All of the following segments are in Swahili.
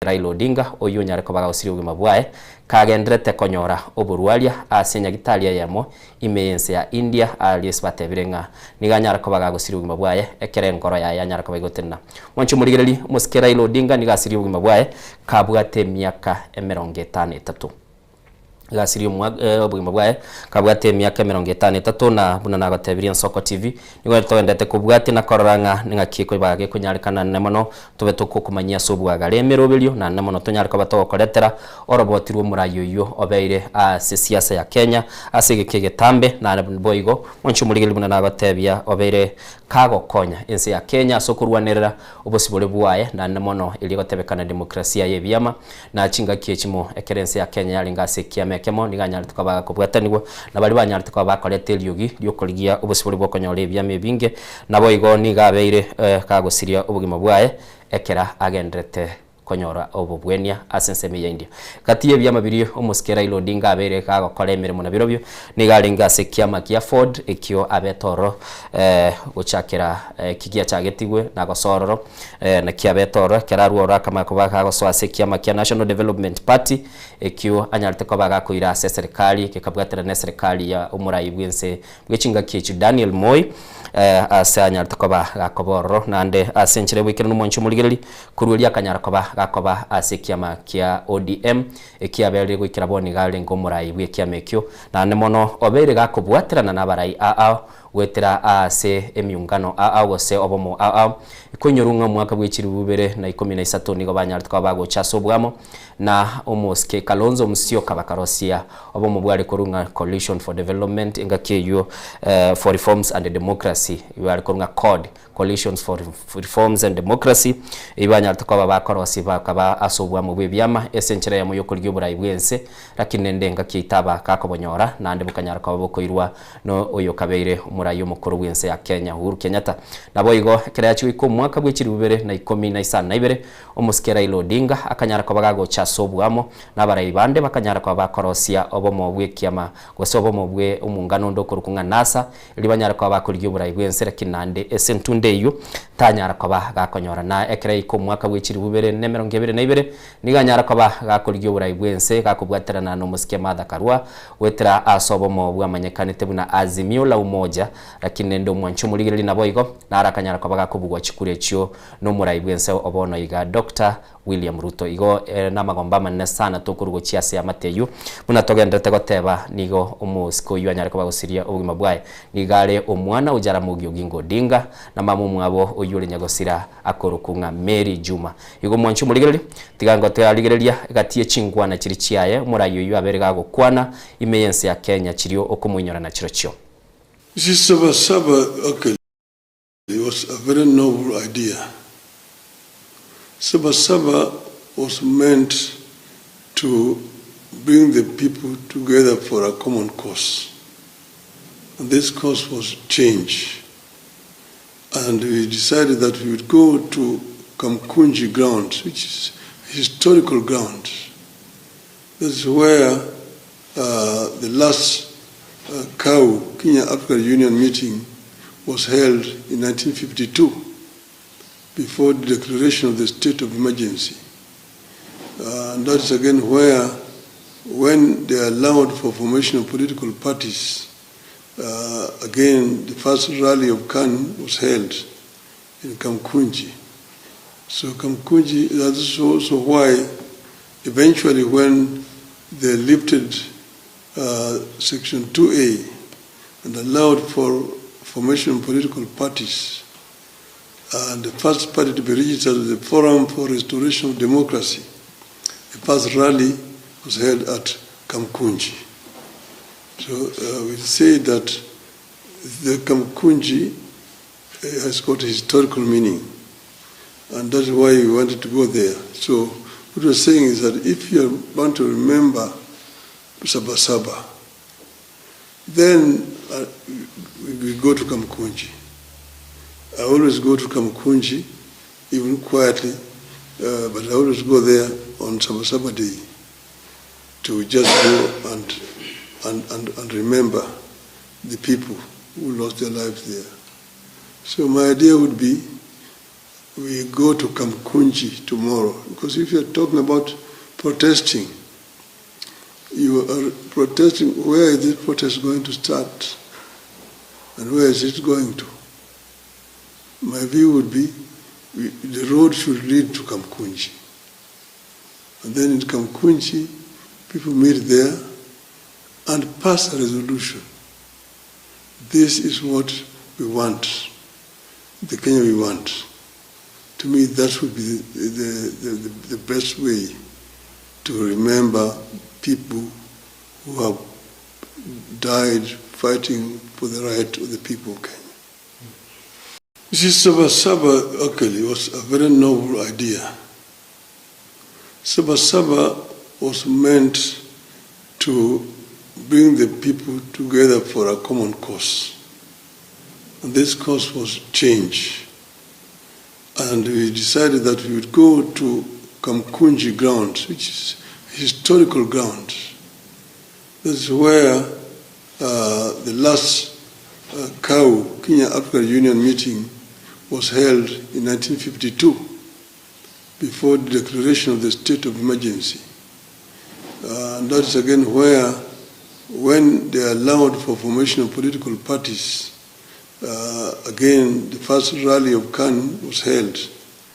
Raila Odinga oyo nyare ko baga usiri ugima bwae kagendrete konyora oburwalia asenya gitalia yamo imeyense ya India alies batebirenga niga nyare ko baga usiri ugima bwae ekere ngoro ya nyare ko bagotenna moncho murigereri musikera Raila Odinga niga asiri ugima bwae kabwate miaka 53 gasiri obugima bwae kabwate miaka 53 na buna nagotebiria Soko TV nigo twendete kubwate na kororanga ningakiko bage kunyarikana nemono tube tukukumanyia sobwaga remeroberio na nemono tunyarika batokoretera orobotirwo murayoyo obeire ase siasa ya Kenya ase getambe na boigo moncho murigeli buna nagotebia obeire kagokonya ense ya Kenya sokurwanerera obosibole bwae na nemono iligotebekana demokrasia yebiama na chinga kiechimo ekerense ya Kenya yaringase kiame kemo niganya tukabaga kubwatanirwo na bali banyara tukabaga korete lyugi lyokoligia obosibole bwokonyora ebyame binge nabo igo nigabeire kagosiria obugima bwae ekera agendrete konyora obubwenia asenseme ya India katiye byama biri omusikera Raila Odinga abere kagokora emirimo na birobyo nigarenga sekiama kia Ford ekyo abetoro gochakera kigia chagetigwe na gosororo na kia betoro keraruo rakama kubaga gosoa sekiama kia National Development Party ekyo anyarte kobaga kuira serikali kekabwatera na serikali ya umurai bwense bwechinga kichi Daniel Moi asanya tukoba gakoboro nande asenchire bwikira no moncho murigereri kurulia kanyara koba gakoba asekiama kia ODM ekiabere gwikira boni gale ngomurai bwekiamekyo na nemono obere gakobwaterana nabarai wetera ase emiungano wose obomo ikonyorunga mwaka bwechiri bubere na 13 nigo banyara tukoba gochaso bwamo na omoske Kalonzo Musyoka bakarosia obomo bware korunga Coalition for Development ingakeyo for Reforms and Democracy bware korunga Coalitions for Reforms and Democracy ibanya tukoba bakorosi bakaba asobwa mu bwebyama esenchera ya moyo kuryo burayi bwense lakini ndenga kitaba kakobonyora nande bukanyara kwa bokoirwa no oyo kabeire umurayi umukuru bwense ya Kenya Uhuru Kenyatta nabo igo kerachi wiko mwaka bwechiri bubere na 12 omusikera Raila Odinga akanyara kwa bagago chasobwamo nabarayi bande bakanyara kwa bakorosia obomo bwekiama gosobomo bwe umungano ndokurukunga NASA libanyara kwa bakuryo burayi bwense lakini nande esentunde iyo tanyara kwa gakonyora na ekere ko mwaka bwechiri bubere ne 22 niganyara kwa gakuryo burayi bwense gakubwaterana no musike madhakarwa wetera asobomo bwamanyekanite buna Azimio la Umoja lakini ndo mwancho murigeri nabo igo narakanyara kwa gakubugwa chikure chyo no murayi bwense obono iga Dr. William Ruto igo namagomba manne sana tokurugo chiase ya mateyu buna togendete goteba nigo omusiko yanyara kwa gusiria obugima bwaye nigale omwana ujara mugyo gingo dinga na mamu mwabo oyure nyagosira akorukunga Mary Juma igo mwancho murigeri tigango twaligereria gatie chingwana chiri chiaye murayo yu abere gago kwana imeyense ya Kenya chirio okumunyora na chirochyo Saba okay. It was a very noble idea. Saba was meant to bring the people together for a common cause. And this cause was change. And we decided that we would go to Kamkunji grounds, which is historical grounds. That's where the last Kenya African Union meeting was held in 1952, before the declaration of the state of emergency. And that's again where, when they allowed for formation of political parties, again the first rally of KANU was held in Kamkunji. So Kamkunji, that's also why eventually when they lifted Section 2A and allowed for formation of political parties, and the first party to be registered was the Forum for Restoration of Democracy. The first rally was held at Kamkunji. So we say that the Kamkunji has got a historical meaning, and that's why we wanted to go there. So what we're saying is that if you want to remember Saba, then we go to Kamkunji. I always go to Kamkunji, even quietly, but I always go there on Saba Day to just go and remember the people who lost their lives there. So my idea would be we go to Kamkunji tomorrow. Because if you're talking about protesting, you are protesting, where is this protest going to start? And where is it going to? My view would be the road should lead to Kamkunji. And then in Kamkunji, people meet there and pass a resolution. This is what we want, the Kenya we want. To me, that would be the best way to remember people who have died fighting for the right of the people of Kenya. You see, Sabasaba actually was a very noble idea. Sabasaba was meant to bring the people together for a common cause. And this cause was change. And we decided that we would go to Kamkunji grounds, which is historical grounds. This is where the last Kenya African Union meeting was held in 1952, before the declaration of the state of emergency. And that is again where, when they allowed for formation of political parties, again the first rally of KANU was held.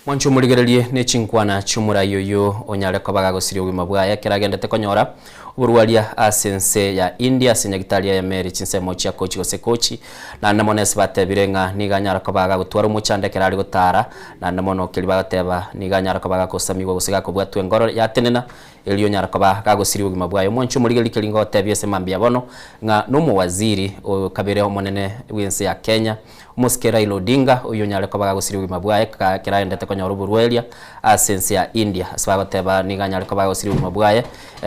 Mwancho muligerelie ne chinkwana chumura yoyo onyale kobaga gosiri ugima bwaye keragendete konyora uburwalia asense ya India sinyagitalia ya meri chinsemo chia kochi gose kochi na namonesi batebirenga niganyara kobaga gutwara umuchande kerari gutara na namono kilibaga teba niganyara kobaga kosamigo gosiga kobwatwe ngoro ya tenena eliyo nyara kobaga gosiri ugima bwaye mwancho muligelie kilingo tebiese mambia bono nga numu waziri kabere omonene wense ya Kenya Muske Raila Odinga uyu nyale kobaga gosiri ugima bwaye keragendete konyora uburwalia asense ya India asbaga teba niganyara kobaga gosiri ugima bwaye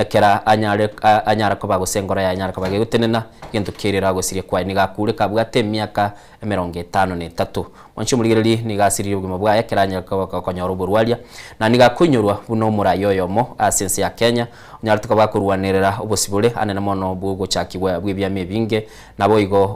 kera anyara kobaga gosengora ya anyara kobaga gutenena gintu kirira gosirie kwa niga kure kabwate miaka 53 mwancho muligereri nigasiri ugima bwaye kera anyara kobaga konyora uburwalia na niga kunyurwa buno murayoyomo asense ya Kenya nyara tukobaga kurwanirira ubusibule anene mono bugo chakibwa bwibya mebinge nabo igo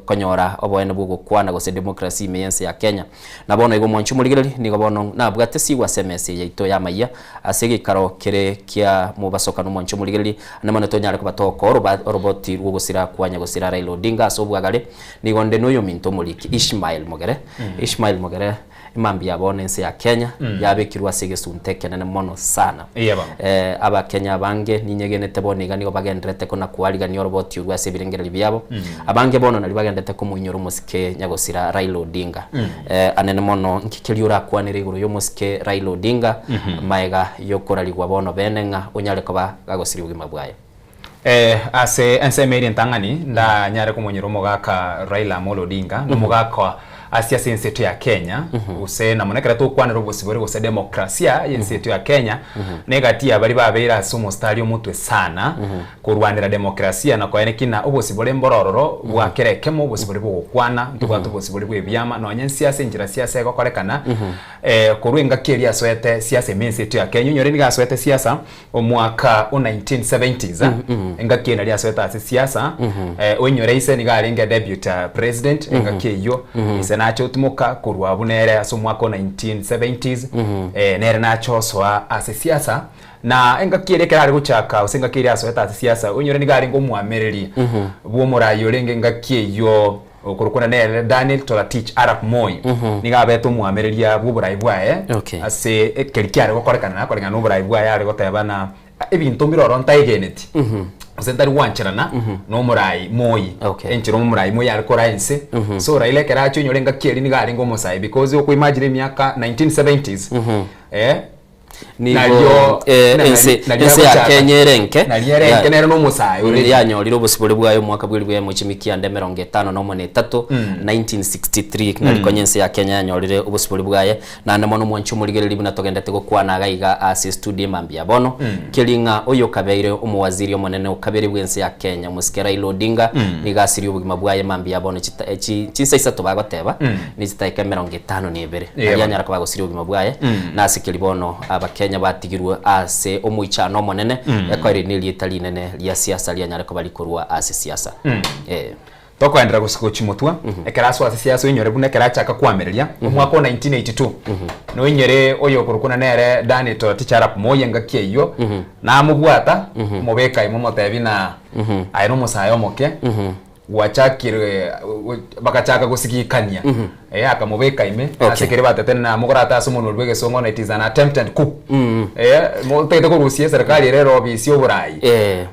konyora obwene bugo kwana gose demokrasi meyense ya Kenya nabono igo mwancho muligereri nigo bono nabwate sigwa semese yaito ya maya asege karo kere kia mubasoka no mwancho muligereri namana tonyara kubatoko roboti rwogosira kwanya gosira Raila Odinga asobwagale nigonde noyo minto muliki Ishmael Mogere imambi yabonense ya Kenya yabekirwa sege sunteke nene mono sana aba Kenya bange ninyegenete boniga nigo bagendrete kona kwaliga ni roboti rwase birengera byabo abange bono nali bagendete ko munyoro musike nyagosira Raila Odinga anene mono nkikeliura kwanire iguru yo musike Raila Odinga maega yokoralirwa bono benenga unyale koba gagosira ugima bwaye ase ensemeri ntangani nda nyare kumunyiro mogaka Raila Amolo Odinga no mogaka asia sensetu ya Kenya use na monekera to kwanira ubusibore gose demokrasia yensetu ya Kenya negatia bari babera sumo stadium mutwe sana kurwanira demokrasia na kwayenekina ubusibore mborororo bwakerekemo ubusibore bwo kwana ntubatu ubusibore bwe byama no nyensia senjira siasa ego korekana kurwenga keria swete siasa mensetu ya Kenya nyore niga swete siasa omwaka 1970s engakena lia sweta siasa onyore ise niga alinga debut president engakeyo ise nacho tumuka kurwa bunere aso mwaka 1970s nere nacho swa siasa na engakire kerari guchaka usengakire aso eta siasa onyore nigari ngo muamereri bwo murayo lenge ngakiyo okurukuna ne Daniel Toroitich Arap Moi nigabeto muamereria bwo burayi bwae ase ekerikiare gokorekana na korekana no burayi bwae ari gotebana ebintu miroro ntaigeneti Usentari wanchirana no murai Moi enchiro murai Moi alikora ense so Raila keracho nyolenga kieri nigari ngo musai because uko imagine miaka 1970s nigo ense ya Kenya renke nero no musai uri yanyoriro busibore bwayo mwaka bwirwe mu chimikia nde 50 no mone 3 1963 naliko nyense ya Kenya yanyorire ubusibore bwaye na namono mwanchu muligereri buna togendete go kwana gaiga as studio mambia bono kilinga oyo kabeire umuwaziri omonene ukabere bwense ya Kenya Muske Raila Odinga nigasiri ubugima bwaye mambia bono chinsa isato bagoteba ni zitaika 50 nebere yanyara kwa gosiri ubugima bwaye na sikili bono Kenya batigirwe ase omuichano monene yakwari nili etali nene lia siasa lia nyare ko balikorwa ase siasa tokwendera gusikuchimutwa ekera swasi siaso inyore bune kera chaka kwamereria mwaka 1982 no inyere oyo kurukuna nere dani to tichara moye ngakie iyo na mubwata mubeka imo motebi na ayino musayo moke gwachakire bakachaka gusikikania akamubeka ime asekere batete na mugorata asumuntu rwege songo na it is an attempted coup mo tete ko rusie serikali rero obisi oburai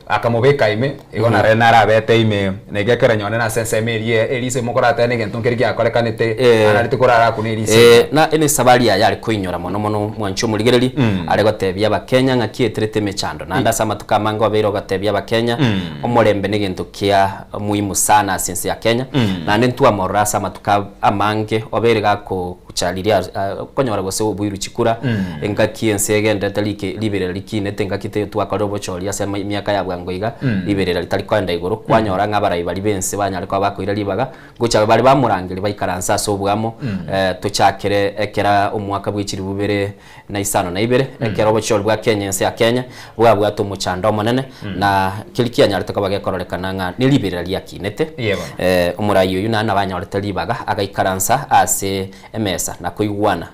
akamubeka ime igona rena arabete ime negekera nyone na sensemerie elise mugorata ne gento nkeri akorekanite anarite kurara kunirisi na ene sabali ya yari kuinyora mono mwancho muligereri ari gotebya abakenya ngakieterete mechando na nda sama tukamanga obero gotebya abakenya omorembe ne gento kia muhimu sana since ya Kenya na nentu amorasa matuka amange oberega ko kuchaliria konyora gose obuiru chikura engaki ensege ndatalike liberera likine tengakite twakora obochoria sema miaka ya bwangoiga liberera litali kwenda igoro kwanyora ngabarayi bali bense banyare kwa bakoira libaga gocha bali bamurangire baikaransa so bwamo tuchakire ekera omwaka bwikiri bubere na isano na ibere ekera obochori bwa Kenya ense ya Kenya bwa tumuchando monene na kilikia nyare tukabage kororekana nga ni liberera liakinete omurayi uyu na banyorete libaga agaikaransa ase emesa na kuigwana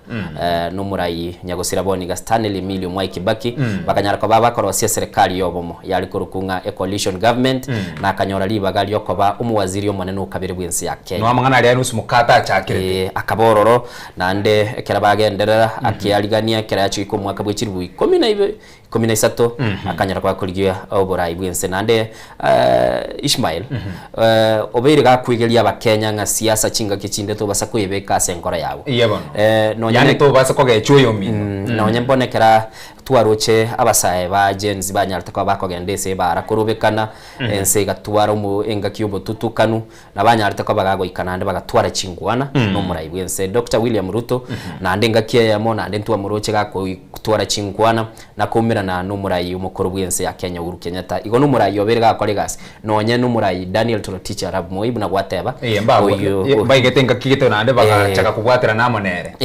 no murayi nyagosira boniga Stanley Emilio Mwai Kibaki bakanyara ko babakoro cia serikali yobomo yari kurukunga a coalition government na kanyora libaga lyokoba umuwaziri omonene ukabire bwensi ya Kenya no amangana ali anusu mukata achakire akabororo nande ekera bagenderera akialigania kera yacu iko mwaka bwikiri bwi 13 akanyara kwa kuligia oborai bwense nande Ishmael obeire ga kwigeria abakenya nga siasa chinga kichinde to basa kuyebeka senkora yawo no yani to basa kogechuyo mi no nyembonekera twaroche abasaye ba gens banyarta kwa bakogendese barakurubekana ense gatwara mu engakiyubo tutukanu na banyarta kwa bagago ikanande bagatwara chingwana no murayi bwense Dr. William Ruto na ndengakiye yamo na ndentu muroche gako kutwara chingwana na kumira na no murayi umukuru bwense ya Kenya Uhuru Kenyatta igo no murayi oberega kolegas no nye no murayi Daniel Toroitich arab moibu na gwateba oyo baigete ngakigete na nde bagachaka kubwatira namonere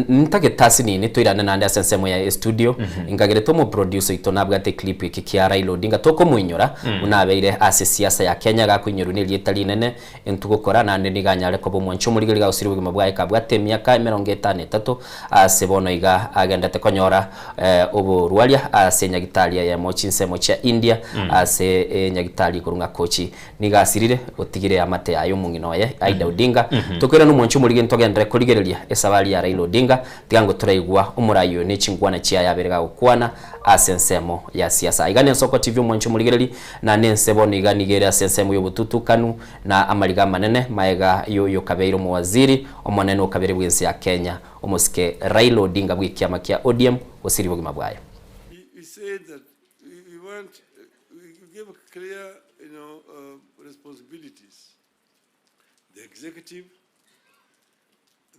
ntage tasini ni twirane na nde sensemo ya studio ingagire tomo producer ito nabwate clip iki kia Raila Odinga toko muinyora unabeire ase siasa ya Kenya ga kuinyoru ni lietali nene entugukora na ndi ganyare ko bomwancho muri gari ga usiri bugima bwaye kabwate myaka 53 ase bono iga agendete konyora obo rwalia ase nyagitalia ya mochinsemo cha India ase nyagitali kurunga kochi nigasirire otigire amate ayo munginoye Aida Odinga tokwera no mwancho muri gentogendere kurigereria esabali ya Raila Odinga tigango turaigwa umurayo ne chingwana chia yaberega ukwana asensemo ya siasa igane Soko TV mwancho muligereri na nensebo niganigere asensemo yobututukanu na amaliga manene maega yo kabeiro mu waziri omonene okabere bwensi ya Kenya omosike Raila Odinga bwikiama kia ODM osiri bugima bwayo. We said that we give clear responsibilities, the executive,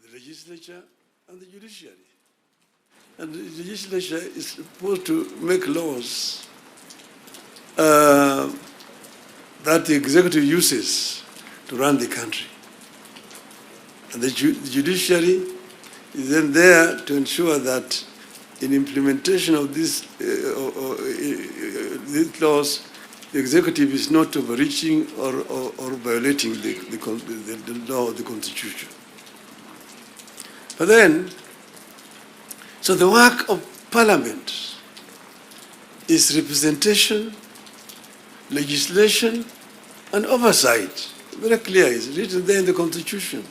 the legislature and the judiciary. And the legislature is supposed to make laws that the executive uses to run the country. And the judiciary is then there to ensure that in implementation of these laws, the executive is not overreaching or violating the law of the Constitution. But then, so the work of Parliament is representation, legislation, and oversight. Very clear, it's written there in the Constitution.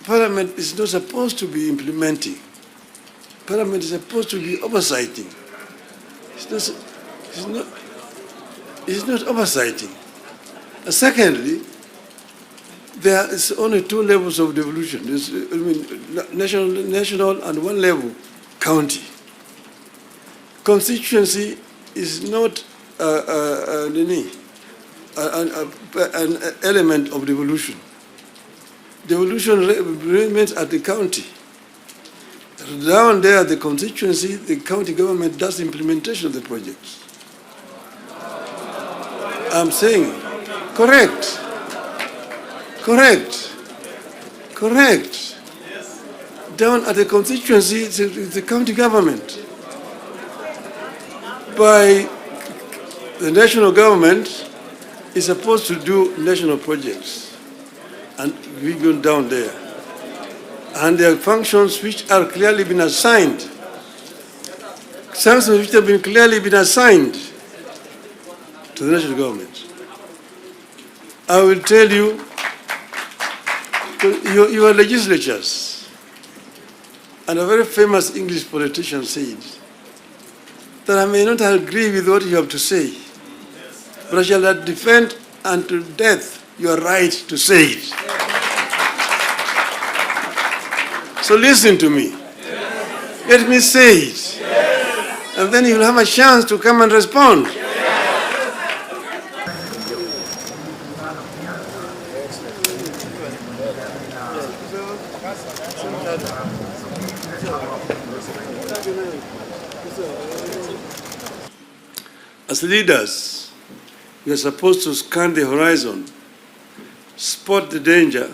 Parliament is not supposed to be implementing. Parliament is supposed to be oversighting. It's not oversighting. And secondly, there is only two levels of devolution. There's, national and one level, county. Constituency is not an element of devolution. Devolution remains at the county. Down there, the constituency, the county government does implementation of the projects. I'm saying, correct. Down at the constituency, it's the county government. By the national government, is supposed to do national projects, and we go down there. And there are functions which are clearly been assigned, functions which have been clearly been assigned to the national government. I will tell you, your legislatures, and a very famous English politician said that I may not agree with what you have to say, but I shall defend unto death your right to say it. So listen to me. Let me say it. And then you'll have a chance to come and respond. As leaders, we are supposed to scan the horizon, spot the danger,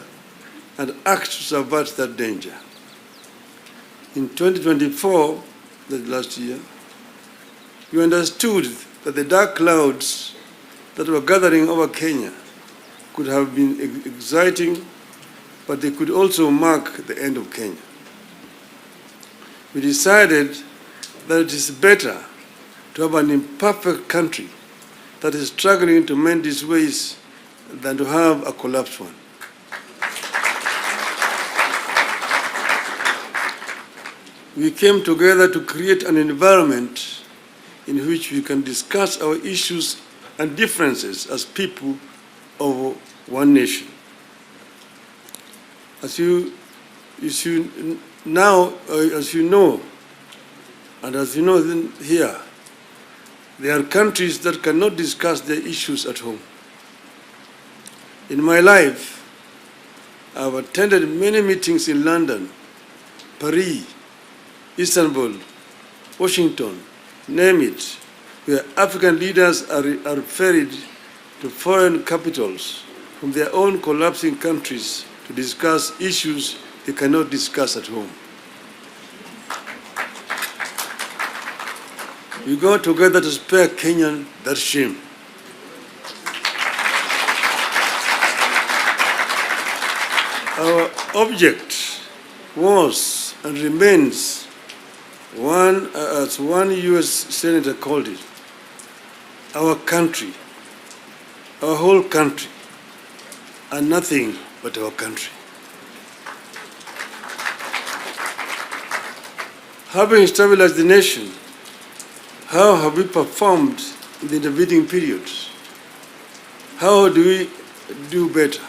and act to subvert that danger. In 2024, that last year, we understood that the dark clouds that were gathering over Kenya could have been exciting, but they could also mark the end of Kenya. We decided that it is better to have an imperfect country that is struggling to mend its ways than to have a collapsed one. We came together to create an environment in which we can discuss our issues and differences as people of one nation. As you know, and as you know here, there are countries that cannot discuss their issues at home. In my life, I've attended many meetings in London, Paris, Istanbul, Washington, name it, where African leaders are ferried to foreign capitals from their own collapsing countries to discuss issues they cannot discuss at home. We go together to spare Kenyan that shame. Our object was and remains one, as one US senator called it, our country, our whole country, and nothing but our country. Having stabilized the nation, how have we performed in the intervening periods? How do we do better?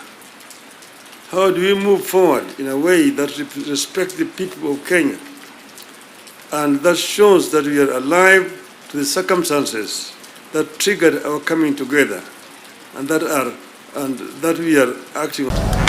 How do we move forward in a way that respects the people of Kenya and that shows that we are alive to the circumstances that triggered our coming together and that we are acting on?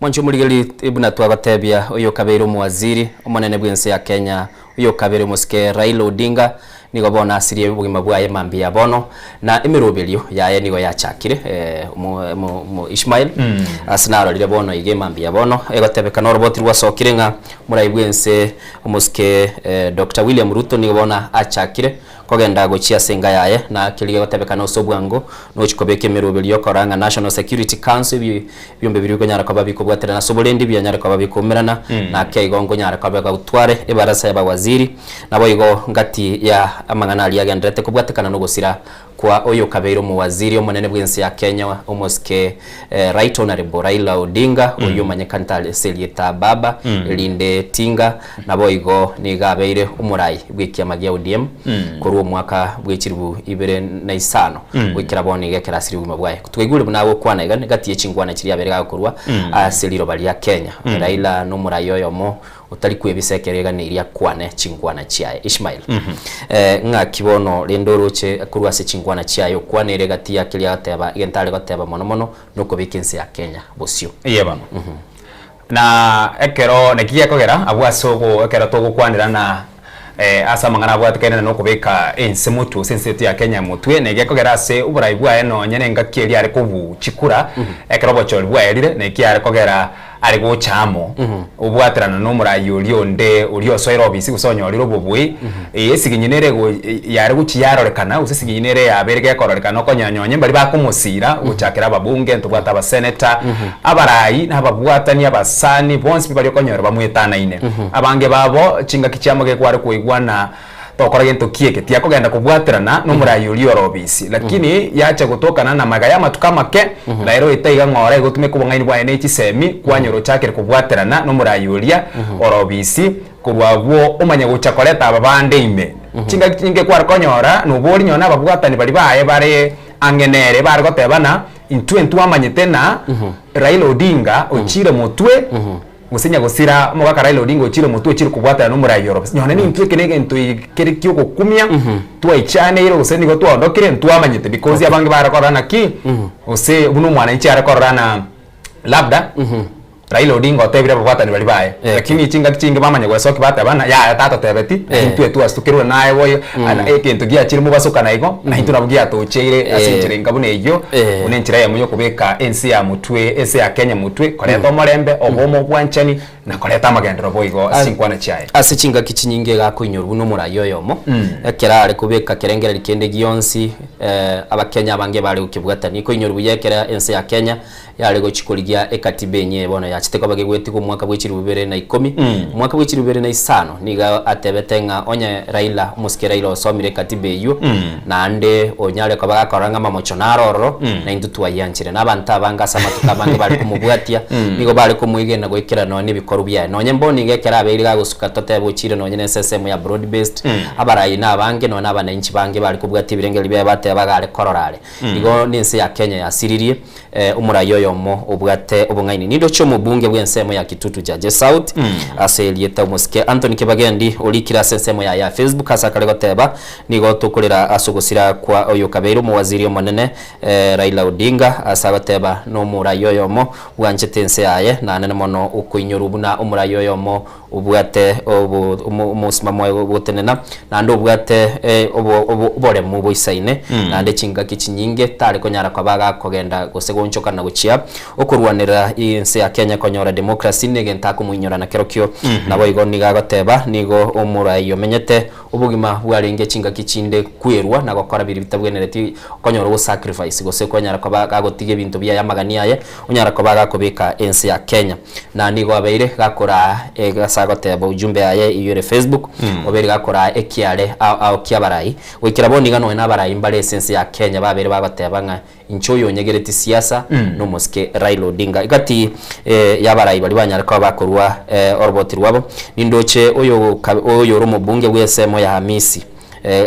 Mwancho muligeli ibuna twagatebya uyo kabero muwaziri umunene bwense ya Kenya uyo kabero muske Raila Odinga nigo bona asirie bugima bwaye mambia bono na imirobelio yaye nigo yachakire mu Ishmael asinaro lire bono ige mambia bono egotebeka no roboti rwasokire nga murai bwense muske Dr. William Ruto nigo bona achakire kogenda gochia senga yaye na kilige gotebeka no sobwango no chikobeke mirobelio koranga National Security Council byombe biri gonyara kwa babiko bwatera na sobolendi byanyara kwa babiko merana na kaigongo nyara kwa bega utware ibarasa ya bawaziri nabo igo ngati ya amangana ali yagendete kubwatekana no gusira kwa oyo kabeiro mu waziri omunene bwensi ya Kenya omoske Right Honorable Raila Odinga oyo manyekanta Selieta Baba Linde Tinga nabo igo ni gabeire umurai bwikia magia ODM kuri umwaka bwikiribu 2005 wikira boni gekera siri umabwaye twigure nawo kwana igane gatiye chingwana kiri abere gakorwa aseliro bali ya Kenya Raila no murai yoyomo utari kwebisekerega ni iria kwane chingwana chiaye Ishmael nga kibono rendoroche kurwa se chingwana chiayo kwane ire gatia kiri ateba igentale gateba mono nuko bikinse ya Kenya bosio yeba na ekero nekiya kogera abwasogo ekero togukwanira na asa mangana bwatekene no kubika ensemutu sensity ya Kenya mutwe nege kogera se uburai bwa eno nyene ngakiri ari kubu chikura ekero bochol bwa erire neki ari kogera ari gochamo ubwaterana no murayi ulionde ulio soiro bisi gusonyo riro bubwe esiginyinere go yari guchiyarorekana usesiginyinere yaberege kororekana ko nyanyonye bari bakumusira guchakira ababunge ntubwata aba senator abarayi n'ababwatani abasani bonse bari konyora bamwetana ine abange babo chinga kichamoge kwari kuigwana tokora gento kieke tiako genda kubwaterana no murayi ulio robisi lakini yacha gutokana na magaya matukamake lairo itaiga ngora gutume kubongaini bwa NH semi kwanyoro chakere kubwaterana no murayi ulia orobisi kurwagwo umanya guchakoleta ababande ime chinga kinge kwara konyora no bori nyona babwatani bali baye bare angenere bare gotebana intu amanyete na Raila Odinga ochire mutwe musenya gusira mugaka Raila Odinga ochire mutwe ochire kubwata no murayi Europe nyone ni ntwe kenege ntu ikeri kyuko kumya twaicane iro useni go twondokire ntu amanyete because abange barakorana ki use buno mwana ichi arakorana labda Raila Odinga otebire babwata ni bali baye lakini chinga kichinge bamanya gwesoki bata bana ya tata tebeti ntwe tu astukirwe naye boyo ana ekintu giya chiri mubasuka naigo na hintu nabugia tochire asinchire ngabune iyo unenchira ya munyo kubeka NC ya mutwe NC ya Kenya mutwe koreta morembe obomo bwanchani na koreta magendero boigo asinkwana chaye ase chinga kichinyinge gakuinyoru buno murayi yoyomo ekera ari kubeka kerengera likende gionsi abakenya bange bari ukibwatani ko inyoru yekera NC ya Kenya yari gochikoligia ekatibenye bona yachiteko bagegweti ku mwaka bw'ikiri 2010 mwaka bw'ikiri 2005 niga atebetenga onye Raila muske Raila osomire katibe yu na ande onyale ko bagakoranga mamochonaroro na indutu wayanchire nabanta banga samatuka bange bali kumubwatia nigo bali kumwigena gwikira none bikoru bya nonye mboni gekera abiri gagusuka totebo chire nonye NSSM ya broad based abarayi nabange none abana inchi bange bali kubwati birengeli bya bate bagale kororale nigo ninse ya Kenya yasiririe umurayo yomo ubwate ubungaini nindo cyo mubunge bwensemo ya Kitutu Jaje South Selieta muske Anthony Kibagendi olikira sensemo ya Facebook asakale goteba nigo tukulira asugusira kwa oyo kabeiro mu waziri omunene Raila Odinga asagoteba no murayo yomo bwanchetense yaye na nene mono ukuinyorubu na umurayo yomo ubwate umusimamo wotenena na ndo ubwate obore mu boisaine na nde chinga kichinyinge tare konyara kwa baga kogenda gosegonchoka na guchia okurwanira inse ya Kenya konyora democracy negenta kumuinyora na kerokyo nabo igo nigagoteba nigo umurayo menyete ubugima bwarenge chinga kichinde kwerwa na gukora biri bitabwenereti konyora go sacrifice gose konyara kwa baga gotige bintu bya yamagani yaye unyara kwa baga kubika inse ya Kenya na nigo abeire gakora gasagoteba ujumbe yaye iyore Facebook obere gakora ekiare au kiabarayi wikira boni gano na barayi mbale essence ya Kenya babere bagoteba nga inchoyo nyegereti siasa no muske Raila Odinga igati yabarayi bali banyara kwa bakorwa oroboti rwabo nindoche oyo romo bunge bwesemo ya Hamisi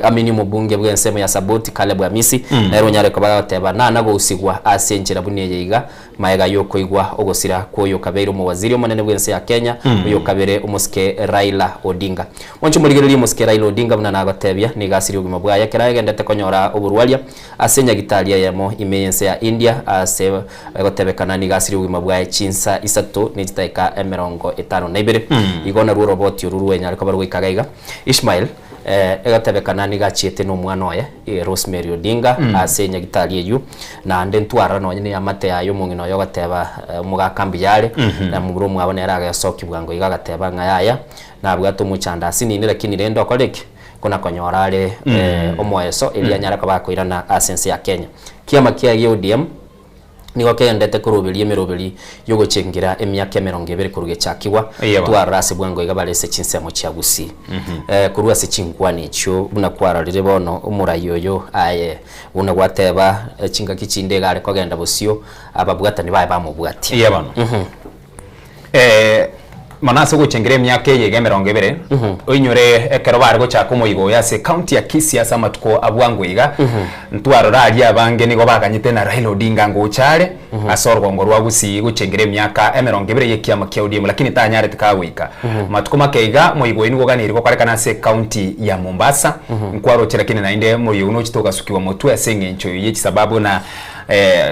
amini mubunge bwensemo ya Saboti Caleb Hamisi nero nyare ko bagateba nago usigwa asenjera buneye iga maega yoko igwa ogosira koyo kabeiro mu waziri omunene bwense ya Kenya uyo kabere umuske Raila Odinga oncho muligereri umuske Raila Odinga buna nagatebya nigasiri uguma bwaya kera gendete konyora oburwalia asenya gitalia yamo imeyense ya India ase gotebekana nigasiri uguma bwaya chinsa isato nijitaika 52 igona ru robot yururu nyare ko barwe kagaiga Ishmael egatebekana nigachiete no mwana oye Rosemary Odinga asenya gitali yu na ndentwara no nyine amate yayo mungino yo gateba mugakambi yale na muburo mwabone yaraga yasoki bwango igagateba ngayaya nabwo atumuchanda sinini lakini rendo akoleke kuna konyorale omoeso elianyara kwa bakoirana asense ya Kenya kiama kia ODM nigo kendete kurubiria mirubiri yoguchengira emyaka 20 kuruge chakiwa twarase bwango igabalese chinsemo chia Gusii kurua se chingwani cho buna kwararire bono umurayi oyo aye una gwateba chinga kichinde gare kogenda busio ababwatani baye bamubwati iya bano manase gucengere emyaka yege 20 oinyore ekero bari gochaka omoigo yase county ya Kisii asa matuko abwangwiga ntwarora ali abange nigo baganyite na Raila Odinga ngochare asorwa ngorwa Gusii gucengere emyaka 20 yekiama kia ODM lakini tanyare tikawika matuko makeiga moigo nigo ganiriko kwarekana se county ya Mombasa nkwaro cherekine na inde moyo no chitoka sukiwa motu ya sengencho yechi sababu na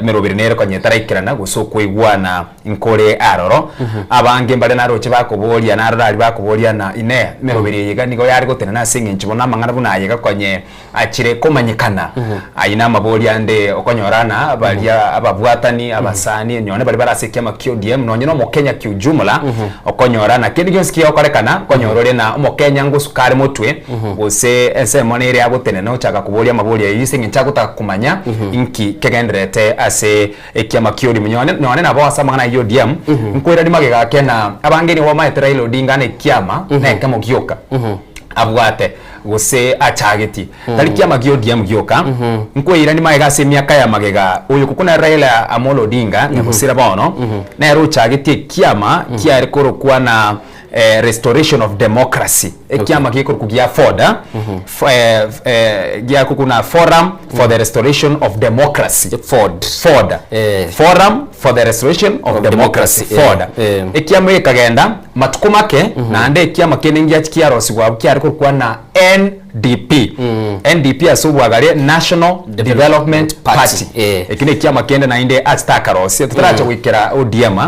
mirobiri nero kanyetara ikirana gusoko igwana inkore aroro abange mbale naroche bakoboria narari bakoboria na ine mirobiri yiga nigo yari gotena na sengencho bona mangana buna yiga kwanye achire komanyikana aina maboria nde okonyorana balia ababwatani abasani nyone bali barasekia makio DM no nyino mokenya kiujumla okonyorana kindi gyonski okorekana konyorore na mokenya ngusukare motwe gose ensemone ire agotene no chaka kuboria maboria yisengencha gutaka kumanya inki kegendere ase ekiama kiori munyone none nabo asamana yo DM nkwera dimagega kena abangeni wa maitera ilo dinga ne kiama na kamo gyoka abwate gose achageti talikia magio DM gyoka nkwera dimagega se miaka ya magega uyu kukuna Raila Amolo Odinga na gusira bono na ro chageti kiama kia rekoro kwa na restoration of democracy ekiama kiko kugia foda gia kukuna forum for the restoration of democracy forum for the restoration of democracy foda ekiama ikagenda matukumake na ande ekiama keningia kiarosi wa kia kwa na NDP asubwagare National Development Party ekine kiama kende na inde atstakarosi tutaracha wikera ODM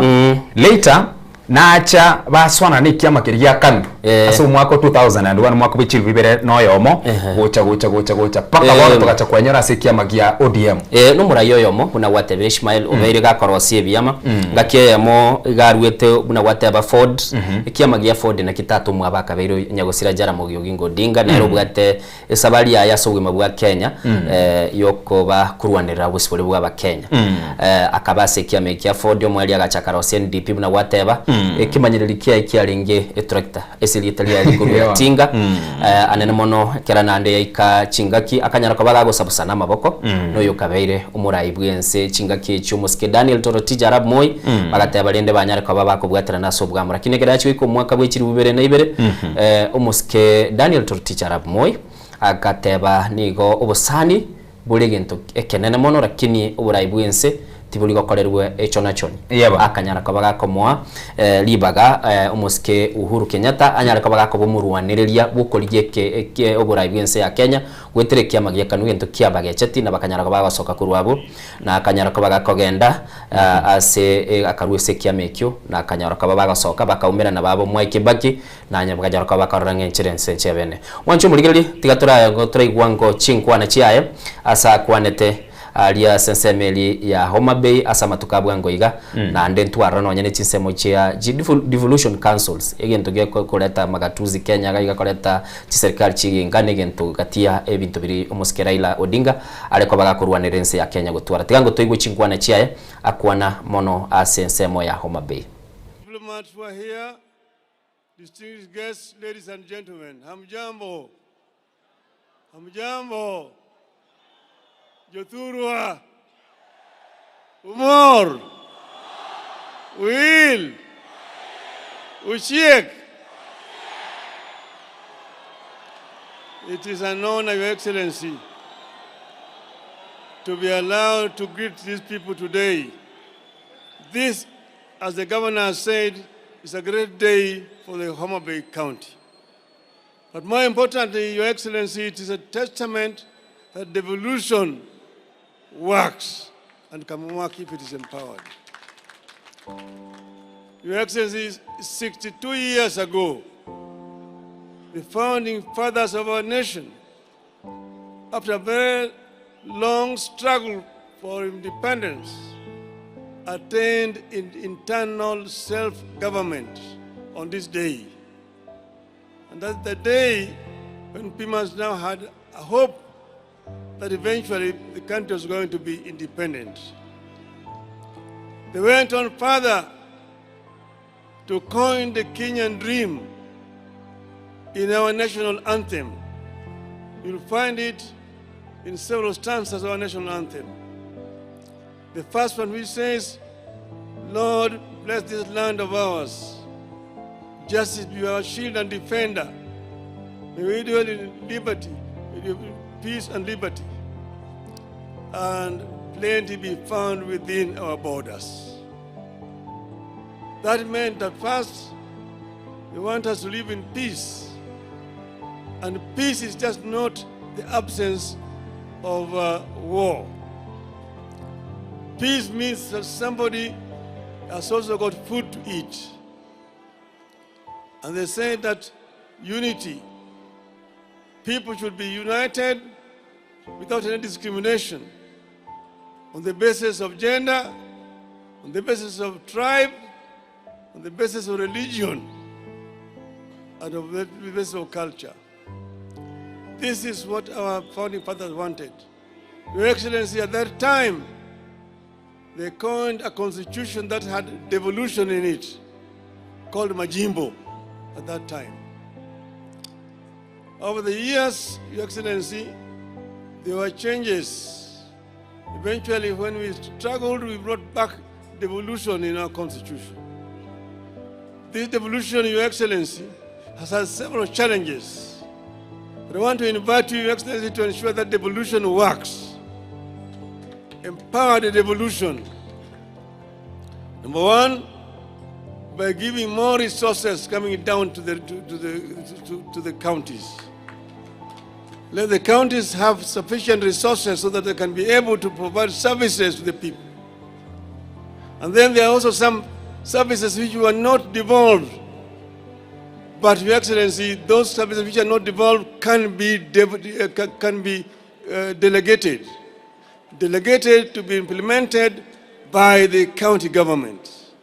later nacha baswana ni kiama kiria kanu aso mwaka 2001 mwaka bichiri bibere no yomo gocha paka wano tukacha kwanyara se kiama gia ODM no murayo yomo buna watebe Ishmael obeire gakorosie byama ngakiyemo garwete buna wateba Ford kiama gia Ford na kitatu mwabaka beiro nyagosira jara Mogiogingo Odinga na robwate esabali ya yasogwima bwa Kenya yokoba kurwanira busibole bwa Kenya akabase kiama gia Ford omwali agachakarosie NDP buna wateba ekimanyiririkia ikiaringe tractor esilietalia liguru tinga anene mono kerana ande yaika chingaki akanyara kwabaga gusabusana amaboko no yokabeire umurayi bwense chingaki cyumuske Daniel Torotija Arap Moi bagateba balende banyara kwababa kubwatira naso bwamura kinegera cyo iko mwaka bw'ikiri bubere na ibere umuske Daniel Torotija Arap Moi agateba nigo obusani bulegento ekenene mono lakini uburayi bwense tibuli gokorerwe echo nacho akanyara kabaga komwa libaga umuske Uhuru Kenyatta anyara kabaga ko bumurwaniriria bukoriye oburayi bwense ya Kenya gweterekia magiya kanu gento kiabaga chati na bakanyara kabaga soka kurwabo na akanyara kabaga kogenda ase akarwese kiamekyo na akanyara kabaga soka bakaumera na babo Mwai Kibaki na nyabagajara kabaga karange nchirense chebene wanchu muligeli tigatura igwango chinkwana chiaye asa kwanete alia sensemeli ya Homa Bay asa matukabwa ngoiga na ande ntwara no nyane chinsemo chia devolution councils egento ge koleta magatuzi Kenya ga koleta chiserikali chigingane gento gatia ebintu biri umuske Raila Odinga aleko baga kurwanerense ya Kenya gutwara tigango toigwe chinkwana chiaye akwana mono asensemo ya Homa Bay. Diplomats were here, distinguished guests, ladies and gentlemen. Hamjambo. Jothurwa, Umor, Will, Uchiek. It is an honor, Your Excellency, to be allowed to greet these people today. This, as the governor said, is a great day for the Homa Bay County. But more importantly, Your Excellency, it is a testament that devolution works and can work if it is empowered. Your Excellency, 62 years ago, the founding fathers of our nation, after a very long struggle for independence, attained internal self-government on this day. And that's the day when Pimas now had a hope that eventually the country was going to be independent. They went on further to coin the Kenyan dream in our national anthem. You'll find it in several stanzas of our national anthem. The first one which says, Lord, bless this land of ours. Justice be our shield and defender. May we dwell in liberty, peace and liberty, and plenty be found within our borders. That meant that first, they want us to live in peace. And peace is just not the absence of war. Peace means that somebody has also got food to eat. And they say that unity, people should be united without any discrimination on the basis of gender, on the basis of tribe, on the basis of religion, and on the basis of culture. This is what our founding fathers wanted. Your Excellency, at that time, they coined a constitution that had devolution in it, called Majimbo at that time. Over the years, Your Excellency, there were changes. Eventually, when we struggled, we brought back devolution in our constitution. This devolution, Your Excellency, has had several challenges. But I want to invite you, Your Excellency, to ensure that devolution works. Empower the devolution. Number one, by giving more resources coming down to the counties. Let the counties have sufficient resources so that they can be able to provide services to the people. And then there are also some services which were not devolved. But, Your Excellency, those services which are not devolved can be delegated. Delegated to be implemented by the county government.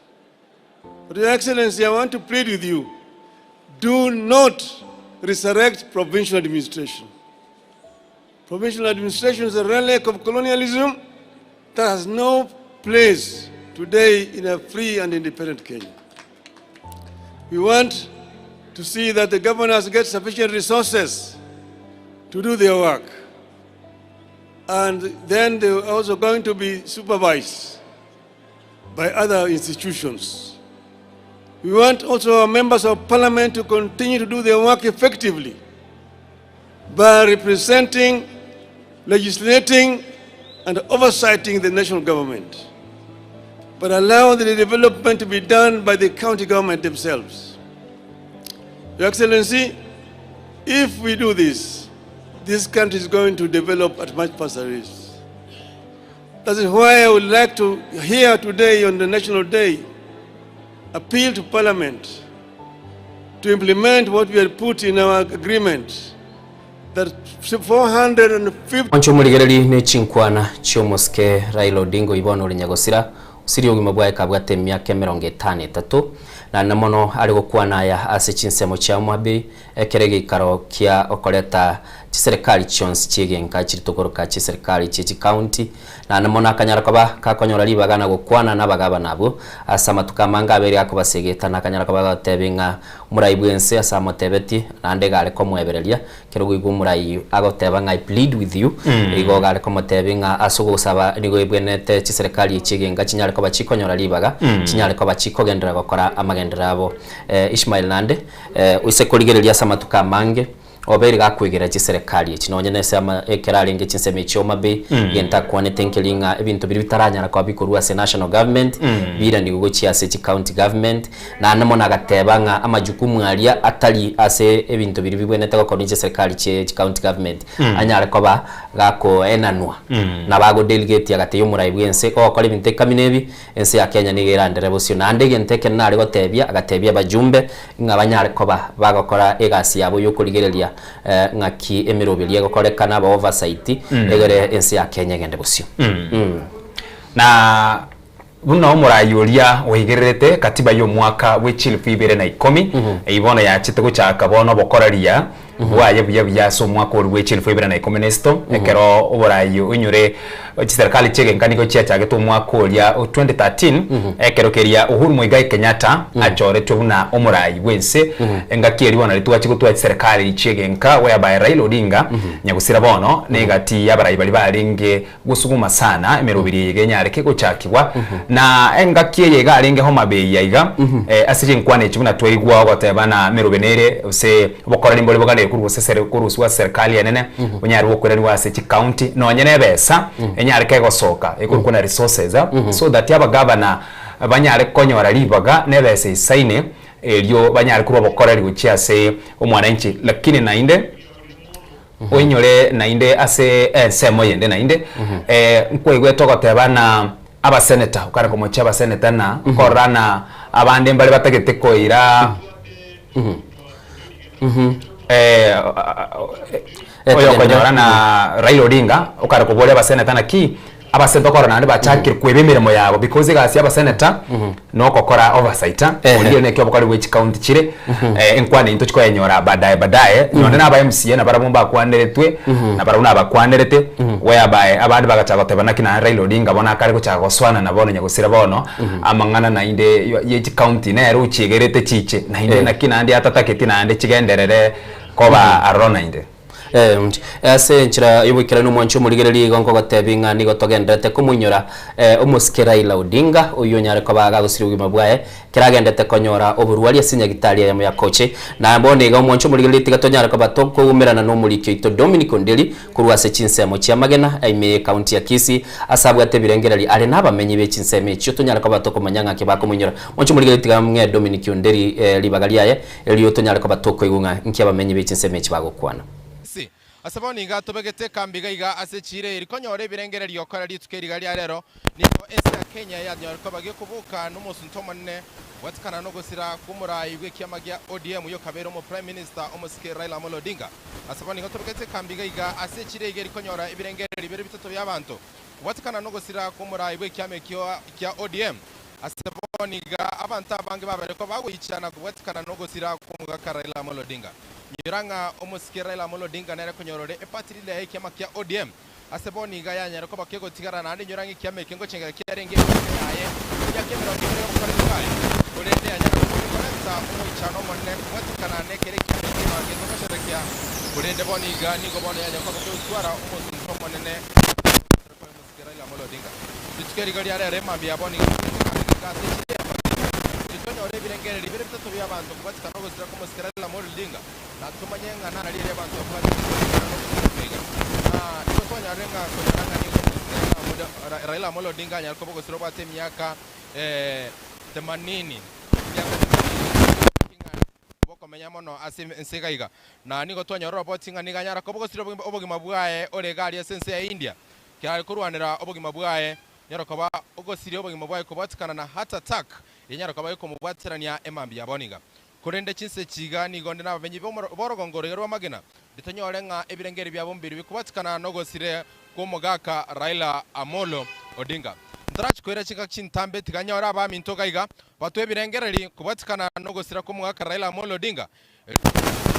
But, Your Excellency, I want to plead with you, do not resurrect provincial administration. Provincial administration is a relic of colonialism that has no place today in a free and independent Kenya. We want to see that the governors get sufficient resources to do their work. And then they are also going to be supervised by other institutions. We want also our members of parliament to continue to do their work effectively by representing, legislating, and oversighting the national government, but allow the development to be done by the county government themselves. Your Excellency, if we do this, this country is going to develop at much faster rate. That is why I would like to hear today on the National Day appeal to Parliament to implement what we had put in our agreement, that 450 Oncho muligereri ne chinkwana chiomoske Raila Odinga ibono linyagosira usiri ugima bwae kabwate myaka 53 na namono ali gukwana ya ase chinsemo cha mwabe ekerege ikaro kia okoleta chiserikali chonsi chigenga chiritokoroka chiserikali chichi county na namono akanyara koba kakonyora libagana gukwana nabagaba nabo asama tukamanga aberi akobasegeta na akanyara koba tebinga muraibwense asama tebeti nande gale komweberelia kirugo igumurayi agoteba ngai plead with you igo gale komotebinga asugo saba nigo ibwenete chiserikali chigenga chinyare koba chikonyora libaga chinyare koba chikogendera gukora amagenderabo Ishmael Nande use kurigerelia sama tukamange oberi gakwegera chiserikali kinonye nese ama ekeralinge chinseme cyoma be yenta kwane tenkelinga ebintu biri bitaranyara kwa bikorwa se national government bira ndigugo chiase chi county government na namona gatebanga amajukumu alia atali ase ebintu biri bibwenete ko konje serikali chi county government anyara koba gako enanwa na bago delegate yagateyo muraibwense ko kole binte kaminebi ense ya Kenya nigera nderebosyo na ndege nteke nari gotebia agatebia bajumbe ngabanyara koba bagakora egasi yabo yo kurigerelia ngaki emirobeli yagokorekana ba oversight egere ensi ya Kenya gende busyo na buno murayuria oigerete katiba yo mwaka w'echilfu 2010 ibona ya chitego cha kabono bokoraria waye buya so mwaka orwe chilfo ibera na ikomenesto ekero oborayo unyure serikali chege nkaniko chiacha geto mwaka oria 2013 ekero keria Uhuru Muigai Kenyatta achore tubuna omorayi wense engakiri bona litwachi gutwa serikali chege nka whereby Raila Odinga nyagusira bono negati yabarayi bali baringe gusuguma sana emerubiri genyareke gochakibwa na engakiye yega aringe homa bei yaiga asije nkwane chibuna twaigwa gotebana merubenere se bokora limbole bogale kuruswa serikali enene onyari bokorani wase chi county no nyene besa enyari ke gosoka ekurukuna resources so that yaba governor banyari konyora libaga nebese isaine elio banyari kuba bokorari guchiase omwananchi lakini nainde oinyore nainde ase semo yende nainde nkwegwe togotebana aba senator ukara komocha aba senator na korana abande mbali batagete koira oyo konyora na Raila Odinga ukara kubole aba senator na ki aba senator korana ndi bachakire kwebemeremo yabo because gasi aba senator no kokora oversight uriyo nekyo bokari we county chire enkwane into chiko yenyora badaye none na aba MCA na barabumba kwanderetwe na barabuna abakwanderete whereby abandi bagachaga tebana kina Raila Odinga bona kare kuchaga swana na bono nyagusira bono amangana na inde ye county na ero chigerete chiche na inde na kina ndi atataketi na inde chigenderere koba arona inde ase nchira yubikira n'umwancho murigereri gonko gatebinga ni gotogendete kumunyora umusikira Raila Odinga uyo nyare ko baga gusirugima bwaye kiragendete konyora oburuwali asinya gitali ya muyakoche na mbone ga umwancho murigereri tigatonyara ko batoko umerana no murikyo ito Dominic Ondeli kurwase chinsemo cya magena aime county ya Kisii asabwa tebirengereri ale nabamenyi be chinseme cyo tonyara ko batoko manyanga ke bakumunyora mwancho murigereri tigamwe Dominic Ondeli libagaliaye eliyo tonyara ko batoko igunga nk'abamenyi be chinseme cyabagokwana asaboni ga tobegete kambiga iga asechire irikonyore birengere ryokora ritukeriga rero niko ensi ya Kenya yadnyor ko bagiye kuvuka n'umusunto manne watkana no gusira kumurayi gw'ikiyamagya ODM yo kabero mu prime minister omusike Raila Amolo Odinga asaboni ga tobegete kambiga iga asechire iga irikonyora ibirengere ribere bitatu by'abantu watkana no gusira kumurayi gw'ikiyamagyo kya ODM asaboni ga abanta bange babere ko baguyicana watkana no gusira kumugaka Raila Amolo Odinga Nyiranga omusike Raila Amolo Odinga nere konyorore epatirile heke makia ODM aseboni gaya nyara ko bakego tigara nandi nyiranga kyame kengo chenga kyarenge yaye yakemero kemero korekwaye urende anyara ko korekta umuchano monne watikana nekere kyame mage ko sherekya urende boni ga ni go boni yanya ko ko swara umusunto monne ko omusike Raila Amolo Odinga bitukeri gari are mambi aboni ka Tonyo birengere libere bitatu by'abantu kubatika no gusira ko musikira Raila Amolo Odinga natumanyenga na rire abantu kubatika iko tonya renga ko nyanga ni Raila Amolo Odinga nyako boko siro bate miaka 80 boko menyamono asim nsegaiga na niko tonya robotinga niganyara ko boko siro obogima bwaye oregari esense ya India kyari kurwanira obogima bwaye nyarokoba ogosiri obogima bwaye kubatikana na heart attack yenyara yuko mubwatirania emambi yaboniga kurende chinse chiga ni gonde nababenyi borogongore rwa magena bitanyorenga ebirengeri byabombiri bikubatikana no gosire kumugaka Raila Amolo Odinga ndrach kwera chika chintambe tiganyora abaminto gaiga batwe birengereri kubatikana no gosira kumugaka Raila Amolo Odinga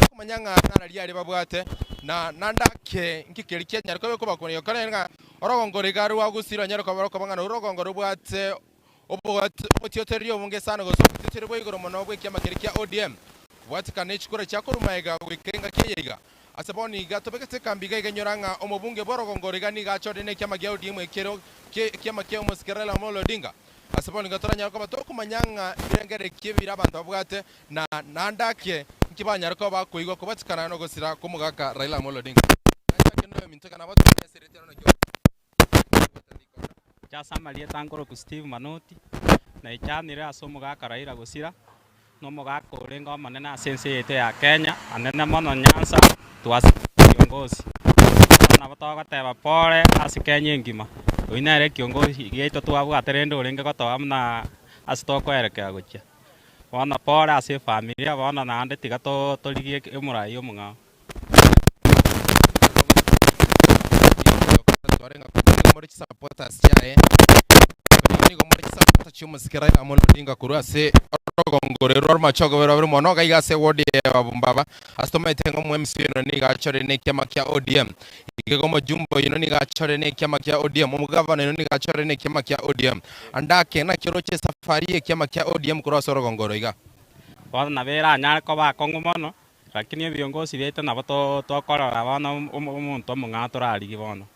kumanyanga nana lyari babwate na nandake nkikeri Kenya ariko beko bakoniyo kanenga orogongore garu wagusira nyara ko bangana orogongore bwate obotiyoterio munge sana gosokitire boyigoro monobwe kyamakeri kya ODM watikana chikora cyakurumaiga wikenga kiyeiga asaboni gatobekete kambiga iganyoranga omubunge borogongorega ni gachode ne kyamagya ODM ekero kyamakya omusikira Raila Amolo Odinga asaboni gatoranya ko batoko manyanga birengere kibira abantu babwate na nandake nkibanyara ko bakoigwa kubatikana no gosira kumugaka Raila Amolo Odinga kino mintaka batu seretero no Samaria tankoro ku Steve Manoti na ichanire asomugaka Raila gusira no mugaka urenga manena sense yete ya Kenya anene mono Nyanza tuasi kiongozi na batoga teba pole asikenye ngima oinere kiongozi geito twabu aterendo urenge gotoa mna asitoko erekea gucha wana pole ase familia wana na ande tigato toligie emurai omunga Torenga muri supporters chae ni go muri supporters cyumusikira Raila Amolo Odinga kurase sorogongore ror machogo bero mono ga igase wodi babumbaba astoma tengo mu MC no ni ga chore ne kiama kya ODM igego mo jumbo ino ni ga chore ne kiama kya ODM mu gavana ino ni ga chore ne kiama kya ODM anda kena kiroche safari kiama kya ODM kuro sorogongoro iga bona bera nyar ko ba kongo mono lakini viongozi bete na bato tokora bana umuntu mungato rali bono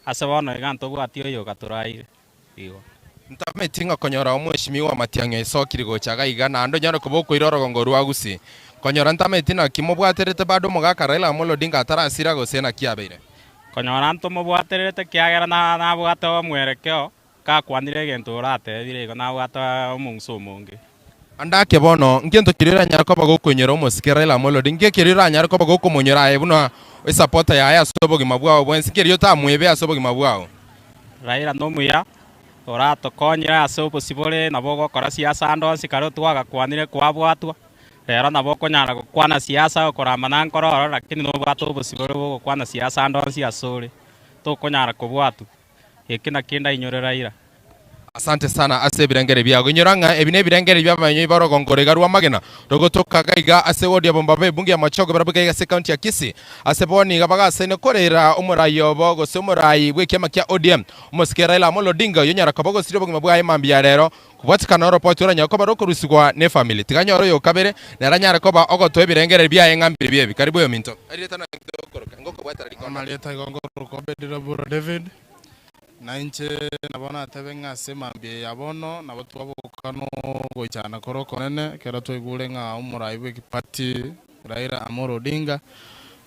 ase bono iganto bwatio yo katuraire igo ntametinga konyora omweshimiwa Matiang'i isokiri gochaga iga na ando nyaro koboko irorogongo rwagusi konyora ntametina kimobwaterete bado mogaka Raila Amolo Odinga atarasira gosena kiabeire konyora ntomo bwaterete kiagera na bwato mwerekeo ka kwanire gento rate bire igo na bwato omungso monge andake bono ngento kirira nyaro koba gokonyora omosike Raila Amolo Odinga kirira nyaro koba gokomonyora ebuno esupporta ya aya sobogi mabwao bwensi kirio tamwebe asobogi mabwao Raila no muya orato konyira ase possible nabo gokora siasa ndonsi karo twaga kwanire kwabwatwa rero nabo konyara gukwana siasa okoramba na nkororo lakini no bwato possible gukwana siasa ndonsi asore to konyara kubwatu ekina kinda inyore Raila. Asante sana ase birengere byago nyoranga ebine birengere byabanyo barogongore garwa magena rogotoka gaiga ase wodi abombabe bungi ya machogo barabuga ya county ya Kisii ase boni gabaga sene korera umurayo bogo se umurayi bwekema kya ODM umusikera Raila Amolo Odinga yonyara kabogo sire bugima bwa imambya rero kubwatikana report uranya ko baroko rusigwa ne family tiganyoro yo kabere naranyara ko ba ogoto ebirengere byaye ngambiri byebi karibu yo minto aritana ngoko bwatara likona leta gongoro ko bedira buro David na inche nabona tebenga sema mbye yabono nabo twabokano goichana koro konene kera twigure nga umurayi bwe party Raila Amolo Odinga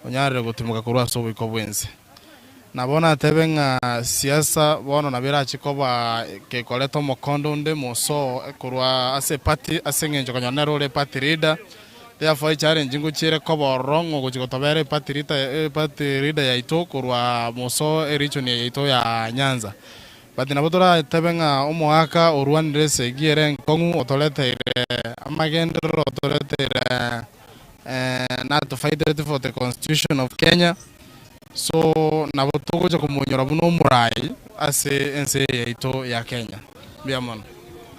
onyarire gutimuka kurwa sobo ikobwense nabona tebenga siasa bono nabira chikoba ke koleto mokondo nde moso kurwa ase party asengenjo kanyana role party leader therefore challenge nguchire kobo rongo gochikotobere party leader ya ito kurwa moso region ya ito ya Nyanza but nabotora tebenga omoaka orwanire segiere nkongu otolete amagendero otolete not to fight for the constitution of Kenya so nabotogoje kumonyora buno murai ase ense ya ito ya Kenya biamon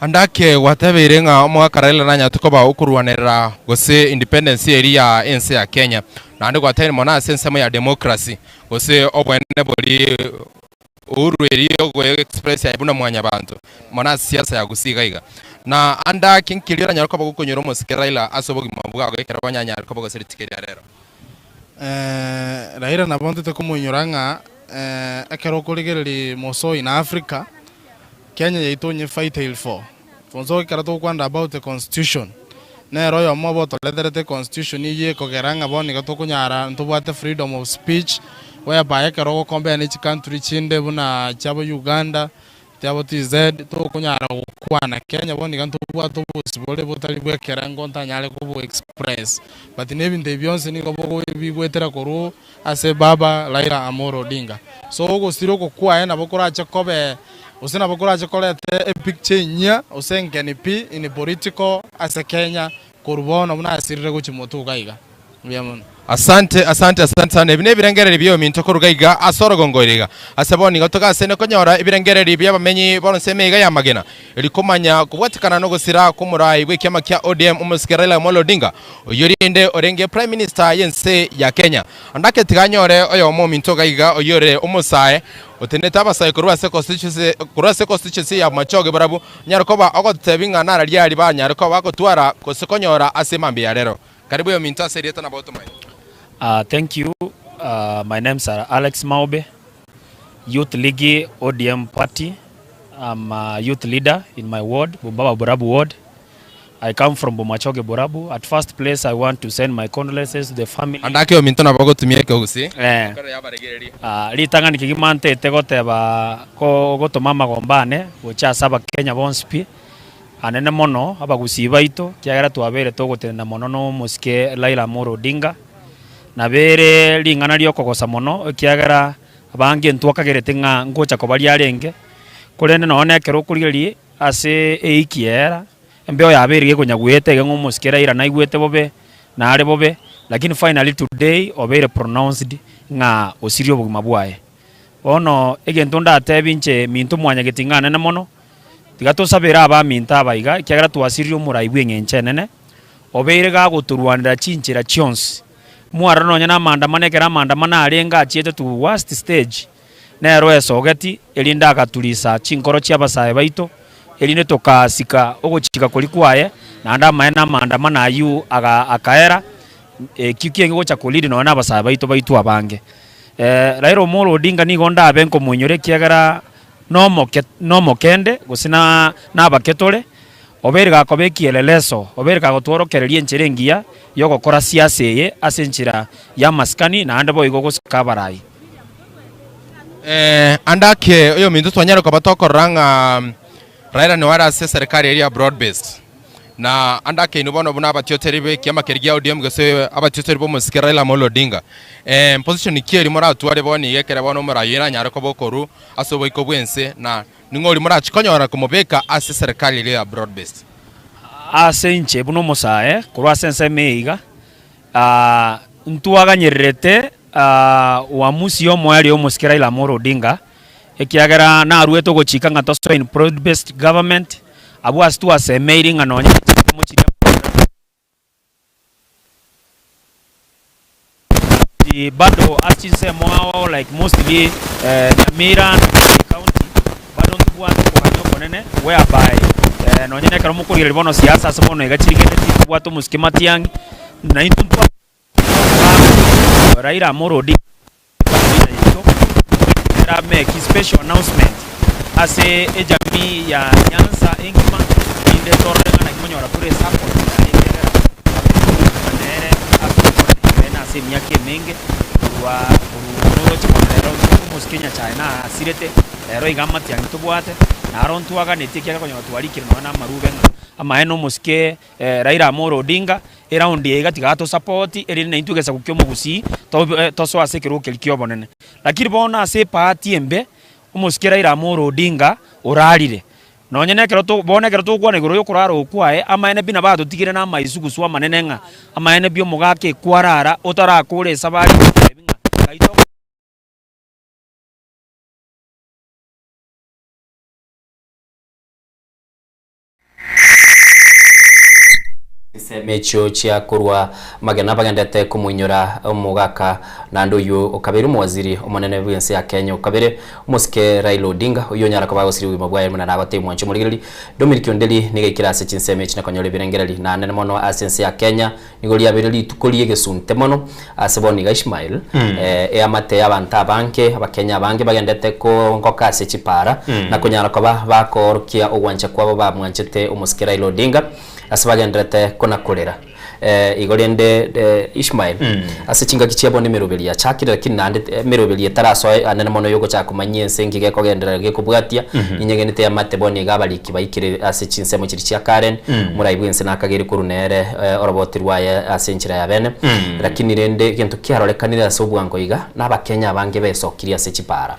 andake watabere nga omwaka Raila nanya tukoba ukurwanira gose independence area ense ya Kenya na andi gwatene mona sense ya democracy gose obwene boli uru eriyo go express ya ibuna mwanya bantu mona siasa ya gusiga iga na anda kinkilira nyarko bagukonyora omusike Raila asobogi mabuga go ekera banyanya ariko bago seritikeri rero Raila nabonte te kumonyoranga ekero kurigereri moso in Africa Kenya yaitonye fight hill for fonzo karato kwanda about the constitution na royo mobo to letter constitution iye ko geranga boni gato kunyara ntubate freedom of speech whereby ekero kombe ni country chinde buna chabo Uganda chabo TZ to kunyara kwana Kenya boni ganto bwato busibole botali bwekera ngonta nyale kubo express but nebinde byonse ni gobo bigwetera koru ase baba Raila Amolo Odinga so go siro ko kwa na bokora chekobe usina bokora chekolete a picture nya usengeni pi in political ase Kenya kurubona muna asirire guchimoto gaiga byamon asante sana ebine birengere byo mintoko rugaiga asorogongorega asaboni gatoka sene konyora ibirengere byabamenyi bonse iga ya magena elikomanya kubwatikana no gusira ku murayi bw'ikema kya ODM umusikera Raila Amolo Odinga oyorinde orenge prime minister yense ya Kenya andake tiganyore oyo mo mintoka iga oyore umusaye otendeta abasaye kurwa se constituency ya machoge barabu nyarukoba ogotebinga nararyari ba nyarukoba gotwara kosekonyora asemambi ya rero karibu yo minto serieta na botomai. Thank you. My name's Alex Maobe, Youth League ODM Party. I'm a youth leader in my ward, Bumbaba Borabu ward. I come from Bomachoge Borabu. At first place, I want to send my condolences to the family. Andake o minto na bago tumieke usi. Litanga nikigimante tegote ba ko goto mama gombane gocha saba Kenya bonspi. Anene mono abagusiba ito kiagera twabere togotenda mono no musike Raila Amolo Odinga. Nabere lingana lyokogosa mono kiagera abange ntwakagerete nga ngocha ko bali arenge kolene none kero kurigeri ase eikiera mbeo yabere gonyagwete ngo musikera ira naigwete bobe na are bobe lakini finally today obere pronounced nga osirio bugima bwae ono egento ndate binche mintu mwanya getingana na mono tiga tusabira abaminta abaiga kiagera twasirire omuraibu eng'enchenene obeire ga guturwanira chinchira chionsi mwara nonya na maandamano arenga achiete to worst stage nero esogeti elinda akatulisa chinkoro chia basaye baito eline tokasika ogochika kulikwaye na anda maandamano ayu akaera kikienge gocha kulidi nona basaye baito abange Raila Amolo Odinga ni gonda abenko munyore kiagera no kende gusina nabaketore obere gakobeki eleleso obere gagotworokereria encherengia yogokora siasa ye asenchira ya maskani na ande boigo gosika barai andake oyo mindu twanyara ko batokoranga Raila ni wara se serikali area broad based na andake ni bono buna batioteribe kiama kergia ODM gose abatioteribo musike Raila Amolo Odinga position kieri mora atware boni yekere bono mora yira nyara ko bokoru asobo iko bwense na ningori mora chikonyora kumobeka ase serikali area broad based ase inche buno mosae kurwa sense meiga ntuaganyerete uamusi omwari omusike Raila Amolo Odinga ekiagera na arueto gochika ngatoso in broad based government abu astu asemeiri nganonya muchiria di bado achinse mwao like mostly Nyamira county bado ntuwana kwa konene whereby nonyene karo mukurire libono siasa sabono igachirigete tibwato muskimati yangi na intu Raila Amolo Odinga era make special announcement ase ejami ya Nyanza Engima inde torrenga na kimonyora kure sapo nere asena ase miake menge wa uro chimonero muskenya China asirete ero igamati angitubwate na arontu aganete kiaga konyora twarikire na marubenga amaeno muske Raila Amolo Odinga eraundi egatigato support eri na intugesa kukyomo gusi to so ase kiruke likiyobonene lakini bona ase party embe umuske Raila Amolo Odinga urarire nonyene kero to bona kero to kwana igoro yokuraro kwae amaene bina bado tigire na maisugusu amanenenga amaene bio mugake kwarara utarakure sabari kaito mecho chia kurwa magena bagendete kumunyora omugaka na ndoyo okabere mwaziri omonene bwense ya Kenya okabere muske Raila Odinga uyo nyara ko bagosiri wima bwaye muna nabate mwancho muligiri Dominic Ondeli nigekira ase chinseme china konyole birengerali na nene mono asense ya Kenya nigoli abirili tukolie gesunte mono aseboni ga Ishmael amate y'abantu abanke abakenya abange bagendete ko ngoka ase chipara na kunyara ko bakorokia ogwanche kwabo bamwanchete umuske Raila Odinga asabagendete kona kolera igorende Ishmael asichinga kichiabo nimerobelia chakira kinande merobelia taraso anene mono yogo chakumanye sengige kogendera gekubwatia inyegenete amate boni gabaliki baikire asichinse mu kiri cia Karen muraibwense nakagere kurunere orobotirwaye asenchira ya bene lakini rende kintu kiarorekanira asobwango iga nabakenya bange besokiria secipara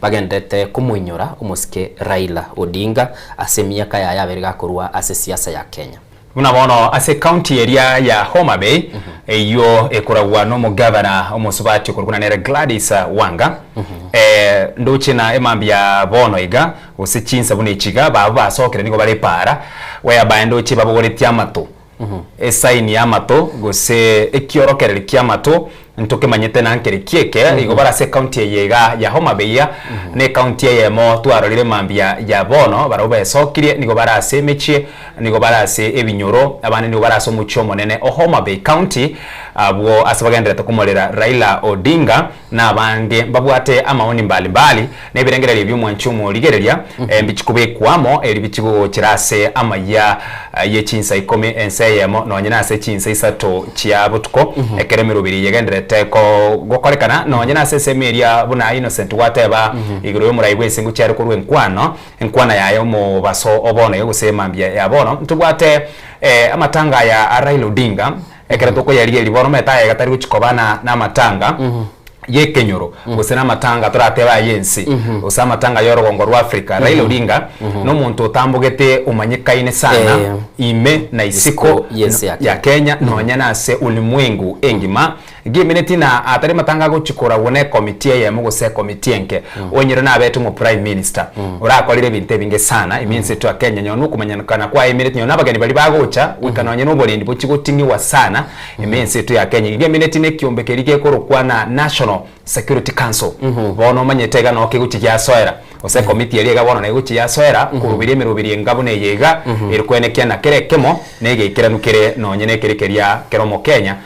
bagendete kumunyora umuske Raila Odinga asemiaka ya yaberega kurwa ase siasa ya Kenya. Unabono ase county area ya Homa Bay eyo ekuragwa no mugavana omusubati kurukuna nere Gladys Wanga ndoche na emambia bono iga usichinsa bune chiga baba sokere niko bale para whereby ndoche babogoretia amato esaini ya mato gose ekiorokere kiamato ntoke manyete na nkere kieke igobara se county yega ya Homa Bay ne county ya mo twarorire mambia ya bono baroba esokire nigobara ase mechie nigobara ase ebinyoro abane nigobara ase mucho monene o Homa Bay county abo asabagendera takumolera Raila Odinga na bange babwate amaoni mbali ne birengerera by'umwanchumo ligereria mbichikube kwamo eri bichigo kirase amaya yechinsa ikome enseyemo nonyina ase chinsa isato chiabutuko ekeremero biri yegendera teko gokorekana nonyina ase semeria buna Innocent wateba igoro yo muraibwe singu cyari kurwe enkwana yayo mu baso obono yo gusema mbia ya bono ntubwate amatanga ya Raila Odinga ekera toko yari libono metaye gatari guchikobana na matanga yekenyoro gusena matanga turateba yensi usa matanga yoro gongoro Africa Raila Odinga no muntu utambugete umanyikaine sana ime na isiko ya Kenya nonya nase ulimwengu engima gimineti na atari matanga guchikora wone committee ya mugose committee enke onyero na betu mu prime minister urakolire binte binge sana iminsi to Kenya nyonu kumanyana kwa imineti nyona bagani bali bagocha wikanonye no bolindi buchigutingiwa sana iminsi to ya Kenya gimineti ne kiombekerike korokwa na National Security Council bono manyetega no kiguchi ya soera ose committee yega bono na guchi ya soera kurubirie mirubiri ngabo ne yega irikwenekia na kerekemo nege ikiranukire no nyene kerekeria keromo Kenya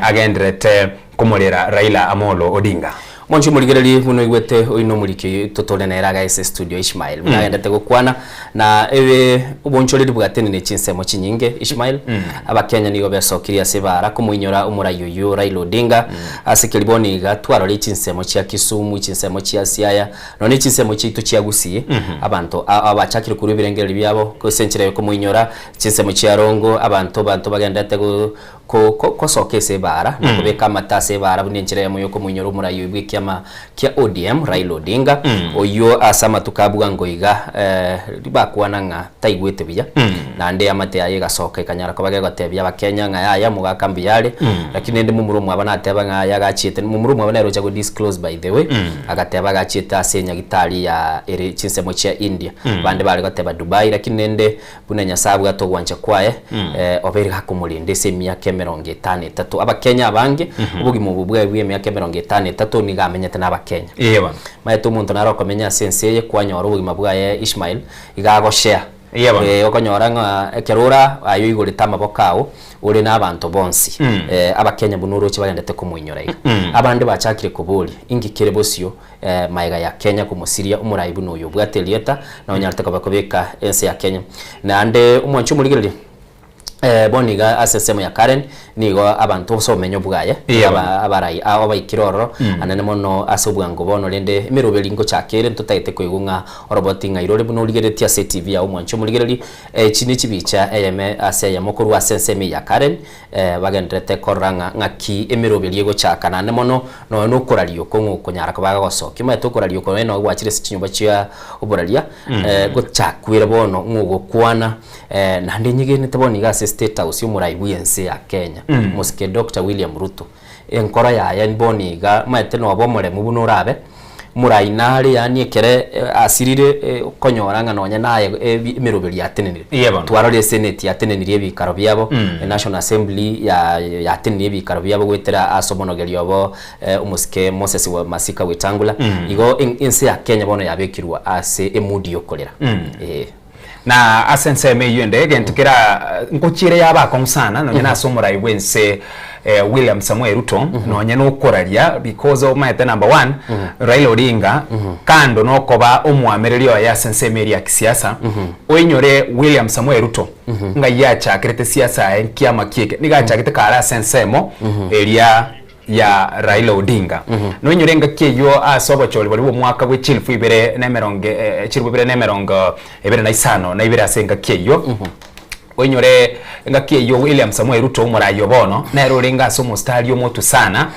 agendrete kumurira Raila Amolo Odinga Monchi muligereri muno igwete oino muliki totole na eraga ese studio Ishmael mwagendete gukwana na ewe ubonchoreri bwatene ne chinsemo chinyinge Ishmael abakenya nigo besokiria sebara kumuinyora umurayoyo Raila Odinga asikiriboni gatwaro chinsemo chia Kisumu chinsemo chia Siaya none chinsemo chitu chia Gusii abantu abachakire kuri birengeri byabo ko senchira yo kumuinyora chinsemo chia Rongo abantu bagendete ko soke sebara nakubeka matase bara bunenchira yo kumuinyora umurayoyo bw'ikyama kia ODM Raila Odinga oyo asama tukabuga ngoiga ribakwana nga taigwete biya na nde amate yaye gasoka kanyara ko bage gatebya abakenya nga yaya mugakambi yale lakini ndi mumurumu abana ateba nga yagachite mumurumu abana rocha go disclose by the way agateba gachite asenya gitali ya ere chinsemo cha India bande bale gateba Dubai lakini nde bunenya sabu gatogwanje kwaye oberi hakumulinde semia kemeronge 53 abakenya abange ubugi mu bubwe bw'emyaka 53 ni gamenyete n'abakenya yeba mayeto umuntu narokomenya senseye kwanyora ubugima bwaye Ishmael igago share yeba okonyora nga ekerura ayo igore tamabokao uri n'abantu bonsi abakenya bunuro kibagendete kumuinyora abandi bachakire kubuli ingikire bosio maiga ya Kenya kumusiria umurayibu no yobwatelieta na onyarteka bakobeka ense ya Kenya na ande umoncho muligiriri boniga asesemo ya Karen nigo abantu so menyo bwaye abarai abaikiroro anane mono asobwango bono lende mirobeli ngo chakere ntutaite kwigunga robotinga irore buno ligeretia CTV ya umwancho muligereri chini chibicha eme ase ya mukuru wa senseme ya Karen bagendrete koranga ngaki emirobeli yego chakana ane mono no korariyo kongo konyara ko bagasoka mato korariyo ko no gwachire sikinyumba chia uburalia go chakwira bono ngugo kwana na ndinyige nitaboniga State House y'umurayibu yense ya Kenya musike Dr. William Ruto enkora ya nboniga maete no abomore mu bunurabe murayinari yani ekere asirire konyoranga nonya naye mirobeli yatenenire twarore Senate yatenenire bikaro byabo National Assembly yatenenire bikaro byabo gwetera asomonogeri yobo umusike Moses wa Masika Wetangula igo ense ya Kenya bono yabekirwa ase emudi yokolera na asense me yende gentikira nkochire yaba konsana no nyana somura iwense William Samuel Ruto no nyana ukoraria because of my number 1 Raila Odinga kando no koba omwamererio ya sense me ya kisiasa oinyore William Samuel Ruto nga yacha krete siasa enkiama kieke niga chakite kala sense mo eria ya Raila Odinga no nyorenga kiyo asobo choli bali mwaka we chilfu ibere nemeronge chilfu ibere nemerongo ibere na isano na ibere asenga kiyo onyore nga kiyo William Samuel Ruto umurayo bono na rorenga somo stadio motu sana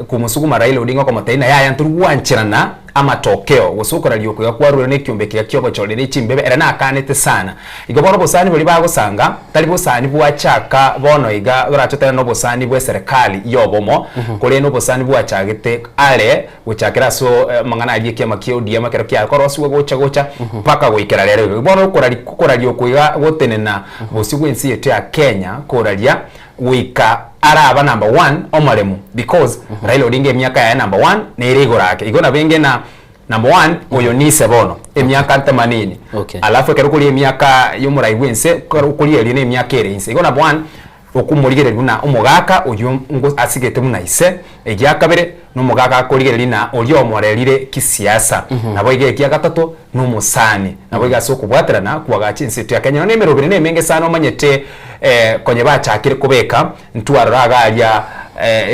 kumusuguma Raila Odinga kwa mataina ya nturu wanchirana amatokeo gusukora lyoko yakwarura ne kyombe kya kyobo chole ne chimbebe era nakanete sana igoboro bosani bali bagosanga tali bosani bwachaka bono iga uratotera no bosani bwe serikali yobomo kole no bosani bwachagete ale guchakira so mangana aliye makio diama kero kya koroswe gocha paka goikera rero bono kora lyoko iga gotenena bosigwensi yetu ya Kenya koralia wika araba number 1 omaremu because Raila Odinga emyaka ya number 1 ne irigorake igona benge na number 1 oyo ni sebono emyaka 80 alafu kero kuli emyaka y'umurayibwense kuri eri ne emyaka erinse igona 1 okumurigere runa umugaka oyo ngo asigete munaise egyakabere numugaka akorigere lina olyo omorerire kisiasa nabo ige kya gatatu numusani nabo igaso kubwaterana kuwagachi insitu ya Kenya ne merobire ne menge sana omanyete konye bachakire kubeka ntwararaga ya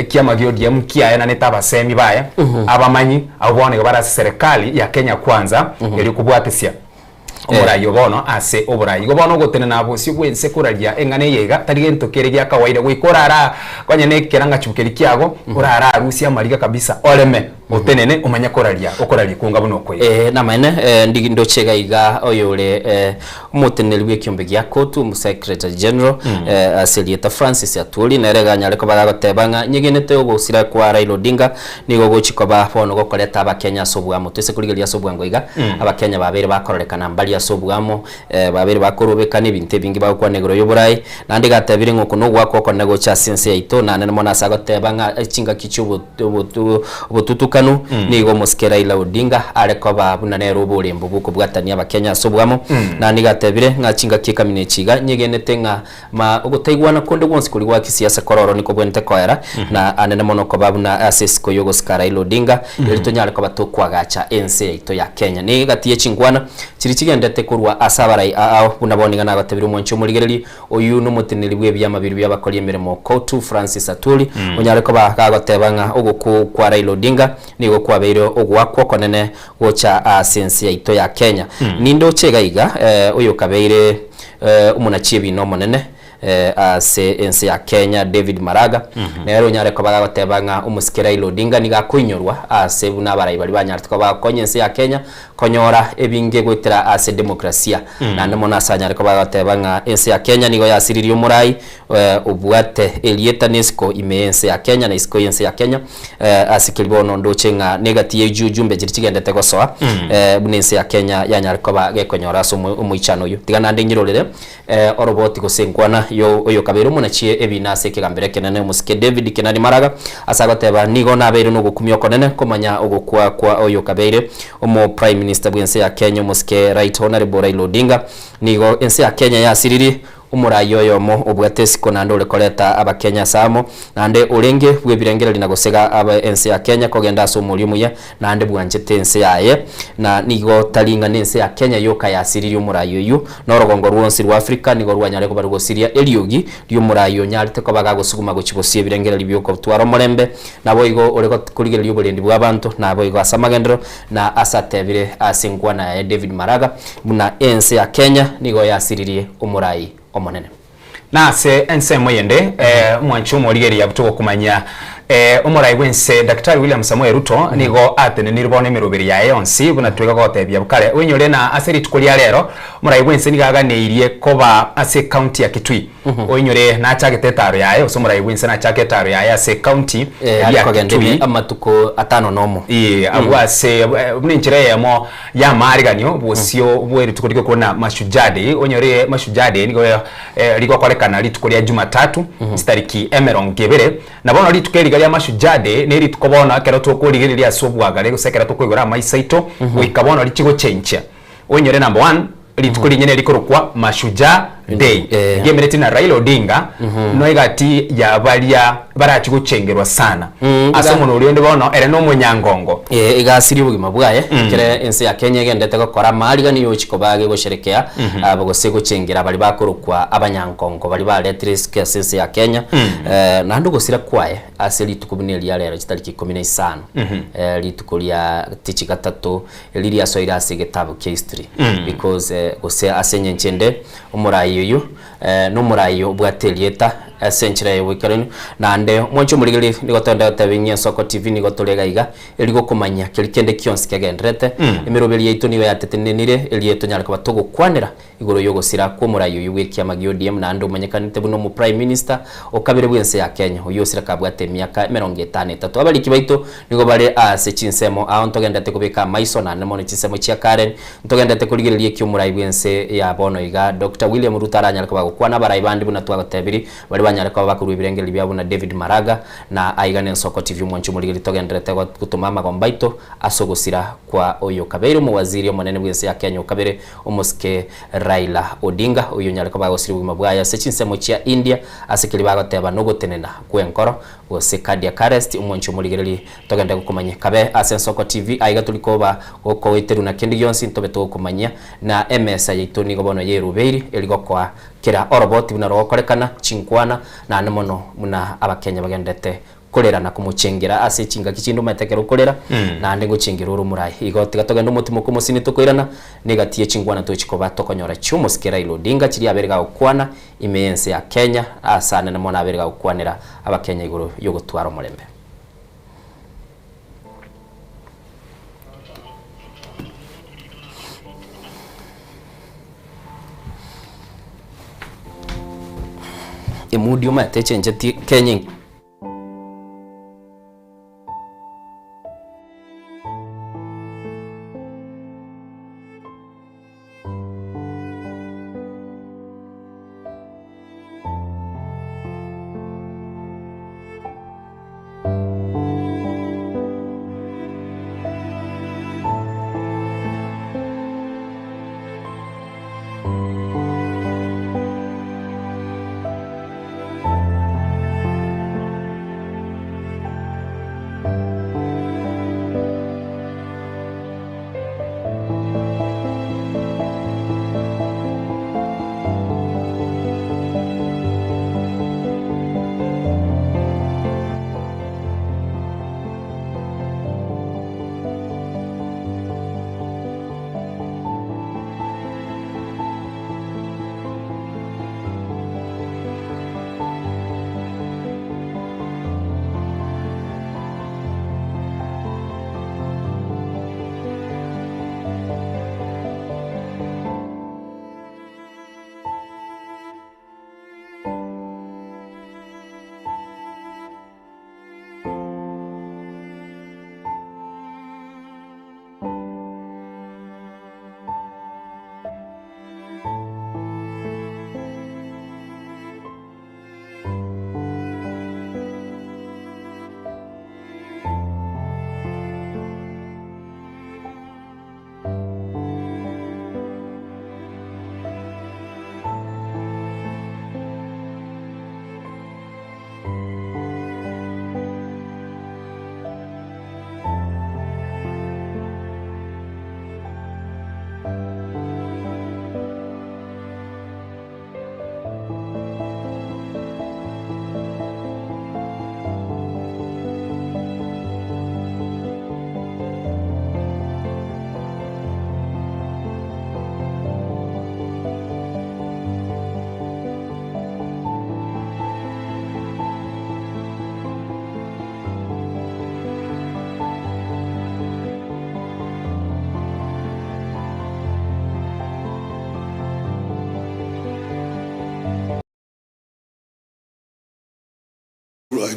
kiamagio diam kia na netaba semi baya abamanyi abone bara serikali ya Kenya kwanza eri kubwatesia omurayo bono ase oburayi go bono gotene na bosio bwense kuraria engane yega tari gento kere gya kawaida gwikorara kwanya ne keranga chukeri kyago urara rusia mariga kabisa oleme otenene umanya koraria kunga buno kwe na mane ndigi ndochega iga oyore umuteneri w'ekyombe gya kotu mu secretary general Aselieta Francis Atwoli nerega nyareko bagagotebanga nyigenete ogusira kwa Raila Odinga nigo gochikoba bono gokoreta abakenya sobwamo twese kurigeria sobwango iga abakenya babere bakororeka mbali ya sobwamo babere bakorobekana ibinte bingi bagwa negoro y'uburayi nandi gatebire ngoko no gwako konego cha sense yaito nane mona sagotebanga chinga kichubu obututukanu nigo muske Raila Odinga areko babuna nero bulembo buko bwatania abakenya sobwamo nandi gatebire ngachinga kikamine chiga nyigenete nga ma ugotaigwana konde wonse kuri wa kisiasa kororo niko bwente koera na anene mono ko babuna asesiko yogo Raila Odinga elito nyareko batokwagacha ense yaito ya Kenya ni gatie chingwana chiri kigendete kurwa asabarai ao bunaboniga nagatebire umuncho murigereri oyu no muteneri bw'ebyama bibiri by'abakora emirimo Kotu Francis Atwoli onyareko bagagotebanga ogoku kwa Raila Odinga nigo kwabeire ogwakwo konene gocha sense yaito ya Kenya nindo chegaiga oyo kabeire umunachie bino monene ase ense ya Kenya David Maraga nero nyareko bagagotebanga umusikira Raila Odinga niga kuinyorwa ase buna barayi bali banyartiko bakonye ense ya Kenya konyora ebinge gwitira ase demokrasia na ndemo nasanyareko bagagotebanga ense ya Kenya nigo yasiririo murai ubwate Elieta Nesco imense ya Kenya na isko ense ya Kenya asikilibono ndochenga negative jujumbe kirigendete gosoa buna ense ya Kenya yanyareko bagekonyora so umuichano yo tigana ndingirorere oroboti gosenkwana yo oyo kabero munachie ebinase kigambere kenene musike David Kenani Maraga asagoteba nigo nabere no gukumyo konene komanya ogukwa kwa oyo kabere omo prime minister bwense ya Kenya musike Right Honorable Raila Odinga nigo ense ya Kenya yasiriri umurayo yomo obwatesi konando lekoleta abakenya samo nande ulenge bwebirengera linagosega aba ense ya Kenya kogenda so mulimu ya nande bwanjete ense yaye na nigo talinga nense ya Kenya yoka yasiriri umurayo yu norogongo rwonsi rwa Africa nigo rwanyare ko barugosiria eliogi ry'umurayo nyarite ko bagagusuguma gukibosie birengera libyoko twaro morembe nabo igo ureko kurigera ly'uburendi bw'abantu nabo igo asamagendero na asatebire asingwa na David Maraga muna ense ya Kenya nigo yasiriri umurayi omonene nase ense moyende mwanchu morigeri yabuto kumanya umurayi wense Dr. William Samuel Ruto nigo atene niribone mirubiri ya yonsi buna twega gotebya bukare wenyore na aseri tukulia rero umurayi wense nigaganeirie koba ase county ya Kitui wenyore na chagetetaro yayo so umurayi wense na chagetetaro yayo ase county ya Kitui amatuko atano nomo abwase mninjire yamo ya mariganyo bosio bweri tukuliko kuna mashujade wenyore mashujade nigo liko kolekana litukulia Jumatatu stariki Emeron Gebere na bono litukeli ya mashujade neri tukobona kero tukurigiria sobwagare gusekera tukwigura maisaito wikabona lichigo chencha wenyore number 1 litukuri nyene likorokwa mashujaa day yemereti na Raila Odinga no igati ya balia barachi gucengerwa sana asomo no urende bono ere no munyangongo igasiri bugima bwaye kere ense ya Kenya gendete gukora mari gani yo chikobage gusherekea abagose gucengera bali bakorokwa abanyangongo bali ba letrisk ense ya Kenya na ndo gusira kwaye aseli tukubineli ya lero kitariki 15 litukulia tichi gatatu lili ya soira asigetabu history because gose asenye nchende umurayi yuyu numurayo bwatelieta essentially wikarino nande mwancho murigiri nigotonda tabinye Soko TV nigotorega iga eligo kumanya kirikende kionsi kagendrete imiroberi yitu niwe yatetenenire elieto nyaraka batogo kwanira igoro yogo sira ko murayo yuwekia magio DM nande umanyekanite buno mu prime minister okabire bwense ya Kenya uyo sira kabwate myaka 53 abaliki baito nigo bare ase chinsemo aho ntogendate kubeka maiso na nemone chinsemo chia Karen ntogendate kurigiririe kyo murayo bwense ya bono iga Dr. William Ruto aranyaraka bagukwana barayi bandi buna twagatabiri bari banyaraka bakuru ibirengeri byabo na David Maraga na aigane Soko TV mwancho muri togendrete gutuma magombaito asogosira kwa oyo kabere mu waziri omonene bwese ya Kenya kabere umuske Raila Odinga oyo nyaraka bagosiri bwima bwaya sechinsemo chia India asikili bagoteba no gutenena kwenkoro wose cardiac arrest umwancho muri togenda gukomanya kabe ase Soko TV aiga tulikoba goko weteru na kendi yonsi ntobeto gukomanya na MS yitu ni gobono yerubeiri eligo kwa kira oroboti buna rokorekana chinkwana na nemono muna abakenya bagendete kurera na kumuchengira ase chinga kichindu metekero kurera na ndi guchingira urumurai igoti gatogenda mutimo kumusini tukwirana negatie chingwana tochikoba tokonyora chumo skera ilodinga chiri aberega ukwana imeyense ya Kenya asana na mona aberega ukwanira abakenya iguru yo gutwara umurembe. Emudi umateche njeti Kenya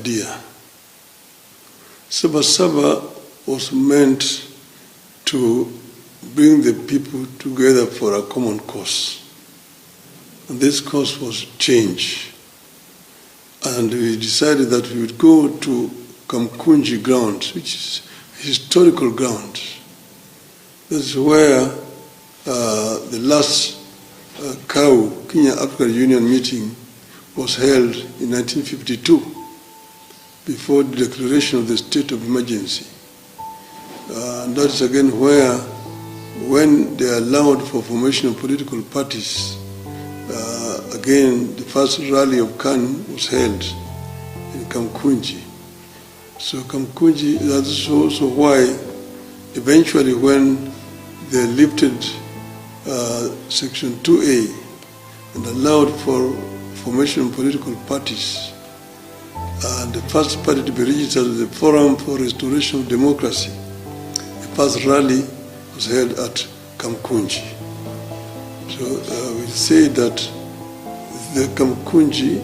idea. Sabasaba was meant to bring the people together for a common cause. And this cause was change. And we decided that we would go to Kamkunji grounds, which is historical grounds. This is where the last Kenya African Union meeting was held in 1952, before the declaration of the state of emergency. And that is again where, when they allowed for formation of political parties, again the first rally of KANU was held in Kamkunji. So Kamkunji, that's also why eventually when they lifted Section 2A and allowed for formation of political parties, and the first party to be registered as the Forum for Restoration of Democracy, the first rally was held at Kamkunji. So we say that the Kamkunji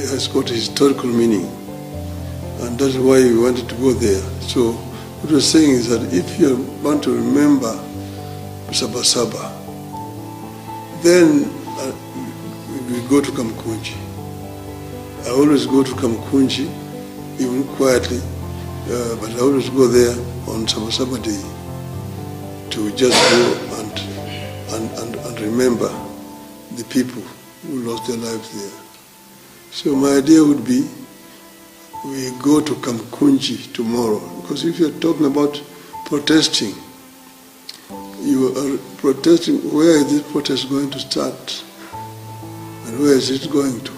has got a historical meaning, and that's why we wanted to go there. So what we're saying is that if you want to remember Sabasaba, then we go to Kamkunji. I always go to Kamkunji, even quietly, but I always go there on Sabasaba Day to just go and remember the people who lost their lives there. So my idea would be we go to Kamkunji tomorrow, because if you're talking about protesting, you are protesting, where is this protest going to start and where is it going to?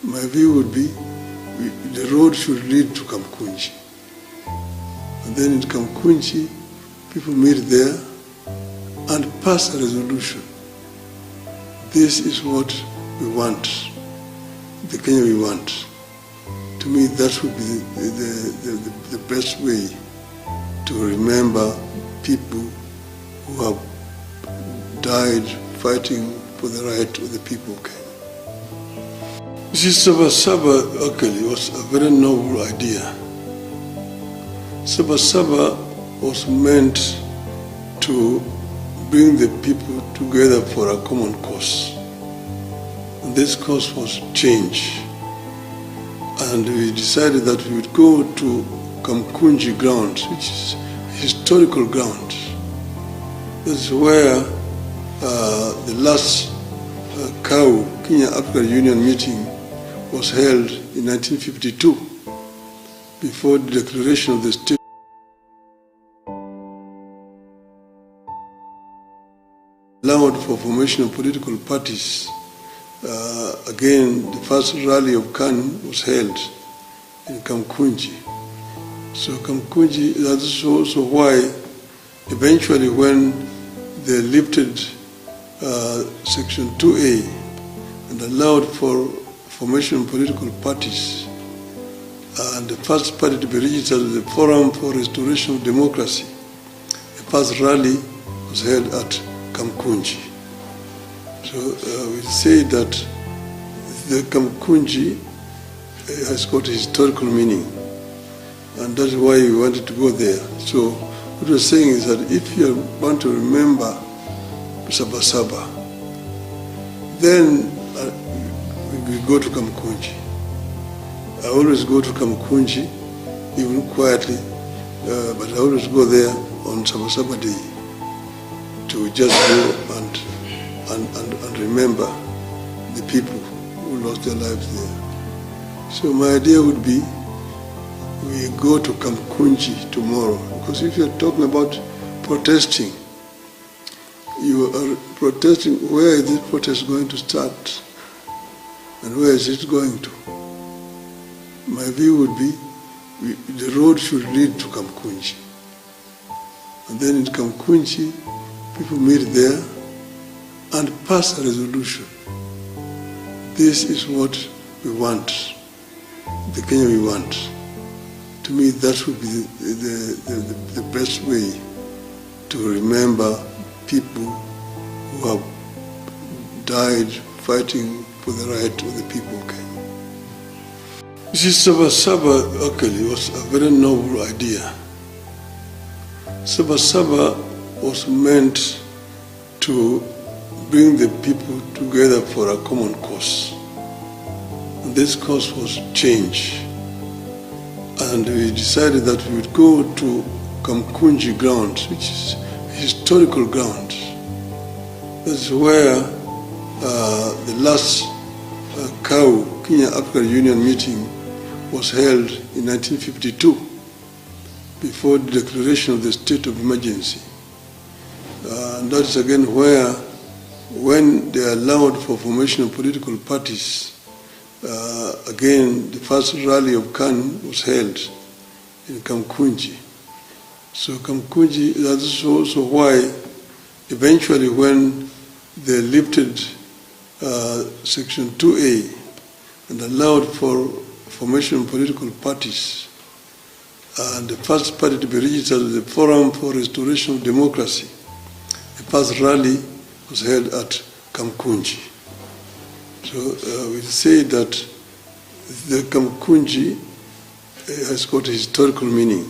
My view would be the road should lead to Kamkunji. And then in Kamkunji, people meet there and pass a resolution. This is what we want, the Kenya we want. To me, that would be the best way to remember people who have died fighting for the right of the people of Kenya. You see, Sabasaba actually was a very noble idea. Sabasaba was meant to bring the people together for a common cause. And this cause was change. And we decided that we would go to Kamkunji grounds, which is historical ground. This is where the last Kenya African Union meeting was held in 1952, before the declaration of the state. Allowed for formation of political parties. Again, the first rally of KANU was held in Kamkunji. So Kamkunji, that's also why eventually when they lifted Section 2A and allowed for formation of political parties, and the first party to be registered as the Forum for Restoration of Democracy, the first rally was held at Kamkunji. So we say that the Kamkunji has got a historical meaning, and that's why we wanted to go there. So what we're saying is that if you want to remember Sabasaba, then we go to Kamkunji. I always go to Kamkunji, even quietly, but I always go there on Sabasaba Day to just go and remember the people who lost their lives there. So my idea would be we go to Kamkunji tomorrow, because if you're talking about protesting, you are protesting, where is this protest going to start? And where is it going to? My view would be the road should lead to Kamkunji. And then in Kamkunji, people meet there and pass a resolution. This is what we want, the Kenya we want. To me, that would be the best way to remember people who have died fighting for the right of the people of Kenya. You see, Sabasaba actually was a very noble idea. Sabasaba was meant to bring the people together for a common cause. And this cause was change. And we decided that we would go to Kamkunji grounds, which is historical ground. That's where the last Kenya African Union meeting was held in 1952, before the declaration of the state of emergency. And that's again where, when they allowed for formation of political parties, again, the first rally of KANU was held in Kamkunji. So Kamkunji, that's also why eventually when they lifted Section 2A and allowed for formation of political parties, and the first party to be registered as the Forum for Restoration of Democracy, the first rally was held at Kamkunji. So we say that the Kamkunji has got a historical meaning,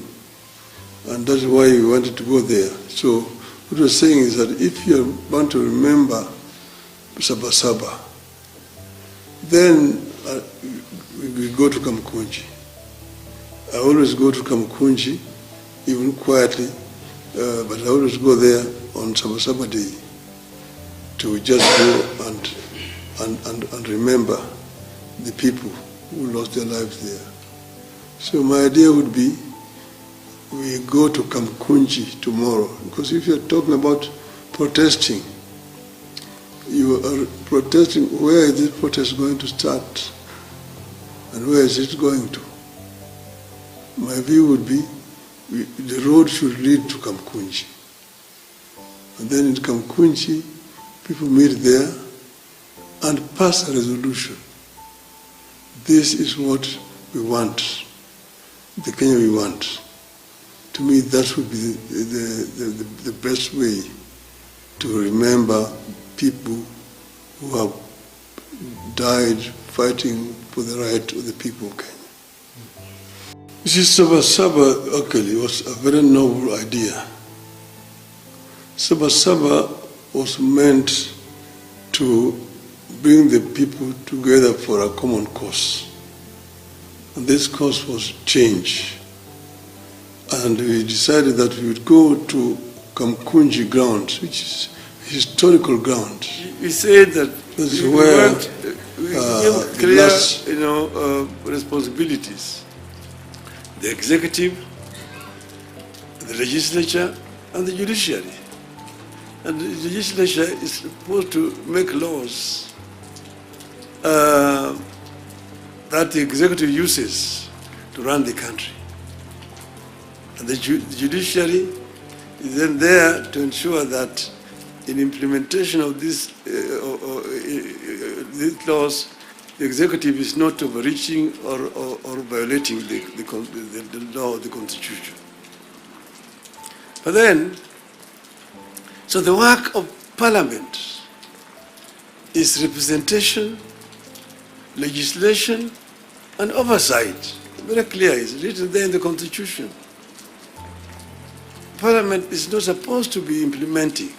and that's why we wanted to go there. So what we're saying is that if you want to remember Sabasaba, then we go to Kamkunji. I always go to Kamkunji, even quietly, but I always go there on Sabasaba Day to just go and remember the people who lost their lives there. So my idea would be we go to Kamkunji tomorrow, because if you're talking about protesting, you are protesting, where is this protest going to start? And where is it going to? My view would be the road should lead to Kamkunji. And then in Kamkunji, people meet there and pass a resolution. This is what we want, the Kenya we want. To me, that would be the best way to remember people who have died fighting for the right of the people of Kenya. You see, Sabasaba actually was a very noble idea. Sabasaba was meant to bring the people together for a common cause. And this cause was change. And we decided that we would go to Kamkunji grounds, which is historical ground. We said that this is we where give clear, responsibilities. The executive, the legislature, and the judiciary. And the legislature is supposed to make laws that the executive uses to run the country. And the judiciary is then there to ensure that in implementation of these laws, the executive is not overreaching or violating the law of the Constitution. But then, so the work of Parliament is representation, legislation, and oversight. Very clear, it's written there in the Constitution. Parliament is not supposed to be implementing.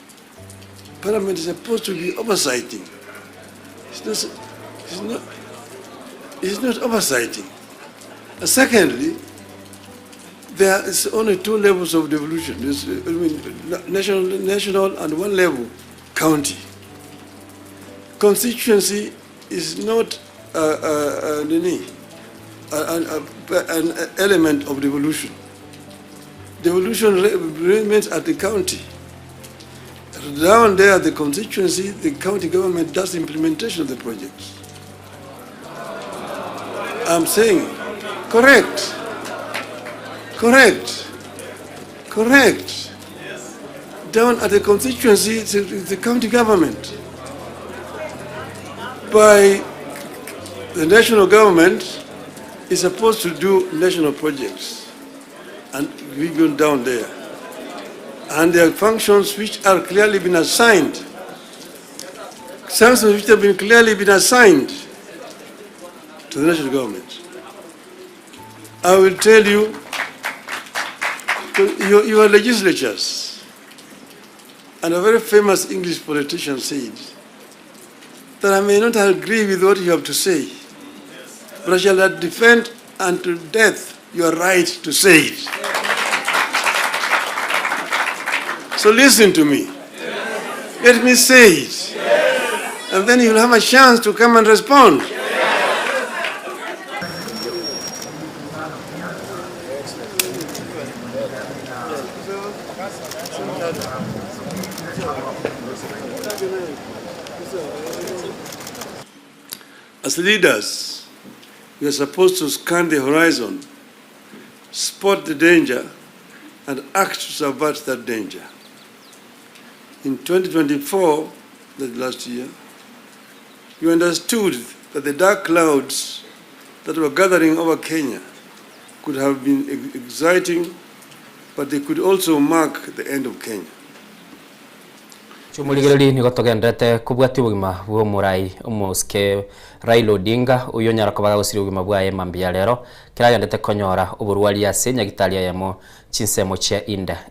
Parliament is supposed to be oversighting. It's not oversighting. Secondly, there is only two levels of devolution. There's national and one level, county. Constituency is not an element of devolution. Devolution remains at the county. Down there at the constituency, the county government does the implementation of the projects. I'm saying, correct. Down at the constituency, it's the county government. By the national government is supposed to do national projects, and we go down there. And there are functions which are clearly been assigned. Functions which have been clearly been assigned to the national government. I will tell you, your legislatures, and a very famous English politician said that I may not agree with what you have to say, but I shall defend unto death your right to say it. So listen to me. Let me say it. And then you'll have a chance to come and respond. As leaders, we are supposed to scan the horizon, spot the danger, and act to subvert that danger. In 2024, that last year, you understood that the dark clouds that were gathering over Kenya could have been exciting, but they could also mark the end of Kenya. Chumuligiriri ni gotogendete kubwati ubugima bwo murai umuske Raila Odinga uyo nyarakobaga gusiri ubugima bwaye mambia rero kiragendete konyora uburwali ya senya gitalia yamo chinsemo cha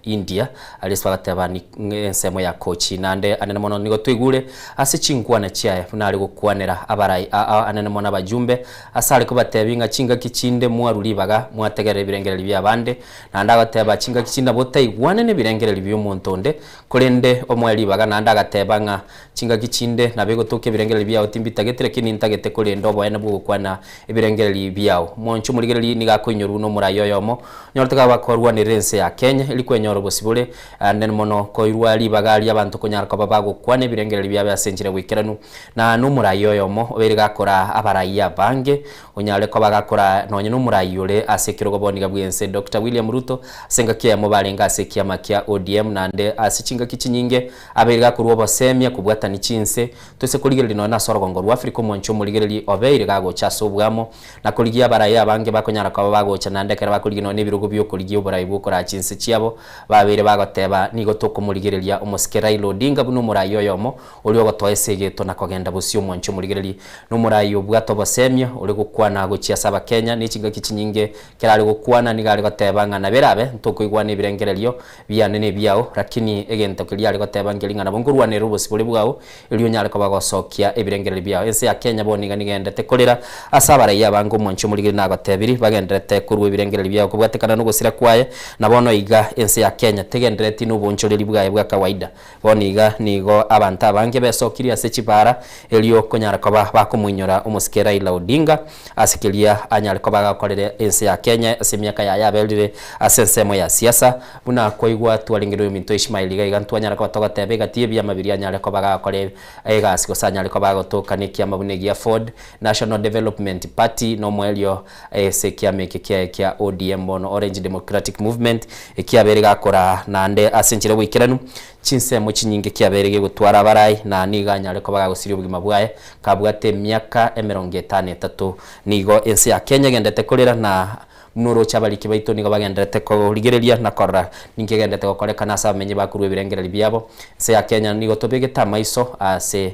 India aliswagatebani nsemo ya kochi nande anene mono nigo twigure ase chinkwana chiaye funali gukwanera abarai anene mono abajumbe asali kubatebinga chinga kichinde mwaruribaga mwategere birengere bya bande nanda bateba chinga kichinda botaigwane ne birengere byo montonde kurende omwali baga nanda gateba nga chinga kichinde na bego toke birengere biao timbita getire kininta gete kuri ndobo ene bugo kwana ibirengere biao monchu muligere ni gakonyoru no murayoyomo nyortaka bakorwa ni rense ya Kenya ili kwenyoro bosibule nden mono koirwa libagali abantu konyara ko babago kwane ibirengere biao yasenjire wikeranu na no murayoyomo obere gakora abaraiya bange onyale ko bagakora nonye no murayole asekirogo boniga bwense Dr. William Ruto senga kia mobalenga asekia makia ODM nande asichinga kichinyinge abere gakurwa bosemia kubwata ni chinse tose kuligere lino na sorogongo rwa Afrika moncho muligere obeire gago chasobwamo na kuligia baraya bange bakonyara kwa bago cha nande kera bakuligino ne birugo byo kuligia barayi bukora chinse chiabo babere bagoteba nigo toko muligere lya umusikera ilo dinga buno murayo yomo uli ogotoesege to nakogenda busio moncho muligere no murayo bwato bosemia uli gukwana guchia saba Kenya ni chinga kichinyinge kera ali gukwana ni gali goteba ngana berabe toko igwane birengerelyo bianene biao lakini egento kili ali goteba ngelinga na bongurwa ne rubo sibuli bwao iliyo nyale ko bagosokia ebirengere biao ense ya Kenya boniga nigendete kolera asabara yabango moncho muligire nagotebiri bagendete kurwe ebirengere biao kubwatekana no gusira kwaye nabono iga ense ya Kenya tegendereti no bonchoreri bwaye bwa kawaida boniga nigo abantu abange besokiri asechibara iliyo konyara ko bakumunyora umusikera ila Odinga asikilia anyale ko bagakorere ense ya Kenya asemiaka ya yabelire asensemo ya siasa buna koigwa twalingiro minto Ismail iga ntwanyara ko togotebe gatie bya mabiri anyale ko bagakore ega asiko sanyale ko bagotoka nekia mabunegi ya Ford National Development Party no mwelio sekia meke kia ODM bono Orange Democratic Movement ekiabere gakora nande asenchire wikiranu chinse mu chinyinge kiaberege gutwara barai na niganyale ko bagagusiri ubugima bwaye kabwate myaka 53 nigo ense ya Kenya gendete kolera na nuro chabaliki baito nigo bagendete ko ligerelia na korra ningegendete ko koleka nasa menye bakurwe birengere biabo se ya Kenya nigo tobege tamaiso ase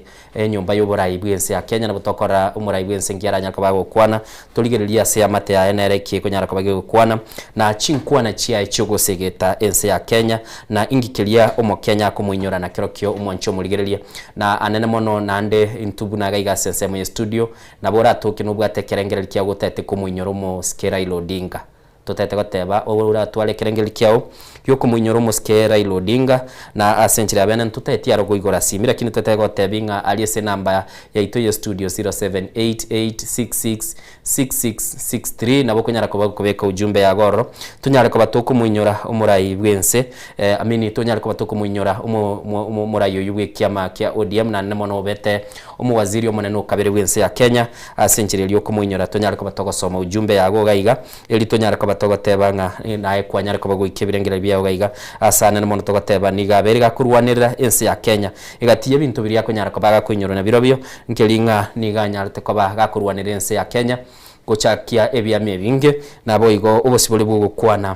nyumba y'uburayi bwense ya Kenya na butokora umurayi bwense ngiaranya ko bagokwana tuligerelia se amate ya NRK ko nyara ko bagokwana na chinkwana chia ichogo segeta ense ya Kenya na ingikelia umo Kenya ko muinyora na kirokyo umoncho muligerelia na anene mono nande intubu na gaiga sense mu studio na bora toke no bwate kerengere kia gotete ko muinyora mo skera ilo Odinga tutete goteba ora twale kerengeli kiao yoko muinyoro muskera ilo Odinga na asenchira abene tutete aro goigora simi lakini tutete gotebinga aliese namba ya ito studio 0788666663 na bokonyara ko bakobeka ujumbe ya goro tunyara ko batoko muinyora umurayi bwense amini tunyara ko batoko muinyora umurayi yubwe kiama kia ODM na nemono bete umuwaziri omonene ukabere bwense ya Kenya asenchira yoko muinyora tunyara ko batoko soma ujumbe ya go gaiga eli tunyara ko batogoteba nga nae kwanyara ko bagoike birengera biao gaiga asana ne mono togoteba nigabere gakurwanira ense ya Kenya igatiye bintu biri yakonyara ko baga kwinyoro na birobyo nkelinga niganyara te ko baga kurwanira ense ya Kenya gochakia ebyame binge nabo igo ubosibole bwo kwana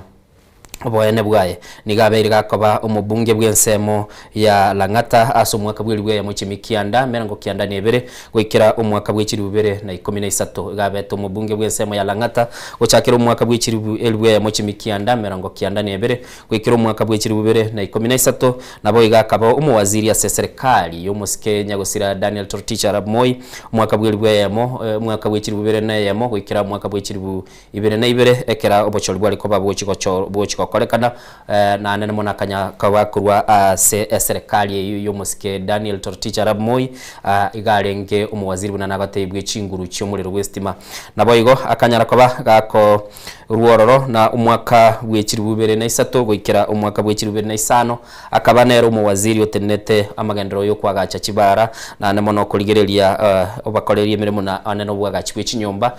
oboene bwaye nigabere gakoba umubunge bwensemo ya Langata aso mwaka bwiri ya muchimikianda merango kianda nebere gwikira umwaka bwikiri bubere na 13 gabeto umubunge bwensemo ya Langata gochakira umwaka bwikiri elwe ya muchimikianda merango kianda nebere gwikira umwaka bwikiri bubere na 13 nabo igakaba umuwaziri ya serikali yo musikenya gusira Daniel Toroitich Arap Moi umwaka bwiri ya mo umwaka bwikiri bubere na yemo gwikira umwaka bwikiri ibere na ibere ekera obochol bwali ko bwochiko kolekana na anene mona kanya kawakurwa serikali yo musike Daniel Toroitich Arap Moi igarenge umuwaziri bunana gatebwe chinguru cyo muri Westima naboyigo akanyara koba gako ruororo na umwaka bwekiri bubere na 3 gwikira umwaka bwekiri bubere na 5 akaba nero umuwaziri otenete amagendero yo kwagacha kibara na anene mona kuligerelia obakorerie mirimo na anene bwagachi bw'ikinyomba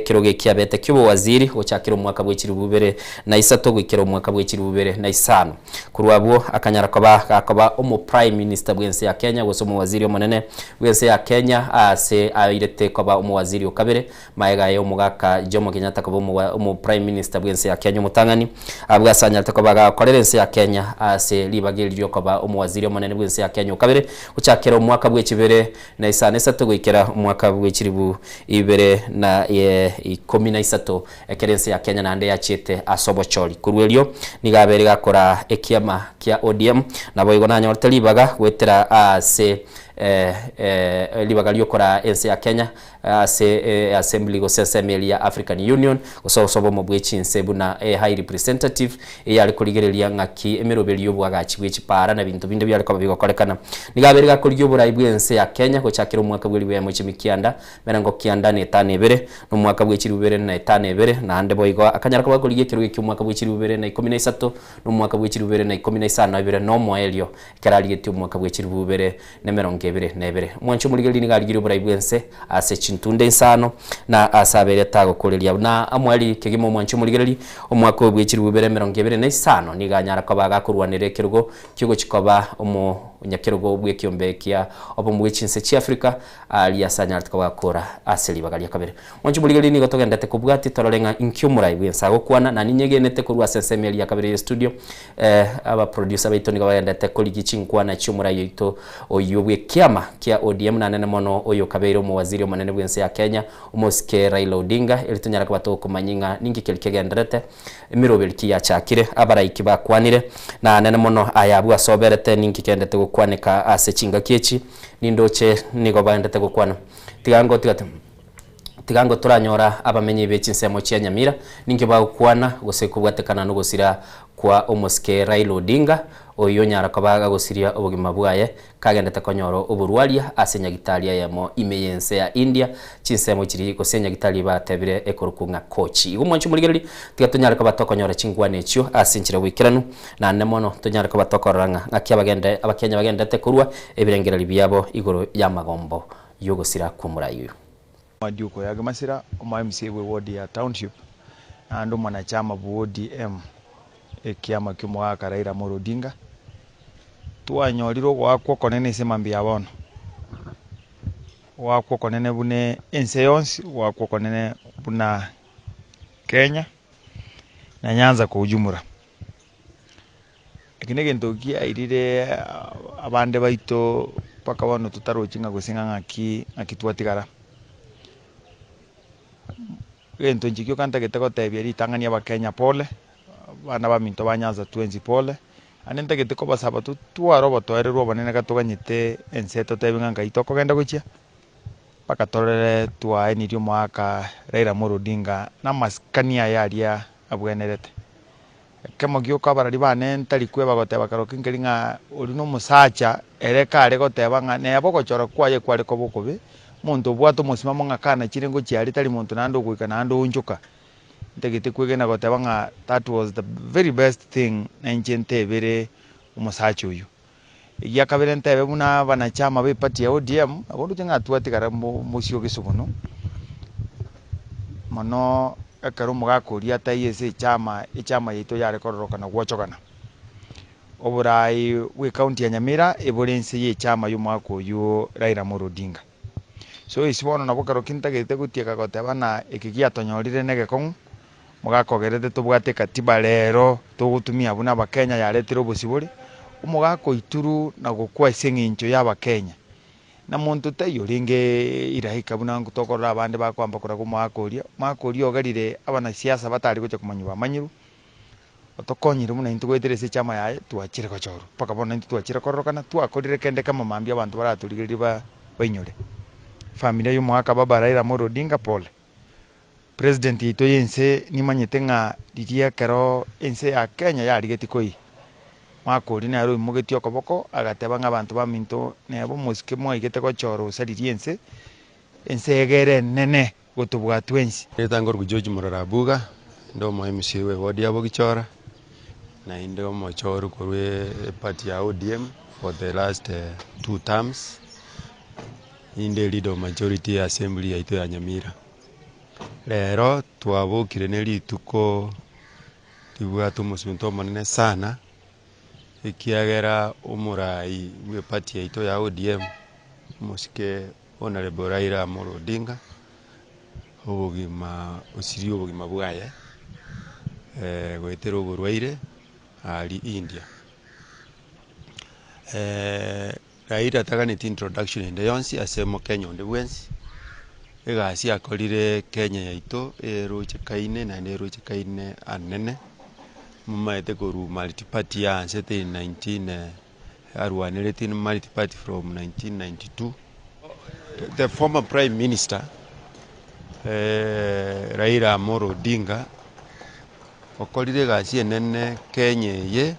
kiroge kiabete cy'ubu waziri gochakira umwaka bwekiri bubere na 3 gwikira umwaka bwekiri bubere na 5 kurwabo akanyara koba umu prime minister bwense ya Kenya goso mu waziri omonene bwense ya Kenya ase airete koba umu waziri okabere maega yo mugaka Jomo Kenyatta koba umu prime minister bwense ya Kenya mutangani abwasanya takoba gakorerense ya Kenya ase libagiryo koba umu waziri omonene bwense ya Kenya okabere ucyakira umwaka bwekibere na 5 gwikira umwaka bwekiri bubere na 13 ekerense ya Kenya nande yachete asobochori kurwelyo nigabere gakora ekiama kia ODM na boigo na nyorte libaga gwetera ase libaga lyokora ense ya Kenya ase assembly go assembly ya African Union osobo mobwechi nsebu na high representative yali kuligerelia ngaki emirobeli yobwagachi bwechipara na bintu binde byali kwabigo kolekana nigaberega kuri bura ibwense ya Kenya gochakira umwaka bweli bwa mochimikianda merango kianda ne tane bere no mwaka bwechiri bere na tane bere na ande boigo akanyara kwa kulige kiruge cy'umwaka bwechiri bere na 13 no mwaka bwechiri bere na 15 bere no moelio keraligeti umwaka bwechiri bere na merongo ebere na ebere mwancho muligeri nigaligiri bura ibwense ase chintunde nsano na asabere tago kulelia na amwali kegimo mwancho muligeri umwaka bwechiri bere merongo ebere na 5 niganyara kwa baga kurwanire kirugo kigo chikoba nyakirugo bwe kiombe kia obo mwechinse chi Africa aliasanya tukwa kora aseli bagalia kabere mwancho muligeri ni gotogendete kubwati torolenga inkyumura ibwensa gokwana na ninyegenete kurwa sensemeli ya kabere studio aba producer baito ni gagendete kuligichinkwa na cyumura yito oyobwe kiama kia ODM na nene mono oyo kabere mu waziri omanene bwense ya Kenya umoske Raila Odinga elitunyara kwato kumanyinga ningi kelikegendrete emirobelki ya chakire abaraiki bakwanire na nene mono ayabu asoberete ningi kendete gukwanika ase chinga kechi nindoche nigo bandete gukwana tigango turanyora abamenyi bechinsemo cia Nyamira ningi bagukwana gose kubwatekana no gusira kwa omoske Raila Odinga oyo nyara kabaga gusiria obugima bwaye kagendete konyoro oburwalia asenya gitalia yamo imeyense ya India chinsemo chiri gosenya gitali batebire ekorukunga kochi igumwanchu muligereri tigatunyara kabatokonyora chingwane cio asinchira wikiranu na nemono tunyara kabatokoranga ngakia bagende abakenya bagendete kurwa ebirengereri byabo igoro ya magombo yogosira kumurayo Maduko ya Gamasira MCA we ward ya township na ndo mwanachama bu ODM ekiama kimwa Raila Amolo Odinga tuanyoriro gwakwo konene semambia bono wakwo konene bune enseons wakwo konene buna Kenya na Nyanza kwa ujumura ekine gento kia irire abande baito paka bono tutarochinga gusinga ngaki akitwatigara gento njikyo kanta getego tebia ritangania ba Kenya pole bana ba minto banyaza 20 pole anente geteko basaba tuaro batoererwa banene gatuganyite enseto tebinga ngaito kogenda guchia paka torere tuae nirio mwaka Raila Amolo Odinga na maskania yaria abwenerete kemo gyo kabarari bane ntari kweba goteba karokingeringa uri no musacha ereka are goteba nga ne abogochora kwaye kware kobokobe muntu bwato musimamo ngakana chirengo chiari tali muntu nando gwika nando unjuka ntegete kwegena goteba nga that was the very best thing enjente bere umusacho uyu ya kabere ntebe buna banachama be party ya ODM abondu tinga twatigara musio gisubuno mano ekaro mugakoria tayese chama yito yare kororokana gwochogana oburai we county ya Nyamira eborense ye chama yumwako yu Raila Amolo Odinga so isibono nabo karo kintagete gutieka goteba na ekigia tonyorire negekon mugakogerete tubwate katiba lero tugutumia buna bakenya yaretire obusiburi umugako ituru na gukwa isengincho y'abakenya na muntu tayo ringe irahika buna ngutokorera abande bakwamba kura makoria ogarire abana siasa batari gocha kumanywa manyiru otokonyire muna intugweterese chama yae tuachire kochoro paka bona tuachire korokana tuakorire kende kama mambi abantu baraturigiriba bainyore familia y'umwaka baba Raila Amolo Odinga pole president ito yense nimanyete nga diria kero ense ya Kenya yarigeti koi makori na ro imugeti okoboko agateba nga abantu baminto nebo musike moigete kochoro saririense ense egere nene gotubwa 20 etangor George Murarabuga ndo mo MCA we ward ya Bogichora na ndo mo choro korwe party ya ODM for the last 2 terms in the leader majority assembly ya ito ya Nyamira lero twabukire neri tuko tibwa tumusunto manene sana ikiagera umurai we party ya ito ya ODM musike honorable Raila Amolo Odinga obugima osiri obugima bwaye gwetero burwaire ali India Raila taganite introduction in the yonsi asemo Kenya on the wens egasi akorire Kenya yaito eroche kaine na eroche kaine anene mumaete koru multi-party yansete in 19 arwanirete in multi-party from 1992. The former Prime Minister Raila Amolo Odinga okolire gasi enene Kenya ye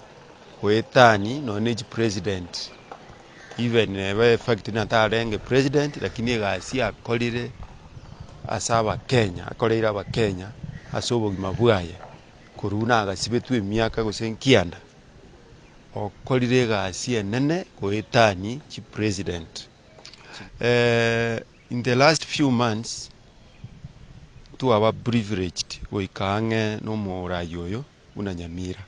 wetani non president even never fact na tarenge president lakini gasi akolire asaba Kenya akolira ba Kenya asobo gimabwaye kuruna agasibetu emyaka gosenkianda okolire gasi enene wetani chi president. In the last few months to our privileged oikange no morayo yoyo una Nyamira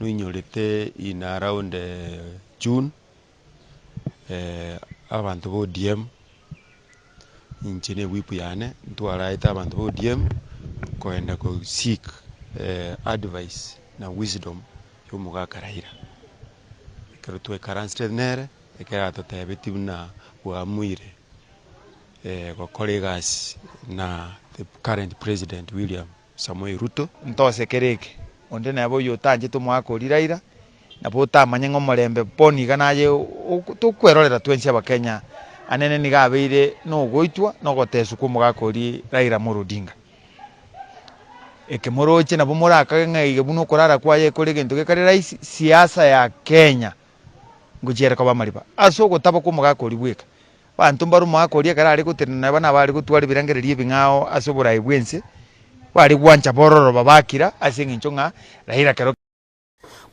no inyorete in around June abantu bo DM inchine wipu yane ntwaraita abantu bo DM koenda ko seek advice na wisdom yo mugaka Raila ikaro to karanste nere ekera tatebeti na wamuire kwa colleagues na the current president William Samoei Ruto ntose kereke onde nabo yotanje tumwako Raila na bota manyengo morembe poni ganaye tukwerorera twensia ba Kenya anene nigabeire no goitwa no gotesu kumugako Raila Amolo Odinga ekemoroche nabo moraka ngai buno korara kwaye kore gento gekare rais siasa ya Kenya ngujere kwa bamaliba aso gotaba kumugako bweka bantu mbaru mwako karari gutirana bana bari gutwara birangererie bingao asobora ibwense bari gwancha bororo babakira asenginchonga Raila kero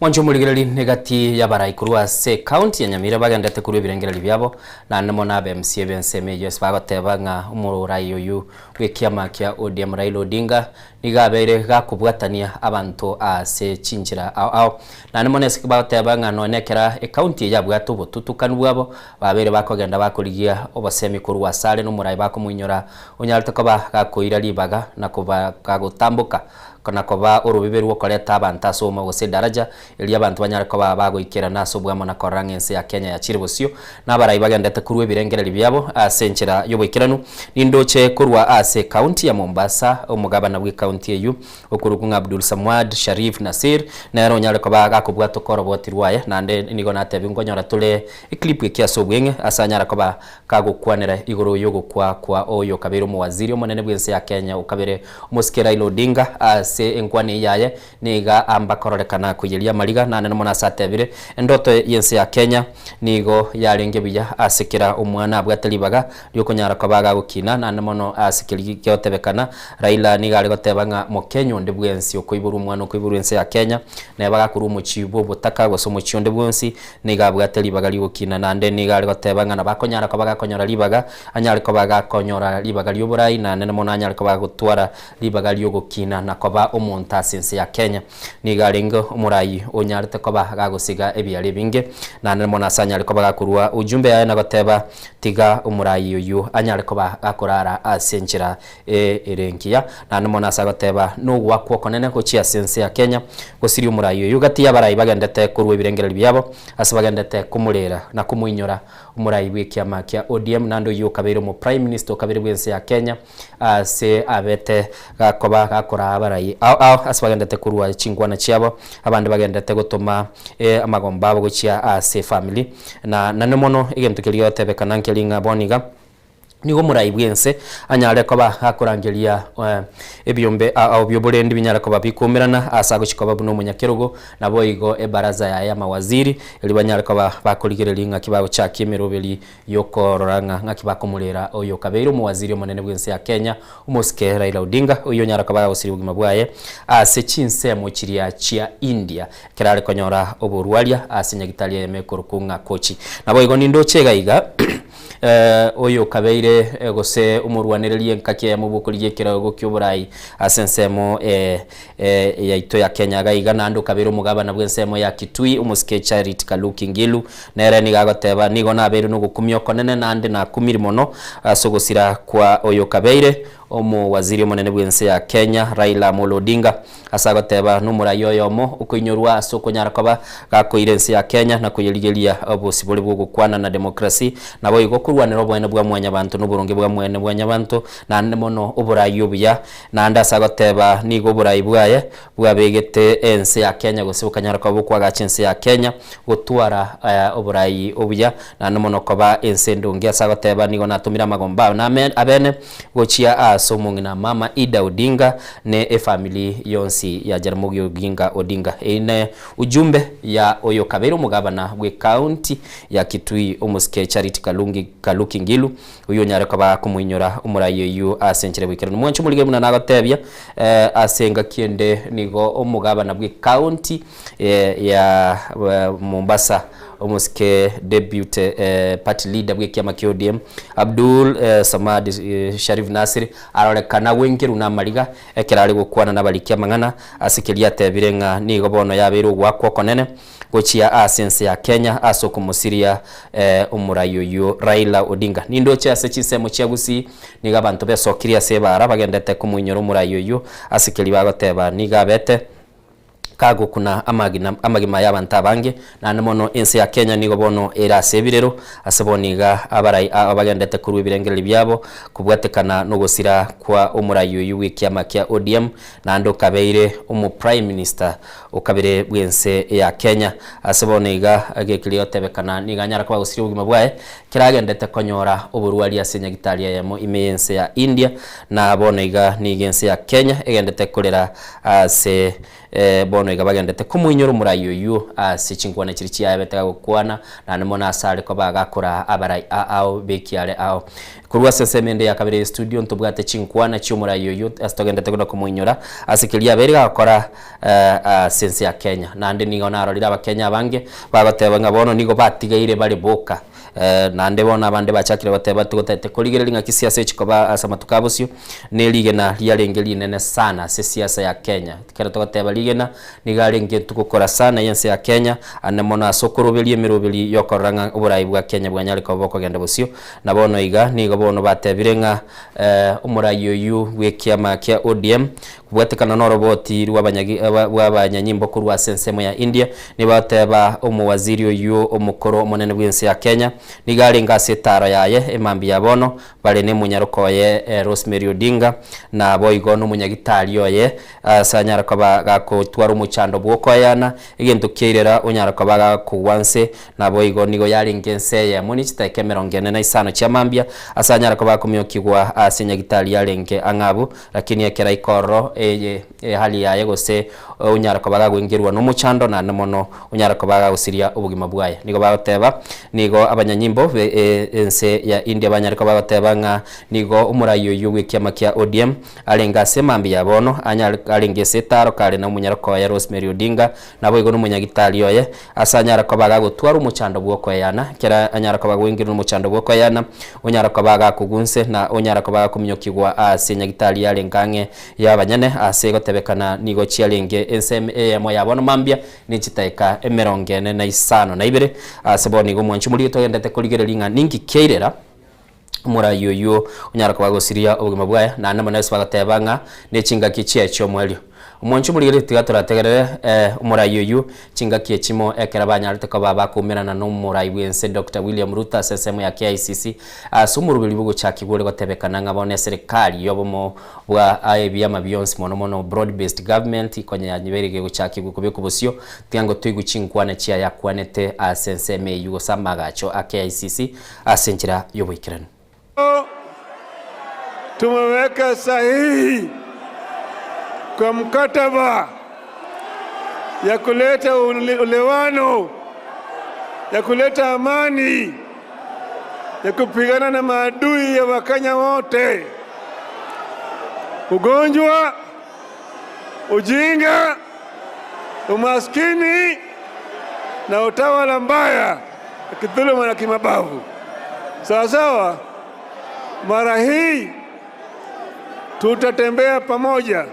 Mwanjo muligereri negati ya baraikuru ase county ya Nyamira bagendete kuri birengereri byabo na nemo na BMC benseme yes bagoteba nga umurai uyu wekiama kya ODM Raila Odinga nigabere gakubwatania abantu ase chinjira ao na nemo nese bagoteba nga nonekera county ya bwato bututukanu bwabo babere bakogenda bakurigia obasemi kuru wasale no murai bakomunyora onyalta koba gakoira libaga na kuba kagotambuka kana koba urubiberu okoleta abantu asoma gose daraja ili abantu banyara koba bagoikera naso bwamo na korangense ya Kenya ya Chiribusio na barayi bagendete kurwe birengereri byabo asenchera yoboikiranu nindoche kurwa ase county ya Mombasa omugabana bwe county eyu okurukunga Abdul Samad Sharif Nasir na yaro nyara koba gakubwa tokorobotirwaye nande nigo natebe ngonyora tule clip ekiaso bwenge asanyara koba kagokwanera igoro yogo kwa oyo kabero mu waziri omonene bwense ya Kenya ukabere Musikira Raila Odinga se enkwane yaye niga amba kororekana kuyilia maliga na nene mona satebire endoto yense ya Kenya nigo yarenge biya asikira umwana abwatelibaga lyokonyara kabaga gukina na nemono asikiri kyotebekana Raila niga ari gotebanga mu Kenya onde bwensi okoiburu umwana okoiburu yense ya Kenya na baga kuru mu chibo butaka gosomo chionde bwensi niga abwatelibaga lyokina na nde niga ari gotebanga na bakonyara kabaga konyora libaga anyari kabaga konyora libaga lyoburai na nene mona anyari kabaga gutwara libaga lyogukina na koba omonta sense ya Kenya nigarengo umurai onyarite koba gagosiga ebyali binge na nemo nasanya koba gakurwa ujumbe yaye nagoteba tiga umurai uyu anyare koba gakorara asenchira erenkia na nemo nasagoteba no gwakwo konene ko chia sense ya Kenya gosiri umurai uyu gati yabarai bagendete kurwe birengereri byabo asabagendete kumurera na kumuinyora umurai bw'ikiama kya ODM nando yu kabere mu prime minister kabere bwense ya Kenya se abete gakoba gakora abarai asbagendete kurwa chingwana chiabo abandi bagendete gutuma amagomba abo gucia ase family na nanemono igento kiriyote bekana nkelinga boniga nigo murai bwense anyare koba akorangeria ebyombe au byoborendi binyara koba bikumirana asago chikoba buno munyakerugo nabo igo ebaraza ya mawaziri eli banyara koba bakoligereri nga kibago cha kimerobeli yokororanga nga kibakomulera oyo kabeiro mu waziri omonene bwense ya Kenya Musikira Raila Odinga oyo nyara koba osiri bugima bwaye ase chinse mu chiria chia India kirare konyora oborwalia ase nyagitalia yemekorokunga kochi nabo igo nindo chegaiga oyo kabeire gose umurwanererie nkake ya mubukuriye kirago cy'uburai asensemo ya ito ya Kenya gaiga nando kabero mugabana bwensemo ya Kitui Umusikira Charity Kaluki Ngilu nere nigagoteba nigo nabere no gukumyo konene nande na kumirimono sogosira kwa oyo kabeire omu waziri omunene bwense ya Kenya Raila Amolo Odinga asagoteba numurayi oyomo ukoinyorwa asokonyara koba gakoire ense ya Kenya na kuyeligelia obusibole bwo gukwana na demokrasi nabo igokurwanira obwene bwa mwanya bantu n'uburungi bwa mwene bwanya bantu na mono oburayi obuya na nda asagoteba nigo oburayi bwaye bwabegete ense ya Kenya gusibukanyara koba kwa ense ya Kenya gutwara oburayi obuya na mono koba ense ndungi asagoteba nigo natumira magomba na abene gochia asomungi na mama Ida Odinga ne family yonsi ya Jaramogi Oginga Odinga ine ujumbe ya oyo kabero mugabana we county ya Kitui omuske Charity Kaluki Ngilu uyo nyare kaba kumuinyora umurayi yu asenchere bwikira n'umwancu mulige muna nagatebya asenga kiende nigo omugabana bwe county ya Mombasa omuske debut party leader bwe kiama KODM Abdul Samad Sharif Nasir arolekana wengeru na mariga ekirari gukwana nabalikia mangana asikelia tebirenga nigo bono yaberu gwakwo konene gochia asense ya Kenya asoko musiria umurayo yu Raila Odinga nindo cyase kisemo cyagusi niga bantu besokiria sebara bagendete kumunyoro umurayo yu asikeli bagoteba niga bete kago kuna amagima y'abantu abange na mono ense ya Kenya nigo bono era sebirero asaboniga abarai abagendete kuri birengere byabo kubwatekana no gusira kwa umurayo y'uwikiama kya ODM na ndo kabeire umu prime minister ukabire bwense ya Kenya asaboniga agekiliyo tebekana niganyara kwa gusira ubugima bwaye kiragendete konyora uburwali asenya gitalia yamo imense ya India na boniga nigense ya Kenya egendete kolera se bono igabagendete kumuinyoro murayo yu asichingwana chirichi yabetega gukwana na nemona asale ko bagakora abarai ao bekiale ao kurwa sesemende ya kabere studio ntubwate chinkwana cyumurayo yu astogendete kuno kumuinyora asikilia beri gakora sense ya Kenya nande nigo narorira abakenya bange bagoteba ngabono nigo batigaire bali boka nande bona abande bachakire bateba tugotete kurigerelinga kisiasa chikoba asamatukabusyo neligena lyalengeli nene sana se siasa ya Kenya kera tugoteba ligena nigalenge tukukora sana yense ya Kenya anemona sokorobelie mirobeli yokoranga uburayi bwa Kenya bwanyale ko boko genda busyo nabono iga nigo bono batebirenga umurayo yu wekiama kya ODM kubwatekana no roboti rwabanyagi wabanyanyimbo kurwa sensemo ya India nibateba umuwaziri oyu umukoro monene bwense ya Kenya nigalinga setaro yaye emambi yabono bale ne munyarukoye Rosemary Odinga na boigo no munyagitali yoye sanyara kwa gakotwara umuchando bwoko yana igento kirera unyara kwa kuwanse na boigo nigo yalingense ya munichiteke 45 cyamambia asanyara kwa kumyokigwa asinyagitali yalenge angabu lakini yakera ikoro hali yaye gose unyara kwa gwingirwa no muchando na nemono unyara kwa gusiria ubugima bwaye nigo bagoteba nigo abanyanyimbo ense ya India banyariko bagotebanga nigo umurayo y'uwikiama kya ODM alenga semambi yabono alengese taro kale na munyarako ya Rosemary Odinga nabo igo n'umunyagitali yoye asanyara ko bagagutwara umuchando bwoko yana kera anyara ko bagwingira umuchando bwoko yana unyara ko bagakugunse na unyara ko bagakumyokigwa asinyagitali yalengange yabanyane asegotebekana nigo chialenge ense mo yabono mambia nichitaika 45 na ibere aseboni go mwanchu muri togendete kurigerelinga ningi keirera umurayo yu unyara ko bagosiria ubugima bwaye na namana bagatebanga nechinga kichie cyo mwelyo umwanchu muri gere tigaturategerere umurayo yu chinga kiechimo ekera banyarite ko baba kumirana no umurayi bwense Dr. William Ruto sesemo ya KICC asumurubiri bugo chakigure gotebekana ngabone serikali yobomo bwa IBM Beyonce mono broad based government ikonye yanyiberege guchakigwe kubikubusyo tiango twiguchinkwana chia yakwanete asenseme yugo samagacho KICC asenjira yobwikirano tumeweka sahihi kwa mkataba ya kuleta ulewano, ya kuleta amani, ya kupigana na maadui ya Wakenya wote: ugonjwa, ujinga, umaskini na utawala mbaya, kidhuluma na kimabavu. Sawa, mara hii tutatembea pamoja.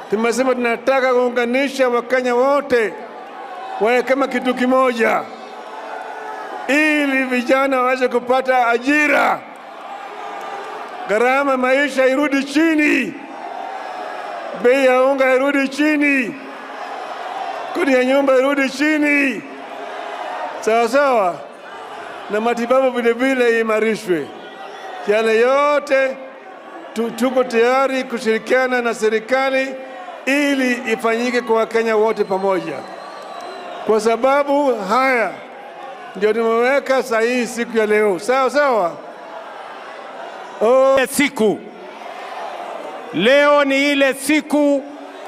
Tumesema tunataka kuunganisha Wakenya wote wawe kama kitu kimoja, ili vijana waweze kupata ajira, gharama maisha irudi chini, bei ya unga irudi chini, kodi ya nyumba irudi chini, sawa sawa, na matibabu vile vile imarishwe. Yale yote tuko tayari kushirikiana na serikali ili ifanyike kwa Wakenya wote pamoja. Kwa sababu haya ndio nimeweka sahihi siku ya leo, sawa sawa. Leo ni ile siku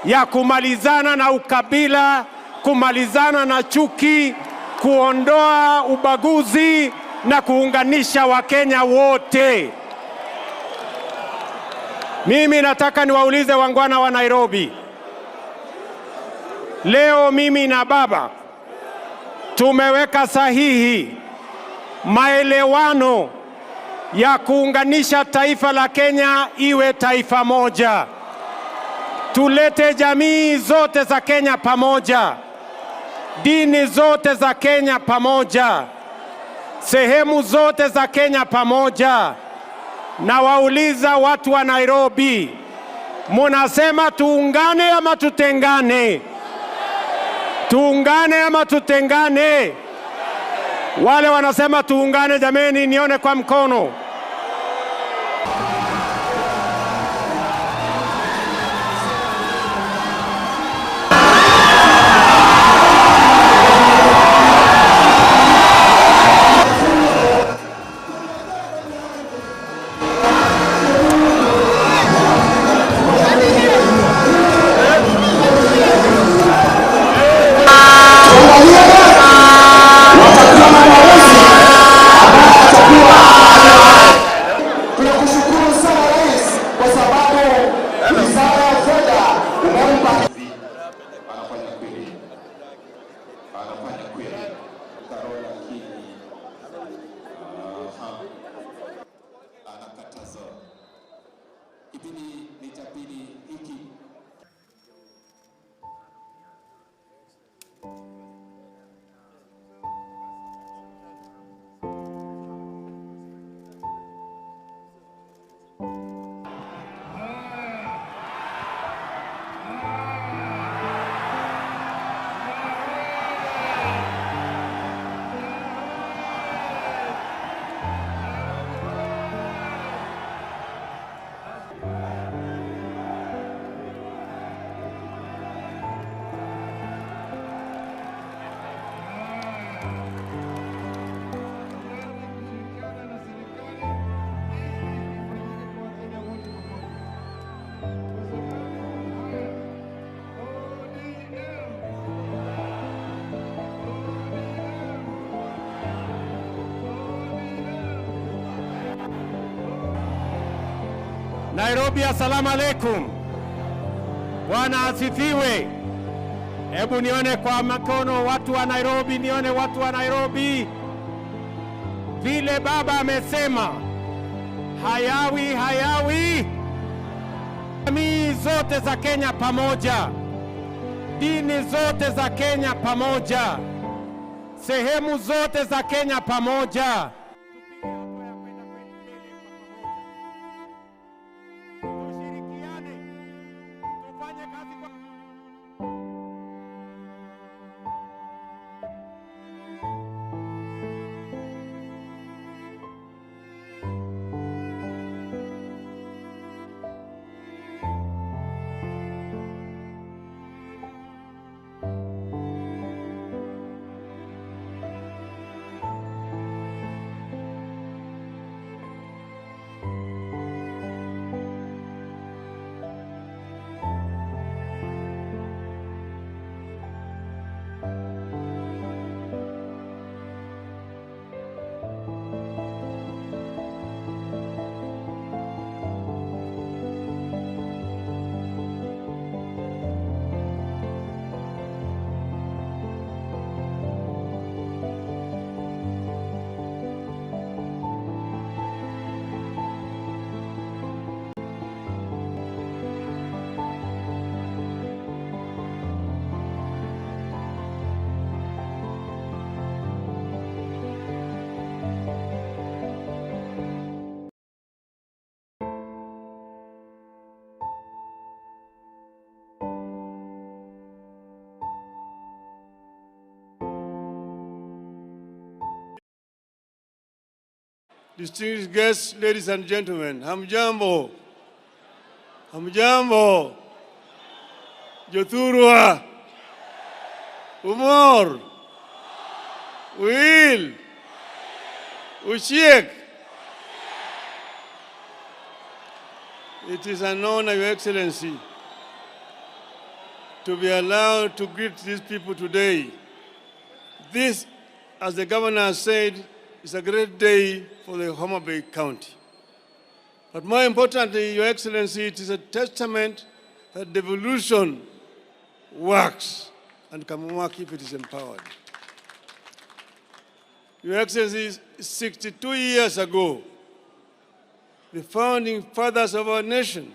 ya kumalizana na ukabila, kumalizana na chuki, kuondoa ubaguzi na kuunganisha Wakenya wote. Mimi nataka niwaulize wangwana wa Nairobi. Leo mimi na baba tumeweka sahihi maelewano ya kuunganisha taifa la Kenya iwe taifa moja. Tulete jamii zote za Kenya pamoja, dini zote za Kenya pamoja, sehemu zote za Kenya pamoja. Na wauliza watu wa Nairobi, munasema tuungane ama tutengane? Tuungane ama tutengane? Wale wanasema tuungane, jameni, nione kwa mkono. Nairobi, assalamu alaikum. Bwana asifiwe. Hebu nione kwa mkono watu wa Nairobi, nione watu wa Nairobi. Vile baba amesema, hayawi. Jamii zote za Kenya pamoja, dini zote za Kenya pamoja, sehemu zote za Kenya pamoja. distinguished guests, ladies and gentlemen, hamjambo, hamjambo, Jothurwa, Umor, Will, Uchiek. It is an honor, Your Excellency, to be allowed to greet these people today. This, as the governor has said, is a great day for the Homa Bay County. But more importantly, Your Excellency, it is a testament that devolution works and can work if it is empowered. Your Excellency, 62 years ago, the founding fathers of our nation,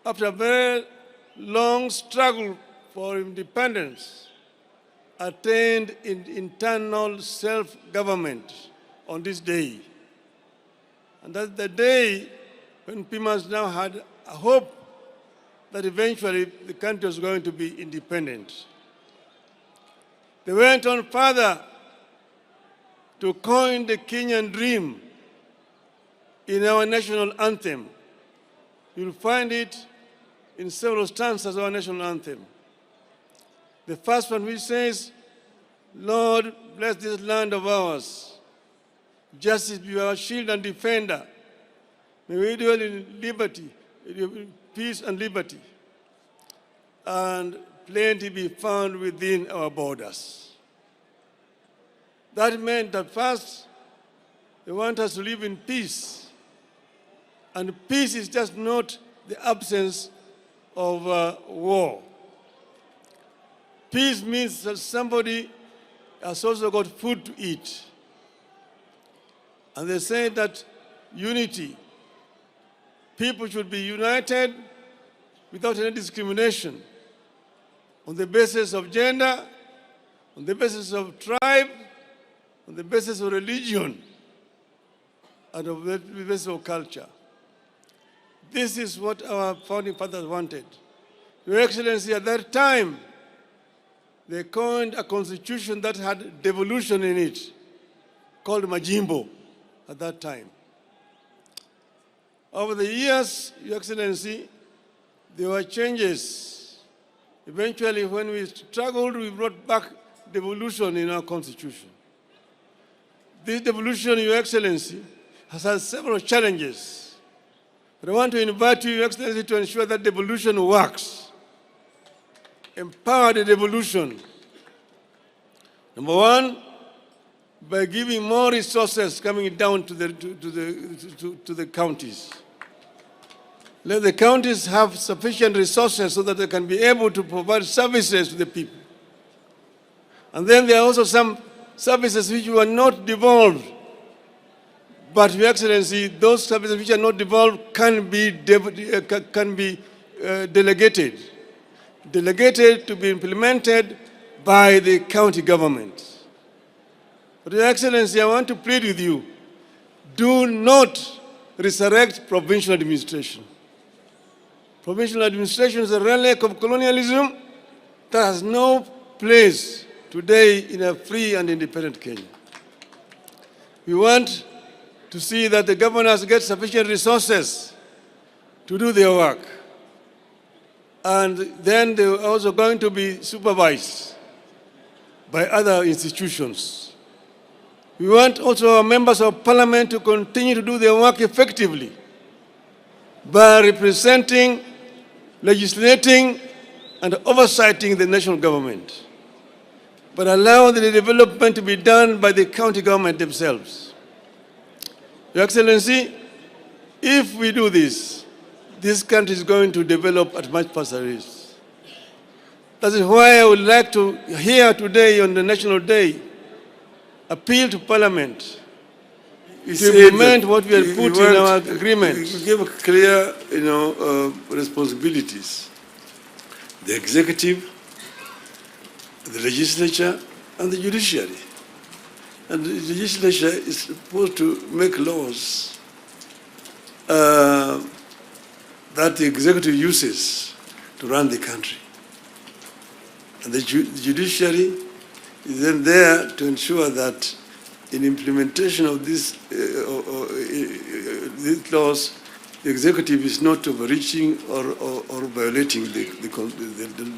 after a very long struggle for independence, attained internal self-government on this day. And that's the day when Pimas now had a hope that eventually the country was going to be independent. They went on further to coin the Kenyan dream in our national anthem. You'll find it in several stanzas of our national anthem. The first one which says, Lord, bless this land of ours. Justice be our shield and defender. May we dwell in liberty, in peace and liberty, and plenty be found within our borders. That meant that first, they want us to live in peace. And peace is just not the absence of war. Peace means that somebody has also got food to eat. And they say that unity, people should be united without any discrimination on the basis of gender, on the basis of tribe, on the basis of religion, and on the basis of culture. This is what our founding fathers wanted. Your Excellency, at that time, they coined a constitution that had devolution in it, called Majimbo at that time. Over the years, Your Excellency, there were changes. Eventually, when we struggled, we brought back devolution in our constitution. This devolution, Your Excellency, has had several challenges. But I want to invite you, Your Excellency, to ensure that devolution works. Empower the devolution. Number one, by giving more resources coming down to the counties. Let the counties have sufficient resources so that they can be able to provide services to the people. And then there are also some services which were not devolved. But, Your Excellency, those services which are not devolved can be delegated. Delegated to be implemented by the county government. But, Your Excellency, I want to plead with you, do not resurrect provincial administration. Provincial administration is a relic of colonialism that has no place today in a free and independent Kenya. We want to see that the governors get sufficient resources to do their work. And then they are also going to be supervised by other institutions. We want also our members of parliament to continue to do their work effectively by representing, legislating, and oversighting the national government, but allow the development to be done by the county government themselves. Your Excellency, if we do this, this country is going to develop at much faster rate. That is why I would like to hear today on the National Day, appeal to Parliament to implement what we have put in our agreement. We give clear, responsibilities. The executive, the legislature, and the judiciary. And the legislature is supposed to make laws that the executive uses to run the country. And the judiciary is then there to ensure that in implementation of these laws, the executive is not overreaching or violating the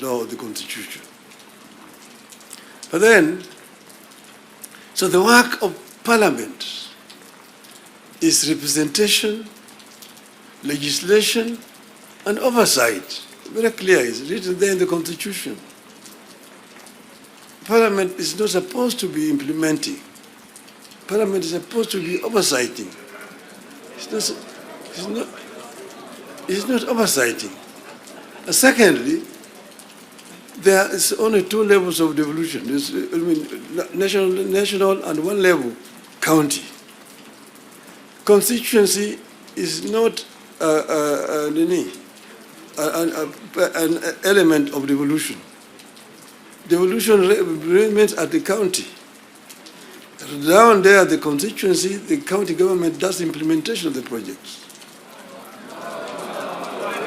law of the Constitution. But then, so the work of Parliament is representation, legislation, and oversight. Very clear, it's written there in the Constitution. Parliament is not supposed to be implementing. Parliament is supposed to be oversighting. It's not oversighting. And secondly, there is only 2 levels of devolution. There's, national and 1 level, county. Constituency is not an element of devolution. Devolution remains at the county. Down there at the constituency, the county government does the implementation of the projects.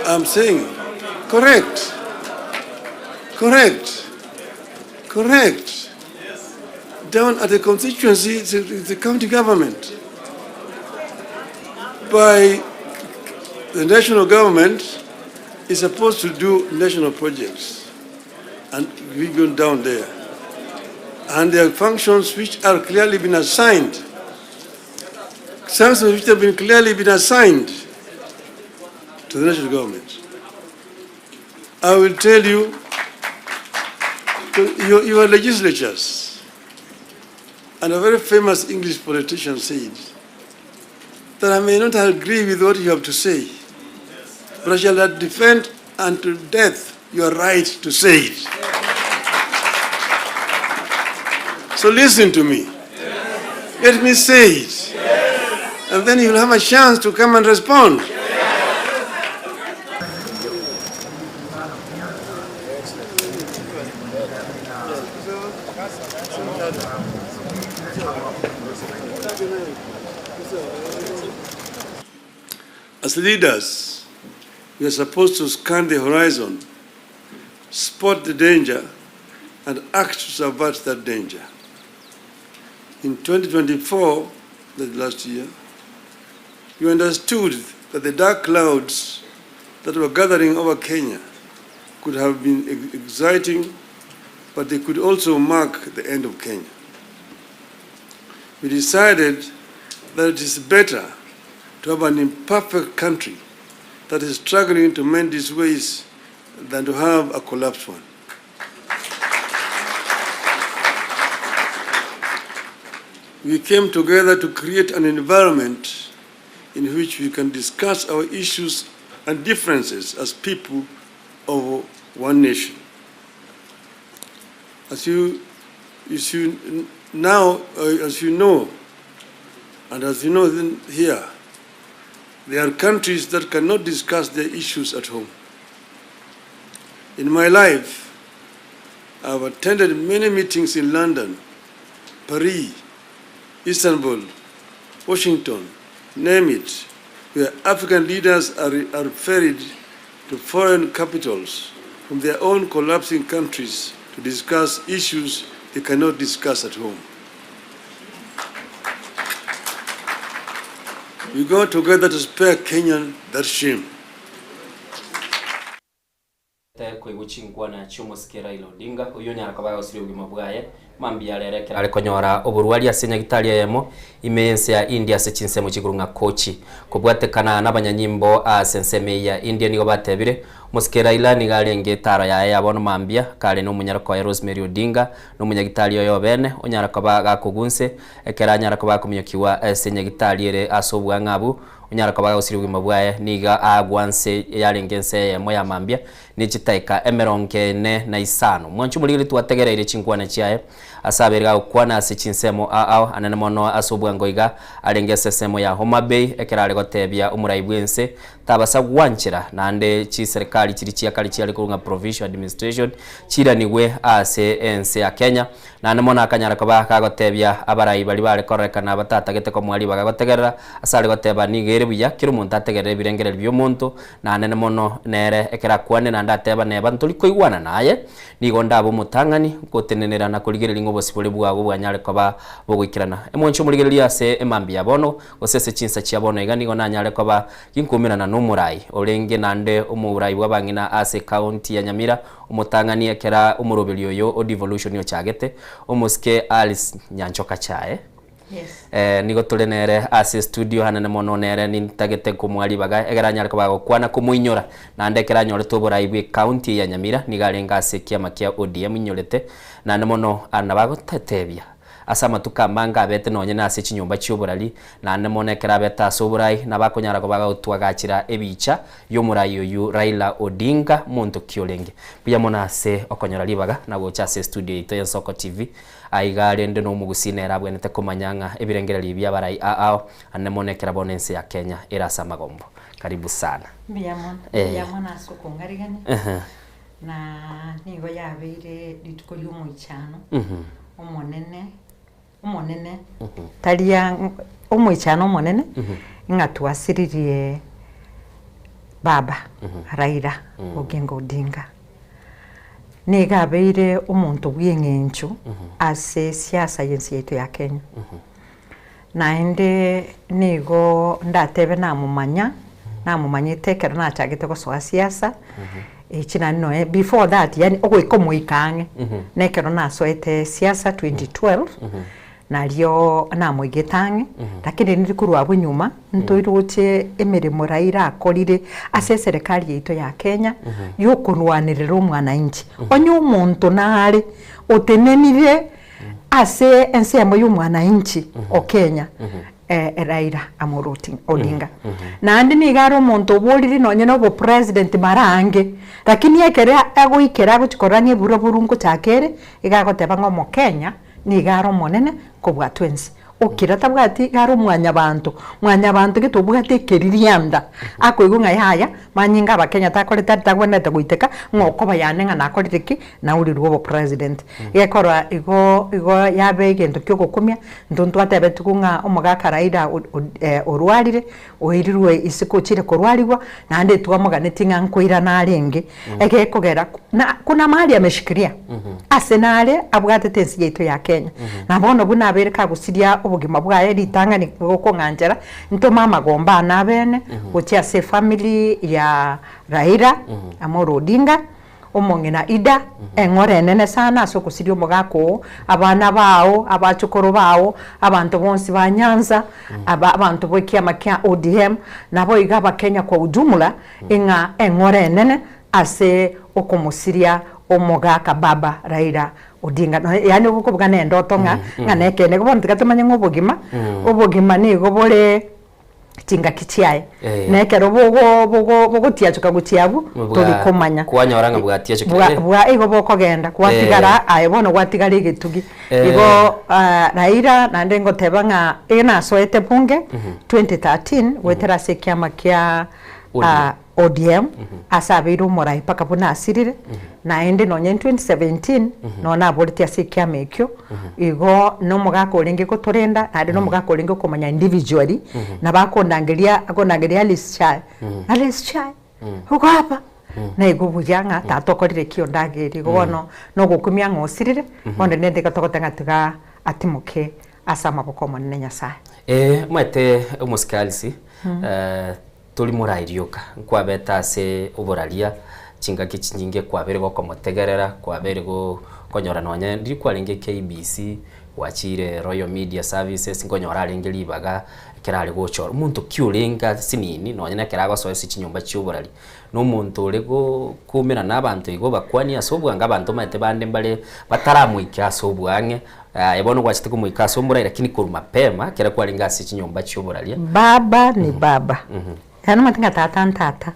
I'm saying, correct. Down at the constituency, it's the county government. By the national government is supposed to do national projects, and we go down there. And there are functions which are clearly been assigned. Functions which have been clearly been assigned to the national government. I will tell you, your legislatures, and a very famous English politician said that I may not agree with what you have to say, but I shall defend unto death your right to say it. So listen to me. Let me say it. And then you'll have a chance to come and respond. As leaders, we are supposed to scan the horizon, spot the danger, and act to subvert that danger. In 2024, that last year, you understood that the dark clouds that were gathering over Kenya could have been exciting, but they could also mark the end of Kenya. We decided that it is better to have an imperfect country that is struggling to mend its ways than to have a collapsed one. We came together to create an environment in which we can discuss our issues and differences as people of one nation. As you know, and as you know here, there are countries that cannot discuss their issues at home. In my life, I've attended many meetings in London, Paris, Istanbul, Washington, name it, where African leaders are ferried to foreign capitals from their own collapsing countries to discuss issues they cannot discuss at home. We go together to spare Kenyan that shame. Kuiguchingwa na chumo sikira ilo dinga uyu ni akabaga usiri ugima bwaye mambi yarerekera alikonyora oburwali asenya gitalia yemo imense ya India sechinse mu kigurunga kochi kubwatekana n'abanyanyimbo senseme ya India nigo batebire musikira ila ni galenge tara ya yabona mambia kale no munyarako ya Rosemary Odinga no munyagitalia yo bene onyarako baga kugunse ekera nyarako bakumyokiwa senya gitalia asobwa ngabu unyarako baga usiri ugima bwaye niga agwanse yalengense yemo ya mambia ni chitaika emeronke ne na isano mwanchu muligiri tuwategereire chingwana chiaye asaberga kwana sichinsemo anene mono asobwa ngoiga alengese semo ya Homa Bay ekerale gotebia umuraibwense tabasa gwanchira nande chi serikali chiri chiakali chiali kurunga provincial administration chira niwe ase ense ya Kenya na nemona akanyara koba kagotebia abarai bali bare korekana batatagete ko mwali bagagotegerera asale goteba nigere buya kiro muntu ategerere birengere byo muntu na nene mono nere ekera kwane na ndateba neba ntuli koigwana naye nigo ndabo mutangani gotenenera na kuligerera ngo bosipole bwabo bwanyare koba bogwikirana emoncho muligereria se emambi yabono osese chinsa chiabono igani go nanyare koba kinkumirana no murai olenge nande umurai bwabangina ase county ya Nyamira umutangani ekera umurobeli oyo o devolution yo chagete umuske Alice Nyanchoka chae. Yes. Nigo tulenere ase studio hanene mono nere nintagete kumwali baga egera nyarka bago kwana kumuinyora na ndekera nyore tobora ibwe county ya Nyamira nigalenga ase kiama kia ODM nyorete na nemono anabago tetebia asa matuka manga bete nonye na ase chinyumba chioborali na nemone kera beta soborai na bakonyara ko baga utwagachira ebicha yo murai oyu Raila Odinga muntu kiolenge buya mona ase okonyora libaga na gocha ase studio ito ya Soko TV aigare ndo no mugusine rabwenete komanyanga ebirengera libya barai ao anemone kera bonense ya Kenya irasa magombo karibu sana biyamona asokongarigane na nigo yabire litukoli umuichano umonene talia umuichano umonene ngatuasiririe baba Raila Oginga Odinga nigabeire umuntu bw'engencho ase siasa yensi yetu ya Kenya naende nigo ndatebe namumanya itekera nachagete gosoa siasa china no before that yani ogwiko muikange nekero nasoete siasa 2012 nalio namuigetange lakini nilikurwa bunyuma ntoiruche emirimo Raila akorire ase serikali yetu ya Kenya yokunwanirira umwananchi onyo umuntu nari otenenire ase ensemo y'umwananchi o Kenya Raila Amolo Odinga na andi nigaro muntu boliri nonye no bo president marange lakini ekere agoikera guchikoranie buro burungu chakere igagoteba ngo mo Kenya nigaro monene kobwa twensi okirata bwati garo mwanya bantu gitubwate keririanda akoigunga yaya manyinga abakenya takoreta tagwenete guiteka ngoko bayanenga nakoririki na uri rubo president yekora igo yabe gento kyo gukumya nduntu atebe tukunga omugaka Raila orwarire oirirwe isiko chire korwarirwa na ande tuamuganetinga nkoira na arenge ekekogera na kuna mali ameshikiria asenale abwate tensi yetu ya Kenya na bono buna bereka gusiria obugima bwaye litanga ni goko nganjera nto mama gomba na bene gocha se family ya Raila Amolo Odinga omongena ida engore nene sana so kusirio mogako abana bao abachukoro bao abantu bonsi ba Nyanza abantu bokiama kia ODM nabo igaba Kenya kwa ujumla inga engore nene ase okumusiria omogaka baba Raila Odinga yani uko bugane ndoto nganeke ne kubontika tumanye ngobugima ni gobore tinga kichiaye nekero bogo tiachuka gutiabu tolikomanya kwanyoranga bwatiachuka bwa igo bokogenda kwatigara ayebono kwatigara igitugi igo Raila nande ngotebanga ina soete bunge 2013 wetera sekiama kia ODM asabiru morai paka buna asirire na ende nonye 2017 nona aboriti asikia mekyo igo no mugako lenge ko torenda ade no mugako lenge ko manya individually na bako ndangelia list chai huko hapa na igo bujanga tatokorire kyo ndageri gono no gukumya ngosirire onde nende katokotenga tiga atimuke asama bokomo nene Nyasaye mwete umusikalisi tuli murairioka kwa beta se uburalia chinga kichinyinge kwa bere go komotegerera kwa bere go konyora nonye ndi kwa lenge KBC wachire Royal Media Services ngonyora lenge libaga kerale gochora muntu kyulenga sinini nonye na kerago so chinyumba cyuburali no muntu lego kumira nabantu igo bakwani asobwanga abantu mate bande mbale bataramuika asobwange ebono gwachite kumuika sombura lakini kuru mapema kera kwa linga chinyumba cyuburali baba ni baba Hano matinga tata ntata.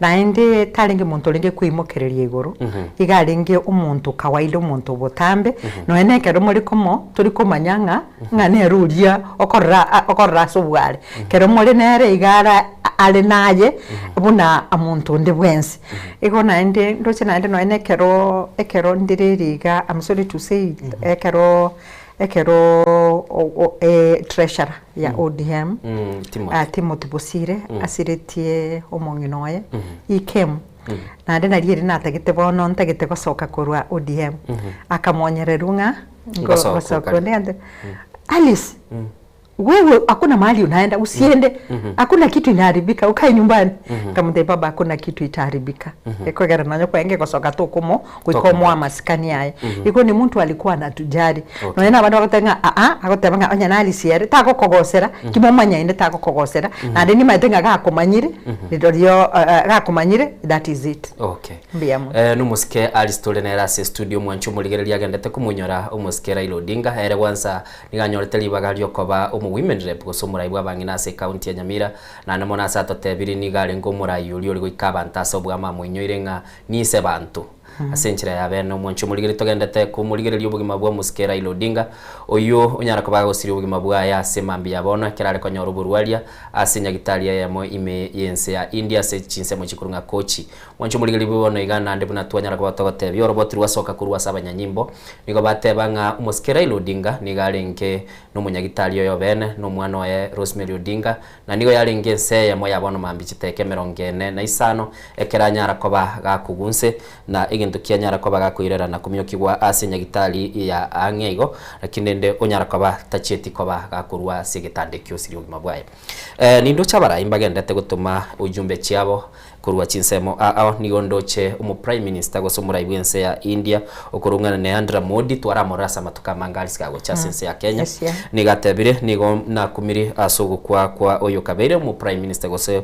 Na indi talingi muntu lingi kuimokereria iguru. Iga lingi umuntu kawaida umuntu botambe. No eneke rumuri komo turi kumanyanga ngane rulia okorra subwale. Kero muri nere igara ale naye buna amuntu ndi bwensi. Ego na indi ndoche na indi no ekero ndiririga, I'm sorry to say ekero treasurer ya ODM Timothy Bosire asiretie omonginoye ikem na ndena rieri natagite bono ntagite gosoka kurwa ODM akamonyererunga gosoka ndende Alice wewe hakuna mahali unaenda usiende hakuna kitu inaharibika ukae nyumbani kama mzee baba hakuna kitu itaharibika eko gara nanyo kwa enge kosoka to kumo kuikomo maskani yae iko ni mtu alikuwa anatujari no ena bantu bakotenga akotebanga onya nali siere tako kogosera kimomanya inde tako kogosera na ndeni maitenga gakomanyire ndirio gakomanyire that is it okay mbiamo numusike Aristole na rase studio mwanchu muligereria gendete kumunyora umusikera Raila Odinga ere kwanza niganyorete libaga koba women rep gusumura ibwa bangina se county ya Nyamira na namona sato tebiri ni gale ngomura yuli oli goikabanta sobwa mamwenyo irenga ni se bantu asenchira ya beno mwanchu muligere togendete ku muligere lyobugima bwa musikera Raila Odinga oyo onyara ko bagosiri obugima bwa ya semambi yabona kirare ko nyoro burwalia asenya gitalia ya mo ime yense ya India se chinse mo chikurunga kochi mwanchu muligere bibona igana ande buna twanyara ko batogote byorobo wasoka kurwa sabanya nyimbo nigo batebanga musikera Raila Odinga ni galenge no munyagitalia yo bene no mwana wa Rosemary Odinga na nigo yalenge se ya mo yabona mambi chiteke 45 ekeranyara ko bagakugunse na tukianyara kwa baga kuirera na kumyokigwa asenya gitali ya angego lakini nde onyara kwa batacheti kwa baga kurwa sigitande kyosiri ugima bwaye nindo chabara imbagendete gutuma ujumbe cyabo kurwa chinsemo nigo ndoche prime minister gosomura ibwense ya India okurungana ne Narendra Modi twaramorasa matuka mangali sikago cha sense ya Kenya nigatebire nigo nakumiri asogo kwa oyo kabeire prime minister gose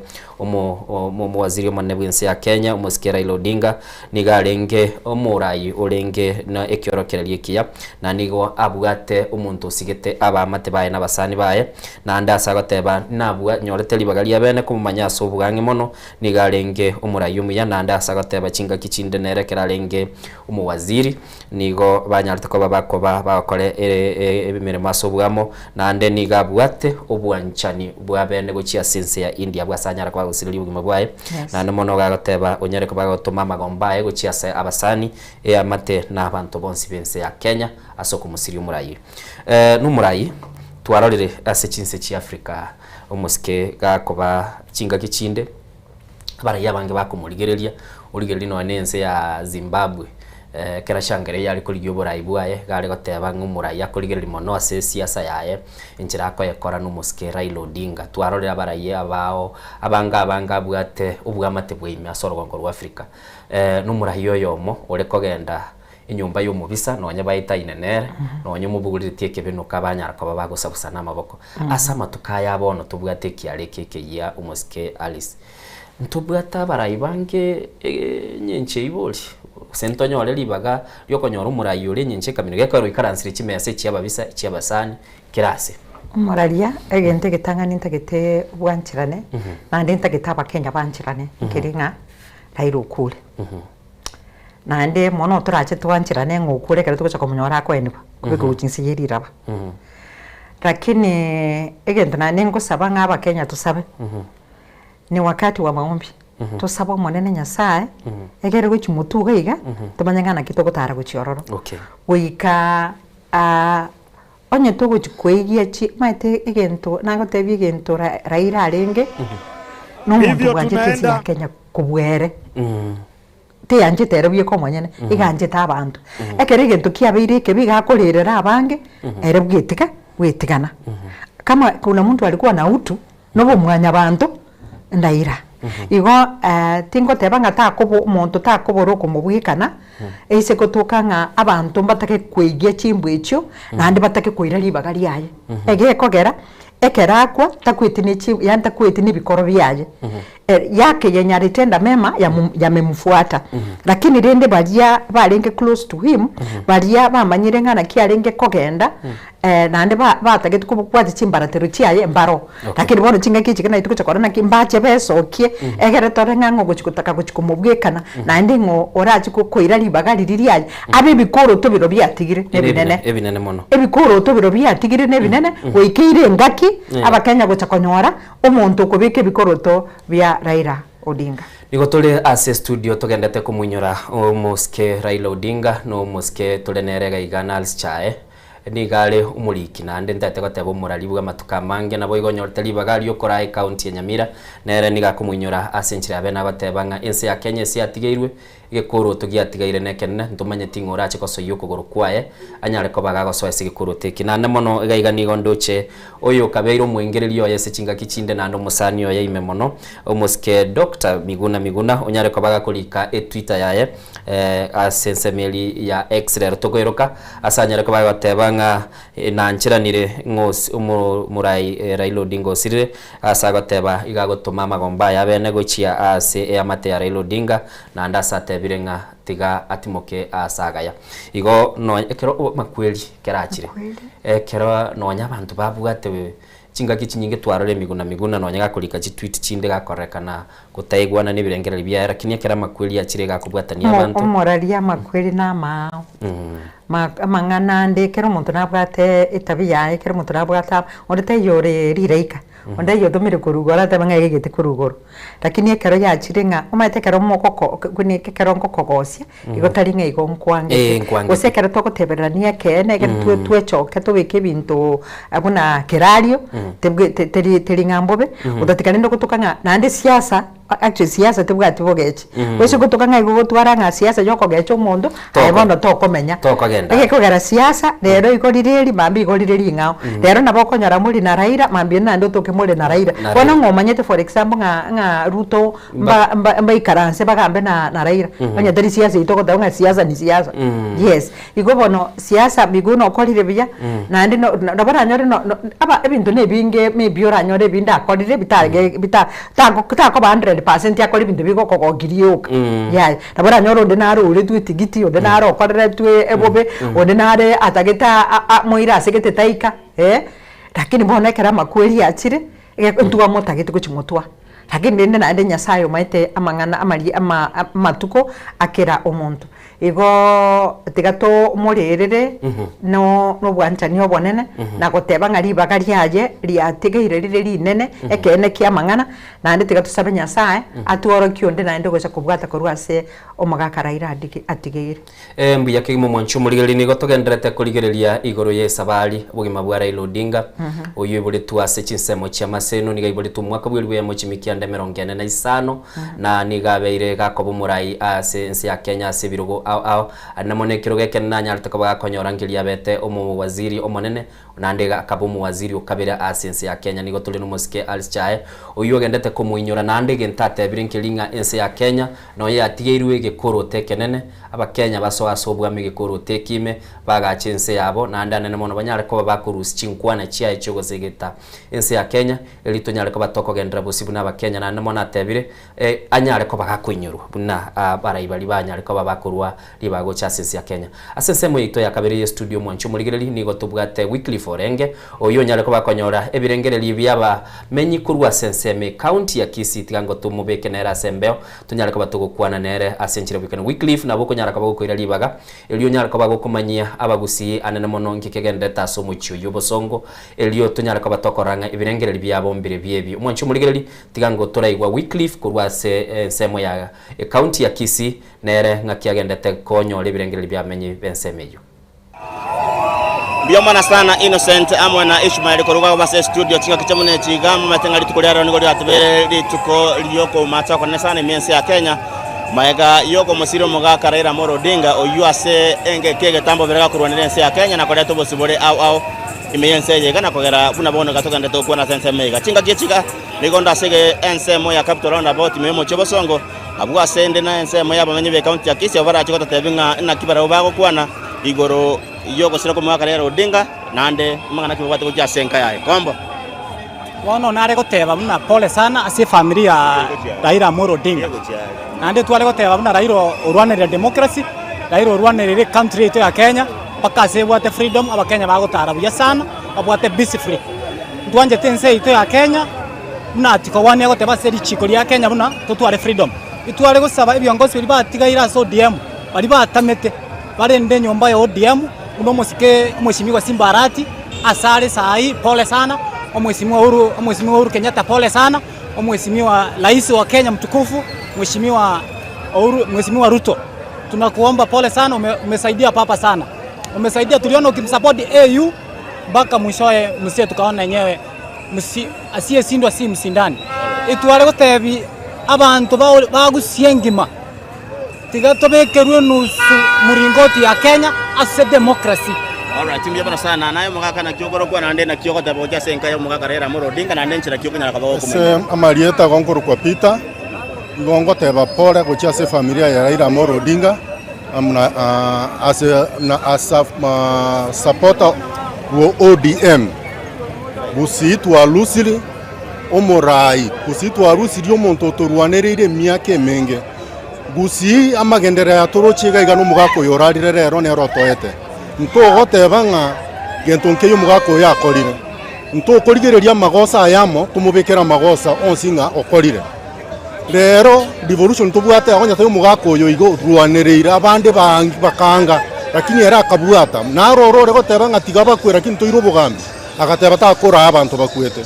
waziri wa nebwense ya Kenya musikera Raila Odinga nigarenge omurai urenge na ekyorokererie kia na nigo abugate umuntu sigete abamate baye nabasani baye na ndasa gateba nabwa nyorete libagalia bene kumanya sobugange mono nigarenge umurai umuya na ndasa gateba chinga kichinde nerekera renge umuwaziri nigo banyarite ko babakoba bakore ebimirimo asobwamo na nde nigabwate obwanchani bwa bene gochia sense ya India bwasanyara kwa gusiriri bugima bwaye na nomono gateba onyere ko bagotuma magombaye gochia se abasani mate na abantu bonsi bense ya Kenya asoko musiri umurayi n'umurayi twarorere asechinse ci Africa umusike gakoba chinga kicinde abarayi abange bakumuligereria uligereria no nense ya Zimbabwe kera shangere yali kuligyo burayi bwaye gale goteba ng'umurayi akoligereri mono ase siasa yaye injira ko yakora n'umusike Raila Odinga twarorera abarayi abao abanga bwate ubwamate bw'imi asorwa ngo Africa n'umurayi yoyomo ore kogenda inyumba y'umubisa no nyabayita inenere no nyumubugurire tieke bino kabanyara ko babagusabusana amaboko asama tukayabona tubwate kiyareke ya umusike Alice ntubwata barayi bange nyenche iboli sentonyo ole libaga yokonyora umurayi ore nyenche kamino gekaro ikaransire kimese cyababisa cyabasani kirase Moralia egente getanga nintagete bwanchirane na ndenta getaba Kenya banchirane kiringa Raila ukule na nde mono turache twanchirane ngukure kare tukocha kumunyora ko eniba kubego uchinsi yeriraba lakini egente na nengo saba ngaba Kenya tusabe ni wakati wa maombi tusaba monene Nyasaye egere gochi mutuga iga tumanyangana kitoko tara gochiororo wika onye togo chikwegia chi maite egento nagotebi egento Raila arenge no muntu wanje tesi ya Kenya kubwere te anje terebye ko monyene iganje tabantu ekere egento kiabeire kebiga akorerera abange ere bwitika witigana kama kuna mtu alikuwa na utu nobo mwanya bantu ndaira igo tingo tebanga takobo umuntu takoboro kumubwikana ese kotokanga abantu batake kwigia chimbo echo nandi batake kwira libaga liaye ege kogera ekerakwa takwitini chi yanta kwitini bikoro byaje yake yenye alitenda mema yamemfuata. Lakini rende baria barenge close to him, baria bamanyire ngana kiarenge kogenda nande batagete kubukwati chimbaratero chiaye mbaro. Lakini bono chinga kichi kana ituko chakorana kimbache besokie egere torenga ngo guchikutaka guchikumubwekana nande ngo orachi kukoira libagari ririaye abe bikoro to biro byatigire ebinene mono ebikoro to biro byatigire nebinene weikire ngaki abakenya guchakonyora omuntu kubike bikoro to bya Raila Odinga. Nigo tole ase studio tugendete kumunyora omuske Raila Odinga no muske tole nerega igana alschae ni gale umuliki nande ntete gotebo murari bwa matuka mange nabo igonyorte libagari okora county ya Nyamira nere niga kumunyora ase nchira bena batebanga ense ya Kenya isi atigeirwe igekoro tugiatigaire nekenne ntumanye tingora chikoso yukuguru kwaye anyare ko bagago so ese gikuru tekinane mono igaigani gondoche oyo kabeiro muengererio yese chinga kichinde nando musani oya ime mono omuske Dr. Miguna onyare ko baga kulika Twitter yaye asensemeli ya X-ray togoiroka asanyare ko baga tebanga na nchiranire ngos murai Raila Odinga osire asagoteba igagotuma magomba ya bene gochia ase ya mate ya Raila Odinga na ndasate birenga tiga atimoke asagaya igo no ekero makweli kerachire ekero no nyabantu babwate chinga kichinyinge twarore Miguna no nyaga kulika chi tweet chinde gakorekana kutaigwana nibirengera bya lakini ekera makweli achire gakubwatania abantu omoraria makweli na mao mangana ndekero muntu nabwate itabia ekero muntu nabwata ondete yore rireika onda yodomire kurugora tabanga igete kurugoro lakini ekero yachirenga omate kero moko kuni kero nkokogosia igotari ngai gonkwange osekero togoteberania kene ke twechoke tobeke bintu abuna kerario teri ngambobe udatikane ndokutukanga nande siasa actually siasa tebwati bogeche wese kutukanga igotwara nga siasa yoko gecho mondo aibondo tokomenya kogera siasa rero igorireri mambi igorireri ngao rero nabokonyora muri na Raila mambi nando toke muri na Raila bona ngomanyete for example nga Ruto mba ikaranse bagambe na Raila onya dari siasa itoko nga siasa ni siasa yes igobono siasa biguno okorire bya nandi no baranyore no aba ebintu nebinge mebiora nyore binda akorire bitage tako 100% yakora ibintu bigo kokogirioka yeah nabora nyoro ndenaro ure twitigiti ondenaro okorere twe ebobe ondenare atageta moira asegete taika lakini bonekera makweli achire ntuwa motagete kuchimotwa lakini nende na ndenya sayo maite amangana amali amatuko akera omuntu igo tigato murerere no bwanchani obonene na goteba ngari bagari aje liatigeire riri nene ekene kia mangana na ndete tigato sabenya sae atuoro kionde na ndo gocha kubwata korwase omagaka Raila atigeire mbuya kigimo mwanchu murigeri ni gotogenderete kurigereria igoro ye sabali bugima bwa Raila Odinga oyo buri tuase chinsemo cha maseno niga iburi tumwaka bwiri mo chimikia ndemerongene na isano na nigabeire gakobo murai ase ensi ya Kenya ase birugo au anamone kiroge kenna nyalta ko bakonyorangiria bete omu waziri omonene nandega akabumu waziri okabira ase ensi ya Kenya nigo tuli no muske alschae oyo gendete kumuinyora nandege ntate birinkilinga ensi ya Kenya no ye atigeirwe gekoro tekenene abakenya baso asobwa migekoro tekime baga chense yabo nandane ne mono banyare ko bakurusi chinkwana chia icho gosegeta ensi ya Kenya elito nyare ko batoko gendra bosibu n'abakenya na mona tebire anyare ko bagakuinyuru buna barayibali banyare ko babakurwa libago cha ensi ya Kenya asense mo ito ya kabiri ye studio mwanchu murigireli nigo tubwate weekly forenge oyo nyare ko bakonyora ebirengereli byaba menyi kurwa senseme county ya Kisii tigango tumubeke nera sembeo tunyare ko batugukwana nere asenchire bikana weekly na boko nyara ko bagukoira libaga elio nyara ko bagukumanyia abagusi anene mono nkikegende taso muchiyo yobosongo elio tunyara ko batokoranga ebirengereli byabo mbire byebi mwanchu murigireli tigango toraigwa weekly kurwa semo ya county ya Kisii nere ngakiagendete konyo ebirengereli byamenyi bensemeyo Biomana sana Innocent amwe na Ishmael koruga base studio tinga kichamune chigama matenga litukolera ngo lyatubere lituko lyoko mata kwa nesana miense ya Kenya maega yoko musiro mogaka Raila Odinga oyuase enge kege tambo berega kurwanense ya Kenya na koleto bosibore au imiense yega na kogera buna bono gatoka ndeto kwa na sense mega tinga gichiga ligonda sege ense moya capital roundabout memo chobosongo abwa sende na ense moya bamenye be county ya Kisii obara chikota tebinga na kibara obago kwana igoro yoko sira ko mwaka Raila Odinga nande mangana kibwate ko jasenka yae kombo Wono nare goteba muna pole sana ase familia Raila Amolo Odinga. Nande twale goteba muna Raila orwanirira democracy, Raila orwanirira country yetu ya Kenya, paka ase bwate freedom abakenya bagotara buya sana, abwate busy free. Twanje tense yetu ya Kenya, muna atiko wane goteba seri chiko ya Kenya muna tutware freedom. Itwale gosaba ebiongozi bari batigaira ase ODM, bari batamete, barende nyomba ya ODM, uno musike mheshimiwa Simba Arati, asare sai pole sana. Mheshimiwa Uhuru Kenyatta pole sana. Mheshimiwa Rais wa Kenya mtukufu, Mheshimiwa Ruto, tunakuomba pole sana, umesaidia papa sana. Umesaidia, tuliona ukimsupport AU mpaka mwishoe msie tukaona yenyewe asiyeshindwa si msindani. Itwale gotebi abantu bagusiengima tigatobekerwe nusu muringoti ya Kenya ase democracy. Alright, timbi bana sana nayo mugaka na kyogoro kwa nande na kyogo tabo kya senka yo mugaka Raila Amolo Odinga na ndenchira kyogo nyara kabako kumenya. Amalieta gonkoro kwa Peter. Ngongo teba pole gocha se familia ya Raila Amolo Odinga. Amna supporter wo ODM. Busitu alusili omorai, busitu alusili omonto toruanerire miake menge. Busi amagendera ya torochega igano mugako yorarire rero ne rotoete. Nto gotebanga gento nkeyo mugako yakorire nto korigereria magosa ayamo tumubekera magosa onsinga okorire rero devolution tubwate agonya tayo mugako yo igo ruanereira abande bakanga lakini era akabuata narorore gotebanga tigaba kwera kinto irobogambi agateba takora abantu bakwete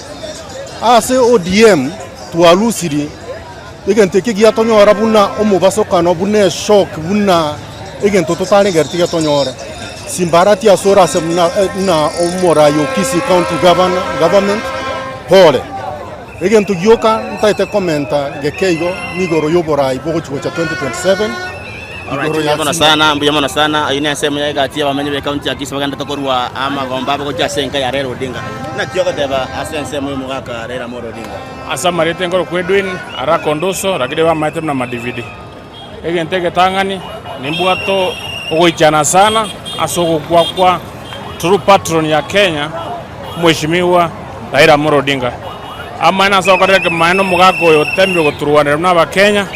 ase ODM twalusiri igente kigia tonyora buna omubasokano bune shock buna igento totale gertiga tonyora Simba Arati asora na omorayo Kisii County government pole egento gyoka ntaite komenta gekeigo migoro yoborai bogochwo cha 2027. Mbuyamona sana ayine sema yaga ati abamenye be county ya Kisii baganda tokorwa amagomba bogocha senka ya Raila Odinga na kyogo teba asense mu mugaka Raila Amolo Odinga asamarite ngoro kwedwin ara kondoso rakide ba maite na madividi egente getangani nimbwato ogoichana sana asogo kwa true patron ya Kenya mheshimiwa Raila Amolo Odinga amana sokoreke maeno mugako yo tembe goturuana na ba Kenya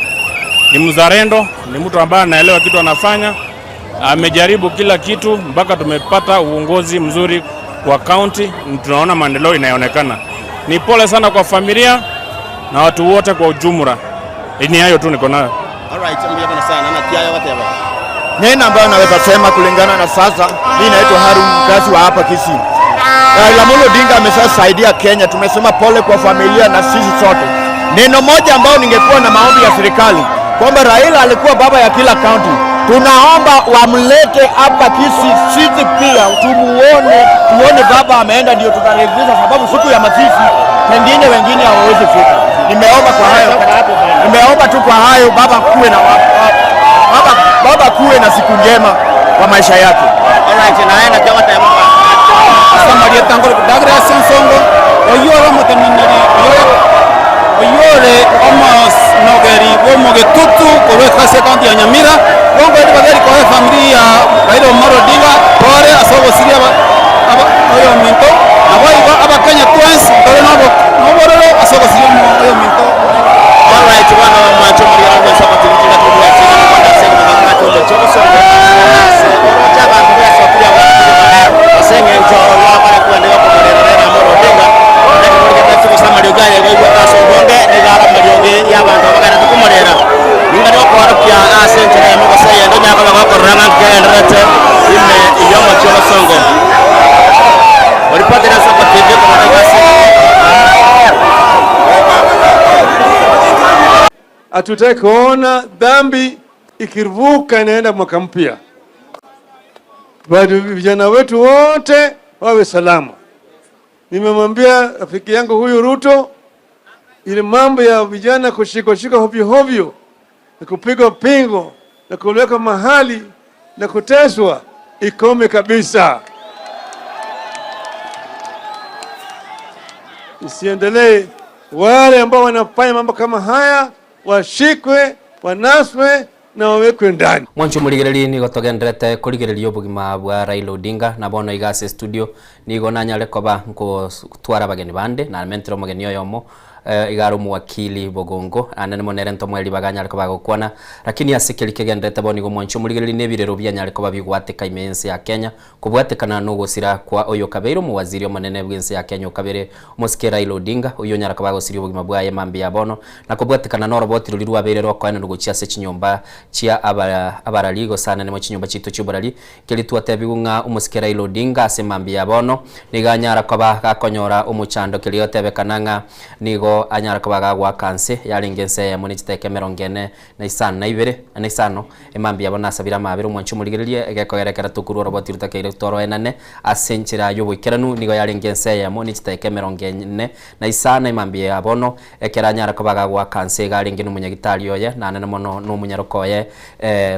ni mzalendo, ni mtu ambaye anaelewa kitu anafanya, amejaribu kila kitu mpaka tumepata uongozi mzuri kwa county, tunaona maendeleo inaonekana. Ni pole sana kwa familia na watu wote kwa ujumla. Ni hayo tu niko nayo. Alright, mbona sana na kiayo whatever. Neno ambayo naweza sema kulingana na sasa, mimi naitwa Harun mkazi wa hapa Kisii. Raila Amolo Odinga amesaidia Kenya, tumesema pole kwa familia na sisi sote. Neno moja ambao ningekuwa na maombi ya serikali kwamba Raila alikuwa baba ya kila county. Tunaomba wamlete hapa Kisii sisi pia tuone baba ameenda, ndio tutaridhika, sababu siku ya mazishi pengine wengine hawawezi fika. Nimeomba tu kwa hayo baba kuwe na siku njema kwa maisha yake. Alright, naenda kwa tayari. Asamaria tangolo dagra sensongo oyoro moteminere oyore omos nogeri womoge tutu kowe kase county ya Nyamira bongo edi bageri kwa familia Raila Amolo Odinga pore asobo siria oyo minto abo abakenya twins dole nabo asobo siria oyo minto. Alright, bwana macho muri yangu sasa tulikinda kwa chini kwa sema kama tulo choso chaba kwa sokulia asenge njoo hapa kuendelea kwa Raila Amolo Odinga na kwa sama liogaya kwa kaso bonge ni gara malioge ya bantu bagana tukumorera ngari ko arapya asenje ya mo sai ndo nyaka ko rana generate ime iyomo chola songo walipata na sapa TV kwa nafasi. Hatutaki kuona dhambi ikiruvuka inaenda mwaka mpya. Bado vijana wetu wote wawe salama. Nimemwambia rafiki yangu huyu Ruto, ile mambo ya vijana kushika hovyo na kupigwa pingo na kuwekwa mahali na kuteswa ikome kabisa. Isiendelee. Wale ambao wanafanya mambo kama haya washikwe, wanaswe na wawekwe ndani. Mwancho muligereri ni gotogendrete kurigereria obugima bwa Raila Odinga na bono igase studio ni gona nyale koba nko twara bageni bande na mentero mugeni oyomo igaro muwakili Bogongo anene monere ntomweli baganya ko bagokwana lakini asikeli kegendete boni go mwancho muligereri ne birero bya nyale koba bigwateka imense ya Kenya kubwatekana no gusira kwa oyo kabeiro mu waziri omanene bw'ense ya Kenya kabere Mosike Raila Odinga oyo nyara koba gosiri obugima bwa yemambi ya bono na kubwatekana no roboti rulirwa berero kwa eno gucia se chinyomba chia abaraligo sana nemo chinyomba chito chubarali kelitwa tebigunga Mosike Raila Odinga asemambi ya bono niganyara koba gakonyora umuchando keliotebekananga nigo anyara kobaga gwa kanse yaringense ya muni chiteke 42 na isano emambi yabona sabira mabiro mwanchu muligererie egekogerekera tukuru roboti rutakeire toro enane asenchira yobukeranu nigo yaringense ya muni chiteke 44 na isano emambi yabono ekeranyara kobaga gwa kanse garingenu munyagitali oye na nene mono no munyarokoye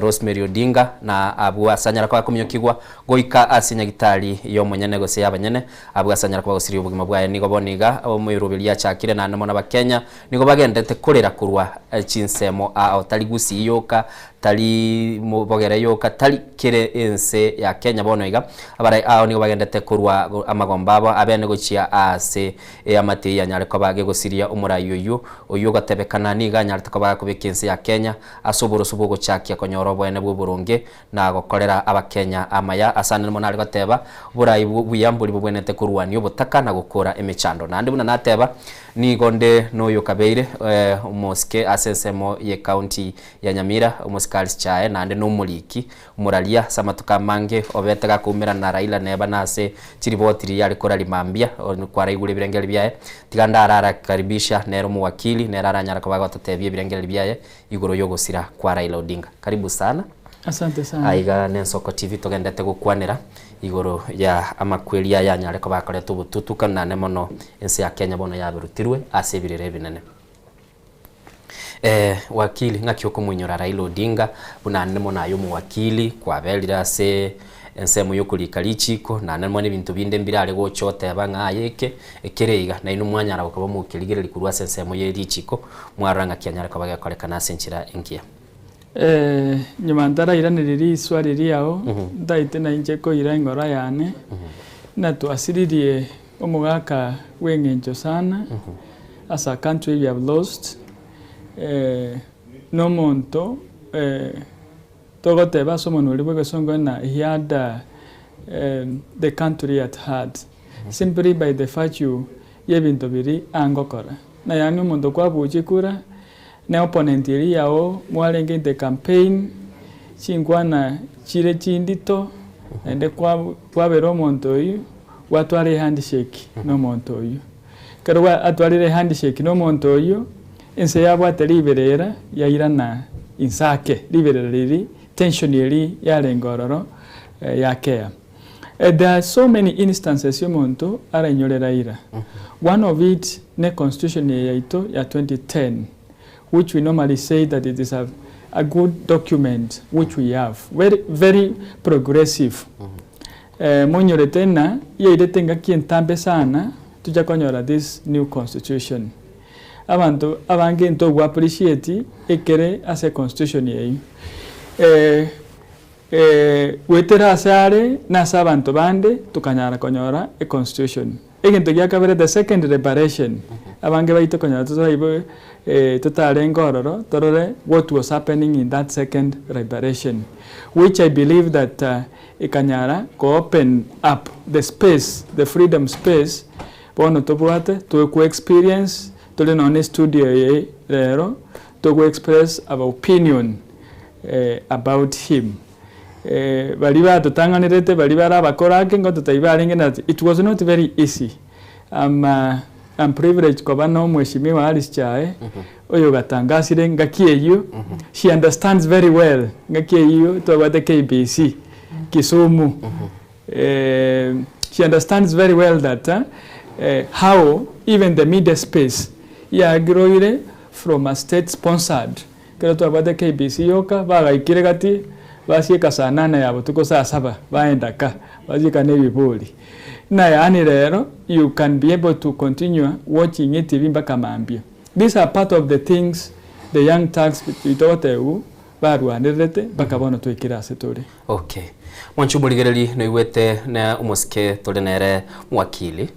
Rosemary Odinga na abu asanyara kwa kumyokigwa goika asinyagitali yo munyanego se yabanyene abu asanyara kwa gosiri ubugima bwaye nigo boniga omuyurubilia chakire na nemo na Kenya nigo bagendete kurira kurwa chinsemo otaligusi yoka tali mubogere yoka tali kire ense ya Kenya bono iga abara nigo bagendete kurwa amagombabo abene gochia ase amate ya nyale ko bage gosiria umurayo uyu gatebekana niga nyale ko bage kubekense ya Kenya asoboro subugo chakia konyoro bwene bw'uburunge na gokorera abakenya amaya asane mo nali gateba burayi buyamburi bwene te kurwani obutaka na gukora emechando nandi buna nateba ni gonde noyo kabeire Mosike asensemo ye county ya Nyamira Musikali chae nande no muliki muralia samatuka mange obetega kumira na Raila neba nase chiribotiri yali kora limambia kwa raigule birengeli byaye tiganda arara karibisha nero muwakili nerara nyara kabaga tatebye birengeli byaye igoro yogosira kwa Raila Odinga karibu sana. Asante sana. Aiga Nensoko TV togendete gukwanira igoro ya amakwelia ya nyare ko bakore tubututuka nane mono ense ya Kenya bono yaberutirwe asebirire binene. Wakili ngakyo kumunyora Raila Odinga bunane mono ayo mu wakili kwa belira se ensemo yokulika lichiko nane mono bintu binde mbirale gochote abanga yeke ekereiga na inu mwanyara ko mu kiligere kurwa ensemo ye lichiko mwaranga kyanyara ko bagakorekana senchira enkia. Nyuma ndarayiranirira iswari ryaho ndaite na injeko irangora yane na twasiririe omugaka wengenjo sana as a country we have lost no monto togoteba someone uli bwesongo na he had the country at heart simply by the fact you yebinto biri angokora na yani omuntu kwabujikura na opponent yao mwalengete campaign chingwana chire chindito ende kwa bero monto yu watware handshake no monto yu karwa atware handshake no monto yu ense yabo ateliberera yairana insake liberera liri tension yeri yarengororo yakea. There are so many instances yo monto ara nyorera ira. One of it ne constitution yaito ya 2010 which we normally say that it is a good document which we have, very progressive. Monyore tena yeide tenga kientambe sana tuja konyora this new constitution. Abantu abange nto appreciate ekere as a constitution yeyi. Wetera asare na sabanto bande tukanyara konyora a constitution. Egento yakabere the second reparation. Abange baito konyora tuzo totally ngororo torore what was happening in that second liberation, which I believe that ikanyara ko open up the space, the freedom space bono tobuate to experience to learn on studio rero to express our opinion about him. Baliba totanganirete baliba abakorake ngo totaibaringe that it was not very easy. I'm privileged kuba no mheshimiwa Alice Chae oyo gatangasire ngakiyeyo she understands very well ngakiyeyo to about the KBC Kisumu she understands very well that how even the media space ya groire from a state sponsored kero to about the KBC yoka bagaikire gati basieka saa 8 yabo tuko saa 7 baenda ka basika nebibuli na yani rero you can be able to continue watching it mpaka mambia. These are part of the things the young tax bitoteu barwanirete mpaka bono twikira ase turi. Okay. Mwanchu muligereri no igwete na umuske tole nere mwakili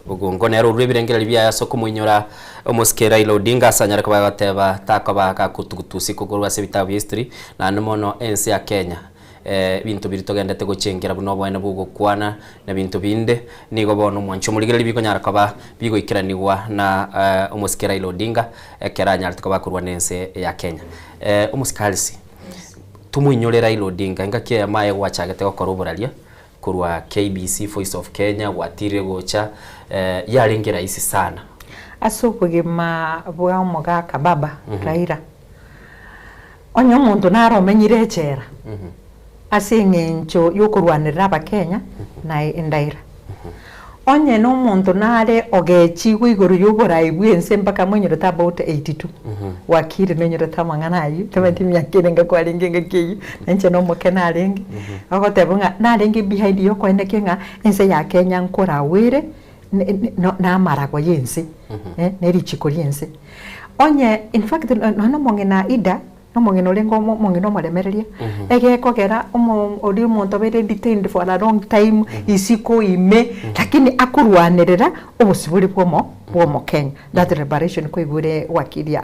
ugongo nero rwebirengera bya soko muinyora umuske Raila Odinga asanyara ko bagateba takobaga kutugutusi kugurwa se bitabu history na nomono ensi ya Kenya bintu biri togendete gucengera buno bwana bugukwana na bintu binde nigo bono mwancho muligereri biko nyara kaba bigo ikiranirwa na umuske Raila Odinga keranya arikoba kurwa nense ya Kenya umusikalisi tumuinyore Raila Odinga ngakie amaye gwachagete gukora uburalia kurwa KBC Voice of Kenya watire gocha yarengera isi sana asubugima bwa umugaka baba Raila onyo muntu naromenyire chera asingencho yokurwanira abakenya na Ndaira onye no muntu nare ogechi gwiguru yuburai bwense mpaka mwenyero ta about 82 wakire nenyero ta mangana ayu tabati myakire ngakwaringe ngakiyi nche no mokena arengi agotebunga narengi behind yo kwenda kinga ense ya Kenya nkora wire na maragwa yense neri chikori yense onye in fact no mongena ida no mongena lengo mongena malemereria ege kogera odi muntu bere detained for a long time isiko ime lakini akurwanirira obusiburi bwomo Kenya that liberation ko ibure wakiria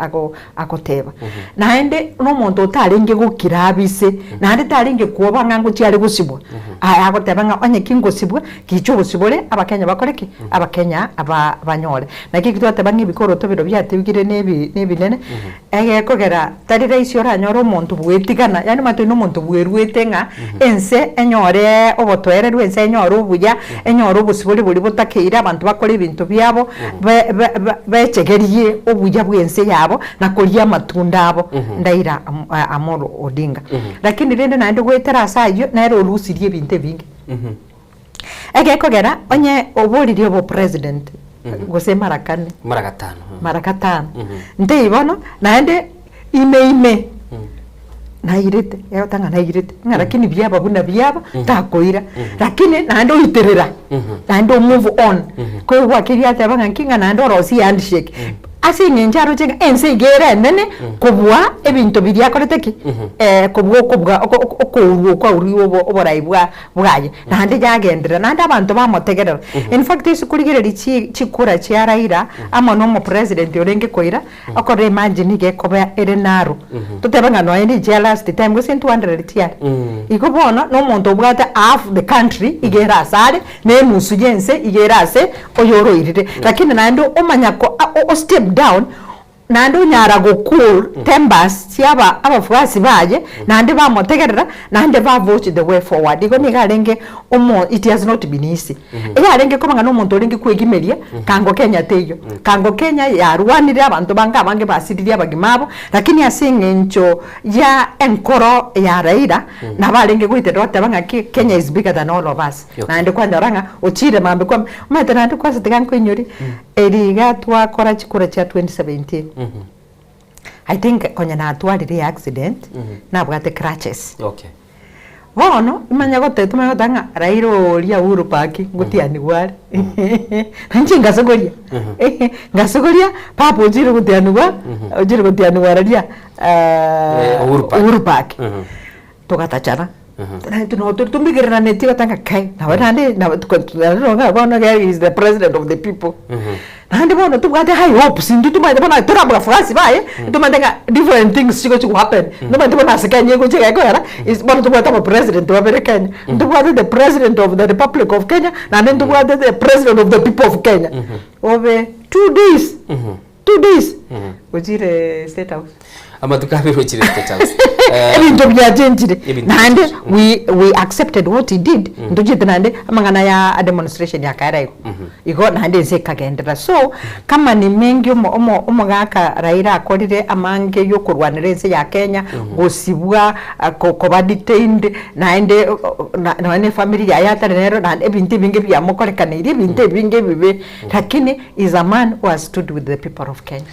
agoteba na ende no muntu utaringe gukirabise na ende taringe kuoba ngango cyari gusibwa agoteba nga onye kingo sibwa kicho busibure abakenya bakoreki abakenya abanyore na kikitu ateba ngibikoro tobiro byatebigire nebinene ege kogera tarira isyo ranyoro umuntu bwetigana yani matu no muntu bwerwete nga ense enyore obotwererwe ense enyore ubuya enyore ubusiburi buri butakira abantu bakora ibintu byabo bechegerie obuya bwense yabo na kuria matunda abo Ndaira Amolo Odinga lakini rende nande gwetera sayo nero lusirie binte bingi ege kogera onye oborire obo president gose marakane marakatano nte ibono nande ime nairete yotanga nairete lakini byaba buna byaba takoira lakini nando iterera nando move on ko wakiri atabanga kinga nando rosi handshake asinge njaro chenga ense gere nene kubwa ebintu biri akoreteki kubwa okuruo kwa uriwo oboraibwa bwaye nande yagendera nande abantu bamotegerera in fact isukurigere chikura cya Raila ama no president yorenge koira akore imagine ge koba erenaro tutebanga no ene last time go 200 tia ikobona no muntu bwata half the country igera sare ne musu yense igera se oyoro irire lakini nando omanyako o step down nando nyara go cool tembas siaba abafuasi baje nande bamotegerera nande ba vote the way forward igo nigarenge omo it has not been easy yarenge komanga no muntu ringi kwegimeria kango Kenya teyo kango Kenya yarwanire abantu banga bange basiriria bagimabo lakini asingencho ya enkoro ya Raila na barenge gwite dote banga Kenya is bigger than all of us nande kwanda ranga ochire mambe kwa mate nande kwase tiganko inyori eriga twakora chikura cha 2017 I think kwenye na atwarire accident na bwate crutches bono imanya gote tumegotanga Raila ria Uhuru Park ngutiani wari nanchi ngasogoria papo jiro ngutiani wa jiro ngutiani wararia Uhuru Park tokatachana no tumbigirana netiga tanga kai na wadande na tukonga bona guy is the president of the people nandi bona tubwate high hopes ndu tumande bona turabura France baye tumandenga different things chiko chiko happen tumande bona sekanye ko chika ikora is bona tubwate president wa Kenya tubwate the president of the Republic of Kenya na then tubwate the president of the people of Kenya over 2 days ujire state house ama tukabiro chire state house ebintu byachenjire nande we accepted what he did ndujite nande amangana ya demonstration ya Kaira iko nande zekagendera so kama ni mengi umugaka Raila akorire amange yo kurwanira ense ya Kenya gosibwa ko detained nande na family ya yatare nero nande ebintu binge bya mukorekanire ebintu binge bibe lakini is a man who has stood with the people of Kenya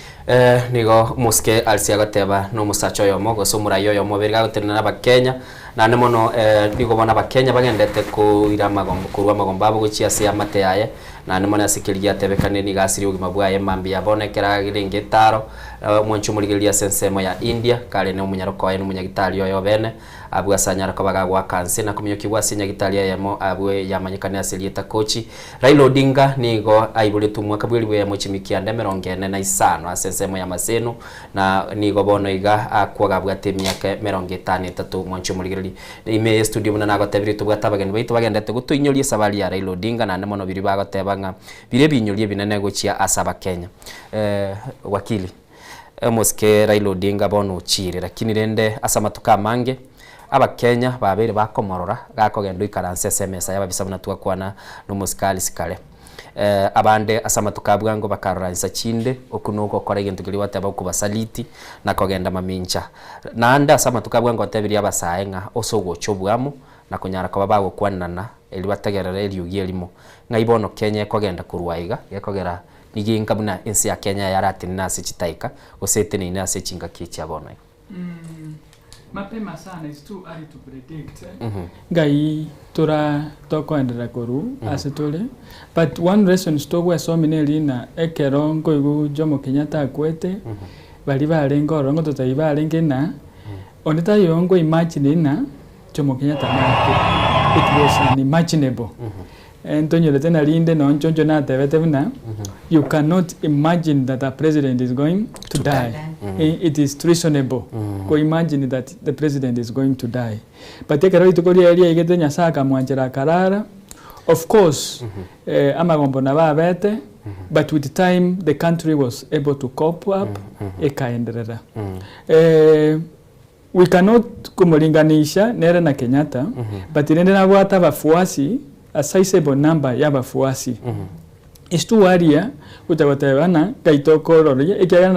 nigo muske alsiagateba no musacho yomo gosumura yomo berga gutenana bakenya na ne mono nigo bona bakenya bagendete kuira magombo kurwa magombo abo guchia cia mate yaye na ne mono asikiria tebekane ni gasiri ugima bwaye mambi yabonekera giringe taro mwanchu murigiria sensemo ya India kale ne umunyaroko waye n'umunyagitari yo bene abwa sanyara kabaga gwa kanse na kumyoki gwa sinya gitalia yamo abwe yamanyikane asilieta kochi Raila Odinga nigo aibulitu mwaka bweli bwe muchimikia ndemerongene na isano asensemo ya maseno na nigo bono iga akwaga bwa temyake 53 mwanchu murigiria ime studio muna nagotebiri tubwatabageni baitu bagendete gutuinyorie sabali ya Raila Odinga na nemono biri bagotebanga bire binyorie binene guchia asaba Kenya wakili moske Raila Odinga bono uchire lakini rende asamatuka mange abakenya babere bakomorora gakogendo ikaranse SMS yaba bisabuna twakwana no muskali sikale abande asamatuka bwango bakaransa chinde okunuko kore gintu kiri wataba kubasaliti na kogenda mamincha nanda asamatuka bwango tebiri abasaenga osogo chobwamo na kunyara kwa babago kwanana eli bategerera eli ugirimo ngaibono Kenya kogenda kurwaiga yakogera niginga buna ensi ya Kenya yarati nasi chitaika osete ni nasi chinga kichi abona mapema sana is too early to predict gai tora tokoendera koru asetole but one reason stogwe so minelina ekerongo igu Jomo Kenyatta akwete bali balengo rongo totaibalenge na oneta yongo imagine na Jomo Kenyatta it was unimaginable Antonio Letena Linde no Nchonjo na tebetebna you cannot imagine that a president is going to die. It is treasonable to imagine that the president is going to die. But take a to Korea igete nyasaka mwanjera karara. Of course, amagombo na babete, but with time the country was able to cope up ekaendelea. We cannot kumulinganisha nere na Kenyatta, but inende na wata bafuasi a sizable number ya bafuasi. Istu waria utawatewana kaitoko roroye ekya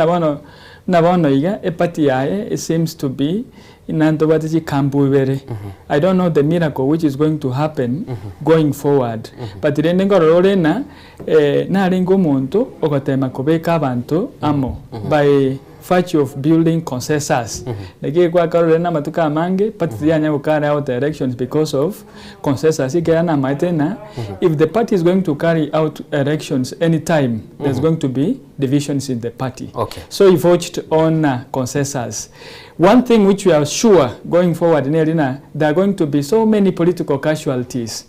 na bono iga epati yae it seems to be inanto batiji kambuibere. I don't know the miracle which is going to happen going forward, but irende ngororore na ringo muntu okotema kobeka abantu amo by virtue of building consensus. Nege kwa karole na matuka mange party ya nyago carry out elections because of consensus. Ikana maitena if the party is going to carry out elections anytime there's going to be divisions in the party. Okay. So he voted on consensus. One thing which we are sure going forward in Elina, there are going to be so many political casualties.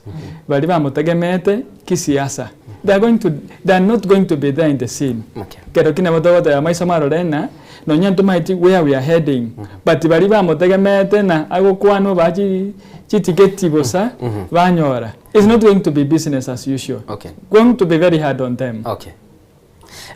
Baliba motegemete kisiasa. They are not going to be there in the scene. Okay. Kerokina motogoto ya maisa marorena no nyanto maiti where we are heading. But baliba motegemete na agokwano baji chitiketi bosa banyora. It's not going to be business as usual. Okay. Going to be very hard on them. Okay.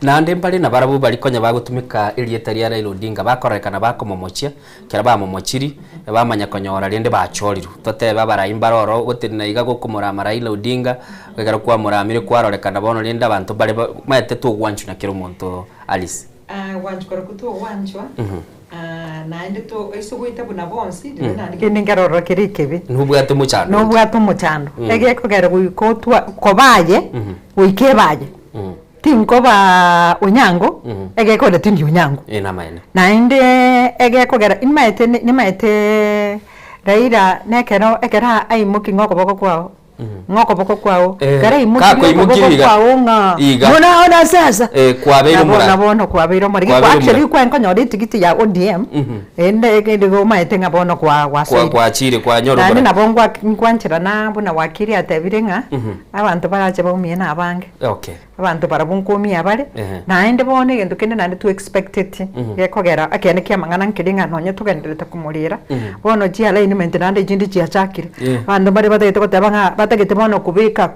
Na ande mbali na barabu bali konya bagutumika ilieta ria Raila Odinga bakorekana bakomomochia kera bamomochiri bamanya konyora rinde bachoriru tote babara imbaroro gotirina iga gukumura Raila Odinga gagara kwa muramire kwarorekana bono rinde abantu bali maete tu gwanchu na kiro muntu Alice gwanchu korokuto gwanchwa na ende to isuguita buna bonsi ndina ndingeroro kirikebi nubwate muchando ege kogera gukotwa kobaye uikebaye tinkoba unyango ege ko tindi unyango ina maene na inde ege ko gera ni maete Raila nekero ekera ai muki ngoko boko kwao ngoko boko kwao gara imuki boko kwao nga ona sasa kwa beiro mura nabono kwa beiro mura kwa actually kwa nkonyo tikiti ya ODM ende ege ngo maete ngabono kwa chire kwa nyoro bora na bongwa nkwanchira na buna wakiri atabirenga abantu baraje baumiena abange okay abantu barabunkomi abale na ende bone gendo kende nande to expected gekogera akene kya mangana nkiringa nonye tugenderete kumurira bono ji alignment nande jindi ji achakire abantu bari batagete kotabanga batagete bono kubika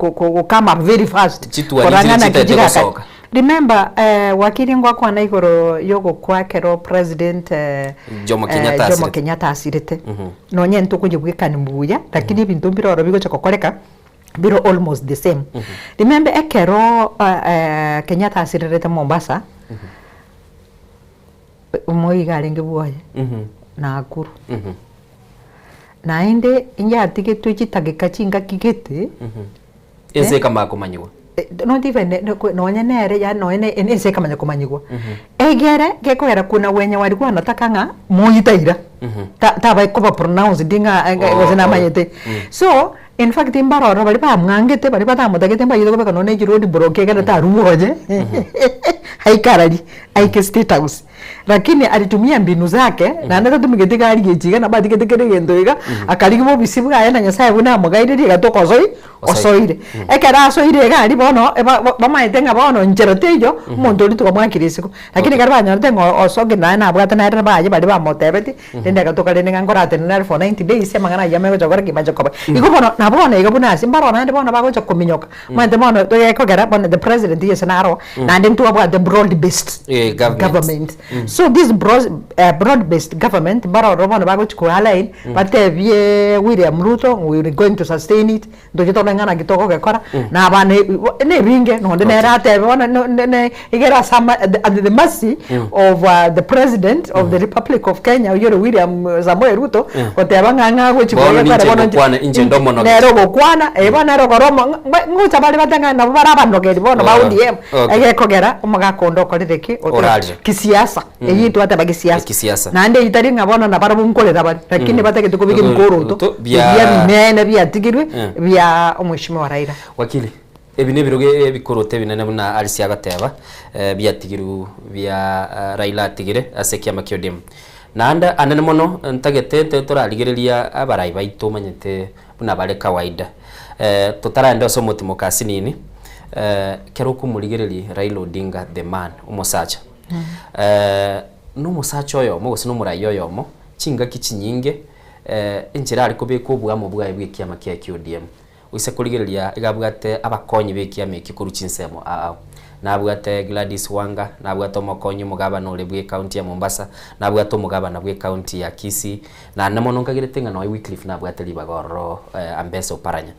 kama very fast korangana kijika remember wakiri ngwa kwa na igoro yogo kwa kero president Jomo Kenyatta asirite nonye ntukujibwikana mbuya lakini bintu mbiroro bigo chakokoreka biro almost the same. Remember ekero Kenyatta asirete Mombasa umoiga lenge buoye na akuru na inde inja atike tuji tageka chinga kigete ese kama kumanywa not even no nyenere ya no ene se kamanya kumanyigwa egere gekwera kuna wenye walikuwa wanataka nga moyitaira ta ba ko pronounce dinga ngazina manyete so in fact imbarora bali ba mwangete bali ba tamutagete mba yido beka none jiro di broke kana ta ruoje haikarali aike state house lakini alitumia mbinu zake na ndio tumigete gari gejiga na ba digete kere gendoiga akaligibo bisibu ga na nyasaye buna mugaire ri gatoko osoire ekera osoire gari bono bamaite nga bono njerotejo muntu uri tukamwakirisiko lakini gari banyorte ngo osoge na abwata na era baje bali ba motebeti ndende gatoka rene ngangorate na for 90 days semangana yame gojogora kimajo koba iko bono na bono iko buna simbaro na bono bago chokominyoka mwende bono to yeko gara bono the president yes naro na ndimtu abwa the broad based government so this broad based government baro bono bago chikuala batevye William Ruto we are going to sustain it ndo ngana kitoko gekora na abane ne ringe no ndene rate bona ne igera sama at the mercy of the president of the Republic of Kenya William Samoei Ruto otebanga ngago chikoya para bona inje ndomo no nero gokwana ebona ro goromo ngucha bali batanga na baraba ndogeri bona ba UDM egekogera umugakondo korireki kisiasa eyitu ate bagisiasa na nde itari ngabona na barabu mkolera bali lakini batake tukubike mkoroto bya binene bya tigirwe bya Mheshimiwa Raila wakili ebine biroge ebikorote binene buna alisi agateba byatigiru bya Raila atigire asekia makiodem nanda anene mono ntagete toraligereria abarai baito manyete buna bare kawaida tutaranda so mutimo kasinini kero kumuligereri Raila Odinga the man umusacha no musacha oyo mugo sino murai oyo mo chinga kichinyinge injira ariko bekobwa mu bwaye bw'ikiama kya KODM wise kuligereria igabwate abakonyi b'ikiama kikuru chinsemo nabwate Gladys Wanga nabwate omokonyi mugabana ole bwe county ya Mombasa nabwate omugabana bwe county ya Kisii na namononga girete ngano Wycliffe nabwate libagoro Ambeso Paranya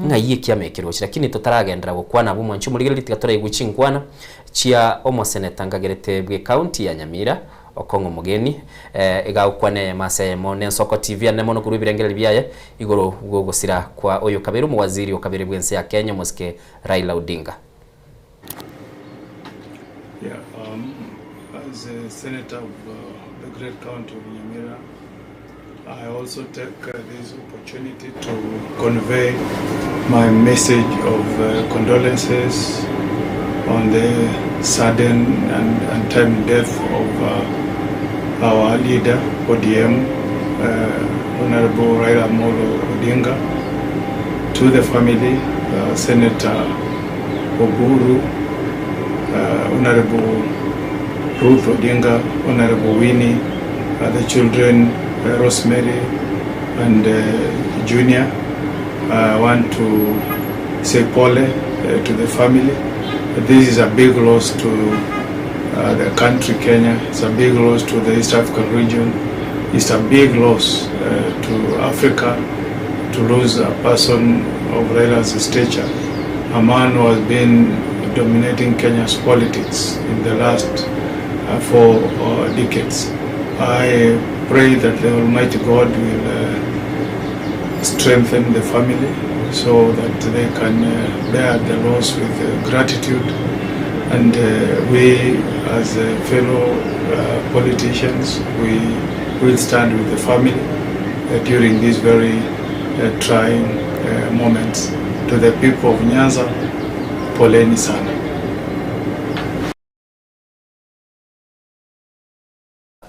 nga yikiama kirochi lakini tutaragendera gukwana bumwe nchu muligereri tigatora iguchinkwana chia omoseneta ngagerete bwe county ya Nyamira okongo mugeni igawukwane masemo nensoko TV anemono kurubirengere byaye igoro gogosira kwa oyo kaberu mu waziri okabere bwense ya Kenya Moske Raila Odinga. Yeah, as a senator of the great county of Nyamira, I also take this opportunity to convey my message of condolences on the sudden and untimely death of our leader, ODM, Honorable Raila Amolo Odinga, to the family, Senator Oburu, Honorable Ruth Odinga, Honorable Winnie, the children, Rosemary and Junior. I want to say pole to the family. This is a big loss to the country Kenya. It's a big loss to the East African region. It's a big loss to Africa to lose a person of Raila's stature, a man who has been dominating Kenya's politics in the last 4 decades. I pray that the Almighty God will strengthen the family so that they can bear the loss with gratitude. And we, as fellow politicians, we will stand with the family during these very trying moments. To the people of Nyanza, poleni sana.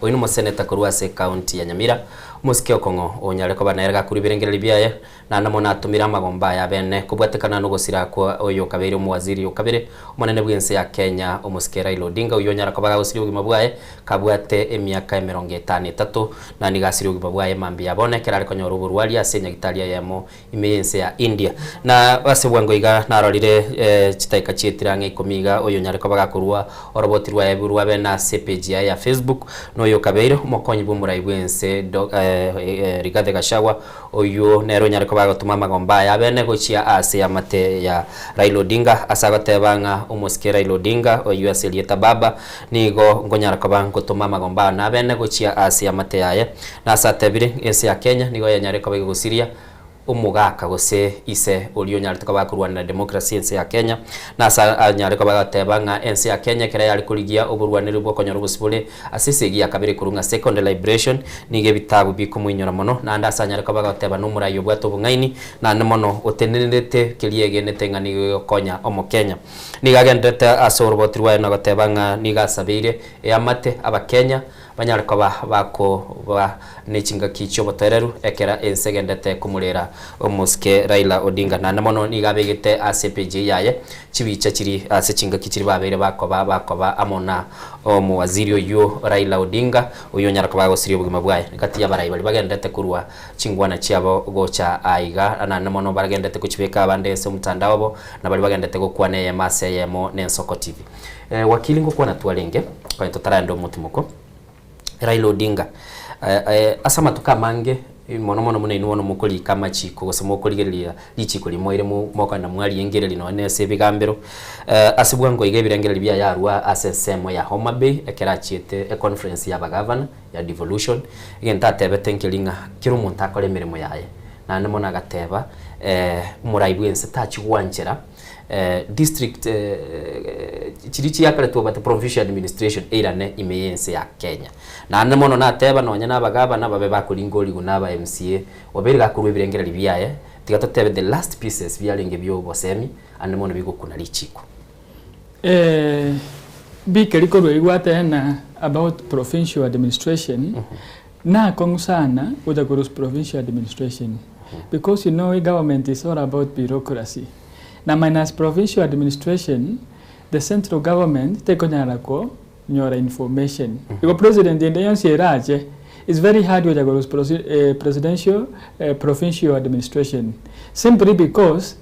Oino moseneta kuruase county ya Nyamira Moske Okongo onyare ko banaerga kuri birengere biaye na namo natumira magomba ya bene kubwatekana no gosira kwa oyo kabere mu waziri okabere omonene bwense ya Kenya Moske Raila Odinga uyo nyara ko baga gosiri ugima bwaye kabwate emyaka 53 na nigasiri ugima bwaye mambi yabone kerare ko nyoro burwali asenya Italia yamo imeyense ya India na base bwango iga narorire chitaika chietirange ikomiga oyo nyare ko baga kurwa orobotirwa ya burwa bena page ya Facebook no yo kabere mokonyi bumurai bwense Rigathi Gachagua oyo nero nyare ko bagotuma magomba ya bene gochia ase ya mate ya Raila Odinga asagatebanga Moske Raila Odinga oyo aselieta baba nigo ngonyara ko bangotuma magomba na bene gochia ase ya mate yaye na satebire ese ya Kenya nigo yanyare ko bagosiria umugaka gose ise ulio nyarite kwa kurwana democracy ense ya Kenya na sa nyare kwa bateba nga ense ya Kenya kera yali kuligia oburwaniri bwo konyora busibule asisigia kabiri kurunga second liberation nige bitabu bikumwinyora mono na ndasa nyare kwa bateba numurayo bwato bungaini na nemono otenenete kiliyegenete nga nigo konya omo Kenya nigagendete asorbotirwa na bateba nga nigasabire amate aba Kenya banyare kwa bako ba nechinga kicho botereru ekera ensegendete kumulera omuske Raila Odinga na nemono nigabegete ACPJ yaye chibicha chiri asechinga kichiri babere bakoba amona omu waziri oyo Raila Odinga uyo nyara kwa gosirio bugima bwaye kati ya barayi bali bagendete kurwa chingwana chiabo gocha aiga na nemono bagendete kuchibeka abande se mtandao bo na bali bagendete gukwane ye mase yemo Nensoko TV wakili ngo kwana twalenge kwa totarando mutimuko Raila Odinga asama tukamange mono mune ino mukoli kama chiko gosemo koligeria lichiko limoire mu moka na mwali yengere lino nese bigambero asibwango igebirengere libya yarwa asesemo ya Homa Bay ekera chiete e conference ya bagavana ya devolution igenta tebe tenkelinga kiro muntu akole mirimo yaye na nemona gateba muraibu ense tachi wanchera district chirichi yakale to but provincial administration irane imeyense ya Kenya na nemono na teba no nyana bagaba na babe bakulingoli gunaba MCA oberi gakurwe birengera libiyaye tigato tebe the last pieces byalenge byo bosemi anemono bigo kuna lichiko bikeliko rwigwate na about provincial administration na kongusana udakurus provincial administration because you know government is all about bureaucracy. Na minus provincial administration, the central government take on your information. Because president in the NCRAJ is very hard with the presidential provincial administration. Simply because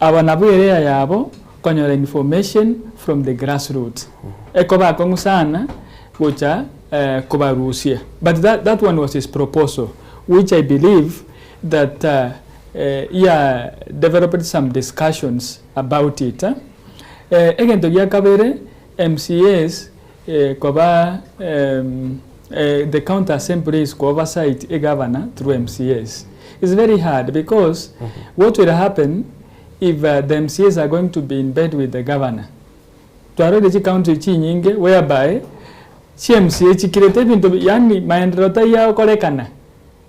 our nabu area yabo your information from the grassroots. Ekoba kongusana kucha kobarusia. But that one was his proposal, which I believe that developed some discussions about it. Again, to Yakabere, MCAs, the county assemblies oversight a governor through MCAs. It's very hard because what will happen if the MCAs are going to be in bed with the governor? To already county chinyinge whereby CMCA chikirete bintu yani maendeleo ya kolekana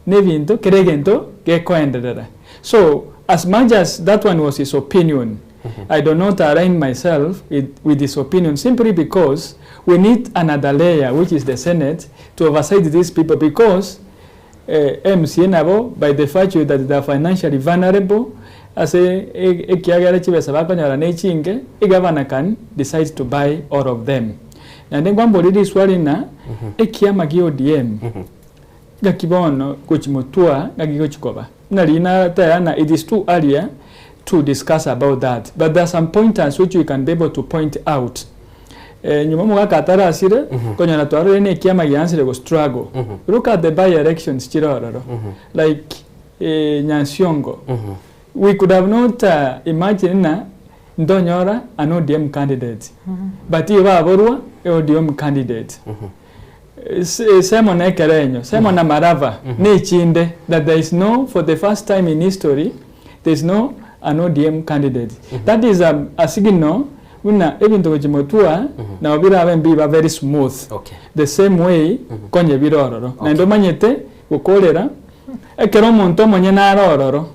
ne bintu keregento gekoendelea. So, as much as that one was his opinion, I do not align myself with his opinion simply because we need another layer, which is the Senate, to oversight these people because MCA nabo, by the fact that they are financially vulnerable, as a governor can decide to buy all of them. And then one body is warina, a kiamagi ODM, Gakibono, Kuchmutua, Gagigochkova. It is too early to discuss about that, but there are some pointers which we can be able to point out. Nyumamuga katara asire konya na twaro ene kiama yansire go struggle. Look at the by-elections chirororo, like Nyansiongo. We could have not imagined na ndonyora an ODM candidate, but iwa aborwa ODM candidate. Simon Ekerenyo, Simon Amarava, Nechinde, that there is no, for the first time in history, there is no an ODM candidate. That is a signal, even though Jimotua, now we are very smooth. The same way, Konye Biroro. Nando Magnete, Ukolera, Ekeromonto Monyana Roro,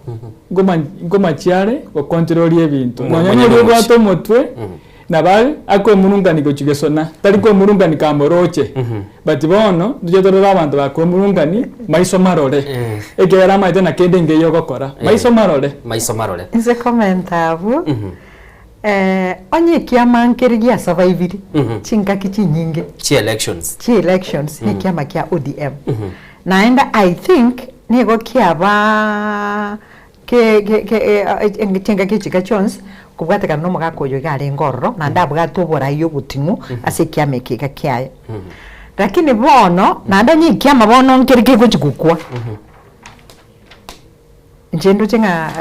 Goma Chiare, or Control Yevinto. Nonyato Motwe. Nabal ako murunga ni gochigesona taliko murunga ni kamoroche but bono dujotoro abantu bakomurunga ni maiso marore ekera maite na kedenge yogokora maiso marore Nze komentavu onye kiama nkerigia survive chinga kichi nyingi chi elections ni kiama kia ODM naenda I think nego kiaba chinga kichi kachons kubwateka no mugakoyo gari ngorro na ndabwa tubora yo butingu asikia mekeka kyaye lakini bono na ndanyi kiama bono nkerike kuchikukwa njendo chenga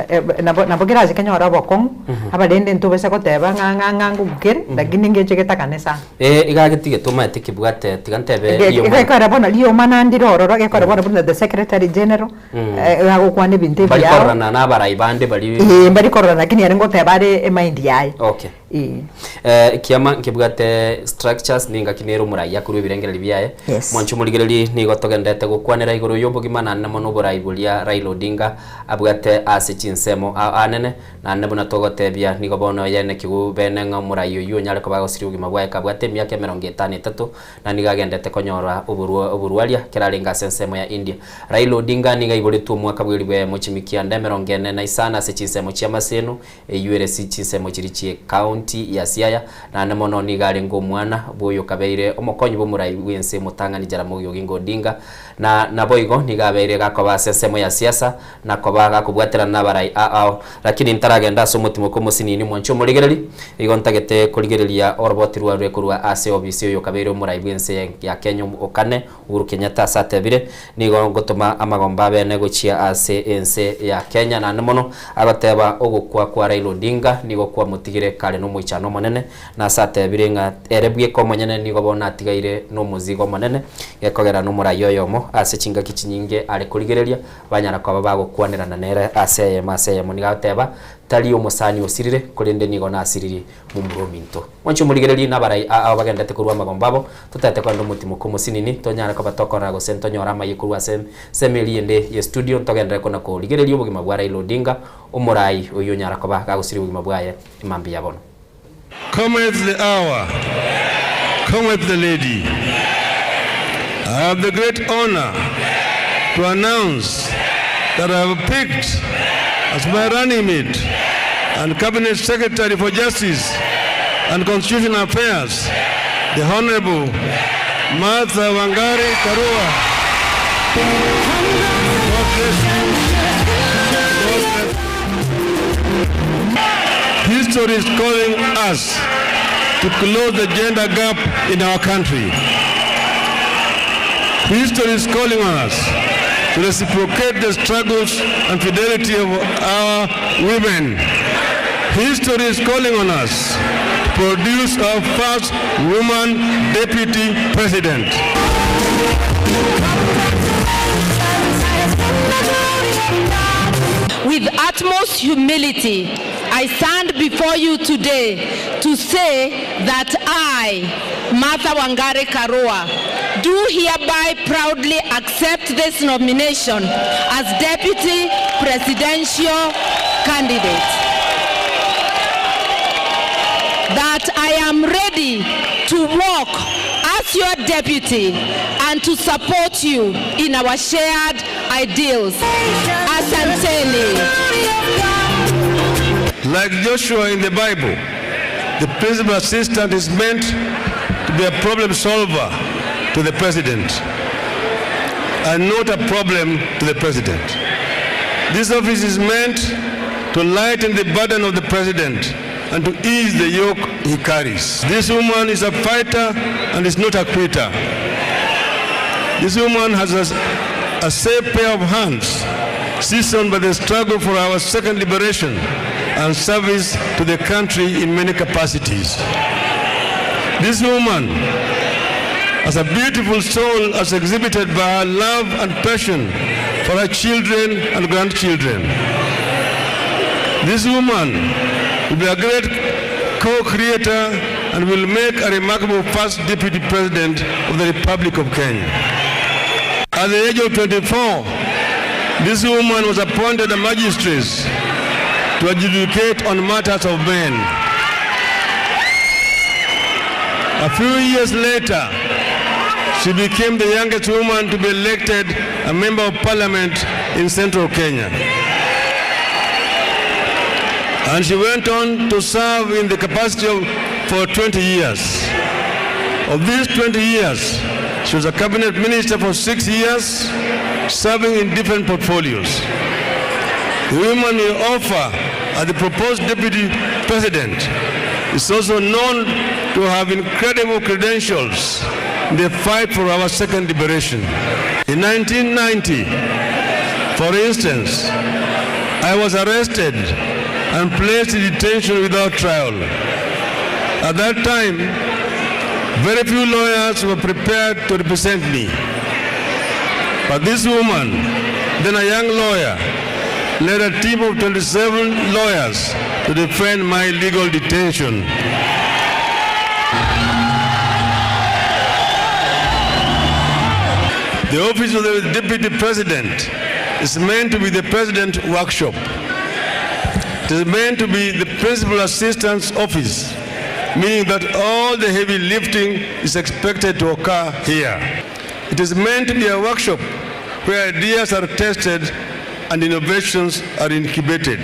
nabogera zikanyora bokong abadende ntubese koteba ngangu gukere lakini ngecheketa kanesa igagitige tuma tikibwate tigantebe iyo ikara bona liyo manandiro ororo ikara bona the secretary general agukwane binte bya bali korana na baraibande bali korana lakini yarengo tebare emaindi yaye okay kiama kibwate structures ninga kinero muraya kuru birengereri byaye mwanchu muligereri ni gotogendete gukwanira iguru yobogimana na mono boraibulia Raila Odinga abwate ase chinsemo anene na nebuna togotebia nigo bono yene kigu benenga murayo yu nyale ko bagosiri ugima bwaye kabwate myaka 53 na nigagendete konyora oburualia kiralinga sensemo ya India. Raila Odinga niga iboletu mwaka bwiribwe muchimikia ndemerongene na isana ase chinsemo chia maseno URC chinsemo chirichie county ya Siaya na nemono nigari ngomwana boyo kabeire omokonyi bomurayi wense mutangani Jaramogi Oginga Odinga na boigo nigabeire gakoba sensemo ya siasa na kobaga kubwatira nabarai lakini ntaragenda so mutimo ko musinini mwancho muligereri igontagete kuligereria orboti rwa kurwa ase obisi yo kabeire omurayi wense ya Kenya okane Uhuru Kenyatta satebire nigo gotuma amagomba bene gochia ase ense ya Kenya na nemono abateba ogukwa kwa Raila Odinga nigo kwa mutigire kale no mwichano monene na satebire nga erebwe ko monyene nigo bona atigaire no muzigo monene gekogera no murayi yomo ase chinga kichinyinge ale kuligereria banyara kwa baba gukwanira na nere ase maseye muniga teba tali omusani osirire kurinde nigo na asiriri mu murominto mwancho muligereri nabarai abagendete kurwa magombabo tutete kwa ndo mutimo ko musinini tonyara ko batokora go sento nyora mayikurwa semeli ende ye studio togendere kona ko ligereri obugima bwa Raila Odinga omurai oyo nyara ko ba gusiri obugima bwaye imambi yabono. Cometh the hour, cometh the lady. I have the great honor to announce that I have picked as my running mate and Cabinet Secretary for Justice and Constitutional Affairs, the Honorable Martha Wangari Karua. History is calling us to close the gender gap in our country. History is calling on us to reciprocate the struggles and fidelity of our women. History is calling on us to produce our first woman deputy president. With utmost humility, I stand before you today to say that I, Martha Wangari Karua, do hereby proudly accept this nomination as Deputy Presidential Candidate. That I am ready to work as your deputy and to support you in our shared ideals. Asanteni. Like Joshua in the Bible, the principal assistant is meant to be a problem solver to the president and not a problem to the president. This office is meant to lighten the burden of the president and to ease the yoke he carries. This woman is a fighter and is not a quitter. This woman has a safe pair of hands, seasoned by the struggle for our second liberation and service to the country in many capacities. This woman has a beautiful soul as exhibited by her love and passion for her children and grandchildren. This woman will be a great co-creator and will make a remarkable first deputy president of the Republic of Kenya. At the age of 24, this woman was appointed a magistrate to adjudicate on matters of men. A few years later, she became the youngest woman to be elected a member of parliament in central Kenya. And she went on to serve in the capacity for 20 years. Of these 20 years, she was a cabinet minister for 6 years, serving in different portfolios. The woman we offer as the proposed deputy president is also known to have incredible credentials in the fight for our second liberation. In 1990, for instance, I was arrested and placed in detention without trial. At that time, very few lawyers were prepared to represent me. But this woman, then a young lawyer, led a team of 27 lawyers to defend my legal detention. The office of the Deputy President is meant to be the President's workshop. It is meant to be the Principal Assistant's office, meaning that all the heavy lifting is expected to occur here. It is meant to be a workshop where ideas are tested and innovations are incubated.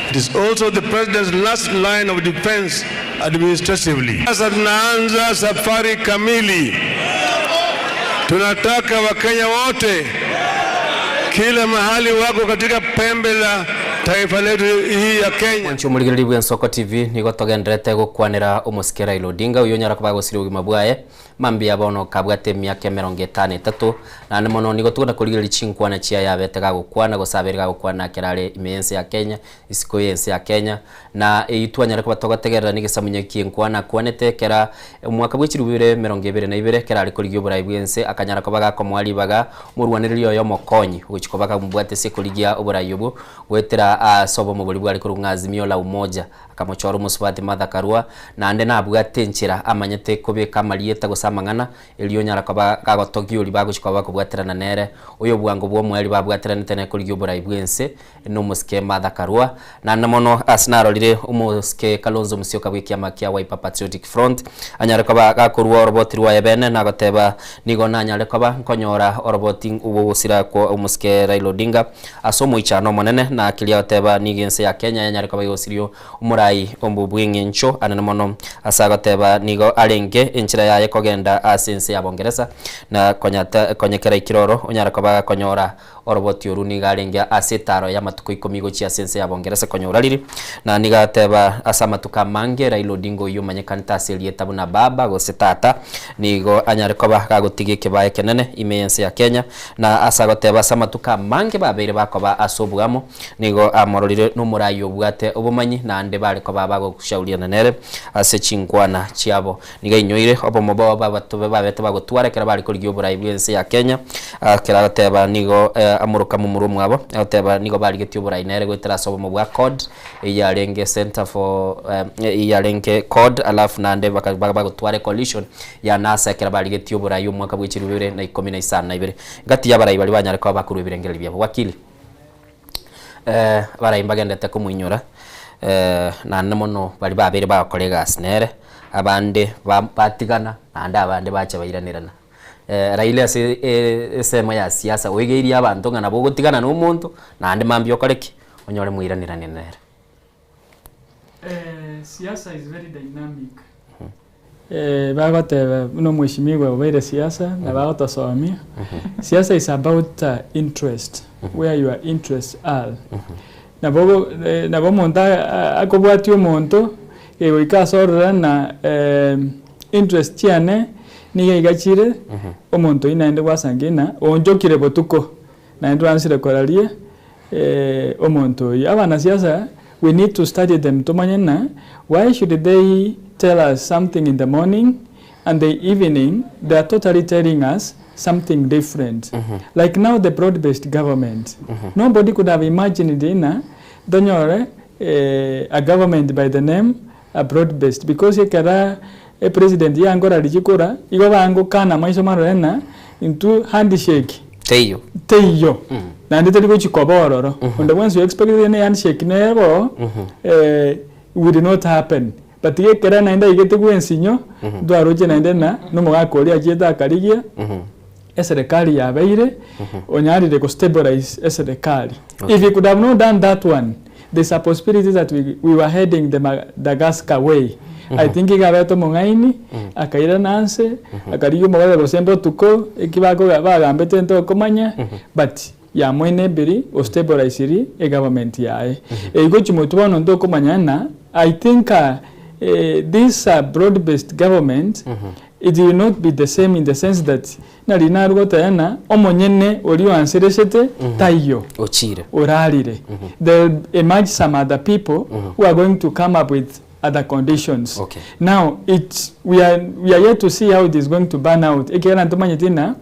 It is also the President's last line of defense administratively. Sasa tunaanza safari kamili. Tunataka Wakenya wote kila mahali wako katika pembe la taifa letu hii ya Kenya. Nchumurigiriri bwa Nsoko TV nigo togendrete gukwanira umusikira Raila Odinga uyo nyara kubago siri ugima bwaye mambi yabono kabwate myaka 53 na nemono nigo tugona kurigiriri chinkwana chia yabete gagukwana gusabirira gukwana kirare imense ya Kenya isiko yense ya Kenya na itwa nyara kubatogategerera nigisamunye kinkwana kwanete kera umwaka bw'ikiri 2022 kera ari kurigyo burayi bwense akanyara kubaga komwali baga murwaniriro yo mokonyi ukikobaga mubwate sekurigia uburayi ubu wetera sobo mu buri bwari kurungazimio la umoja akamochoro musubati Martha Karua na ande nabwate nchira amanyete kubeka marieta gusamangana eliyo nyara kaba gagotogio libagushikwa bakubwaterana nere uyo bwango bwo mweli babwaterana tene kurigyo burayi bwense no muske Martha Karua na namono asnaro lire umuske Kalonzo Musyoka bwikiama kya Wiper Patriotic Front anyara kaba gakurwa roboti rwa yebene na goteba nigo nanyare kaba nkonyora roboti ubusira ko umuske Raila Odinga asomo ichano monene na akili oteba nigense ya Kenya yanyare kaba yosirio umurai ombu bwingi ncho ananamono asagoteba nigo alenge enchira yaye kogenda asense ya Bongereza na konyekera ikiroro unyara kaba konyora oroboti uruni galenge asetaro ya matuko 10 chia sense ya Bongereza konyora liri na nigateba asamatuka mange Raila Odinga uyu manyekanta aseli tabu na baba gosetata nigo anyare kaba gagutige kibaye kenene imense ya Kenya na asagoteba asamatuka mange babere bakoba asobugamo nigo amororire numurayo bwate obumanyi na ande bari ko babago kushauliana nere ase chinkwana chiabo niga inyoire obo mobo babatobe babete bagotware kera bari kurigyo burayi bwense ya Kenya kera teba nigo amuruka mu murumu abo teba nigo bari getyo burayi nere gwetera sobo mu bwa code ya Lenge Center for ya Lenge code alafu na ande bagotware coalition ya NASA kera bari getyo burayi umwaka bw'ikiri 2012 ngati yabarayi bari banyare ko bakuru ibirengere byabo wakili barayimbagendete kumuinyura na namono bari babere bakolega snere abande batigana nande abande bacha bayiranirana Raila sema ya siasa wegeri abantu ngana bo gutigana no muntu nande mambi okoreki onyore muiranirane nere siasa is very dynamic bagoteba no mwishimiwa obere siasa na bagotosomia siasa is about interest where your interests are nabo monta akobwatio monto wikasorora na interest chiane niga igachire omonto inaende wasangina onjokire botuko naende ansire korarie omonto abana siasa we need to study them tomanyena why should they tell us something in the morning and the evening they are totally telling us something different. Like now the broad-based government. Nobody could have imagined a government by the name a broad-based because a president yangora lijikora igo bango kana maiso marena into handshake. Teyo. Na ndete liko chikobororo. And once you expect any handshake never would not happen. But ye kera naenda igete kwensinyo ndo aroje naenda na no mwakoli ajeta akaligia serikali ya baire onyarire ko stabilize serikali. If you could have not done that one, there's a possibility that we were heading the Madagascar way. I think igabeto mongaini akaira nanse akariyo mogale rosembo tuko ekibako bagambete nto komanya but ya mwene biri o stabilize e government yae ego chimotubono ndo komanya na I think this broad-based government it will not be the same in the sense that nari narwo tayana omonyene oli ansireshete tayo ochire orarire. There emerge some other people who are going to come up with other conditions. Okay. Now we are yet to see how it is going to burn out. Ekera ntomanyetina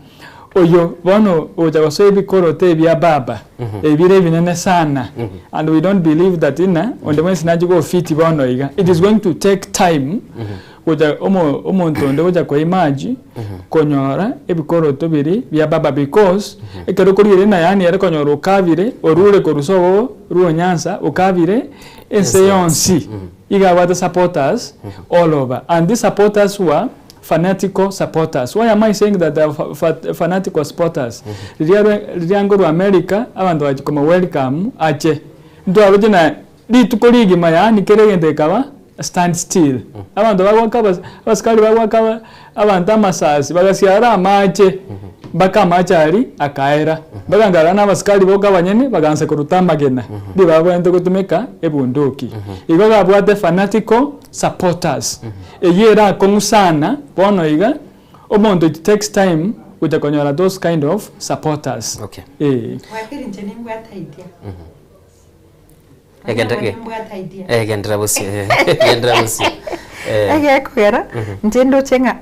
oyo bono ojagoso ebikoro te bya baba ebire binene sana and we don't believe that onde mwensi najigo fit bono iga. It is going to take time oja omuntu onde oja kwa imagine konyora ebikoro to biri bya baba because ekero kuri na yani yare konyora ukabire orure korusobo ruo Nyanza ukabire enseonsi iga what the supporters all over, and these supporters were fanatical supporters. Why am I saying that they are fanatical supporters? Riango ru America abantu bachikoma welcome ache ndo abajina litukoligi mayani kerege kawa stand still abantu bagwakaba abaskali bagwakaba abantu amasasi bagasiara amache baka machari akaera bagangara n'abaskali boga banyene baganse kurutamagena bibabo ento kutumeka ebunduki igo gabwate fanatical supporters eyera komusana bono iga omondo it takes time utakonyora those kind of supporters. Okay. Wakiri ncheni mbwata idea. Gendra busi. Gendra busi. Ege kwera ntendo chenga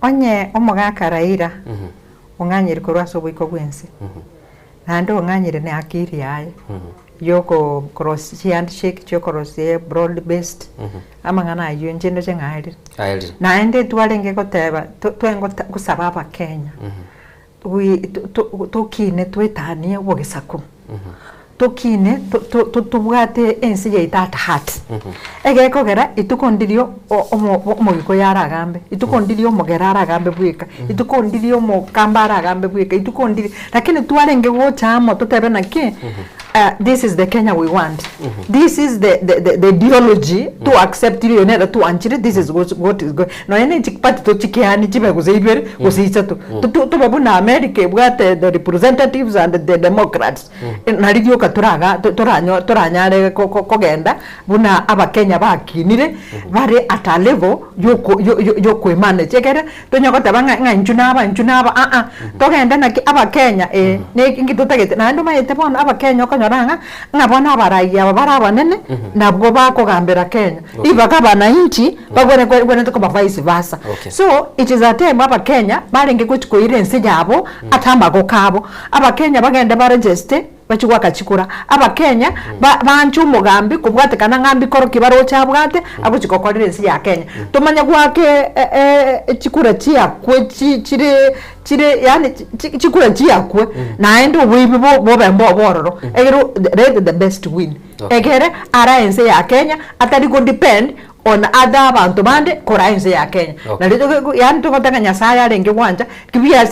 onye omugaka Raila onganyire korwa sobiko bwense nando onganyire ne akiri yaye yoko cross handshake chyo cross broad based amangana ayo ntendo chenga airi na ende twalenge koteba twengo kusaba aba Kenya tukine twetanie wogesako tukine tubwate ensi ya itata hat ege kogera itukondirio omugiko yaragambe itukondirio mogera agambe bwika itukondirio mokambara agambe bwika itukondiri lakini twalenge gochamo tutebe naki this is the Kenya we want. This is the ideology to accept you never to anchire. This is what is going. No any party to chikiani chibe kuzeibere kusicha to babu na America bwate the representatives and the Democrats. Na radio katuraga toranyare kogenda buna aba Kenya bakinire bare at a level yoko manage chekere tonyakota banga njunaba togenda na aba Kenya ne ngitotagete na ndo mayete bona aba Kenya ranga ngabona abaraya baraba nene nabwo bakogambera Kenya ibaka bananchi bagwene to vice versa. So it is a time aba Kenya barenge kuchiko irense yabo atamba go kabo aba Kenya bagenda baregister bachigwa kachikura aba Kenya banchu mugambi kubwate kana ngambi koro kibaro chabwate abo chikokorire ensi ya Kenya tumanya gwake chikura chia kwechi chire yani chikura chia kwe na endo wibi bo bembo bororo egero the best win egere ara ensi ya Kenya atari go depend on other abantu bande kora ensi ya Kenya na rito yani tukotanga Nyasaye arenge gwanja kibia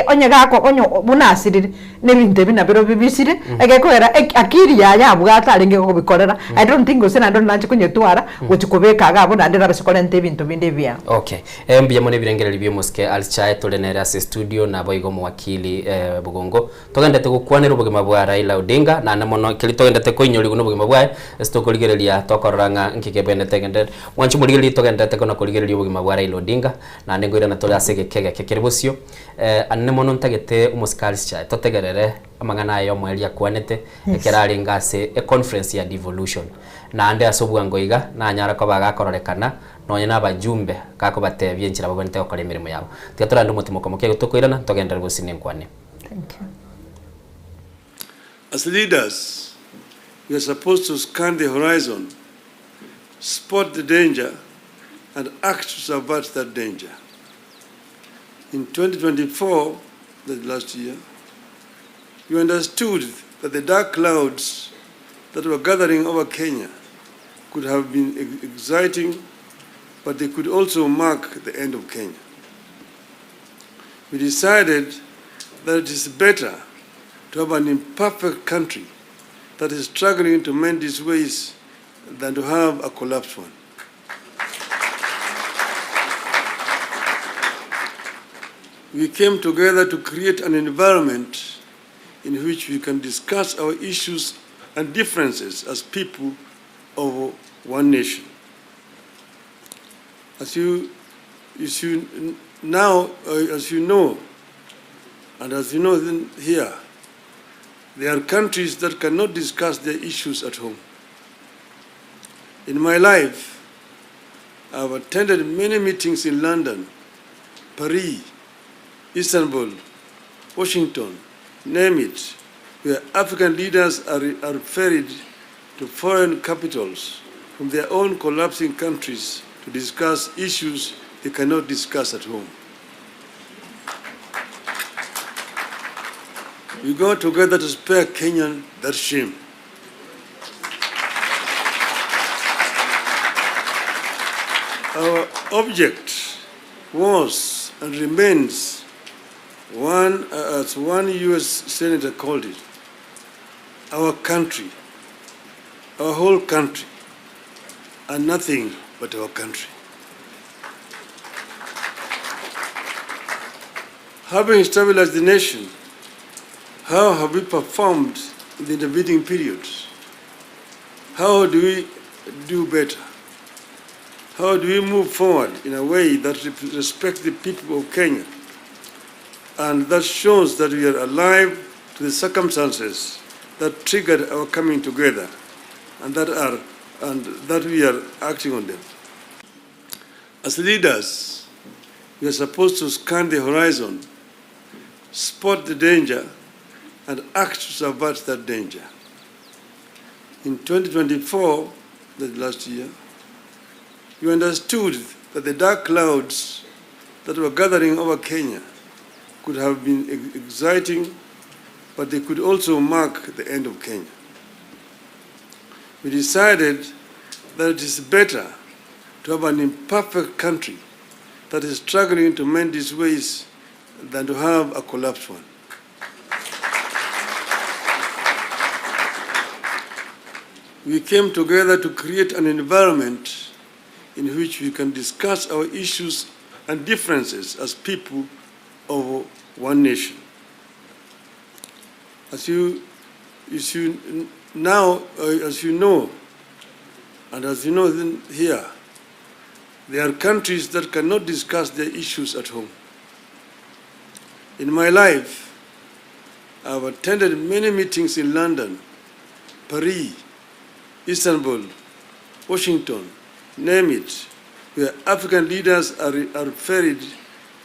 onye gako onyo bunasirire nebinte binabiro bibisire egekwera akiri yabwata arenge ko bikorera. I don't think usena ndo nanchi kunyetwara gutikobeka gabo ndandera basikolente bintu binde bya. Okay. Mbya mone birengereri byo muske alchae tolenera ase studio na boigo mwakili Bugongo togendete gukwanira ubugima bwa Raila Odinga na namono kili togendete koinyori guno ubugima bwa estokoligereria tokoranga nkikebende tegende wanchi muligeri togendete kona koligereria ubugima bwa Raila Odinga na nengoira na tola sege kege kekerebusio anemono ntagete umuskali chae totegerere amangana ayo mweli akwanete ekerari ngase a conference ya devolution na ande asobwa ngoiga na nyara ko bagakororekana nonye nabajumbe kako batebye nchira babonete okora emirimo yabo tigatora ndo mutimo komoke gutokoirana togendera gusine nkwane. Thank you. As leaders, we are supposed to scan the horizon, spot the danger, and act to subvert that danger. In 2024, that last year, we understood that the dark clouds that were gathering over Kenya could have been exciting, but they could also mark the end of Kenya. We decided that it is better to have an imperfect country that is struggling to mend its ways than to have a collapsed one. We came together to create an environment in which we can discuss our issues and differences as people of one nation. As you as you now, as you know, and as you know here, there are countries that cannot discuss their issues at home. In my life, I've attended many meetings in London, Paris, Istanbul, Washington, name it, where African leaders are ferried to foreign capitals from their own collapsing countries to discuss issues they cannot discuss at home. We go together to spare Kenyan that shame. Our object was and remains one, as one US Senator called it, our country, our whole country, and nothing but our country. Having stabilized the nation, how have we performed in the intervening periods? How do we do better? How do we move forward in a way that respects the people of Kenya and that shows that we are alive to the circumstances that triggered our coming together and that we are acting on them? As leaders, we are supposed to scan the horizon, spot the danger, and act to subvert that danger. In 2024, the last year, we understood that the dark clouds that were gathering over Kenya could have been exciting, but they could also mark the end of Kenya. We decided that it is better to have an imperfect country that is struggling to mend its ways than to have a collapsed one. We came together to create an environment in which we can discuss our issues and differences as people of one nation. As you know, and as you know here, there are countries that cannot discuss their issues at home. In my life, I've attended many meetings in London, Paris, Istanbul, Washington, name it, where African leaders are ferried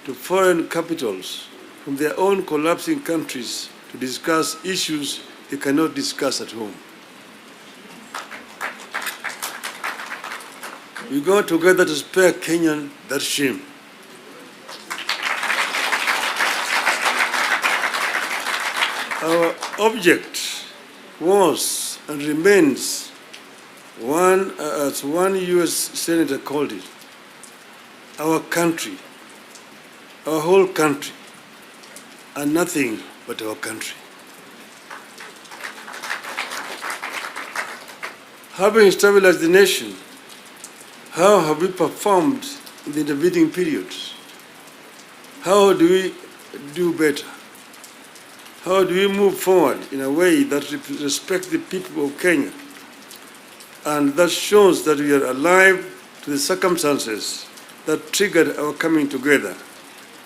to foreign capitals from their own collapsing countries to discuss issues they cannot discuss at home. We go together to spare Kenyan that shame. Our object was and remains one, as one US Senator called it, our country, our whole country, and nothing but our country. Having stabilized the nation, how have we performed in the intervening periods? How do we do better? How do we move forward in a way that respects the people of Kenya and that shows that we are alive to the circumstances that triggered our coming together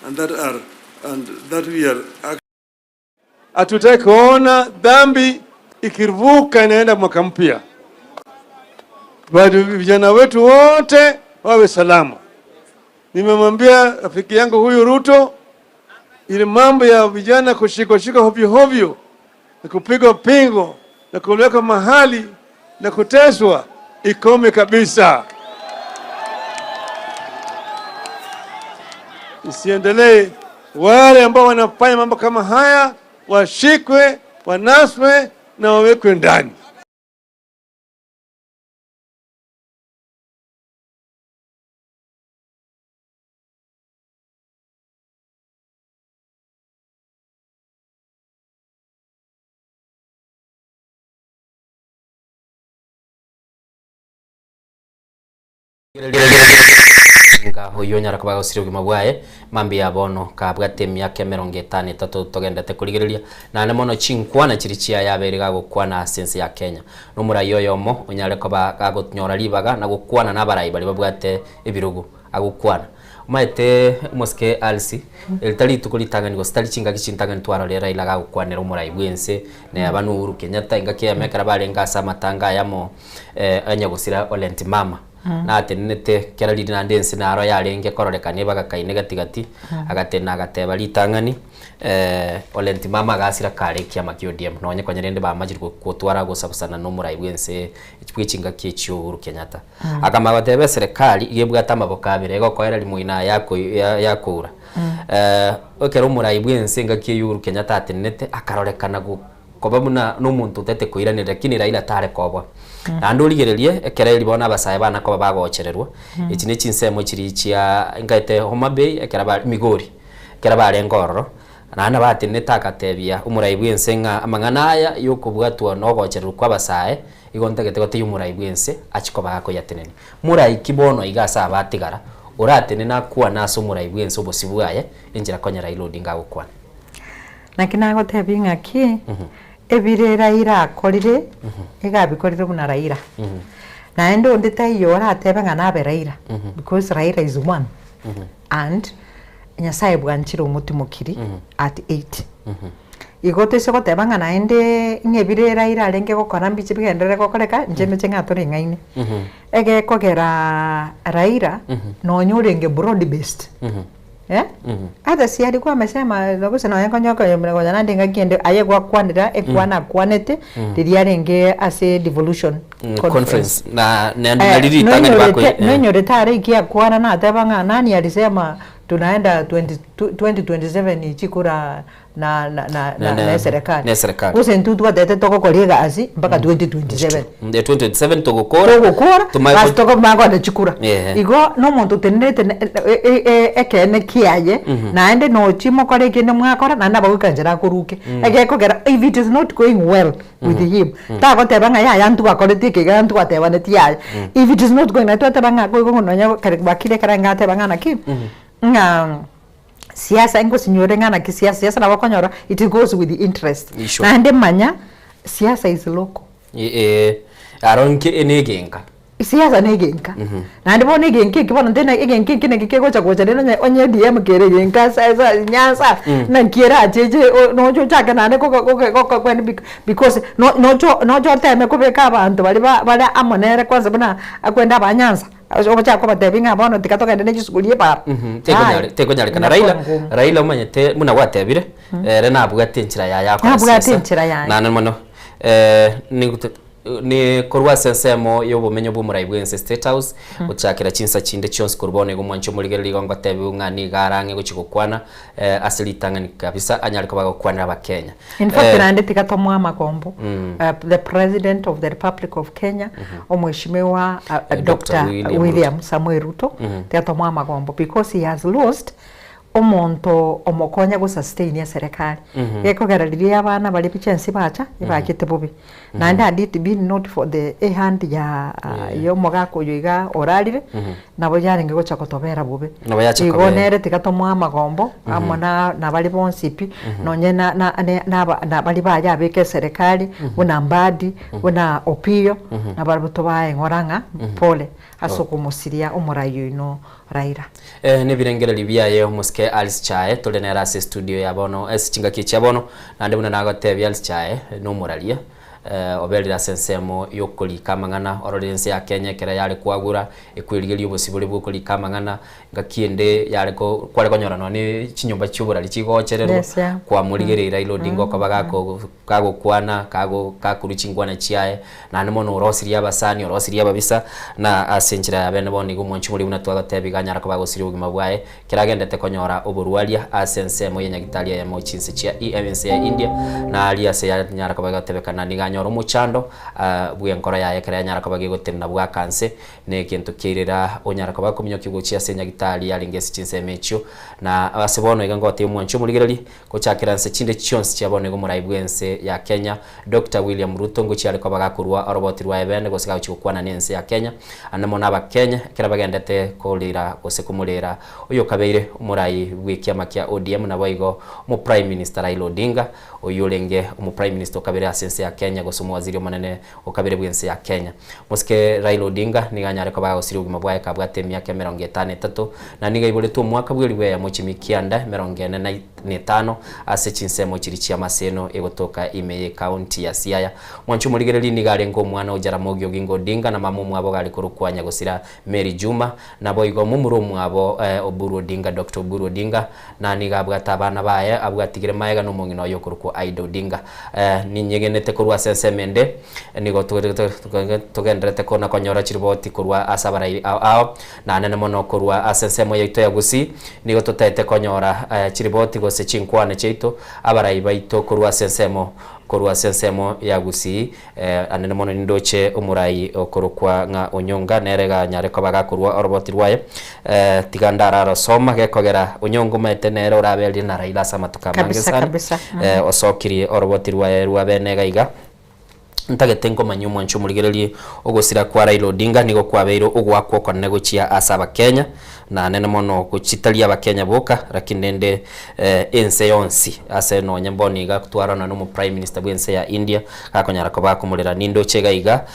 and that we are acting? Hatutaki kuona dhambi ikivuka inaenda mwaka mpya. Bado vijana wetu wote wawe salama. Nimemwambia rafiki yangu huyu Ruto, ile mambo ya vijana kushika hovyo hovyo na kupigwa pingo na kuweka mahali na kuteswa ikome kabisa. Isiendelee. Wale ambao wanafanya mambo kama haya washikwe, wanaswe na wawekwe ndani. Huyo nyara kubaga usiri ugima bwaye mambi ya bono kabwate myaka 53 togendete kurigiriria na ne mono chinkwana chirichia yabere gagukwana sense ya Kenya no murayo yomo unyare ko bagagutnyora libaga na gukwana n'abarayi bari babwate ibirugu agukwana maete moske alsi eltali tukulitangani go stali chinga kichintangani twara lera ilaga kwanera umurai bwense ne abantu Uhuru Kenyatta ingake mekara balenga samatanga yamo anya gusira olenti mama na atenete kera lidi na ndense na aro yarenge kororekane bagakaine gatigati agatena agateba litangani olenti mama gasira kare kya makiodiem nonye kwanyerende ba majiriko kutwara go sabusana no murai bwense ikichinga kicho Uhuru Kenyatta akama batebe serikali igebwa tamaboka birego koera limuina yakura okero murai bwense ngaki Uhuru Kenyatta atenete akarorekana go koba muna no muntu tete koiranira lakini Raila tare koba ando ligerelie ekere libona abasaye bana koba bagochererwa iki ne chinsemo kiri chia ngaite Homa Bay ekera ba Migori ekera ba rengororo nana batenete akatebia umurai bwense nga amangana aya yokubwatwa no gochererwa kwa basaye igontegete gote umurai bwense achikoba ko yatenene murai kibono igasa abatigara uratene na kuwa naso murai bwense obosibwaye injira konya Raila Odinga gukwana nakina gotebi ngaki ebire Raila akorire igabikorire buna Raila na endo ndetayo arateba ngana be Raila because Raila is one and nyasaye bwanchira umutimukiri at 8 igote se goteba ngana ende ngebire Raila arenge gokora mbichi bigendere gokoreka njeme chenga tore ngaine ege kogera Raila no nyurenge broad based hata si alikuwa amesema lokusa na yango nyoko yemego na ndinga kiende aye kwa kwandira ekwana kwanete liliarenge ase devolution conference na lili tangani bako nenyo retare ikia kwana na tabanga nani alisema tunaenda 2027 chikura na serikali kuse ntutu watete toko koliga asi mpaka 2027 2027 togokora basi toko mago na chikura igo no muntu tenete ekene kiaye na ende no chimo kore kene mwakora na naba gukanjira kuruke ege kogera if it is not going well with him ta goteba nga ya ntu akore tike ga ntu ateba ne tiaye if it is not going na twateba nga ko ngonya kare bakire kare ngate banga na ki nga siasa ingo sinyore ngana kisiasa na wakonyora it goes with the interest na ende manya siasa is local aronke enegenga siasa negenga na ende bone genke kibona ndena egenke kine kikego chagocha ndena onye DM kere genga sasa nyasa na kiera ajeje no jo chaka na ko kwani because no jo teme ko beka abantu bali amonere kwanza bana akwenda abanyanza obacha ko batebinga bono tikatoka ndene jisukulie para teko nyari kana Raila umanyete muna gwatebire rena bugate nchira yako na mono ni korwa sensemo yobumenyo bw'umurai bwense State House uchakira chinsa chinde chonse kurbone gumwancho muligeri ligongo tebi ungani garange guchigukwana asilitangani kabisa anyariko bagokwana abakenya in fact rande tikatomwa makombo the president of the Republic of Kenya omweshimiwa Dr. William Samuel Ruto tikatomwa makombo because he has lost omonto omokonya go sustain ya serikali yeko garaliria abana bali pichensi bacha ibakite bubi na ndandi be not for the hand ya yo mogako yoiga oralire nabo yaringe gocha kotobera bubi igonere tikatomwa magombo amona na bali bonsipi nonye na bali baja beke serikali una mbadi una opio na bali butobaye ngoranga pole asoko musiria omurayo ino Raila ne birengera libiaye muske Alice Chae tolenera se studio ya bono chinga kicha bono nande buna nagotebya Alice Chae no muralia obelira sensemo yokoli kamangana orodense ya Kenya kera yale kwagura ekwirigerio bosibule bwokoli kamangana ngakiende yale ko kwale konyorano ni chinyumba cyubura likigochererwa kwa murigere Raila Odinga ko bagako kago kwana kago kakuruchingwana chiaye na nemono urosiri abasani urosiri ababisa na asenjira yabene boni gumonchi muri buna twagatebiganya ko bagosiri ubugima bwaye kiragendete konyora oburwalia asensemo yenyagitalia ya mochinse chia EMC ya India na aliase ya nyara ko bagatebekana ni nyoro muchando bwenkora ya ekera nyara kabage gotemna bwa kanse ne kintu kirira onyara kabako komyo kigochia senya gitali ya lingesi chinse mecho na abasebono igango ate mwancho muligerali ko chakiranse chinde chionse cyabone go murai bwense ya Kenya Dr. William Ruto ngo cyari kabaga kurwa arobotirwa ebene go siga chikwana nense ya Kenya anamona aba Kenya kira bagendete kolira gose kumulera uyo kabeire murai bwikiama kya ODM na boigo mu prime minister Raila Odinga oyolenge mu prime minister kabere asense ya Kenya Kenya gusumwa waziri manene ukabire bwense ya Kenya muske Raila Odinga niganyare ko bagosiri ugima bwae kabwate myaka 53 na niga iboletwo mwaka bwiriwe ya muchimikianda 45 ase chinsemo chiri chia maseno egotoka ime county ya Siaya mwanchu murigereri nigare ngo mwana Jaramogi Oginga Odinga na mamu mwabo gali kurukwanya gusira Mary Juma na boigo mumuro mwabo Oburu Odinga Dr. Oburu Odinga na nigabwata abana baye abwatigire maega no mungino yo kurukwa Aido Odinga ni nyegenete kurwa sensemende nigo tugenderete kona konyora chiriboti kurwa asabarai ao na nene mono kurwa asensemo yaito ya Gusii nigo tutete konyora chiriboti gose chinkwane cheito abarai baito kurwa sensemo ya Gusii anene mono nindoche umurai okurukwa nga Onyonga nerega nyare ko bagakurwa oroboti rwaye tigandara rosoma gekogera Onyongo mete nero rabeli na Raila samatuka mangesana osokiri oroboti rwaye rwabenega iga ntagetenko manyumo ncho murigereri ogosira kwa Raila Odinga nigo kwabeiro ogwakwo konne gochia asaba Kenya na nene mono kuchitalia abakenya boka rakinende ense yonsi ase no nyamboni ga kutwarana no prime minister bwense ya India akonyara ko bakumurira nindo chega iga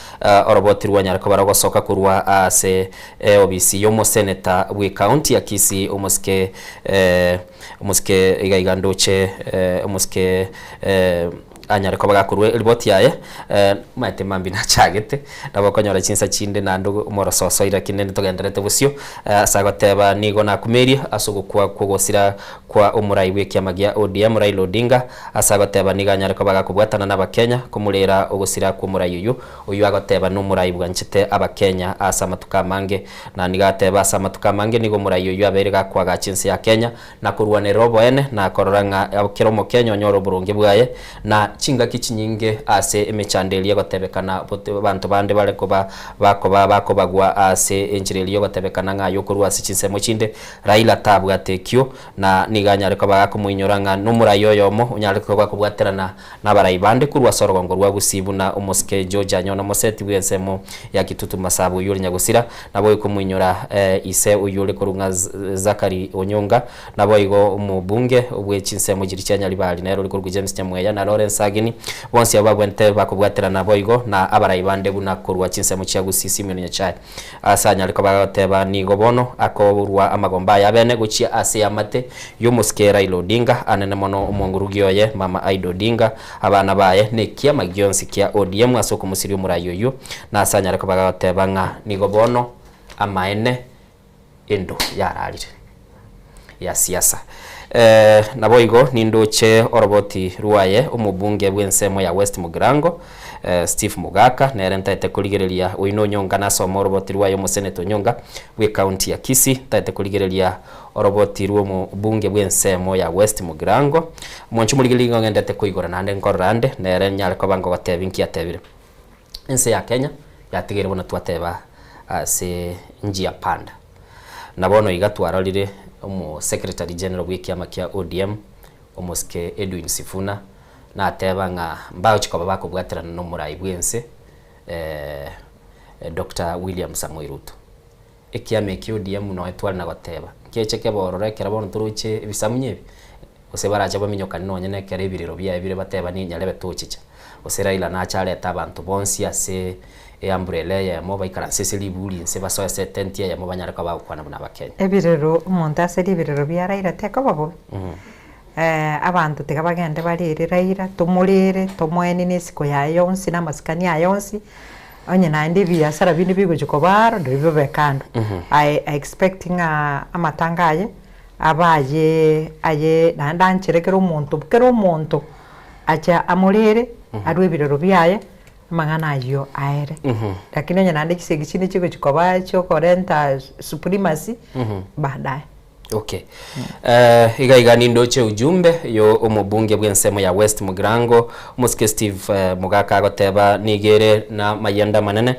oroboti rwanyara ko baragosoka kurwa ase OBC yomo senator we county ya Kisii umuske iga ndoche umuske anyare ko bagakurwe riboti yaye mate mambi na chagete nabakonyora chinsa chinde nando morososo ira kinene togenderete busio sagoteba nigo na kumeri asogokwa kugosira kwa umurai w'ekiama gia ODM Raila Odinga asagoteba niganyare ko bagakubwatana n'abakenya kumurera ogosira kwa umurai uyu agoteba no murai bwanchite abakenya asamatuka mange na nigateba asamatuka mange nigo murai uyu aberega kwa gachinsi ya Kenya na kurwane robo ene na kororanga abukiromo Kenya nyoro burungi bwaye na chinga kichinyinge ase emechandeli gotebekana bantu bande bare koba bakobagwa ase enchireli gotebekana ngayo kurwa ase chinsemo chinde Raila tabwatekyo na niganyare ko bagakumwinyuranga numurayo yomo unyare ko bakubwaterana na barai bande kurwa sorogongo rwa Gusibu na umuske George nyona moseti bwensemo ya Kitutu Masabu yuri nyagusira nabo ikumwinyura ise uyure kurunga Zakari Onyonga nabo igo umubunge ubwe chinsemo jiri cyanya libali nero likurwa James Nyamweya na Lawrence Agini bonsi abagwente bakubwaterana boigo na abarai bande buna kurwa chinsemo cya Gusii mwenye chai asanya ariko bagateba nigo bono akoburwa amagomba yabene guchia ase amate yomuske Raila Odinga anene mono umongurugioye mama Aido Odinga abana baye nekia magionsi kia ODM asoko musiri umurayo yu na asanya ariko bagateba nga nigo bono amaene endo yararire ya siasa naboigo nindoche oroboti ruaye umubunge bwensemo ya West Mugirango Steve Mugaka nerentaite kuligereria uino Nyonga na somo oroboti ruaye umuseneto Nyonga we county ya Kisii taite kuligereria oroboti ruo mubunge bwensemo ya West Mugirango mwanchu muligelinga ngendete kuigora nande nkorande nere nyale ko bango batebinki atebire ense ya Kenya yatigere bona twateba ase njia panda nabono igatwararire umu secretary general w'ikiama kia ODM umuske Edwin Sifuna na ateba nga mbao chikoba bakubwaterana no murai bwense Dr. William Samoei Ruto ikiama kia ODM no etwala na goteba kecheke borore kerabona turuche bisamunyebi osebaraje baminyoka no nyene kere ibiriro bya ibire bateba ni nyarebe tochicha oseraila na chale tabantu bonsi ase umbrella ya mo baikaranse libuli nse basoya setentia ya mo banyara ka bakwana buna bakenya ebirero umuntu aseri ibirero bya Raila teka babo abantu teka bagende barire Raila tumurire tomweni nesiko ya yonsi na maskani ya yonsi onye na ndi bya sara bindi bigo baro ndo bekando I expecting amatangaye abaye na ndanchirekero umuntu acha amurire arwe ibirero byaye mangana yo aere lakini nyana ndiki segichini chiko chikoba chokorenta supremacy baadaye okay iga nindoche ujumbe yo umubunge bwensemo ya West Mugirango muske Steve Mugaka agoteba nigere na mayenda manene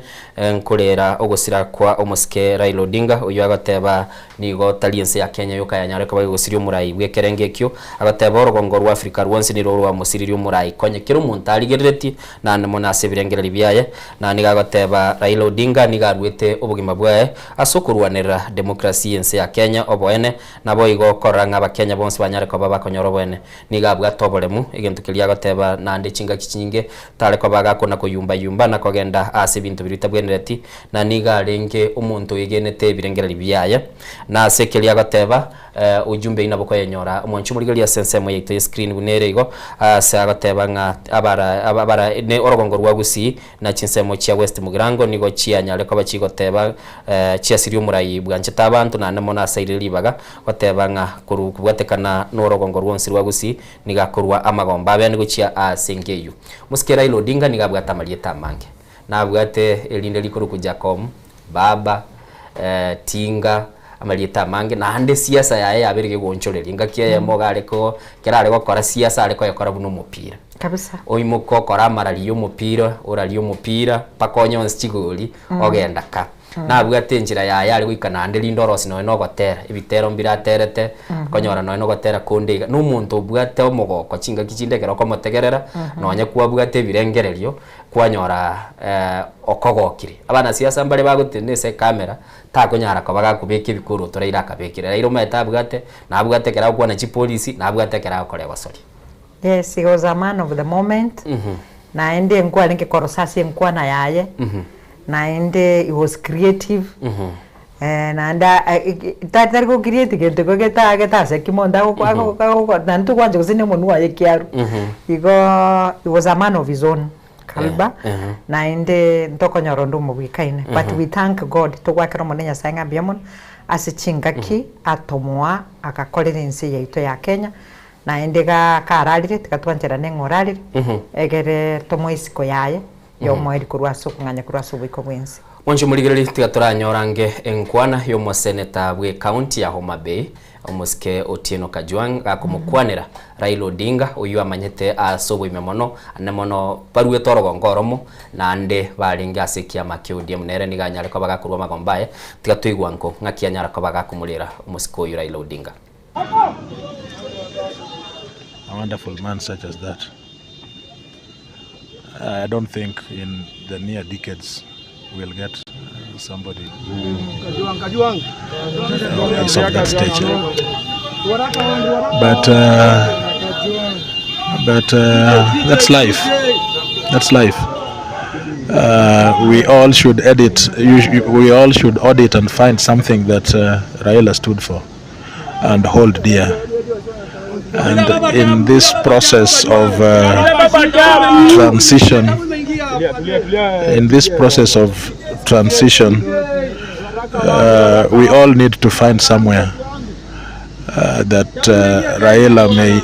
nkurera ogosira kwa umuske Raila Odinga uyu agoteba nigo taliense ya Kenya yo kayanyare ko bagosiri umurai bwekerengekyo agoteba orogongo rwa Africa rwonse ni rwa musiri umurai konye kero umuntu aligereti na mona sebirengera libyaye na nigagoteba Raila Odinga nigarwete ubugima bwaye asokurwanira demokrasi yense ya Kenya oboene nabo igo koranga abakenya bonse banyare ko baba konyoro bwene nigabwa toboremu igentu kilia goteba nande chinga kinyinge tare ko baga kona kuyumba na kogenda ase bintu birita bwenereti na niga renge umuntu igenete birengera biyaye na sekelia goteba ujumbe inaboko yenyora umuntu murigelia sense mo yite screen bunerego ase agoteba nga abara ne orogongo rwa gusi na chinsemo chia West Mugirango nigo chia nyale ko bachigoteba chia siriyo murayi bwanje tabantu na nemo na sairili baga goteba nga kuru kubwatekana n'orogongo rwonsi rwa gusi nigakorwa amagomba abe nigo chia asengeyu musikera ilo dinga nigabwata malieta mange nabwate elinde likuru kujakom baba tinga amalieta mange na hande siasa yae abirige gonchoreri ngakiye mogareko kerare gukora siasa ariko yakora buno mupira kabisa oimuko kora marariyo mupira orariyo mupira pakonyo nsiguri ogenda ka nabwate njira yae ari gwikana hande lindorosi no gotera ibitero mbiraterete konyora no gotera kundiga n'umuntu ubwate omugoko kinga kicindegera ko motegerera nonye kuba bwate birengererio kwanyora okogokire abana siasa mbare bagutenese kamera takonyara ko bagakubeka ibikuru toreira kabekire rero metabwate nabwate kera kwa na chipolisi nabwate kera kore basori. Yes, he was a man of the moment. Na ende nkwa linke korosasi nkwa na yaye. Na ende he was creative. Na anda tatari ko creative gete ko geta se kimonda ko nantu kwanje kusine monua yekiaru. He was a man of his own kalba. Na ende ntoko nyorondo mu bikaine. But we thank God to gwakira monenya sanga biamon asicingaki atomwa akakolera insi yaito ya Kenya. Na endega kararire tikatwanjira nengorarire egere tomoisiko yaye yo mweri kurwa sukunganya kurwa subiko bwensi Mwanju murigiriri tikaturanyorange enkwana yo moseneta bwe county ya Homa Bay omuske Otieno Kajwang akumukwanira Raila Odinga uyu amanyete asobo imemono anemono barwe torogongoromo na ande baringa asikia makiudia munere niganyare ko bagakurwa magombaye tikatuigwa nko ngakianyara ko bagakumulira omuske uyu Raila Odinga. A wonderful man such as that. I don't think in the near decades we'll get somebody is of that stature. But that's life. That's life. We all should edit. We all should audit and find something that Raila stood for and hold dear. And in this process of transition, we all need to find somewhere that Raila may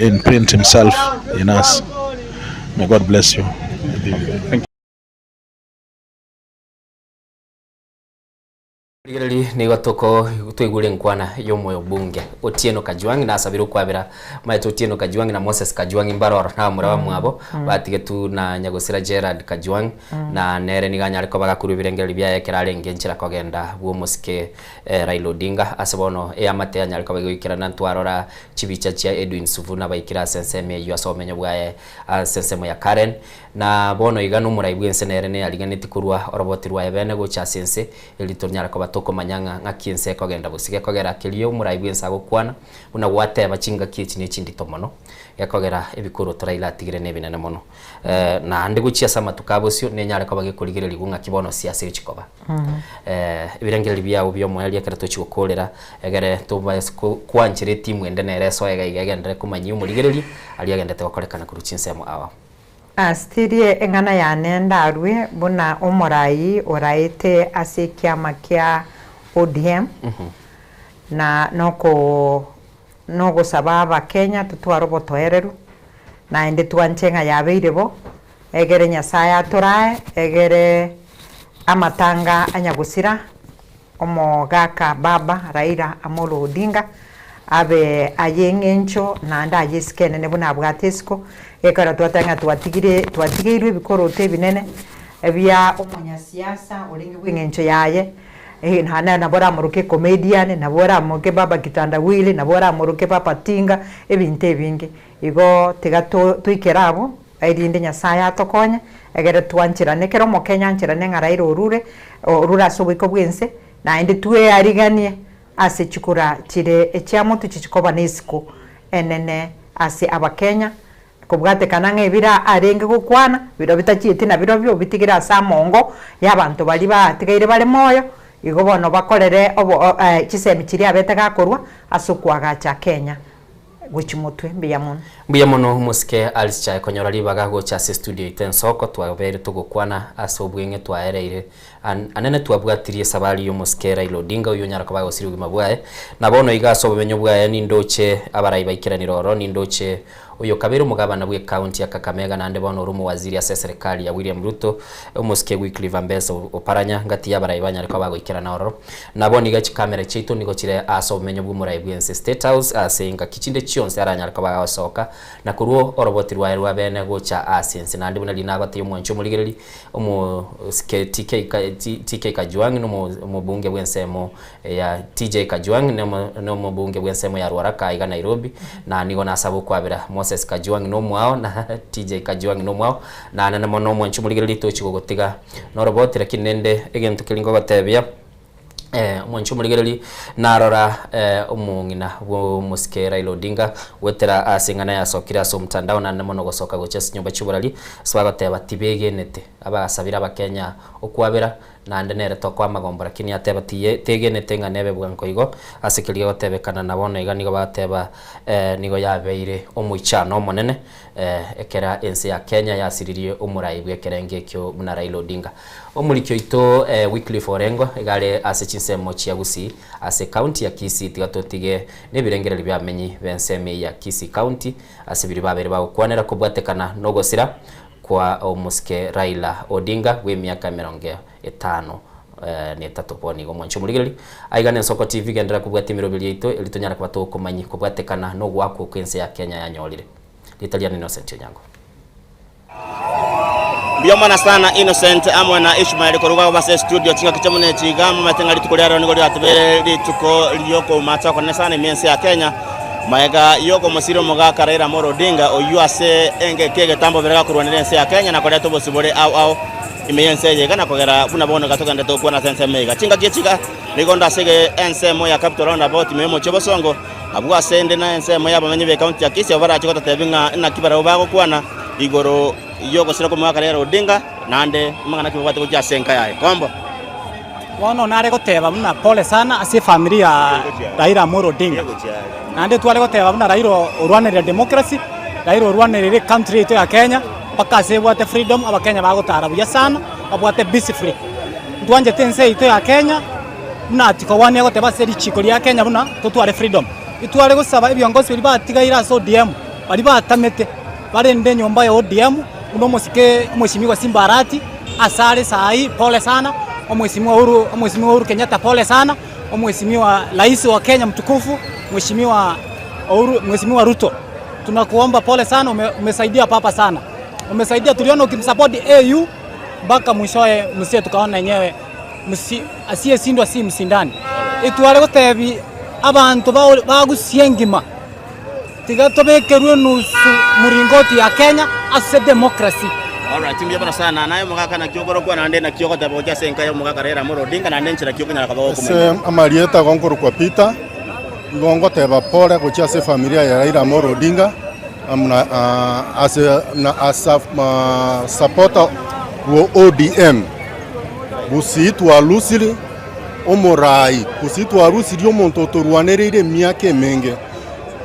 imprint himself in us. May God bless you. Thank you. Rigiriri ni watoko twigure nkwana yo moyo bunge Otieno Kajwang na sabiru kwabira maito Otieno Kajwang na Moses Kajwang imbarora na murawa mwabo batigetu na Nyagosira Gerard Kajwang na nere niganya ariko bagakuru birengeri bya kerarenge nchira kogenda bwo muske Raila Odinga asebono amate anya ariko bagikira na ntwarora chibicha chia Edwin Suvuna baikira senseme yu asomenyo bwaye sensemo ya Karen na bono igano muraibwense nere ne aliganiti kurwa orobotirwa ebene go cha sense elitonyara ko toko manyanga ngakiense kogenda busige kogera kilio muraibwensa gukwana una wate bachinga kichi ne chindi tomono yakogera ebikuru Raila tigire ne binene mono na ande guchia sama tukabosyo ne nyare ko bagikurigire ligunga kibono siasa chikoba ebirengeri byawo byo mwali akara tochikokolera egere tuba kwanchire timu ende nere so egende kumanyi umurigireri ali agendete bakorekana kuruchinsemo awa Astirie engana ya nenda arwe buna omorai oraite ase kiama kia ODM na noko sababa Kenya tutwarobo toereru na ende tuanchenga yabeirebo egere nyasaya torae egere amatanga anyagusira omogaka baba Raila Amolo Odinga abe ayengencho na anda ayiskene ne buna bwatesko ekara twatanga twatigirwe bikorote binene ebya omanya siasa olingi bwingencho yaye hana nabora muruke comedian nabora muruke baba kitandawili nabora muruke papa tinga ebinte bingi igo tigato tuikerabo airinde nyasaya tokonya egere twanchira nekero mo Kenya nchira nenga Raila orura sobiko bwense na ende tuwe ariganie ase chikura chire echiamotu chichikoba nisiko enene ase abakenya kobwate kananga ebira arenge gukwana biro bitachiete na biro byo bitigira samongo y'abantu bali batigaire bale moyo igo bono bakorere obo chisemi chiri abetega korwa asukwaga cha Kenya gwichimutwe mbiyamono musike alicha konyora libaga gocha se studio itensoko twabere tugukwana asobwenge twaereire anene twabwatirie sabali yo musike Raila Odinga uyo nyara kabago sirugima bwae nabono igaso bumenyo bwae ni ndoche abarayi bayikiraniro ro ni ndoche uyo kabero mugabana bwe county ya Kakamega nande bono rumu waziri ya serikali ya William Ruto umuske weekly vambesa oparanya ngati yabarayi banyara kabago ikirana oro naboni gachi kamera chito niko chire aso bumenyo bw'umurayi bwense State House asenga kichinde chionse aranyara kabago soka na kuruo orobotirwa erwa bene gocha asense nande buna linabate yomwancho muligereri umuske TK Kajwang no bunge bwensemo ya TJ Kajwang no bunge bwensemo ya Ruaraka iga Nairobi na nigo nasabo kwabira Moses Kajwang no mwao na TJ Kajwang no mwao na nana mono mwancho muligereri tochiko gotiga no robotira kinende egento kilingo batebya mwancho muligereri narora umungina wo musike Raila Odinga wetera asingana yasokira so mtandao na namono gosoka gochesi nyumba chuburali swagoteba tibegenete abasabira abakenya okwabera nande nere tokwa magombora kini ateba tegenete nganebe bwanko igo asikiriye gotebekana nabone iga nigo bateba nigo yabeire omuichano monene ekera ense ya Kenya yasiririe omurayi bwekerenge kyo muna Raila Odinga omulikyo ito weekly forengo igale asechinse mochi yagusi ase county ya Kisii tigatotige nebirengereri byamenyi benseme ya Kisii county asibiri babere bakwanera kubwatekana nogosira kwa omuske Raila Odinga we miaka 50 ne tatoponi go mwancho muligereri aigane Soko TV gendera kubwatimiro bilito elitonyara kwato kumanyi kubwatekana no gwako kwense ya Kenya yanyorire Italian Innocent yango Biyomana sana Innocent amwe na Ishmael koruga base studio tinga kichamune chigama matengali tukolera ngo atubere lituko liyoko matsa kwa sana miense ya Kenya maega yoko musiro muga Raila Amolo Odinga oyuase enge kege tambo berega kurwanira ense ya Kenya na koleta bosibore au imeyense yega na kogera buna bono gatoka ndato kwa na sense mega chinga kichika ligonda sege ense mo ya capital roundabout memo chebosongo abwa sende na ense mo ya bamenye be county ya Kisii obara chikota tebinga na kibara obago kwana igoro yoko sira ko muga Raila Odinga nande mangana kibwate ko jasenka yae kombo wono nare goteba muna pole sana ase familia Raila Amolo Odinga nande twale goteba muna Raila orwanirira democracy Raila orwanirira country ito ya Kenya paka se bwate freedom abakenya bagotara buya sana abwate busy free twanje tense ito ya Kenya muna atiko wane goteba seri chiko ya Kenya muna tutwale freedom itwale gosaba ebyongozi bali batigaira so ODM bali batamete barende nyomba ya ODM uno musike mweshimiwa Simba Arati asale sai pole sana Mheshimiwa Uhuru Kenyatta pole sana Mheshimiwa Rais wa Kenya mtukufu Mheshimiwa Ruto tunakuomba pole sana umesaidia papa sana umesaidia tuliona ukimsupport AU mpaka mwishoe msie tukaona yenyewe asiye sindwa si msindani itwale gotebi abantu bagusiengima tigatobekerwe nusu muringoti ya Kenya ase democracy. Alright, timbiya bana sana nayo mugaka na kyogoro kwa nande na kyoko tabo kya senka yo mugaka Raila Amolo Odinga na ndenchira kyoko nyara kabao kumenya. Amalieta gonkoro kwa pita ngongo teba pole kuchia se familia ya Raila Amolo Odinga amna asa supporter wo ODM busitu alusiri omorai busitu arusiri omontoto rwanerire miake menge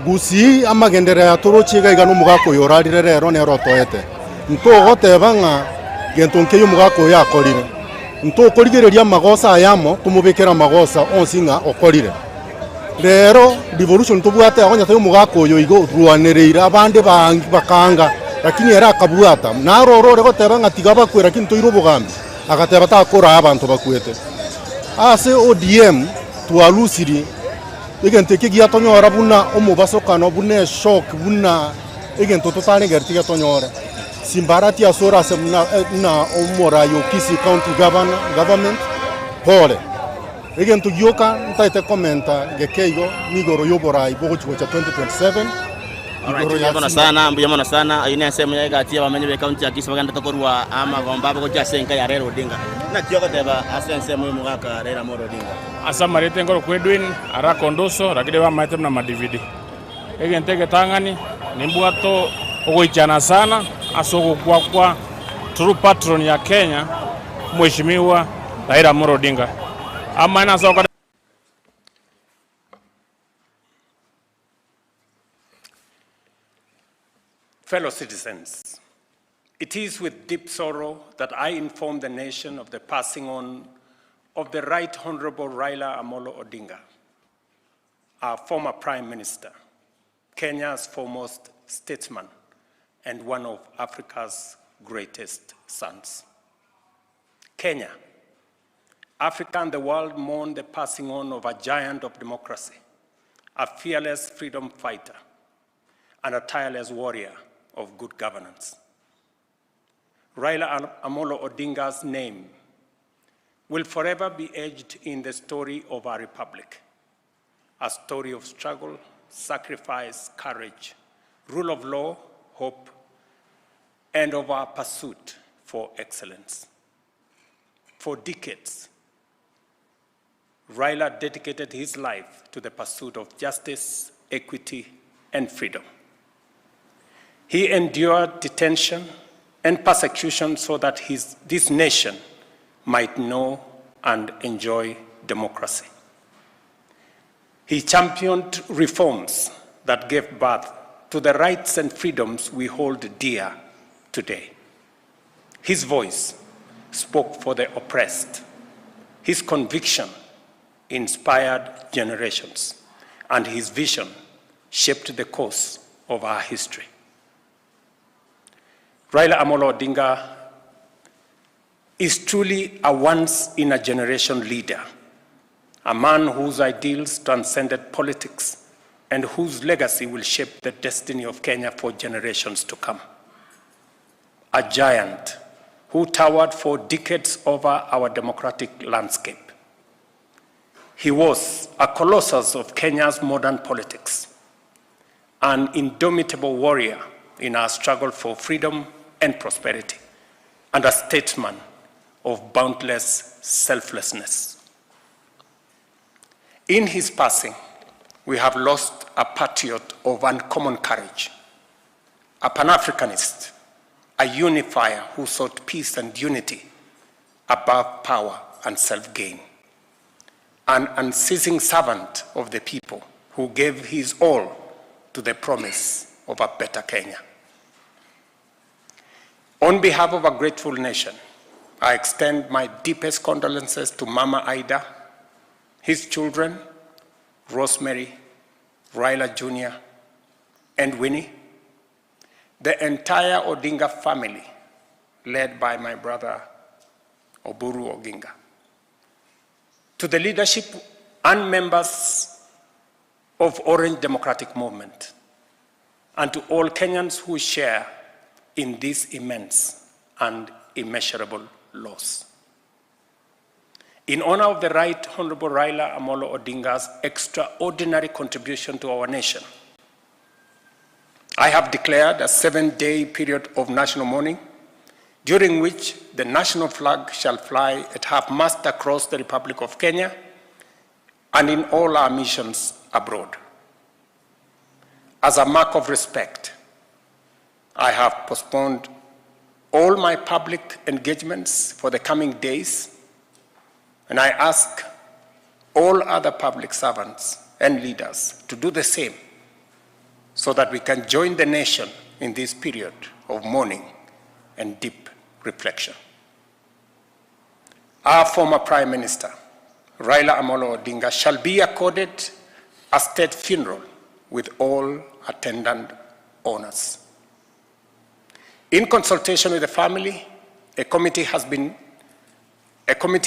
gusi amagendera ya toro chiga igano mugako yorarire rero ne rotoete nto gotebanga gentonke yo mugako yakorire nto korigereria magosa ayamo tumubekera magosa onsinga okorire rero devolution tubwate agonya tayo mugako yo igo rwanereira abande bakanga lakini era akabwata narorore gotebanga tigaba kwera kinto irobogambi agateba takora abantu bakwete ase ODM twalusiri egenteke giatonyora buna omubasokano bune shock buna egento totale gertiga tonyora Simba Arati asora se na omora yo Kisii county government pole egento gioka ntaite komenta gekeigo migoro yoborai bogochiko cha 2027 mbuyamona sana ayine sema ya gati abamenye be county akisi baganda tokorwa amagomba bako jasenka ya Raila Odinga na tioko teba asense mu mugaka Raila Amolo Odinga asa marete ngoro kwedwin ara kondoso rakide wa maite na madividi egentege tangani nimbuato ogoichana sana asoko kwa true patron ya Kenya mheshimiwa Raila Amolo Odinga amana soka. Fellow citizens, it is with deep sorrow that I inform the nation of the passing on of the Right Honorable Raila Amolo Odinga, our former Prime Minister, Kenya's foremost statesman, and one of Africa's greatest sons. Kenya, Africa and the world mourn the passing on of a giant of democracy, a fearless freedom fighter, and a tireless warrior of good governance. Raila Amolo Odinga's name will forever be etched in the story of our republic, a story of struggle, sacrifice, courage, rule of law, hope, and of our pursuit for excellence. For decades, Raila dedicated his life to the pursuit of justice, equity, and freedom. He endured detention and persecution so that this nation might know and enjoy democracy. He championed reforms that gave birth to the rights and freedoms we hold dear today. His voice spoke for the oppressed. His conviction inspired generations, and his vision shaped the course of our history. Raila Amolo Odinga is truly a once-in-a-generation leader, a man whose ideals transcended politics and whose legacy will shape the destiny of Kenya for generations to come. A giant who towered for decades over our democratic landscape. He was a colossus of Kenya's modern politics, an indomitable warrior in our struggle for freedom and prosperity, and a statesman of boundless selflessness. In his passing, we have lost a patriot of uncommon courage, a Pan-Africanist, a unifier who sought peace and unity above power and self-gain, an unceasing servant of the people who gave his all to the promise of a better Kenya. On behalf of a grateful nation, I extend my deepest condolences to Mama Ida, his children, Rosemary, Raila Jr., and Winnie, the entire Odinga family, led by my brother Oburu Oginga, to the leadership and members of Orange Democratic Movement, and to all Kenyans who share in this immense and immeasurable loss. In honor of the Right Honorable Raila Amolo Odinga's extraordinary contribution to our nation, I have declared a 7-day period of national mourning, during which the national flag shall fly at half-mast across the Republic of Kenya and in all our missions abroad. As a mark of respect, I have postponed all my public engagements for the coming days, and I ask all other public servants and leaders to do the same so that we can join the nation in this period of mourning and deep reflection. Our former Prime Minister, Raila Amolo Odinga, shall be accorded a state funeral with all attendant honors. In consultation with the family, a committee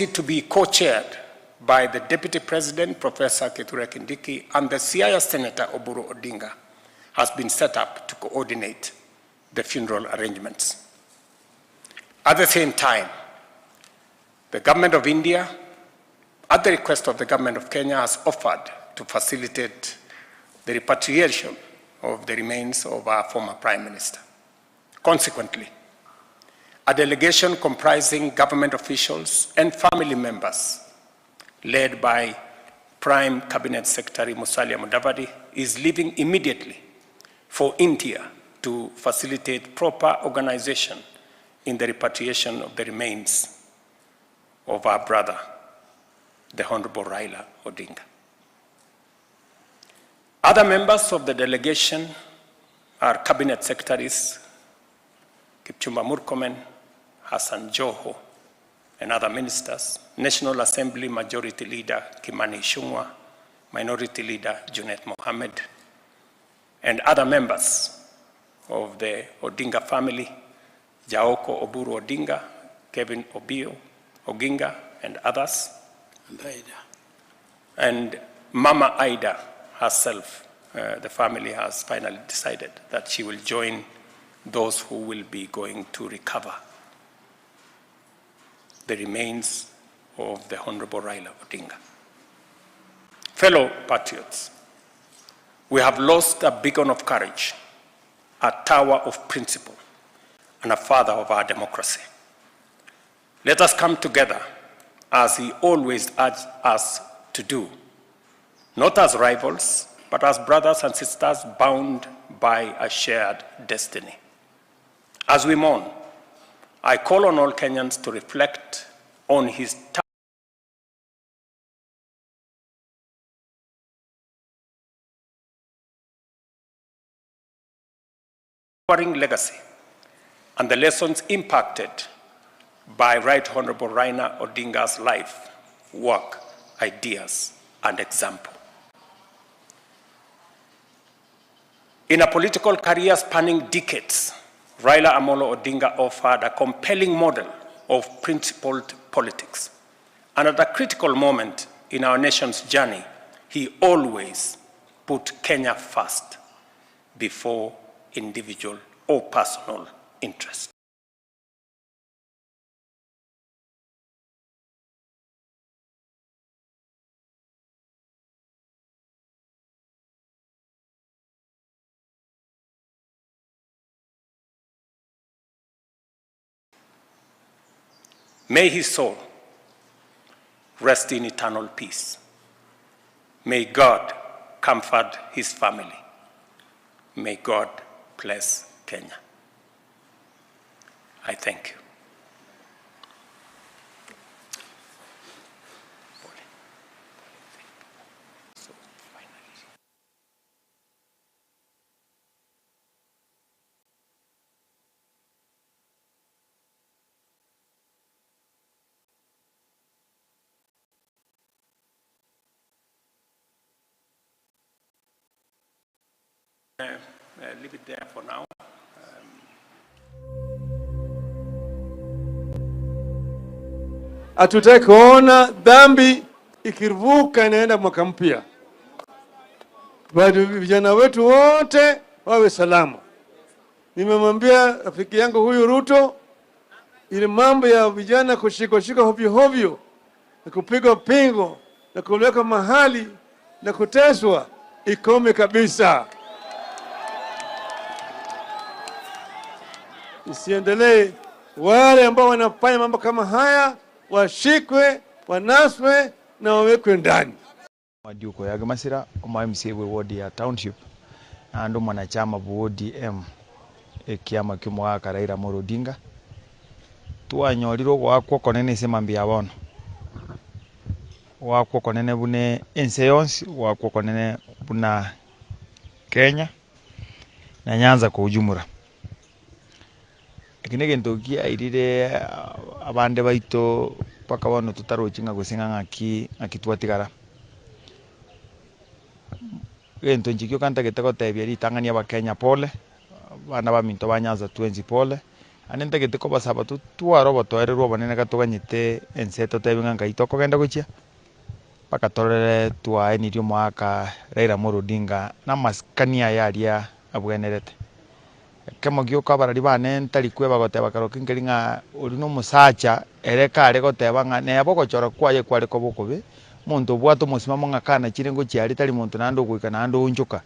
to be co-chaired by the Deputy President, Professor Kithure Kindiki, and the Siaya Senator Oburu Odinga has been set up to coordinate the funeral arrangements. At the same time, the Government of India, at the request of the Government of Kenya, has offered to facilitate the repatriation of the remains of our former Prime Minister. Consequently, a delegation comprising government officials and family members, led by Prime Cabinet Secretary Musalia Mudavadi, is leaving immediately for India to facilitate proper organization in the repatriation of the remains of our brother, the Honorable Raila Odinga. Other members of the delegation are Cabinet Secretaries Kipchumba Murkomen, Hassan Joho, and other ministers, National Assembly Majority Leader Kimani Ichung'wah, Minority Leader Junet Mohammed, and other members of the Odinga family, Jaoko Oburu Odinga, Kevin Obio Oginga, and others. And Mama Aida herself, the family has finally decided that she will join those who will be going to recover the remains of the Honorable Raila Odinga. Fellow patriots, we have lost a beacon of courage, a tower of principle, and a father of our democracy. Let us come together as he always urged us to do, not as rivals, but as brothers and sisters bound by a shared destiny. As we mourn, I call on all Kenyans to reflect on his towering legacy and the lessons impacted by Right Honorable Raila Odinga's life, work, ideas, and example. In a political career spanning decades, Raila Amolo Odinga offered a compelling model of principled politics. And at a critical moment in our nation's journey, he always put Kenya first before individual or personal interest. May his soul rest in eternal peace. May God comfort his family. May God bless Kenya. I thank you. Leave it there for now. Hatutaki kuona dhambi ikivuka inaenda mwaka mpya. Bado vijana wetu wote wawe salama. Nimemwambia rafiki yangu huyu Ruto, ile mambo ya vijana kushika hovyo hovyo na kupigwa pingo na kuweka mahali na kuteswa ikome kabisa. Isiendelee. Wale ambao wanafanya mambo kama haya washikwe, wanaswe na wawekwe ndani. Madiuko ya Gamasira, MCA wa ward ya Township, na ndo mwanachama wa ODM kiama kimwa Raila Amolo Odinga. Twanyoriro gwakwo konene semambia bono. Wakwo konene bune ense yonsi, wakwo konene buna Kenya na Nyanza kwa ujumla. Ekinege ntokia irire abande baito paka bono tutarochinga gusinga ngakitwatigara. Gento njikyo kanta getego tebia ritangania ba Kenya pole bana ba minto ba Nyanza 20 pole anente geteko basaba twaro botoererwo banene gatuganyite enseto tebinga ngaito kogenda guchia paka torere twae nirio mwaka Raila Amolo Odinga na maskania yaria abwenerete. Kemo gyo kabarari bane ntari kweba goteba karokingeringa uri no musacha ereka are goteba nga ne abogochora kwaye kware ko bokobe muntu bwato musimamo ngakana chirengo chiari tari muntu nando gwika nando unjuka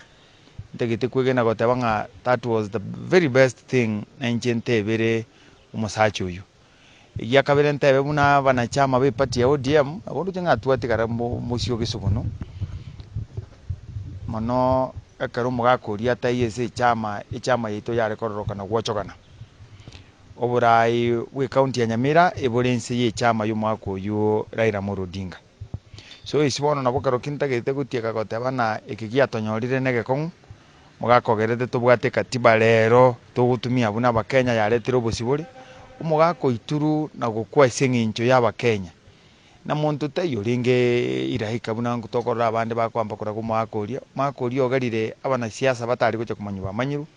ntegete kwegena gotebanga that was the very best thing na injente bere umusachi uyu ya kabere ntebe buna banachama be party ya ODM abodu tenga tuatikara musio gisubuno mono ekero mugakuria tayese chama yito yare kororokana gwochogana oburai we county ya Nyamira eborense ye chama y'umwaka uyu Raila Amolo Odinga so isibono nabo karo kintagete gutieka gotebana ikigia tonyorire negekon mugakogerete tubwate katiba rero tugutumia buna bakenya yaretire obusiburi umugako ituru na gukwa isengincho y'abakenya na muntu tayo ringe irahika buna ngutokorora abande bakwamba kora makoria ogarire abana siasa batari gocha kumanyuba manyiru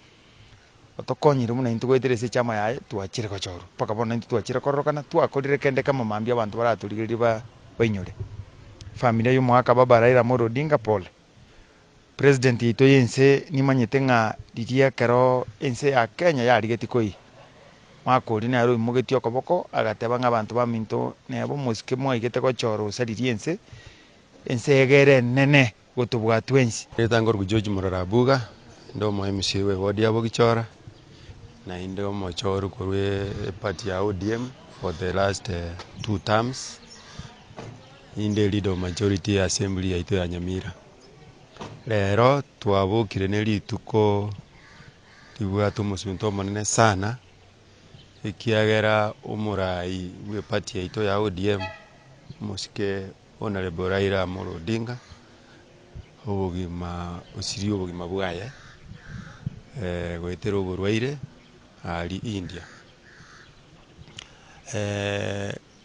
otokonyire muna intugweterese chama yaye tuachire kochoro paka bona tuachire kororokana tuakorire kende kama mambia abantu baraturigiriba bainyore familia y'umwaka baba Raila Amolo Odinga pole president ito yense nimanyete nga diria kero ense ya Kenya yarigeti koi makori na ro imugeti okoboko agatebanga abantu baminto nebo musike moigete kochoro saririense ense egere nene gotubwa twensi Etangor George Murarabuga ndo mo MC we wodi abogichora na ndo mo choro korwe party ya ODM for the last 2 terms inde leader majority assembly ya ito ya Nyamira lero twabukire nerituko tibwa tumusunto monene sana ikiagera umurai we party ya ito ya ODM musike honorable Raila Amolo Odinga obugima osirio obugima bwaye gwetero oburwaire ali India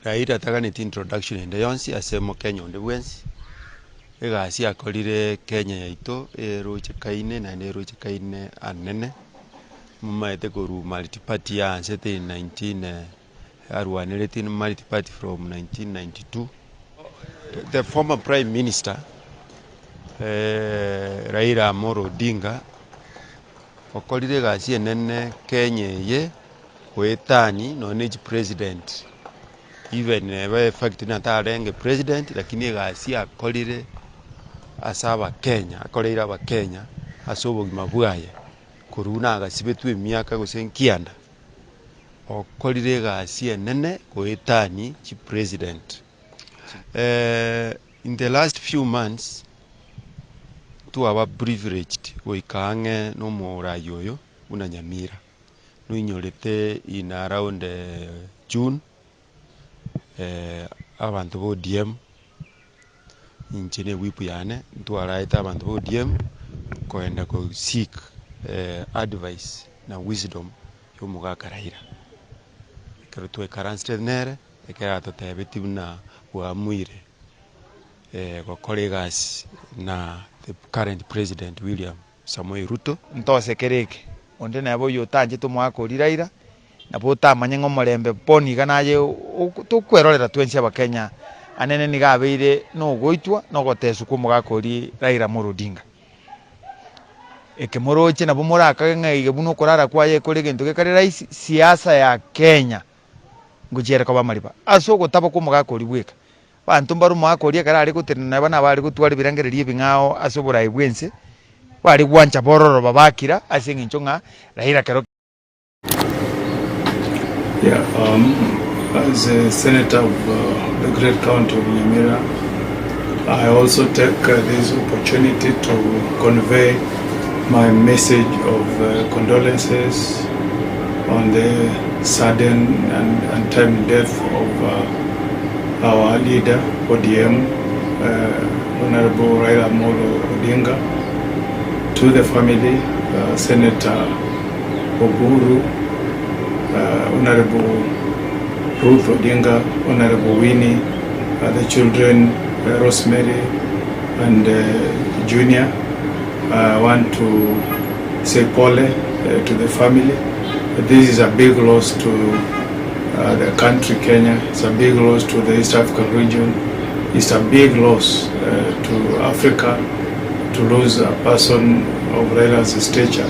Raila taganite introduction ende yonsi asemo Kenya onde bwensi egasi akorire Kenya yaito eroche kaine na neroche kaine anene mumaete koru multi party ya sete 19 arwanirete in multi party from 1992 the former prime minister Raila Amolo Odinga okorire gasi enene Kenya ye wetani no neji president even by fact na tarenge president lakini gasi akorire asaba Kenya akorira aba Kenya asobogima bwaye kuruna agasibetu emyaka gosenkianda okorire gasi enene wetani chi president in the last few months tu aba privileged oikange no morayo yo una Nyamira no inyorete in around June abantu bo ODM injene wipu yane tu araita abantu bo ODM koenda ko seek advice na wisdom yo mugaka Raila kero tu ekaranste nere ekera totebeti na wamuire kwa colleagues na the current president William Samoei Ruto ntose kereke onde nabo yotanje tumwako Raila nabo tamanye ngomorembe poni ganaye tukwerorera twensi abakenya anene nigabeire no goitwa no gotesu kumugakori Raila Amolo Odinga ekemoroche nabo moraka ng'aige buno korara kwaye kore gento gekare siasa ya Kenya ngujere kwa bamariba aso gotaba kumugakori bweka bantu mbaru mwakori karari gutirana bana bari gutwara birangererie bingao asobora ibwense bari gwancha bororo babakira asengincho nga Raila kero. Yeah, as a senator of the great county of Nyamira, I also take this opportunity to convey my message of condolences on the sudden and untimely death of our leader, ODM, Honorable Raila Amolo Odinga, to the family, Senator Oburu, Honorable Ruth Odinga, Honorable Winnie, the children Rosemary and Junior. I want to say pole to the family. This is a big loss to the country Kenya. It's a big loss to the East African region. It's a big loss to Africa to lose a person of Raila's stature,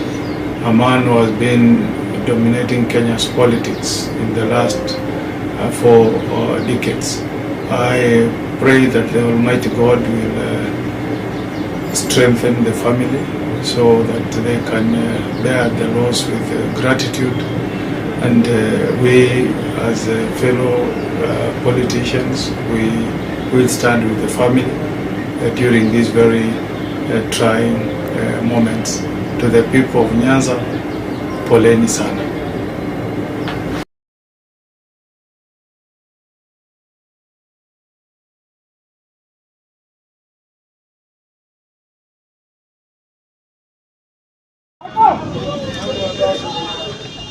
a man who has been dominating Kenya's politics in the last 4 decades. I pray that the Almighty God will strengthen the family, so that they can bear the loss with gratitude. And we, as fellow politicians, we will stand with the family during these very trying moments. To the people of Nyanza, poleni sana.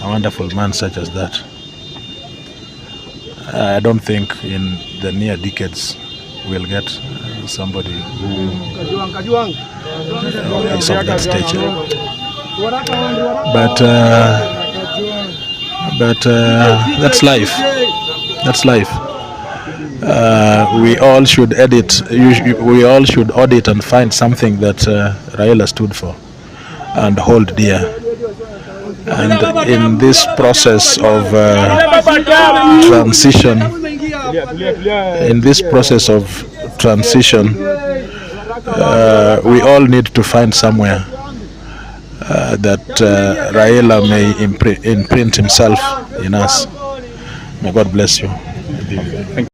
A wonderful man such as that. I don't think in the near decades we'll get somebody who is of that stature. But that's life. That's life. We all should edit. We all should audit and find something that Raila stood for and hold dear. And in this process of transition, we all need to find somewhere that Raila may imprint himself in us. May God bless you. Thank you.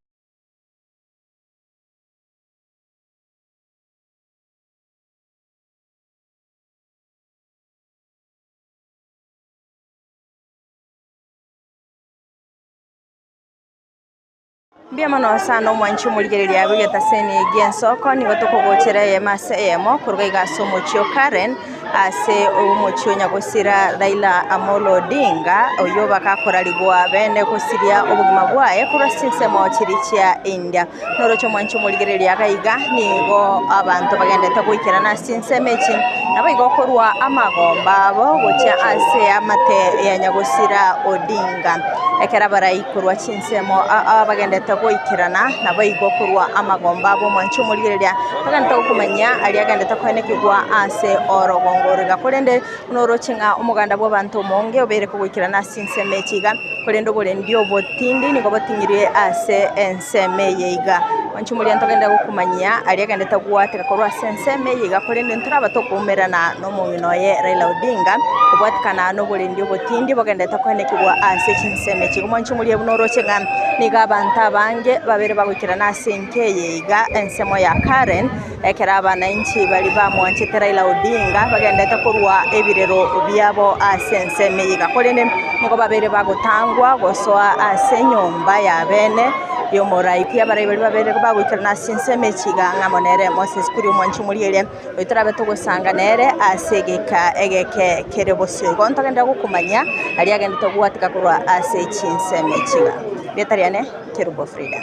Mbia mano sana mwanchu muligereria bugeta seni gensoko nigo tukugochera yemase yemo kuruga igaso mochio Karen ase omochio nyagosira Raila Amolo Odinga oyo bakakorarigwa bene kusiria obugima bwaye kurasinse mochirichia India norocho mwanchu muligereria kaiga nigo abantu bagendeta kuikirana sinse mechi nabo igokorwa amagomba abo gocha ase amate ya nyagosira Odinga ekera baraikorwa chinsemo abagendeta goikirana nabo igokorwa amagomba abo mwanchu muligereria bagenda kumanya ali agendeta kwenekigwa ase orogongorega kurende norochinga umuganda bw'abantu monge obere kugoikirana sinse mechiga kurende burendi obotindi nigo batingirie ase enseme yeiga mwanchu muri ntogenda gukumanya ali agendeta gwateka korwa senseme yeiga kurende nturaba tokumerana no mubino ye Raila Odinga kubwatikana no burendi obotindi bagendeta kwenekigwa ase chinseme chigo mwanchu muri norochinga niga abanta bange babere bagukirana senke yeiga ensemo ya Karen ekera abananchi bali bamwanchite Raila Odinga bagendeta kurwa ebirero byabo asense meyiga kurende ngo babere bagutangwa gosoa ase nyumba ya bene yo morai pia bari babere bagukirana sense mechiga ngamonere Moses kuri mwanchu muriere itarabe tugusanga nere asegeka egeke kerebose gontagenda gukumanya ali agendeta gwatika kurwa ase chinse mechiga betariane Kerubo Frida.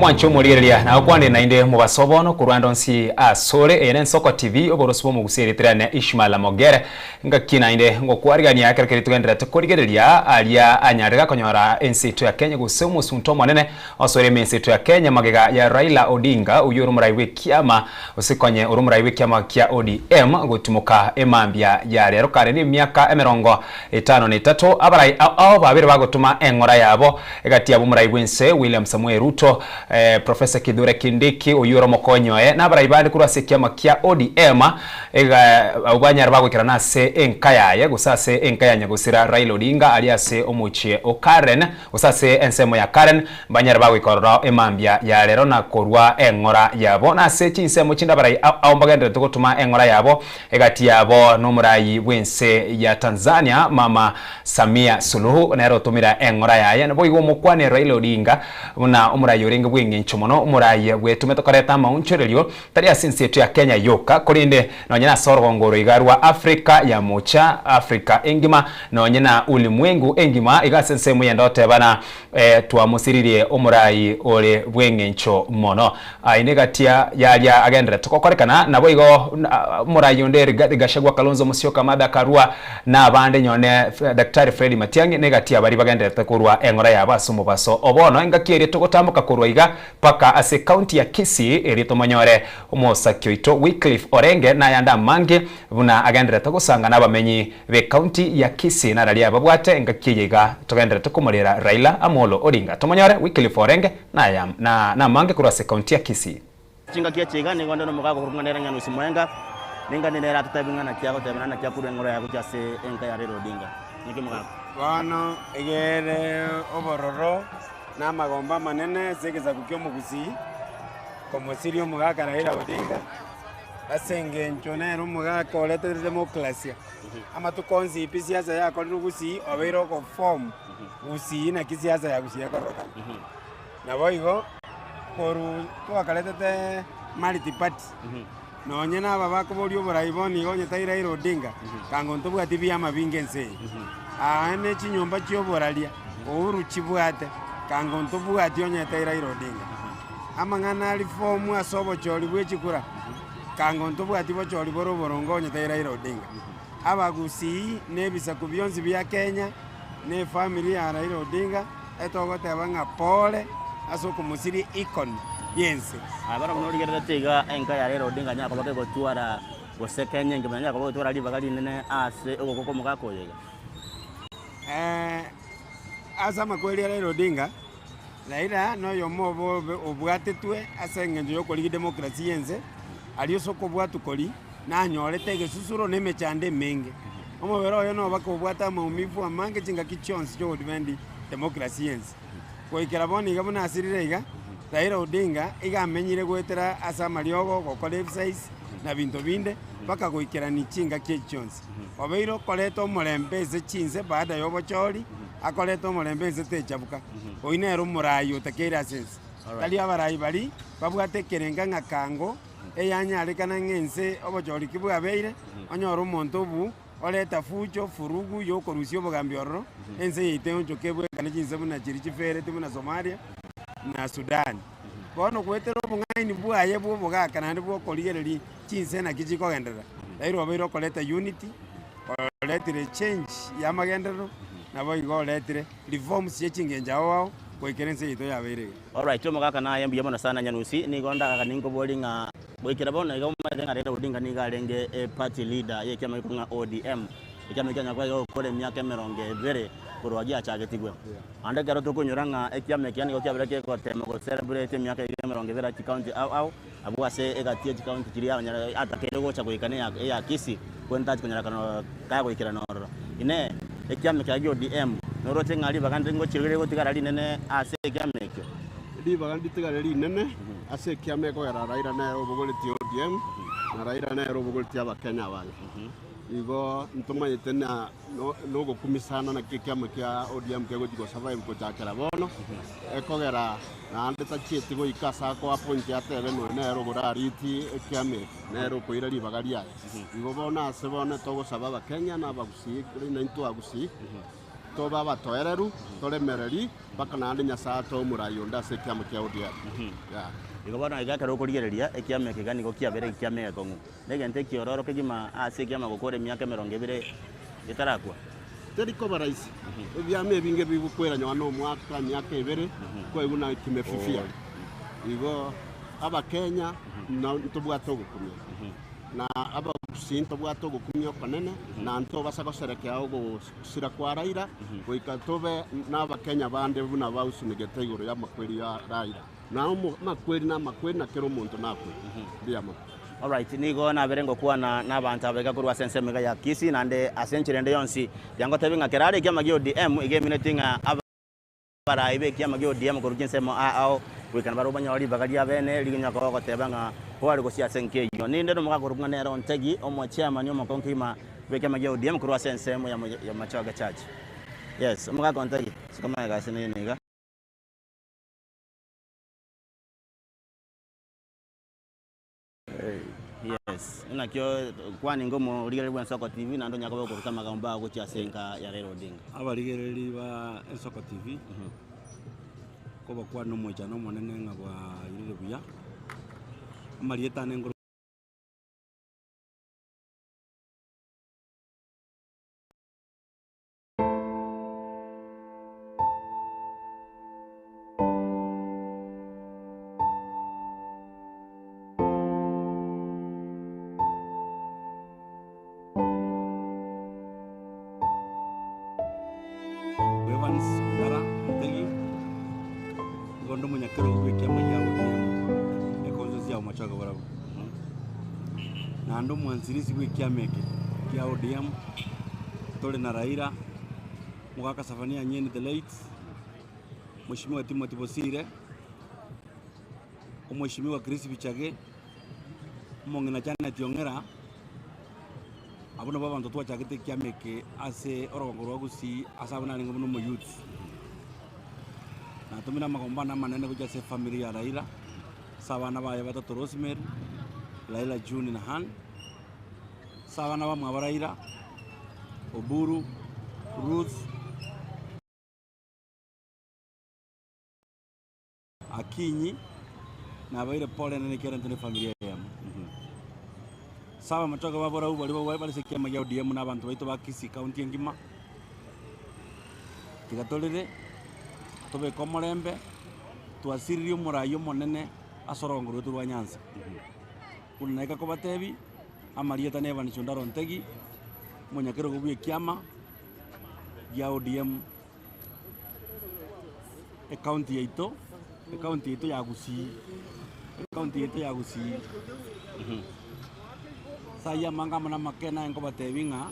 mwancho murigereria na kwande na inde mubasobono kurwando nsi asore ene Soko TV oborosbo mugusereterane Ishmael Mogere ngakina inde ngokwarigania akerekeri tugendera tukorigereria alia anyarega konyora enseto ya Kenya gusemu sunto monene osore menseto ya Kenya magega ya Raila Odinga uyuru muraiwe kiama usikonye urumuraiwe kiama kia ODM gutumuka emambia ya rero kare ni miaka 53 abarai ao babire bagotuma engora yabo egati abo muraiwe nse William Samuel Ruto Professor Kithure Kindiki uyuro mokonyoe na baraibandi kurase kiama kia ODM ega ubanyar bagwikira nase enkayaye gusase enkayanya gusira Raila Odinga aliase omuchie o Karen gusase ensemo ya Karen banyar bagwikora emambia ya rero na korwa engora yabo nase chinsemo chinda barai aumbagendere tukotuma engora yabo egati yabo nomurayi wense ya Tanzania Mama Samia Suluhu na tumira engora yaye nabo igo mukwane Raila Odinga na umurayi urenga bwenge nchomono umurayi wetume tokareta maunchorelio tari asinsi yetu ya Kenya yoka kurinde nonyena sorongoro igarwa Afrika ya mocha Afrika engima nonyena ulimwengu engima igasense muyendote bana tuamusiririe umurayi ole bwenge ncho mono ainegatia ya agendere tukokorekana nabo igo umurayi onderi gashagwa Kalonzo Musyoka Mada Karua na bande nyone Daktari Freddy Matiang'i negatia bari bagendere tukurwa engora yabasumu baso obono ngakiere tukotambuka kurwa iga paka ase county ya Kisii eritomonyore umosakyo ito Wycliffe Orenge na yanda mange buna agendere tugusanga nabamenyi be county ya Kisii na ralia babwate ngakiyega tugendere tukumurira Raila Amolo Odinga tomonyore Wycliffe Orenge na mange kurase county ya Kisii chinga kia chiga ni gondo mugago kurunganera nyanu simwenga ninga ninera tutabingana kiago tabana kia kurengora ya kujase enka ya Raila Odinga niki mugago bana egere obororo na magomba manene zegeza kukyo mugusi komosirio mugaka Raila Odinga asenge nchonero mugaka olete demokrasia ama tukonzi pisiasa yako rugusi obero ko form gusi na kisiasa ya gusi yako na boigo koru twakalete multi party nonyena baba ko borio boraiboni gonye Raila Odinga kango ntobwa TV ya mabingense ane chinyomba chyo boralia ouru chibwate kango ntobwati onye Raila Odinga amangana reform asobo choli bwechikura kango ntobwati bo choli boro borongo onye Raila Odinga abagusi nebisa kubyonzi bya Kenya ne family ya Raila Odinga etogote banga pole asoko musiri icon yense abara kuno ligera tega enka ya Raila Odinga nyaka bake gotwara gosekenya ngimanya nyaka gotwara libagali nene ase ogoko mugako yega asama kweli Raila Odinga Raila no yomo obwatetwe asengenjo yokoli demokrasia yense aliyo soko bwatu koli na nyorete gesusuro nemechande menge omobero yo no bakobwata maumifu amange chinga kichonsi cyo divendi demokrasia yense koikera boni gabona asirire iga Raila Odinga igamenyire gwetera asama lyogo gokole websites na bintu binde baka goikera ni chinga kichonsi obeiro koleto molembeze chinze baada yobo choli akoleto molembeze techabuka oinero murayo takera sense kali abarai bali babwate kerenga ngakango eyanyale kana ngense obocholi kibwa beire onyoro monto bu oleta fucho furugu yoko rusio bogambioro ense yite oncho kebwe kana chinse buna chirichifere timuna Somalia na Sudan bono kwetero bungaini bwaye bwo bogaka nandi bwo koligereri chinse na kichiko gendera Raila obeiro koleta unity oletire change ya magendero nabo igo letire reforms yechingenja wao kwekerense yito yabere alright tomo kaka na yambi yamona sana nyanusi ni gonda kaka ningo bolinga boikira bona igo madenga Raila Odinga ni galenge party leader ye kyama ikunga ODM ikyama kyanya kwa kole myaka 20 kurwagia chagetigwe ande garo tukunyuranga ekyama kyani ko kyabireke ko tema ko celebrate myaka 20 county au abuase egatie county kiri abanyara atakere go chagoikane ya Kisii kwenda kunyara kana kago ikira noro ine ekyama kya ODM norote ngali bagande ngo chirire go tigara linene ase ekyama kyo di bagande tigara linene ase ekyama ko era Raila na obogoleti ODM na Raila na obogoleti abakenya bale igo ntoma yetena no go kumisana na kikyama kya ODM kego digo survive ko chakera bono ekogera na ande tachiti go ikasa ko aponti atebe no na ero gorariti ekyama na ero ko irali bagaria igo bona se bona togo sababa Kenya na bagusi na into agusi toba batoereru toremereri mpaka nandi nyasaa tomurayo ndase kiama kia ODM igobona igakara ukurigereria ekiame kigani gokiabere ikiame yakongu negente kiororo kigima ase kiama gukore miaka 20 itarakwa teriko baraisi ebyame binge bibukwera nywana omwaka myaka 2 kwa iguna kimefifia igo aba Kenya na tobwato gukumya na aba sinto bwato gukumya kanene na nto basako serekea ogo sira kwa Raila goikatobe n'aba Kenya bande buna bausunigete iguru ya makweri ya Raila na makweri na kero muntu nakwe ndiamo. Alright, nigo na berengo kuwa na bantu abega kurwa sense mega ya kisi nande asenchire nde yonsi yango tebinga kerare kya magio DM ige minutinga abara ibe kya magio DM kurukin semo ao wikana baro banyori bagari abene liginya ko tebanga kwari ko sia senke yo ninde no mugakurunga nero ntegi omo chairman yo makonkima beke magio DM kurwa sense mo ya machaga church. Yes, muga kontegi sikoma ga seneniga. Yes, inakyo kwani ngomo ligereri bwa Nsoko TV nando nyako kuruta magamba gucha senka ya Raila Odinga. Abaligereri ba Nsoko TV. Ko bakwa no moja no monene ngabwa yire buya. Amalieta nengo nando mwanzirizi w'ikiameke kia ODM tole na Raila mugaka Safania Nyeni the late Mheshimiwa Timothy Bosire Mheshimiwa Chris Bichage mongena jana tiongera abona baba ndo twa chagete kiameke ase orongoro gusi asabana ningo no youth na tumina magombana manene kuja se familia ya Raila sabana baya batatu Rosemary Laila June na Han sabana ba Raila Oburu Ruth Akinyi na baire pole na nikera ntene familia yamu saba matoka babora ubu bali se kiama ya ODM na abantu baito bakisi county ngima tigatolere tobe komorembe twasiririo murayo monene asorongoro turwa Nyanza unaika ko batebi amarieta neva ni chondaro ntegi monyakero gubye kiama ya ODM county yeito ya Gusii saya manga mana makena yang ko batebi nga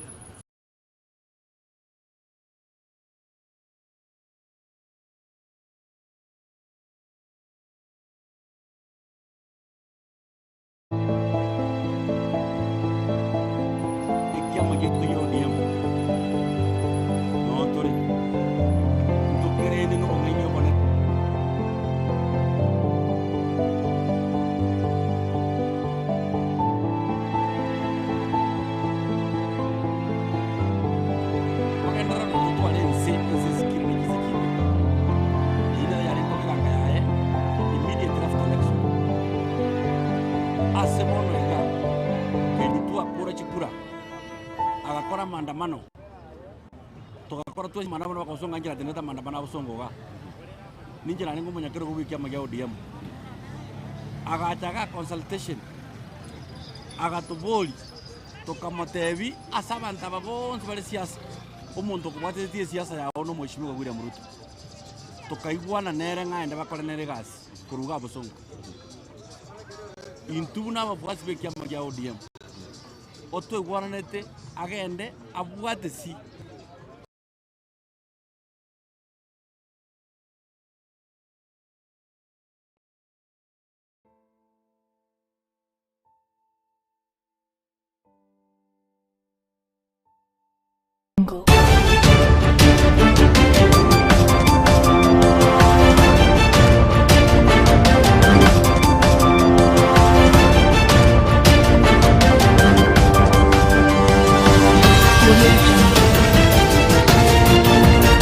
maandamano tokakora tu maandamano bakosonga njira teneta maandamano abusongoga ninjira ningo munyakero kubikia magya ODM agachaga consultation agatuboli tokamotebi asabanta babonse bali siasa umuntu kubwatetie siasa ya ono Mheshimiwa William Ruto tokaigwana nere ngaende bakora nere gasi kuruga abusongo intubuna abafwasi bekia magya ODM otwe gwananete agende abwate si Thank you.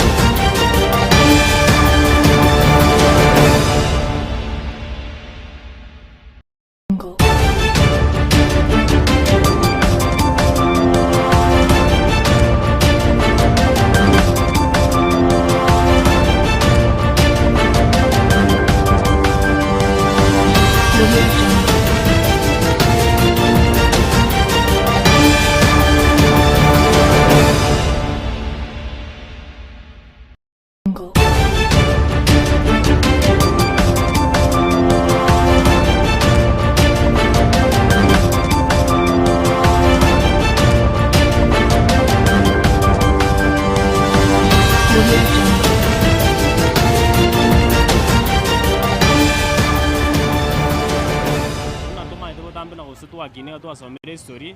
twakine twasomere history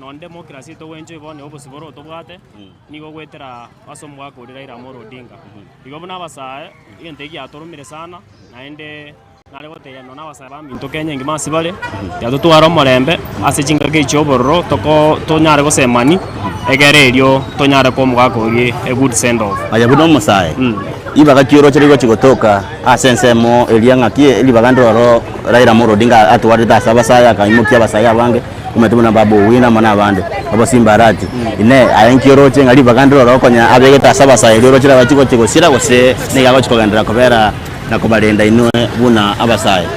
non democracy to wenjo ibone obosiboro tobwate nigo gwetera asomo gakuri Raila Amolo Odinga igo buna basae yentegi atorumire sana naende nare goteya nona basae baminto Kenya ngimasi bale yato twaro morembe ase chinga keicho borro toko tonyare gosemani egere erio tonyare ko mugakuri a good send off aya buno musae ibaga kiro chirigo chigotoka asensemo eliangakie libagandoro Raila Amolo Odinga atwarita sabasaya kaimukia basaya bange kumetubuna babu wina mana bande abo simbarati ine ayenkiro chenga libagandoro konya abegeta sabasaya liro chira bachiko chiko sira gose nigago chikogandira kobera na kubalenda inwe buna abasaya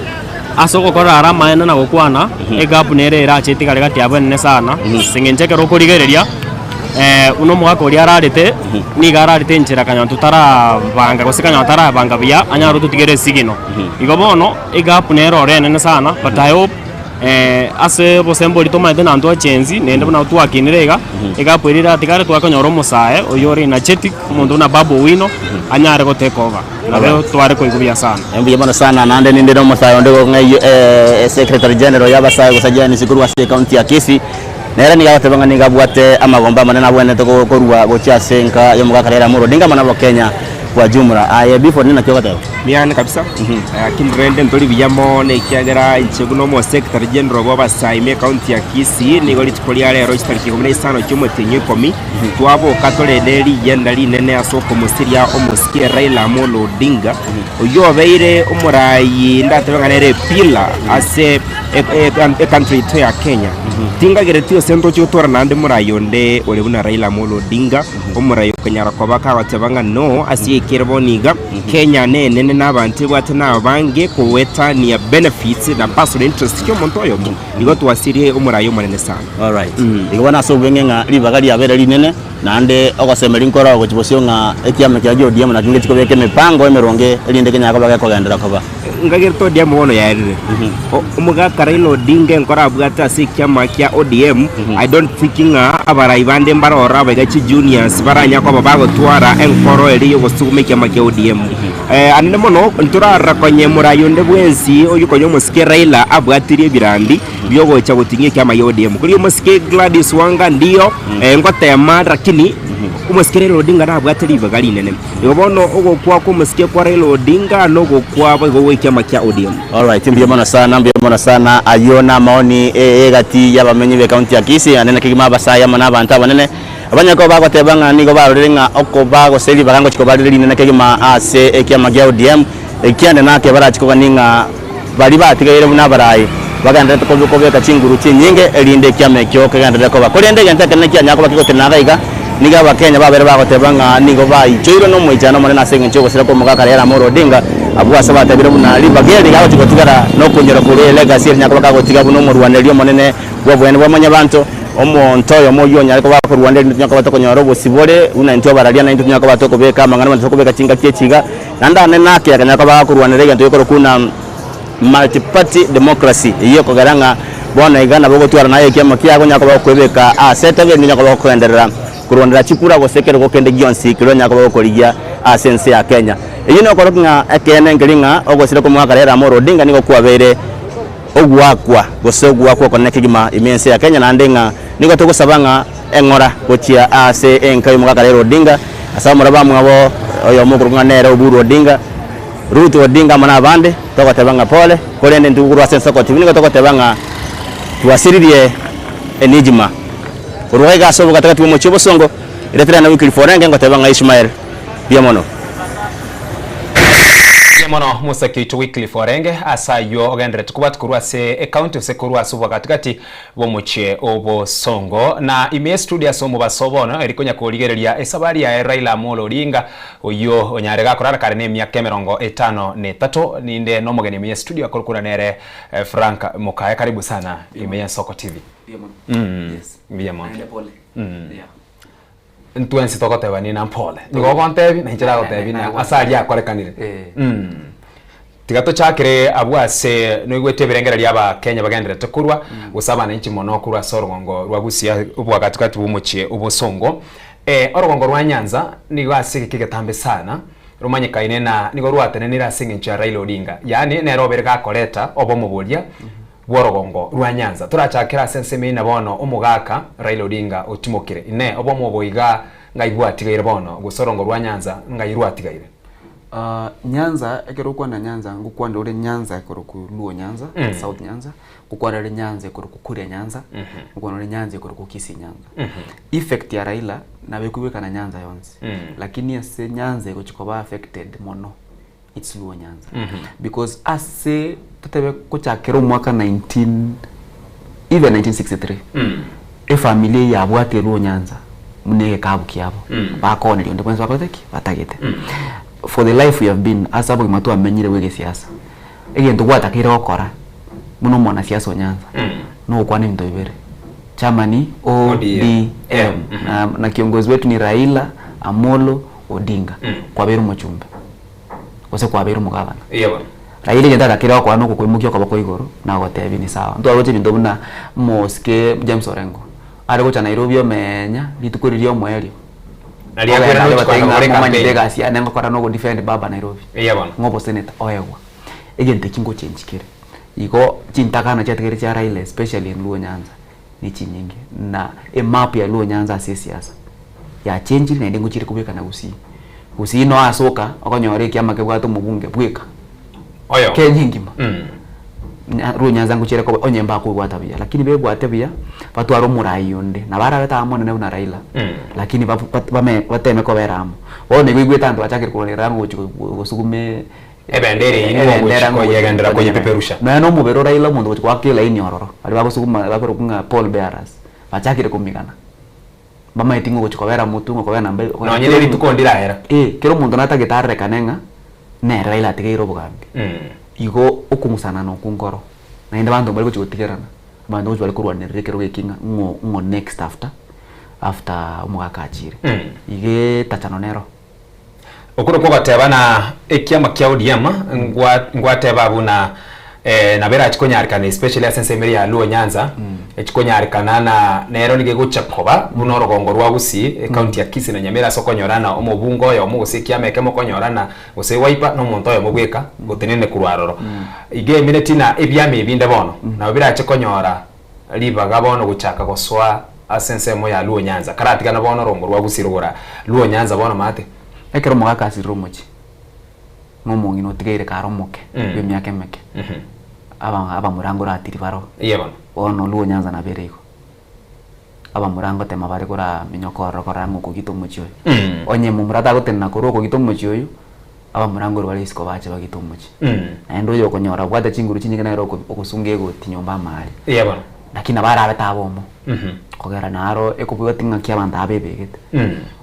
asoko kora arama ena na gokwana egapu nere era chetikale gati abone sana singencheke rokorigereria uno mwaka uri ararite ni gararite nchira kanyantu tara banga gosekanya tara banga bia anyaro tutigere sigino igobono egapu nero rene sana but I hope ase bosembo litoma ende nandu achenzi nende buna twakinirega egapu irira tikare twakonyoro musae oyori na cheti mundu na babu wino anyare go take over nabe tware ko igubia sana embi yabona sana nande ninde no musae ndego ngai secretary general yabasae gosajani sikuru ase county ya Kisii nera nigabote banga nigabwate amagomba manene abwene to korwa gocha senka yo mugaka Raila Amolo Odinga mana Kenya kwa jumla aye before nina kyogote miana kabisa kinrende ndoli biyamo ne kyagera icheguno mo secretary general w'abasayi me county ya Kisii nigo litikolia lero chitariki 15 cy'umutinyi komi twabo katolenderi yenda linene asoko musiria omusikie Raila Amolo Odinga uyo beire umurayi ndatebanganere pila ase a country to ya Kenya tinga geretio sento cy'utora nande murayonde ole buna Raila Amolo Odinga umurayi kanyara kwabaka batebanga no asiye kirboniga Kenya nene n'abantu bwate n'abange kuweta ni benefits na personal interest cyo montoyo igo twasirie umurayo manene sana all right igo na so benga libagali abere linene nande ogosemera inkora go kibosyo nga ekiame kya ODM na kinge chikobeke mipango emeronge elinde Kenya ko bagendera koba ngagerto ODM wono yairire umugaka Raila Odinga enkora bwate asikiama kya ODM I don't think abarayibande mbarora bagachi juniors baranya ko bagotwara enkoro eri yo gusumike makya ODM anene mono nturara konye murayonde bwensi oyukonyo musike Raila abwatirie birandi byogocha gutinye kya ODM kuri musike Gladys Wanga ndio ngotema lakini umusikire Raila Odinga nabwatiri bagali nene yobono ogokwa ko musike kwa Raila Odinga no gokwa bagowe kya makya ODM all right mbiyamona sana ayona maoni egati yabamenyi be county ya Kisii anene kigima basaya mana abantu abanene abanyako bagotebanga nigo barorenga oko bago seli bagango chikobalire linene kigima ase ekyama kya ODM ekyande nake barachikoga ninga bali batigayire buna barayi baganda tukobeka chinguru chinyinge elinde kyama kyo kaganda ko bakolende ganta kana kyanyako bakikote nagaiga niga bakenya babere bagotebanga nigo bayichoiro no mwijano mane nasenge choko sira ko mugaka Raila Amolo Odinga abwa saba tabire buna libageli gawo chikotigara no kunyera kule legacy nyako bakagotiga buno mu Rwanda monene bwabwene bwamanya bantu omontoyo moyo nyako ba Rwanda nyako batokonyoro bosibore una ntyo baralia na nyako batokobeka mangana batokobeka chinga kyechiga nanda nenake nyako ba Rwanda rega ntyo kuna multi party democracy iyo kogaranga bona igana bogotwara naye kyama kyago nyako bakwebeka setage nyako bakwenderera kurondera chipura gosekere gokende gionsi kiro nyako bakorigia sense ya Kenya iyo no korokinga ekene ngiringa ogosire ko mwaka Raila Amolo Odinga niko kwabere ogwakwa gosogwa ko koneke gima imense ya Kenya nandenga niko togosabanga engora gochia ase enkai mwaka Raila Odinga asa muraba mwabo oyo mukurunga nere Oburu Odinga Ruto Odinga mana bande tokotebanga pole kolende nduguru asensa ko tibini tokotebanga tuasiririe enijima uruhega sobo katakati mu Chibosongo iletera na wiki forenge ngotebanga Ishmael biamono mono musaki to weekly forenge asayo ogendere tukuba tukurwa se account se kurwa subo katikati bo muche obo songo na ime studio so mubasobona erikonya koligereria esabari ya Raila Amolo Odinga oyo onyarega kurara karene myaka 53 ninde no mugeni ime studio akorukura nere Frank Mukaya karibu sana ime Soko TV yes biamono yeah Ntuensi tokoteba ni nampole nigo kontebi na nchira gotebi na asali akorekanire tigato chakire abwase no gwete birengerera aba Kenya bagendere tukurwa gusabana inchi mono kurwa sorongo rwagusia ubwa katikati bumuchie ubusongo orongo rwa Nyanza nigo asike kigetambe sana rumanyika inena nigo rwatene nira singe ncha Raila Odinga yani nero berga koleta obo mubulia bworogongo rwa Nyanza turachakira senseme ina bono omugaka Raila Odinga otimokire ine obo moboiga ngaibwatigaire bono gusorongo rwa Nyanza ngairwatigaire Nyanza ekero kwa na Nyanza ngukwanda ule Nyanza ekero ku Luo Nyanza South Nyanza ngukwanda ule Nyanza ekero ku Kuria Nyanza ngukwanda ule Nyanza ekero ku Kisii Nyanza effect ya Raila na bekubeka na Nyanza yonse lakini ase Nyanza eko chikoba affected mono it's Luo Nyanza because ase tutebe kuchakero mwaka 1963 familia ya bwate Luo Nyanza munege kabu kiabo bakone lyo ndekwenza bakoteki batagete for the life we have been asabo kimatu amenyire wege siasa egento gwatakira okora muno mwana siasa Nyanza no kwane ndo ibere chama ni ODM na kiongozi wetu ni Raila Amolo Odinga kwa beru mochumbe kose kwa beru mugabana yeba Raila yenda takira kwa no kukwimukyo kwa bako igoro na gotebi ni sawa ndo aroche bindo buna moske James Orengo ari gocha Nairobi omenya bitukuririo mwelio nali akwera no chikwana campaign legacy anengo kora no go defend baba Nairobi yeba ngobo senator oyewa egente kingo change kire iko chintakana chategere cha Raila especially in Luo Nyanza ni chinyingi na map ya Luo Nyanza siasa ya change na ndengo chiri kubeka na usi no asoka akonyore kiama ke bwato mubunge bweka oyo kenyingi Luo Nyanza nguchire ko onyemba ko bwata bia lakini be bwata bia batu aro murai yonde na bara beta amone ne na Raila lakini bateme ko beramo one gwigweta ndo achakire ko rango gusukume ebendere ino ko yegendera ko yepeperusha no mubero Raila mundu kwa kila ini ororo ali bagusukuma bakoro kunga Paul Bearers bachakire kumigana bama itingo ko chikobera mutu ngo kobera nambe no nyere bitukondira era kero mundu natagitarre kanenga ne Raila tigeiro bugambi igo okumusana no kungoro na inde bantu bali kuchutigerana bantu bali kurwanirire kero gekinga ngo next after umugaka achire ige tachanonero okuro ko gatebana ekiama kya ODM ngwateba buna na bera chikonyarikana especially asensemeri ya Luo Nyanza chikonyarikana na nero nige guchakoba buno rogongo rwa Gusii county ya Kisii na Nyamira sokonyorana omubungo ya omuguse kiama kemo konyorana ose waipa no muntu yo mugweka gutenene kurwaroro ige minute na ebyame ebinde bono na bera chikonyora libaga bono guchaka goswa asensemo ya Luo Nyanza karatigana bono rongo rwa Gusii rugura Luo Nyanza bono mate ekero mwaka asiro mochi ngomongi no tigere karomoke be myake meke aba murango ratiri baro yebona ono Luo Nyanza na berego aba murango tema bare kora minyokoro kora ngoko gito mochi onye mumurata gotenna koro ko gito mochi oyo aba murango bari isko bache bagito mochi endo yo konyora bwata chinguru chinyike na roko okusunge go tinyomba mali yebona lakini bara abeta bomo kogera naro ekubwa tinga kya banda abebegete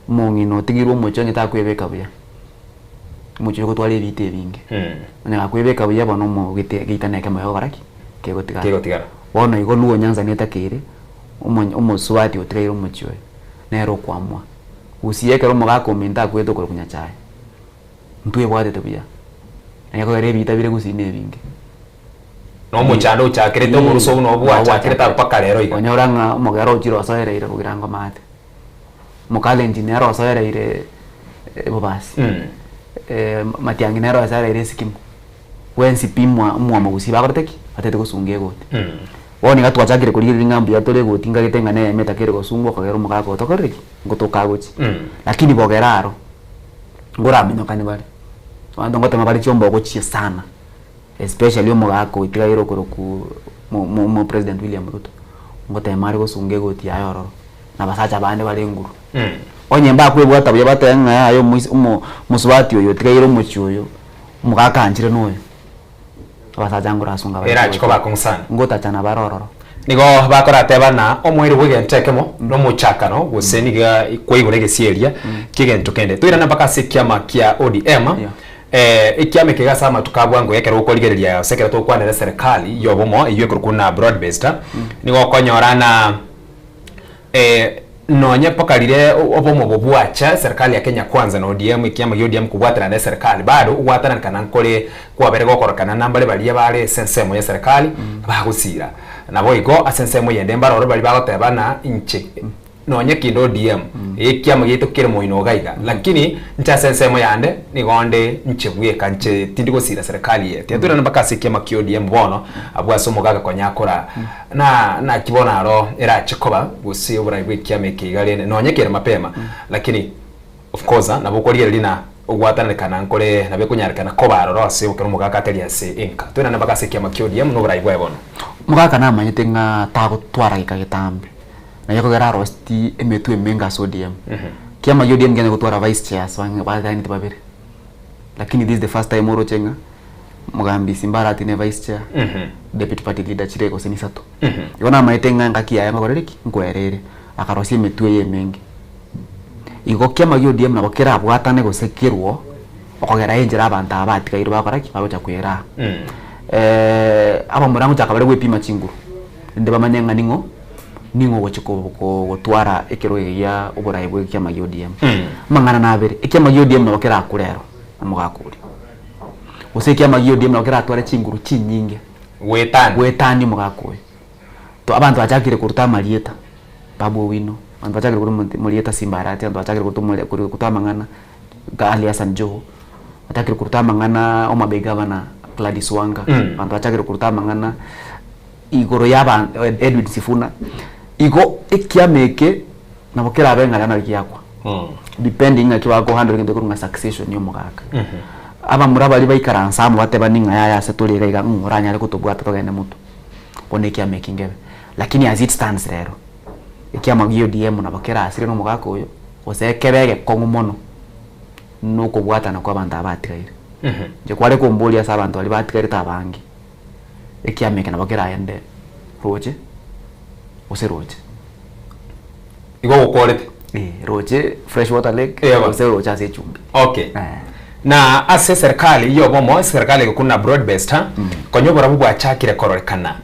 mongi no tigirwo mochi nyita kwebeka buya mochi ko twali bite binge na kwebeka buya bono mo gitane ke moyo baraki ke gotigara wono igo Luo Nyanza netakire umuswati otigairo mochi oyo nero kwamwa usiekero muga komenta kweto ko kunyachaye ntwe bwate tebuya na ko rebe bitabire gusine binge no muchando chakirete muruso no bwa chakireta paka rero iga onyoranga umugero chiro soereire kugirango mate mukale engineer osoereire bobasi matiangi nero osoereire sikimu wensi pimwa magusi bagorteki atete gusunge gote woni gatwachakire kurigirira ngambu ya tole gotinga gitenga ne metakire gusungwa kagero mugako otokoriki ngotoka gochi lakini bogeraro ngora minyokani bari wando ngote mabari chombo gochi sana especially omugako itigairo kuruku mo president William Ruto ngote mari gosunge goti ayororo na basacha bande bari nguru onye mba kwebwa tabuye batenga ayo muswati oyo tigairo mochi oyo mugaka anjire noyo basacha ngura asunga bari era chiko bakonsana ngota chana barororo nigo bakora tebana omwiri bwigentekemo no muchakano guseniga kwigure gesieria kigento kende twira na mpaka sikiama kia ODM ikiame kigasama tukabwa ngo yekero ukoligereria sekera to kwanera serikali yobomo iyo kurukuna broad based nigo konyorana nonye pokalire obomo bobwacha serikali ya Kenya Kwanza na ODM ikiama ODM kubwatana na serikali bado ugwatana kana nkole kwa bere gokorokana nambale bali yabale sensemo ya serikali bagusira nabo igo asensemo yende mbaro bali bagotebana inche nonye kindo ODM kiama gitu kire moino gaiga lakini ncha sensemo yande ni gonde nchebwe kanche tindiko sira serikali ye tetura nambaka sikiama kiodiem bono abwa somo gaga konyakora na kibona ro era chikoba gusi obura ibwe kiama kigale no nyekere mapema lakini of course na bokori lina ogwatana kana nkole na bekunyarikana kobaro rose ukero mugaka atari ase inka twena nambaka sikiama kiodiem no bura ibwe bono mugaka na manyete nga tago twara ikagitambe na yako gara rosti emetu emenga sodium kiama yodium gene gutwara vice chair swanga baadhi ni babere lakini this is the first time oro chenga mugambi simbara ati ne vice chair deputy party leader chireko senisato yona maitenga ngakia yango gorereki ngwerere akarosi emetu emengi igo kiama yodium na bokera abwatane gosekirwo okogera enjera abantu abati kairo bakoraki bagocha kwera aba murango chakabare gwepima chinguru inde bamanyenga ningo gochiko gotwara ekero ya oburayi bwe kiama yodium mangana na abere ekiama yodium no kera akurero amugakuri ose kiama yodium no kera atwara chinguru chinyinge wetani mugakuri to abantu achakire kuruta marieta babu wino abantu achakire kuruta marieta simbarati abantu achakire kuruta mangana gali Hassan Joho achakire kuruta mangana omabega bana Gladys Wanga abantu achakire kuruta mangana igoro yaba Edwin Sifuna igo ekiameke na bokera abenga na yakwa depending akiwa ko 100 ngende kurunga succession yo mugaka aba muraba ali baikaransa mu bateba ninga ya setulira iga ngoranya ari kutubwata togene mutu bone kiameke ngebe lakini as it stands rero ekiama giyo DM na bokera asire no mugaka uyo osekebege kongu mono nuko bwata na kwa banda abatikaire je kware kumbulia sa abantu ali batikaire tabangi ekiameke na bokera yende roje ose roje igo ukorete roje fresh water lake ose roje ase chumbi okay na ase serikali yo bomo serikali kuna broad based ha konyobora bubwa chakire kororekana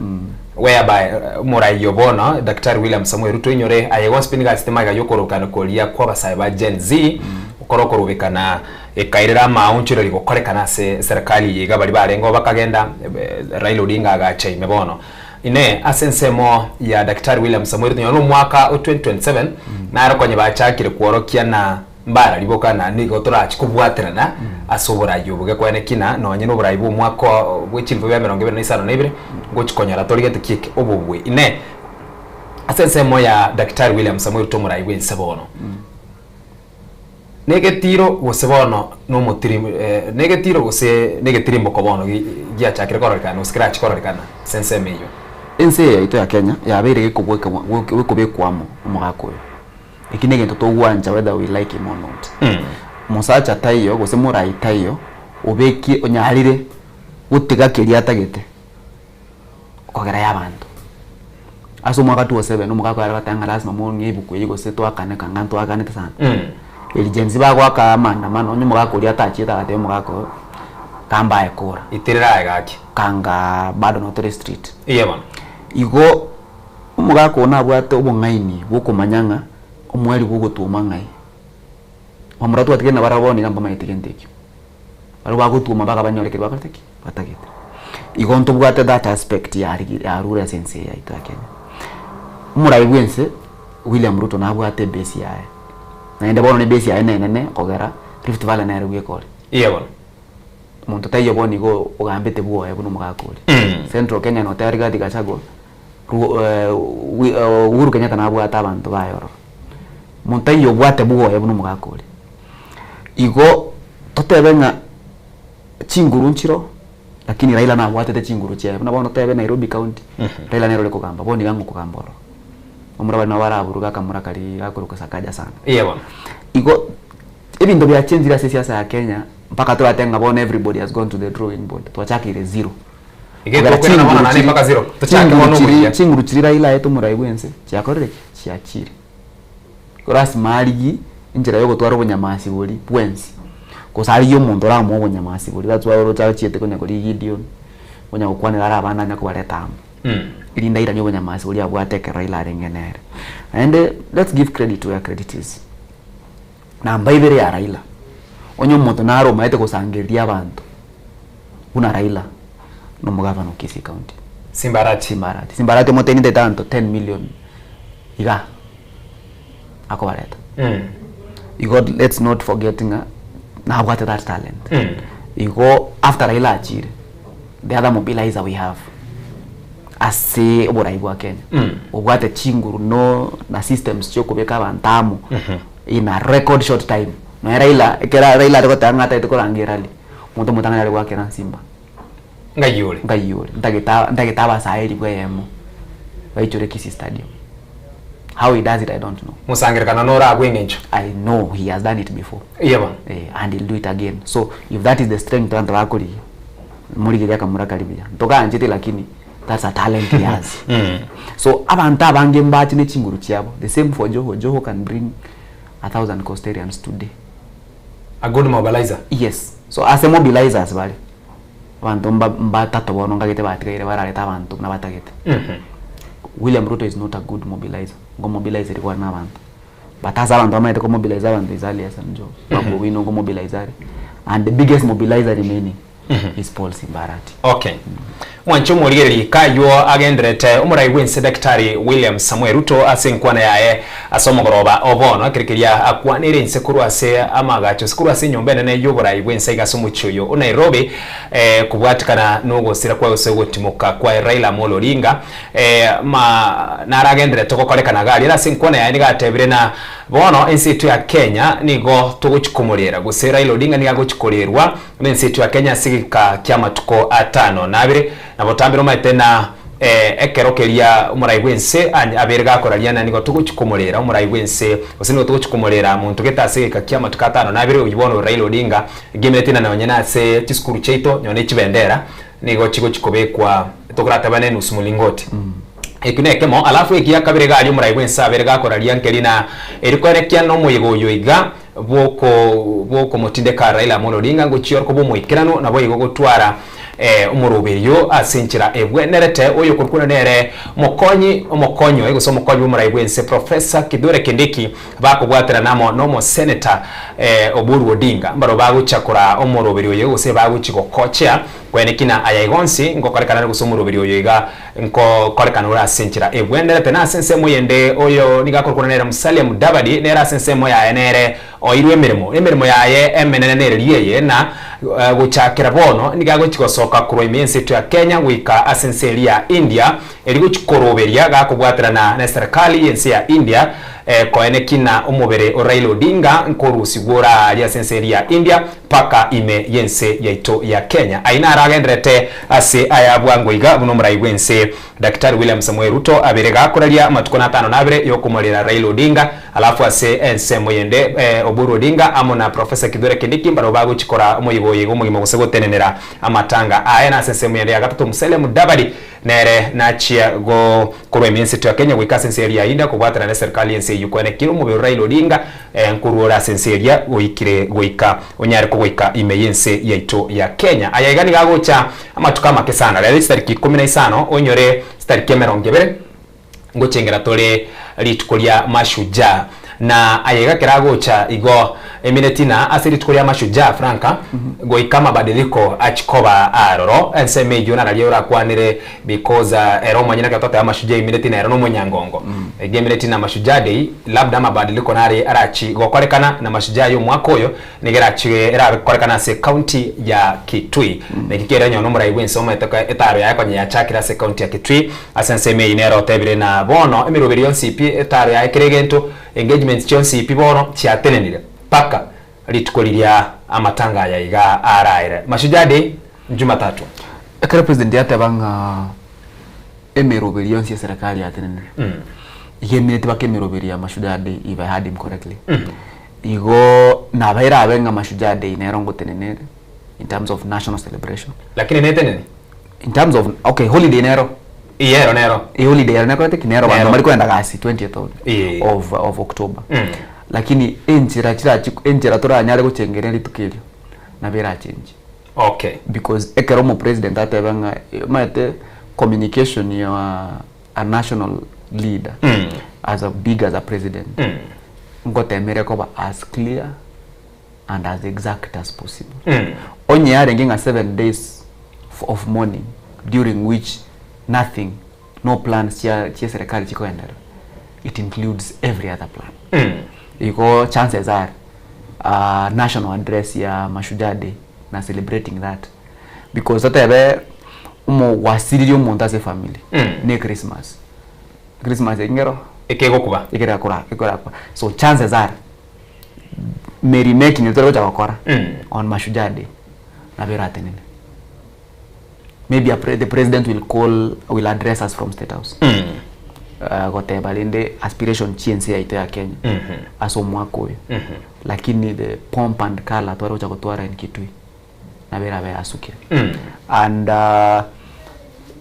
whereby murai yobona Dr. William Samuel Ruto inyore ayego spinning system ga yokorokana kolia kwa basaiba Gen Z ukorokorubikana ekairira maunchiro ligokorekana se serikali yiga bali barengo bakagenda Raila Odinga agacha imebono ine asensemo ya Dr. William Samuel Ruto mwaka 2027 na arokonye bachakire kuorokia na mbara libokana nigo turachikubwaterana asobora yubuge kwene kina nonye no burayi bu mwaka bw'ekilvo bya 2022 ngochikonyara torigete kike obubwe ine asensemo ya Dr. William Samuel Ruto murayi bw'ensebono negetiro gosebono no mutiri negetiro gose negetirimbo kobono giachakire kororekana uskratch kororekana senseme yo ense ito ya Kenya yabere gikobwekwamo umugakoyo ikinege nto togwanja whether we like him or not musacha tayo gose murai tayo obeki onyarire gutiga kiria tagete kogera yabantu aso mwaka 27 no mugako ara batanga lazima monye ibuko yigo se twakane kanganto akane tsana eligenzi bagwa ka maandamano onye mugako ria tachita ate mugako kamba ekora itirira gaki kanga bado no street iye bana igo umugako na bwate ubungaini bukumanyanga omwali gugutuma ngai omuratu atigena baraboni namba maitigentekyo bari bagutuma baka banyoreke bakarteki batagete igo nto bwate that aspect ya rura sense ya ito Kenya umurai bwense William Ruto na bwate base yae na ende bono ne base yae nene kogera Rift Valley na ruge kore iye bona muntu tayo boni go ogambete buo ya buno mugakore Central Kenya no tayari gati gachago Uhuru Kenyatta na bwate abantu bayoro montayo bwate bugo yabuno mugakore igo totebenga chinguru nchiro lakini Raila na bwate te chinguru che na bono tebe Nairobi County Raila nero leko gamba bondi gangu kugamboro omuraba na waraburuga kamura kali gakuruka sakaja sana iye bwana igo ebindo bya change la siasa ya Kenya mpaka to atenga bona everybody has gone to the drawing board twachakire zero igero kwena bona nani mpaka zero twachakire bono chinguru chiri Raila yeto murai bwense chiakorere chiachire korasi marigi injira yo gutwara ubunyamasi buri bwensi kusari yo muntu ra mu ubunyamasi buri that's why ro cha chiete konya kuri Gideon konya gukwanira ara abana nya kubareta ili ndaira nyo ubunyamasi buri abwateke Raila arengenere and let's give credit to where credit is na mbaibere ya Raila onyo muntu na ro maite kusangiria abantu una Raila no mugavana Kisii County Simbarati moteni de tanto 10 million iga ako bareta You got, let's not forgetting now what that talent. You go after Raila Achire, the other mobilizer we have ase oboraibu Kenya. Ugwate chinguru no na systems choko beka bantamu in a record short time. No Raila ekera Raila reko tangata itiko rangirali. Muntu mutangana reko akena Simba. Ngayule. Ndagitaba sairi bwemo. Waichore Kisi Stadium. How he does it, I don't know. Musangirikana nora agwengencho. I know he has done it before. Yeah, and he'll do it again. So if that is the strength that Rakuri, Murigiria Kamura Karibia. Toka anjete lakini that's a talent he has. So abanta bangemba chine chinguru chiabo. The same for Joho. Joho can bring 1,000 Costarians today. A good mobilizer. Yes. So as a mobilizer as well. Abantu mbata tobono ngagete batigere baraleta abantu na batagete. William Ruto is not a good mobilizer. Go mobilizer kwa na abantu. But as abantu amaite ko mobilizer abantu izali asanjo. Babo wino go mobilizer. And the biggest mobilizer remaining is Paul Simbarati. Okay. Mwancho murigereri kayo agendrete umurai wense Daktari William Samuel Ruto asenkwana yae asomogoroba obono akirikiria akwanire insekuru ase amagacho sekuru ase nyombene ne yoburai wense igasomuchoyo o Nairobi kubwatikana nugo sira kwa osego timoka kwa Raila Amolo Odinga ma naragendrete kokolekana gali asenkwana yae nigatebire na bono ensitu ya Kenya nigo tuguchikumurira guse Raila Odinga nigagochikolerwa ensitu ya Kenya sigika kyamatuko 5 nabire na botambiro maitena ekerokeria umurai wense aberega akorariana nigo tuguchikumurira umurai wense osino tuguchikumurira muntu getase kakiama tukatano nabire uyibono Raila Odinga gemetina na nyana se tiskuru cheito nyone chibendera nigo chigo chikobekwa tokuratabane nusumulingoti ekunekemo alafu ekia kabirega ali umurai wense aberega akoraria nkelina erikorekia no muyigo yoiga boko motindeka Raila Amolo Odinga ngo chiorko bo muikirano nabo yigo gotwara umurubirio asinchira ebwenerete oyo kurukuna nere omokonyo ego so mokonyo umurai wense Professor Kithure Kindiki bakubwatira namo no senator Oburu Odinga mbaro baguchakura umurubirio yego se baguchigokochea kwenekina ayaigonsi ngokorekana gusumurubirio yiga ngokorekana ura asinchira ebwenerete na sense moyende oyo nigakurukuna nere Musalia Mudavadi nera sense moya enere oirwe emirimo yaye emenene nere liyeye na guchakira bono nigagochigosoka kurwa imense tu ya Kenya wika asenseli ya India eriguchikoroberia gakubwatirana na serikali yense ya India koenekina umubere Raila Odinga nkorusigura ali asenseli ya India paka ime yense yaito ya Kenya aina aragendrete ase ayabwangoiga buno murai wense Daktari William Samuel Ruto aberega akoraria matukona 5 nabire yokumulira Raila Odinga alafu ase ense moyende Oburu Odinga amona Professor Kithure Kindiki mbaro baguchikora umuyigo yego mugimo gusegotenenera amatanga aena sense moyende ya gatatu Musalia Mudavadi nere nachia go kurwa imense tu ya Kenya wika senseli ya India kubwatira na serikali yense yukwene kiro mu Raila Odinga nkurura senselia goikire goika onyare ko goika imeyense yaito ya Kenya ayagani gagocha amatuka make sana rero tariki 15 onyore tariki 20 ngochengera tole litukolia Mashujaa na ayega kiragocha igo eminetina asiri tukolia Mashujaa franka goika mabadiliko achikoba aroro enseme jona raliora kwanire because eroma nyina katota ya Mashujaa eminetina erono monyangongo eminetina Mashujaa day labda mabadiliko nari arachi gokorekana na Mashujaa yo mwakoyo nigerachi era korekana se county ya Kitui nekikera nyono murai wense ometaka etaro ya kwanya ya chakira se county ya Kitui asenseme inero tebire na bono emirobiri CP etaro ya kiregento engagement chonsi pibono chiatenenire paka litukoliria amatanga ya iga araire Mashujaa day Jumatatu ekere president yate banga emirobiri yonsi serikali yatenenire yeminete bakemiroberia ya Mashujaa day if I heard him correctly igo na baira abenga Mashujaa day nerongo tenenere in terms of national celebration lakini netenene in terms of okay holiday nero nero holiday nero te kinero bando mali kwenda gasi 20th of October lakini enjira tora nyale guchengere litukilio na bera change okay because ekeromo president atebanga mate communication ya a national leader as big as a president ngotemere ko as clear and as exact as possible onye arenginga 7 days of mourning during which nothing no plans chia serikali chikoendera it includes every other plan iko chances are national address ya Mashujaa Day na celebrating that because atebe wasiririo umuntu as a family ne Christmas ingero ikegokwa so chances are Mary making it gukora on Mashujaa Day na bera tenene maybe the president will address us from State House goteba linde aspiration chiense ya Kenya aso mwako uyu lakini the pomp and color twari ucha gutwara in Kitui na bera be asukire and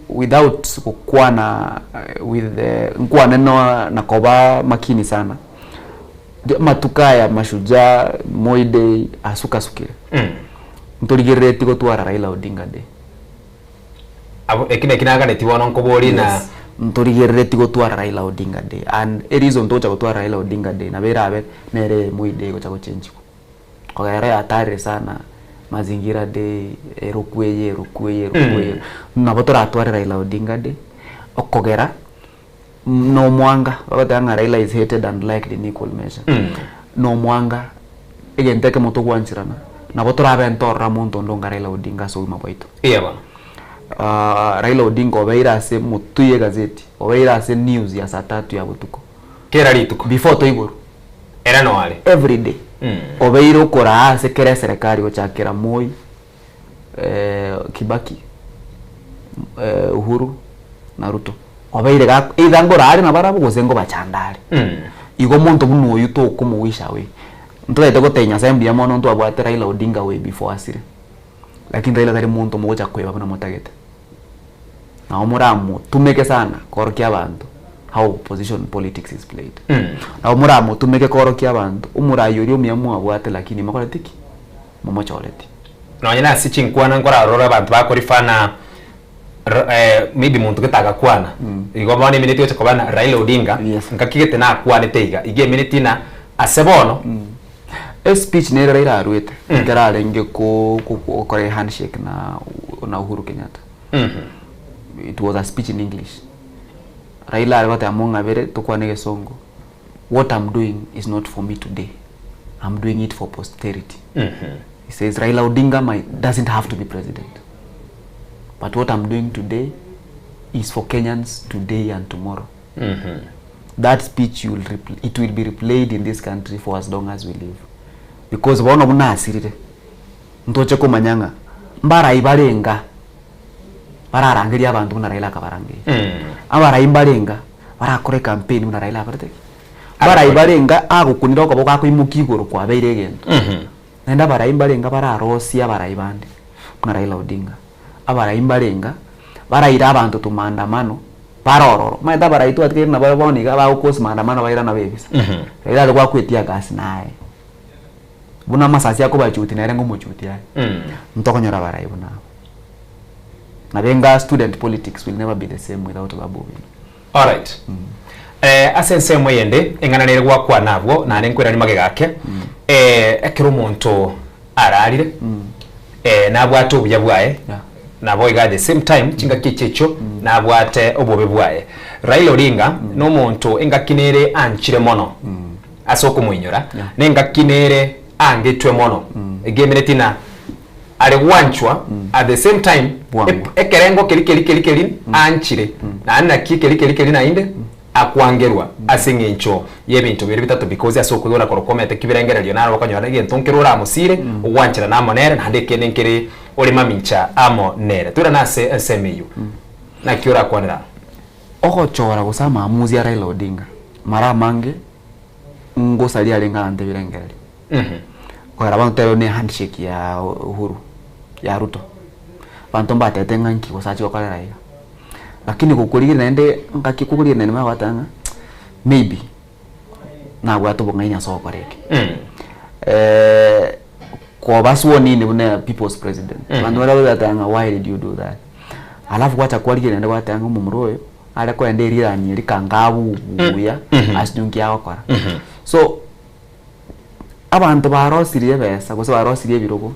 without kukwana with nkwana na koba makini sana matuka ya Mashujaa Moi Day asuka sukire ntorigereti gutwara Raila Odinga Day abo ekine kinaga tiwono nkobori na ntorigereti gutwara Raila Odinga Day and a reason to gutwara Raila Odinga Day na bera be nere Moi Day gocha gochange ko gara atare sana mazingira Day erokweye na botora atwara Raila Odinga Day okogera no mwanga bagatanga Raila is hated and liked in equal measure no mwanga egenteke moto gwanchirana na botora bentorra muntu ndonga Raila Odinga so maboito iyaba Raila Odinga obeira ase mutuye gazeti obeira ase news ya saa 3 ya butuko kera rituko before to iguru era no wale every day obeira ukora ase kere serikali gochakira Moi Kibaki Uhuru na Ruto obeire ga idangora ari na barabu gosengo bachandari igo muntu bunu oyu to kumuwisha we ntwete gotenya sembi ya mono ntwa abwate Raila Odinga we before asire lakini Raila kari muntu moja kweba bana motagete na omuramu tumeke sana korokia abantu how position politics is played na omuramu tumeke korokia abantu umurayori omyamu abwate lakini makora tiki momocholeti no nyina sichinkwana ngora rora abantu bakorifana maybe muntu getaga kwana igo bone minute yote kobana Raila Odinga ngakigete na kwane teiga ige minute na asebono speech ne Raila arwete ngarale nge ko kore handshake na Uhuru Kenyatta it was a speech in English Raila algote amonga bere tokwane gesongo what I'm doing is not for me today I'm doing it for posterity he says Raila Odinga doesn't have to be president but what I'm doing today is for Kenyans today and tomorrow that speech it will be replayed in this country for as long as we live because bono buna asirire ntoche ko manyanga mbara ibarenga bararangiria abantu buna Raila kabarangi abara imbarenga barakore campaign buna Raila barate bara ibarenga agukunira ko boka kwimuki igoro kwa beire gento nenda bara imbarenga bararosia bara ibande buna Raila Odinga abara imbarenga baraira abantu tumandamano barororo maenda baraitu atkiri na baboni ga baukos mandamano baira na bebisa Raila alikuwa kwetia gas naye buna masasi yako bachuti na rengo mochuti ya ntokonyora barai buna na benga student politics will never be the same without Babu. All right asense moyende engana nere gwakwa nabwo na nenkwera ni magegake ekero muntu ararire nabwate obya bwaye nabo iga the same time chinga kichecho nabwate obobe bwaye Raila Odinga no muntu engakinere anchire mono asoko muinyora nengakinere angetwe mono egemeretina ale wanchwa at the same time ekerengo keli anchire na anna keli na inde akwangerwa asingencho yebintu biri bitatu because asoko dora korokomete kibirengerero naro bakanyora gentonkerura amusire wanchira namonere na ndeke nenkere oli mamincha amo nere tura na semeyu na kiora kwanira oho chora gusama amuzi ya Raila Odinga mara mange ngosalia lenga ante birengerero kwa abantu ne handshake ya Uhuru ya Ruto bantu mbatete nganki gosachi kwa Raila lakini kukulira nende ngakikukulira nene mawatanga maybe na watu bongainya soko reke kwa baswoni ni bune people's president bantu wala batanga why did you do that alafu kwacha kwalire nende watanga mumroyo ale ko enderira ni likangabu buya asdunki yakora so abantu barosirie besa gose barosirie birogo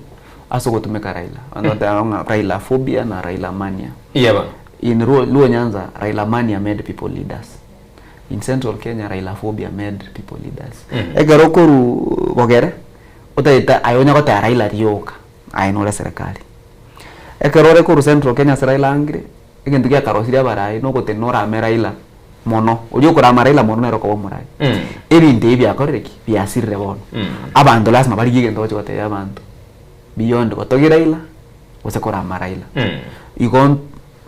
aso gotumeka Raila anotanga Raila phobia na Raila mania yeba in Luo Nyanza Raila mania made people leaders in Central Kenya Raila phobia made people leaders. Egero koru bogere utaita ayonya ko ta Raila rioka ainole serikali. Egero koru Central Kenya Raila angire egentu kya karosiria barai no gotenora me Raila mono uri okora Raila mono nero ko murai. Ebinte bya koreki bya sirre bono. Abantu lazima bari gigendo gote abantu. Beyond gotogira Raila usekora Raila. Igon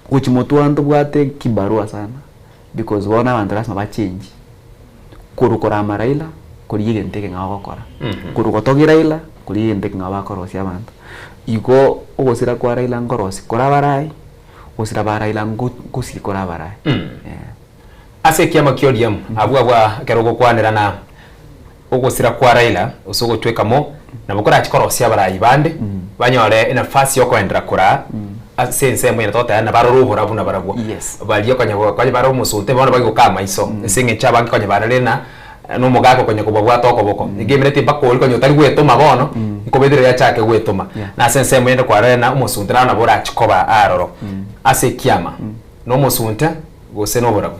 kuchimotu antu bwate kibarua sana because wana abantu lazima ba change. Kurukora Raila kuri yigente nga bakora. Kurugotogira Raila kuri yigente nga bakorosia abantu. Igo ogosira kwa Raila ngorosi kora barai osira Raila ngusi kora barai. Ase kiama kiodium abwa kerogo kwanera na ogosira kwa Raila usogo twekamo na bukora chikorosia barai bande banyore nafasi yoko endra kura sense mwe tota na baro ruhura buna baragwa bali yoko nyabo kwa baro musunte bana bagi kama iso singe chaba ngi kwa baralena no mugako kwenye kubwa toko boko igemerete bakoli kwenye utari gwetoma bono ikobedere ya chake gwetoma na sense mwe kwa rena umusunte na bora chikoba aroro ase kiama no musunte gose no bora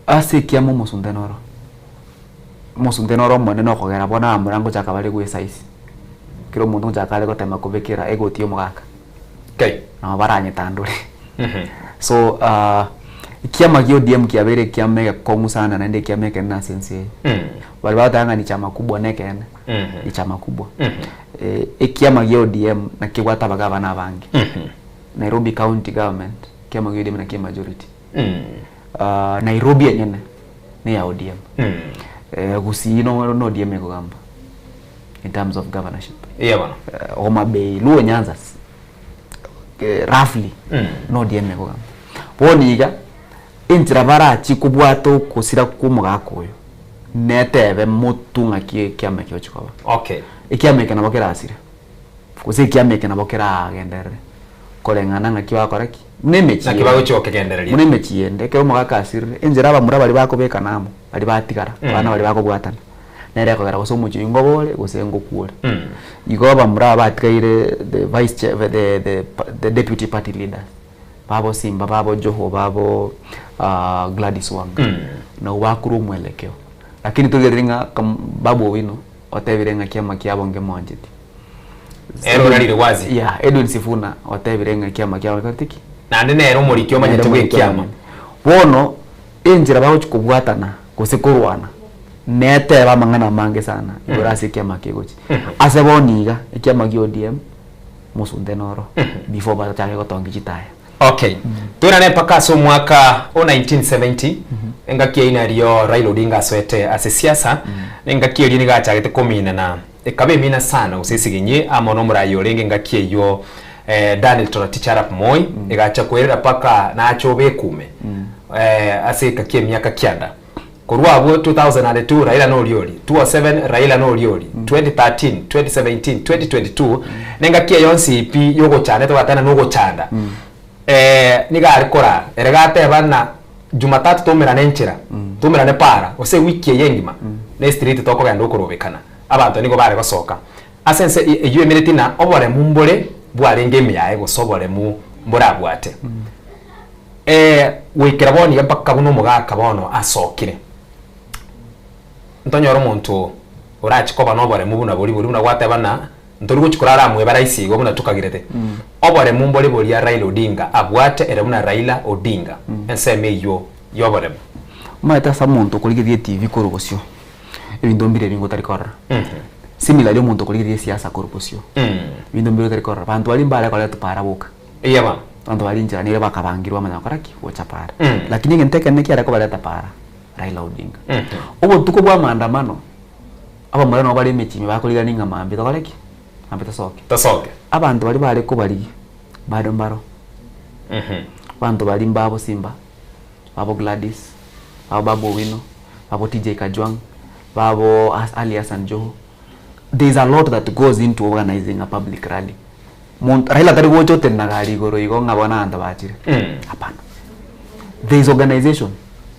ase kiama musunte noro musunte noro mone no kogera bona amurango chaka bali gwe size kiro mundu chaka le gotema kubekera ego tio mugaka okay na baranye tandure so kiama kio DM kiabere kiama kongu sana na ndi kiama kana sense wale watanga ni chama kubwa nekene ni chama kubwa kiama kio DM na kiwata bagaba na bangi Nairobi County Government kiama kio DM na kiama majority Nairobi yenene ni ya ODM gusino no DM ko gamba in terms of governorship bana Homa Bay Luo Nyanza roughly no DM ko gamba boniga intira bara chikubwato kusira kumugako yo netebe mutunga kiama kyo chikoba okay ikiama kana bokera asire kusi kiama kana bokera gendere kolengana ngakiwa koreki nemechi nakibago choke gendereria nemechi ende ke umugaka asire injira abamura bari bakobeka namo bari batigara bana bari bakobwatana nere kogera gosomo chingo bole gosengo kuore igo abamura batikaire the vice chair the deputy party leaders babo Simba babo Joho babo Gladys Wanga na wakuru mwelekeo lakini tugeringa babo wino otebirenga kiama kiabo ngemonjeti nalire wazi Edwin Sifuna otebirenga kiama kiabo katiki na nero murikyo manyetwe kiama bono injira bawo chikubwatana kusikurwana nete bamangana mange sana igorasi kiama kigochi ase boniga kiama kio ODM musunde noro before batachake gotongi chitaya. Okay. Tuona mpaka so mwaka 1970 engakia ina rio Raila Odinga swete ase siasa engakia ri niga chagete komina na ekabe mina sana usisiginye amono murayo lenge ngakia yo Daniel Toroitich arap Moi egacha kwerera paka na achobe kume ase kakia miaka kianda korwa abo 2002 Raila no riori 2007 Raila no riori 2013 2017 2022 nengakia yonsi pi yogo chane to batana no go chanda niga arikora eregate bana Jumatatu tomera nenchira tomera ne para ose wiki yengima ne street toko ganda okorobekana abantu nigo bare basoka asense iyo eminute na obore mumbore bwarenge miyae gosobore mu mbora bwate wikira boni mpaka buno mugaka bono asokire ntonyoro muntu urachikoba no bore mu buna buri buna gwate bana ntorugo chikurara mwe baraisi go buna tukagirete obore mu mbore bori ya Raila Odinga abwate ere buna Raila Odinga enseme yo bore maeta sa muntu kuligirie TV korugosio ebindo mbire bingo tarikora similarly muntu kuligirie siasa korugosio ebindo mbire tarikora bantu bali mbale kwa leto para boka iyaba bantu bali njira nire bakabangirwa manya koraki wocha para lakini ngenteke neki arako baleta para Raila Odinga obo tuko bwa maandamano aba mwana bali mechimi bakuliga ninga mambi tokoleki mambi tasoke abantu bali bale ko bali bado mbaro bantu bali mbabo Simba babo Gladys babo Wino babo TJ Kajwang babo alias and Joho. There's a lot that goes into organizing a public rally. Raila tari gocho tenna gari goro igo ngabona anda bachire hapana. There is organization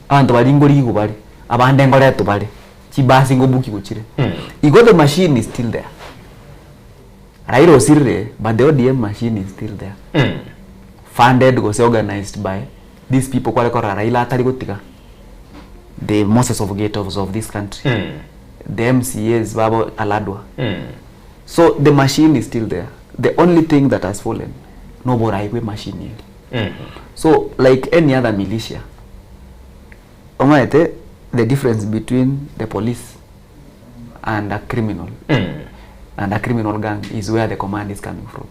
abantu bali ngori igo bali abande ngore to bali chibasi ngo buki guchire igo the machine is still there. Raila osirre but the ODM machine is still there. Funded, was organized by these people kwale kora Raila atari gotiga the Moses of Gatos of this country, the MCAs, Babo Aladwa. So the machine is still there. The only thing that has fallen, no more highway machine here. So like any other militia, the difference between the police and a criminal and a criminal gang is where the command is coming from.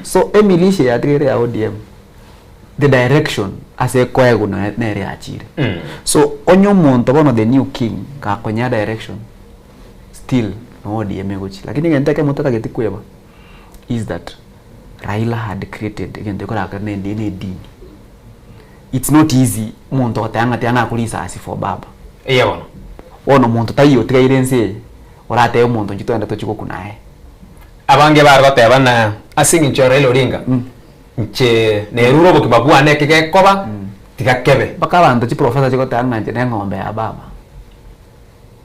So a militia at ODM, the direction as a koyaguna nere achire. So onyo monto one of the new king ka konya direction still no ODM gochi. Lakini ngenteke motata geti kweba is that Raila had created again the kora karne ndine dini. It's not easy monto tanga kulisa asi for baba. Iya wono monto tayo tireirense orate monto jitwenda to chiko kunae. Abange bargoteba na asingi nchore Raila nche neruro bokibabu aneke ke koba tikakebe baka bantu chi professor chiko tanga nje ngombe ya baba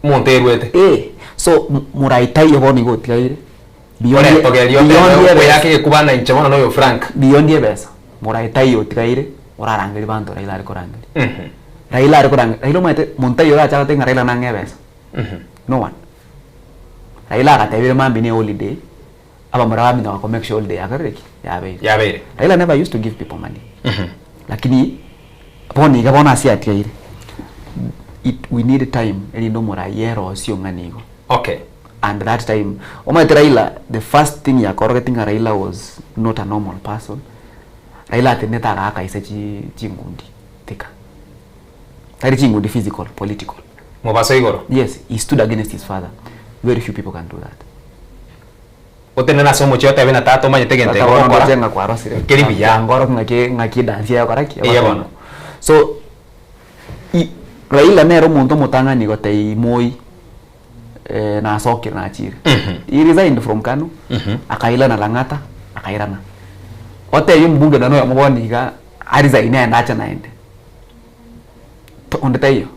monterwete so muraitai yoboni go tikaire beyond yake kubana nche mono no frank beyond yebesa muraitai yo tikaire orarangiri bantu Raila ari korangiri Raila ari korangiri Raila mate montai yo acha tenga Raila nangebesa no one Raila akatebire mambi ni holiday aba murabi na make sure holiday akareki yabe Raila never used to give people money lakini poni gabona si atiaire we need time any no more yero sio nganigo okay and that time Raila the first thing ya correcting Raila was not a normal person. Raila ateneta aka isa chingundi tika tari chingundi physical political mobaso igoro yes he stood against his father. Very few people can do that. Otenena somo chote abena tato manye tegente ngora jenga kwa rosire kiribi ya ngoro ngaki dance ya koraki iya so Raila nero muntu mutangani gotei moi na sokir na achire he resigned from Kanu akaila na Lang'ata akairana ote yumbunge na no muboni ga resign na acha naende to onde tayo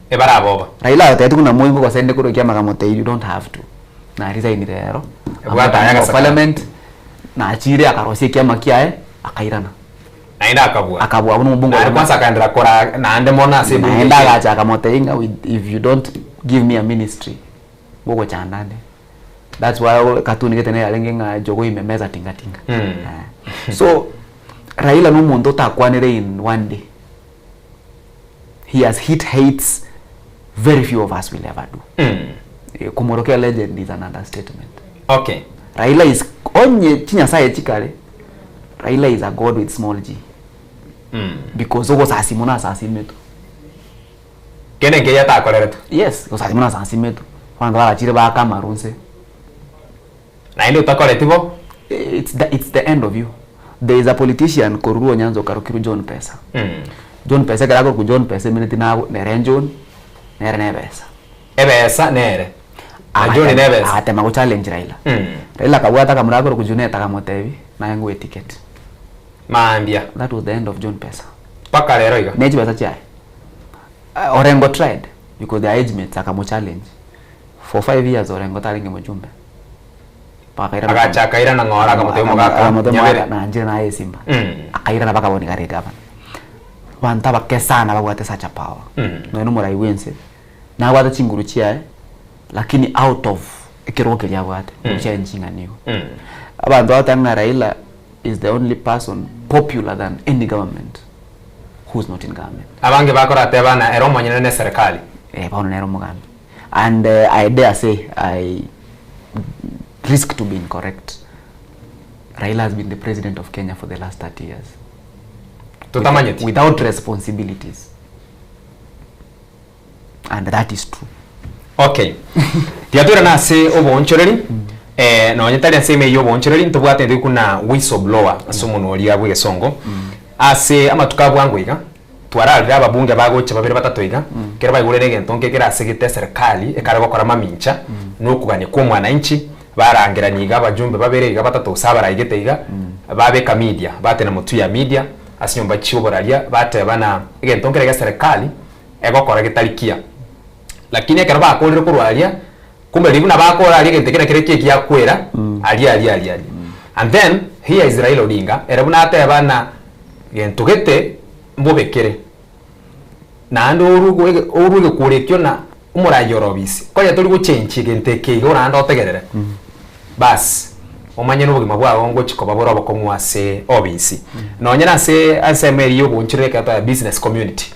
ebara boba Raila tetu kuna moi ngo sende kuro kiama kamotei you don't have to na resign rero parliament na achire akarosie kiama kiae akairana naenda akabua buno mbungo kwanza kaendera kora na ande mona se bunge naenda gacha kamoteinga if you don't give me a ministry bogo chandane that's why katuni getene alenga jogo imemeza tinga so Raila no muntu takwanire in one day he has hit hates very few of us will ever do. Kumorokea legend is an understatement. Okay. Raila is onye chinya sae chikale. Raila is a god with small g. Because ogo sasimuna sasimetu. Kene ngeya ta koleretu. Yes, ogo sasimuna sasimetu. Kwanga wala chire ba kamarunse. Na ile utakoletivo? It's the end of you. There is a politician Koruru Nyanzo Karukiru John Pesa. John Pesa karago ku John Pesa minute na nere John nere nebesa. Ebesa nere. John nebesa. Atema go challenge Raila. Raila kabwata kamurago ku Juneta kamotevi na yangu ticket. Maambia. That was the end of John Pesa. Paka lero iga. Neji besa chai. Orengo tried because the age mates akamo challenge. For 5 years Orengo taringe mjumbe. Akaira na ngora kamotemo gaka na njira na ye Simba akaira na baka boni gare gaba wanta bakesa na bagwate sacha power no murai wense na wata chinguru chia lakini out of ikiroke lya wate chia njinga niyo abantu batanga Raila is the only person popular than any government who's not in government abange bakora tebana ero monyene ne serikali baona ero mugambi and I dare say I risk to be incorrect. Raila has been the president of Kenya for the last 30 years. Without responsibilities. And that is true. Okay. Tiatura na se obonchoreri no nyetali nseme yo bonchoreri ntubwate ndi kuna whistleblower asomuno oli abwe songo ase amatukabu angwiga twararira ababunge bagocha babere batatu iga kera bayigurere gentonke kera segete serikali ekara gukora mamincha no kugane ko mwana inchi barangira niga abajumbe babere iga batatu sabara igete iga babeka media batena mutu ya media asinyomba chiboralia bate bana gentonke rega serikali egokora gitarikia lakini ekara bakorire kurwalia kumbe libuna bakora ali gentekera kireke kia kwera ali and then here is Raila Odinga era buna ate bana gentugete mbobekere nando oruge kurekyo na umurayoro bisi ko ya turi guchenchi genteke igora ndo tegerere bas omanye n'ubugima bwawo ngo chikoba bora bakomwase obisi nonyera se ansemeri yo bunchire kata business community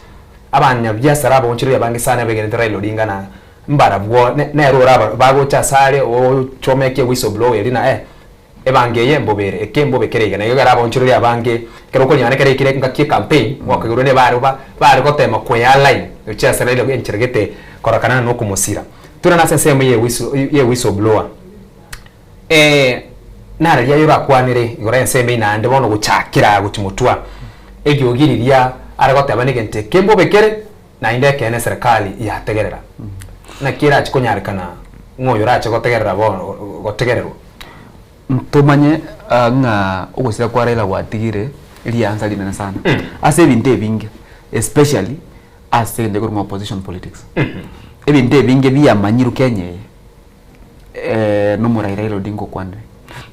abanya byasara bunchire yabange sana begene Raila Odinga na mbara bwo ne rora bago chasare o chomeke whistleblower lina ebangeye mbobere ekembo bekerega na yogara bonchiro ya bange kero ko nyane kere kire ngaki campaign wakaguro ne bari ko tema ko ya line ucha sarele ko enchirgete korakana no kumusira tuna na seseme ye whistleblower nara ya yura kwanire igora enseme na ande bono guchakira guchimutwa egiogiriria aragote abanigente kembo bekere na inde kene serikali ya tegerera na kira chikonyarikana ngoyora chikotegerera bono gotegererwa tumanye nga ugusira kwa Raila gwatigire ili ansa linene sana ase binte binge especially ase ndego mu opposition politics ebinte binge biya manyiru Kenya no mu Raila Odinga kwande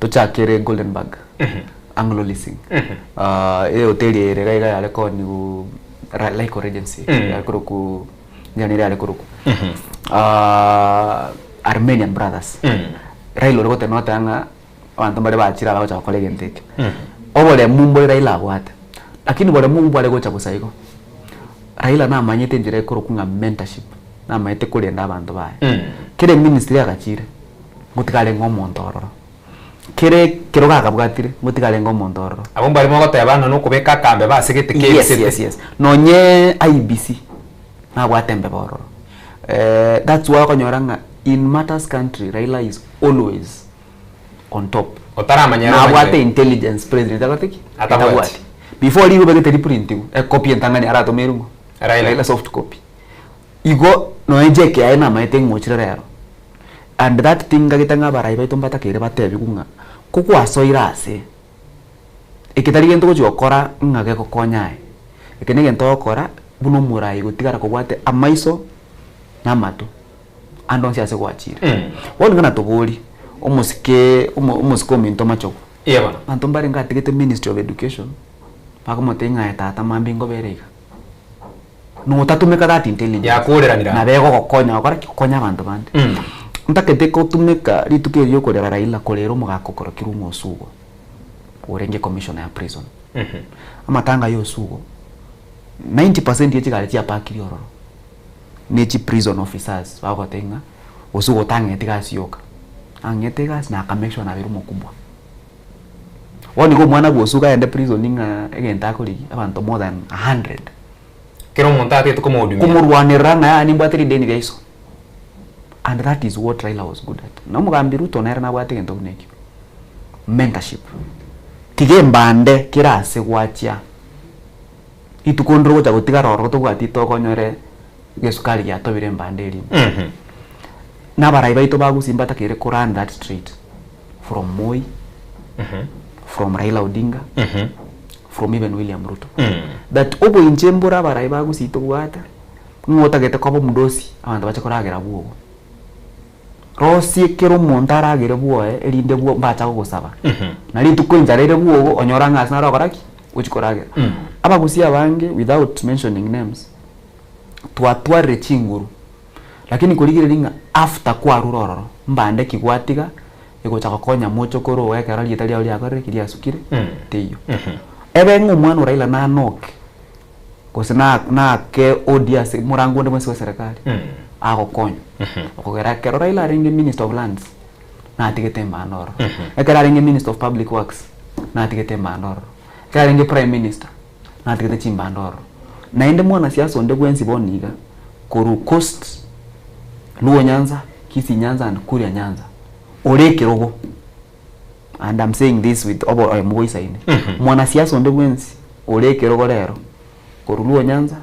to chakere Goldenberg Anglo Leasing hoteli ere ga yale ko ni Laiko Regency yakuru ku nyani yale kuruku Armenian Brothers Raila rogote notanga abantu bale bachira bacha bakole genteke obole mumbo Raila abwata lakini bole mumbo ale gocha kusayiko Raila na manyete njire koro kunga mentorship na mayete kule nda abantu bae kire ministry agachire gutikale ngomonto ororo kire kiroga akabwatire gutikale ngomonto ororo abo bali mogote abana no kubeka kambe basigete yes nonye IBC na bwatembe bororo that's why konyoranga in matters country Raila is always on top otaramanya na wate intelligence president agatiki atabwati before liwe bagete reprint copy entangani arato merungo Raila soft copy igo no ejeke aina maite ngochira rero and that thing gagitanga barai baito mbata kire batebi kunga kuku asoira ase ekitari gento gochokora ngage kokonyae ekene gento okora buno murai gutigara kobwate amaiso na mato andonsi ase gwachire woni ngana tobori omusike minto machoko yeba anto mbare ngatigete Ministry of Education pakomotenga tata mambingo bereka no tatumeka that intelligence ya kureranira na bego gokonya okora konya abantu bande ntakete ko tumeka ritukerio korera Raila korero mugako korokiru ngosugo urenge commissioner ya prison amatanga yo sugo 90% yechigale chia pakiri ororo nechi prison officers bagotenga usugo tangete gasioka angete gas na kamexwa na birumo kubwa woni go mwana gwosuka ende prison ninga egenta kuri abantu more than 100 kero montate to kumurwanira na ani mbwatiri deni gaiso and that is what Raila was good at no mugambiru tonera na bwate gento kuneki mentorship tige mbande kirase gwachia itukondro gocha gutigara oro to gwati to konyore gesukari ya to bire mbande eri na barai baito bagusimba takire Quran that street from Moi from Raila Odinga from even William Ruto that obo inchembura barai bagusito gwata ngota gete kobo mudosi abantu bacha koragera buo rosi kero montara agere buo erinde buo bacha gusaba na rintu kwenjarere buo onyoranga asna rogaraki uchikoragera abagusia bange without mentioning names twatware chinguru lakini kuligiringa after kwa rurororo mbande kigwatiga egocha konya mocho koro wekera litali ali akore kiria sukire teyo ebe ngumwana Raila na nok kosina na ke odias murango ndemo se serikali ako konyo okogera kero Raila ringe Minister of Lands na tigete manoro ekera ringe Minister of Public Works na tigete manoro ekera ringe Prime Minister na tigete chimbandoro na inde mwana siasa onde gwensi boniga koru coast Luo Nyanza, Kisi Nyanza and Kuria Nyanza. Ore kirogo. And I'm saying this with obo mwoisa ine. Mwana siasa onde gwensi ore kirogo lero. Koru Luo Nyanza,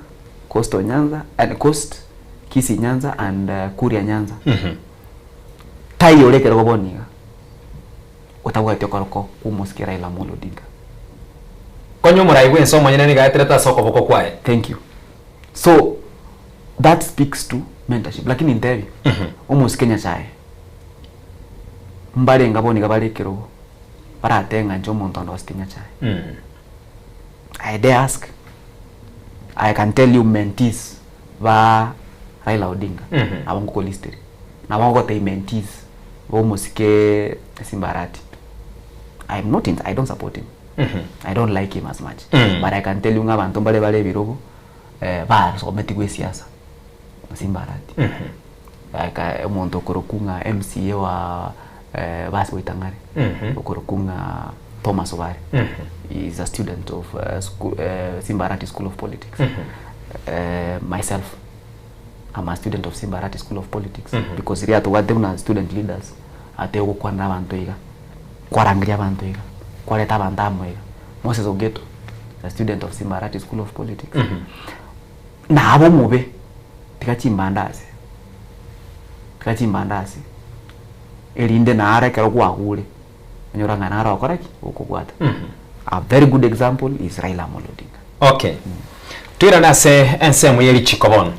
Coastal Nyanza and Coast, Kisi Nyanza and Kuria Nyanza. Tai ore kirogo boniga. Utawa tyokoroko umusikira Raila Amolo Odinga. Konyo murai gwenso manyene ni gaetreta soko boko kwae. Thank you. So that speaks to mentorship lakini ntebi almost Kenya chae mbare ngaboni gabale kero baratenga njo muntu ndo stinya chae I dare ask I can tell you mentees ba Raila Odinga abongo ko listed na wango te mentees bo musike Simbarati. I don't support him. I don't like him as much. But I can tell you ngabantu bale birogo ba so metigwe siasa Simbarati. Aka umuntu korokunga MCA wa Basi Wetangari. Korokunga Thomas Obare. He is a student of Simbarati School of Politics. Myself, I'm a student of Simbarati School of Politics because riato wate una student leaders ate ukwanda abantu iga kwarangiria abantu iga kwaleta abantu iga Moses Ogeto, a student of Simbarati School of Politics. Na abo mube tikachimbandase erinde na ara kero kwagule nyoranga na ara okoraki okukwata. A very good example is Raila Amolo Odinga. Okay. Twira nase ensemu yeli chikobon.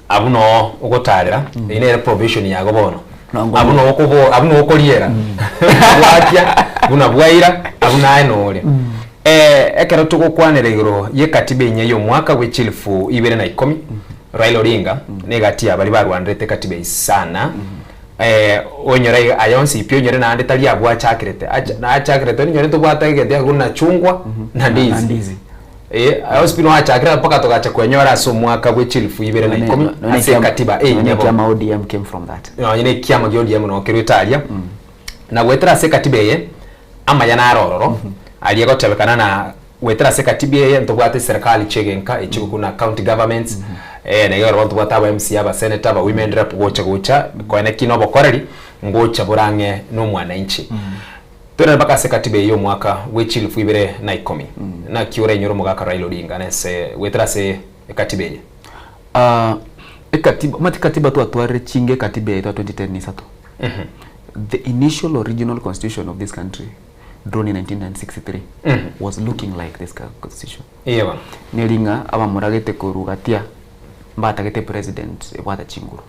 Abuno ugotarira ine probation ya gobono. Abuno okoliera. Bwatya buna bwaira abuna enole. Ekero tukokwaneregero ye katiba enye yo mwaka w'echilifu 2010 Raila Odinga negati abali barwandete katiba isana. Onyora ayonsi pio nyore na ande tali abwa chakirete na chakirete nyore to bwata gete kuna chungwa na ndizi. Hospital achakira paka tokacha kwenyora so mwaka w'echilifu 2010 ase katiba nyabo kama ODM came from that. No nyine kiama ODM no kero Italia. Na wetera ase katiba ye ama yana arororo aliyeko tebekana na wetera se katiba ye ntobwate serikali chegenka ichiko kuna county governments na yoro bantu bataba MC aba senator ba women rep gocha koene kino bokoreri ngocha burange no mwana inchi tuna baka se katiba yo mwaka w'echilifu 2010 na kiore nyoro mugaka Raila Odinga nese wetera se katiba ye katiba mati katiba tu atware chinge katiba ye 2010 ni sato. The initial original constitution of this country drawn in 1963 was looking like this constitution. Yeah. Nelinga aba muragete kurugatia mbatagete president ebwata chinguru.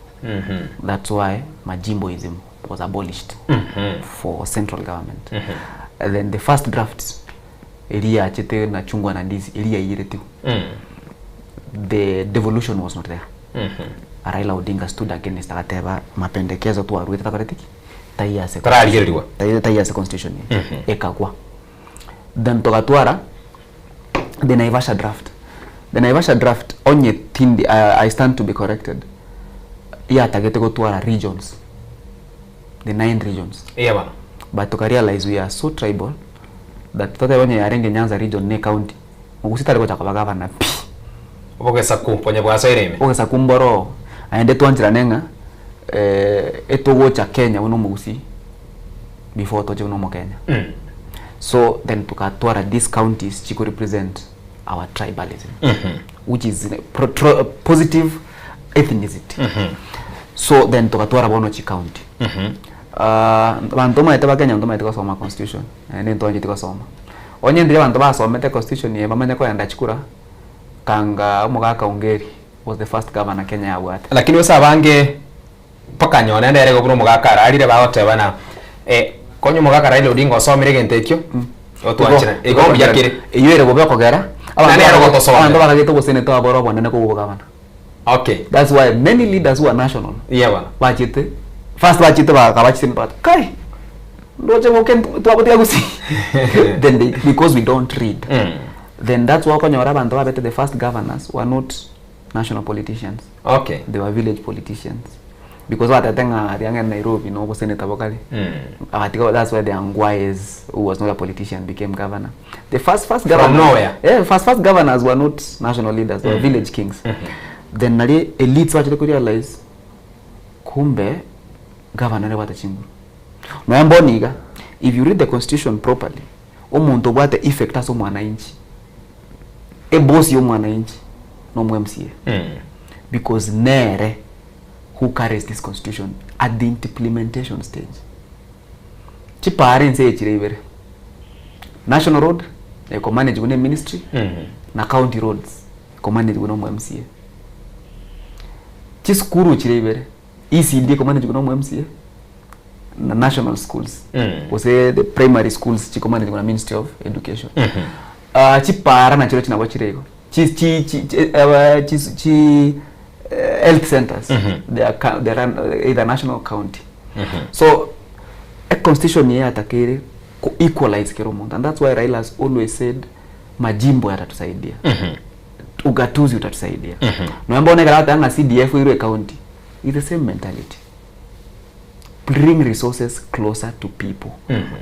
That's why majimboism was abolished for central government. And then the first draft elia chete na chungwa na ndizi elia iretu. The devolution was not there. Raila Odinga stood against akateba mapendekezo tu aruita tabaretiki. Tayase constitution ekagwa. Then tokatwara the Naivasha draft. The Naivasha draft onye tindi I stand to be corrected. Ya tagete gotwara regions. The 9 regions. Yeah bana. But to realize we are so tribal that tote onye yarenge Nyanza region ne county. Mugusita rego chakabagava na pi. Obogesa kumponya bwa saireme. Obogesa kumboro aende twanjira nenga etogo cha Kenya uno mugusi before toje uno Kenya. So then tukatwara these counties chiko represent our tribalism, which is positive ethnicity. So then tukatwara bono chi county. Bantu maite ba Kenya ndo maite kusoma constitution ene ntonje tikosoma onye ndire bantu basomete constitution ye bamanya ko yanda chikura kanga umugaka Ongeri was the first governor Kenya yabwate. Lakini wesa bange paka nyone ndere go bro mugaka arire ba otebana konyo mugaka Raila Odinga osomire gentekyo otwachira egombi yakire eyere go bekogera nani aro go tosoma ando bagagito go senator aboro bonene ko go governor. Okay, that's why many leaders who are national bachite first bachite ba kabachite but kai ndoje ngoken twabotia gusi then because we don't read then that's why konyora bantu babete the first governors were not national politicians. Okay, they were village politicians because what I think Arianga Nairobi no go senator vocally. That's why the Angwais, who was not a politician, became governor. The first governor from nowhere. Yeah, first governors were not national leaders, they were village kings. Then nali elites wachile ku realize kumbe governor ne wata chinguru. No mboniga if you read the constitution properly, omuntu bwate effect aso mwananchi. E boss yo mwananchi no MCA. Because nere who carries this constitution at the implementation stage. Chipare nse chirevere. National road they manage with ministry na county roads manage with MCA. Chiskuru chirevere. ECD manage with MCA. Na national schools. Ose the primary schools manage with Ministry of Education. Chipara na chiro chinabo chirego. health centers. They run either national or county. So a constitution here atakiri equalize kila mtu, and that's why Raila has always said majimbo yatatusaidia. Ugatuzi utatusaidia. Naomba one garata anga CDF ile county. It's the same mentality. Bring resources closer to people.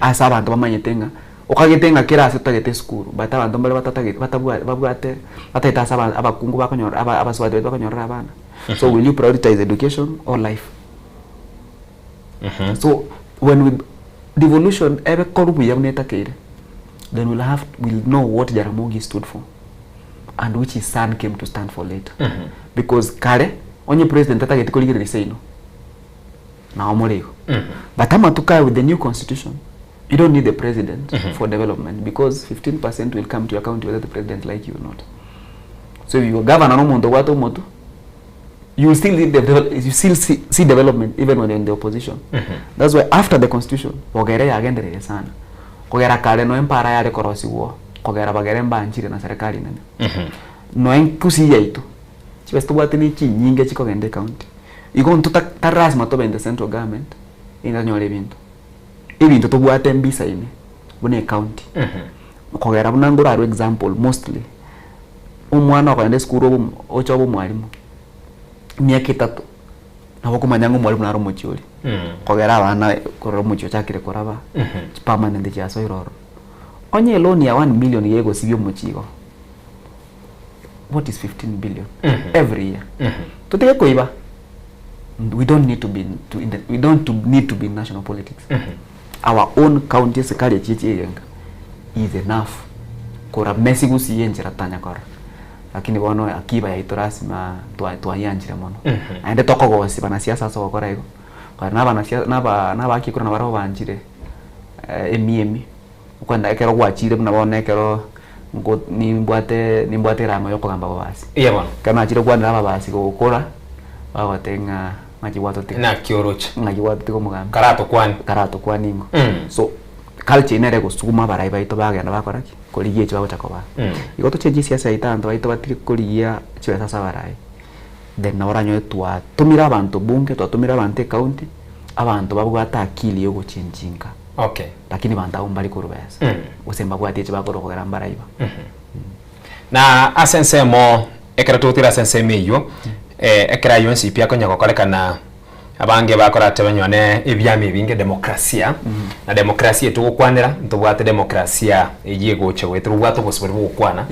Asa abantu bamanyetenga okagetenga kira asitagete skuru bata abantu mbale batabwate batayita saba abakungu bakonyora abaswade bakonyora abana. So will you prioritize education or life? So when we devolution ebe korubu yamneta kire, then we'll know what Jaramogi stood for and which his son came to stand for later. Because kare onye president atagete koligire seino na omolego. But amatuka with the new constitution, you don't need the president for development, because 15% will come to your county whether the president like you or not. So if you governor no mondo wato moto, you will still see development even when you're in the opposition. That's why after the constitution, kogere yagenderere sana. Kogera kale no empara yale korosi wo. Kogera bagere mbanchire na serikali nene. No enkusi yaitu. Chibesto bwatini chi nyinge chiko gende county. Iko ntuta taras matobe in the central government. Ina nyole bintu. Ibintu to bwate mbisa ine. Bune county. Kogera bunangura aro example mostly. Umwana kwa ende skuru ocho mwalimu. Miaka 3 na wako manyango mwalimu na romo chioli. Kogera abana koromo chiyo chakire koraba. Permanent chaso iroro. Onye loan ya 1 million yego sibyo mochigo. What is 15 billion every year? Tuteke koiba. We don't need to be in national politics. Our own county sekali chichi yenga is enough. Kora mesigu siyenjira tanya kora. Lakini bono akiba ya itorasi ma tuayanjira mono. Ande toko gosi bana siasa so kora ego. Kwa naba akikura na baro banjire emi ukwenda ekero gwachire buna bone ekero ngo nimbwate rama yoko gamba basi. Iya bana. Kana achire kwa ndaba basi gukora bawatenga majiwato tiko. Na kiorocha. Majiwato tiko mugamba. Karato kwani ngo. So culture inere gusukuma barai baito bagenda bakoraki koligie chibago chakoba. Igoto chenji siasa itanto baito batiri koligia chiba sasa barai. Then naoranyo twa tumira abantu bunge twatumira abantu county abantu babwata akili yo guchenjinga. Okay. Lakini banta umbali kurubesa. Usemba bwati chibago rokogera mbaraiba. Na asense mo ekera tutira sense meyo ekera yonsi pia konya kokolekana abange bakora tebanyone ebyami binge demokrasia na demokrasia tukukwanira ntubwate demokrasia egiye goche wetu bwato bosubiri bukwana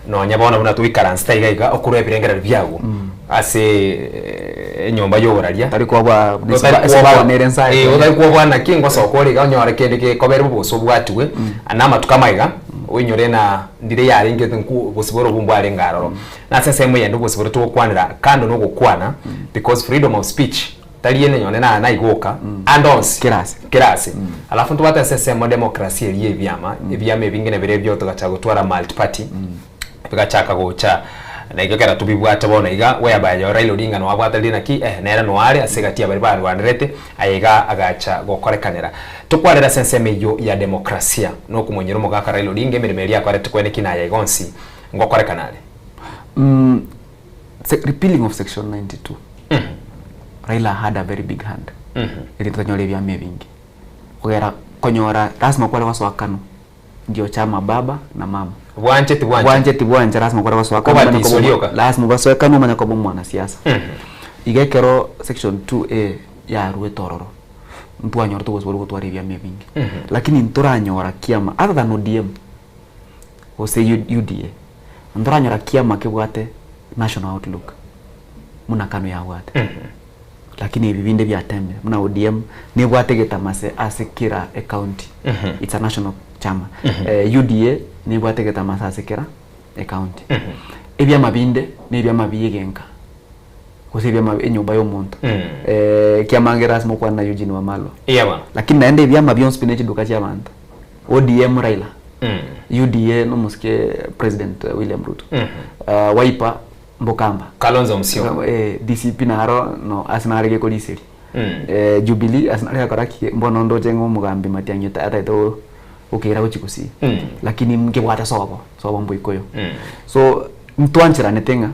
no nyabona buna twikara nstaiga okuru ebirengera byago ase nyomba yoboraria tari kwa bwa nisaba nerensa odari kwa bwana kingo sokori ga nyore kende ke kobere buso bwatwe anama tukamaiga winyore na ndire yari ngete nku bosiboro bumbware ngaroro na sese mwe ndo bosiboro tukukwanira kando no gukwana because freedom of speech taliene nyone na igoka andons kirasi alafu ntubata sese mo demokrasia liye byama ebingene bere byo tugachagutwara multi party bigachaka gocha na igakera tubibwate bona iga whereby ya Raila Odinga no abwata lina ki nera no ari asegatia bari bari wanrete ayiga agacha gokorekanira tukwarera sense meyo ya demokrasia no kumonyero mogaka Raila Odinga emiremeri akwarete kwene kina ya igonsi ngokorekanale repealing of section 92 Raila had a very big hand. Ilitanyole vya vingi. Kugera konyora lazima kwa waso wakano. Ndio chama baba na mama. Bwanje lazima kwa waso wakano. Lazima waso wakano manya kwa mwana siasa. Igekero section 2A ya ruwe tororo. Mtu anyora tu wasoro kwa vya vingi. Lakini ntora anyora kiama other than ODM. O say UDA. Ntora anyora kiama kibwate national outlook. Muna kanu ya wate. Lakini ibibinde bya tembe muna ODM ni bwategeta mase asekira a county it's a national chama UDA ni bwategeta mase asekira a county ebya mabinde ni bya mabiyenga kose bya mabenyumba yo muntu kiamangera asmo kwa na Eugene Wamalwa yaba lakini naende bya mabyon spinach duka cha bantu ODM Raila UDA no muske president William Ruto Wiper Mbokamba Kalonzo Musyoka DCP na haro no asinarege ko diseri Jubilee asinarege karaki mbono ndo jengo mugambi matianyota ataito ukira uchikusi lakini mke bwata sobo mbuikoyo so mtwanchira netenga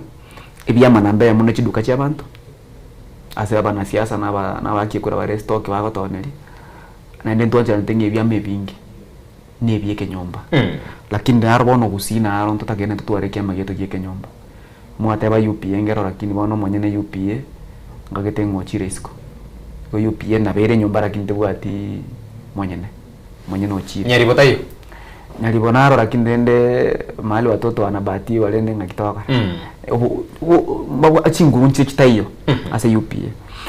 ebyama nambe muno chiduka cy'abantu ase abana siasa n'abakikura barestock bagotoneri na ndi ntwacha ntinge ebyama ebingi nebyeke nyomba lakini arbono gusina aron tutagene tutware kyama yeto gyeke nyomba mwate ba UPA ngero lakini bono monyene UPA ngagete ngochire isko ko UPA na bere nyomba lakini tebwati monyene ochire nyari bonaro lakini ndende mahali watoto wanabati walende ngakitoka babu achinguru nche kitaiyo ase UPA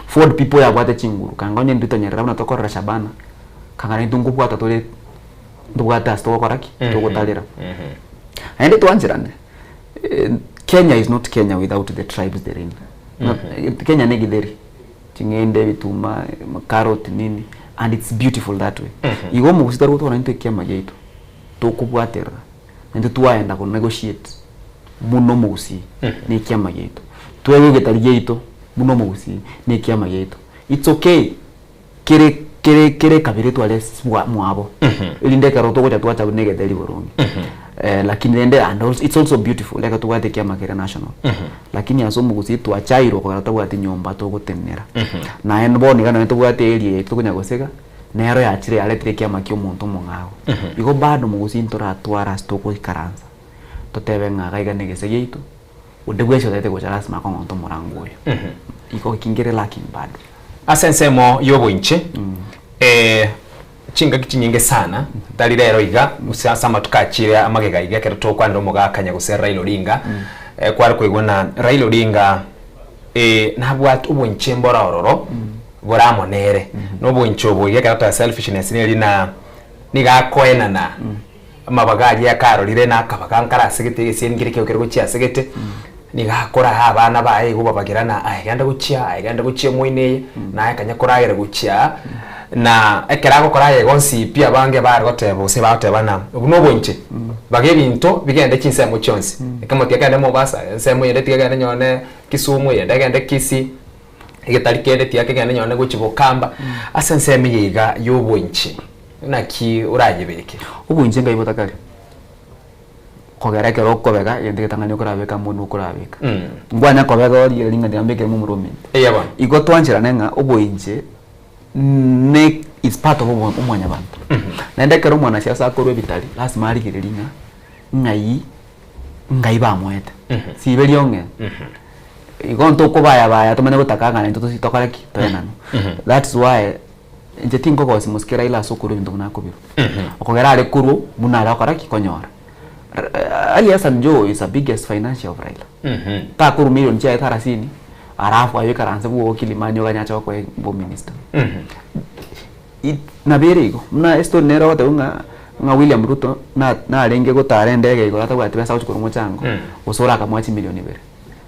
Ford people yabwate chinguru kangonye ndito nyerera na tokora Shabana kangana ndungu bwata tole ndubwata sto koraki togotalira ande twanjirane Kenya is not Kenya without the tribes therein Kenya negideri chingende bituma carrot nini and it's beautiful that way igo mu kusitaru to nante kyama yeito to kubwatera nende tuwaenda ko negotiate muno musi ni kyama yeito tuwe getari yeito muno musi ni kyama yeito it's okay kere kabire to ales mwabo ilinde karoto ko tatwa tabu negetari borongi lakini nende and also it's also beautiful like tuwate kyama kere national lakini aso mugusi twachairo ko tatwa nyomba to gotenera na enboni kana tubwate area tukunya goseka nero yachire aletire kyama kyo muntu mungago igo bado mugusi ntora twara stoko ikaranza totebe ngaga negese yeito udegwesho tete ko charas ma ko muntu muranguyo iko kingere lakin bado asensemo yobo inche chinga kichinyinge sana dali rero iga usasa matukachire amagega iga kero to kwando mugakanya gusera Raila Odinga kwari kwigona Raila Odinga nabwat ubunche mbora ororo bora monere no buncho boye kata selfishness ni lina niga koenana amabagaji ya karolire na kabakankara segete esengire kyo kero chia segete niga kora abana bae go babagirana agenda guchia mwine na akanya koragera guchia na ekerago koraye gonsi pia bange bari gotebo se batebana no bunche bage binto bigende kinsemo chonsi kama tiagende Mombasa nsemo yende tiagende nyone Kisumu yende gende Kisi igetari kende tiagende nyone guchibokamba asensemi yiga yobunche naki uragibeke ubunche ngayibotakari kogera kero kobega yende tanganya kurabeka munu kurabeka ngwana kobega ori linga ndambeke mu murume eyaba igo twanjira nenga ubunche ne is part of umwanya bantu nende kero mwana siasa akorwe bitali lazima arigiriringa ngai bamwete sibeli onge igonto kubaya tumane gutakanga nento tusitokareki toyenano that's why nje tingo ko simuskira ila sokuru bintu nakubiro okogera ale kuru munala okaraki konyora Ali Hassan Joho is the biggest financier of Raila ta kuru million cha 30 arafu ayo karanze buo Kilimani oganyacha kwa bo minister na berigo na esto nero wate nga William Ruto na alenge gutare ndege igo atagwa tibesa uchukuru muchango usora kamwachi milioni bere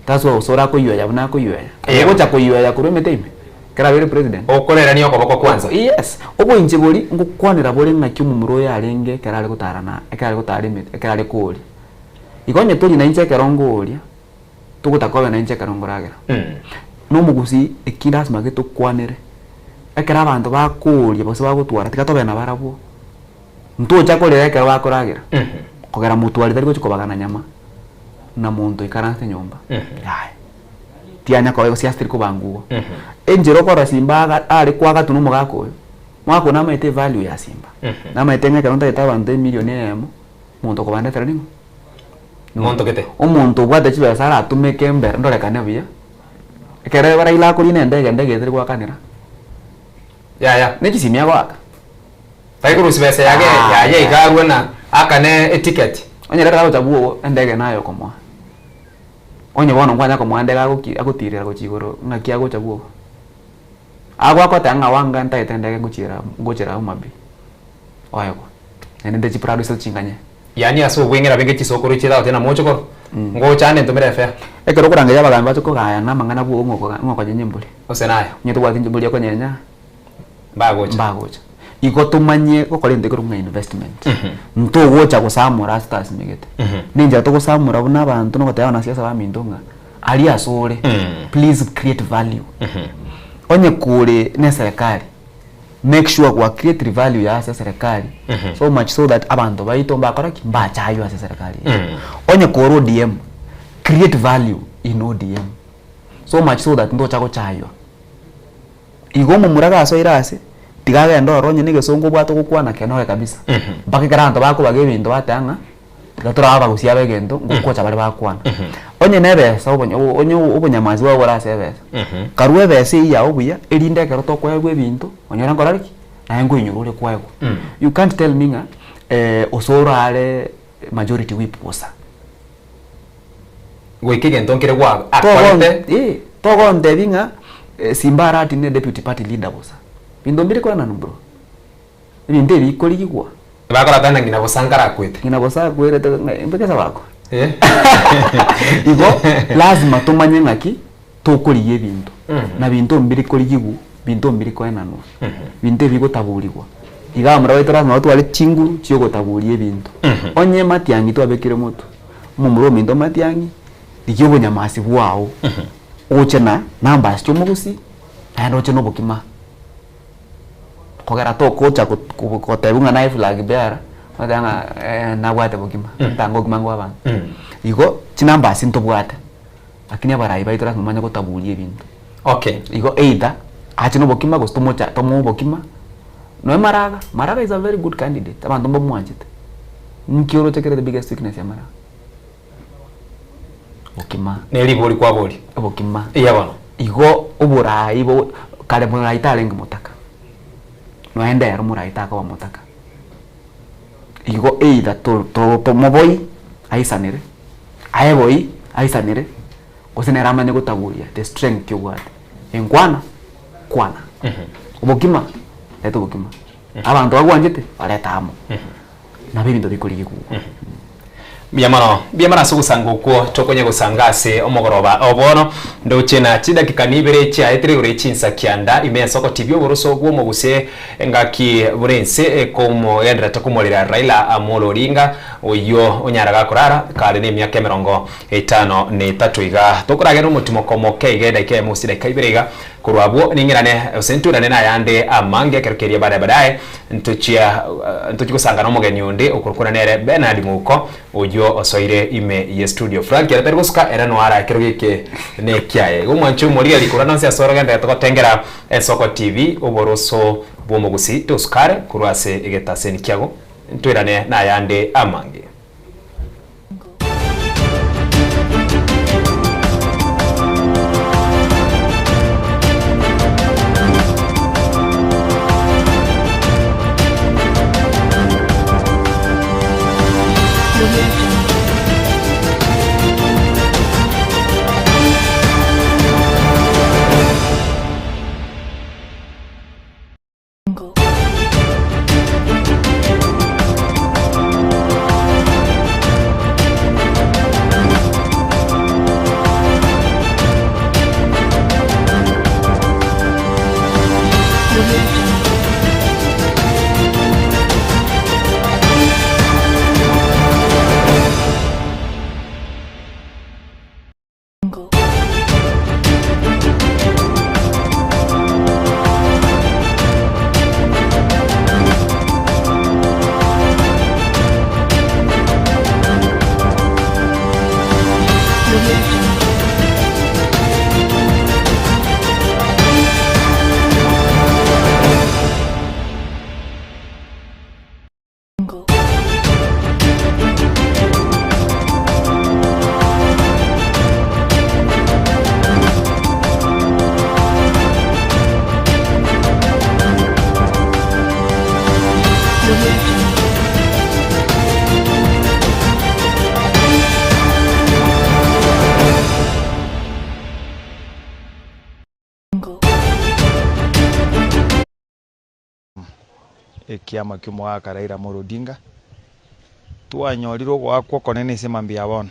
taswa usora ko yoya buna ko yoya ego cha ko yoya kuru metime kera bere president okorera niyo koboko kwanza yes obo inje boli ngukwanira boli ngaki mumuro ya alenge kera ale gutarana ekara gutare met ekara ale koli igonye toli na inje kerongo olia tugutakobe na inje kerongo ragera no mugusi ekidas mageto kwanere ekera abantu bakulia bose bagutwara tikatobe na barabo ntucha kolera ekera bakoragira kogera mutwari tari gochikobagana nyama na muntu ikaranse nyomba tianya kwa siastri kubanguo enjero kwa Simba ali kwa gatu numu gako mwako na maite value ya Simba na maite ngaka nta itawa 10 milioni emo muntu ko bande training muntu kete umuntu bwate chiba sara atumeke mbere ndore kana bia ekere bara ila kuri ndege tiri kwa kanira ya neki simia kwa tai kuru sibese yage ya ikaruna akane etiquette onye rera utabuo ndege nayo komwa onye bono kwanya komwande agutirira guchigoro ngaki agochabuo agwa ko tanga wanga ntaite ndege guchira umabi oyo ko nende chi producer chinganye yani aso bwengera benge chisokoro chida tena mocho ko ngo chane ntumire fe ekero kuranga yaba gamba choko gaya na mangana buo ngoko nyimbuli osenayo nyeto bwa nyimbuli ko nyenya bagocha iko tumanye ko kolende ko runga investment nto wocha kusamura stars migete ninja to kusamura buna abantu no kotaya na siasa ba mindonga ali asore please create value onye kule ne serikali make sure kwa create value ya serikali so much so that abantu baito mbakora kimba chayo ya serikali onye koro DM create value in ODM. So much so that ndo chako chayo. Igo mumuraga so irase tigaga ndo ronye nige songo bwato gukwana kenoe kabisa. Mpaka karanto bako bage bintu batanga gatora aba gusiabe gendo ngukocha bari bakwana. Onye nebesa onye ubunyamazi wa gora sebesa. Karuwe bese ya obuya erinde kero to kwegwe bintu onyora ngorariki na ngo inyurure kwego. You can't tell me osora ale majority whip posa. Gwikige ntonkere gwa akwante togonde binga Simbara ati ne deputy party leader bosa. Bindo mbiri kwa nanu bro. Binde bikori gigwa. Bakora tana ngina bosangara kwete. Ngina bosa kwete mbeke sabako. Igo lazima tumanye ngaki tokoriye bintu. Na bintu mbiri kori gigu, bintu mbiri kwa nanu. Binde bigo taburirwa. Iga amra wetara no twale chinguru chiyo taburiye bintu. Onye matiangi to abekire moto. Mumuro mindo matiangi. Dikiyo nyamasi bwao. Ochena namba chumugusi ando cheno bokima kogera to kocha ko tebunga na flag beara madanga na bwate bokima tango kumangwa bana igo chinamba sinto bwate lakini abarai baitara kumanya ko tabulie bintu okay igo either achino bokima go stomocha tomo bokima no maraga is a very good candidate abantu mbomwanjite nkioro chekere the biggest weakness ya maraga Bokima. Neli boli kwa boli. Bokima. Iya bano. Igo ubura ibo kale mura italenga mutaka. No enda yaro mura itaka wa mutaka. Igo either to moboi aisanire. Aeboi aisanire. Kosene rama ne gotaburia the strength you got. Enkwana kwana. Bokima. Eto bokima. Abantu bagwanjete baleta amo. Na bibi ndo bikori giku. Biamana sugusanga uko tokonye gusangase omogoroba obono ndochena chidakika nibere cha etre ure chinsa kianda imensoko TV oburuso bwo moguse ngaki burense komo yendra takumolera Raila Amolo Odinga oyo onyaraga kurara kare ne myaka 53 iga tokuragera umutimo komo kege daike musire kaibirega kurwabo ningirane osenturane na yande amange kerekeria badaye ntuchia ntuchigusanga no mugeni onde okurukuna nere Bernard Muko oyo osoire ime ye studio Frank ya terguska era no ara kirugike ne kyaye umwanchu muri ali kurana se asoroga nda tokotengera Ensoko TV oboroso bomogusi toskare kurwase egetaseni kyago ntwirane na yande amange Kiama kimwa Raila Amolo Odinga twanyorirwo gwakwo konene semambia bono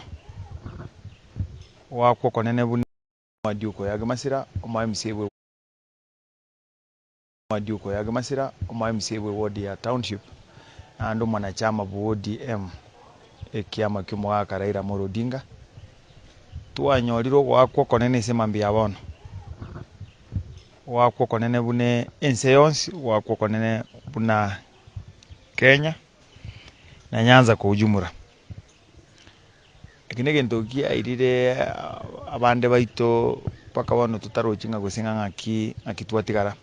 wakwo konene buni madiuko ya gamasira oma MCA madiuko ya gamasira oma MCA ward ya township ando mwanachama bu ODM kiama kimwa Raila Amolo Odinga twanyorirwo gwakwo konene semambia bono wakwo konene bune enseons wakwo konene buna Kenya na Nyanza kwa ujumla. ekine gento kia irire abande baito paka bono tutarokinga gusinga ngaki twatigara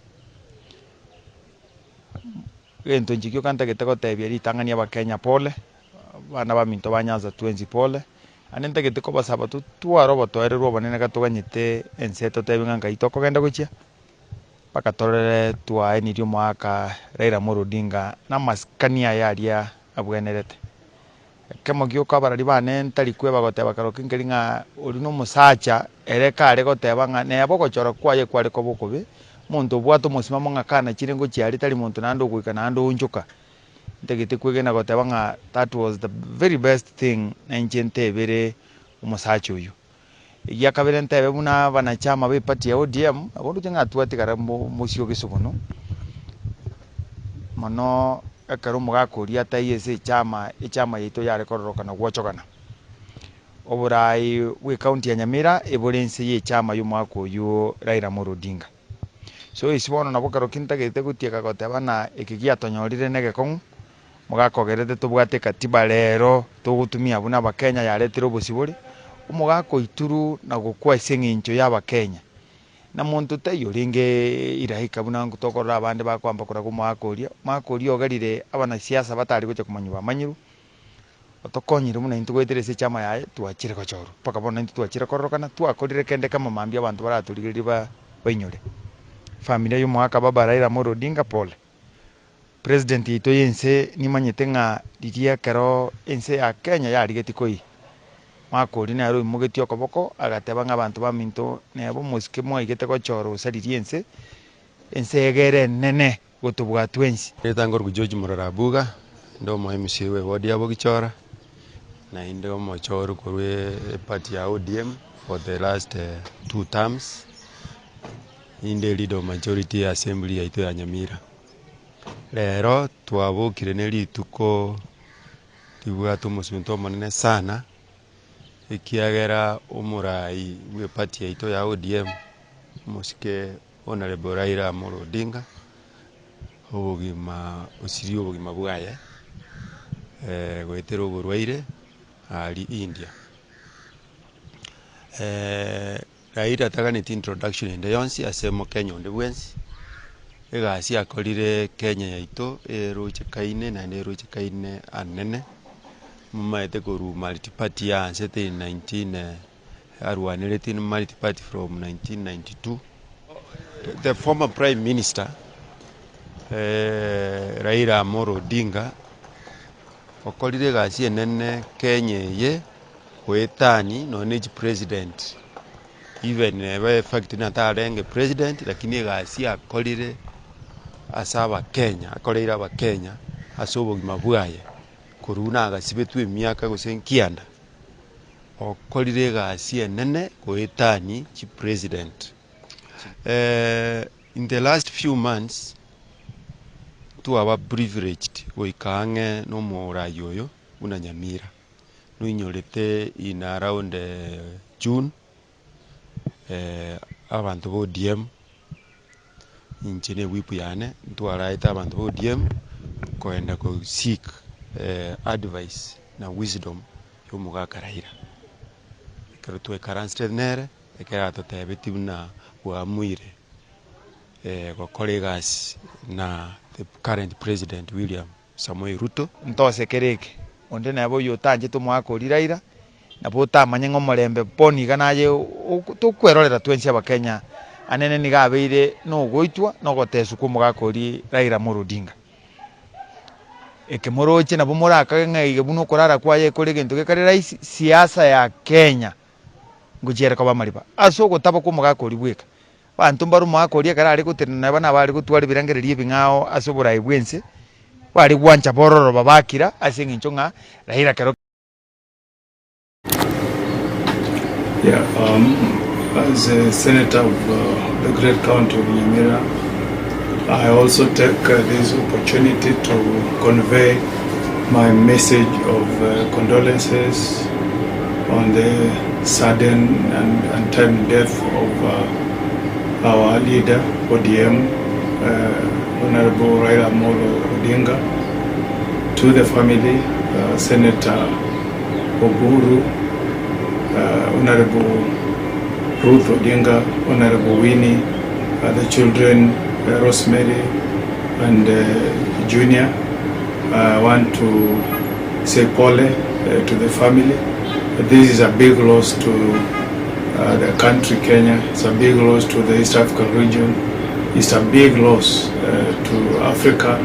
gento njikio kanta getego tebia ritangania Bakenya pole bana ba minto banyanza 20 pole anente geteko basaba twaro botoererwo banene gatuganyite enseto tebinga ngaito kogenda guchia paka torere twae nirio mwaka Raila Amolo Odinga na maskania yaria abwenerete kemo gioka barari bane ntari kwe bagoteba karokingeringa uri no musacha ereka are goteba nga ne abogochora kwaye kware ko bokobe muntu bwato musimamo ngakana chirengo chiari tari muntu nando gwika nando unjuka ntegete kwegena goteba nga that was the very best thing enjente bere umusacha uyu ya kabere ntebe buna banachama be party ya ODM abodu tinga atwatigara musio gisubono mano ekero mugakuria tayese chama yito yare kororokana gwochogana oburai we county ya Nyamira eborense ye chama y'umwaka uyu Raila Amolo Odinga so isibono nabo karo kintagete gutieka goteba na ekigia tonyorire negekon mugakogerete tubwate katiba rero tugutumia buna Bakenya yaretire obusibori umugako ituru na gukwa isengincho y'Abakenya na muntu tayo ringe irahika buna ngutokorora abande bakwamba kora makoria ogarire abana siasa batari gocha kumanyuba manyiru otokonyire muna intugweterese chama yae tuachire kochoro paka bona tuachire kororokana twakorire kende kama mambia abantu baraturigiriba bainyore familia y'umwaka baba Raila Amolo Odinga pole president ito yense nimanyete nga diria kero ense ya Kenya yarigeti koi makori na ro imugeti okoboko agateba ng'abantu baminto nebo musike mwaigete gochoro saririense ensegere nene gotubwa twensi Etangor George Murarabuga ndo mo MC we wodi abogichora na inde mo choro korwe party ya ODM for the last 2 terms inde leader majority assembly yaito ya Nyamira lero twabukire ne lituko tibwa tumusinto monene sana ikiagera umurai we party yaito ya ODM musike honorable Raila Amolo Odinga obugima osirio obugima bwaye gwetero oburwaire ali India Raila taganite introduction ende yonsi asemo Kenya onde bwensi egasi akorire Kenya yaito eroche kaine na eroche kaine anene mumaete koru multi party ya sete 19 arwanirete in multi party from 1992 the former prime minister Raila Amolo Odinga okorire gasi enene Kenya ye kwetani no neji president even by fact na tarenge president lakini gasi akorire asaba Kenya akorira aba Kenya asobogima bwaye kuruna agasibetu emiaka gusenkianda okorire gasi enene kwetani chi president in the last few months tu aba privileged oikange no morayo yoyo una Nyamira no inyorete in around June abantu bo ODM inchine wipu yane ntwaraita abantu bo ODM koenda ko seek advice na wisdom y'umugaka Raila kero twe karanste nere ekera totebeti buna bwamwire gokoregas na the current president William Samoei Ruto ntose kereke onde nabo yotanje tumwaka Raila nabo tamanye ng'omorembe poni ganaye tukwerorera twensi Abakenya anene nigabeire no goitwa no gotesu kumugaka Raila Amolo Odinga ekemoroche nabo moraka ng'aige buno korara kwaye kore gento gekarera siasa ya Kenya ngujere kwa bamariba aso gotaba kumugaka bweka bantu mbaru mwaka karari gutirana bana bari gutwara birangererie bingao asobora ibwense bari gwancha bororo babakira asengincho nga Raila kero. Yeah, as a senator of the great county of Nyamira, I also take this opportunity to convey my message of condolences on the sudden and untimely death of our leader, ODM, Honorable Raila Amolo Odinga, to the family, Senator Oburu, Honorable Ruth Odinga, Honorable Winnie, the children Rosemary and Junior. I want to say pole to the family. This is a big loss to the country Kenya. It's a big loss to the East African region. It's a big loss to Africa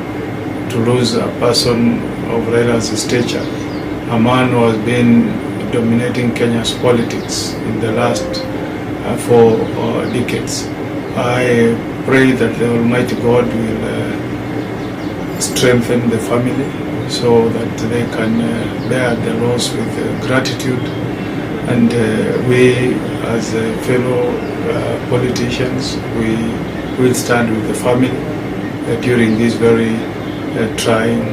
to lose a person of Raila's stature, a man who has been dominating Kenya's politics in the last 4 decades. I pray that the Almighty God will strengthen the family so that they can bear the loss with gratitude, and we as fellow politicians, we will stand with the family during these very trying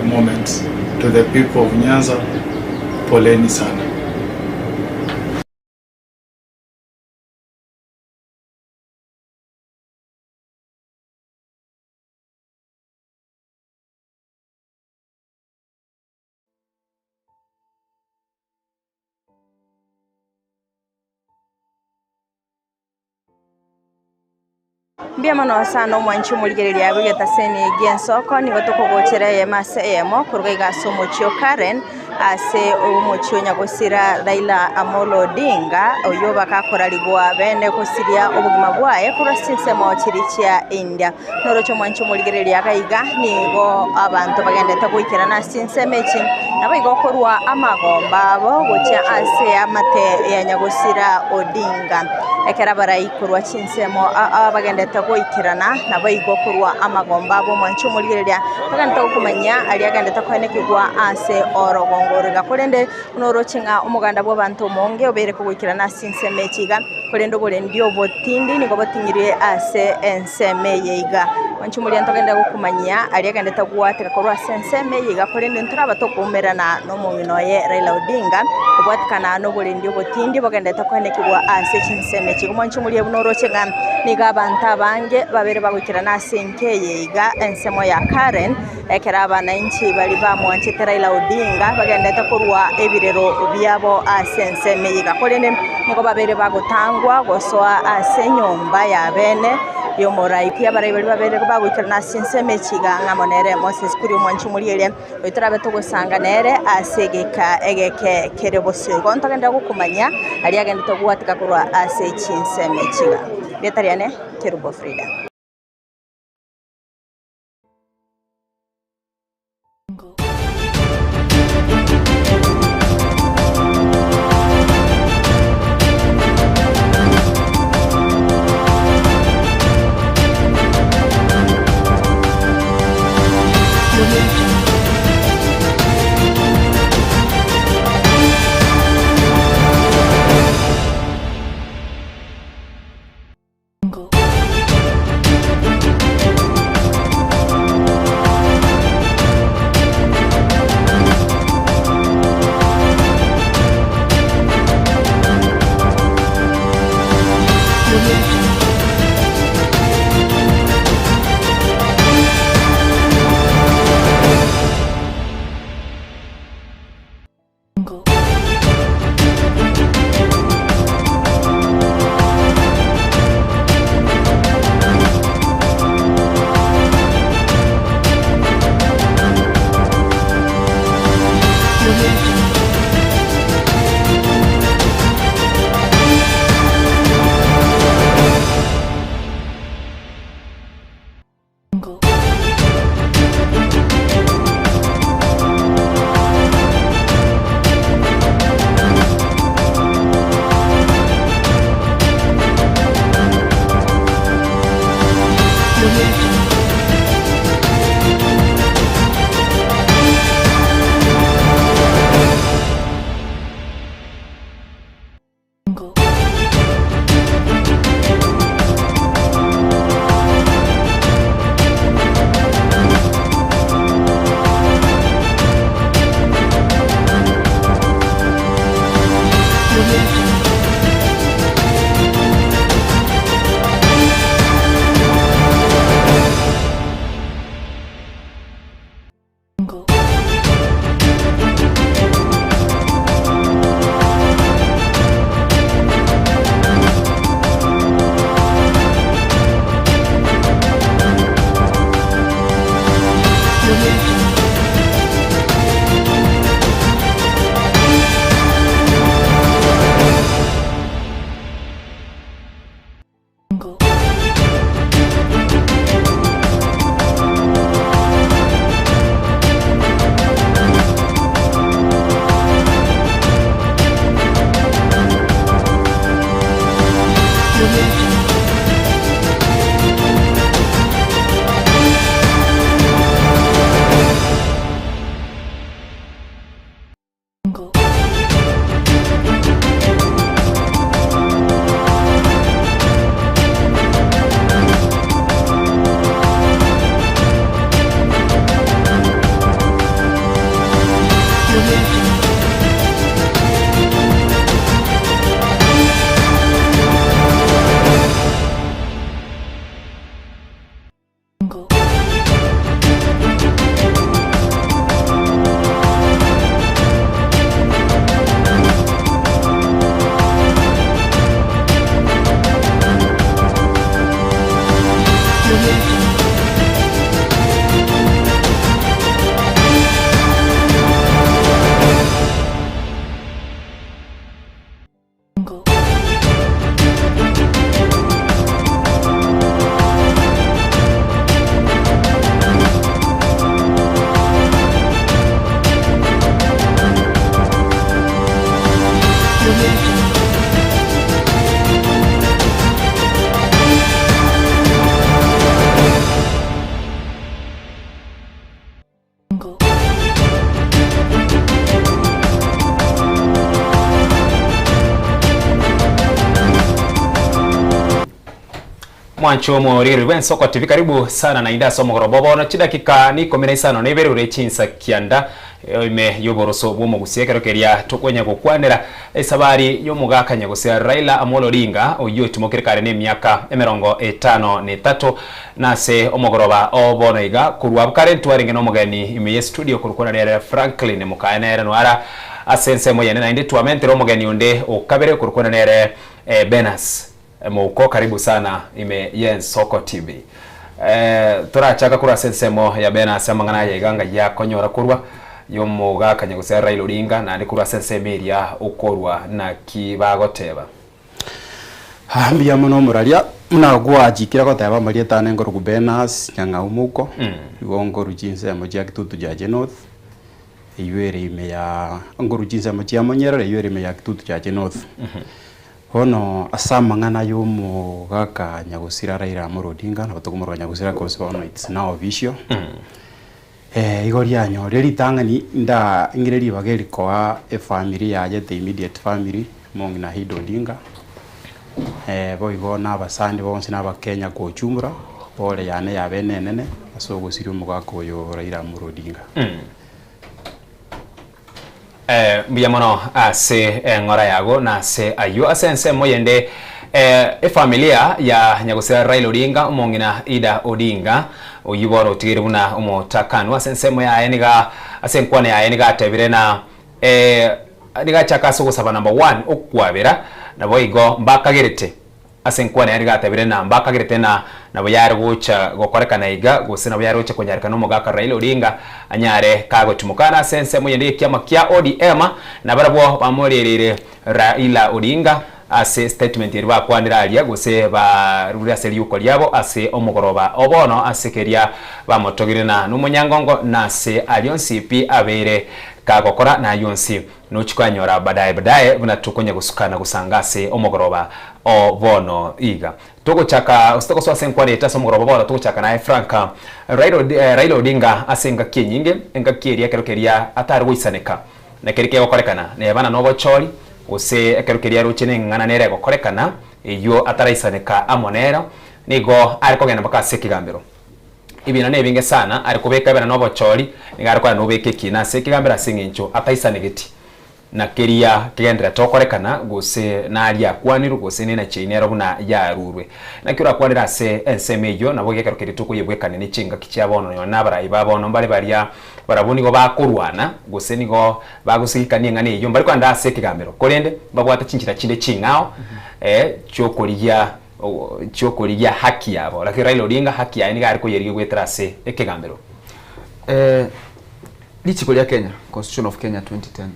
moments. To the people of Nyanza, poleni sana. Mbia mano sana omwanchi omurigereria abigeta seni Giensoko nigo tokogochera yemase emo kuruga igasomo chio Karen ase omochio nyagosira Raila Amolo Odinga oyo bakakorarigwa bene kusiria obugima bwaye kurasinsemo chirichia India norocho mwanchi omurigereria gaiga nigo abantu bagendeta goikirana sinsemechi nabo igokorwa amagomba abo gocha ase amate ya nyagosira Odinga ekera baraikorwa chinsemo abagendeta goikirana nabo igokorwa amagomba abo mwanchi omurigereria bagenda kumanya ali agendeta kwenekigwa ase orogongorega kurende unorochinga umuganda bw'abantu monge obere kugoikirana sinsemechiga kurende oborendi obotindi nigo batingirie ase enseme yeiga mwanchi omurigereria ntogenda gukumanya ali agendeta gwateka korwa senseme yeiga kurende nturaba tokumerana n'omumino ye Raila Odinga obwatikana n'oborendi obotindi bagendeta kwenekigwa ase chinseme chigo mwanchi omurigereria bunorochinga niga abantu abange babere bagoikirana ase nkeyeiga ensemo ya Karen ekera abananchi bali bamwanchete Raila Odinga bagendeta korwa ebirero byabo ase enseme yiga kurende nigo babere bagotangwa gosoa ase nyomba ya bene yomorai pia bari babere bagoikirana ase enseme chiga ngamonere Moses kuri omwanchi omurigereria oitarabe togosanga nere ase geka egeke kereboso ntagenda gukumanya ali agendeta gwatika korwa ase chinseme chiga betariane Kerubo Frida. Mwancho Moriri wen Soko TV karibu sana na inda somo gorobobo na chidakika ni 15 nebere ure chinsa kianda ime yoboroso bomo gusiekero keria tokwenya gukwanira esabari yomuga nyagosia Raila Amolo Odinga oyo tumokirikare ne myaka 53 nase omogoroba obono iga kurwa bukare twaringe no mugani ime studio kurukona ne Franklin mukaenera nwara asense moyene na inde tuamentero mugani onde okabere kurukona ne Benas Mouko karibu sana ime yen Soko TV. Turachaka kura sensemo ya Bena samangana ya iganga ya konyora kurwa yomuga kanyagusera Raila Odinga na ndikura sense media ukorwa na kibagoteba. Mbia muno muraria munagwa jikira goteba maria tane ngoro ku Benas nyanga umuko. Iwongo rujinse moja kitutu jaje North. Iywere ime ya ngoro rujinse moja monyera iywere ime ya kitutu jaje North. Hono asamangana yomo gaka nyagusira Raila Amolo Odinga na batokumurwa nyagusira course ono it's now official. Igoria nyo reri tangani nda ingireri bageri kwa family yaje the immediate family mongina Hido Odinga. Boigo na basandi bonse na bakenya ko chumura pole yane yabene nene asogusiri umugako yo Raila Amolo Odinga. Biyamono ase ngora yago na se ayo asense moyende familia ya nyagusera Raila Odinga umongina Ida Odinga oyiboro tigiruna umotakanu asense moya eniga asenkwane ya eniga tebire na niga chakaso gusaba number 1 okwabera na boigo mbakagerete asenkwane eniga tebire na mbakagerete na boyari gucha gokorekana iga gusina boyari gucha konyarika no mugaka Raila Odinga anyare kago tumukana sense moyende kiama kia ODM na barabo bamorerere Raila Odinga ase statement yerwa kwandira alia guse ba rura seriuko lyabo ase omugoroba obono asekeria bamotogire na numunyangongo na se alionsi pi abere kagokora na yonsi no chikwanyora badaye buna tukonya gusukana gusangase omugoroba obono iga toko chaka usitoko so asenkwani etaso omugoroba bono toko chaka na Franka Raila Odinga asenga kinyinge enga kiria kerokeria atari guisaneka na kerike gokorekana ne bana nobo chori use ekerukeria ruchene ngana nere gokorekana iyo ataraisaneka amonera nigo ariko genda baka sekigambiro ibina ne binge sana ariko beka bana nobo chori nigariko no beke kina sekigambira singincho ataisanegeti na keria kigendera tokorekana guse na alia kwaniru guse ne na chinero buna ya rurwe na kira kwanira se ensemeyo nabo gekerukeri tukuyebwekane ni chinga kichabono yona barayi babono mbali baria barabuni go bakurwana guse nigo bagusikanie ngane iyo mbali kwanda sekigambiro korende babwata chinchira chinde chingao chokoria haki yabo lakini Raila Odinga haki ya ni gari ko yeri gwetara se ekigambiro Lichiko ya Kenya, Constitution of Kenya 2010.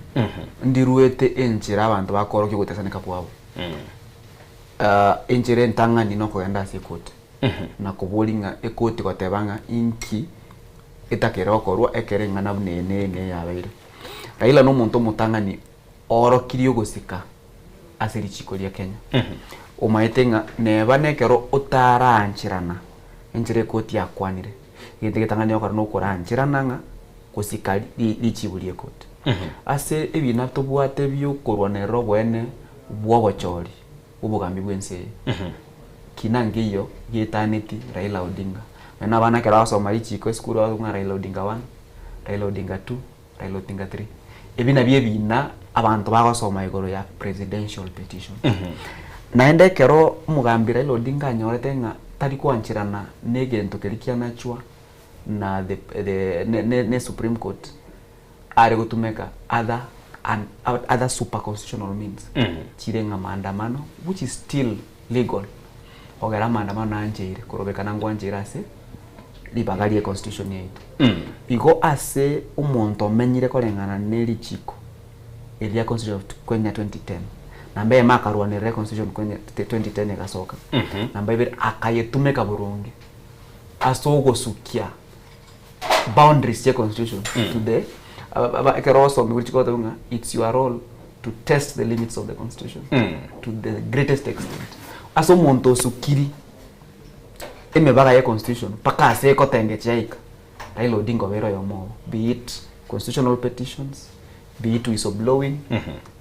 Ndiruete enjira abantu bakoro kigutesana kapwabo. Enjire ntanga nino koenda se court. Na kubolinga ekoti gotebanga inki etakera okorwa ekerenga na bunene yabaire. Raila no muntu mutangani oro kirio gusika ase lichiko ya Kenya. Omaetenga neba nekero utaranchirana. Enjire koti yakwanire. Yetegetangani okora no koranchirana kusikali lichibulie kote. Ase ebina tobwate byokorwa ne robwene bwogochori ubugambi bwense. Kinangiyo yetaneti Raila Odinga. Mena bana kera basoma lichiko skuru wa Raila Odinga 1, Raila Odinga 2, Raila Odinga 3. Ebina bina abantu bagasoma igoro ya presidential petition. Naende kero umugambi Raila Odinga nyoretenga tari kwanchirana negento kerikiana chwa na the Supreme Court are gutumeka other super constitutional means chirenga maandamano which is still legal ogera maandamano anjeire kurobeka nangwa anjeira se libagarie constitution yetu igo ase umuntu menyire korengana neri chiko elia constitution of Kenya 2010 nambe makarwa ne constitution Kenya 2010 gasoka nambe bir akayetumeka burungi asogo sukia boundaries of constitution today it's your role to test the limits of the constitution to the greatest extent aso monto sukiri emebaga ya constitution paka se ko tenge chaika Raila Odinga bero yomo be it constitutional petitions be it whistleblowing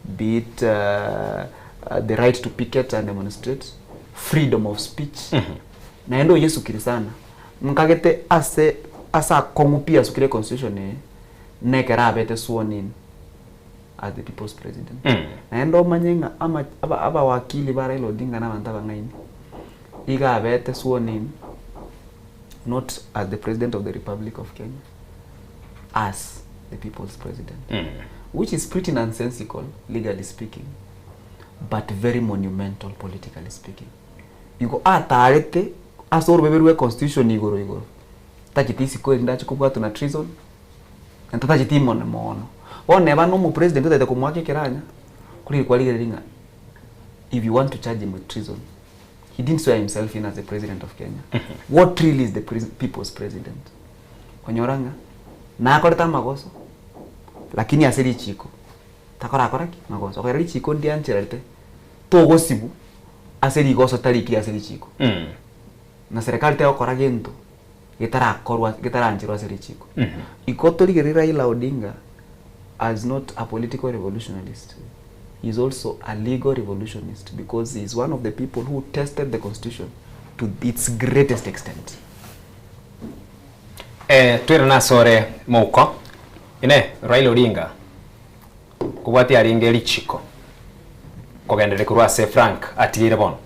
be it the right to picket and demonstrate freedom of speech naendo Yesu Krisana nkagete asa kongupia sukire constitution nekera bete sworn in as the people's president. Naendo manyenga aba wakili bara ilo dinga na bantaba ngaini iga bete sworn in not as the president of the Republic of Kenya, as the people's president, which is pretty nonsensical legally speaking, but very monumental politically speaking. Iko atarete asoro beberwe constitution igoro takitisi ko ndacho kubwa tuna treason ntata jitimo na mono one bano mu president tete kumwake kiranya kuri kwali ringa. If you want to charge him with treason, he didn't swear himself in as the president of Kenya. What really is the people's president? Konyoranga na akoreta magoso lakini asiri chiko takora ki magoso akoreri chiko ndi ancherete togo sibu asiri goso tariki asiri chiko na serikali teo kora gento gitara anchiro asiri chiko ikotori geri Raila Odinga as not a political revolutionist. He is also a legal revolutionist because he is one of the people who tested the constitution to its greatest extent. Twira na sore moko ine Raila Odinga kubwati aringe lichiko kogendere kurwa se Frank atigire bono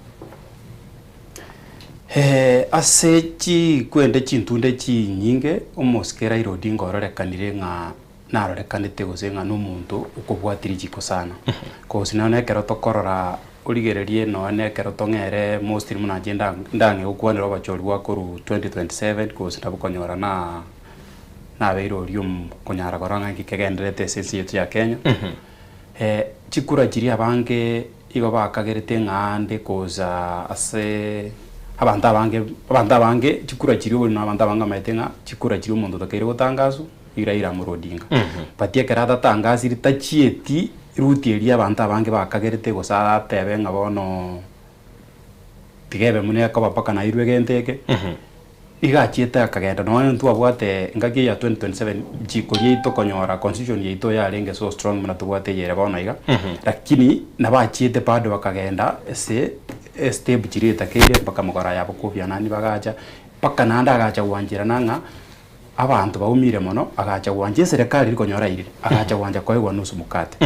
ase chi kwende chintunde chi nyinge omoske Raila Odinga ororekanire nga narorekanite gusenga n'umuntu ukubwatira chiko sana ko sinone kero tokorora uligererie no ne kero tongere mostly muna agenda ndange ukwanira abachori wakuru 2027 ko sitabukonyora na beiro rium konyara koranga kikegenderete sensi yetu ya Kenya chikura jiri abange igo bakagerete ngande koza ase abanta bange chikura jiri buli n'abanta banga maetenga chikura jiri umuntu takere gutangazo Raila Odinga patie kerata tangazi ritachieti ruti eria abantu abange bakagerete gusara tebe ngabono tigebe mune ko bapaka na irwe genteke igachieta akagenda no ntu abwate ngaki ya 2027 jiko yeito konyora constitution yeito ya lenge so strong muna tubwate yere bona iga lakini nabachiete bado bakagenda step jirita kire paka mukora yabo kubya nani bagaja paka nanda agacha wanjira nanga abantu baumire mono agacha wanje serikali liko nyora ire agacha wanja kwa nusu mukate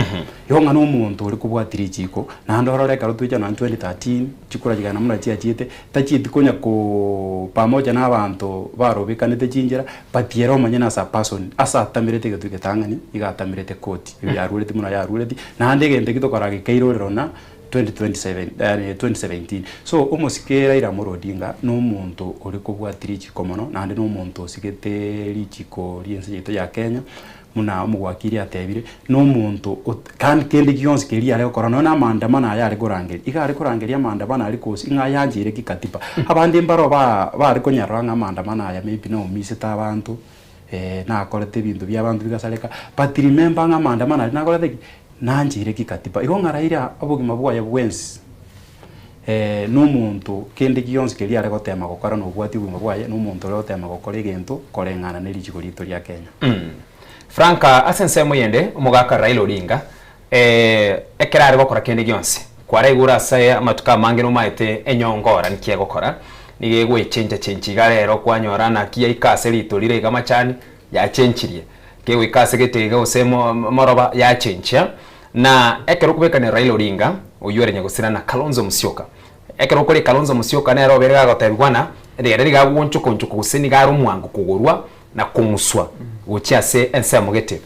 yonga no muntu uri kubwatira chiko na ndorore karo tuja na 2013 chikura jigana muna chiachite tachiti konya ko pamoja na abantu barobekanete chinjira patiero manyana sa person asa tamirete getuke tangani igatamirete koti yarurete muna yarurete na ndege ndekito korage keirorero na 2017 so omosike Raila Odinga no muntu uri kubwatira chiko mono na ndi no muntu osigete lichiko liense yeto ya Kenya muna omugwakiri atebire no muntu kandi kende kionse keri ale korana na maandamano aya ari kurangeri igari kurangeria maandamano ari kosi inga yanjire kikatiba abandi mbaro bari konyaranga maandamano aya maybe no misita abantu na akorete bintu byabantu bigasaleka but remember nga maandamano ari nakorete nanjire kikatiba igonga Raila obugima bwaye bwensi n'umuntu kende kionse keri ale gotema gukora no bwati bwima bwaye n'umuntu ole gotema gukora igento korengana n'elichiko lito lya Kenya. Franka asense muyende umugaka Raila Odinga ekerare gukora kende kionse kwara igura saya amatuka mange no maite enyongora nikiye gukora nige gwichenja garero kwanyora na kiya ikase lito lire gamachani ya chenchirie kewe ikase getega usemo moroba ya chencha na ekero kubekane Raila Odinga uyore nyagusira na Kalonzo Musyoka ekero kuri Kalonzo Musyoka na ero berega gotebwana rere ga gwonchuko guseni garu mwangu kugurwa na kumuswa uchiase ense mugete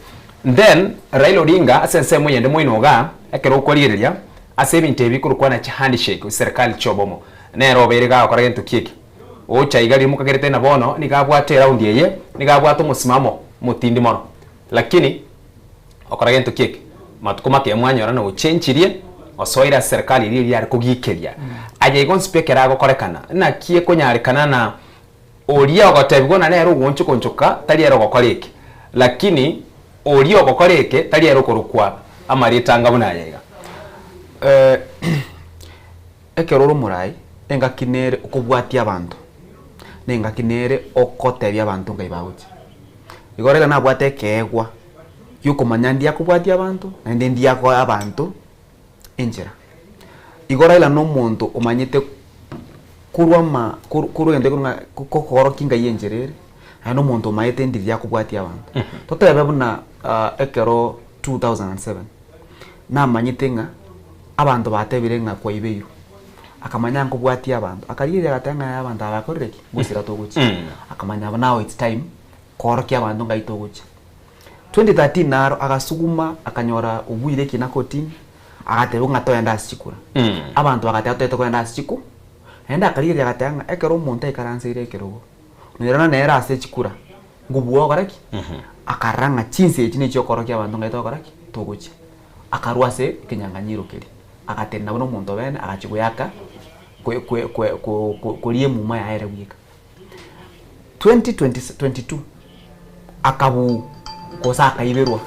then Raila Odinga asense muyende moinoga ekero korireria ase bintu bikurukwa na handshake serikali chobomo na ero berega gokora gento kiki ocha igari mukagerete na bono nigabwate round yeye nigabwate musimamo mutindi mono lakini okora gento kiki matukuma ke mwanyora na uchenchirie osoira serikali iri yari kugikeria aje igon speaker ago korekana na kie konyarekana na oria ogotebwo na nero gonchukonchuka tali ero gokoreke lakini oria ogokoreke tali ero korukwa amaritanga buna yega ekeroro murai engakinere okubwatia abantu nengakinere okotebya abantu ngaibawuti igorega na bwate kegwa yuko manyandia kubwatia abantu na ndia ko abantu enjera igora ila no muntu omanyite kurwa ende kokoro kinga yenjerere ano muntu maete ndi ya kubwatia abantu totebe buna ekero 2007 na manyitenga abantu batebire nga kwa ibeyo akamanya nkubwatia abantu akalire gatanga y'abantu abakoreki gusira toguchi akamanya now it's time korokia abantu ngaitoguchi 2013 naro agasuguma akanyora ubwire kinakotini agatebe ngatoya ndasikura abantu bagatete ko ndasiku enda akalire agatanga ekero umuntu ikaranzire ekero nirana nera ase chikura ngubuo karaki akaranga chinse chine cyo korokia abantu ngaito karaki toguchi akarwase kinyanganyiro kiri agatenda bono muntu bene agachiguyaka kulie muma ya ere wika 2022 akabu kosa akaiberwa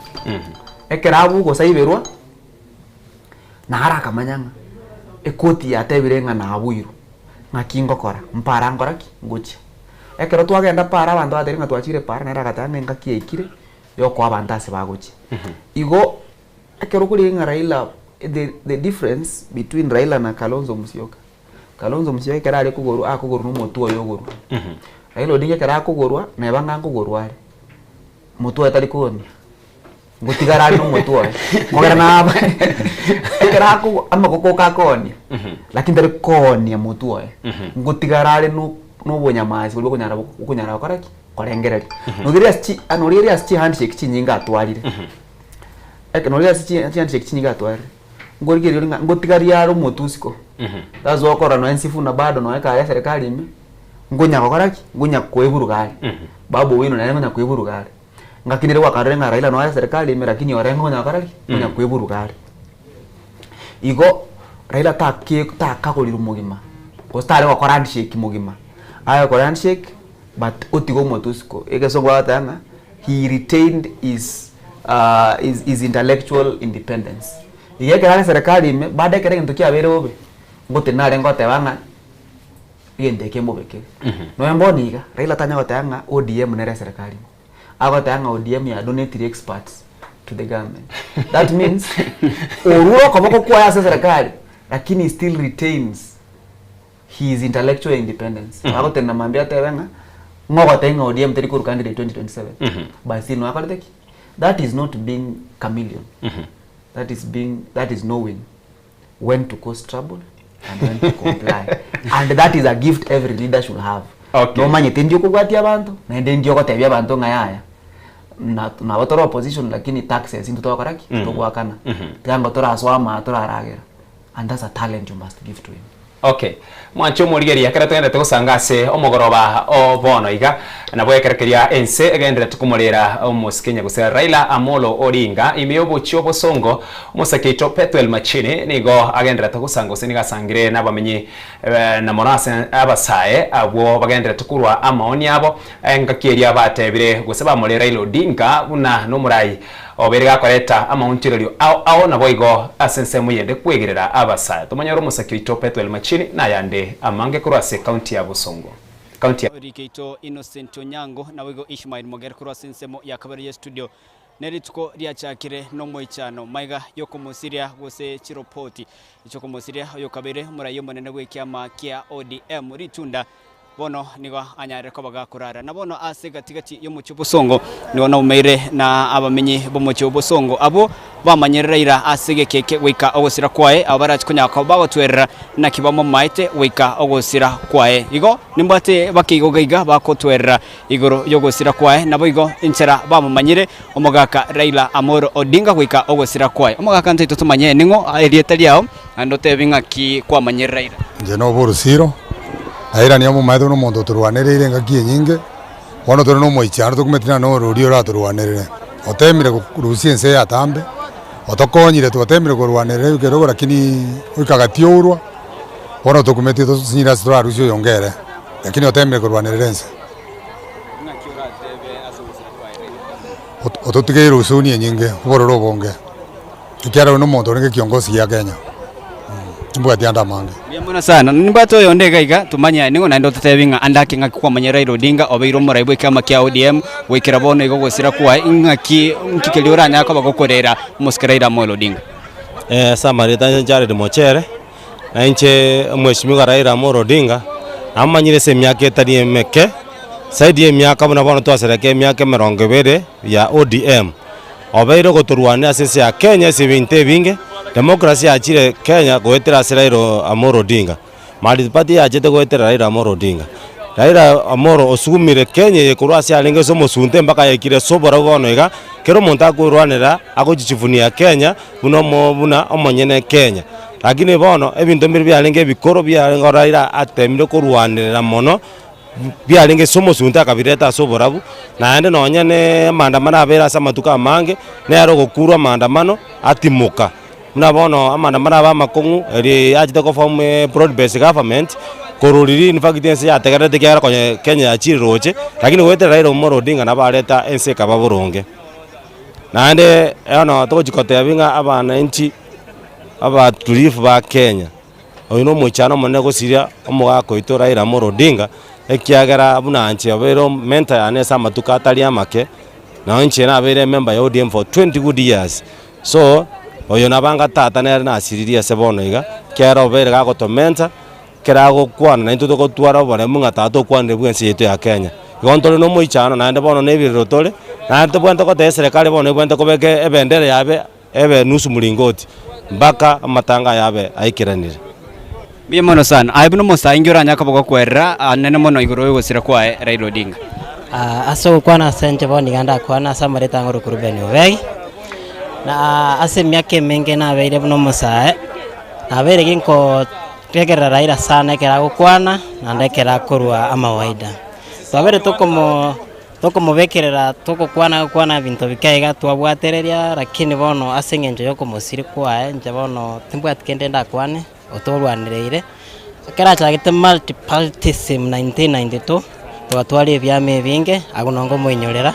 ekerabu kosa iberwa na haraka manyanga ekoti yatebirenga na abuiru ngakingo kora mpara ngoraki nguchi ekero twagenda para abantu bateringa twachire para nera gatanga ngakiekire yoko abantu ase baguchi igo ekero kulinga Raila the difference between Raila na Kalonzo Musyoka kera ari kuguru no mutu oyo guru Raila Odinga kera kugurwa na banga kugurwa ari mutu atari koni ngutigara no mutu oyo ngora na kera ku amakoko ka koni lakini tari koni ya mutu oyo ngutigara ari no bonyamazi bwo kunyara karaki korengereri nuriria sti handshake chinyinga atwarire nuriria sti handshake chinyinga atwarire ngorigeri ngotigaria ro mutusiko tazo okora no ensifuna bado no eka ya serikali ime ngunya kokaraki ngunya kweburugari babu wino na ngunya kweburugari ngakinire wakarenga Raila no ya serikali ime lakini orengo nya kokaraki ngunya kweburugari igo Raila takakoliru mugima kostare wakora handshake mugima ayo kora handshake but otigo mutusiko egesogwa tanga he retained his intellectual independence igekera serikali ime baada kere ntuki abere obe ngote nare ngote banga yendeke mobeke no mboniga Raila tanya gotanga ODM nere serikali agotanga ODM ya donate experts to the government that means oruo komoko kwa ya serikali lakini still retains his intellectual independence agote na mambia tebenga ngogotenga ODM teri kuru candidate 2027 basi no akordeki that is not being chameleon that is knowing when to cause trouble and when to comply and that is a gift every leader should have no manye tendio kugwatia abantu na ndio kotebia abantu ngayaya na wotoro opposition lakini taxes into tokaraki togwakana tango toraswama toraragera and that's a talent you must give to him. Okay. Mwancho murigeria kera twende tugusangase omogoroba obono iga na bwekerekeria ense egendere tukumurira omusikenya gusera Raila Amolo Odinga imiobo chiobo songo musakito Petwel Machini nigo agendere tugusanga useniga sangire nabamenyi na monase abasae abo bagendere tukurwa amaoni abo engakiria batebire guseba muri Raila Odinga una no murai oberega koreta amauntirerio ao na boigo asense muyende kwegerera abasae tumanyoro musakito Petwel Machini na yande amange kurase county ya Busongo county ya Rikeito Innocent Onyango na wigo Ishmael Mogere kurase nsemo ya kabari studio nerituko ryachakire no moichano maiga yoko musiria gose chiropoti ichoko musiria yokabere murayo monene gwekiama kia ODM ritunda bono nigo anyare ko bagakurara na bono ase gatigati yo mucyo Busongo nigo na umeire na abamenyi bo mucyo Busongo abo bamanyerera asege keke wika ogosira kwae abarachi kunyaka bagotwerera na kibamo maite wika ogosira kwae igo nimbate bakigogaiga bakotwerera igoro yogosira kwae nabo igo inchera bamumanyire omogaka Raila Amolo Odinga wika ogosira kwae omogaka ntito tumanye ningo erieta lyao andote binga ki kwa manyerera je no borusiro aira niyo mumaitho no muntu turwanerire ngakie nyinge wono turi no moicharo tukumetina no rurio ra turwanerire otemire kurusia ense ya tambe otokonyire tutemire kurwanerire kero lakini ukagatiurwa wono tukumeti tusinyira stra rusio yongere lakini otemire kurwanerire ense ototige rusuni nyinge bororo bonge kiaro no muntu nge kiongozi ya Kenya mbwati anda mange yamuna sana nimbato yondega iga tumanya ningo nando tetebinga andake ngakwa manya Raila Odinga obeiro muraibwe kama kia ODM wekira bono igo gosira kwa ingaki nkikeliora nyako bagokorera muskiraira Amolo Odinga samarita njare de mochere na inche mheshimiwa Raila Amolo Odinga amanyire se myaka etari emeke saidi emyaka buna bono twasereke emyaka 20 ya ODM obeire goturwania sisi ya Kenya sibinte binge demokrasia achire Kenya goetera Raila Amolo Odinga mali pati yachete goetera Raila Amolo Odinga Raila Amolo osugumire Kenya yekurwasi alenge somo sunte mpaka yekire sobora gono iga kero muntu akurwanira agochichifunia Kenya buna omonyene Kenya lakini bono ebintu mbiri byalenge bikoro byalenga Raila atemire kurwanira mono byalenge somo sunte akabireta soborabu na ende nonyene maandamano abera samatuka mange nero gokurwa maandamano atimuka muna bono amandamano abamakongu eri achite ko form broad based government kororiri in fact ense yategerete kyara konye Kenya achiri roche lakini wete Raila Amolo Odinga nabareta ense kababuronge na ende ono tochikote abinga abana enchi abatulifu ba Kenya oyino muchano monne gosiria omugako ito Raila Amolo Odinga ekiagera buna anche obero menta yane samatuka atali amake na enchi na abere member ya ODM for 20 good years so oyo nabanga tata nere nasiriria sebono iga kera obere ga gotomenta kera gokwana na into gotwara obore munga tato kwanire bwense yetu ya Kenya gontole no moichano na ende bono nebiriro tole na ende bwente ko serikali bono bwente kobeke ebendere yabe ebe nusu mulingoti mpaka amatanga yabe aikiranire Bien mono sana aibuno musaingira nyaka boko kwera anene mono igoro gosira kwa Raila Odinga aso kwana sente boni ganda kwana samare tangoro kurubeni obei na ase myake menge na beire buno musae na bere ginko tegera Raila sana kera gukwana na ndekera kurwa amawaida twabere toko bekerera toko kwana bintu bikaiga twabwatereria lakini bono ase ngenjo yoko musiri kwa nje bono timbwat kende ndakwane otorwanirire kera chagite multipartyism 1992 twatwali byame binge agunongo moinyorera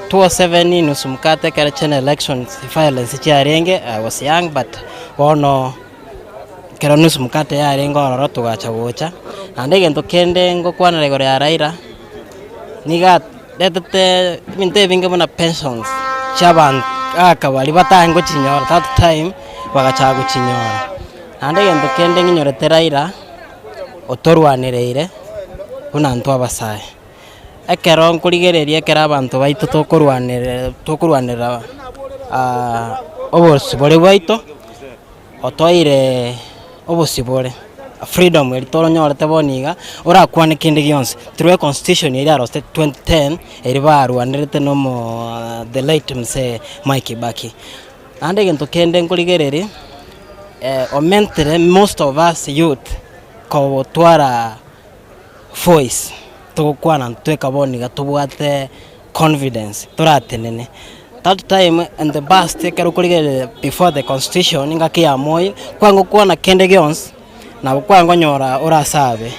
2007 nusumkate kera channel elections violence chiarenge I was young but bono kera nusumkate yarengo ororo tugacha gocha ande gento kende ngo kwana regore ya Raila niga detete minte binge bona pensions chaban akabali batango chinyora that time bagacha guchinyora ande gento kende nginyorete Raila otorwanirire buna ntwa basaye ekero nkurigereria kera abantu baitu tokurwanira obosibore bwaitu otoire obosibore freedom eri toronyorete boniga orakwane kinde gionse through constitution eri aroste 2010 eri barwanirete no the late mse Mike Kibaki ande gento kende nkurigereria omentere most of us youth ko twara voice tukwana tweka boniga tubwate confidence turatenene that time and the bus take rukurigere before the constitution ngakia moi kwangu kuona kende gions na kwangu nyora urasabe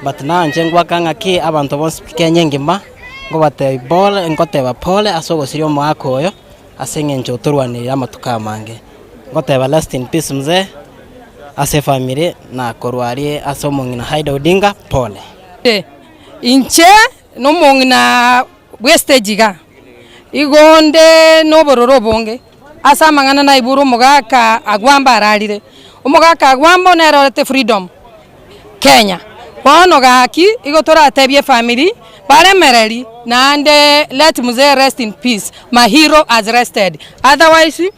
but na njengwa kanga ki abantu bonse Kenya ngima ngobate ball ngoteba pole asogo sirio mwako oyo asenge njo turwanira amatuka mange ngoteba last in peace mze ase family na korwarie asomongina Raila Odinga pole inche no mongina wastage ga igonde no bororo bonge asa mangana na iburu mugaka agwamba ararire umugaka agwamba nerorete freedom Kenya bono gaki igotora tebye family baremereri na ande let muze rest in peace my hero has rested otherwise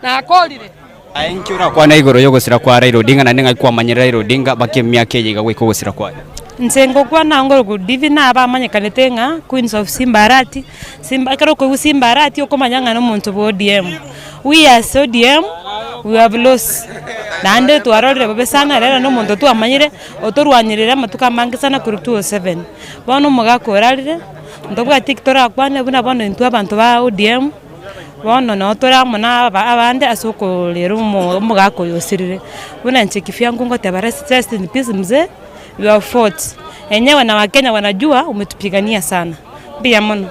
na kolire Ainkura kwa na igoro yogosira kwa Raila Odinga na ninga kwa manyira Raila Odinga bake myake yiga gwiko gosira kwa nsengo kwa na ngoro gudivi na aba manyekanete nga Queens of Simbarati kero ko Simbarati okomanyanga no muntu bo ODM we as ODM we have lost nande twarorere babe sana rera no muntu tu amanyire otorwanyirira matuka mange sana kuri 207 bono mugako rarire ndobwa TikTok kwane buna bono ntu abantu ba ODM bono no tora mona abande asoko lero mugako yosirire buna nchekifia ngungo tabarasi in peace mze we have fought enyewe na Wakenya wanajua umetupigania sana pia mono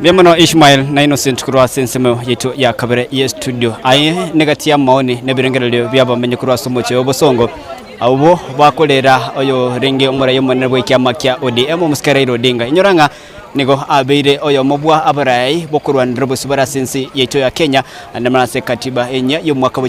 Biamono Ishmael na Innocent kurwa sensemo yetu ya kabere ye studio aye negatia maoni nebirengerero byaba menye kurwa somo cyo bosongo abo bakolera oyo renge umura yo mone bwe kyama kya ODM muskere Odinga inyoranga nigo abeire oyo mobwa abarai bokurwanira busibara sinsi yeto ya Kenya anamase katiba enya yo mwaka wa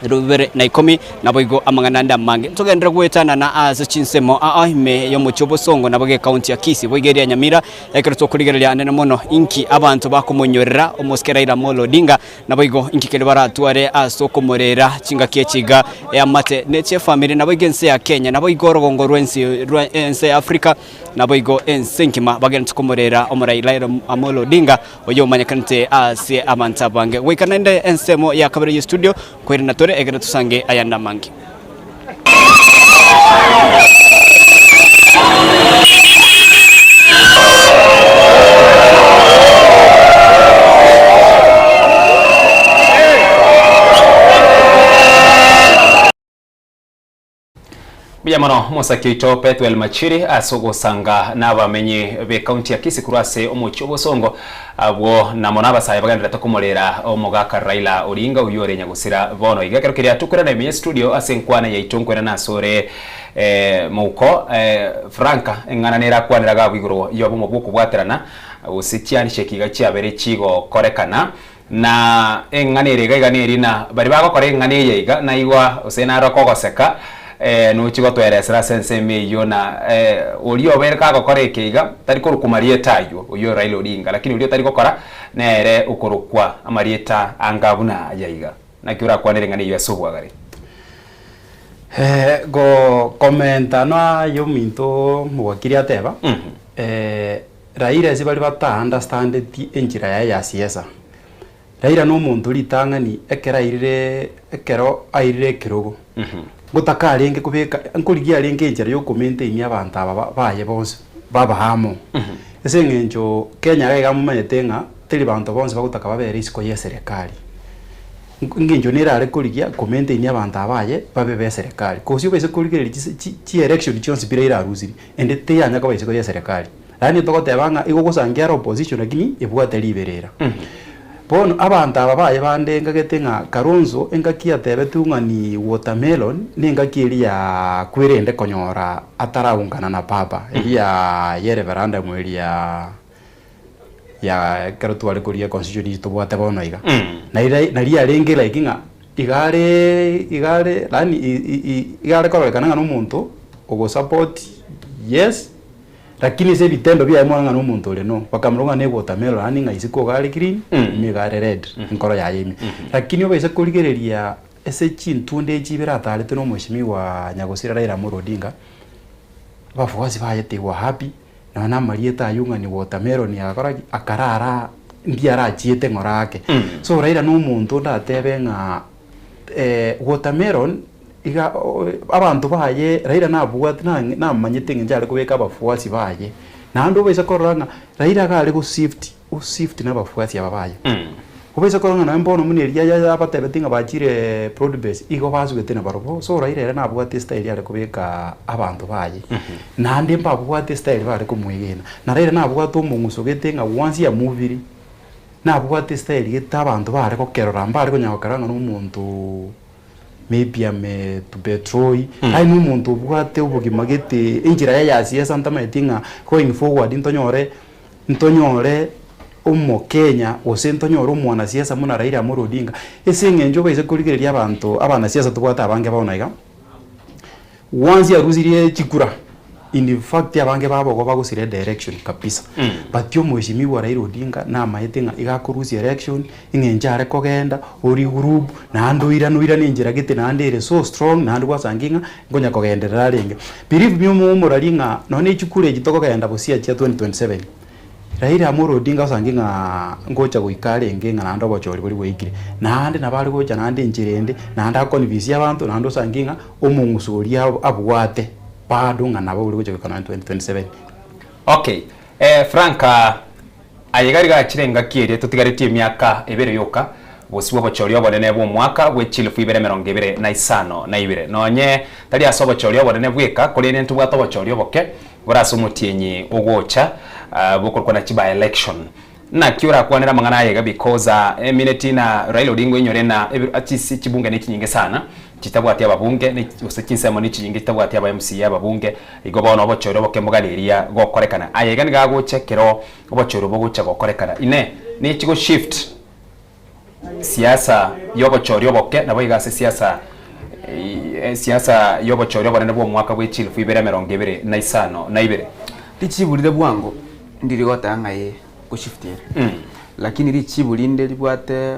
2010 naboigo amangananda mange tugendera gwetana na azo chinsemo me yo muchobo songo naboge county ya Kisii boigeria Nyamira ekero kurigereria nene mono inki abantu bakumonyorera omoskeraira Amolo Odinga naboigo inki kele baratware asoko morera chinga kiechiga ya mate neche family naboige nse ya Kenya naboigo rogongo rwense Africa naboigo ensenkima bagenda kumorera omuraira Amolo Odinga oyo manyakante ase amanta bange wekanende ensemo ya Kabareye studio kwirina egera tusange ayanda mangi Biyamano Mosaki Itope Twel Machiri asogo sanga n'abamenye be county ya Kisii kurase omuchobo songo abo namona basaye bagandira tokomorera omugaka Raila Odinga uyore nyagusira bono igakero kiri atukura na menye studio asenkwana ya itonkwe na sore muko Franka engananera kwanira gabiguro yobo mubuku bwaterana usityani shekiga cyabere kigo korekana na enganere gaiganeri na bari bagokore enganeye yiga na igwa usena rokogoseka nuchigo tweresera sense meyo na ulio bereka gokora ekiga tari kurukumaria yo uyo Raila Odinga lakini ulio tari gokora nere ukurukwa amarieta angabuna yaiga na kiura kwanerengane yasubwa gari go komenta no yo minto mwakiri ateba Raila zibali bata understand enjira ya siasa Raila no muntu litangani ekero airire kirogo gutaka arenge kubeka nkurigia arenge njera yo commenting abantu aba baye bonse baba hamo ese ngenjo Kenya gaiga mumetenga tiri bantu bonse bagutaka babere isiko ye serikali ngenjo nera ari kurigia commenting abantu abaye babe be serikali kosi bese kurigia chi election chonse bireira ruziri ende te yanya kwa isiko ye serikali rani tokote banga iko kusangira opposition lakini ebwate liberera Bono abantu ababaye bandenga getenga Kalonzo engakia tebe tungani watermelon nengakiri ya kwirende konyora ataraungana na papa ya referendum ya karutu ali kuria constitution to bwate bono iga na ria renge like nga igare lani igare korekana no muntu ogo support yes lakini se vitendo bya mwana no muntu le no bakamronga ne watermelon ani nga isiko gari green migare red nkoro ya yimi lakini obese kurigereria ese chintunde chibera atalete no mwishimi wa Nyagusira Raila Amolo Odinga bafuasi bayete wa happy na marieta ayunga ni watermelon ya akarara ndiara chiete ngorake so Raila no muntu ndatebe nga watermelon iga abantu baye Raila nabuwati na manyete njale kubeka abafuasi baye na ndo bese koranga Raila gale ku shift na abafuasi ababaye ubese koranga na mbono muneria ya abatebe tinga bachire broad base igo bazugete na barobo so Raila nabuwati style yale kubeka abantu baye na ndi mbabuwati style bale kumwigena na Raila nabuwati umungusoge nga once ya movie nabuwati style geta abantu bale ko kerora mbale ko nyakaranga no muntu maybe ame to betroy ai no muntu bwate ubugima gete injira ya siasa ntamatinga going forward ntonyore umo Kenya ose ntonyore umwana siasa muna Raila Amolo Odinga ese ngenjo bese kurigereria abantu abana siasa tubwata abange baonaiga once ya ruzirie chikura in fact abange babo go bagusire direction kabisa but yo mwishimi wa Raila Odinga na mayetenga igakuruzi election ingenjare kogenda ori group na nduira ninjira gite na ndere so strong na ndwa sanginga ngonya kogenderera ringe believe me muraringa none chikure gitoko genda busia cha 2027 Raila Amolo Odinga sanginga ngocha guikare ngenga na ndo bochori buri wigire na ande nabali gocha na ande njirende na anda konvisi abantu na ndo sanginga omungusuria abwate badunga nabo uri kuja kana 2027 okay Franka ayegari gachirenga kiere tutigaretie myaka ebere yoka bosibo bochorio bonene bo mwaka we chilufu ibere 25 nonye tali asobo chorio bonene bweka kolene ntubwato bochorio boke borasumutienyi ugocha bukorwa na chiba election na kiura kwanera mangana yega because minute na Raila Odinga inyore na atisi chibunge neki nyinge sana chitabwati ababunge ni usekinsemo ni chingi chitabwati aba MCA ababunge igo bono bochoro bokemugaliria gokorekana ayegani gaguchekero bochoro bogucha gokorekana ine ni chigo shift siasa yobochoro boke nabo igase siasa yobochoro bonene bwo mwaka bw'echilfu 2025 na ibere lichiburire bwango ndirigota ngaye gushiftiera lakini lichiburinde libwate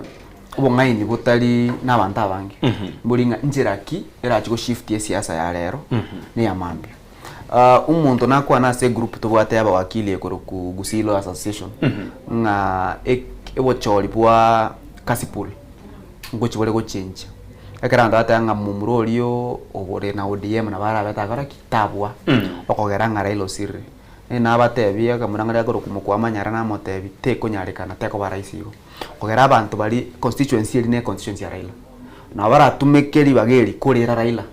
ubongaini butali n'abantu abangi buringa njiraki era chiko shift siasa ya lero ni amambi umuntu nakwa na se group tubwate aba wakili ekoro ku Gusilo Association nga ebochori bwa kasipul ngochibore go change akaranda atanga mumurolio obore na ODM na bara batakara kitabwa okogera ngara ilo sirri na abatebia kamuranga yakoro kumukwa manyara na motebi teko nyarekana teko baraisigo kogera abantu bari constituency ine constituency ya Raila na bara tumekeri bageri kurira Raila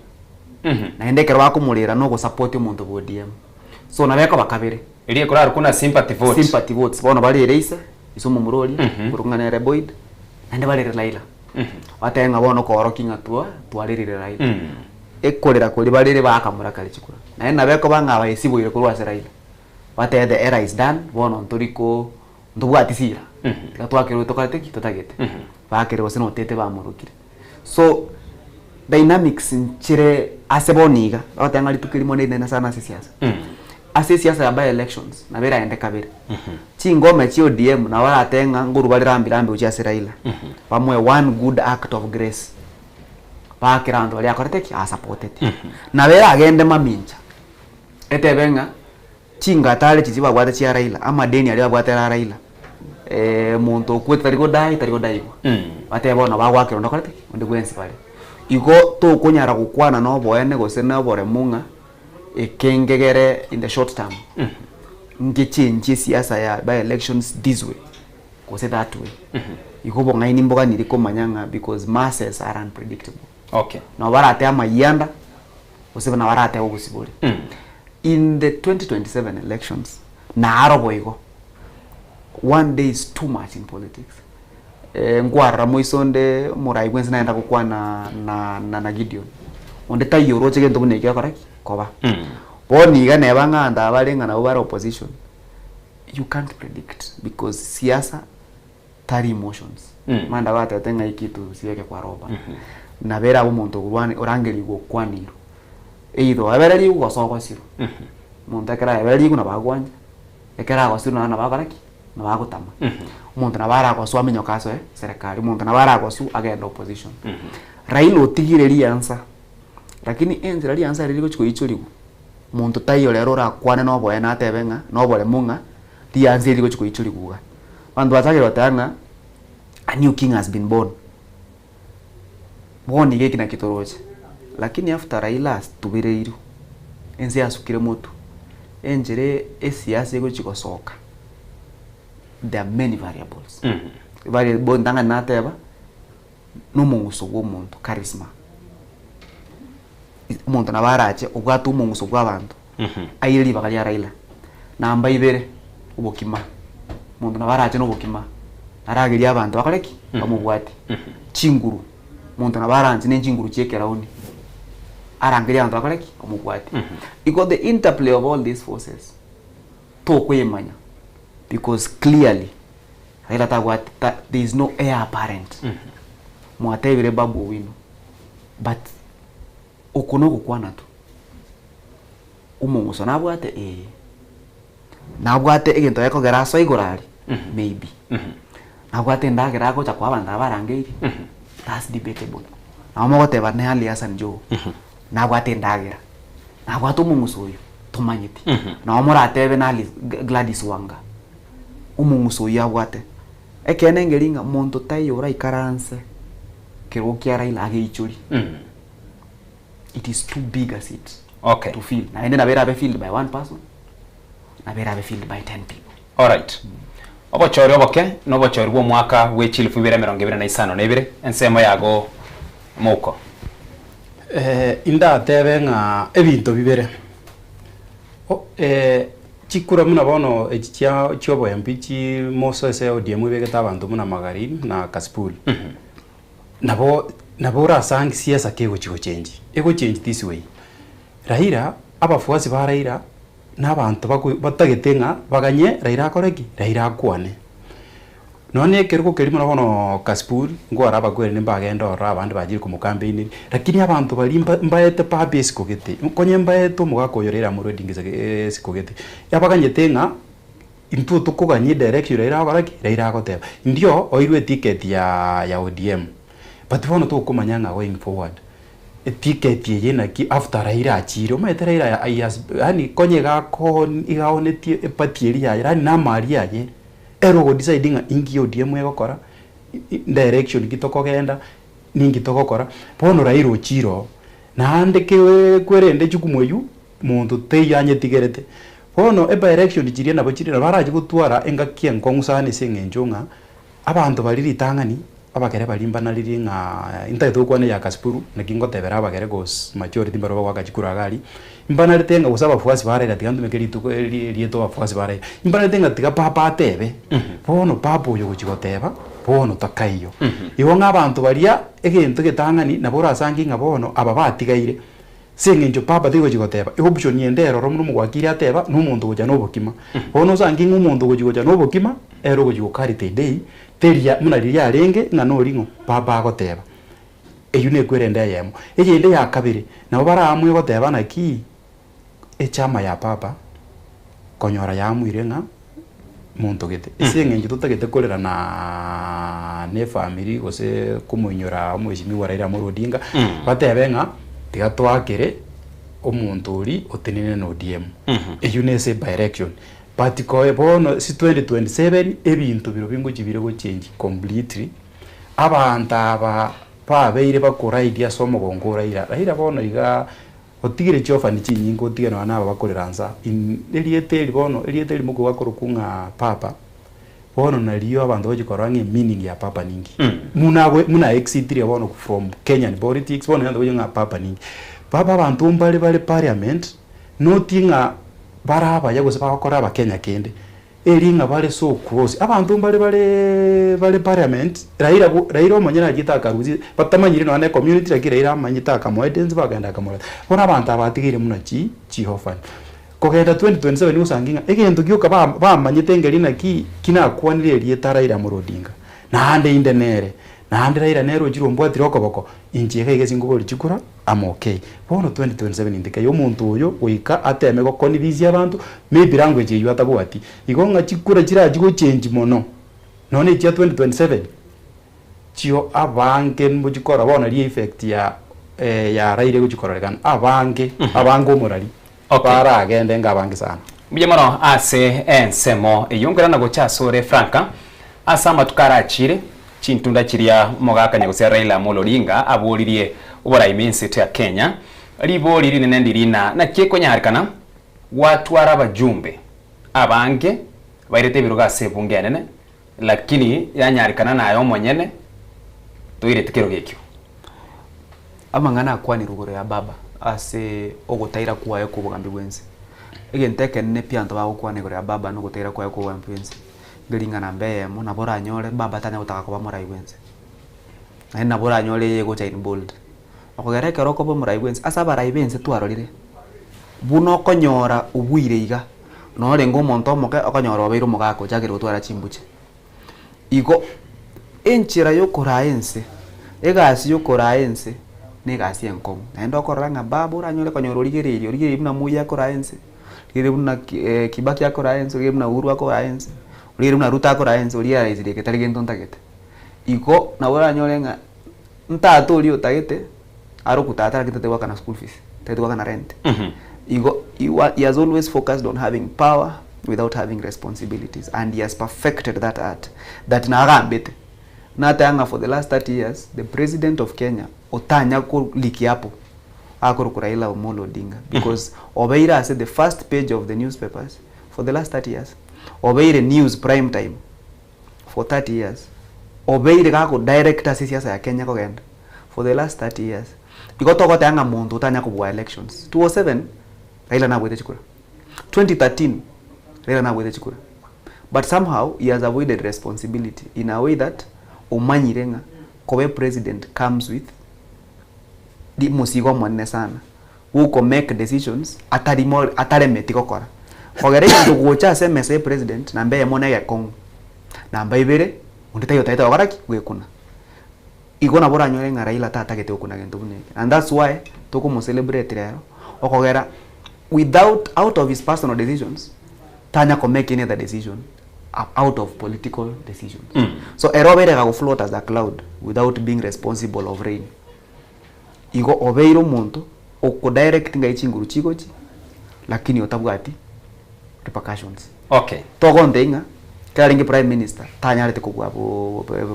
na endekero bakumurira no go support umuntu bo ODM so na beko bakabere iliye kurara kuna sympathy votes bona bari reisa isumu muroli burungana reboid ande bari Raila watenga bono korokinga twarire Raila ekorera kuri barire bakamura kali chikura na beko banga bayisibuire kurwa Raila what the era is done bono ntoriko ndubwatisira twakero tokarete kitotagete bakere bose no tete bamurukire so dynamics nchire aseboniga batanga litukirimo nene sana siasa siasa ya by elections na bera ende kabere chingome chi ODM na wala atenga nguru bali rambirambe uchi Raila pamwe one good act of grace bakirando bali akorete supported na bera agende maminja etebenga chinga tale chiziba bwata chia Raila ama deni ali bwata Raila muntu kwete tariko dai bate bona bagwake ndo korete ndi kwensi pale iko to kunyara gukwana no boene gose na bore munga ekengegere in the short term ngechenje siasa ya by elections this way gose that way iko bonga ini mboga niliko manyanga because masses are unpredictable okay no barate ama yanda gose na barate ogusiburi in the 2027 elections na arobo iko one day is too much in politics ngwara moisonde murai kwensi naenda kukwa na Gideon onde tayoro chege ndo buneke koraki koba boni ga neba nganda balenga na bara opposition you can't predict because siasa tari emotions manda bata tenga ikitu siweke kwa roba na bera umuntu urwane orangeli go kwaniro eido aberali go soko siro muntu akara aberali kuna bagwanja ekera go siro na bagaraki na bagutama umuntu na bara go swami nyokaso serikali umuntu na bara go su agenda opposition Raila otigire answer lakini enzi answer riri go ichurigu muntu tayo lero rakwane no boye na tebenga no bole munga answer riri go ichuriguga bantu batake batanga a new king has been born boni geki na kitoroje lakini after Raila tubireiru enzi asukire moto enjere siasa ego chikosoka there are many variables variable ndanga nateba no munguso go muntu charisma umuntu nabaraje ubwatu munguso bw'abantu ayiri bakali Raila namba ibere ubukima umuntu nabaraje no bukima aragiri abantu bakareki bamubwati chinguru umuntu nabaranze n'inguru cyekerauni arangiri abantu bakareki bamubwati because the interplay of all these forces to kwemanya because clearly Raila tagwati there is no heir apparent mwatebire babu wino but okuno kukwana tu umunguso nabwate nabwate egento yako garaso igorari maybe nabwate ndagera ko chakwa banda barangeri that's debatable namogo teba ne hali Hassan Joho nabwate ndagera nabwate umunguso uyu tumanyiti namora atebe nali Gladys Wanga umunguso yabwate ekene ngeringa muntu tayo ikaranse kirokia Raila ageichuri it is too big a seat to fill na ende na bera be filled by one person na bera be filled by 10 people all right obochori oboke no bochori bwo mwaka w'echilfu 2025 na ibire ensemo yago muko inda tebenga ebinto bibere chikura muna bono echicha chobo yampichi moso ese ODM bege tabantu muna magarini na Kasipul nabo na bora sang siasa kego chigo change ego change this way Raila abafuasi ba Raila n'abantu batagetenga baganye Raila akoreki Raila akwane none keriko kelimo nabono Kasipul ngo araba kwere nimbagenda ora abandi bagiri ku mukambeini lakini abantu bali mbaete pa base kogete konye mbaete mugako yorera mu rodingize sikogete yabaganye tenga intu tukuganye direction Raila akoreki Raila akoteba ndio oirwe ticket ya ODM but bono to kumanyanga going forward ticket yena ki after Raila achiro maete Raila yani konye gako igaonetie patieri ya yani na mari yaye ero go deciding ingi ODM egokora direction gitokogenda ningi tokokora bono Raila ochiro nande kewe kwerende chukumweyu muntu teyanye tigerete bono eba election jirie nabo chiri baraje gutwara engakie nkongusane sengenjonga abantu bariri tangani abagere barimbana riri nga intaito kwane ya Kasipul nakingo tebera abagere gos majority mbaro bakachikura gari imbana ritenga usaba fuasi bare atigandu mekeri tuko rieto afuasi bare imbana ritenga tiga papa tebe bono papo yo kuchigoteba bono takaiyo iwo ng'abantu baria egento getangani nabora asangi ngabono aba batigaire sengenjo papa tigo chigoteba option yendero romu mugwakiri ateba n'umuntu goja nobokima bono sangi ng'umuntu goja nobokima ero goja karite day teria munariria arenge nga noringo papa agoteba eyune kwerenda yemo egende ya kabiri nabo bara amwe goteba naki echama ya papa konyora ya mwire nga muntu gete esengenje tutagete korera na ne family gose kumunyora omwishimi wa Raila Amolo Odinga batebe nga tigatwakire omuntu uri otenene no ODM eyune se direction but ko bono si 2027 ebintu biro bingo kibire go change completely abantu aba babeire bakora idea somo gongora Raila bono iga otigire chofa ni chinyingo otigana naba bakoreranza elieteli bono elieteli muko bakorokunga papa bono naliyo abantu bajikorwange meaning ya papa ningi muna exit bono from Kenyan politics bono yando nga papa ningi papa abantu mbale parliament notinga baraba yago se bakora ba Kenya kende eringa bale so close abantu bale parliament Raila omanyira agitaka ruzi batamanyire no ane community rakira Raila amanyita kamoedenzi baganda kamora bona abantu abatigire munachi chihofan kogenda 2027 usanginga egento gyoka bamanyite ngeri naki kinakwanire rieta Raila Amolo Odinga nande indenere nande Raila nero jirombwatire okoboko injege igezingubori chikura am okay bono 2027 indika yo muntu uyo wika ateme go konibizia abantu maybe language yu atabwati igonga chikura kiraji go change mono none chia 2027 chio abange mbujikora bona ri effect ya Raila gujikora gan abange omurari para agende ngabange sana Mbyemano ase ensemo eyongera nago chasore Franka asama tukarachire chintunda chiria mogaka nyagose Raila Amolo Odinga abolirie ubarayiminsi ya Kenya liboli rinene ndirina na kieko nyarikana watu araba jumbe abange bairete biruga sebungenene lakini yanyarikana nayo monyene tuirete kero gekyo amangana akwani rugoro ya baba ase ogotaira kuwayo kubugambi bwense egenteke ne pianto ba okwane gore ya baba no gotaira kuwayo kubugambi bwense ngelingana mbeye mona bora nyore baba tanya gutaka kuba murai bwense na bora nyore yego chain bold okogereke roko bo murai bwense asaba rai bwense twarorire buno konyora ubwire iga no rengo monto moke okonyora obeiro mogako jagire gutwara chimbuche igo enchira yo koraense egasi yo koraense negasi enkomo naendo koranga babu ranyole konyora origere buna muya koraense rire buna Kibaki akoraense rire buna Uhuru akoraense rire buna Ruto akoraense rire izire ketari gento ntagete igo na bora nyolenga ntatu uri utagete arokutata kitete waka na school fees tete waka na rent he has always focused on having power without having responsibilities and he has perfected that art that narambete natanga for the last 30 years the president of Kenya otanya ko likiapo akoro Raila Amolo Odinga because Obeira said the first page of the newspapers for the last 30 years Obeire news prime time for 30 years Obeire kako director siasa ya Kenya kogenda for the last 30 years igotoko tanga muntu utanya kubwa elections 2007 Raila na bwete chikura 2013 Raila na bwete chikura but somehow he has avoided responsibility in a way that omanyirenga kobe president comes with di musigo mwanne sana uko make decisions atari metiko kora kogere ndo gocha semese president na mbe mone ge kong na mbe ibere undita yo taita ogara gwekuna igona bora nyore nga Raila tata gete okuna gento bune and that's why toko mo celebrate rero okogera without out of his personal decisions tanya ko make any other decision out of political decisions. So erobere ga go float as a cloud without being responsible of rain. Igo obeiro muntu oko direct nga ichinguru chigochi lakini otabwati repercussions. Okay. Togo ndenga karingi prime minister tanyarete ko gwa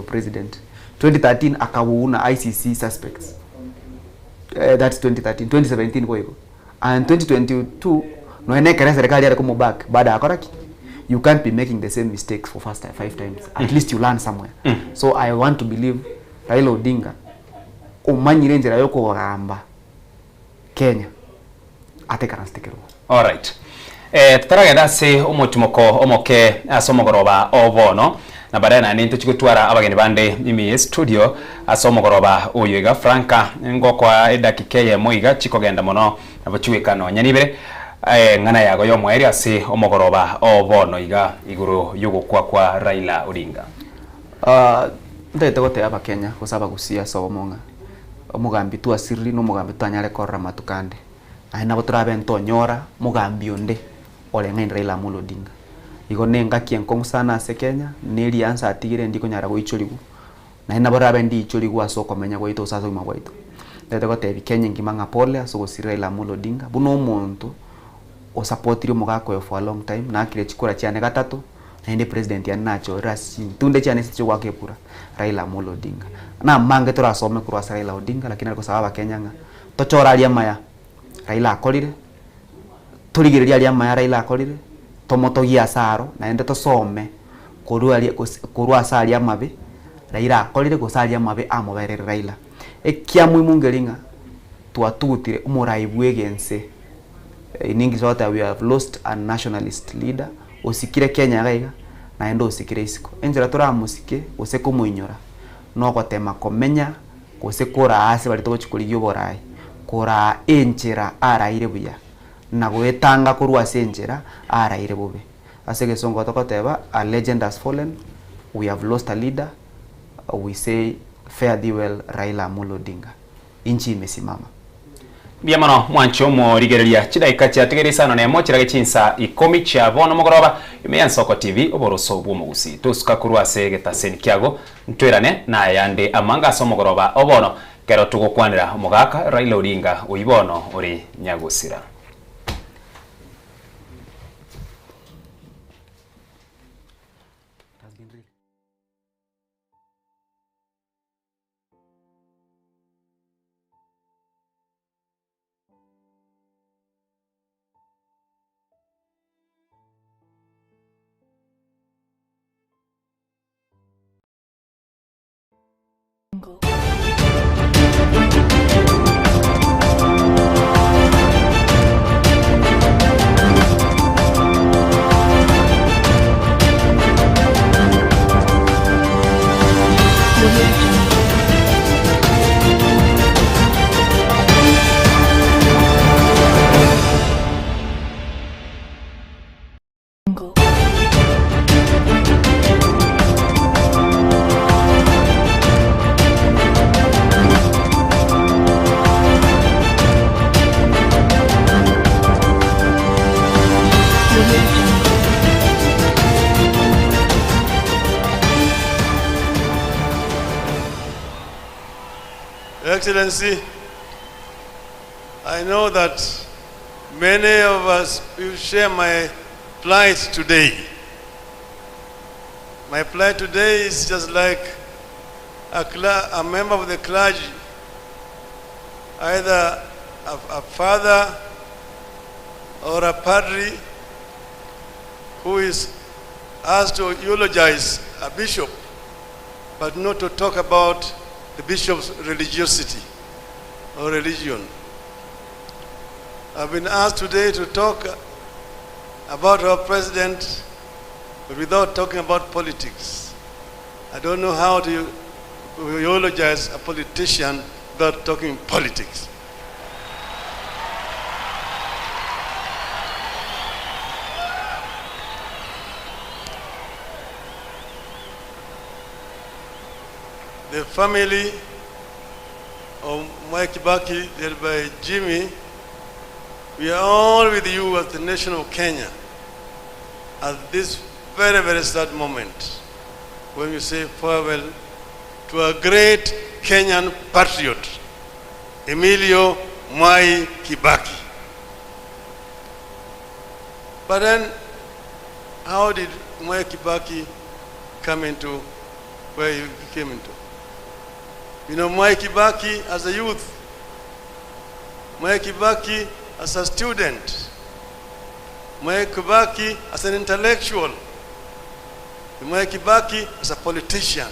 president 2013 akabuna ICC suspects. That's 2013. 2017 kwa hivyo. And 2022 no ene kere serikali yare ko back baada akoraki. You can't be making the same mistakes for 5 times. At least you learn somewhere. So I want to believe Raila Odinga umanyire njira yoko wagamba Kenya atekarastikero. All right. Tutaragenda se umutimoko omoke asomogoroba obono na baadaye na nintu chikutwara abageni bande imi studio asomogoroba oyoga Franka ngokwa edakike moiga chikogenda mono abachiwekano nyanibere ngana yago yo mweri ase omogoroba obono iga iguru yugo kwa Raila Odinga. Ndete gote aba Kenya kusaba gusia so monga omugambi tu asirri no mugambi tanyare korra matukande aina botrabe ntonyora mugambi onde ole ngai Raila Amolo Odinga igo nenga kienkong sana ase Kenya neri ansa atigire ndiko nyara go ichorigu na ina borabe ndi ichorigu aso komenya go ito sasa uma gwaito ndete gote bi Kenya ngimanga pole aso go Raila Amolo Odinga buno muntu o support rio mugako for a long time na akire chikura cyane gatatu na inde president ya nacho rasi tunde cyane sicho gwake pura Raila Amolo Odinga na mange turasome kurwa Raila Odinga lakini ariko sababa Kenya nga tochora ali amaya Raila akorire turigiriria ali amaya Raila akorire tomotogia saro na inde tosome kurwa asali amabe Raila akorire gusali amabe amobere Raila ekia muimungeringa tuatutire umuraibu egense in English we have lost a nationalist leader osikire Kenya gaiga na endo osikire isiko enjera tora musike oseko muinyora no gotema komenya gosekora ase bari to chikurigyo borai kora enjera araire buya na gwetanga kurwa senjera araire bube asege songo tokoteba a legend has fallen, we have lost a leader, we say fare thee well Raila Amolo Odinga inchi imesimama. Biamano mwancho mo rigereria chidaika cyategere sana ne mochirage chinsa 10 cha bono mogoroba imeyan Soko TV oboroso bwumugusi tusuka kurwase getaseni kyago ntwerane na yande amanga so mogoroba obono kero tugokwanira mugaka Raila Odinga uibono uri nyagusira. Excellency, I know that many of us will share my plight today. My plight today is just like a member of the clergy, either a father or a padre who is asked to eulogize a bishop, but not to talk about the bishop's religiosity or religion. I've been asked today to talk about our president, but without talking about politics. I don't know how to eulogize a politician without talking politics. the family of Mwai Kibaki, led by Jimmy, we are all with you as the nation of Kenya at this very, very sad moment when we say farewell to a great Kenyan patriot, Emilio Mwai Kibaki. But then, how did Mwai Kibaki come into where he came into? You know, Mwai Kibaki as a youth, Mwai Kibaki as a student, Mwai Kibaki as an intellectual, Mwai Kibaki as a politician.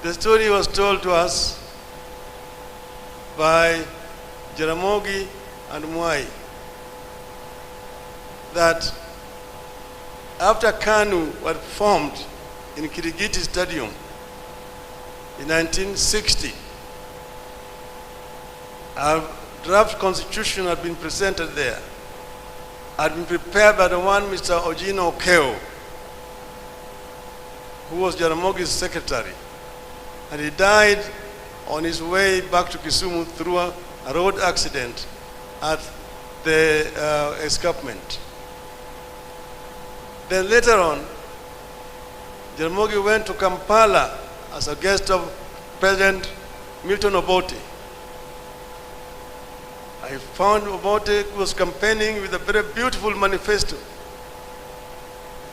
The story was told to us by Jaramogi and Mwai that after KANU was formed in Kirigiti Stadium in 1960, a draft constitution had been presented there, had been prepared by the one Mr. Ojino Okeo, who was Jaramogi's secretary. And he died on his way back to Kisumu through a road accident at the escarpment. Then later on, Jaramogi went to Kampala as a guest of President Milton Obote. I found Obote was campaigning with a very beautiful manifesto.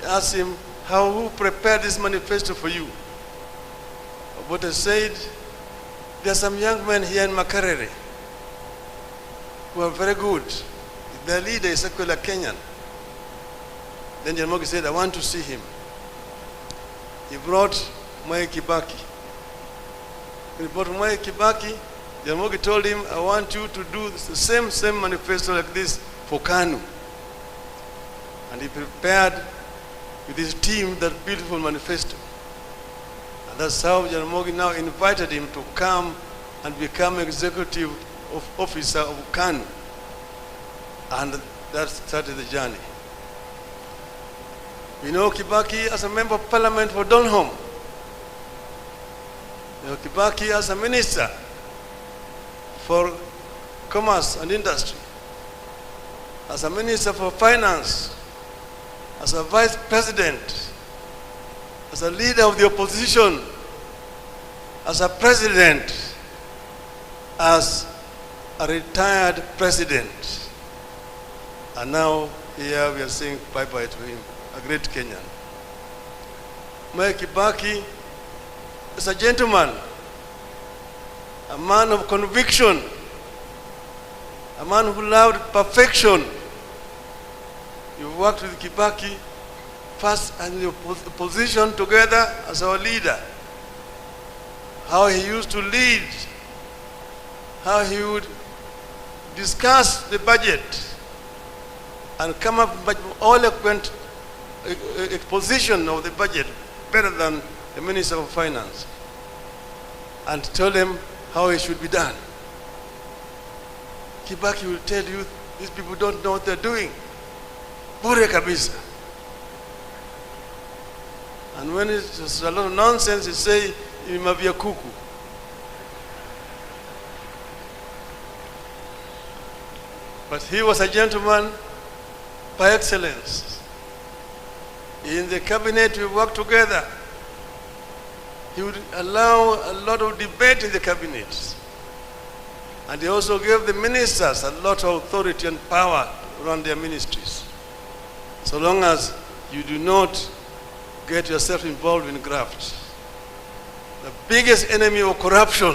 I asked him, who prepared this manifesto for you? Obote said, there are some young men here in Makerere who are very good. Their leader is Sekwela Kenyan. Then Jaramogi said, I want to see him. He brought Mwai Kibaki. When he brought Mwai Kibaki, Jaramogi told him, I want you to do the same manifesto like this for KANU. And he prepared with his team that beautiful manifesto. And that's how Jaramogi now invited him to come and become executive officer of KANU. And that started the journey. We know Kibaki as a member of parliament for Donholm. We know Kibaki as a minister for commerce and industry, as a minister for finance, as a vice president, as a leader of the opposition, as a president, as a retired president. And now here we are saying bye-bye to him, a great Kenyan. Mwai Kibaki is a gentleman, a man of conviction, a man who loved perfection. You worked with Kibaki first and the opposition together as our leader. How he used to lead, how he would discuss the budget and come up with eloquent exposition of the budget better than the Minister of Finance, and tell them how it should be done. Kibaki will tell you, these people don't know what they're doing. Bure kabisa. And when it's a lot of nonsense, he say, imavia kuku. But he was a gentleman by excellence. In the cabinet, we worked together. He would allow a lot of debate in the cabinet. And he also gave the ministers a lot of authority and power to run their ministries. So long as you do not get yourself involved in graft. The biggest enemy of corruption,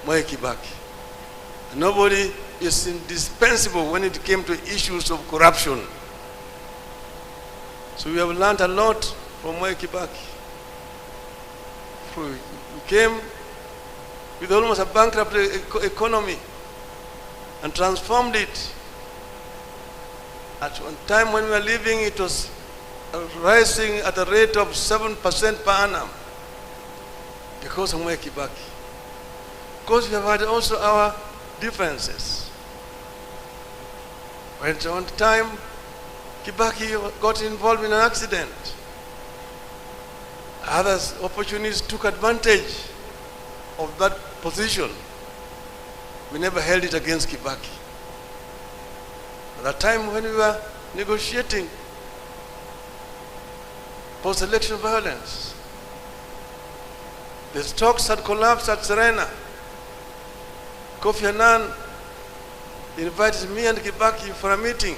Mwai Kibaki. Nobody is indispensable when it came to issues of corruption. So we have learned a lot from Mwai Kibaki. We came with almost a bankrupt economy and transformed it. At one time when we were living, it was rising at a rate of 7% per annum because of Mwai Kibaki. Because we have had also our differences. When at one time Kibaki got involved in an accident Others, opportunists took advantage of that position. We never held it against Kibaki. At the time when we were negotiating post-election violence, the stocks had collapsed at Serena. Kofi Annan invited me and Kibaki for a meeting.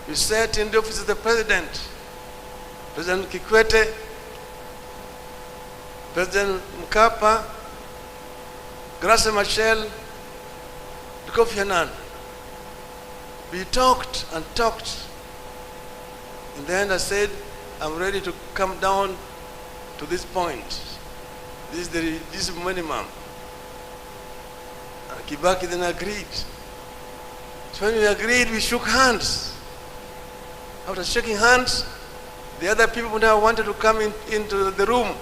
We sat in the office of the president, President Kikwete, President Mkapa, Graça Machel, Kofi Annan. We talked and talked. In the end, I said, I'm ready to come down to this point. This is minimum. And Kibaki then agreed. So when we agreed, we shook hands. After shaking hands, the other people now wanted to come into the room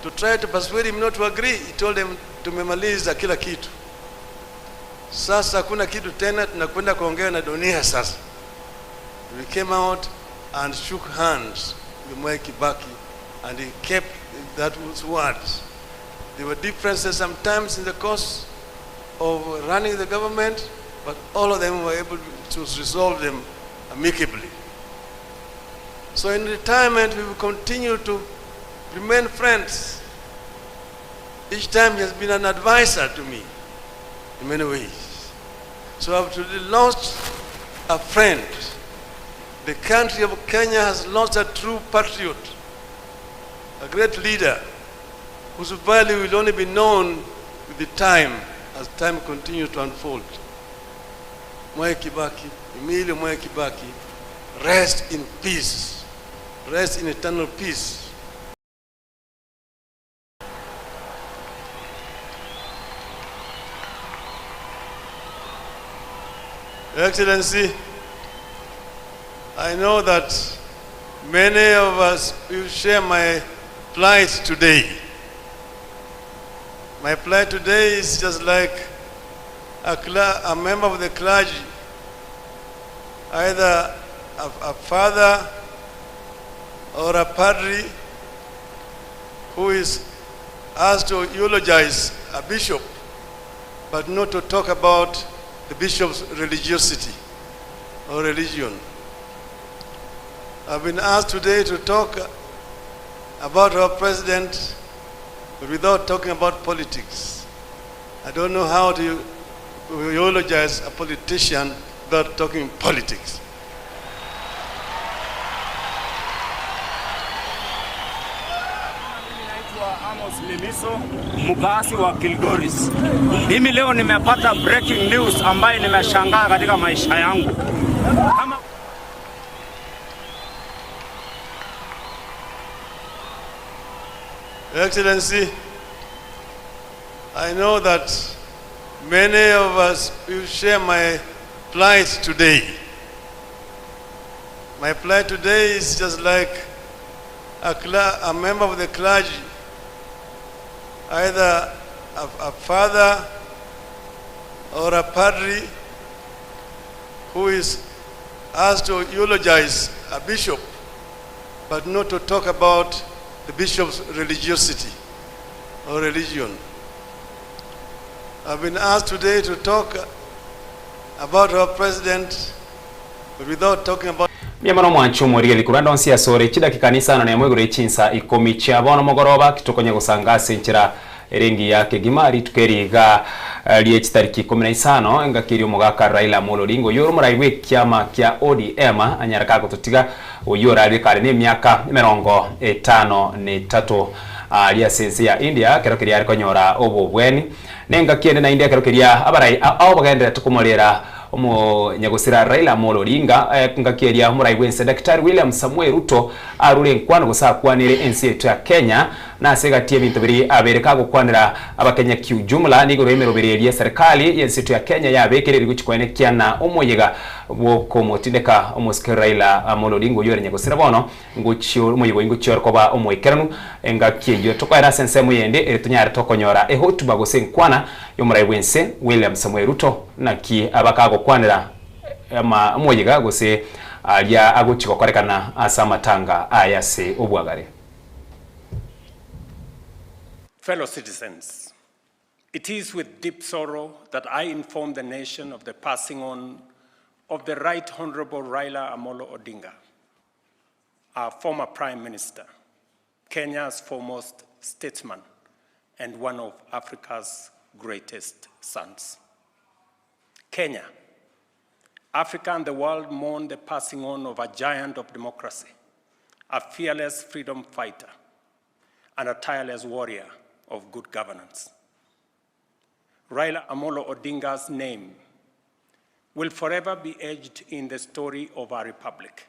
to try to persuade him not to agree. He told them, tumemaliza kila kitu. Sasa hakuna kitu tena, tunakwenda kuongea na dunia sasa. We came out and shook hands with Mwai Kibaki, and he kept those words. There were differences sometimes in the course of running the government, but all of them were able to resolve them amicably. So in retirement, we will continue to remain friends. Each time he has been an advisor to me in many ways. So I've truly lost a friend. The country of Kenya has lost a true patriot, a great leader whose value will only be known with the time as time continues to unfold. Mwai Kibaki, Emilio Mwai Kibaki, rest in peace, rest in eternal peace. Excellency, I know that many of us will share my plight today. My plight today is just like a member of the clergy, either a father or a padre who is asked to eulogize a bishop, but not to talk about the bishop's religiosity or religion. I've been asked today to talk about our president, but without talking about politics. I don't know how to eulogize a politician without talking politics. Limiso, mkazi wa Kilgoris. Mimi leo nimepata breaking news ambayo nimeshangaa katika maisha yangu. Excellency, I know that many of us will share my plight today. My plight today is just like a member of the clergy, either a father or a padre who is asked to eulogize a bishop, but not to talk about the bishop's religiosity or religion. I've been asked today to talk about our president, but without talking about Miamano mwanchu mwerieli kuranda onsi ya sore chida kikanisa na nemwe gure chinsa ikomi cha bono mogoroba kitokonya gusangase nchira erengi yake gimari tukeriga liye tariki 15 engakiri omugaka Raila Amolo Odinga yoro muraiwe kyama kya ODM anyaraka gututiga oyora abikare ne myaka 53 aliya sense ya India kerokeria ariko nyora obobweni nenga kiende na India kerokeria abarai abo bagendera tukumolera omo nyagosira Raila Amolo Odinga ngakeria muraiwe nse Daktari William Samuel Ruto arule nkwano gusakwanire ensi yetu ya Kenya na segatie bintu biri abereka gukwanira abakenya kiujumla nigo remerobereria serikali yensi yetu ya Kenya yabekereri guchikwanekya na omoyega bwo motindeka omoske Raila Amolo Odinga yore nyagosira bono nguchyo omoyego nguchyo koba omoikeranu engakiyo tokwara sense muyende etunyara tokonyora ehotuba gosenkwana yomuraiwe nse William Samuel Ruto naki abakago kwanira ama omoyega gose aria aguchiko korekana asa matanga ayase obwagare. Fellow citizens, it is with deep sorrow that I inform the nation of the passing on of the Right Honorable Raila Amolo Odinga, our former Prime Minister, Kenya's foremost statesman, and one of Africa's greatest sons. Kenya, Africa and the world mourn the passing on of a giant of democracy, a fearless freedom fighter, and a tireless warrior of good governance. Raila Amolo Odinga's name will forever be etched in the story of our republic,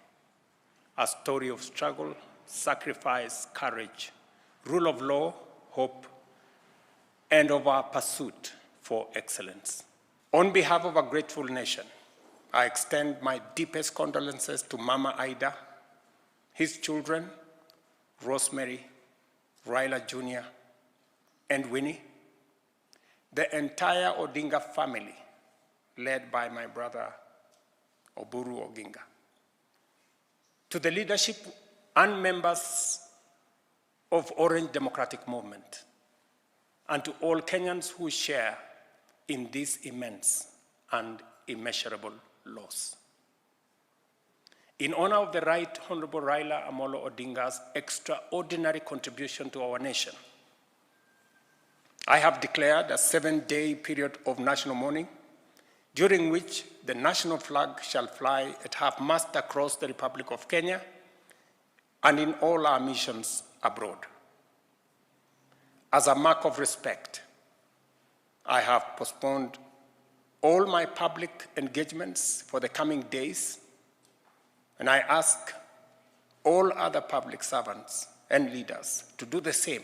a story of struggle, sacrifice, courage, rule of law, hope, and of our pursuit for excellence. On behalf of a grateful nation, I extend my deepest condolences to Mama Ida, his children, Rosemary, Raila Jr., and Winnie, the entire Odinga family, led by my brother Oburu Oginga. To the leadership and members of Orange Democratic Movement, and to all Kenyans who share in this immense and immeasurable loss. In honor of the Right Honorable Raila Amolo Odinga's extraordinary contribution to our nation, I have declared a 7-day period of national mourning, during which the national flag shall fly at half-mast across the Republic of Kenya and in all our missions abroad. As a mark of respect, I have postponed all my public engagements for the coming days, and I ask all other public servants and leaders to do the same,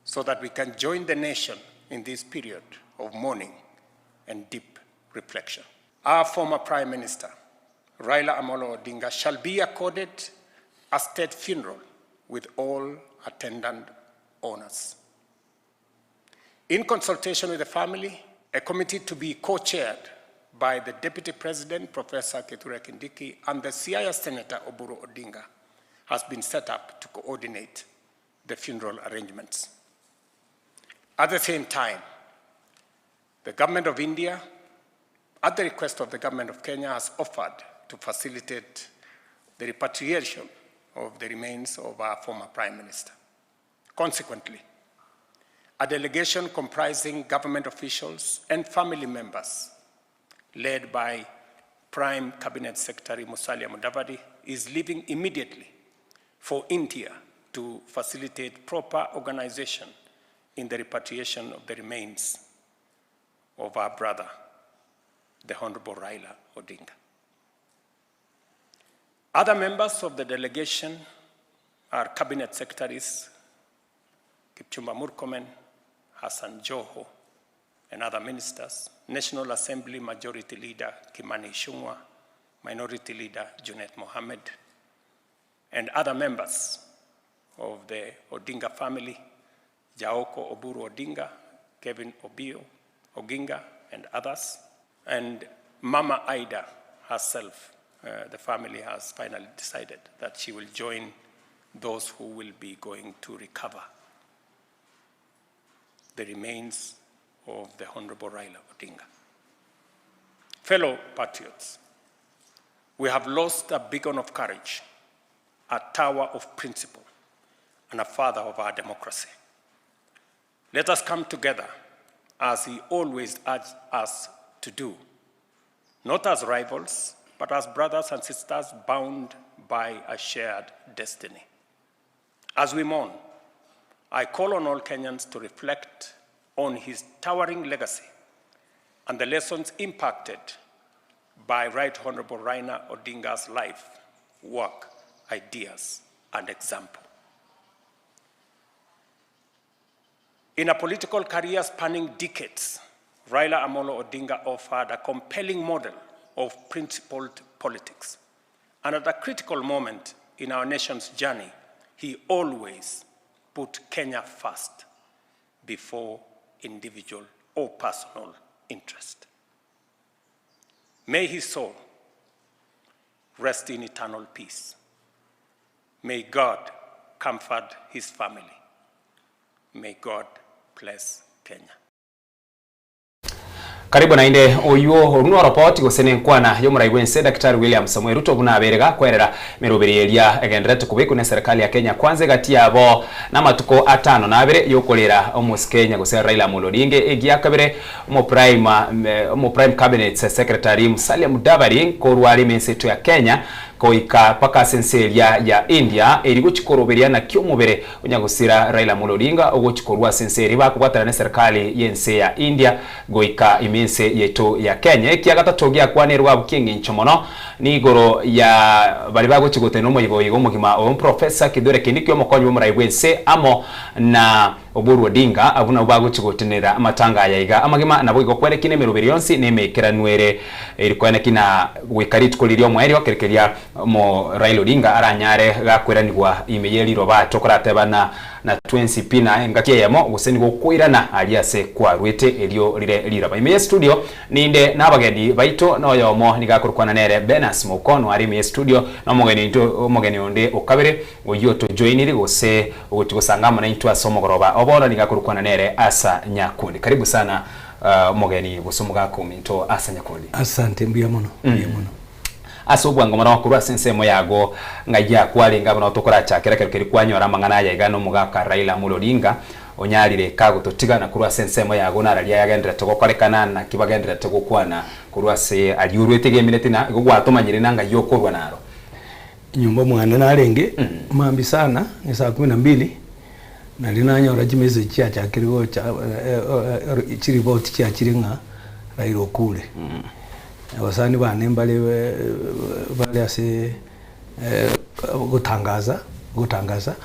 so that we can join the nation in this period of mourning and deep reflection. Our former Prime Minister, Raila Amolo Odinga, shall be accorded a state funeral with all attendant honors. In consultation with the family, a committee to be co-chaired by the Deputy President, Professor Kithure Kindiki, and the Siaya Senator, Oburu Odinga, has been set up to coordinate the funeral arrangements. At the same time, the Government of India, at the request of the Government of Kenya, has offered to facilitate the repatriation of the remains of our former Prime Minister. Consequently, a delegation comprising government officials and family members, led by Prime Cabinet Secretary Musalia Mudavadi, is leaving immediately for India to facilitate proper organization in the repatriation of the remains of our brother, the Honorable Raila Odinga. Other members of the delegation are Cabinet Secretaries Kipchumba Murkomen, Hassan Joho, and other ministers, National Assembly Majority Leader Kimani Ichung'wah, Minority Leader Junet Mohammed, and other members of the Odinga family, Jaoko Oburu Odinga, Kevin Obio Oginga, and others, and Mama Ida herself. The family has finally decided that she will join those who will be going to recover the remains of the Honorable Raila Odinga. Fellow patriots, we have lost a beacon of courage, a tower of principle, and a father of our democracy. Let us come together as he always urged us to do, not as rivals, but as brothers and sisters bound by a shared destiny. As we mourn, I call on all Kenyans to reflect on his towering legacy and the lessons impacted by Right Honorable Raila Odinga's life, work, ideas, and example. In a political career spanning decades, Raila Amolo Odinga offered a compelling model of principled politics. And at a critical moment in our nation's journey, he always put Kenya first before individual or personal interest. May his soul rest in eternal peace. May God comfort his family. May God bless Kenya. Karibu na inde oyuo runo report gusene kwana yo muraigwense Daktari William Samuel Ruto buna berega kwerera mirubiriria egendrete kubiku ne serikali ya Kenya kwanze gati yabo na matuko atano na abere yokolera omus Kenya gusera Raila Amolo Odinga egia kabere mo prime cabinet secretary Musalia Mudavadi korwari menseto ya Kenya koika paka senseria ya India eriguchikoroberia na kyomubere onyagusira Raila Amolo Odinga ogochikorwa senseri bakubwatana ne serikali yense ya India goika imense yeto ya Kenya ekia gatatogia kwanerwa bukingi nchomono ni igoro ya bali bagochigote no moyigo mugima o professor Kidore Kindiki mukonyi muraigwense amo na Oburu Odinga abuna bagochigotenera amatanga yayiga amagima nabo igokwerekine meruberi yonsi nemekera nwere erikwana kina wikaritu kolirio mwerio kerekeria mo Raila Odinga aranyare gakweranirwa imeyeri roba tokorateba na 20 pina ngakie yamo guseni gokwirana aliase kwa rwete elio liraba imeye studio ninde nabagedi baito noyomo nigakurukwana nere Benas Mukono ari imeye studio no mogeni onde okabere oyoto joiniri gose ogutugusangama na intwa somogoroba obona nigakurukwana nere Asa Nyakundi. Karibu sana mogeni gusumuga kuminto Asa Nyakundi. Asante mbia muno mbia muno. Asobwango mara kurwa sensemo yago ngajya kwalinga bano tokora chakera keri kwanyora mangana yagano mugaka Raila Amolo Odinga onyalire kago totigana kurwa sensemo yago naralia yagendera tokokorekana na kibagendera tokokwana kurwa se aliurwetege minute na gwatomanyire nanga yokorwa naro nyumba mwana narenge mambi sana ni saa 12 na linanyora jimeze chia chakirigo cha chiriboti chia chiringa Raila okule abasani bane bale ase gutangaza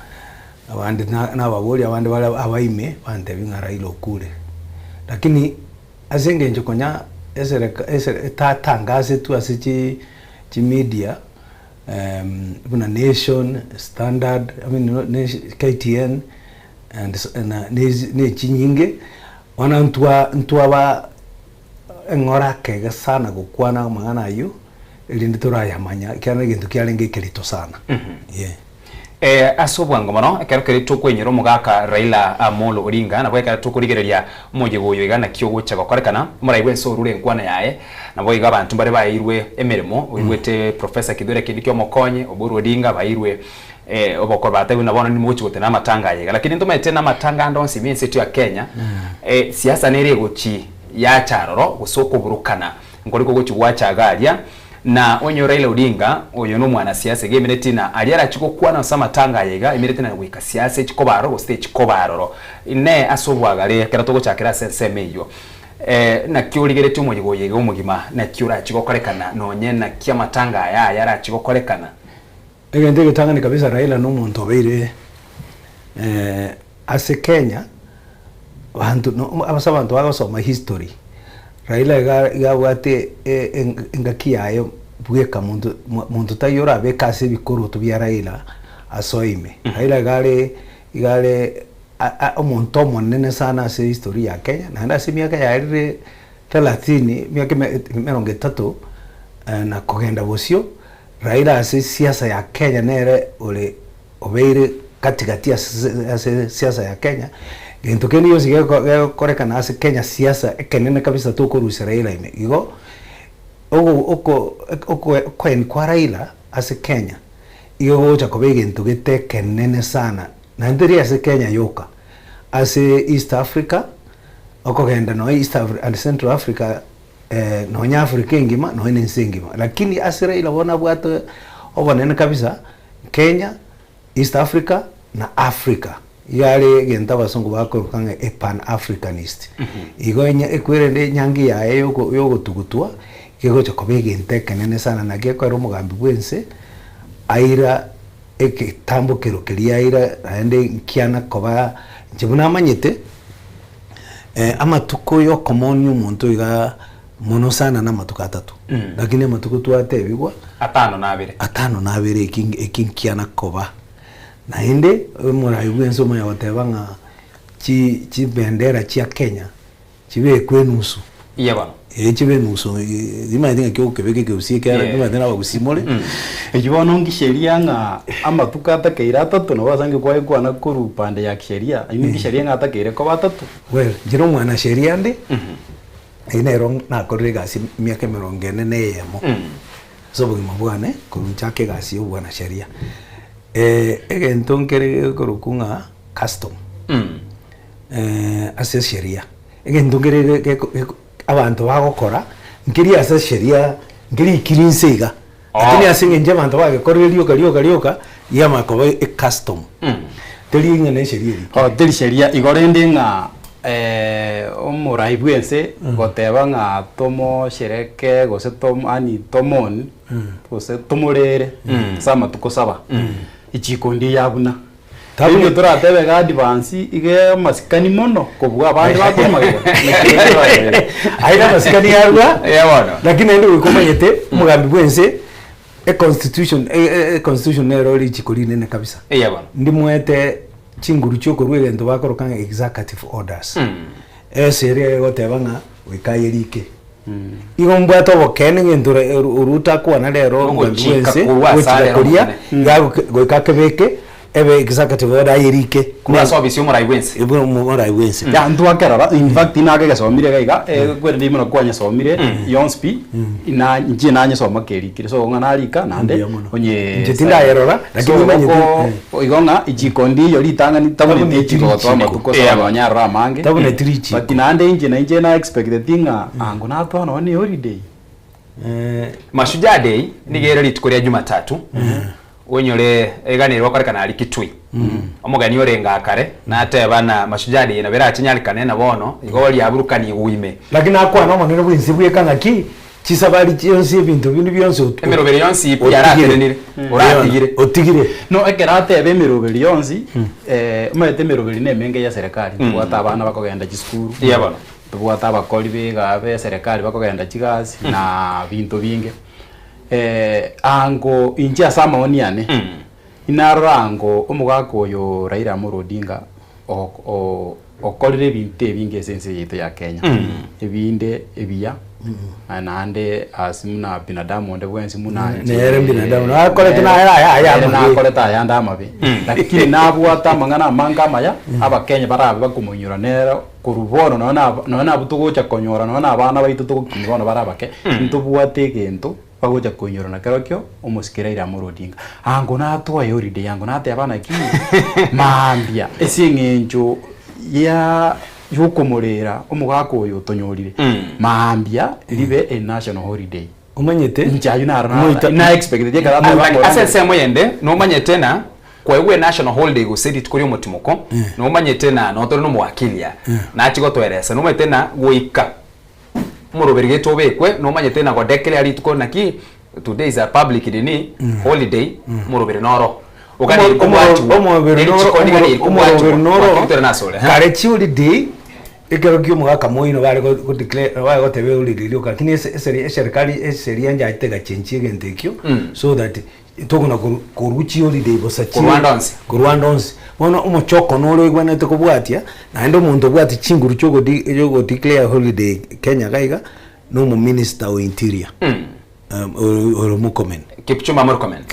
abandi nababoli abandi bale abaime bande binga Raila okule lakini azenge nje konya esere tatangaze tu ase chi media buna Nation Standard KTN and ne chinyinge wana ntwa ba ngora kega sana gukwana mangana ayo elindi turaya manya kyana gintu kyalenge kelito sana asobwango mano ekero kelito kwenyero mugaka Raila Amolo Odinga na bweka tukurigereria mojigoyo igana kyogocha gokorekana muraigwe nsorure nkwana yae na boyiga abantu bare bayirwe emeremo oyirwete Professor Kidore Kindiki omokonye Oburu Odinga bayirwe oboko batewe nabona ni muchi gutena matanga yega lakini ntomete na matanga ndonsi minsetu ya Kenya siasa nere gochi ya charoro gusoko burukana ngoriko gochi gwachagaria na onyo Raila Odinga oyo no mwana siasa gemineti na aliara chiko kwana sama tanga yega imirete na wika siasa chikobaro go stage kobaroro ine asobwagale kerato gochakira sense meyo na kyoligerete umuyigo yega umugima na kyura chiko korekana nonye na kya matanga yara chiko korekana egende gitanga ni kabisa Raila no muntu beire ase Kenya bantu no abasabantu bagasoma history Raila gawate engakia ayo bweka muntu tayora bekase bikoro tubya Raila asoime Raila gale omuntu monene sana ase history ya Kenya na ndasi miaka ya 30 miaka 30 na kogenda bosio Raila ase siasa ya Kenya nere ole obeire katikati ase siasa ya Kenya gento keni yo sige korekana ase Kenya siasa ekenene kabisa to korusa Raila ime igo oko kwen kwa Raila ase Kenya igo cha kobege gento gete kenene sana na ndiri ase Kenya yoka ase East Africa oko genda no East Africa and Central Africa no nya Africa ngima no ene nsengima lakini ase Raila bona bwato obonene kabisa Kenya East Africa na Africa yale genta basongo bako kanga pan Africanist igo ekwere nyangi ya yogo tugutwa kego chakobege ntekenene sana na geko ero mugambi bwense aira ekitambo kerokeria aira ande kiana koba njibuna amanyete amatuko yo komonyo muntu iga mono sana na matuka atatu lakini matuko twatebigwa atano na abere ekinkiana koba na inde muraigwe nsomo ya watebanga chi bendera chia Kenya chibe kwenusu echibe nuso dima dinga kyo kebeke ke usie kera dima dina bagusimole ejibono ngisheria nga amatuka atakeira atatu no basange kwa na kuru pande ya kisheria imi ngisheria nga atakeire ko batatu well jiro mwana sheria ndi ina erong na korre gasi miaka 40 ne yemo so bugima bwane kurunchake gasi ubwana sheria egentonkere korukunga custom ase sheria egentonkere abantu bagokora ngiri ase sheria ngiri ikirinsiga lakini asinge nje abantu bagekora rioka yama ko custom telinga ne sheria teli sheria igorende nga omurai bwense goteba nga tomo shereke gose ani tomon gose tomorere sama tukosaba ichikondi yabuna tabunye turatebe ga advance ige masikani mono kubwa abandi bakomagwa aida masikani yarwa yabona lakini ndio ukomanyete mugambi bwense constitution nero lichikoli nene kabisa yabona ndi mwete chinguru choko rwegendo bakorokanga executive orders serie gotebanga wikayerike igomba to bokene ngendure uruta kwa na lero ngwense wechikoria goikakebeke ebe executive order yerike kuna service yo murai wense ibwo murai wense ya ndu akerara in fact inage gasomire gaiga kwere ndimo no kwanya somire yonspi ina nje nanye soma kerikire so ngana rika nande onye njetinda yerora lakini manyete igonga ijikondi yo litanga ni tabone ejiko to amatuko so abanyara mange tabone trichi but nande nje na expected thing ango na to no ni holiday Mashujaa Day nigere litukoria Jumatatu wenyore eganirwa kwarekana ali kitwi omugani orenga kare na atebana Mashujaa Day na bera akinyalikane na bono igoli aburukani uime lakini akwa no monero bwinsi bwekanga ki chisabali cyonse ibintu bindi byonse emeroberi yonsi yaratenire uratigire otigire no ekerate ebe emeroberi yonsi mwete emeroberi nemenge ya serikali kwata abana bakogenda chiskuru yabona tubwata abakoli bega be serikali bakogenda chigazi na bintu binge ango injia sama oniane inarango omugako oyo Raila Amolo Odinga okolire bintu ebinge sense yetu ya Kenya ebinde ebiya anande asimuna binadamu onde bwensi muna nere binadamu na koleta na koleta ya ndamabe lakini nabwata mangana manga maya abakenya barabe bakumunyura nero kurubono nona butugocha konyora nona abana baitu tugokibono barabake ntubwate gento bagoja kunyora na kerokyo umusikira Raila Amolo Odinga ango na atwa holiday yango na ate abana ki mambia esingenjo ya yukomorera omugako oyo tonyorire mambia libe a national holiday umanyete njayu na expected ye kada asense moyende no manyete na kwa iwe national holiday go sedi tukuri omutimoko no manyete na no toro no mwakilia na chigotweresa no manyete na goika muroberi geto bekwe no manyete na go declare lituko naki today is a public holiday muroberi noro kare chiuli di ikero kyo mwaka moino bale go declare bale go tebe uli lilio lakini serikali seria nja itega chenchi gentekyo so that tokuna kuruchi holiday bosachi kurwandonsi bona umuchoko nolo igwana to kubwatia na ndo muntu bwati chinguru choko go declare holiday Kenya gaiga no mu minister of interior or Murkomen Kipchumba Murkomen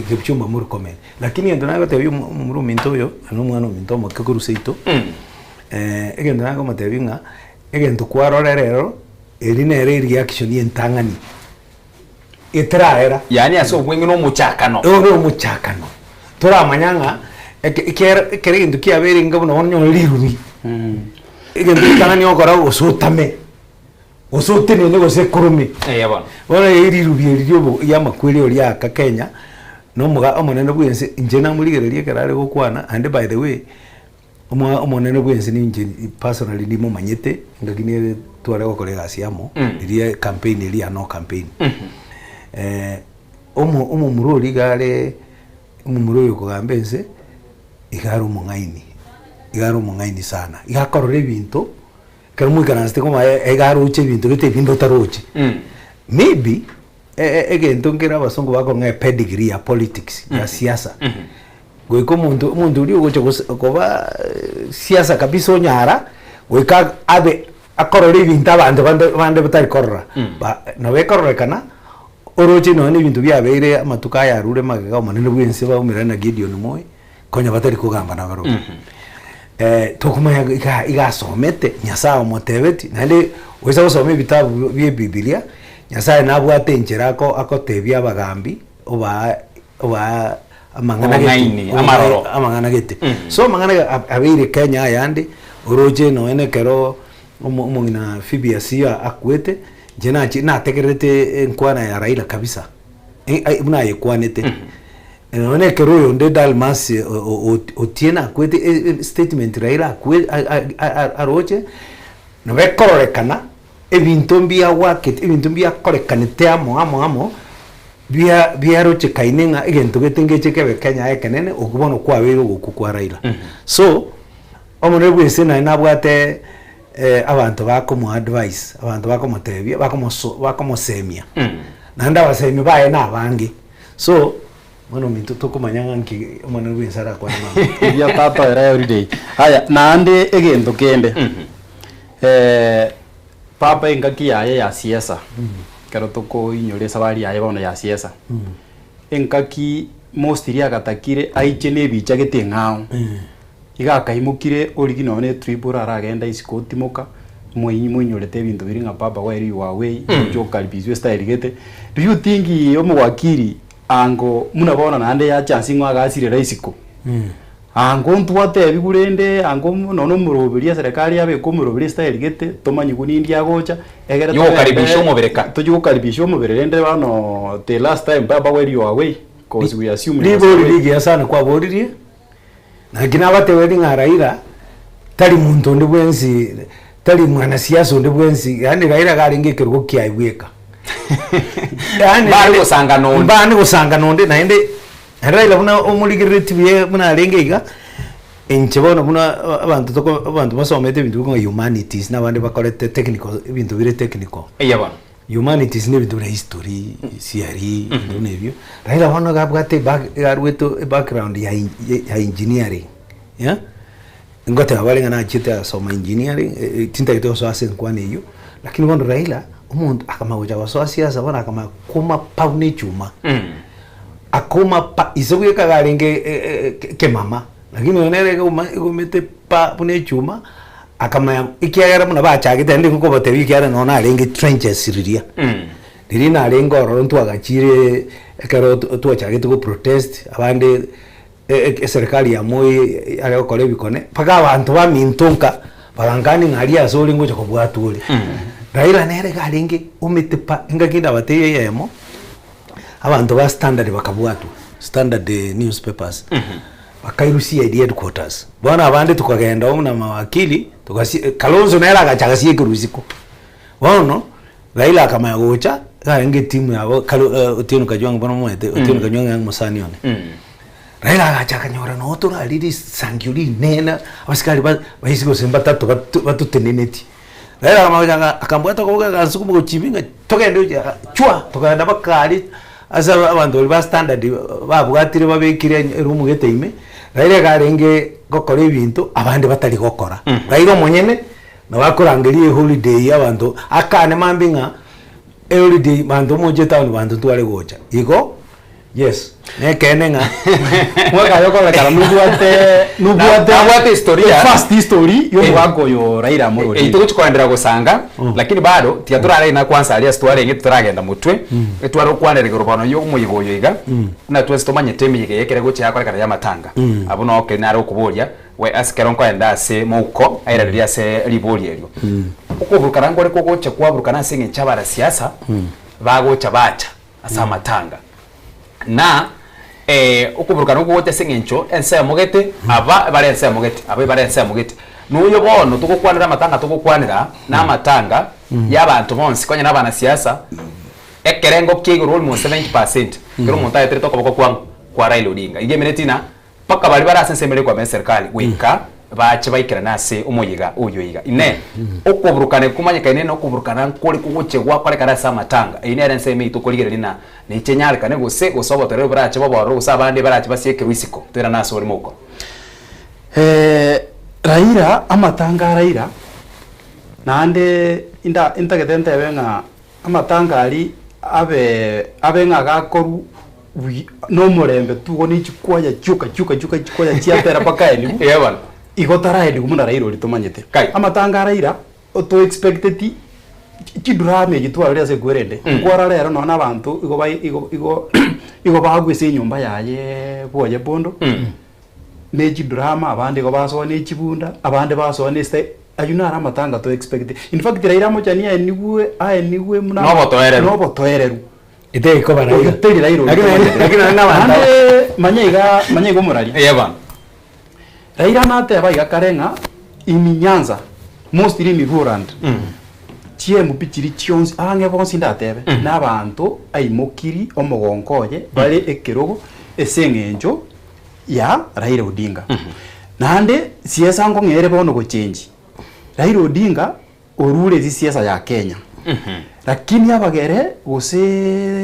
Kipchumba Murkomen lakini ndo nago te muru minto yo no mwana minto makuru seito egendo nago matebinga egendo kwarorerero elinere reaction yentangani etraera yani aso bwengi no muchakano tora manyanga kere indu kiabere ngabo no nyo lirubi egendo tangani okora osotame osotene nego se kurumi yabona bona irirubi ryo ya makweli ori aka Kenya no muga omonene bwense inje namurigererie karare gukwana and by the way omonene bwense ni inje personally ni mumanyete ngagine tware gokorega siamo irie campaign iria no campaign omo murori gare murori kugambense igaro mungaini sana igakorore bintu kero kanasti koma egaro uche bintu bite bindo taroche maybe egento ngera basongo bako ngai pedigree ya politics ya siasa goiko mundu uri ugoche koba siasa kabisa onyara goika abe akorora ibintu abantu bande batari korora no bekorrekana oroche no ni ibintu byabeire amatuka yarure magaga manene bwense baumira na Gideon Moi konya batari kugamba na baro tokumanya igasomete nyasaye motebeti nande wesa gusoma ibitabu bya Biblia nyasaye nabwate injerako akotebya abagambi oba amangana gete so mangana abeire Kenya ayande oroche no ene kero umungina Fibiasia akwete jena nategerete enkwana ya Raila kabisa muna yekwanete ene kero yonde Dalmas otiena akwete statement Raila akwete aroche no bekorekana ebintu mbia waket ebintu mbia korekanete amo bia roche kainenga egento getengeche kebe Kenya ekenene okubono kwa wero gukukwa Raila so omone bwese na nabwate abantu bakomo advice abantu bakomo tebia bakomo semia nanda basemi bae na bangi so mono mintu tokumanyanga nki omone bwese ara kwa mama ya tata era everyday haya nande egento kende papa engaki yaye ya siasa kero toko inyore sabari yaye bono ya siasa engaki mostly agatakire aiche ne bicha getengao igakaimukire origino ne tribura aragenda isikotimoka mwenyorete bintu biringa papa weri wawe jo kalbizwe style gete do you think omwakiri ango munabona nande ya chance ngwa gasire raisiko ango ntwate bigurende ango nono muroberia serikali yabe ko muroberia style gete tomanyi kunindi yagocha egera yo karibisho mobereka toyo karibisho moberende bano the last time baba weri wawe cause we assume libo ligi sana kwa bodirie na gina bate wedding Raila tali muntu ndi bwensi tali mwana siasa ndi bwensi yani Raila garinge kirgo kiaibweka yani bani gusanga nonde na ende Raila buna omuligiriti bye buna rengeiga enchebona buna abantu basomete bintu ngo humanities na bandi bakorete technical bintu bire technical eyabana humanities ne bintu bire history CRE bintu nebyo Raila bana gabwate background ya engineering ya ngote abalenga na chita soma engineering tinta kito so asen kwani hiyo lakini bwana Raila umuntu akamagoja waso siasa bwana akama kuma paune chuma akoma pa isobuye kagalenge ke mama lakini onere gumete pa pune chuma akama ikiagara muna bacha gitende kuko botebi kiara nona alenge trenches siriria dirina alengo rontu agachire ekaro tuacha gitu protest abande serikali ya Moi ale okole bikone paka abantu bamintonka bagangani ngari azoli ngo chako bwatule Raila nere galenge umitepa ingakinda bateye yemo abantu ba standard bakabwatu standard newspapers bakairusia headquarters bwana abande tukagenda na mawakili tukasi Kalonzo nera agachagasie kuruziko bono Raila kama yagocha gaenge timu yabo Otieno Kajwang bono mwete Otieno Kajwang musani one Raila agachakanyora no tora aliri sangiuri nena abasikali bahisigo semba tatu batuteneneti Raila kama akambwata koga gansuku mu chibinga togende chwa togenda bakali asa abantu ba standard babwatire babekire rumu geteime Raila garenge gokora ibintu abandi batari gokora Raila monyene nabakorangerie holiday abantu akane mambinga holiday bantu moje town bantu twale gocha igo yes nekenenga mwaka yoko la kala nubuate historia first history yo mwako yo Raila Amolo Odinga tukuchikoendera gusanga lakini bado tiaturare na kwanza alia story ngi turagenda mutwe etwaro kwanere gorobano yo muyiboyo iga na twese tomanye temi yeke yekere goche yakore kana ya matanga abo no kenaro kuboria we askero nko enda se muko aira se liboria elyo ukubukara ngore ko goche kwabukana singe chabara siasa bagocha bacha asa matanga na ukuburukana ugote sengencho ense mugete aba bare ense mugete aba bare ense mugete nuyo bono tukukwanira matanga tukukwanira na matanga y'abantu bonse kwanya n'abana siasa ekerengo kiguru almost 70% kero monta ya treto ko kwa Raila Odinga igemenetina paka bali barasensemere kwa serikali wika bache baikira nase umuyiga uyo yiga ine ukuburukane kumanyika ine no kuburukana kuri kuguche gwa kore karasa matanga ine arense mi tukoligere nina ni chenyal kane gose gosobotere barache babaro usabande barache basieke wisiko tera naso uri muko Raila amatanga Raila nande intagete wenga amatangari abe ngagakoru no murembe tugo ni chikwaja chuka chiatera paka elimu yebana igotara elimu muna Raila litomanyete amatangara ira to expected chidrame gitwara se gwerende kwara rero nona abantu igo bagwese nyumba yaye boye bondo neji drama abandi go basone chibunda abandi basone ste ayuna ara matanga to expect in fact Raila mochania enigwe muna no botoereru ite ko bara ite Raila lakini ngabanda manyega murari yeba Raila nate abaiga karenga iminyanza mostly mi Burand chie mupichiri chionzi ange bonsi ndatebe nabantu aimokiri omogonkoye bari ekirogo esengenjo ya Raila Odinga nande siasa ngo ngere bono go change Raila Odinga orure zi siasa ya Kenya lakini abagere gose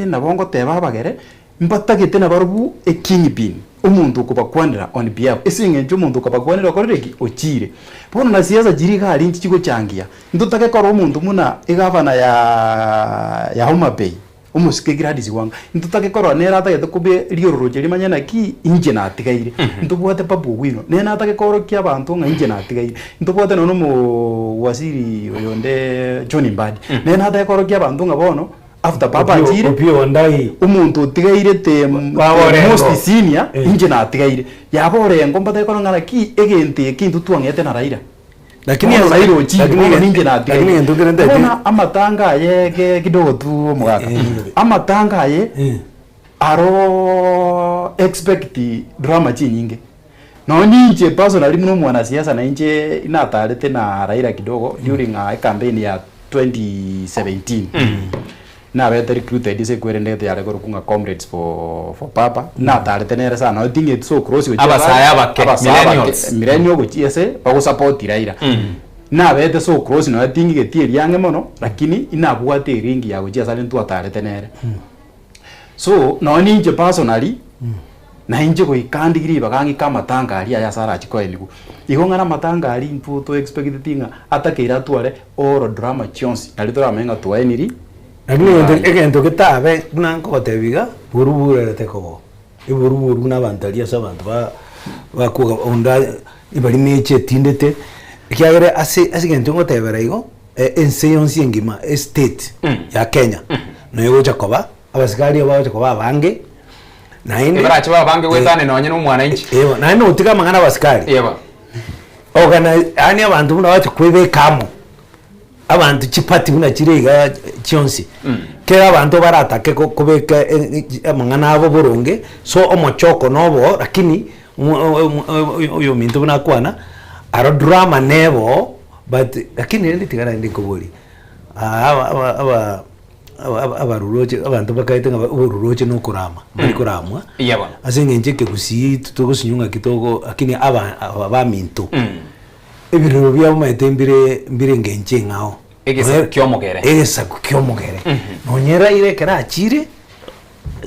nabongo teba abagere mbatagete na barubu ekinyipin umuntu kubakwanira on behalf esingenjo umuntu kubakwanira korereki ochire bono na siasa jiri gali nchigo changia ndutake koro umuntu muna igavana ya Homa Bay umusike gradisi wanga ndutake koro nera atagete kube riororoje rimanyana ki inje na atigaire ndubwate papu wino nena atake koro ki abantu nga inje na atigaire ndubwate no mu wasiri oyonde John Mbadi nena atake koro ki abantu nga bono after papa jire opio ndai umuntu utigaire te most senior inje na atigaire yabore ngomba atake koro ngara ki egente kintu tuangete na Raila lakini Raila ochi ninje na atigaire lakini ndugirende amatanga ye kidogo tu mugaka amatanga ye aro expect drama chinyinge no ninje personally mno mwana siasa na inje inatarete na Raila kidogo during a campaign ya 2017 na beta recruited se kwerendete yale korukunga comrades for papa na tarete nere sana I think it's so cross with abasaya bake millennials go chiese bago support Raila na beta so cross no I think getieri yange mono lakini inabwate ringi ya gochia sale ntu atarete nere so no ninje personally na inje go ikandigiri bagangi kama tanga ali ya sara chiko eligu igongana matanga ali ntu to expect tinga atakeira tuare oro drama chionsi nalitora menga tuainiri lakini egento getabe nanko tebiga burubure tekogo iburuburu nabantalia sabantu bakuga onda ibali meche tindete kiagere asigento ngotebera igo enseyonsi engima state ya Kenya no yego Jacoba abasikali abo Jacoba bange na inde ibarachi bange wetane no nyene umwana inchi yebo na ino utika mangana abasikali yebo ogana ani abantu buna bacho kwebe kamo abantu chipati buna chirega chionsi kera abantu baratake kubeka mangana abo boronge so omochoko nobo lakini uyo mintu buna kwana aro drama nebo but lakini ndi tigara ndi kubuli abaruroche abantu bakaite abaruroche no kurama bari kuramwa yaba asenge njeke kusi tutokusinyunga kitoko lakini aba mintu ebiriro byabo mbire ngenje ngao egesa kyomogere nonyera ire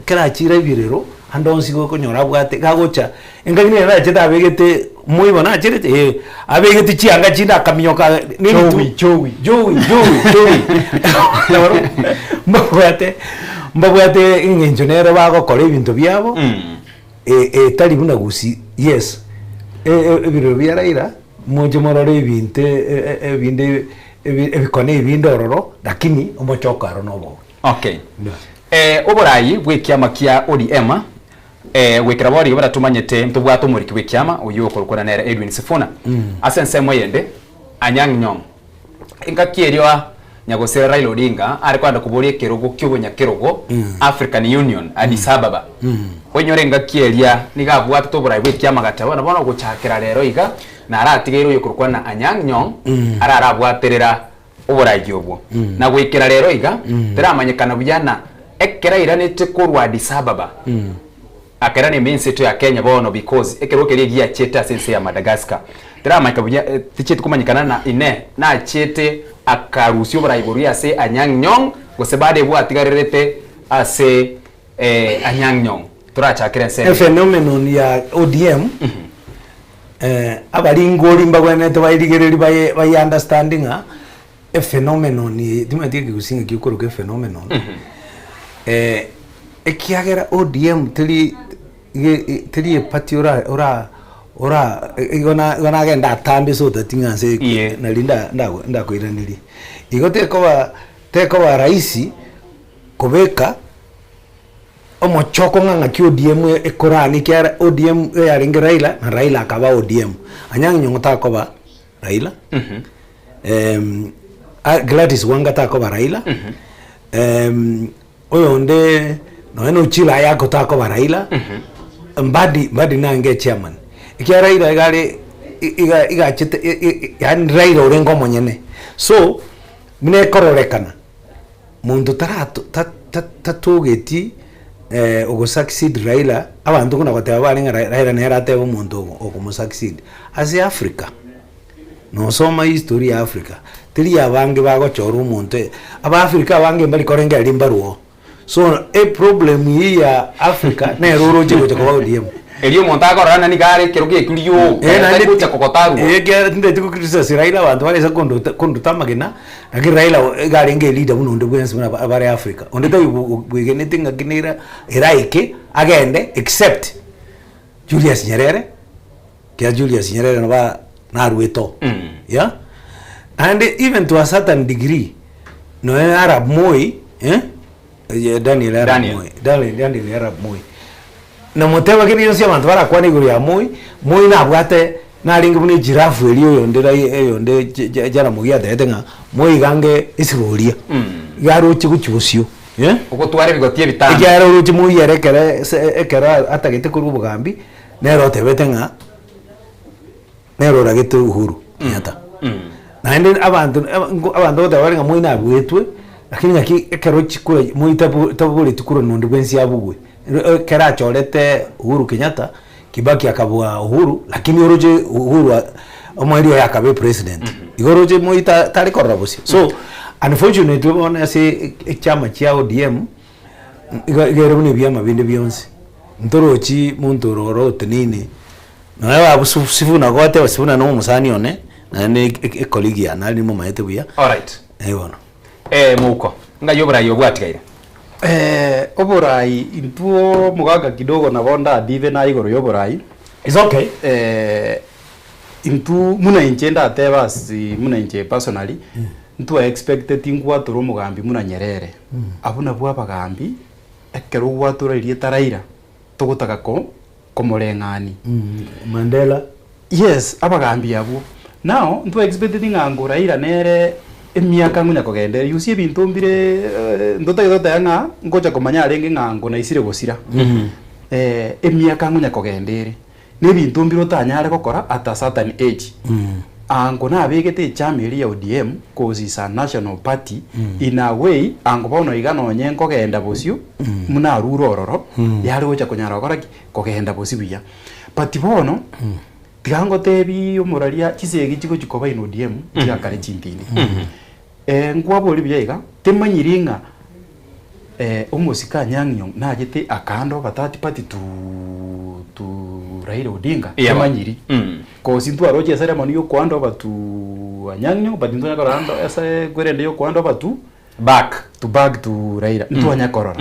karachire biriro andonsi go konyora bwate gagocha engagine era cheta begete muibona achirete abegete chianga chinda kamyoka nini jowi mbabwate ingenjonero bago kore ibintu byabo tali buna gusi yes ebiro bya Raila moje morore ebinde ebikone ebindororo lakini omochokaro nobo okay oburayi bwekiama kia ODM wekera bori baratumanyete ntubwato muri kibekiama uyu okorukona nera Edwin Sifuna asense moyende Anyang' Nyong'o ingakierio nyagosera Raila Odinga ari kwanda kuborie kirugo kyubunya kirugo African Union Addis Ababa wenyore ngakieria nigabwata tuburayi bwekiama gatabona bona guchakira rero iga na aratigeiro yokurukwana Anyang' Nyong'o arabwaterera uburayi obwo na gwikira rero iga tiramanyekana bujana ekera iranete kurwa Addis Ababa akera ni minseto ya Kenya bono because ekero kerigia cheta sense ya Madagascar tiramanyeka buja tichete kumanyikana na ine na chete akarusio barayiboria se Anyang' Nyong'o gosebade bwa tigarerete ase Anyang' Nyong'o turachakira nse phenomenon ya ODM abari ngori mbagwenete bayirigereri by understanding a phenomenon ni dimatie kigusinga kiukuru ke phenomenon ekiagera ODM tiri pati ora igona genda atambe so tatinganse na linda nda koiraniri igote kwa raisi kobeka omochoko nganga ki ODM ekorani kia ODM yaringe Raila na Raila akaba ODM anyang nyongota koba Raila Gladys Wanga ta koba Raila oyonde no chila yako ta koba Raila mbadi nange chairman ikia Raila iga chete yani Raila orengo monyene so mine kororekana mundu tatugeti ogo succeed Raila abantu kuna bateba balinga Raila nera tebo umuntu ogo succeed as Africa no soma history ya Africa tili abange bagochora umuntu aba Africa abange mbali korenga limbaruo so a problem ya Africa na roro jigo kwa ODM elio montago rana ni gare kiruki ekuriyo na kucha kokotaru ege ndinde tikukirisa Raila abantu balesa kondo tamagena agi Raila gare nge leader muno ndo bwensi muna abare Africa onde tayi bwigene tinga kinira eraike agende except Julius Nyerere kia Julius Nyerere no ba narueto yeah and even to a certain degree no Arab Moi Daniel Arab Moi na moteba kiri yose abantu barakwane guri ya Moi na bwate na ringi bune giraffe eliyo yonde jara mugia detenga Moi gange isiboria yaro chikuchusio uko tware bigotie bitano yaro ruchi Moi ekera atagete kuri bugambi nero tebetenga nero ragete Uhuru nyata na ende abantu batabarenga Moi na bwetwe lakini ngaki ekero chikura Moi tabule tukuro nonde bwensi yabugwe kera chorete Uhuru Kenyatta Kibaki akabua Uhuru lakini oroje Uhuru omwelio yakabe president igoroje Moi tari korrabosi so unfortunately on say chama cha ODM igero ni byama binde byonse ntorochi muntu roro tenini nawe abusifuna gote basifuna no musani one na ne colleague na ni mama yetu buya all right bona muko ngayobra yobwatigaire oborai intuo mugaga kidogo na bonda dive na igoro yoborai is okay intu muna inchenda ateba si muna inche personally intu expected ingwa turu mugambi muna Nyerere abuna bwa bagambi ekero gwa turu irieta Raila tugutaga komorengani Mandela yes abagambi abo now intu expected ngango Raila nere emiaka ngunya kogende yusie bintu mbire ndota yanga ngocha komanya arenge ngango na isire gosira emiaka ngunya kogendere ne bintu mbiro tanyare gokora at a certain age ango na abegete chameli ya ODM cause is a national party in a way ango bono igano nyenko genda bosio muna rurororo yari gocha konyara gokora kogenda bosibia but bono tigango tebi umuraria kisegi chiko chikoba in ODM yakare chimpini ngwabori byaiga temanyiringa umusika nyangyo najete akando batati pati tu Raila Odinga temanyiri kosi ntu aroje ceremony yo kwando batu anyangyo badinto nyakorando ese gwerende yo kwando batu back to Raila ntu anyakorora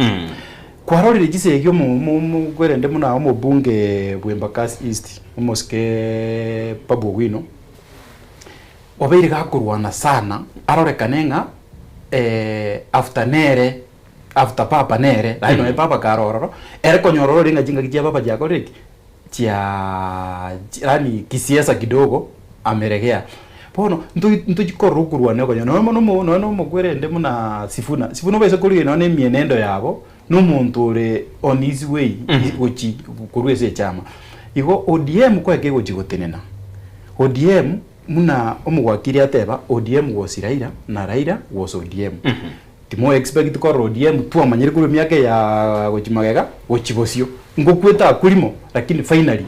kwarorire gisegyo mu gwerende muna mu bunge bwembakasi east umuske Babu Wino obeire gakurwana sana arorekanenga after papa nere laino papa karororo konyororo ringa jinga kijia papa jako riki yani kisiasa kidogo ameregea pono ntu jikorukurwane konyo no mugwerende muna sifuna bese kuri no ne mienendo yabo no muntu ore on his way gochi kurwese chama igo ODM kweke gochigotenena ODM muna omugwakiri ateba ODM was Raila na Raila was ODM timo expect ko ODM tu amanyire kuri myake ya gochimagega gochibosio ngokweta kulimo lakini finally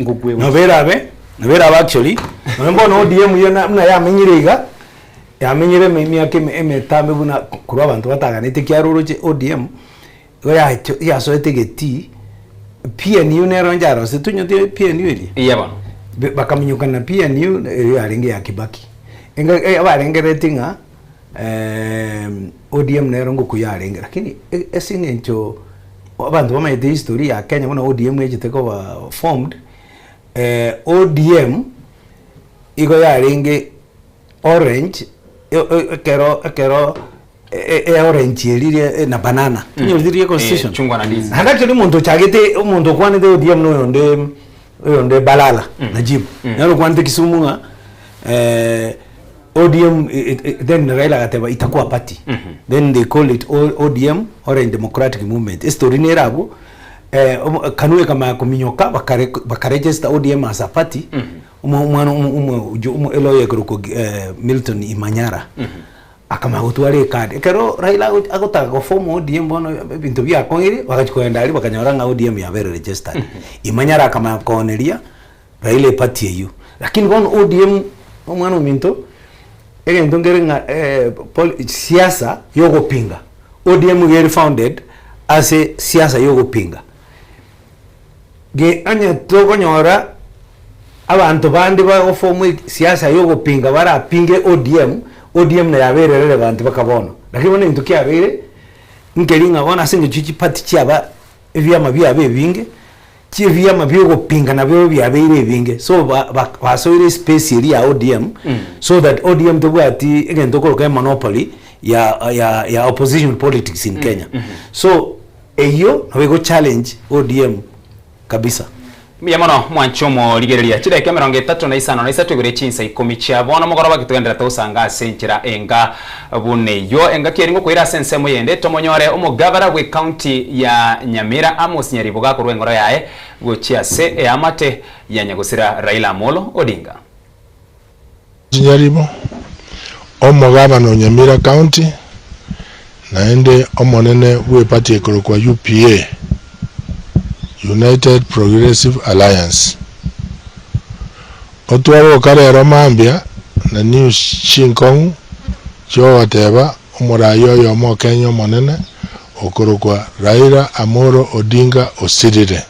ngokwe nabera actually mbona ODM yona muna yamenyire myake emetambe buna kuri abantu bataganite kyaroroje ODM ya so etegeti PNU nero njaro setunyo PNU ili iya bano bakamenyukana PNU yaringe ya Kibaki abarengeretinga ODM nero ngukuyarenge lakini esingencho abantu bamaite history ya Kenya bona ODM ejiteko formed ODM igo yarenge orange kero orange yelire na banana tunyozirie constitution chungwa na ndizi hata ni muntu chagete umuntu kwanete ODM no yonde balala Najib nalo kwanete Kisumu ODM then Raila gateba itakuwa party then they call it ODM Orange Democratic Movement story ni rabu kanue kama kuminyoka bakaregister ODM as a party umwana eloye kuruko Milton Imanyara akama utwale card kero Raila agotaka ko form ODM bono bintu bya kongiri bakachikoenda ali bakanyoranga ODM ya very registered Imanyara akama koneria Raila party yeyu lakini bono ODM umwana minto ndongere siasa yogo pinga ODM geri founded as a siasa yogo pinga ge anya togo nyora abantu bandi ba formu siasa yogo pinga bara pinge ODM na yabere relevant bakabona lakini bone into kyabere ngeringa bona singe chichi party cyaba evyama byabe binge vyama byo pinga na byo byabere binge so basoire space ya ODM so that ODM to ati again to call monopoly ya opposition politics in Kenya so eyo we challenge ODM kabisa Miyamono mwanchomo ligereria chireke 35 igure chinsa 10 cha bona mugoro bagitugendera tusanga senchira enga bune yo enga kiringo kwira sense muyende tomonyore umugabara gwe county ya Nyamira Amos Nyariboga ku rwengoro yae gochia se amate ya Nyagusira Raila Amolo Odinga Nyaribo omugabara no Nyamira county naende omonene we party kwa UPA United Progressive Alliance otwaro karero mambia na New Shinkong cho ateba umurayo yo mo Kenya monene okorokwa Raila Amolo Odinga osirire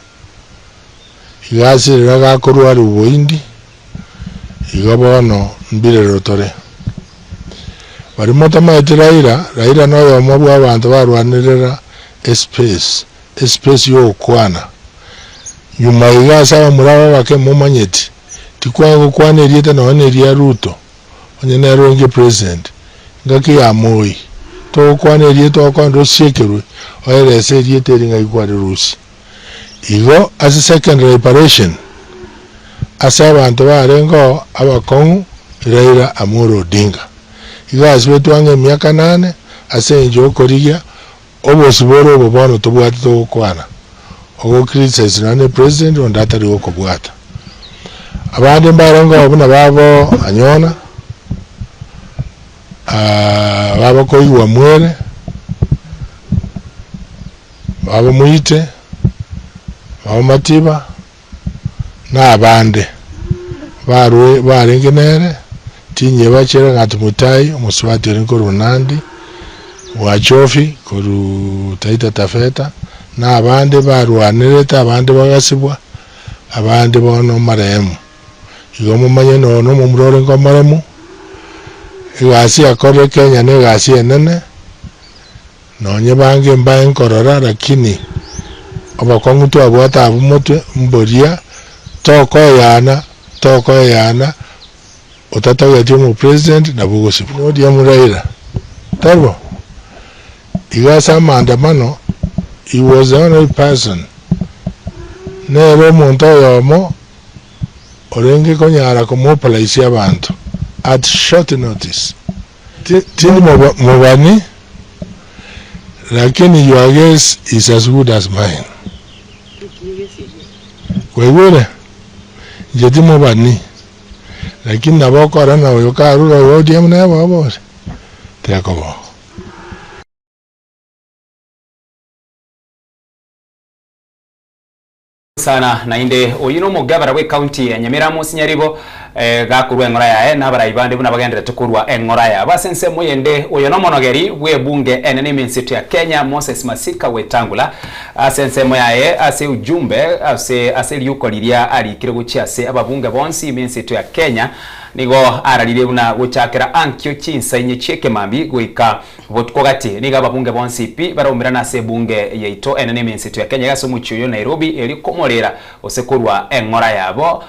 igasi raga korwari uboindi igabono mbire rotore bari motama Raila no yo mo bwa abantu barwanirira space yo kwana nyuma igasa muraba bake mumanyeti tikwango kwane rieta na wane ria Ruto onye na ronge president ngaki ya Moi to kwane rieta kwa ndo shekerwe oere se rieta ringa ikwari rusi igo as a second reparation asa abantu barengo abakongu Raila Amolo Odinga igo aswetu ange miaka 8 ase njo korigia obosiboro bobono tobwati to kwana ogo criticize nane president ondatari okobwata abandi mbarango abuna babo anyona babo koyiwa mwere babo muite babo matiba na abande barwe barengenere tinye bachera ngati mutai omuswati rinko runandi wachofi kuru Taita Taveta na abandi barwanireta abandi bagasibwa abandi bono maremu igo mumanye no mumurore ngo maremu igasi akore Kenya ne gasi enene nonye bange mbaye nkorora lakini abakongu tu abwata abumotwe mboria toko yana otataga timu president na bugosibu no dia Raila tarbo igasa maandamano. He was the only person nero monto yomo orenge konyara kumopalaisia abantu at short notice tini mobani lakini your guess is as good as mine kwegure jeti mobani lakini naboko arana yokaru ODM na babo tekobo sana na inde oyino mugabara we county ya Nyamira Amos Nyaribo gakurwa engora yae nabarayibande buna bagendera tukurwa engora ya basense moyende oyono monogeri we bunge enene minsitu ya Kenya Moses Masika Wetangula asense moyae ase ujumbe ase liuko liria ali kire guchi ase ababunge bonsi minsitu ya Kenya nigo ararire buna guchakira ankyo chinsainye cheke mambi goika botuko gati niga babunge bonsipi baromera na sebunge yeito enene mensitu ya Kenya gaso muchuyo Nairobi eri komorera osekorwa engora yabo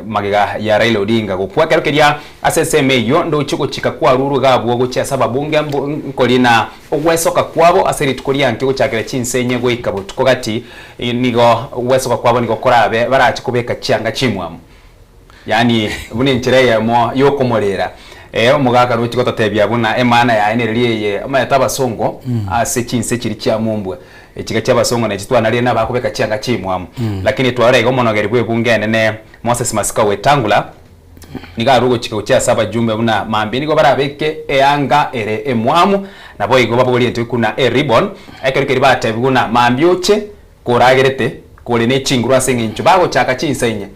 magiga ya Raila Odinga gukwa kerokeria aseseme yo ndo chukuchika kwa ruru gabwo gucha sababunge nkolina ogwesoka kwabo aseri tukoria nke guchakira chinsenye goika botuko gati nigo ogwesoka kwabo nigo korabe barachikubeka chianga chimwamu yani bune nchireye mo yokomorera omugaka rutiko totebya buna emana ya enereriye amayata basongo ase chinse kiri kya mumbwe ekiga kya basongo na kitwana lena bakubeka chianga chimwamu lakini tware gomonogeri bwe bunge nene Moses Masika wetangula niga rugo chiko kya saba jumbe buna mambi nigo barabeke eanga ere emwamu nabo igo babori ento kuna ribbon ekerikeri batebuna mambi oche koragerete kole ne chingura sengincho bago chaka chinsenye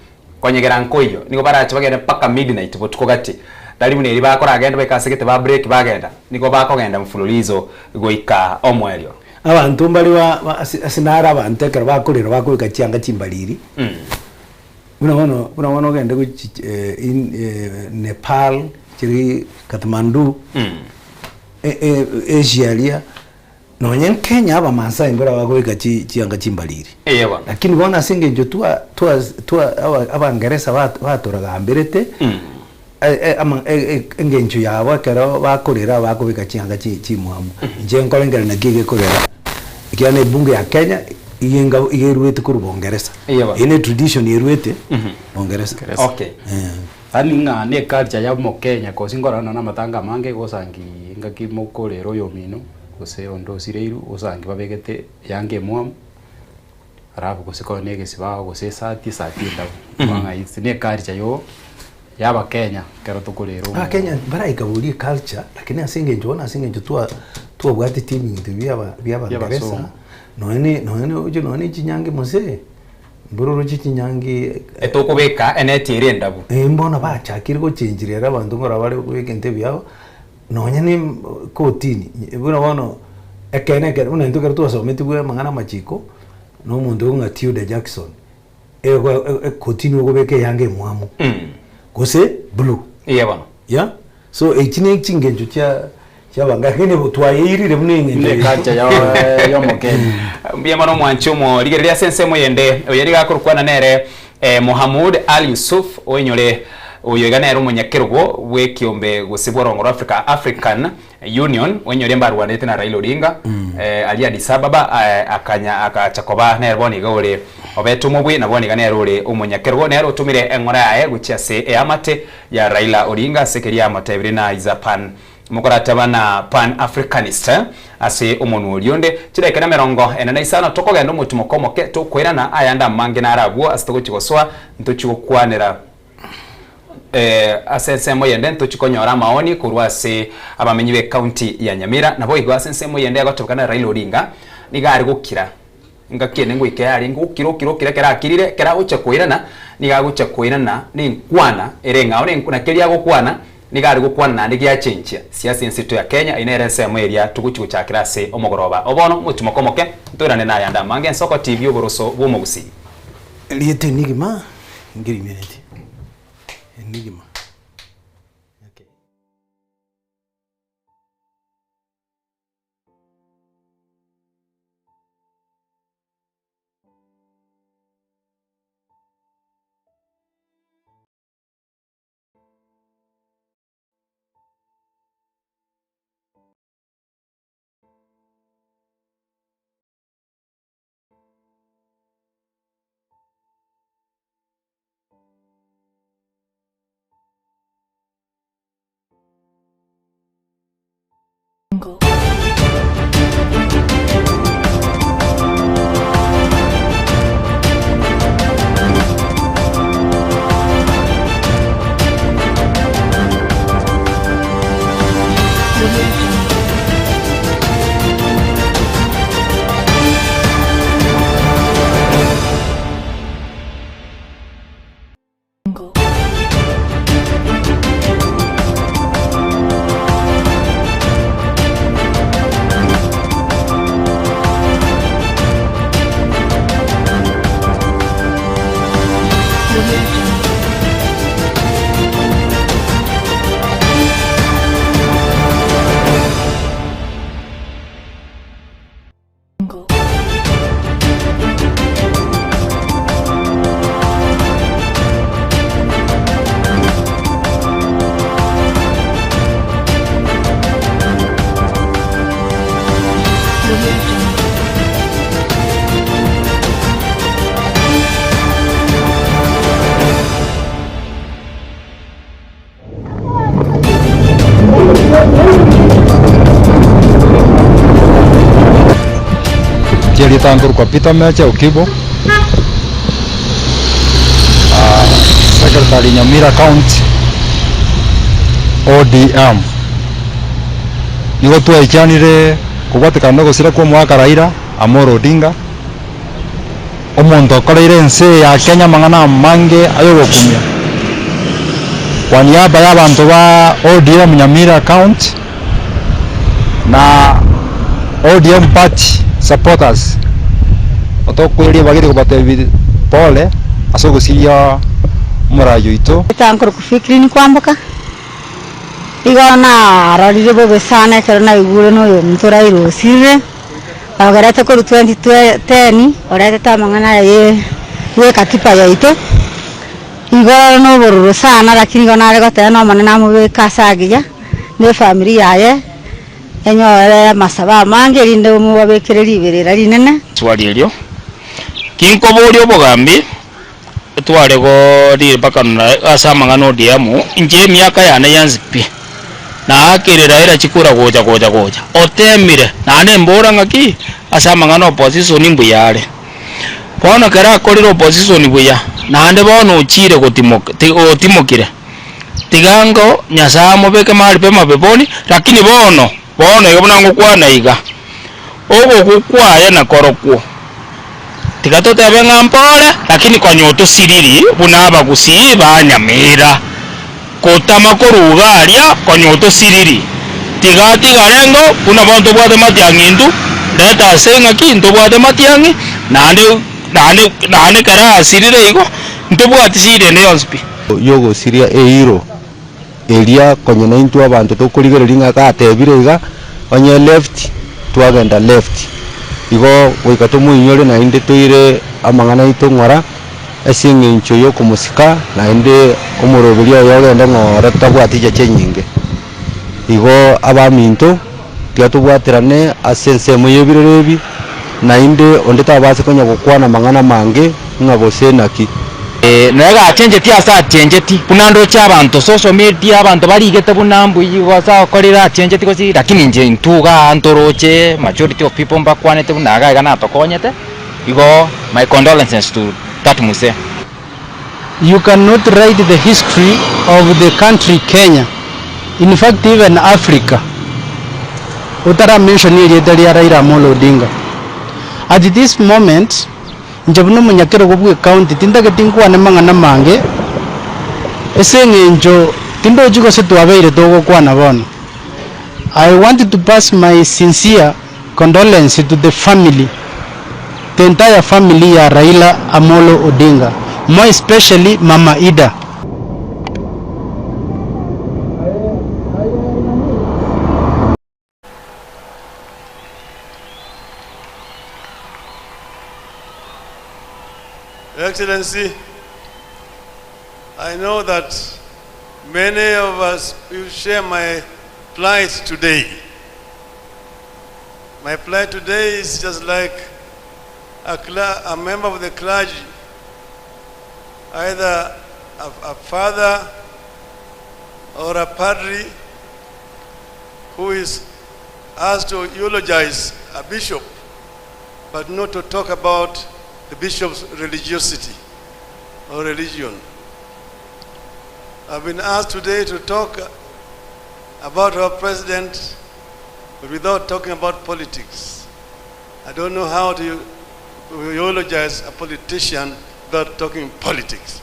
konyegera nkoyo nigo baracha bagenda paka midnight botuko gati dali muneri bakora agenda bekasegete ba break bagenda nigo bakogenda mfululizo goika omwelyo abantu mbali wa asinara abantu ekero bakorera bakwika chianga chimbaliri unaona gende ku Nepal chiri Kathmandu Asia nonye Kenya aba Masai ngora bakwika chianga chimbaliri eyewa lakini bona singe njo tua abangereza batoraga ambirete ama engencho yabo kero bakorera bakubika chianga chimwamu nje nkolengera nakige korera ikiane bunge ya Kenya iyenga iyeruete kuru bongereza ine tradition yeruete bongereza okay ani nga ne culture ya mo Kenya ko singorana na matanga mange gosangi ngaki mokorero yomino gose ondo sireiru osangi babegete yange mwamu arabu gosikone gesiba gose sati ndabu manga isi ne culture yo yaba Kenya kero tukulero Kenya bara ikabulie culture lakini asinge njo tua bwati team byaba ngeresa none chinyange mose mbururu chinyange etokobeka enetire ndabu mbona bachakire go chenjirera abantu ngora bari kubeka ntebe yao nonye ni kotini bono ekene una ntokero twasomete bwa mangana machiko no muntu nga Tilda Jackson kotini ogobeke yange mwamu gose blue yeba ya so echine chingenjo cha banga kene twayirire munenge ne kacha ya mokeni mbiya mano mwanchumo ligereria sensemo yende oyeri gakorukwana nere Mohamud Ali Yusuf oyenyore oyegana yero munyakergo we kiombe gusibworongoro African Union wenyore mbarwanete na Raila Odinga ali Addis Ababa akachakoba nerboni gore obetumubwe naboni gana yero umunyakergo nero tumire engora yae guchiase amate ya Raila Odinga sekeria amatebire na Izapan mukorata na Pan Africanist ase umuntu urionde kirekana merongo enana isana tokogenda umutumo komoke tokwirana ayanda mange na arabu asitogo kigoswa ntochikwanira asensemo yende ntochikonyora maoni kurwase abamenyi be county ya Nyamira nabo igwa asensemo yende agatobukana Raila Odinga nigari gukira ngakene ngwike yari ngukiro kira kirire kira uche kwirana nigaguche kwirana ni nkwana erenga one nkuna kiria gukwana nigari gukwana nandi gya chenchia siasa insito ya Kenya inerese mweria tuguchi cha kirase omogoroba obono mutumo komoke nturane na yanda mange Soko TV oboroso bumugusi liete nigima ngiri minute nigima Jerry Tandur kwa Peter Mecha Ukibo, Secretary Nyamira County ODM. Nigo twaikanire kubatikana gusira kwa mwaka Raila Amolo Odinga omonto akoreire ense ya Kenya mang'ana mange ayogokumia kwa niaba y'abantu ba ODM Nyamira County na ODM party supporters otokweria bagire kubate pole asogusiria murayo ito tankuru kufikiri ni kwamboka igona ararire bobe sana kero na igure no mtura irosire agarata ko 2010 orata tamangana ye katipa ya ito igora no bororo sana lakini gona re gota no manana mu kasagiya ne family yaye enyo masaba mange rinde mu babekere liberera rinene swali elio kinko bolio bogambi twale go ri bakana asamanga no diamu inje miaka yana yanzipi na akirira ira chikura goja otemire nane mbora ngaki asamanga no opposition mbuyale bono kera koriro opposition buya nande bono uchire otimokire tigango nyasamo beke mali pema beboni lakini bono yobona ngokwana iga ogo kukwaya na korokwo tigatote abenga mpole lakini kwa nyoto siriri bunaba gusiba Nyamira kotama korugaria kwa nyoto siriri tigati garengo kuna bantu bwate matiangindu leta senga kintu bwate matiangi nane kara sirire igo ntubwati sire ne yonspi yogo siria eiro elia konyena intu abantu tokurigereria ngaka atebire iga onye left twagenda left igo goikato muinyore na inde toire amangana itongora asinge incho yo kumusika na inde omoroberia yogenda ngora tabwatije chenyinge igo abaminto kyatubwaterane asense muyebirerebi na inde onde tabase konya gukwana mangana mange ngabose naki naga change ti asa change ti punando cha abantu social media abantu barigete bunambu yigoza korira change ti kosi lakini nje ntuga antoroche majority of people mbakwanete bunaga gana tokonyete igo my condolences to that muse. You cannot write the history of the country Kenya, in fact even Africa utara mention ile ya Raila Amolo Odinga at this moment. Njabno munyakero gobwe county tindaga tinkwa ne mangana mange esengenjo tindo jiko setu abeire togo kwana bono. I wanted to pass my sincere condolence to the family, the entire family ya Raila Amolo Odinga, more especially Mama Ida. Excellency, I know that many of us will share my plight today. My plight today is just like a member of the clergy, either a father or a padre who is asked to eulogize a bishop, but not to talk about the bishop's religiosity or religion. I've been asked today to talk about our president, but without talking about politics. I don't know how to eulogize a politician without talking politics.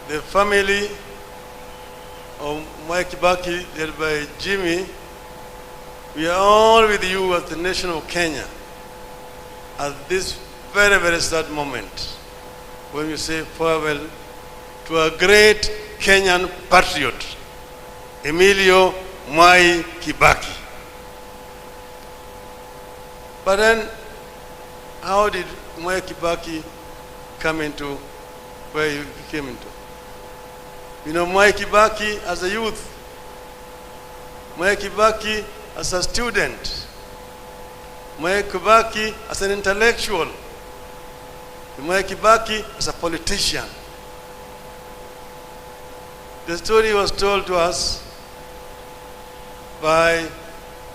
The family of Mwai Kibaki, led by Jimmy, we are all with you as the nation of Kenya at this very, very sad moment when we say farewell to a great Kenyan patriot, Emilio Mwai Kibaki. But then, how did Mwai Kibaki come into where he came into? You know, Mwai Kibaki as a youth, Mwai Kibaki as a student, Mwai Kibaki as an intellectual, Mwai Kibaki as a politician. The story was told to us by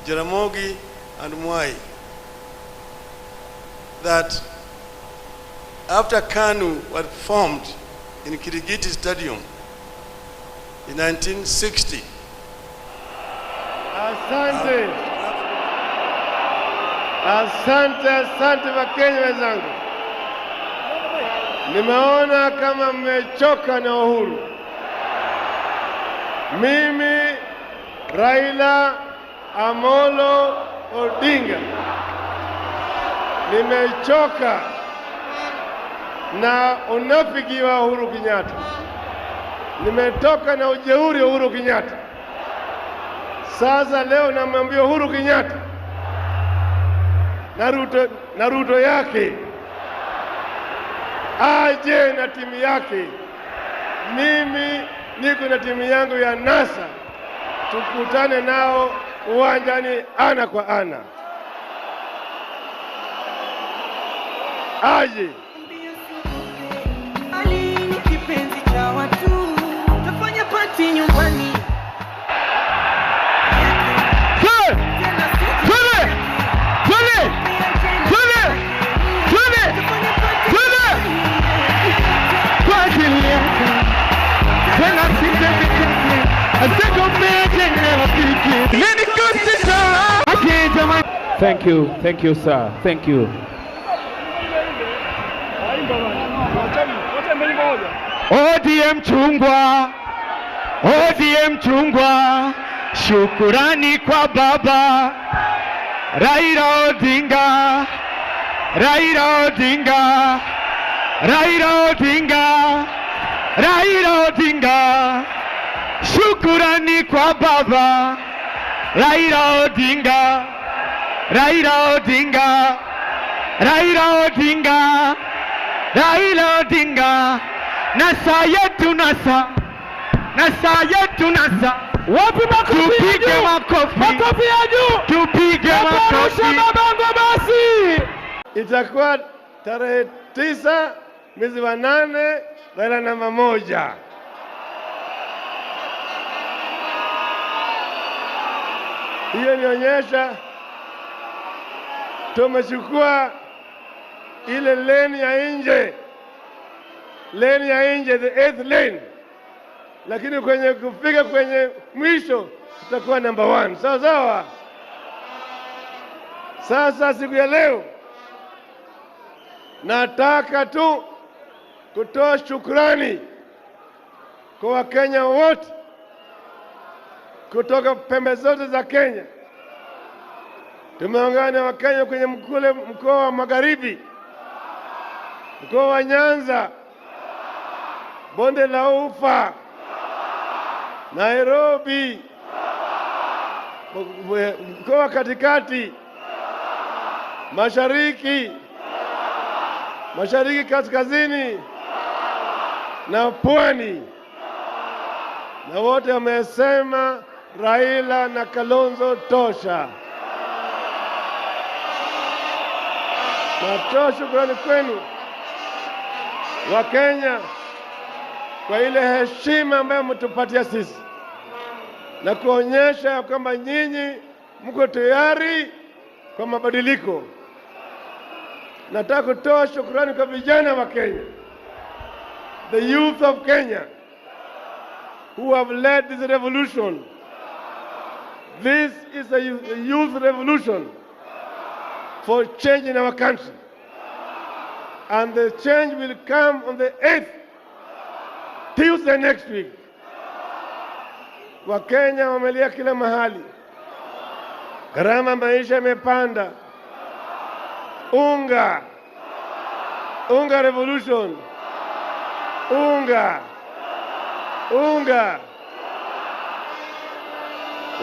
Jaramogi and Mwai that after KANU was formed in Kirigiti Stadium in 1960. Asante. Asante, asante Wakenya wenzangu. Nimeona kama mmechoka na uhuru. Mimi Raila Amolo Odinga nimechoka na unafiki wa Uhuru Kenyatta. Nimetoka na ujeuri wa Uhuru Kenyatta. Sasa leo namwambia Uhuru Kenyatta na Ruto yake aje na timu yake. Mimi niko na timu yangu ya NASA, tukutane nao uwanjani ana kwa ana. Aje. Kipenzi cha watu, tafanya party nyumbani. Thank you, sir. Thank you. ODM chungwa, ODM chungwa, shukurani kwa baba Raila Odinga, Raila Odinga, Raila Odinga, Raila Odinga, shukurani kwa baba Raila Odinga, Raila Odinga, Raila Odinga, Raila Odinga. NASA yetu NASA, NASA yetu NASA. Wapi makofi? Tupige makofi. Makofi ya juu. Tupige makofi. Mabango basi. Itakuwa tarehe 9 mwezi wa 8 Raila namba 1. Hiyo nionyesha tumechukua ile lane ya nje. Lane ya nje, the 8th lane. Lakini kwenye kufika kwenye mwisho tutakuwa number 1. Sawa sawa. Sasa siku ya leo nataka tu kutoa shukrani kwa Wakenya wote kutoka pembe zote za Kenya. Tumeungana na Wakenya kwenye mkoa wa Magharibi, mkoa wa Nyanza, Bonde la Ufa, Nairobi, mkoa wa Katikati, Mashariki, Mashariki Kaskazini na Pwani. Na wote wamesema Raila na Kalonzo tosha. Natoa shukrani kwenu Wakenya kwa ile heshima ambayo mtupatia sisi na kuonyesha kwamba nyinyi mko tayari kwa mabadiliko. Nataka kutoa shukrani kwa vijana wa Kenya, the youth of Kenya, who have led this revolution. This is a youth revolution for change in our country. And the change will come on the 8th, Tuesday next week. Wakenya wamelia kila mahali. Gharama maisha imepanda. Unga revolution. Unga.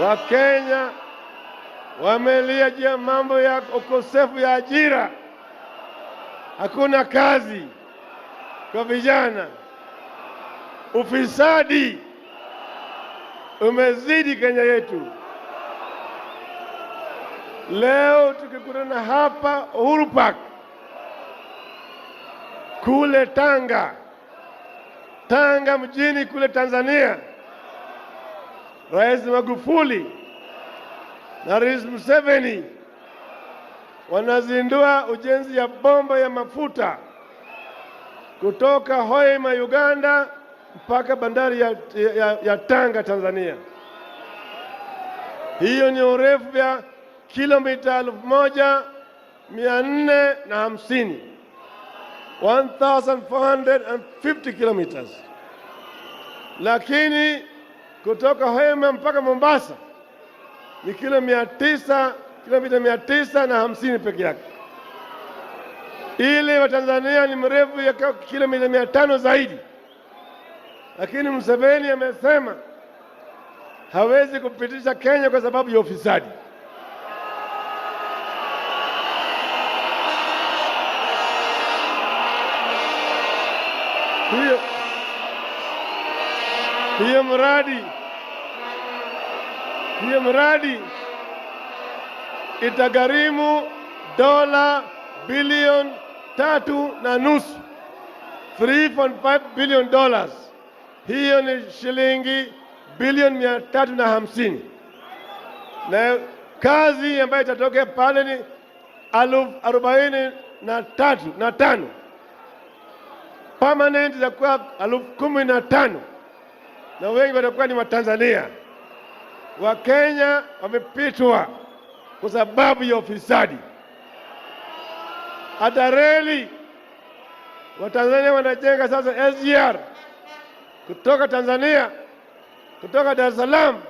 Wakenya wamelia juu ya mambo ya ukosefu ya ajira. Hakuna kazi kwa vijana. Ufisadi umezidi Kenya yetu. Leo tukikutana hapa Uhuru Park kule Tanga mjini kule Tanzania, Rais Magufuli na Rais Museveni wanazindua ujenzi ya bomba ya mafuta kutoka Hoima Uganda mpaka bandari ya Tanga Tanzania. Hiyo ni urefu ya kilomita 1450, 1450 kilometers. Lakini kutoka Hoima mpaka Mombasa ni kilomita 950 peke yake. Ile wa Tanzania ni mrefu ya kilomita 500 zaidi. Lakini Museveni amesema hawezi kupitisha Kenya kwa sababu ya ufisadi. Hiyo mradi itagharimu dola bilioni 3.5, $3.5 billion. Hiyo ni shilingi bilioni 350. Na kazi ambayo itatokea pale ni 43,500. Permanent itakuwa 15,000, na wengi watakuwa ni Watanzania. Wakenya wamepitwa kwa sababu ya ufisadi. Hata reli Watanzania wanajenga sasa SGR kutoka Tanzania, kutoka Dar es Salaam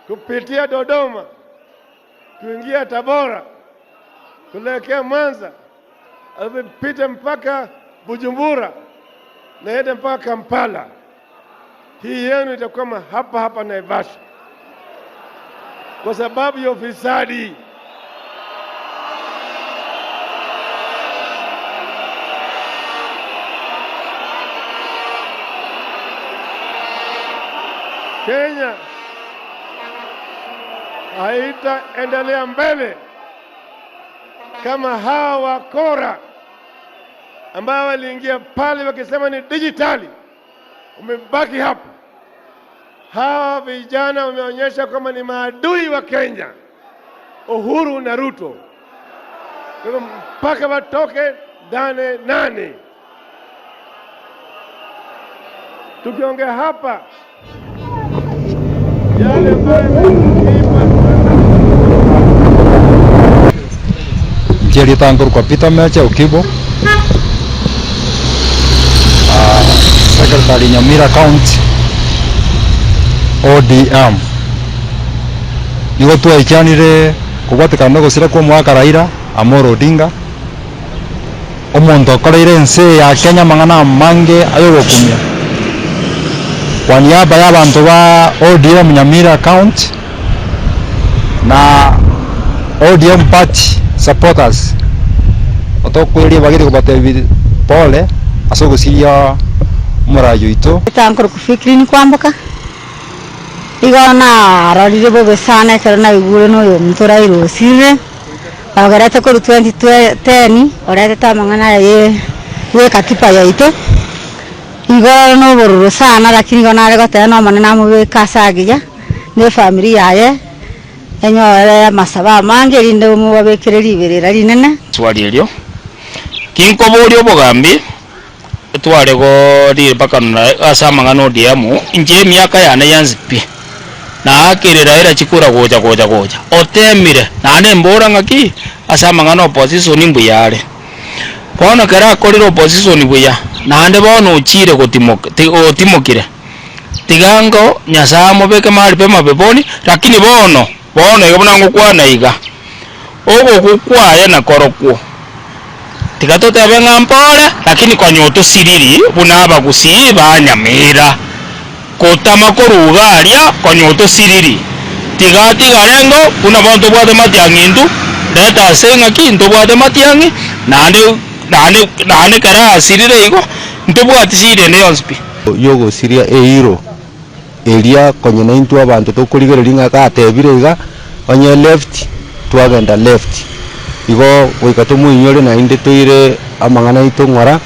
kupitia Dodoma, kuingia Tabora, kuelekea Mwanza, alipita mpaka Bujumbura na hata mpaka Kampala. Hii yenu itakuwa hapa Naivasha kwa sababu ya ufisadi. Kenya haitaendelea mbele kama hawa wakora ambao waliingia pale wakisema ni digitali umebaki hapo. Hawa vijana wameonyesha kama ni maadui wa Kenya, Uhuru na Ruto. Mpaka watoke nane. Tukiongea hapa yale Njeri Tanguru kwa Peter Mecha Ukibo, Secretary Nyamira County ODM. Nigo twaikanire kubatikana gusira kwa mwaka Raila Amolo Odinga, omonto akoreire ense ya Kenya mang'ana mange ayogokumia kwa niaba y'abantu ba ODM Nyamira County na ODM party supporters. Otokweria bagire kubatebi pole asogusiria murayo ito Tanguru kufikiri ni kwamboka igona arorire bobe sana kero na igure no mtora irosire agarata ko 2010 orete tamangana ye katipa ya ito igora no bororo sana, lakini igona arego tena manena mu kasagija ne family yaye enyore masaba mange rinde mu babekere liberera rinene swali elio kinkobolio bogambi twarego ri bakana asamangano diamu inje miaka yana yanzipi na akirira era chikura goja otemire nane mbora ngaki asamangano opposition mbuyare bono kera akorira opposition buya nande bono uchire otimokire tigango nyasamo beke mali pema beboni, lakini bono igabona ngukwana iga ogo kukwaya na korokwo tigatote abenga mpole, lakini kwa nyoto siriri bunaba gusiba Nyamira kotama korugaria kwa nyoto siriri tigati garengo kuna bantu bwate matiangindu leta senga kintu bwate matiangi nane kara sirire igo ntubwati sire ne yonspi yogo siria eiro elia konye naintu abantu tokurigereria ngaka atebire iga onye left twagenda left igo goikatomu inyore na inde toire amangana itongora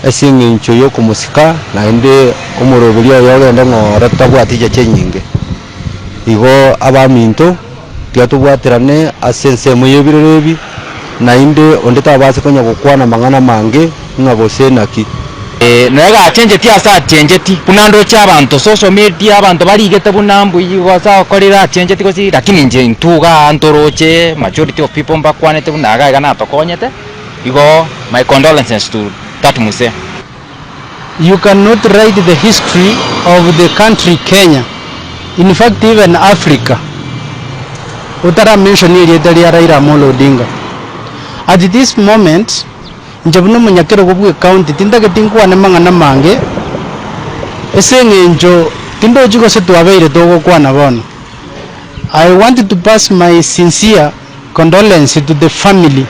esinge incho yo kumusika na inde omoroberia yo genda ngora tabwatije chenyinge igo abaminto kiatubwaterane ase ensemo yebirerebi nainde onde tabase konya gukwana mang'ana mange ng'abose naki nega change asa change punando cha abantu social media abantu barigete bunambu yigoza korira change kosi lakini nje ntuga antoroche majority of people mbakwanete bunaga gana tokonyete igo my condolences to that muse. You cannot write the history of the country Kenya, in fact even Africa, utara mention ile Raila Amolo Odinga. At this moment njabuno munyakero gubwe county tindage tinkwane mang'ana mange esengenjo tindo jiko setu abeire togo kwana bono. I want to pass my sincere condolence to the family,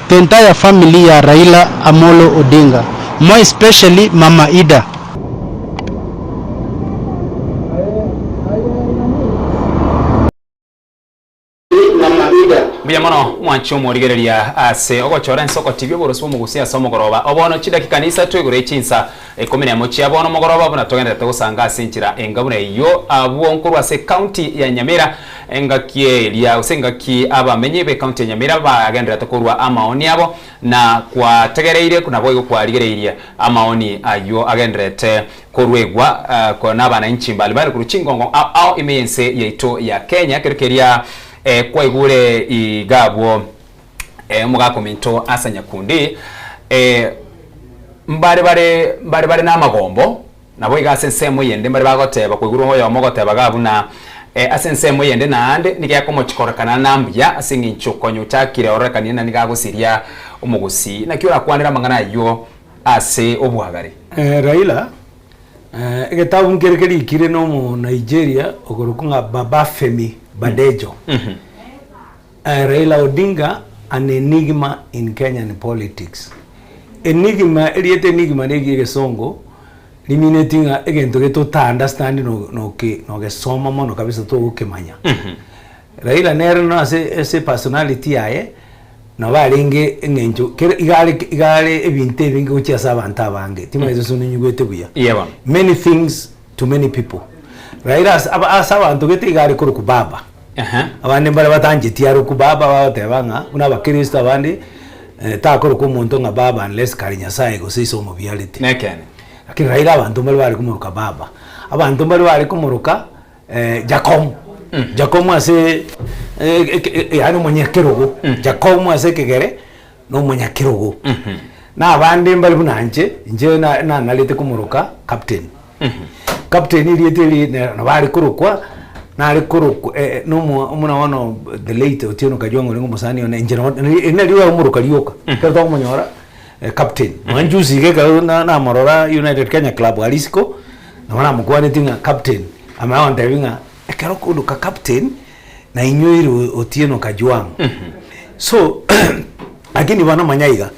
the entire family ya Raila Amolo Odinga, more especially Mama Ida. Buya mono mwancho morigereria ase ogochora nsoko TV boroso mugusia somo goroba obono chida kikanisa twigure chinsa ekomene mochi abono mogoroba buna togenda tegusanga asinchira engabune iyo abuonkuru ase county ya Nyamira engakie lia usengaki abamenye be county ya Nyamira bagendera tokorwa amaoni abo na kwa tegereire kuna boyo kwa ligereire amaoni ayo agendrete korwegwa kwa nabana inchi mbali kuruchingongo au imense yeito ya Kenya kerekeria kwa igure igabwo mugako minto asanya kundi mbare na magombo nabo igasensemo yende mbare bagoteba kwa iguru hoyo mogoteba gabuna asensemo yende na ande nigyako chikorakana nambuya asingincho konyo takire orekani na nigagusiria umugusi nakiora kwanira mangana yo ase obuhagari Raila egetabu ngerekeri ikire no mu Nigeria ogorukunga Baba Femi Badejo. Raila Odinga, an enigma in Kenyan politics. Enigma, enigma negi songo, eliminating again to get to understand no soma mono kabisa to ukemanya. Raila nero no ase personality aye na baringe ngenjo igale ebinte binge uchiasa banta bange tima izo sunu nyugwete buya. Many things to many people. Raila asa bantu gete igale kuru kubaba. Abandi mbale batanjiti yaro kubaba batebanga una bakristo abandi takoro ko muntu nga baba unless kali nyasaye go siso mu reality nekene lakini Raila abantu mbale bali kumuruka baba abantu mbale bali kumuruka Jacob ase yani munyakirugo Jacob ase kegere no munyakirugo na abandi mbale bunanje nje na nalete kumuruka captain captain ilieteli na bali kurukwa na alikuru no muna wano the late Otieno Kajwang ngo musani ona enjero ina liwa umuruka lioka kato kumonyora captain manjusi geka na morora United Kenya Club Alisco na wana mkwani tinga captain amawa ndabinga ekero kuduka captain na inyoiro Otieno Kajwang so akini bana manyaiga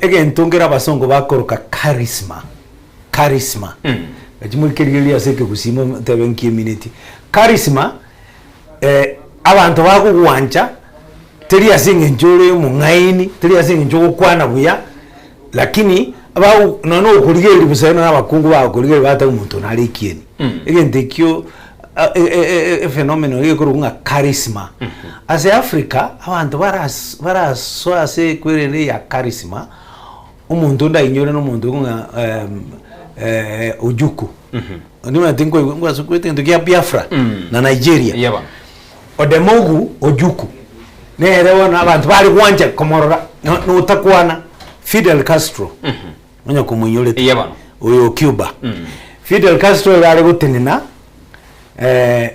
again tongera basongo bakoroka charisma Ajimuri kiri aseke kusimo tabenki community. Charisma abantu bakugwanja teri asinge njore mungaini teri asinge njoko kwana buya lakini abawu nono okurigeri busana n'abakungu bakurigeri bata umuntu nari kieni. Egende kyo fenomeno yekurunga charisma. As Africa abantu baraso ase kwerere ya charisma umuntu ndainyore no muntu nga Ojuku. Ndima tinko ngwaso kwete ndokia Biafra na Nigeria. Odemogu Ojuku. Nerewa na abantu bali kwanja komorora no utakwana Fidel Castro. Onyo kumunyole. Oyo Cuba. Fidel Castro yali gutenena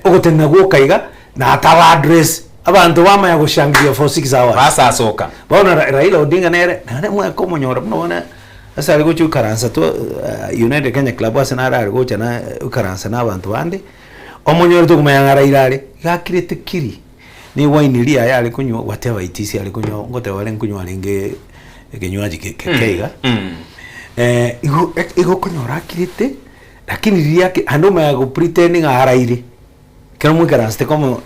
ogotenna gukaiga na ataba address abantu bamaya gushangiya for 6 hours. Basa asoka. Bona Raila Odinga nere mwe komonyora mnona asa ali gochu karansa to United Kenya Club asenara ali gocha na karansa na abantu bandi omonyora to kumayanga Raila ali gakirete kiri ni wine lia yali kunywa whatever it is ali kunywa ngote wale kunywa linge ekenywaji kekeiga igo kunyora kirete lakini lia andoma ya go pretending araire kero mu karansa como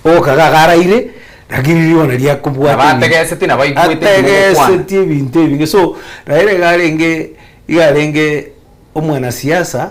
o kaga araire lakini liona lia kubwa abategese tina bayikwete ategese binte binge so Raila garenge omwana siasa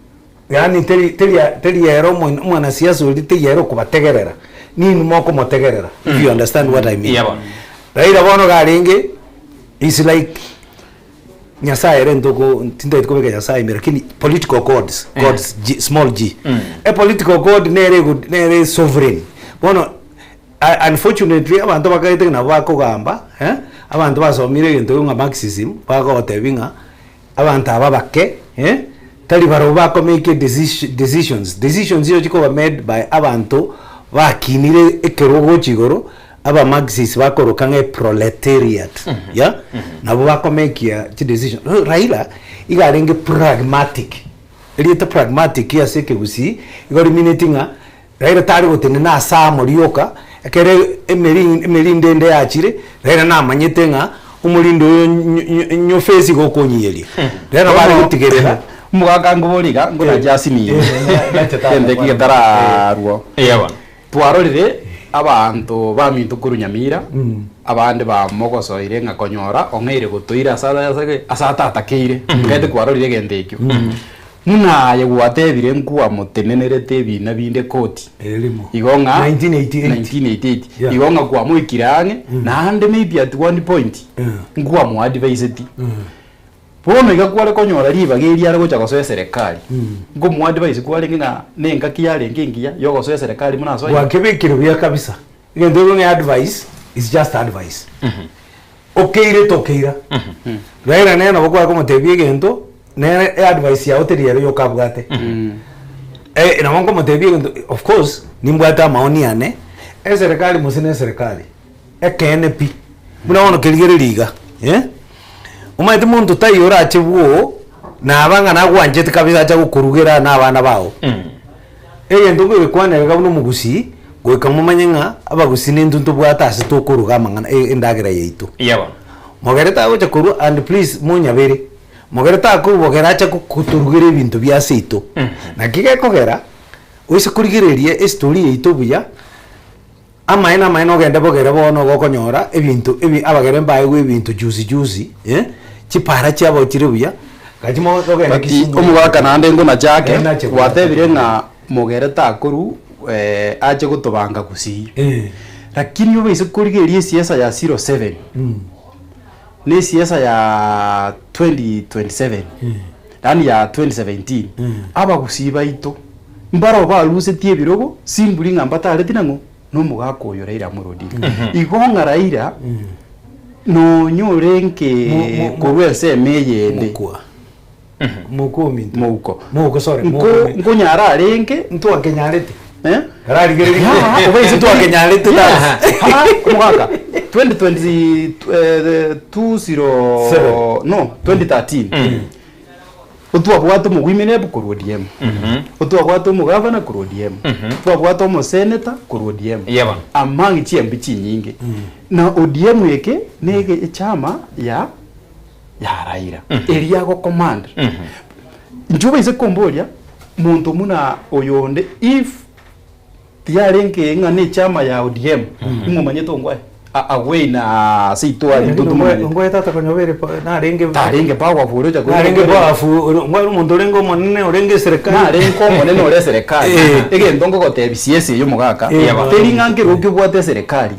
yani teri yero mwana siasa uri teri yero kubategerera nini moko motegerera if you understand what I mean. Raila bono garinge is like Nyasaye rentoko tinda ko bega Nyasaye lakini political gods small g a political god nere sovereign bono unfortunately abantu bakaite na bako gamba abantu basomire into nga marxism bako tebinga abantu ababake tali baro bako make decisions yo chiko made by abantu bakinire ekerogo chigoro aba marxist bakorokange proletariat nabo bakomekia chi decision. Raila igarenge pragmatic elita pragmatic yaseke gusi igori minatinga Raila tari gotene na samo rioka ekere emerinde ndende yachire Raila na manyetenga umurindo nyo face gokonyiyeri Raila bari gutigerera mugaga nguburiga ngona jasini ende kigetara ruo twarorire abantu bamitukuru Nyamira abande ba mogosoire nga konyora ongeire gutuira asata atakeire ngende kwarorire gendekyo muna yegwatebire nkuwa mutenenerete bina binde koti igonga 1988 igonga kwa muikirange na ande maybe at one point nkuwa mu advised bono igakwale konyora riba geri ara gocha gosoya serikali ngo mu advice kwale nga nenga kiyale ngingiya yo gosoya serikali muna so wakebekiro bya kabisa ngendo ni advice is just advice okay tokeira Raila nena bokwa ko mutebie gento ne advice ya hoteli yero yo kabwate na mongo mutebie gento of course nimbwata maoni ane serikali musine serikali KNP muna ono keligere liga umaite muntu tayora achebuo na abanga nagwanjete kabisa acha gukurugera na abana bawo ndungu bikwana gabuno mugusi gweka mumanyenga abagusi n'induntu bwata asitokuruga mangana endagira yaitu mogereta acha kuru and please munyabere mogereta akubogera acha kuturugera ibintu bya seito na kige kogera wese kurigirerie story yaitu buya amaina ogenda bogera bono gokonyora ebintu abagere mbaye ebintu juicy chipara cyabo kiribuya kajimo ogenda kishingo omugaka nande ngo na jake watebire na mogereta akuru aje gutubanga gusi lakini yo bise kurigerie siasa ya 07 ni siasa ya 2027 yani ya 2017 aba gusiba ito mbaro ba luse tie birogo simbuli ngambata aletinango no mugaka oyo Raila Odinga igonga Raila no nyorenke kurwese meyende muko sorry muko nyara renke ntu akenyarete rari gereri ubese tu akenyarete mugaka 2020 no 2013 utwa bwato mugwimene bukuru ODM utwa bwato mugavana kuru ODM utwa bwato mo senator kuru ODM amangi chiembi chinyingi na ODM yeke nege chama ya Raila area go command njuba ise kombolia muntu muna oyonde if tiarenke ngane chama ya ODM ngomanyeto ngwa away na sitwa ndutu ngwa tata konyobere na renge pawa furoja na renge pawa fu ngwa umuntu rengo monene orenge serikali na rengo monene ore serikali ege ndongo gote BCS yo mugaka teringa ngiro kibwate serikali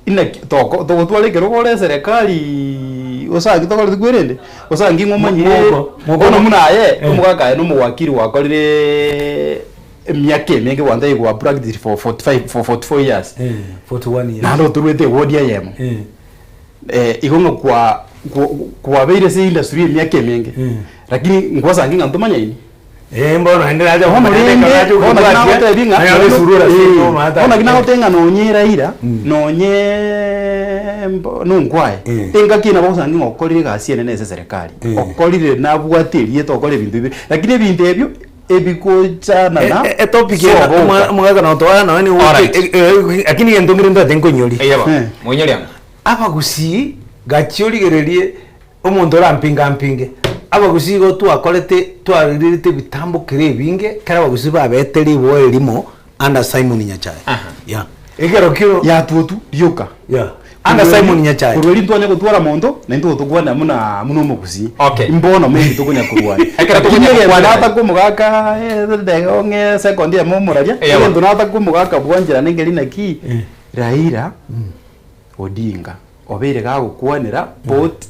ina toko twale kero gore serikali osangi toko ligwerende osangi ngomanyire mukono munaye umugaka no muwakiri wakorire miaka menge wanda igwa practice for 44 years 41 years nalo turwete wodi yemo igongo kwa beire se industry miaka menge lakini ngwasa nginga ntomanya ini mbona endera aja hono ringe ona kina binga ona kina hotenga nonyera ira nonye nungwae enga kina bosa ngingo okorire gasi ene nese serikali okorire nabwatirie to okore bintu bibi lakini bintu ebyo ebikochana na topic ya mwaga na toa na ni akini yendongire ndo atenkonyori munyori aba gusi gachiori gererie omuntu rampinge aba gusi go tu akorete tu aririte bitambo kire binge kara bagusi babeteri bo elimo anda Simon Nyachae egero kiro ya tutu yoka anga Simon Nyachae kurweri ntwanya gutwara mondo na ntu tukwana muna muno mugusi okay imbono mengi tukunya kurwani ekera tukunya kurwani hata kumugaka ndege second ya mumuraria ndu nata kumugaka bwanjira ningeri na ki Raila Odinga obere ga gukwanira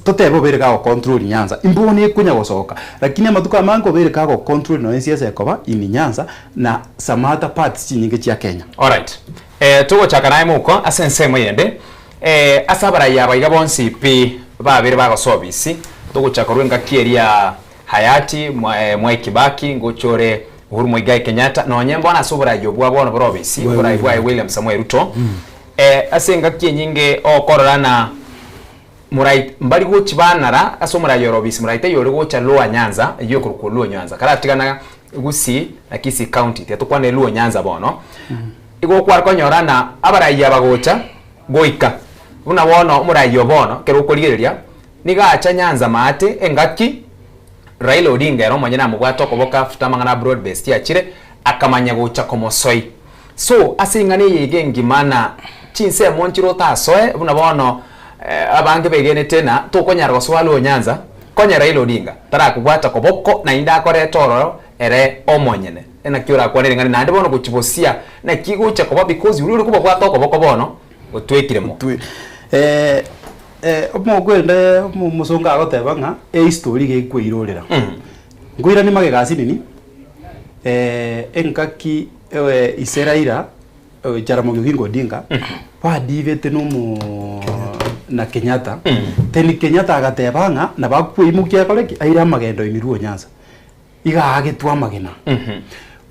totebo bere ga control Nyanza imboni kunya gosoka lakini amatuka mango bere ga control no siasa yakoba ini Nyanza na samata parts nyingi cia Kenya. Alright. Tugo chaka naye muko asense moyende asabara yaba igabonsi pi babere bagosobisi tugo chaka rwenga kieria hayati Mwai Kibaki ngochore Uhuru Muigai Kenyatta no nyembo na sobora yobwa bono probisi bora igwa William Samuel Ruto asenga kienyinge okorana murai mbali gochi banara asomura yorobisi muraite yori gocha Luo Nyanza iyo kuruko Luo Nyanza karatigana gusi akisi county tetukwane Luo Nyanza bono igo kwarko nyorana abaraiya bagocha goika buna bono murayo bono kero kurigeria nigacha Nyanza mate engaki Raila Odinga ero manyana mugwato koboka futamangana broad based yachire akamanya gocha komosoi so asingane yege ngimana chinse monchiro tasoe buna bono abange begene tena tukonyara goswalo Nyanza konya Raila Odinga tara kubwata koboko na inda kore toro ere omonyene ena kiora kwanere ngani nande bono kuchibosia na kigucha koba because uri kuba bwata koboko bono utwekiremo omogwende musonga agotebanga history gekwirorera ngwira ni magegasi nini enkaki Iseraira Jaramogi Oginga Odinga wa divete no na Kenyatta teni Kenyatta agatebanga na bakwimukia koleki aira magendo ini Luo Nyanza iga agetwa magena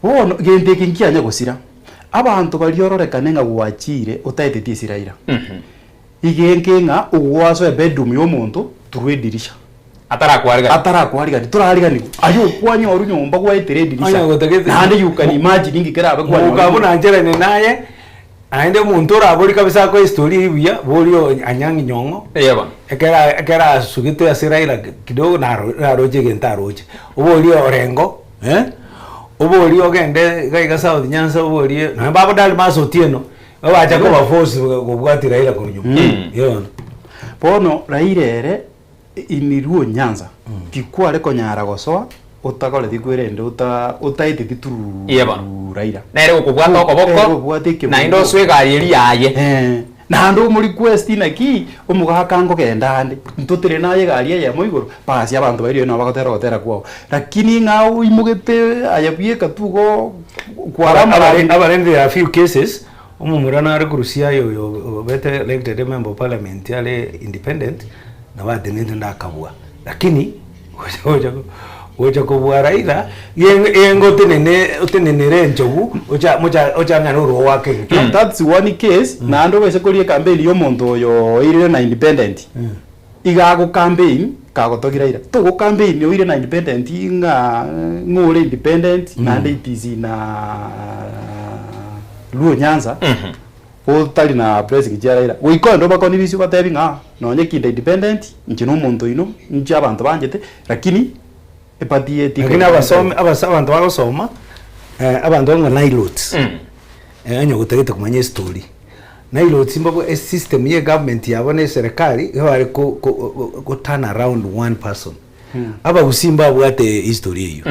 wono gende kinkia nya gusira abantu bariororekane nga gwachire utaitetie Isiraira igenkenga ugwaso bedroom yo muntu turwedirisha atarakwariga turarigani ayo kwanya oru nyomba gwaitire dirisha nande yukani imagine ngikera abagwa ukabona njerene naye aende muntu uraburi kabisa ko story ibya borio anyangi nyongo yeba ekera sugito ya Siraira kidogo na roje gentaroje uborio orengo uborio gende gaiga South Nyanza uborio na babo dal maso tieno babacha ko baforce gobwati Raila kunyuma yona bono Raila ere ini Luo Nyanza kikware konyara gosoa utakole thikwirende utaite tituru Raila nere gukubwata okoboko na indo swegari yaye na ndo muri quest na ki umugakango kendande ntutire naye gari ya moigoro pasi abantu bari no bagotera kwao lakini ngao imugete ayabie katugo kwarama abarende a few cases umumurana ari kurusia yo bete elected member of parliament yale independent na badenende ndakabwa lakini oja kubwa Raila yengo tenenere njogu oja ngano ro wake that's one case na ndo wese kolie campaign yo muntu yo ire na independent igago campaign kagotogira ira to campaign yo ire na independent ngore independent na nditizi na Luo Nyanza utali na president Raila wiko ndo bakoni bisu batebinga nonye kinda independent nchino muntu ino nchi abantu banjete lakini lakini abantu bagosoma abantu ngo Nilots enyo gutegete kumanya story Nilots imbo system ye government yabone serikali bari ko turn around one person aba gusimba bwate history hiyo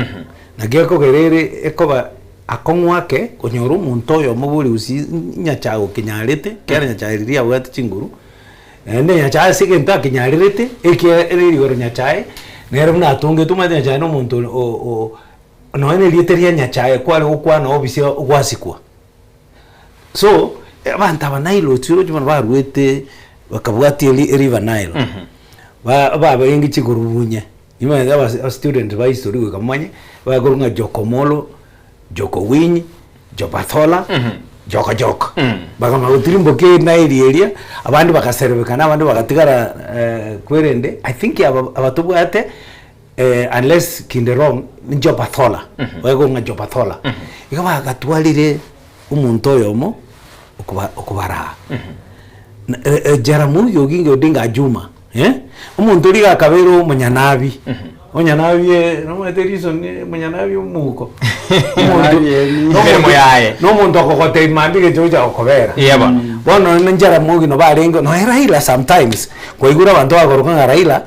na geko gerere ekoba akongwake konyoru muntu yo muburi usi nyachago kinyarete kera nyachariria bwate chinguru ende nyachaga sigenta kinyarete eri goro nyachae nero mna tunge tumanya cyane umuntu no ene literia nyachaye kwale ukwana obisi ogwasikwa so abantu abanailo tsiro cyuma barwete bakabwati river Nile ba yengi chigurubunye nyuma aba student ba history bakamanye bagurunga Jokomolo Jokowinyi Jopathola Joka bagama utirimbo ke Nile area abandi bakaservekana abandi bagatigara kwerende I think abatubwate unless kinderong Jopathola wego nga Jopathola ikaba gatwalire umuntu yomo okubara Jaramogi Oginga Odinga Juma umuntu uri akabero munyanabi onyanavye nomwete reason munyanavye muko no muntu akokote mambike joja okobera bono njara mugi no barengo no Raila sometimes koigura bantu bagoroka Raila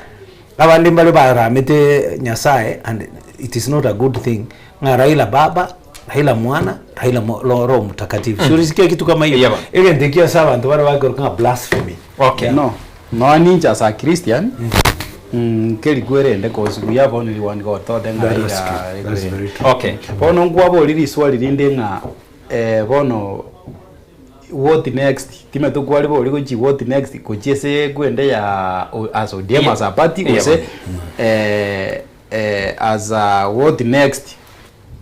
abandi mbale baramete Nyasaye, and it is not a good thing. Raila baba, Raila mwana, Raila Roho Mtakatifu. Sio risikia kitu kama hiyo. Ile ndikia sawa bantu wale bagoroka blasphemy. Okay. No ninja sa Christian. Keli gwerende kozugu yabo niliwani go tode ngarira. Okay. Bono ngwabo liri swali linde nga bono what next time to kwali bo liko chi what next ko chese gwende ya as ODM as a party ko se as a what next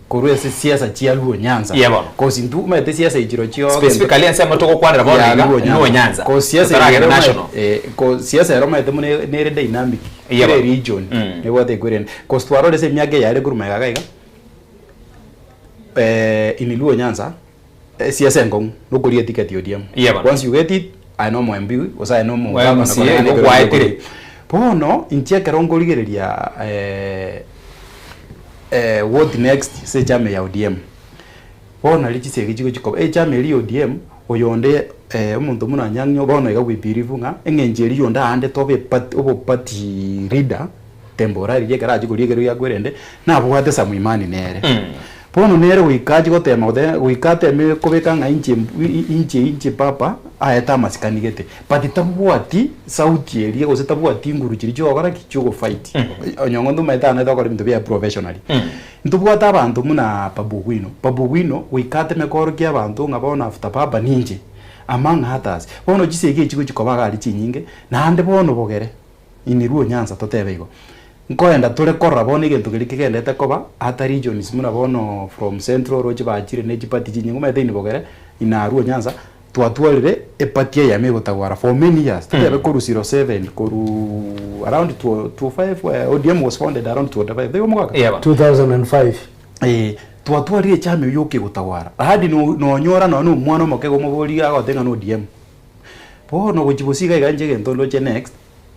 korwe se siasa chia Luo Nyanza ko sintu mete siasa ijiro chio specifically ansema toko kwandra bona Luo Nyanza ko siasa national ko siasa ero mete mune nere dynamic ile region ne wote gweren ko stwaro de se miage ya ile guruma gaiga in Luo Nyanza siasa ngong no kulia ticket ODM once you get it I know mo mbi osa I know mo bono intia karongo ligereria what next se chama ya ODM bono lichise gichigo chiko chama ya ODM oyonde umuntu muna nyanyo bono igagwipirivu nga engenjeri yonda ande tobe party leader temporary ye garaji kuligereria yakwerende na bwate samwimani nere bono nere wikaji gotema wikate me kobeka nga inche papa ayeta masikanigete but tabwati sauti elie go tabwati nguru chiricho ogara kichugo fight onyongo ndumeta na dokora bintu bya professionally ntubwata abantu muna pabuwino wikate me korkia abantu ngabona after papa ninje among others bono gisege ikigo kikobaga ali chinyinge nande bono bogere ini Luo Nyanza totebego nkoenda tole korra bone gento kigendete koba ata regions muna bono from central roche bachire ne chipati chinyingo mete ni bogere ina Luo Nyanza twatwalire epatia ya mego tawara for many years tebe koru 07 koru around 25 ODM was founded around 25 they omugaka 2005 twatwalire chame yoke gutawara hadi no nyora no mwana mokego muburi agotenga no ODM bono gochibusiga iganje gento che next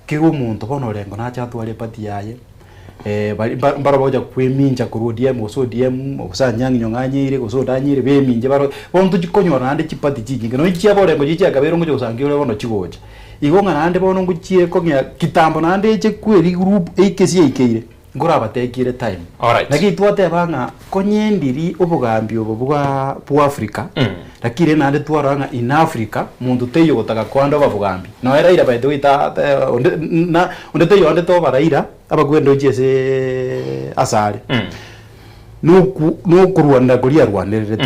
kigo muntu bono rengo na cha twale pati yaye baro boja kweminja ku ODM oso ODM obusanyangi nyonganyire oso danyire beminje baro bontu chikonyora ande chipati chiki no ichi abore ngo chichi akabero ngo usangire bono chigoje igonga nande bono ngo chie ko nya kitambo nande che kweri group ekesi ekeire ngora batekire time naki twate banga konyendiri obugambi obubwa bu Africa lakire nande twaranga in Africa mundu teyo gotaka kwanda babugambi no era ira baito ita onde teyo onde to baraira abagwendo jese asari no kurwanda kuria rwanere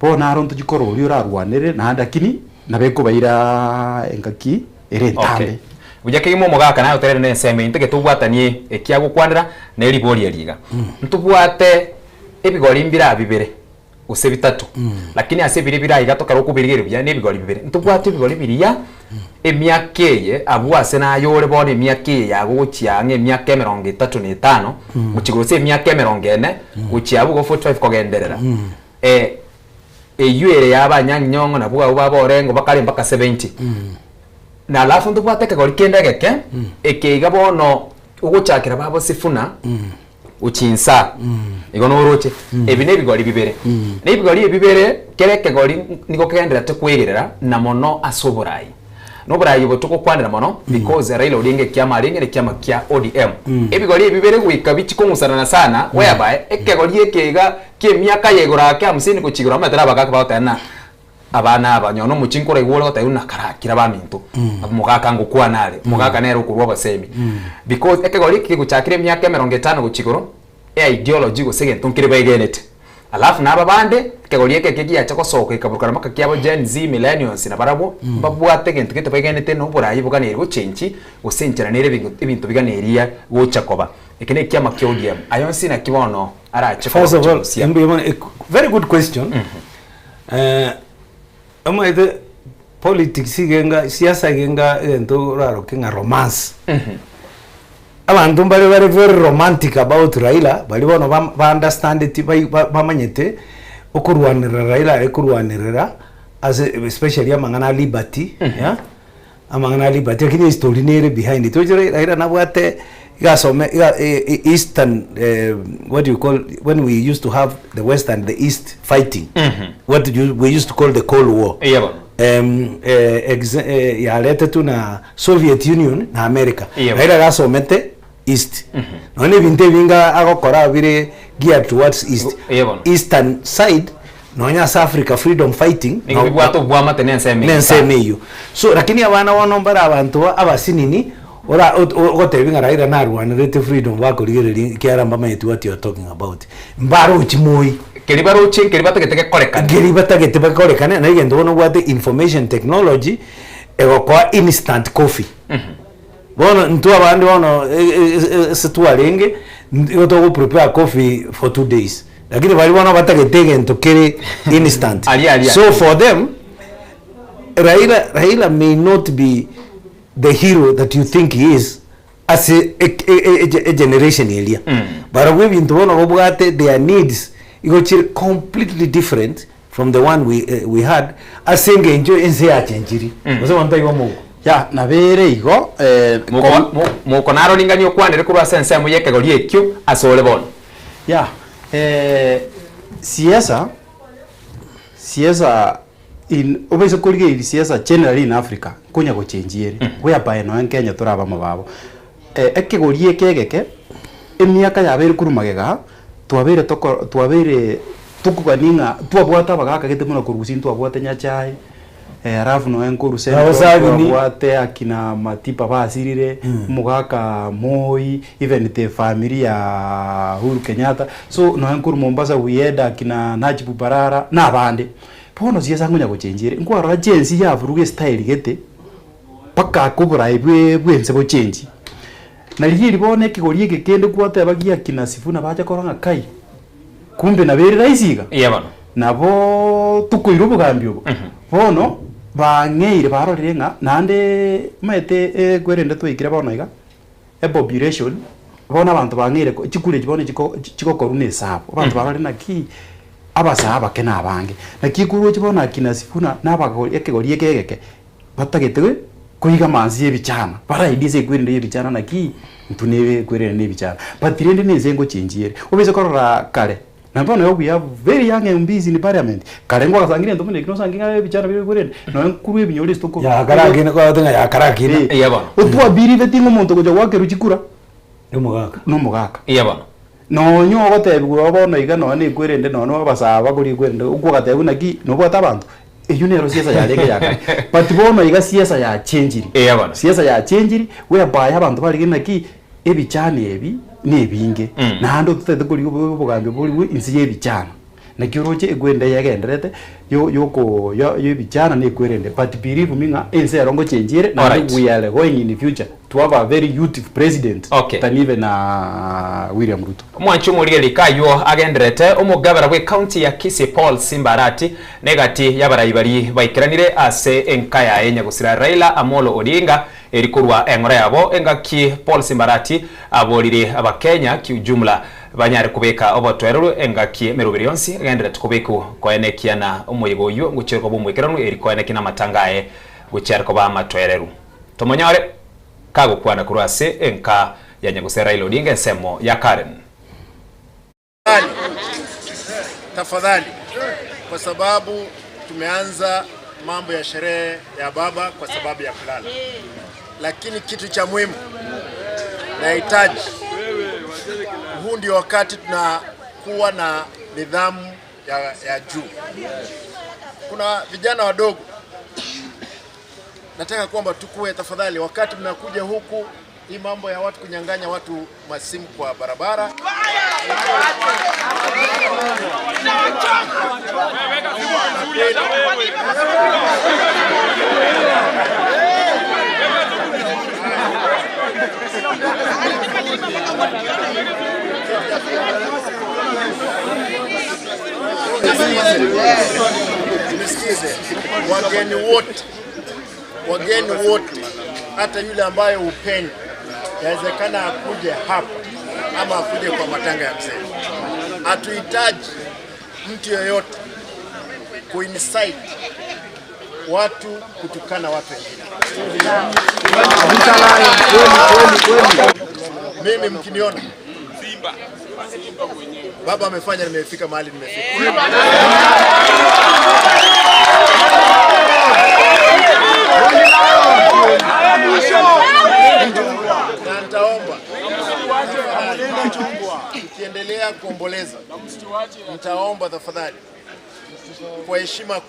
bona aronto jikoro uri rwanere nanda kini nabeko baira engaki ere ntambe ujake imo mogaka nayo terere ne semente ketubwatanie ekiago kwandira na eribori eriga ntubwate ebigori mbira bibere use bitatu lakini ase biribira igatoka rokubirigere bya ne bigori bibere ntubwate bigori biriya emyakeye abwase na yore bone emyakeye yago chiange emyake 35 mukigurose emyake 40 uchiabu go 45 kogenderera yuere yabanyangi nyongo na bwa baborengo bakari mpaka 70 na alafu ntubwate kagori kende geke ekeiga bono uguchakira babo sifuna uchinsa igono uroche ebine bigori bibere ne bigori bibere kereke gori niko kendera te kwegerera na mono asoborai no burayi botuko kwandira mono because Raila Odinga kiama ringe kiama kia ODM ebigori bibere gwika bichikongusana sana whereby ekegori ekeiga kemiaka yegora ke 50 kuchigura matara bagaka batana abana abanyono muchinkore gwolo gotayuna karakira bamintu mugaka ngukwanale mugaka nero kurwa basemi because ekegori kiguchakire myaka 50 guchigoro ideology go sege tunkire bayigenete alafu naba bande kegori ekegiya chako soka ikaburukana maka kyabo Gen Z millennials na barabo babwate gento kete bayigenete no burayi buganire go chenchi usenchera nere ibintu biganeria go chakoba ekene kyama kyodium ayonsi na kibono ara chako first of all very good question amaide politics genga siasa genga ento raro kinga romance abantu bari very romantic about Raila bali bono ba understand it bamanyete okurwanira Raila ekurwanira as especially amangana liberty yeah amangana liberty lakini story nere behind it tojere Raila nabwate gasome eastern what do you call when we used to have the west and the east fighting we used to call the Cold War yalete tu na Soviet Union na America Raila gasomete east none binte binga agokora bire geared towards east eastern side nonya South Africa freedom fighting ngibwato bwama tenense meyo so lakini abana wonombara abantu abasinini ora gotebinga Raila na rwanirete freedom bakorigereri kiaramba mayetu what you are talking about mbaro chimoi kelibaro chin kelibata geteke korekana na igendo no what information technology egokwa instant coffee bono ntu abandi bono setwalenge ngoto prepare coffee for 2 days lakini bali bona batagetege ntokere instant so for them Raila may not be the hero that you think he is as a generation earlier but we bintu bona bobwate their needs igochire completely different from the one we had asenge enjoy ense ya chenjiri bose wanta igo mu ya nabere igo muko naro ninganyo kwandire kurwa sense muyeke gori ekyo asole bon ya siasa in obese kurige siasa generally in Africa kunya go chenjiere whereby no en Kenya turaba mababo ekegorie kegeke emyaka yabere kurumagega twabere tukuganinga twabwata bagaka gete muno kurugusin twabwate nyachai arafu no en kuruse twabwate akina Matipa basirire mugaka Moi even the family ya Uhuru Kenyatta so no en kuru Mombasa wieda akina Najib Barara na bande pono siasa ngunya gochenjire ngwara agency ya vuruge style gete paka kubura bwense bo change na liri bone kigorie gekende kwate abagia kina Sifuna baje koranga kai kumbe na beri raisiga bano nabo tukuirubu gambyo bono bangeire barorenga nande mete gwerende twikire bono iga population bona abantu bangeire chikule chibone chiko korune sabo abantu barari na ki abasaba kena abange na kikuru chibona kina Sifuna nabagori ekegorie kegeke batagetwe kuiga manzi ebichana baraidise gwirinde ebichana na ki ntunebe gwirinde ebichana patirende nezengo chenjiere obese korora kare na mbona yo we have very young MPs in parliament kare ngo kasangire ndomune kino sanginga ebichana biri gwirinde no nkuru ebinyole stoko ya karagine ko atenga ya karagine yaba otwa biri betingo muntu goja wake ruchikura no mugaka yaba no nyo gotebwa bono iga no ni gwirinde no basaba kuri gwirinde uko gatebu naki no bota abantu eyunero siasa ya lege yakari but bono iga siasa ya change siasa ya change whereby abantu bari naki ebichana ebi nebinge nando tutete kuri bugambe buri insi yebichana nakiroje egwende yagenderete yo ebichana negwerende but believe me nga ense yarongo chenjire na we are going in the future to have a very youthful president than even William Ruto mwanchu muri likayo agenderete umugabara we county ya Kisii Paul Simbarati negati yabarayibari bayikiranire ase enkaya enya gusira Raila Amolo Odinga erikurwa engora yabo engaki Paul Simbarati aborire abakenya kiujumla banyare kubeka obotwerero engaki merubiri yonsi agendere tukubeku koenekiana umuyigo yu nguchirko bumwikirano erikoenekina matangae gucherko ba matwereru tomonyare kago kwana kurase enka ya nyagusera Raila Odinga nsemo ya Karen tafadhali kwa sababu tumeanza mambo ya sherehe ya baba kwa sababu ya kulala lakini kitu cha muhimu nahitaji huu ndio wakati tunakuwa na nidhamu ya juu. Kuna vijana wadogo nataka kwamba tukue tafadhali wakati mnakuja huku hii mambo ya watu kunyang'anya watu masimu kwa barabara Nisikize wageni wote hata yule ambaye upendi yawezekana akuje hapa ama akuje kwa matanga ya mzee. Hatuhitaji mtu yoyote kuincite watu kutukana watu wengine. Mimi mkiniona baba amefanya, nimefika mahali nimefika. Na nitaomba ukiendelea kuomboleza, nitaomba tafadhali kwa heshima,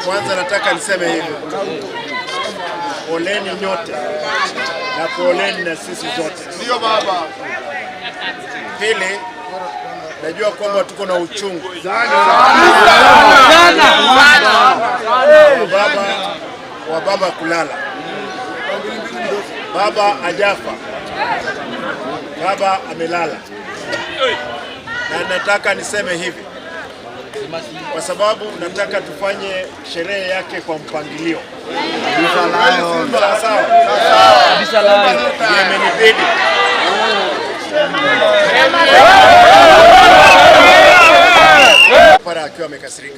kwanza nataka niseme hivi: poleni nyote na poleni na sisi zote. Ndio baba. Pili, najua kwamba tuko na uchungu wa baba kulala. Baba ajafa, baba amelala, na nataka niseme hivi kwa sababu nataka tufanye sherehe yake kwa mpangilio. Sawa. Yemenibidi para akiwa amekasirika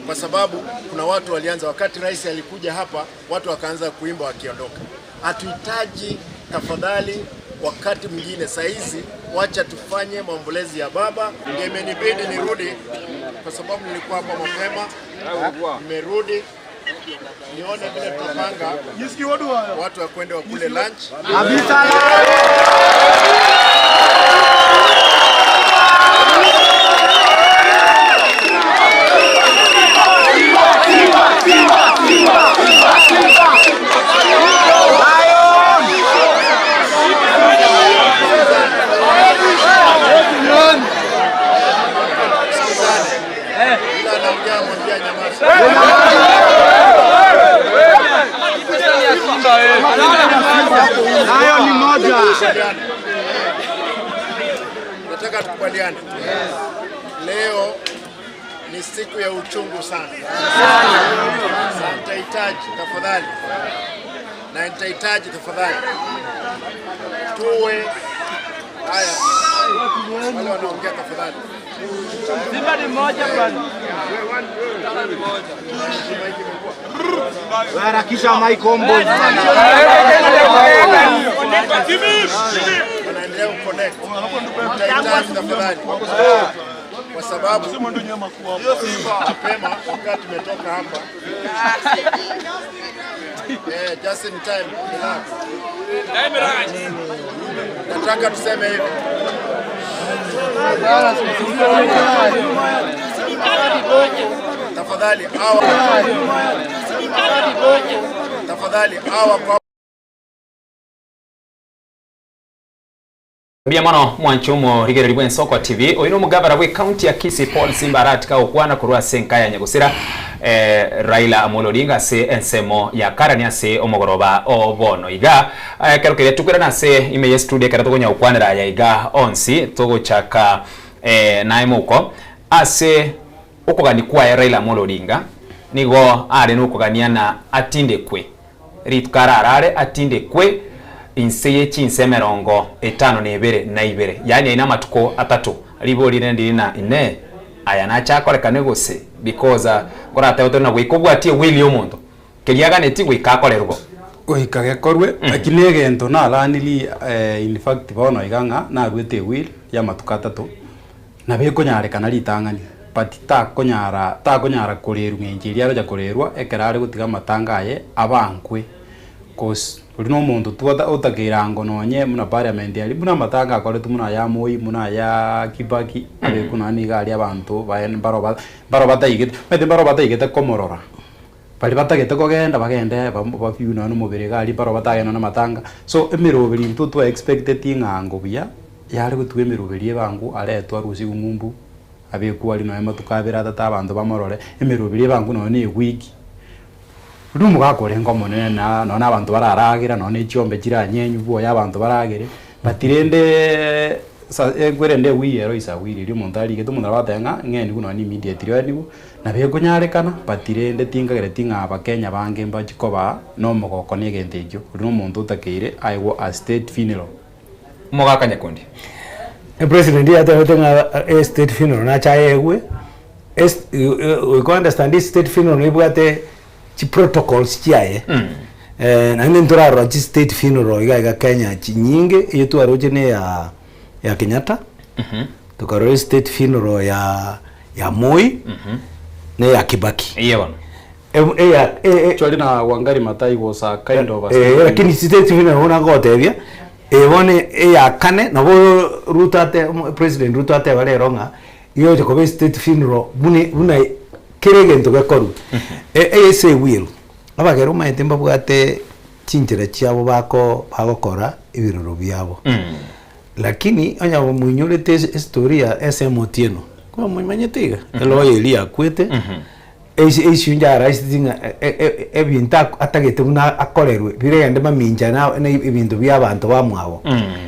kwa sababu kuna watu walianza, wakati rais alikuja hapa, watu wakaanza kuimba wakiondoka. Hatuhitaji, tafadhali, wakati mwingine. Saa hizi wacha tufanye maombolezi ya baba. Imenibidi nirudi kwa sababu nilikuwa hapa mapema, nimerudi nione vile tutapanga watu wa kwenda wakule lunch. Nataka tukubaliane. Leo ni siku ya uchungu sana. Nitahitaji tafadhali, na nitahitaji tafadhali tuwe haya wale wanaongea tafadhali. Simba ni moja bwana. Harakisha maikombo. Wanaendelea kuconnect. Nitahitaji tafadhali. Kwa sababu mapema wakati tumetoka hapa, just in time, nataka tuseme hivi: tafadhali hawa kwa Bia mano mwanchumo rigere libwen soko TV oyino mugabara we county ya Kisii Paul Simbarat ka okwana kurwa senka ya nyagusira Raila Amolo Odinga se ensemo ya karania se omogoroba obono iga kerokere tukwera na se ime yesterday karato gonya okwanira ya iga onsi togo chaka naimuko ase okogani kwa Raila Amolo Odinga nigo are nokogania na atinde kwe ritkara arare atinde kwe inseye chinse merongo 52 na 2 yani ina matuko atatu liboli ndi na ine aya na chakoreka negose because ngorata yoto na gwikobwatie William Omondo keliaga neti gwikakorerwo goikage korwe akine gento na lanili in fact bono iganga na gwete will ya matuka atatu na bekunyareka na litangani but ta konyara koreru ngenjiri aro ja korerwa ekerare gutiga matangaye abankwe cause uri no muntu tuota utakirango nonye muna parliament yali muna matanga akore tumuna ya Moi muna ya Kibaki abe kuna ni gali abantu bayen barobata igete mete barobata igete komorora bali batagete kogenda bagende bafiu na no mubere gali barobata gena na matanga so emiroberi ntutu expected ingango bia yari gutwe emiroberi bangu aretwa rusi ngumbu abe kuali noematukabira tata abantu bamorore emiroberi bangu no ni wiki Rumu gakore ngomone na nona abantu bararagira none chiombe kira nyenyu bo ya abantu baragire batirende egwerende wiyero isa wiriri umuntu ari geto umuntu abatenga ngeni kuno ni immediate ryo na bekunyarekana batirende tingagere tinga abakenya bange mbachikoba no mogoko ni gentekyo uri umuntu utakire aiwo a state funeral mogaka nyakundi president ya tayo tenga state funeral na chaegwe we understand this state funeral ibwate chi protocols chiaye na nindura roji state funeral iga Kenya chi nyinge iyo tu aroje ne ya Kenyatta tukaro state funeral ya Moi ne ya Kibaki chori na Wangari Maathai was a kind of lakini state funeral una gotebia wone ya kane no Ruto ate president Ruto ate wale ronga iyo ko state funeral buna kiregento gakoru say will abagero mayitemba bwate chinjira chiabo bagokora ibiroro byabo lakini anya munyurete historia SM Otieno kwa mumanyetiga eloyelia kwete shunja raistinga ebinta atagete una akorerwe birende maminja na ibintu byabantu bamwabo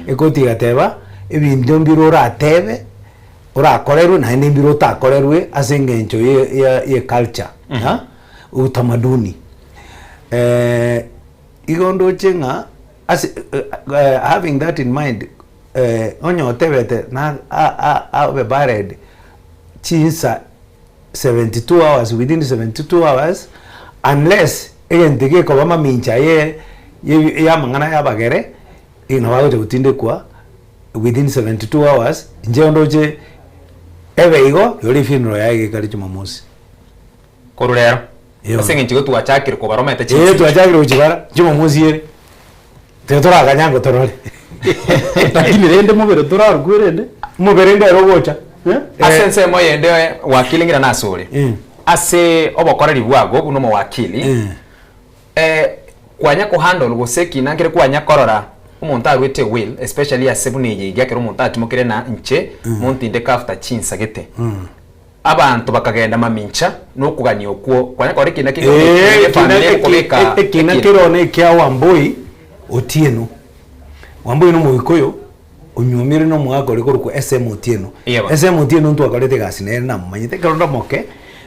ekotiga teba ibintu mbirora atebe ora korerwe na ene mbiro ta korerwe asengencho ye culture ha utamaduni igondo chenga as having that in mind onyo tebete na be buried chinsa 72 hours within 72 hours unless egentege ko bama mincha ye mangana ya bagere ino bago utinde kwa within 72 hours nje ebe igo yori funeral yaige kali Jumamosi korulero asenga nchigo tuachakire ko baromete chinsi tuachakire uchibara Jumamosi yeri tetora kanyango torole lakini rende mubere turarugwirende mubere ndero gocha asense moyende wakilingira nasuri ase obokoreri bwago buno mo wakili kwanya ko handle guseki nangire kwanya korora umuntu arwete will especially asebuneye igakero umuntu atimukire na nche muntinde kafta chinsa gete abantu bakagenda mamincha no kuganya okwo kwanya kore kina kina kirone kya Wambui Otieno Wambui no muikoyo unyumire no mwako riko ku SM Otieno SM Otieno ntu akorete gasi na manyite karonda moke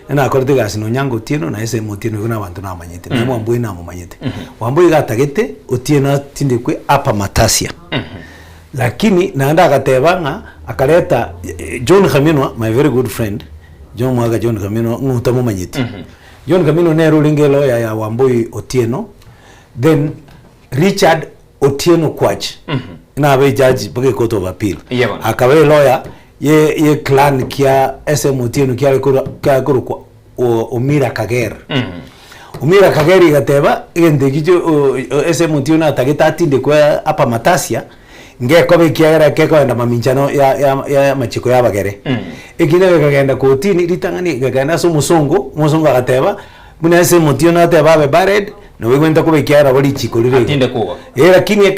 na akorete gasi no nyango Otieno na SM Otieno kuna abantu na manyite na Wambui na manyite Wambui gatagete Otieno tindikwe apa Matasia lakini naenda akatebanga akaleta John Khaminwa my very good friend John Khaminwa ngutamo manyite John Khaminwa ne ruling lawyer ya Wambui Otieno then Richard Otieno Kwach na be judge bage court of appeal akabe lawyer ye clan kia SM Otieno kia kuru kwa Umira Kagere Umira Kagere gateba igende gijo SM Otieno atageta atinde kwa apa Matasia nge kobe kiara keko enda maminchano ya machiko ya bagere ikine kagenda kotini litangani kagenda so musongo agateba muna SM Otieno ateba be buried no wigwenda kuba kiara bali chiko lire atinde kuwa lakini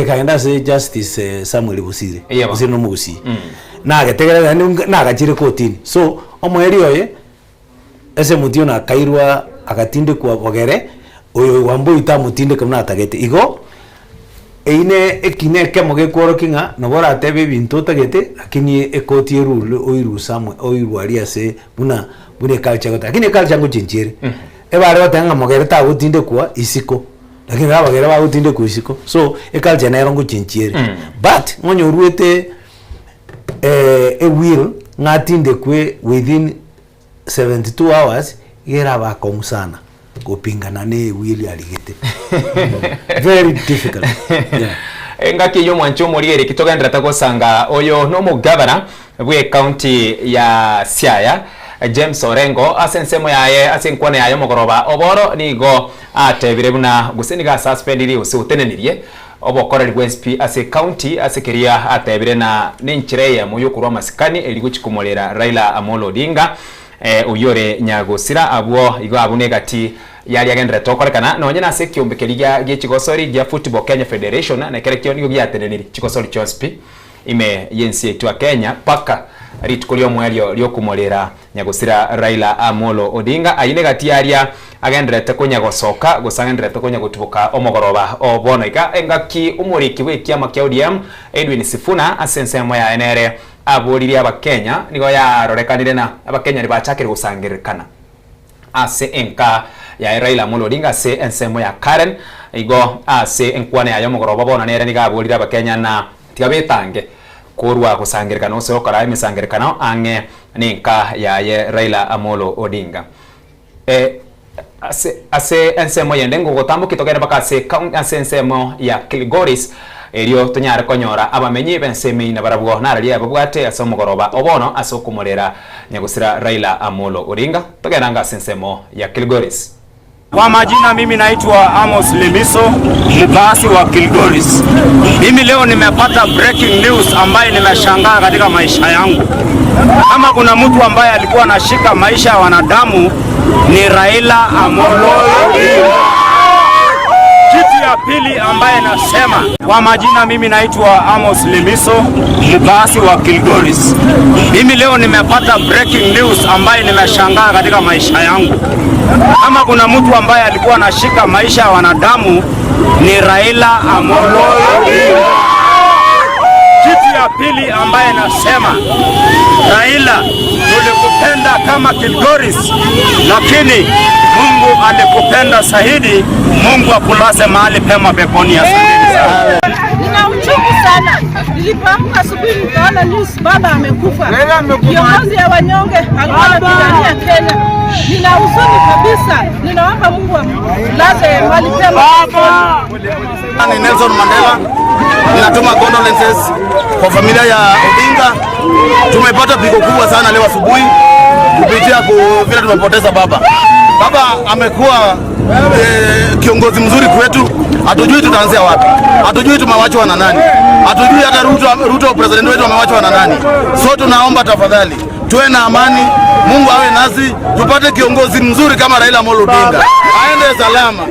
kagenda se justice Samuel Busire Busire no mugusi na gategera na gachire kotini so omweri oye SM Otieno akairwa agatinde kwa bagere oyo Wambui tamutinde kamna atagete igo eine ekine kemoge kworo kinga nobora atebe bintu tagete lakini ekoti rule oiru samwe oiru aria se bune culture gota lakini culture ngo chinchire ebare batanga mogere ta gutinde kwa isiko lakini abagere ba gutinde ku isiko so culture na ngo chinchire but ngonyo ruete a will ngatinde kwe within 72 hours gera ba komusana kupingana ne will aligete very difficult engaki yo mwancho muriere kitogendera takosanga oyo no mugabana bwe county ya Siaya James Orengo asensemo yaye asenkwane yayo mogoroba oboro nigo atebire buna guseniga suspendiri usutenenirie obokoreri bwSP ase county asekeria atebire na ninchire muyo kurwa masikani eliguchikumolera Raila Amolo Odinga uyore nyagosira abwo igo abunegati yali agendera tokorekana nonye na se kiombekeriga gechigosori gya Football Kenya Federation na kerekyo nigo gyateneniri chigosori chospi ime yensi yetu Kenya paka ritukolio mwelio lyokumolera nyagosira Raila Amolo Odinga ainegati yaria agendera tekonya gosoka gosangendera tekonya gutubuka omogoroba obonoika engaki umuriki wekiama kya ODM Edwin Sifuna asensemo ya enere aburiria abakenya nigo yarorekanire na abakenya ribachakire gusangirikana ase enka ya Raila Amolo Odinga se ensemo ya Karen igo ase enkwane ya yomogoroba bona nere niga aburira abakenya na tigabetange kurwa kusangirikana ose okora imisangirikana ange ninka yaye Raila Amolo Odinga. Ase ensemo yende ngugotambo kitogera baka ase ensemo ya Kilgoris erio tonyare konyora abamenyi bensemi na barabwo narali ababwate ase omugoroba obono ase okumorera nyagusira Raila Amolo Odinga togera nga ensemo ya Kilgoris. Kwa majina mimi naitwa Amos Lemiso, mkazi wa Kilgoris. Mimi leo nimepata breaking news ambaye nimeshangaa katika maisha yangu. Kama kuna mtu ambaye alikuwa anashika maisha ya wanadamu ni Raila Amolo Odinga. Kitu ya pili ambaye nasema, kwa majina mimi naitwa Amos Lemiso, mkazi wa Kilgoris. Mimi leo nimepata breaking news ambaye nimeshangaa katika maisha yangu. Kama kuna mtu ambaye alikuwa anashika maisha ya wanadamu ni Raila Amolo Odinga. Kitu ya pili ambaye nasema, Raila, tulikupenda kama Kilgoris, lakini Mungu alikupenda zaidi. Mungu akulaze mahali pema peponi. Asante sana. Nina uchungu sana. Nilipoamka asubuhi nikaona news baba amekufa. Kiongozi ya wanyonge alikuwa anapigania Kenya. Nina huzuni kabisa. Ninaomba Mungu amlaze mahali pema. Ni Nelson Mandela. Ninatuma condolences kwa familia ya Odinga. Tumepata pigo kubwa sana leo asubuhi kupitia vile tumepoteza baba. Baba amekuwa kiongozi mzuri kwetu. Hatujui tutaanzia wapi. Hatujui tumewachwa na nani. Hatujui hata Ruto president wetu amewachwa na nani. So tunaomba tafadhali tuwe na amani. Mungu awe nasi, tupate kiongozi mzuri kama Raila Amolo Odinga. Aende salama.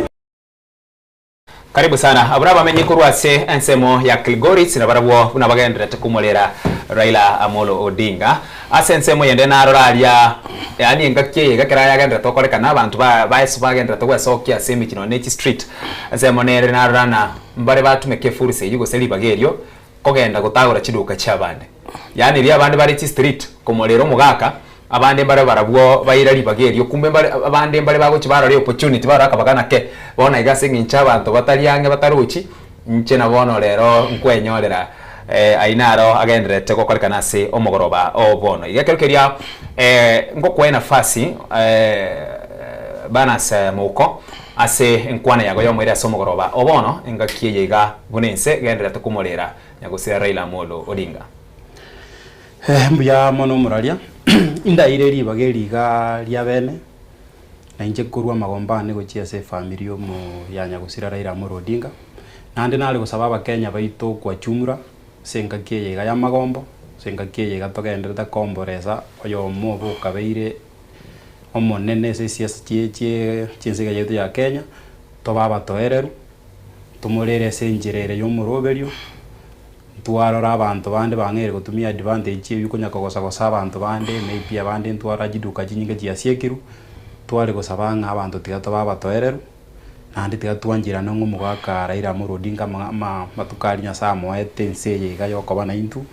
Karibu sana. Abraba menyikurwa se ensemo ya Kilgoris na barabwo unabagendera tekumolera Raila Amolo Odinga. Ase ensemo yende na roralia yani ngakye gakira yagendera tokorekana abantu baesu bagendera togwesokia semi kino Neti Street. Ensemo nere na rana mbare batumeke furse yugo seli bagerio kogenda gutagura chiduka cyabande. Yani ri abande bari street komolero mugaka abande mbare barabwo bayirari bagerio kumbe mbare abande mbare bago kibara ri opportunity baraka bagana ke bona igase ngincha abantu batariyange bataruchi nche na bono rero nkwenyorera ainaro agenderete gokorekana se omugoroba obono igakerukeria ngokwe nafasi banas muko ase enkwana yago yo mwere ase omugoroba obono engakiye yiga bunense genderete kumorera nyagusira Raila Amolo Odinga. Mbuya mono muralia indaire ribageriga ria bene na inje kurwa magombane gochia se family omo ya nyagusira Raila Amolo Odinga nande nale gusaba abakenya baito kwa chumura senga kiye ya magombo senga kiye gatogendereta komboresa oyo mobo kabeire omonene se siasa chinsiga yetu ya Kenya tobaba toereru tumurere senjirere yo muroberio tuarora abantu bande bangere gutumia advantage y'ukunya kogosa gosa abantu bande maybe abande ntwara jiduka jinyinge jiasiekiru tware gosaba nga abantu tigato baba toereru nandi tigatwanjira no ngumugaka Raila Amolo Odinga matukari nya samo etense yiga yoko bana intu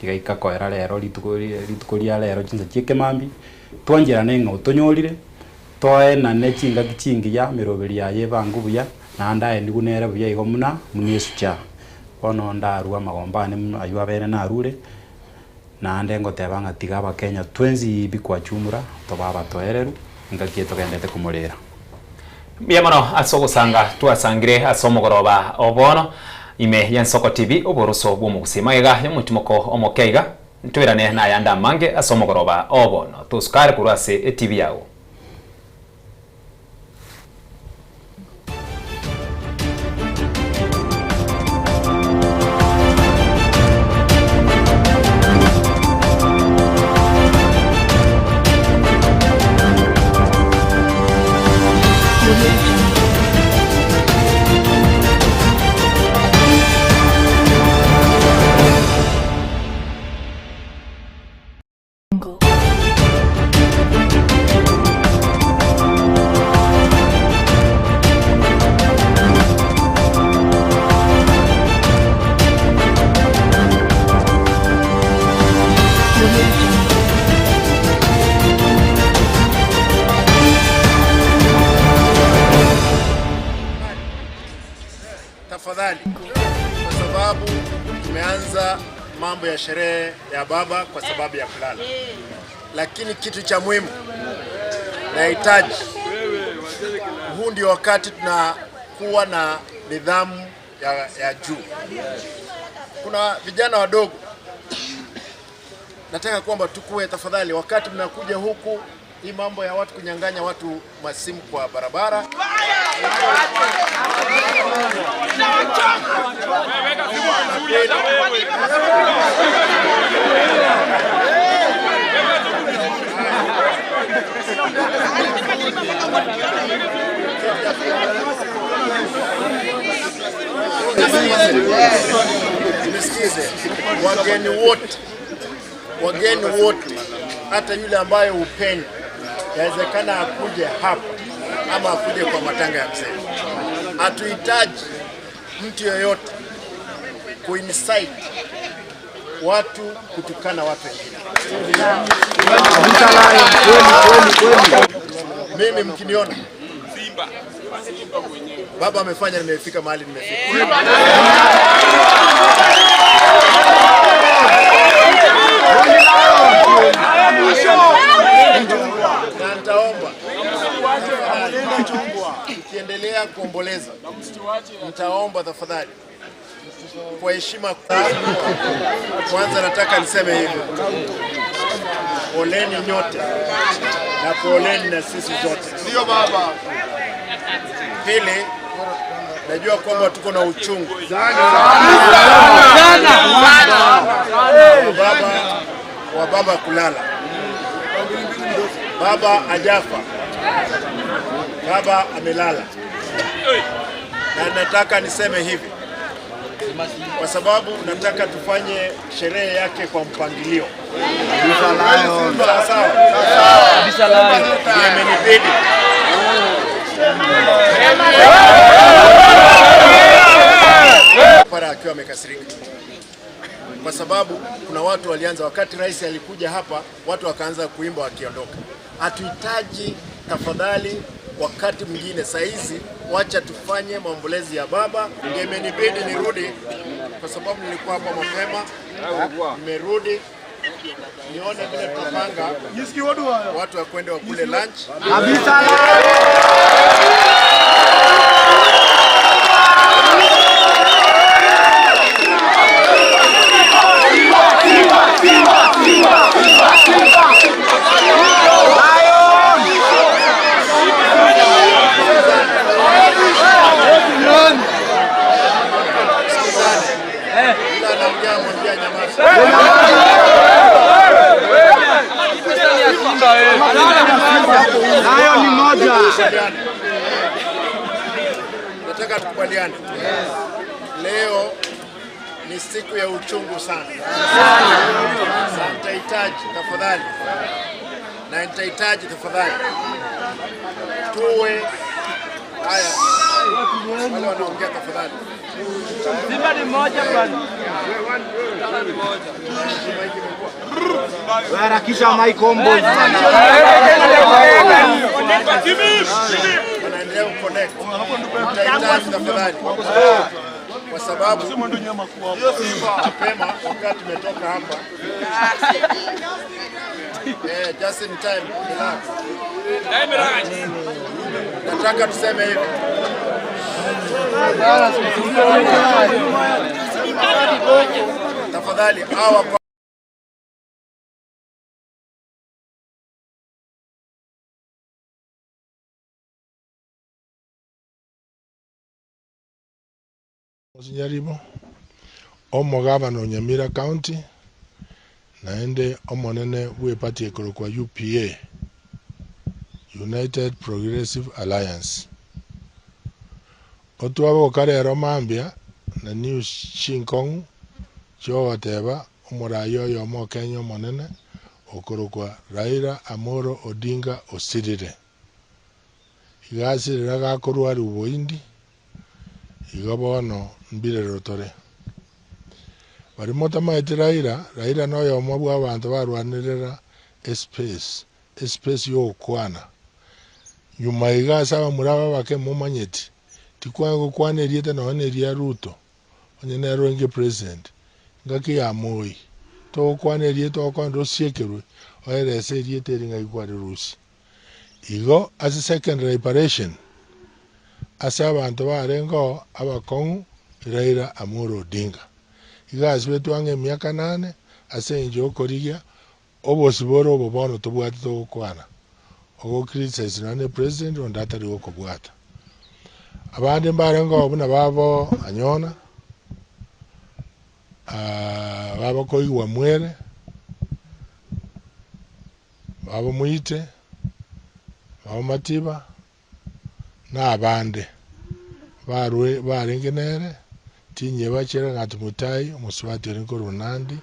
tigaika koera rero litukoria rero chinza chieke mambi twanjira nenga utonyorire toe na nechinga kichingi ya miroberi ya yebangu buya nanda endi gunere buya igomuna muniesucha ono ndarua magombane ayua bene na rure nande ngotebanga tiga abakenya 20 bikwa chumura tobaba toereru ngakieto gendete kumurera. Biamono asogosanga tuasangire asomogoroba obono ime yansoko TV oboroso bw'omugusima ega yomutimoko omokeiga ntwirane na yanda mange asomogoroba obono tuskare kurase TV yawo. mambo ya sherehe ya baba kwa sababu ya kulala, lakini kitu cha muhimu nahitaji, huu ndio wakati tunakuwa na nidhamu ya juu. Kuna vijana wadogo, nataka kwamba tukue tafadhali, wakati mnakuja huku, hii mambo ya watu kunyang'anya watu masimu kwa barabara, Nisikize, wageni wote, hata yule ambaye upendi, yawezekana akuje hapa ama akuje kwa matanga ya mzee. Hatuhitaji mtu yoyote kuincite watu kutukana watu wengine. Mimi mkiniona baba amefanya, nimefika mahali nimefika. Na nitaomba tukiendelea kuomboleza, nitaomba tafadhali kwa heshima, kwanza nataka niseme hivi: poleni nyote na poleni na sisi zote. Ndio baba. Pili, najua kwamba tuko na uchungu wa baba kulala. Baba ajafa, baba amelala, na nataka niseme hivi kwa sababu nataka tufanye sherehe yake kwa mpangilio. Sawa. Imenibidi para akiwa amekasirika kwa sababu kuna watu walianza, wakati rais alikuja hapa, watu wakaanza kuimba wakiondoka. Hatuhitaji tafadhali wakati mwingine. Saa hizi wacha tufanye maombolezi ya baba. Imenibidi nirudi kwa sababu nilikuwa hapa mapema, nimerudi nione vile tutapanga watu wakwende wakule lunch. Nataka tukubaliane. Leo ni siku ya uchungu sana. Nitahitaji tafadhali, na nitahitaji tafadhali tuwe haya, wale wanaongea tafadhali. Simba ni moja bwana. Harakisha mic combo. Wanaendelea kuconnect. Nitahitaji tafadhali, kwa sababu mapema wakati tumetoka hapa, just in time, relax. Nataka tuseme hivi: tafadhali hawa Nyaribo omo gavana Nyamira County naende omonene wepati ekoro kwa UPA, United Progressive Alliance. Otwabo okarero mambia na news chinkong chowateba omorayo yomo Kenya omonene okoro kwa Raila Amolo Odinga osirire igasirira gakorwa ari uboindi igabono mbire rotore bari motamaite Raila no yomo bwa abantu barwanirira space yo kwana nyuma igasaba muraba bake mumanyeti tikwango kwana erieta no neria Ruto onye nero nge president ngaki ya Moi to kwane rie to kon rosiekerwe oere se rie teringa ikwari rusi igo as a second reparation asa abantu barengo abakongu Raila Amolo Odinga iga asbetu ange miaka 8 ase injo korigia obosiboro obobono tobwate to kwana ogo criticize nane president on data ri okobwata abandi barengo obuna babo anyona baba koigwa mwere baba muite baba matiba na abande barwe barengenere tinye bachera ngati mutai muswati rinko runandi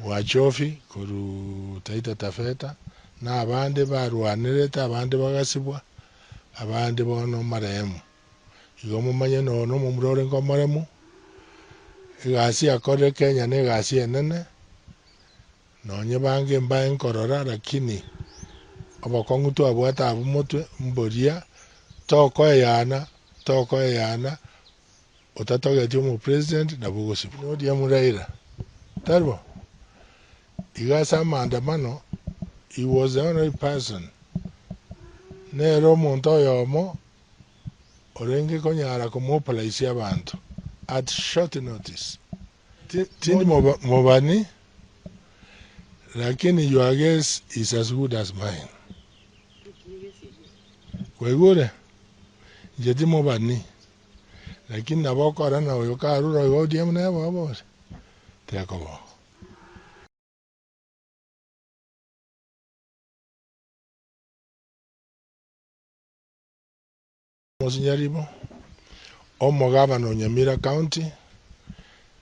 wachofi kuru Taita Taveta na abande barwanireta abande bagasibwa abande bono maremu igo mumanye no mumurore ngo maremu igasi akore Kenya ne gasi enene nonye bange mbaye nkorora lakini abakongu to abwata abumutwe mboria toko yana utatoga tiomo president na bugosi no dia Raila tarbo igasa maandamano he was the only person nero monto yomo orenge konyara kumopalaisi abantu at short notice tindi mobani lakini your guess is as good as mine kwegure jeti mobani lakini naboko arana oyo karuro yo diem na babo te akobo Monsinyaribo omo gavana Nyamira County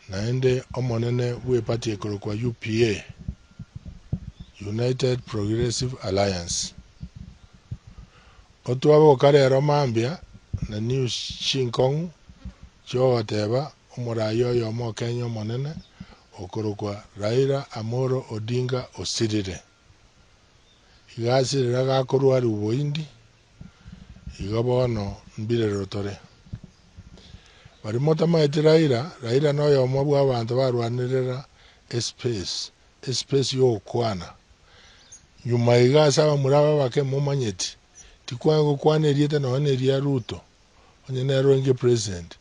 naende omonene bwe party ekoro kwa UPA United Progressive Alliance otwabo kare romambia na news chinkong cho teba omurayo yo mo Kenya monene okoro kwa Raila Amolo Odinga osirire igasi raga korwa ruboindi igabono mbire rotore bari motama etiraira Raila no yo mo bwa abantu barwanirira space yo kwana nyuma igasa bamuraba bake mumanyeti tikwango kwane rieta no ne ria Ruto onye nero nge president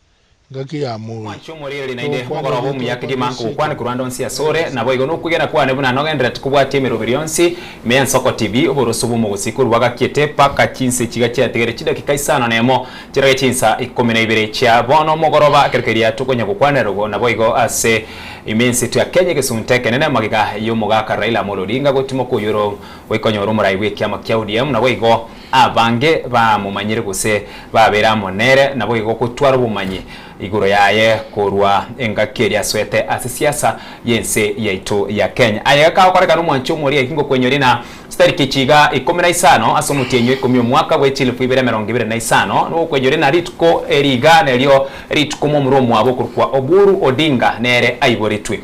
ngaki ya Moi chumuriri nainde mugoro bomu yakidima kukwane kurwanda onsi ya sore nabo igo nokugera kwane buna nogendera tukubwate mirobirionsi meya Soko TV oborosubu mu busikuru bagakiete paka kinse kiga cyategere kidakika isano nemo kirage kinsa 12 kya bono mugoroba kerekeria tukonya kukwane rogo nabo igo ase imensi tu ya Kenya gesunteke nene magiga yo mugaka Raila Amolo Odinga gotimo kuyoro wekonyo rumura iwe kyama kya ODM nabo igo abange ba mumanyire guse babera monere nabo igo kutwara bumanyi iguro yaye kurwa engakeria swete asisiasa yense yaitu ya Kenya ayaka koreka no mwancho muri kingo kwenyori na stariki chiga 15 asomutienyo 10 mwaka we chilifu 2025 no kwenyori na ritko eriga nelio ritko mu muromo abo kurwa Oburu Odinga nere aiboritwe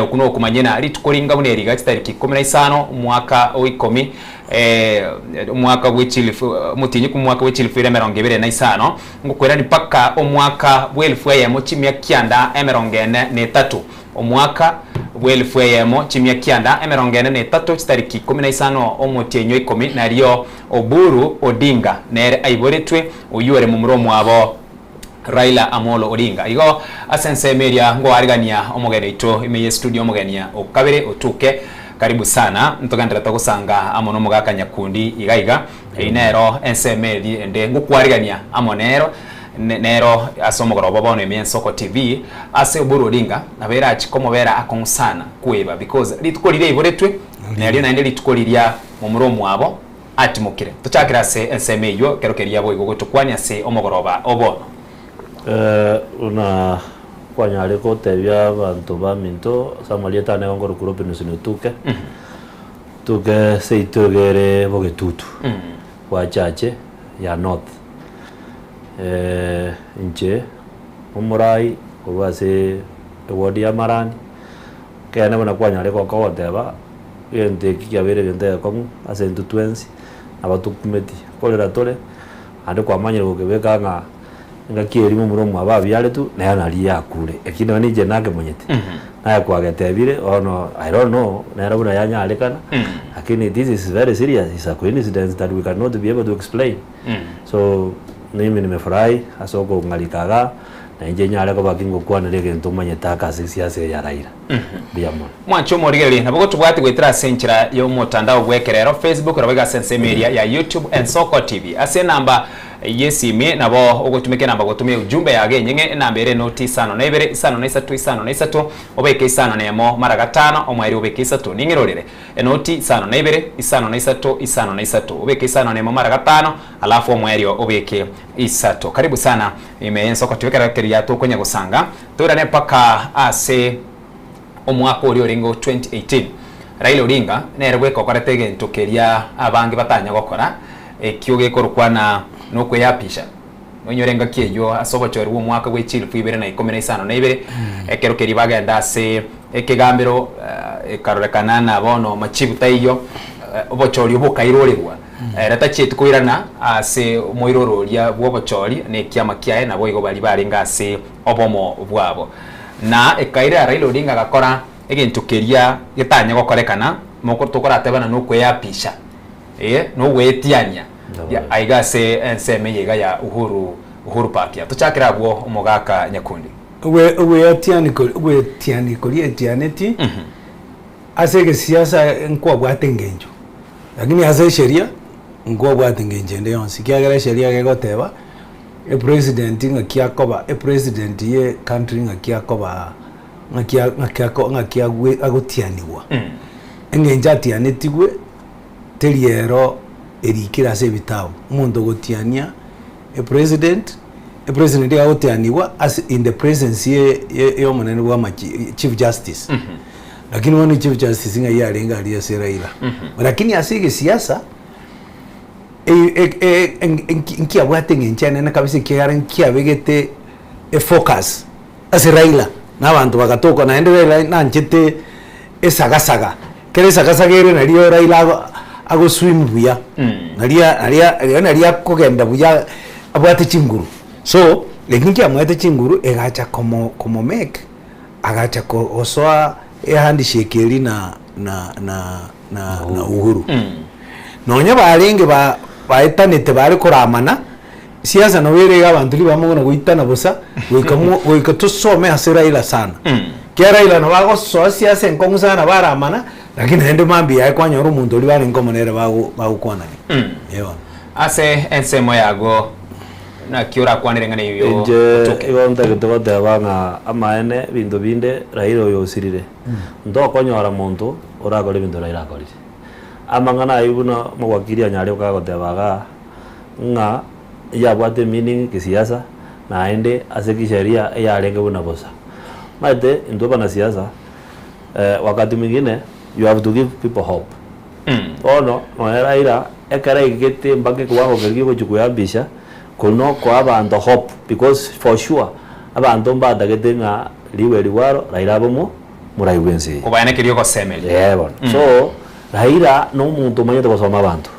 okuno kumanyena ritkoringa buneriga stariki 15 mwaka w10 mwaka w'echilifu mutinyi ku mwaka w'echilifu 2025 ngukwera ni paka omwaka bwelfu yemo chimya kyanda 43 omwaka bwelfu yemo chimya kyanda 43 stariki 15 omutinyo 10 nariyo Oburu Odinga nere aiboretwe uyore mu muromo abo Raila Amolo Odinga igo asense media ngo arigania omugene ito imeye studio omugenia okabere otuke karibu sana ntogandira tagusanga amono mugaka Nyakundi igaiga inero ensemedi ende ngukwarigania amonero nero asomogoro bobono emye Soko TV ase Oburu Odinga nabera achikomobera akonsana kweba because litukolire iboretwe nari naende litukoliria mu muromo abo atimukire tuchakira se ensemeyo kerokeria bo igogotukwanya se omogoroba obono una kwanyale ko tebya abantu ba minto samalieta ne ngoro kurope no tuke tuke seitogere bogetutu kwa chache ya north nje umurai obase wodi ya Marani kene bona kwanyale ko koteba yende kiyabere gende ko asentu twensi abatukumeti kolera tole ande kwamanyire gokebeka nga kieri mu muromo ababyale tu na yana liya kule ekino nije nage monyete na kwa getebire ono I don't know na buna yanya alikana lakini this is very serious, it's a coincidence that we cannot be able to explain. So mimi nimefurahi asoko ngalikaga na nje nyale ko bakingo kwa nere gento manyetaka siasa ya Raila biamo mwancho morigeli nabwo tubwati gwitira senchira yo mutandao gwekerero Facebook rabega Sense Media ya YouTube and Soko TV ase namba yesimi nabo ugutumike namba gutumia ujumbe yage nyenge namba ere noti sano na ibere isano na isatu obeke isano nemo mara gatano omweri obeke isatu ningirorere enoti sano na ibere isano na isatu obeke isano nemo mara gatano alafu omweri obeke isatu. Karibu sana Soko TV kerekeria to kwenye gusanga turane paka ase omwaka uri oringo 2018 Raila Odinga nerwe kokorete gento keria abangi batanya gokora kiuge korukwana no kweyapisha onyorenga kieyo asobochori wo mwaka we chill fibere na 15 na ibere ekerokeri bagenda se ekegambiro ekarorekana na bono machibuta iyo obochori obukairorerwa rata chetu kuirana ase moirororia bwobochori ne kiama kiae na boigo bali baringa ase obomo bwabo na ekaira Raila Odinga gakora egintu keria gitanya gokorekana moko tukoratebana no kweyapisha no gwetiania ya aigase enseme yega ya Uhuru Park ya tuchakira bwo umugaka nyakundi we tiani koli etianeti asege siasa nkwa bwatengenjo lakini ase sheria nkwa bwatengenje nde yonsi kiagera sheria gegoteba president ngakiakoba president ye country ngakiakoba ngakiagwe agotianiwa engenja tianeti gwe teriero erikira se bitao mundo gotiania president ya gotianiwa as in the presence ye omunene wa chief justice lakini wani chief justice nga yarenga ali se Raila lakini asige siasa nkia bwatenge nchane na kabisa kiaran kia begete focus as Raila na bantu bakatoka na endelea na nchete esagasaga kere sagasagere na rio Raila ago swim buya naria kugenda buya abwate chinguru so lekinki amwete chinguru egacha como make agacha ko osoa handshake eri na Uhuru nonya barenge baetanete bari kuramana siasa no were abantu li bamugona guitana busa goikatusome asiraila sana Raila no bago so siasa enkongu sana baramana lakini hende mambi ya kwa nyoro muntu oli bari ngomonere bago kwanani yewa ase ensemo yago na kiura kwanire ngane yo igonta gitogote banga amaene bintu binde Raila yo sirire ndo konyora muntu urakore bintu Raila akori amangana ayubuna mwakiria nyari ukagote baga nga yabwate meaning kisiasa na ende ase kisheria yarenge buna bosa mate ndo bana siasa wakati mwingine you have to give people hope ono no Raila ekara igete mbake kwaho kergigo chukuyambisha kuno kwa abantu hope because for sure abantu mbadagete nga liwe liwaro Raila bomo muraiwensi kubana kiriyo ko semeli so Raila no muntu manye to soma abantu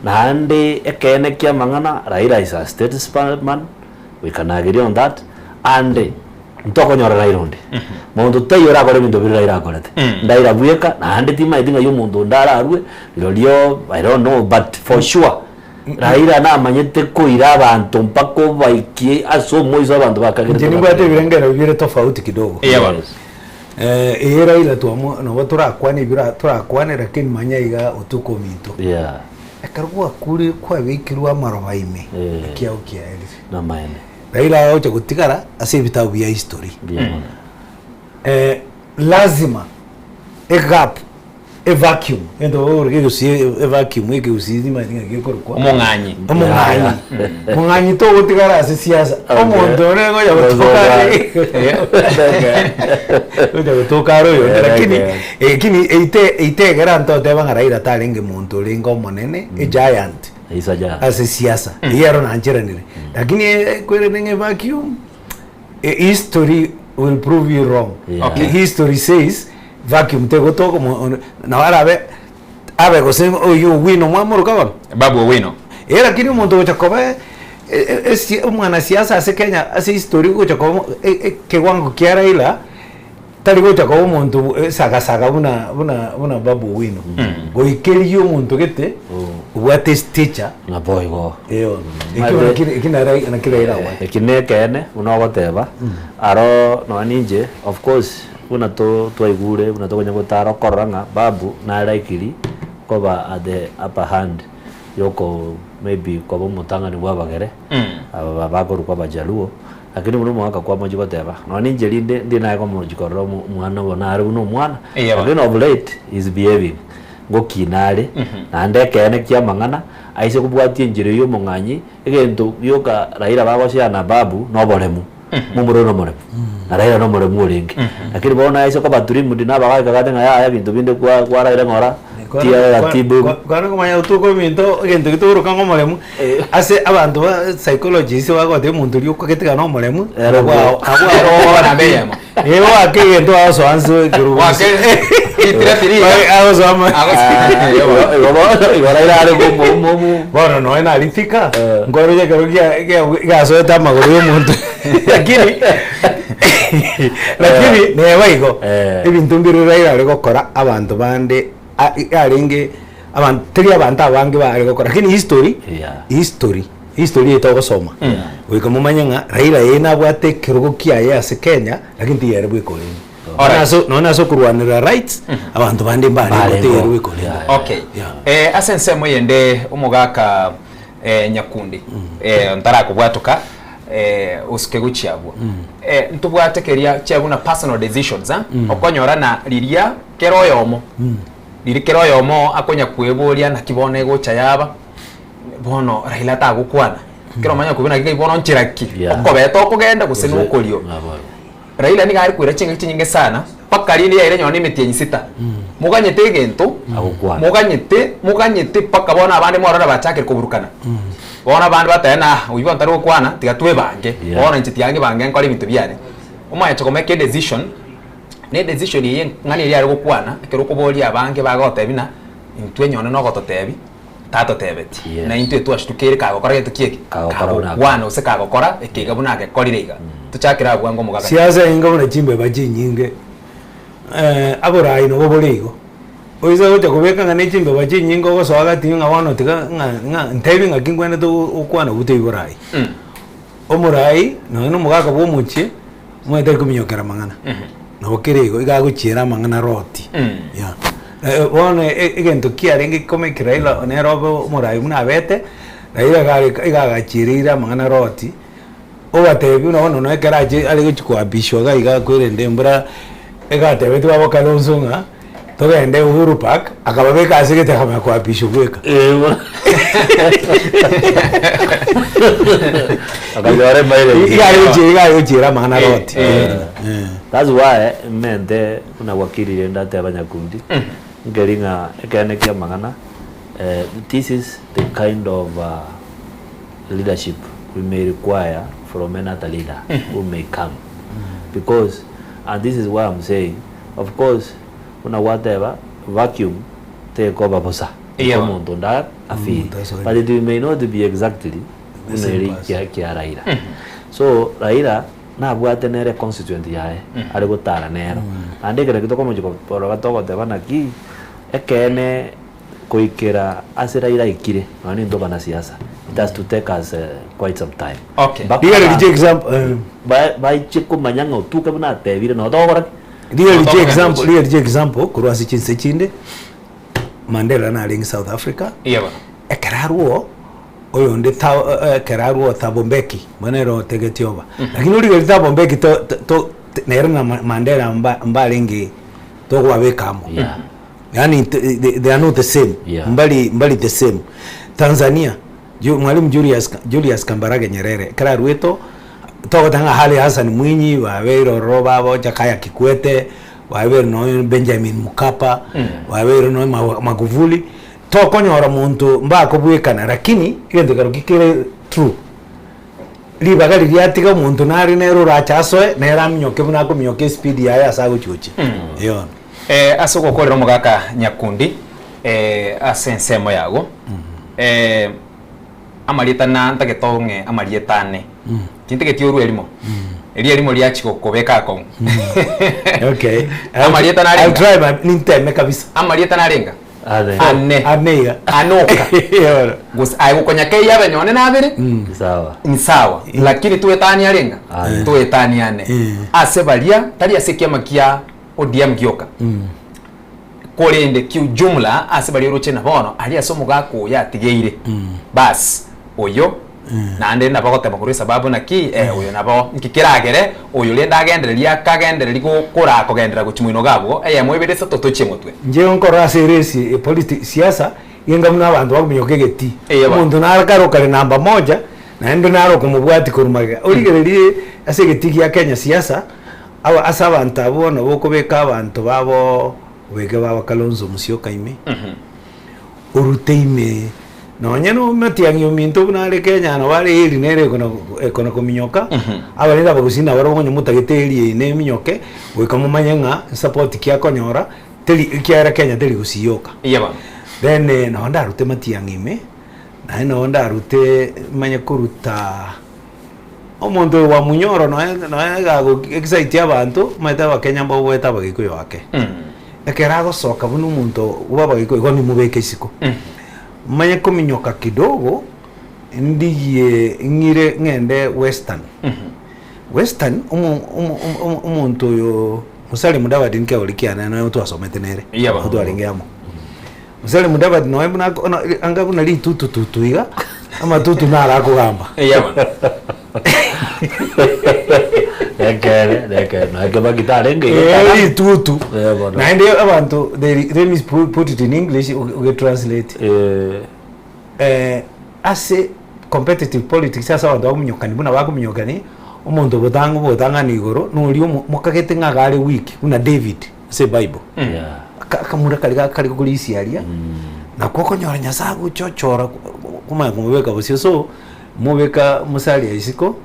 nande ekene kya mangana Raila is a statesman we can agree on that and ntoko nyora Raila onde muntu tayora gore bintu biri Raila akorete ndaira buyeka nande tima idinga yo muntu ndara arwe lolio I don't know but for sure Raila na manyete ko ira abantu mpako baikie aso moizo abantu bakagere ndini bwate birengera bire tofauti kidogo Raila tuamo no batura kwani bira turakwane lakini manyaiga utuko mito akarwa kuri kwa bikirwa marobaime kia ukia elif na maene Raila ocha gutigara ase bitabu ya history lazima gap vacuum endo orege si vacuum ege usidi madinga gekorwa omunganyi to gutigara ase siasa omuntu rego ya gutoka ro lakini ite garanto te banga Raila talenge muntu lingo monene giant isaja ase siasa yero na njiranire lakini kwere nenge vacuum history will prove you wrong history says vacuum te gotoko na warabe abe gose oyo wino mwamuru kaba babu wino lakini umuntu uchakoba mwana siasa ase Kenya ase history uchakoba ke wangu kia Raila tari gocha ko umuntu saga buna babu wino goikerio umuntu gete ubwate teacher na boy go iyo ikinara nakiraira wa ikinekene unogoteba aro no ninje of course una to twaigure una to gonya gotara koranga babu na laikiri koba at the upper hand yoko maybe kwa mutanga ni wabagere aba bagoro kwa bajaluo lakini muno mwaka kwa moji goteba no ninje linde ndina ko moji korro mwana bona ari no mwana lakini of late is behaving gokinare na ndekene kia mangana aise kubwatie njire yo munganyi egento yoka Raila bagocia na babu no boremu mumuro no moremu na Raila no moremu oringi lakini bona aise ko baturi mudina bagaga gatenga ya bintu binde kwa Raila ngora tia ya tibu kana kumanya utuko minto egento kituru kango moremu ase abantu ba psychologist bagote muntu lyuko ketika no moremu agwa na beyemo ewa kegento aso anso kiru wake itira aso ama Raila ale bomu bona no ena alifika ngoro ya karugia aso eta maguru y'umuntu lakini ne waigo ibintu mbiru Raila ale gukora abantu bande aringe abantu tiri abantu abange bari gukora lakini history itogosoma wiko mumanyanga Raila yena bwate kirugo kiaye ase Kenya lakini tiyere bwiko nona so kurwanira rights abantu bande mbali tiyere bwiko okay asense moyende umugaka Nyakundi ntara kubwatuka usike guchiabwo ntubwatekeria cyabuna personal decisions okonyora na liria keroyomo lirikero yomo akonya kweburia na kibone gocha yaba bono Raila tagukwana kero manya kubina kibono nchiraki okobeto kugenda gusenu ukolio Raila ni gari kwira chinga chinyinge sana paka lini ya ile nyoni mitie sita muganyete gento muganyete paka bona abandi morora bachake kuburukana bona abandi batena uyibo ntari gukwana tigatwe bange bona nchiti yange bange nkora ibintu byane umanya chokomeke decision ne decision ye ngani iri ari gukwana kero kubori abange bagotebina intwe nyone no gototebi tato tebeti na intwe twashtukere kagokora getu kieke kagokwana use kagokora ekiga bunake korirega tuchakira bwango mugaka siasa ingo na chimbe baji nyinge aborai no boborigo oiza gocha kubeka ngane chimbe baji nyingo go soga tinga wano tika nga ntebi ngakingwene to ukwana gute iborai omurai no mugaka bo muchi mwete kuminyokera mangana no kirego igaguchira mangana roti wone egento kiarenge kome Raila ne robo murai muna bete Raila igagachirira mangana roti obatebi no ekaraje ali guchikwa bishoga igakwirende mbura egatebe twabo kalonzunga togende Uhuru Park akababeka asigete kama kwa bishogweka akagore maire igayojira mangana roti that's why mente una wakili ndate abanyakundi ngeringa ekane kia mangana this is the kind of leadership we may require from another leader who may come because and this is why I'm saying of course una whatever vacuum take over bosa mundo nda afiri but it may not be exactly uneri kia Raila so Raila na bwatenere constituent yae ari gutara nero ande kire kitoko mujiko poro gatoko tebana ki ekene koikera asira ira ikire nani ndo bana siasa it has to take us quite some time okay here example by chiku manyanga utuka bana tebire no dogora here example kurwasi chinse chinde Mandela na ling South Africa yeba ekararuo oyo ndi keraruo Thabo Mbeki manero tegetioba lakini uri Thabo Mbeki to nerana Mandela mbalingi to kwabekamo yani they are not the same mbali the same Tanzania mwalimu Julius Kambarage Nyerere kerarueto to tanga hali Hassan Mwinyi wawero roba bo Jakaya Kikwete wawero no Benjamin Mkapa wawero no Magufuli to konyora muntu mbako bwekana lakini igende garukikire true libagali lyatiga muntu nari nero rachasoe nera mnyoke bunako mnyoke speed ya asago chuchi yo asoko kolero mugaka Nyakundi asensemo yago amalieta na ntagetonge amalietane tinte ketioru elimo Elia limo liachi kokobeka ko. Okay. Amalieta na I'll try my ninteme kabisa. Amalieta na lenga. Ane. Anoka. Gus aigo konyake yabe nyone na abere. Sawa. Ni sawa. Lakini tuwe tani alenga. Tuwe tani ane. Ase balia tali asekia makia ODM gioka. Kolende kiujumla ase balia roche na bono ali asomo gako ya tigeire. Bas oyo nande nabagotema kuri sababu naki oyo nabo nkikiragere oyo le ndagendereria kagendereria gukura kugendera guchimwino gabo mwebirese totoche mutwe nje onkora serisi siasa yenga muna abantu bakuminyoke geti umuntu narakaro namba moja na ndo naro kumubwati kurumaga origererie ase geti ya Kenya siasa aba asabanta abo no bokobeka abantu babo wege baba Kalonzo Musyoka ime uruteime no nyano matiangyo minto kunale Kenya no wale iri nere kono kuminyoka abalira bagusina baro ngonyo mutagiteri ne minyoke wekamumanya support kya konyora teli kyara Kenya teli gusiyoka yeba then no ndarute matiangime na no ndarute manya kuruta omuntu wa munyoro no gago excite abantu maita wa Kenya mbo weta bagikuyo wake ekerago soka bunu umuntu ubaba gikuyo ni mubeke isiko manya kuminyoka kidogo ndiye ngire ngende western western umuntu yo Musali Mudavadi nke olikiana na mtu asomete nere mtu alingeamo Musali Mudavadi no ebuna anga kuna li tutu iga ama tutu nara kugamba Ekere na kaba gitare nge tutu na ende abantu they miss put it in English we translate ase competitive politics sasa watu bamunyokani buna bakuminyokani umuntu botanga ni igoro no uri mukagete ngagare wiki una David se Bible kamura kali kuri isiaria na koko nyora nyasagu chochora kuma kumubeka busio so mubeka musali isiko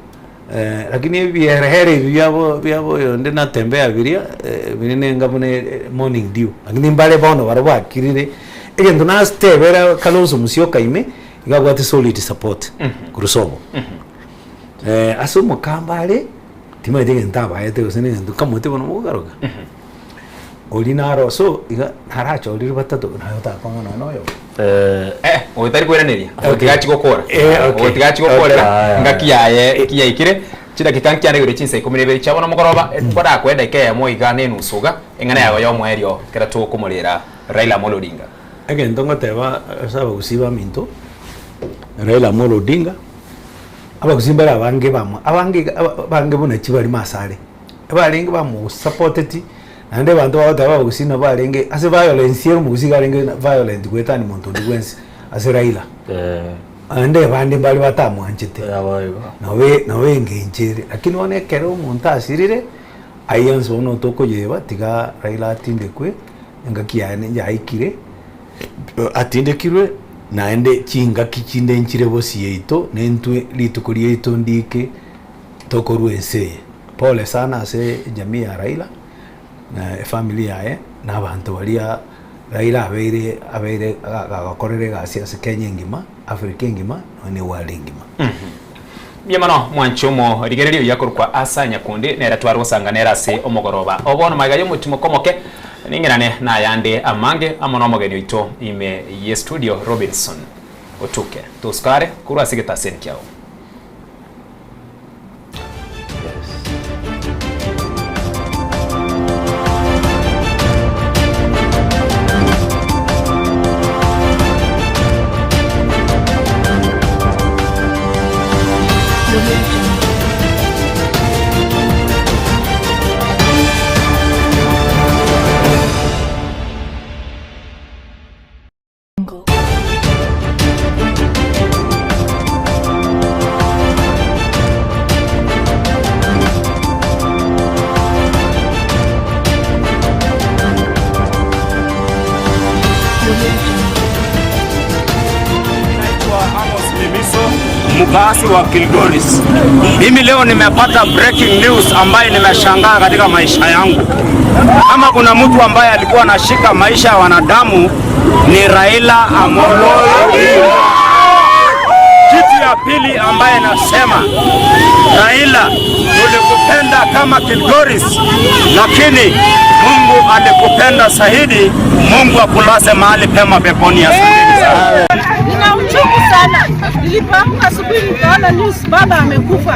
lakini bihere byabo yonde na tembea biria binene ngabone morning dew lakini mbale bono barwa kirire egendo na stebera Kalonzo Musyoka ime igagwate solid support kurusobo asumo kambale tima de ngentaba yete usene ndu kamote bono mugaroga olinaro so iga haracho oliri batatu na yota kwangana noyo oyitari kwereneria otigachi gukora otigachi gukora ngakiyaye kiyaikire chida kikanki ane gure chinse 12 chabona mukoroba twada kwenda ike moigane nusuga engana yago yo mwerio kera tu kumulira Raila Amolo Odinga egento ngoteba saba gusiba minto Raila Amolo Odinga abakusimbara abange buna chibali masale abalingi bamu supported ande bantu baba bagusina balenge ase violence yo mugusiga lenge violent kwetani muntu ndikwensi ase Raila ande bandi bali batamwanchite nawe ngenjere lakini onekere umuntu asirire ayanzo no toko yeba tiga Raila atinde kwe ngakiyane yaikire atinde kirwe naende chinga kichinde nchire bosi yeito nentwe litukuri yeito ndike toko ruense pole sana ase jamii ya Raila na familia yae na abantu balia Raila abeire agakorere gasi ase Kenya ngima Afrika ngima ne world ngima Yamano mwanchomo rigererio yakorwa asanya kundi nera twarosanga nera se omogoroba obono magayo mutimo komoke ningirane na yande amange amono mogeni ito ime ye studio Robinson otuke tuskare kurwa sigeta senkiao Mkazi wa Kilgoris. Mimi leo nimepata breaking news ambaye nimeshangaa katika maisha yangu. Kama kuna mtu ambaye alikuwa anashika maisha ya wanadamu ni Raila Amolo Odinga. Kitu ya ya pili ambaye nasema Raila, tulikupenda kama Kilgoris, lakini Mungu alikupenda zaidi. Mungu akulaze mahali pema peponi. Asante sana. Nina uchungu sana. Nilipoamka asubuhi nikaona news baba amekufa.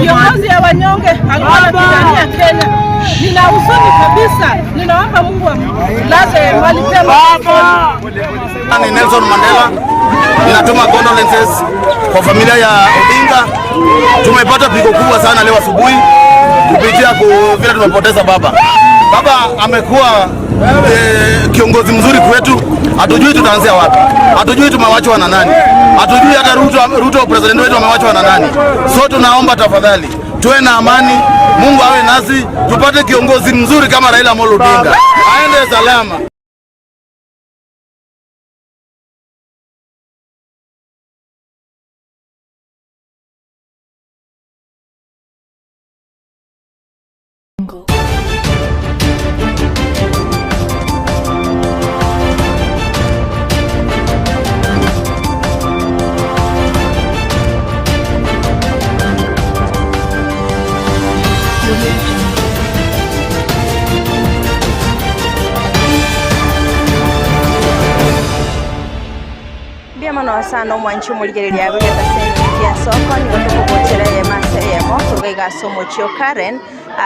Kiongozi ya wanyonge alikuwa anapigania Kenya. Nina huzuni kabisa. Ninaomba Mungu amlaze mahali pema peponi. Ni Nelson Mandela. Ninatuma condolences kwa familia ya Odinga. Tumepata pigo kubwa sana leo asubuhi kupitia vile tumepoteza baba. Baba amekuwa kiongozi mzuri kwetu. Hatujui tutaanzia wapi. Hatujui tumewachwa na nani. Hatujui hata Ruto president wetu amewachwa na nani. So tunaomba tafadhali tuwe na amani, Mungu awe nasi, tupate kiongozi mzuri kama Raila Amolo Odinga. Aende salama. Sana mwanchu muligereria abiri baseni ya soko ni gotokobochera ye masemo kurega somo chio Karen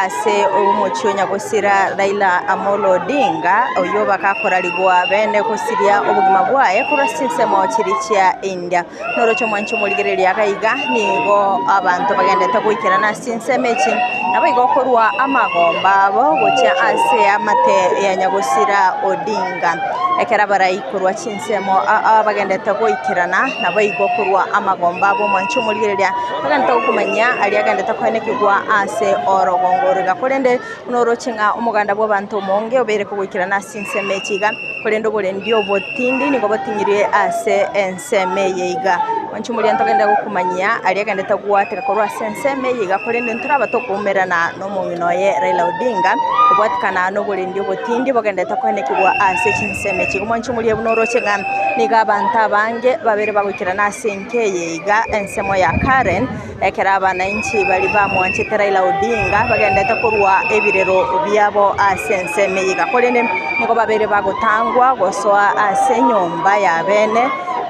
ase umuchio nyagosira Raila Amolo Odinga oyo bakakora ligwa bene kusiria obugima bwaye kurasinse mo chirichia India norocho mwanchu muligereria gaiga nigo abantu bagenda takwikira na sinse mechi nabigo korwa amagomba bo gocha ase amate ya nyagosira Odinga ekera barayikorwa chinsemo bagenda takwikirana nabigo korwa amagomba bo mwanchu muligereria bagenda kumanya ali agenda takwanekirwa ase orogongorega kolende unorocinga umuganda bw'abantu monge obere kugwikirana sinse mechiga kolendo bolendio botindi nigo batingirie ase enseme yeiga mwanchu muri antogenda gukumanya ali agenda tagwatira korwa sense meyiga kolende nturaba tokumerana no mumino ye Raila Odinga kubwatikana no bolendio botindi bagenda takwanekirwa ase chinse mechiga mwanchu muri unorocinga niga abantu abange babere bagwikirana senke yeiga ensemo ya Karen ekera abana inchi bali bamwanchite Raila Odinga bagenda takorwa ebirero byabo asense meyiga kolende niko babere bagotangwa gosoa ase nyumba ya bene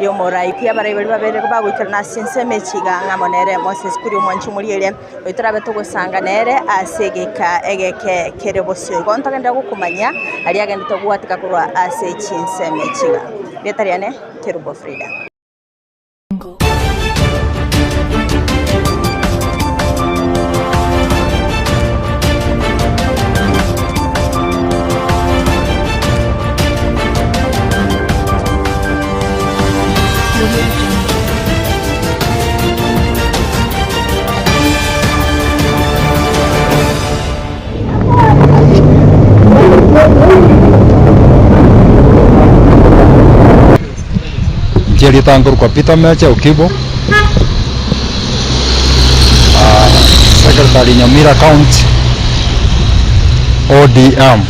yo moraiti abari babere bagwikirana sense mechiga ngamonere Moses kuri mwanchu muriere oitarabe tugusanga nere asegeka egeke kerebosyo gontagenda gukumanya ali agenda togwatika kurwa ase chinse mechiga betariane Kerubo Frida. Jeli tangor kwa Peter Meche Ukibo, Secretary Nyamira County ODM.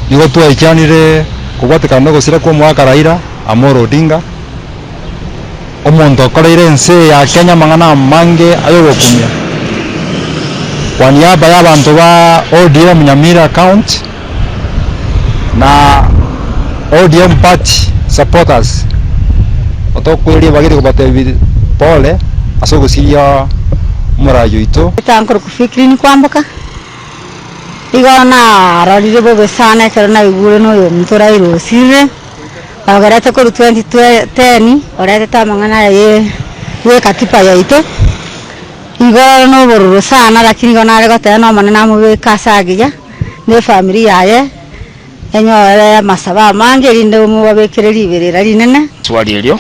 Nigo twaikanire kubwatikana gusira kwa mwaka Raila Amolo Odinga omonto akoreire ense ya Kenya mang'ana mange ayogokumia kwa niaba y'abantu ba ODM Nyamira County na ODM party supporters otokwiri bagire kubate pole asogusiria murayo ito tankor kufikiri ni kwamboka igona rorire bobe sana kerana igure no yo mtora irosire agarata ko 2010 orete tamangana ye katipa ya ito igora no bororo sana lakini gona rego tena manena mu kasagiya ne familia ye enyo masaba mange rinde mu babekere liberera rinene swali elio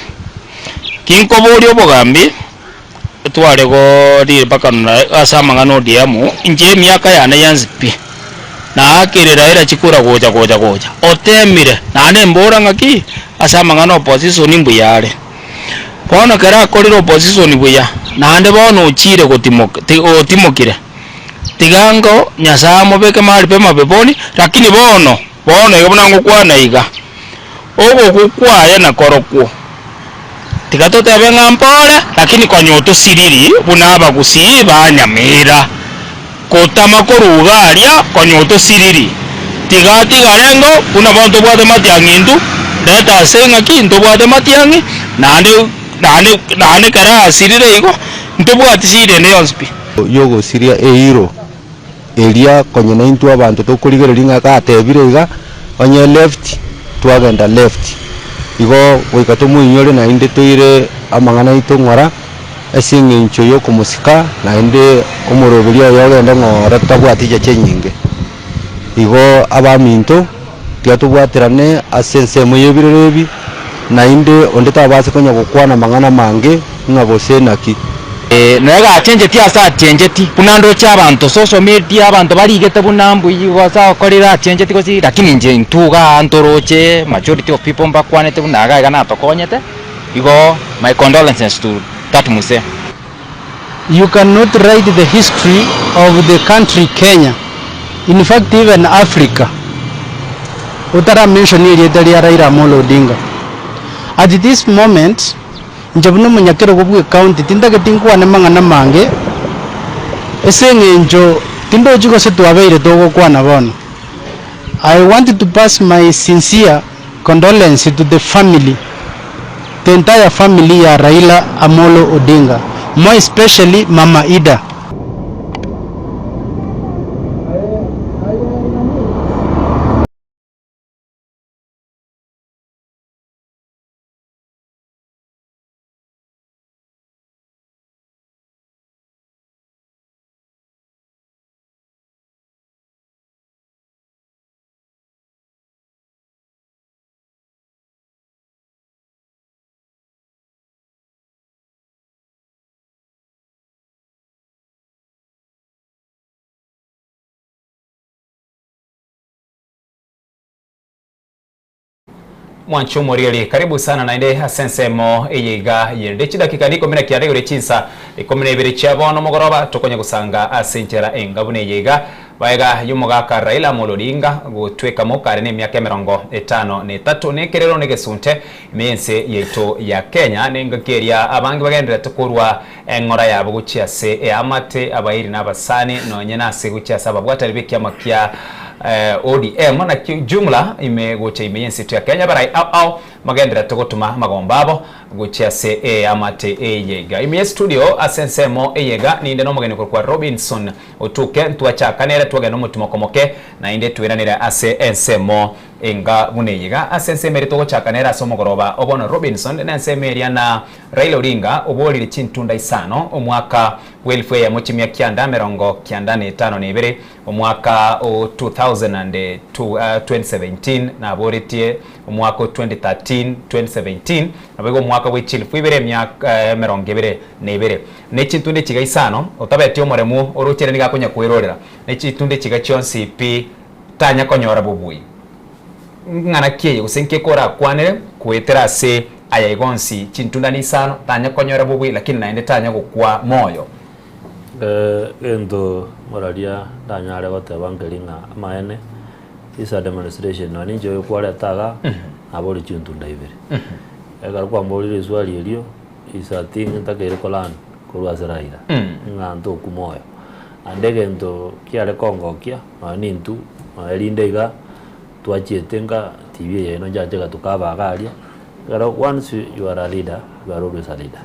kinkobolio bogambi twarego ri bakana asamangano ODM inje miaka yana yanzipi na akirira ira chikura goja otemire nane mbora ngaki asamangano opposition mbuyare bono kera akorira opposition buya nande bono uchire otimokire tigango nyasamo beke mali pema beboni lakini bono igabona ngukwana iga ogo kukwaya na korokwo tikatote abenga mpole lakini kwa nyoto siriri bunaba gusi banyamira kotama korugaria kwa nyoto siriri tigati garengo kuna bantu bwate matiangindu data senga kinto bwate matiangi nane kara sirire iko nto bwate sirire ne yonspi yogo siria eiro elia konye na intu abantu tokurigereria ngaka atebirega onye left twagenda left igo goikato muinyore na inde toire amangana itongora esingincho yo kumusika na inde omoroberia yogenda ngora tabwatije chenyinge igo abaminto tiatubwaterane asense muyebirerebi na inde onde tabase konya gukwana mangana mange ngabose naki naga change ti asa change ti punando cha abantu social media abantu barigete bunambu yigo sa korira change ti kosi lakini nje ntuga antoroche majority of people mbakwanete bunaga igana tokonyete igo my condolences to that muse. You cannot write the history of the country Kenya, in fact even Africa, utara mention area Raila Amolo Odinga. At this moment njabno munyakero gobwe county tindage tinkwa namanga mange esengenjo tindo jugo se twabeire togo kwana bono. I want to pass my sincere condolences to the family, the entire family ya Raila Amolo Odinga, more especially Mama Ida. Mwancho Morieli, karibu sana na inde asensemo eyiga yende chidakika niko mina kiare ure chinsa ikomine ibiri chabono mugoroba tokonya gusanga asenchera engabune eyiga baega yumugaka Raila Amolo Odinga gutweka mukare ne myaka 53 nekerero negesunte mense yeito ya Kenya nengakeria abangi bagendera tukurwa engora yabo guchiase amate abairi nabasani nonye nase guchiasa babwata libiki makia ODM na jumla imegocha imeyensi tu ya Kenya barai au magendera tugotuma magombabo guchiase amate eyega ime studio asensemo eyega ni ndeno mugeni kwa Robinson otuke ntwacha kanera twageno mutumo komoke na inde twiranira asensemo enga buneyega asenseme ritogo chakanera somogoroba obono Robinson nansemeria na Raila Odinga obolire chintunda isano omwaka welfare ya mochimia kianda 95 omwaka 2017 na boritie omwaka 2017 nabego mwaka w'echilfu ibere myaka 22 nechintunde chiga isano otabeti omoremu oruchere nigakonya kwirorera nechintunde chiga chionsi pi tanya konyora bubui ngana kiye gusenke kora kwanere kwetera se ayayigonsi chintunda nisano tanya konyora bubui lakini naende tanya gukwa moyo endo moraria danyare batebangelinga amaene isa demonstration no ninjo yokwara taga abori chintunda ibere ega kwa mbori swali elio isa thing takere kolan kurwa Raila nganto kumoyo andege ndo kiare kongo kia manintu elindega tuachietenga TV yeno njaje tukabagaria pero once you are a leader you are always a leader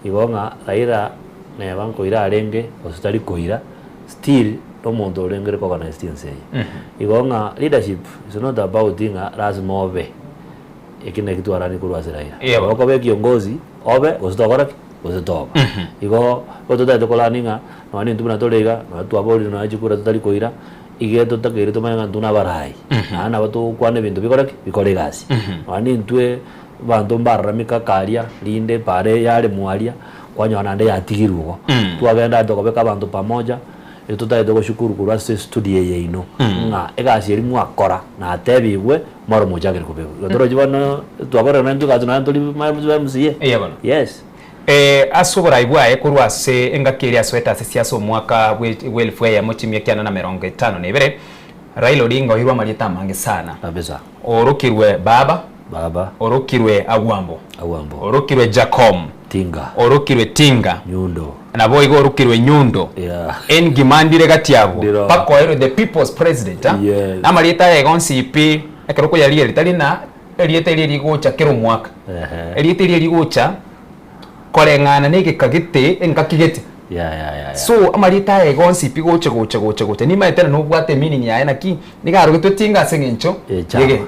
igonga Raila ne banko ira arenge ositari koira still no mondo orengere ko kana stiense igonga leadership is not about dinga razmobe ekine kitu arani kurwa Raila bako be kiongozi obe ositokora ositoba igo otoda tokola no ani ntuna tolega no twabori no ajikura tutari koira igeto takere tumanga ntuna barai ana bato kwane bintu bikore gasi ani ntwe bantu mbarra mikakaria linde pare yale mwalia kwanyona nde yatigirwo twagenda ndokobeka bantu pamoja tutayede gushukuru kurwa studio yeino nga egasi eri mwakora na atebigwe maro mujagere kubego ndoro jibana twabara nantu gazu nantu MCA yes asubora ibwaye kurwa se engakiria sweta siaso mwaka welfare ya mochimia kiana na 52 Raila Odinga ohirwa marita mange sana kabisa orukirwe baba Baba. Orokirwe Agwambo. Agwambo. Orokirwe Jacom. Tinga. Orokirwe Tinga. Nyundo. Nabo igo orokirwe Nyundo. Yeah. En gimandire gatiabo. Pako ero the people's president. Yes. Namalieta egon CP. Ekeroko yali litali na elieta ili gocha kero mwaka. Elieta ili gocha kolengana nege kagite enkakigete. Yeah. So amalieta egon CP gocha. Ni maitena no bwate meaning ya enaki. Niga rogeto Tinga sengencho.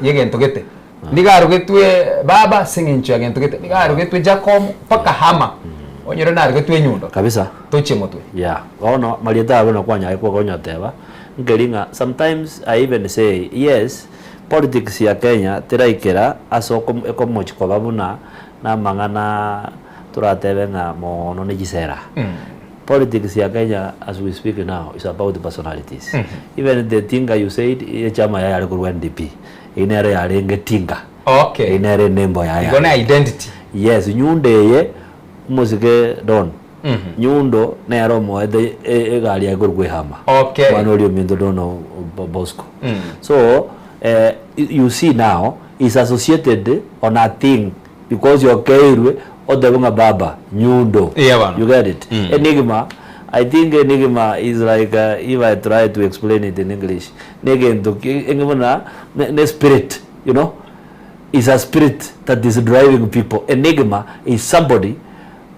Yege entogete. Nigarugitwe Baba sengencho agentogete. Nigarugitwe Jacob paka hama. Onyero narugitwe Nyundo. Kabisa. Toche motwe. Yeah. Ono malieta abona kwanya iko konyoteba. Ngelinga sometimes I even say yes, politics ya Kenya tiraikera asoko ekomochiko babuna na mangana turatebenga mono nejisera. Politics ya Kenya as we speak now is about the personalities. Even the Tinga you said chama ya yale ku NDP. Inere yarenge Tinga. Okay. Inere nembo ya. Igona identity. Yes, Nyundo ye musike don. Nyundo ne aromo egali ya gurgwe hama. Okay. Wanolio mindo dono Bosco. So you see now is associated on a thing because you're Keirwe or the Baba Nyundo. Yeah, you get it. Enigma. I think enigma is like if I try to explain it in English, enigma spirit, you know, is a spirit that is driving people. Enigma is somebody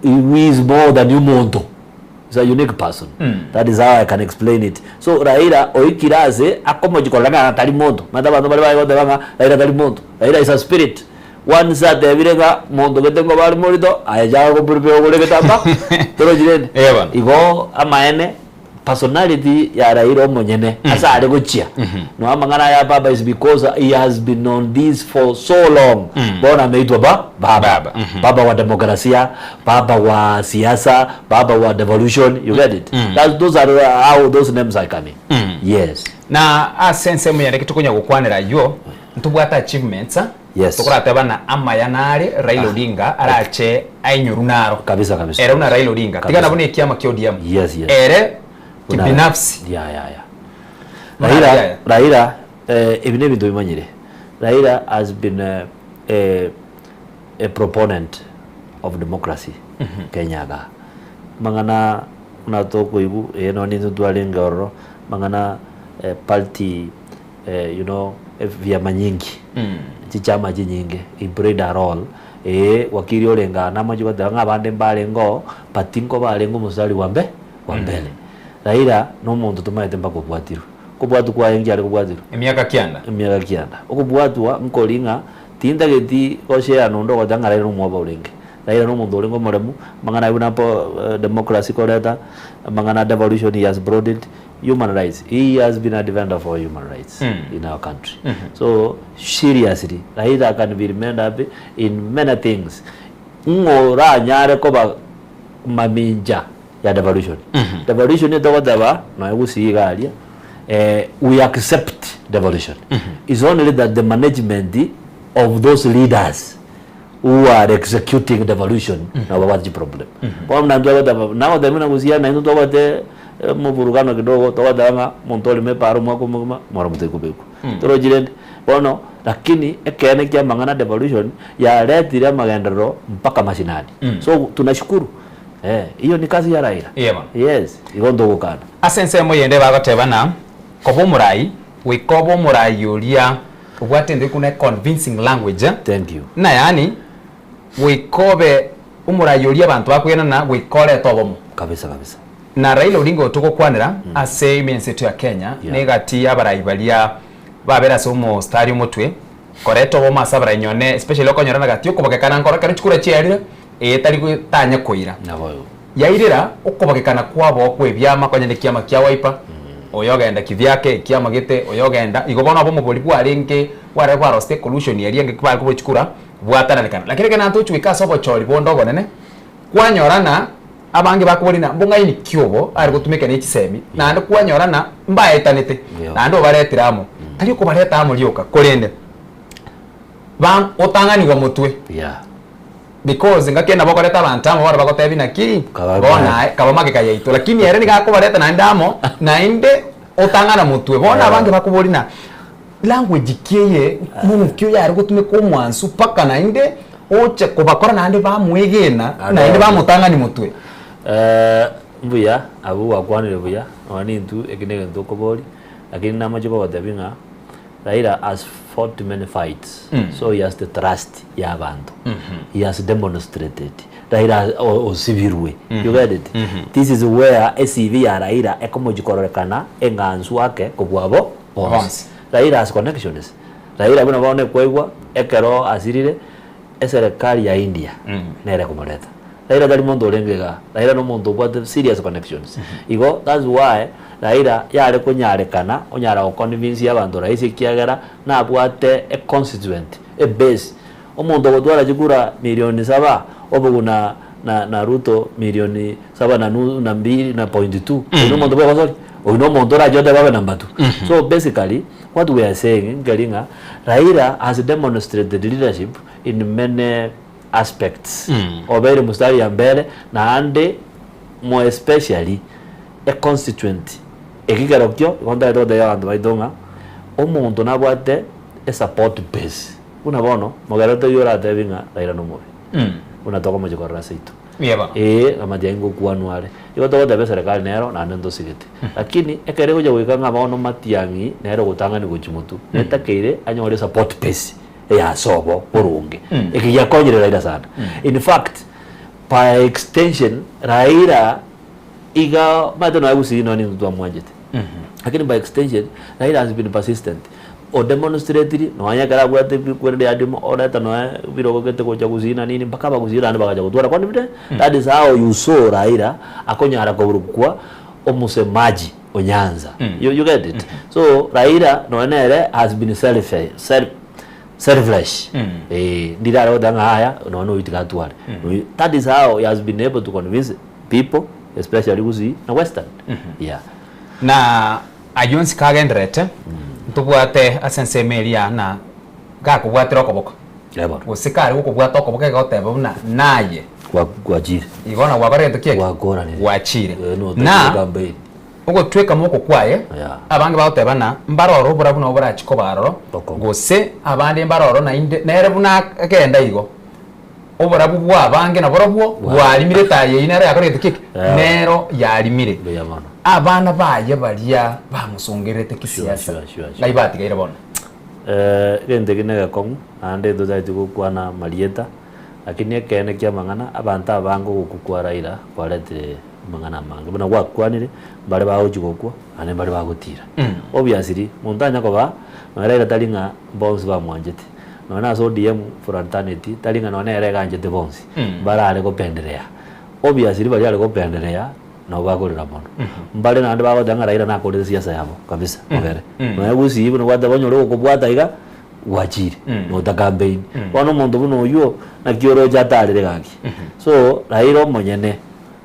who is more than you mondo. It's a unique person. That is how I can explain it. So Raila oikiraze akomojikola tali mondo. Madaba Raila tali mondo. Raila is a spirit. One sat the virega mondo getengo bali morito ayaja ko prepare ko leketamba toro jirene igo amaene personality ya Raila monyene asa ale gochia no amangana ya Baba is because he has been on this for so long. Bona ameitwa Baba wa demokrasia, Baba wa siasa, Baba wa devolution, you get it. Those are how those names are coming. Yes. Na asense mu yare kitukonya gukwanira yo ntubwata achievements. Yes. Tukurateba na amayanaare Raila Odinga arache ainyorunaro. Kabisa. Era una Raila Odinga. Tiga nabone kiama kyo ODM. Yes. Ere kibinafsi. Yeah. Raila ebine bintu bimanyire. Raila has been a proponent of democracy. Kenya ga. Mangana unatoko ibu eno ni tutwalenga oro mangana party you know vyama nyingi. Chichama nyingi ibrida role wakiri olenga namajuba danga bande balengo patinko balengo musali wambe wambele. Raila no muntu tumaite mbako bwatiru kubwatu kwa yengi ali kubwatiru emyaka kianda okubwatwa nkolinga tinda geti oshea nondo kwa danga Raila mwa baulenge. Raila no muntu olengo moremu mangana ibuna po democracy koleta mangana devolution he has brought it. Human rights. He has been a defender for human rights in our country. So seriously, Raila can be remembered in many things. Ngora nyare koba maminja ya devolution. Devolution is whatever na usi galia. We accept devolution. It's only that the management of those leaders who are executing devolution na wawaji problem. Kwa mnamjua whatever. Now the mina kusia na inu tawate muvurugano kidogo towadanga montoli meparo mwako mara mutekubeku toro jirende bono lakini ekene kya mangana devolution ya letira magendero mpaka mashinani. So tunashukuru hiyo ni kazi ya Raila. Yes igondo gukana asense moyende bagatebana kobo murai we kobo murai yoria ubwate ndikune convincing language. Thank you. Na yani we kobe umurai yoria abantu bakwena na we kole tobomo kabisa na Raila Odinga otoko kwanira ase imensetu ya Kenya negati abarai balia babera somo stadium mutwe koreto bo masabara nyone especially okonyorana gati okobokekana nkora kare chukura chiarire etari gutanya koira naboyo yairira okobokekana kwabo kwebyama kwanyene kiama kya Wiper oyogenda kivyake kiama gite oyogenda igobona bo muboli bwarenge ware kwa roste collusion yarienge kibali kubo chukura bwatana lekana lakini kana ntuchu ikasobo chori bondogo nene kwanyorana abange bakubolina mbongaini kyobo ari gutumika ni kisemi nande kwanyorana mbaye tanete nande baretiramo tari ko baretamo lyoka kolende bam otangani wa mutwe because ngakenda bakoreta bantamo bara bakotebi naki bona kabamage kayaito lakini yare ni gako bareta nandamo nainde otangana mutwe bona abange bakubolina language kiye mu kyo yari gutume ko mwansu paka na inde oche kubakora nande bamwegena na inde bamutanga ni mutwe mbuya abu wakwanire buya wani ntu ekinege ntokobori lakini namajiko badabinga Raila has fought many fights so he has the trust ya bantu he has demonstrated Raila osibirwe you get it this is where SCV ya Raila ekomojikorrekana engansu wake kubwabo bonse Raila has connections Raila buna baone kwegwa ekero asirire eserikali ya India nere kumuleta Raila dali muntu olengega Raila no muntu bwa serious connections igo that's why Raila yare kunyarekana onyara okonvince y'abantu raisi kiagera na bwate a constituent a base omuntu gutwara jigura milioni 7 obuguna na Ruto milioni 7 na 2 na 2.2 no muntu bwa sorry no muntu rajote baba number 2 so basically what we are saying Garinga Raila has demonstrated leadership in many aspects obere mustari ya mbele na ande more especially a constituent ekigarokyo konda todo ya bantu baidonga omuntu nabwate a support base unabono mogaroto yora tevinga Raila no mubi unatoka mojikorra seitu yeba amajengo kuanwale iko todo de serikali nero na ndo sigete lakini ekere kuja wikanga baono matiangi nero gutanga ni guchimutu netakeire anyore support base ya sobo burunge ekiyakonyere Raila sana in fact by extension Raila iga mato na gusi no ni ndo mwajete lakini by extension Raila has been persistent o demonstrated no anya kara bwate kwende adimo orata no birogo kete ko chaguzina nini mpaka baguzira ande bakaja kutwara kwani bite that is how you saw Raila akonyara ko burukwa omusemaji onyanza you get it so Raila no nere has been selfless ndira odanga haya no itikatware that is how he has been able to convince people especially uzi na western na ajonsi kagendrete tubwate asense meria na gakubwatira okoboko usikari ukubwata okoboko goteba buna naye gwajire igona wabarento kiye gwagorane wachire na ugo tweka moko kwaye abange baoteba na mbaroro bura buna obura chiko baroro gose abandi mbaroro na inde nere buna agenda igo obura bubwa abange na borobwo walimire taye inere yakorete kike nero yalimire abana baye balia bamusongerete kisiasa naibati gaira bona gende kinega kong ande ndo zaiti kukwana marieta lakini ekene kia mangana abanta abango gukukwa Raila kwarete mangana mange bana gwakwanire bale bawo jigokwa ane bale bagutira obviously muntanya ko ba Raila talinga bonus ba mwanjete nona so DM fraternity talinga nona ere ganjete bonus barale ko pendelea obviously bale ale ko pendelea no bagorera mono mbale nande bago danga Raila na kore siasa yabo kabisa ogere no yagusi ibino wada banyoro ko bwata iga wachire no ta campaign wano muntu buno yo na kioro jatalire gaki so Raila monyene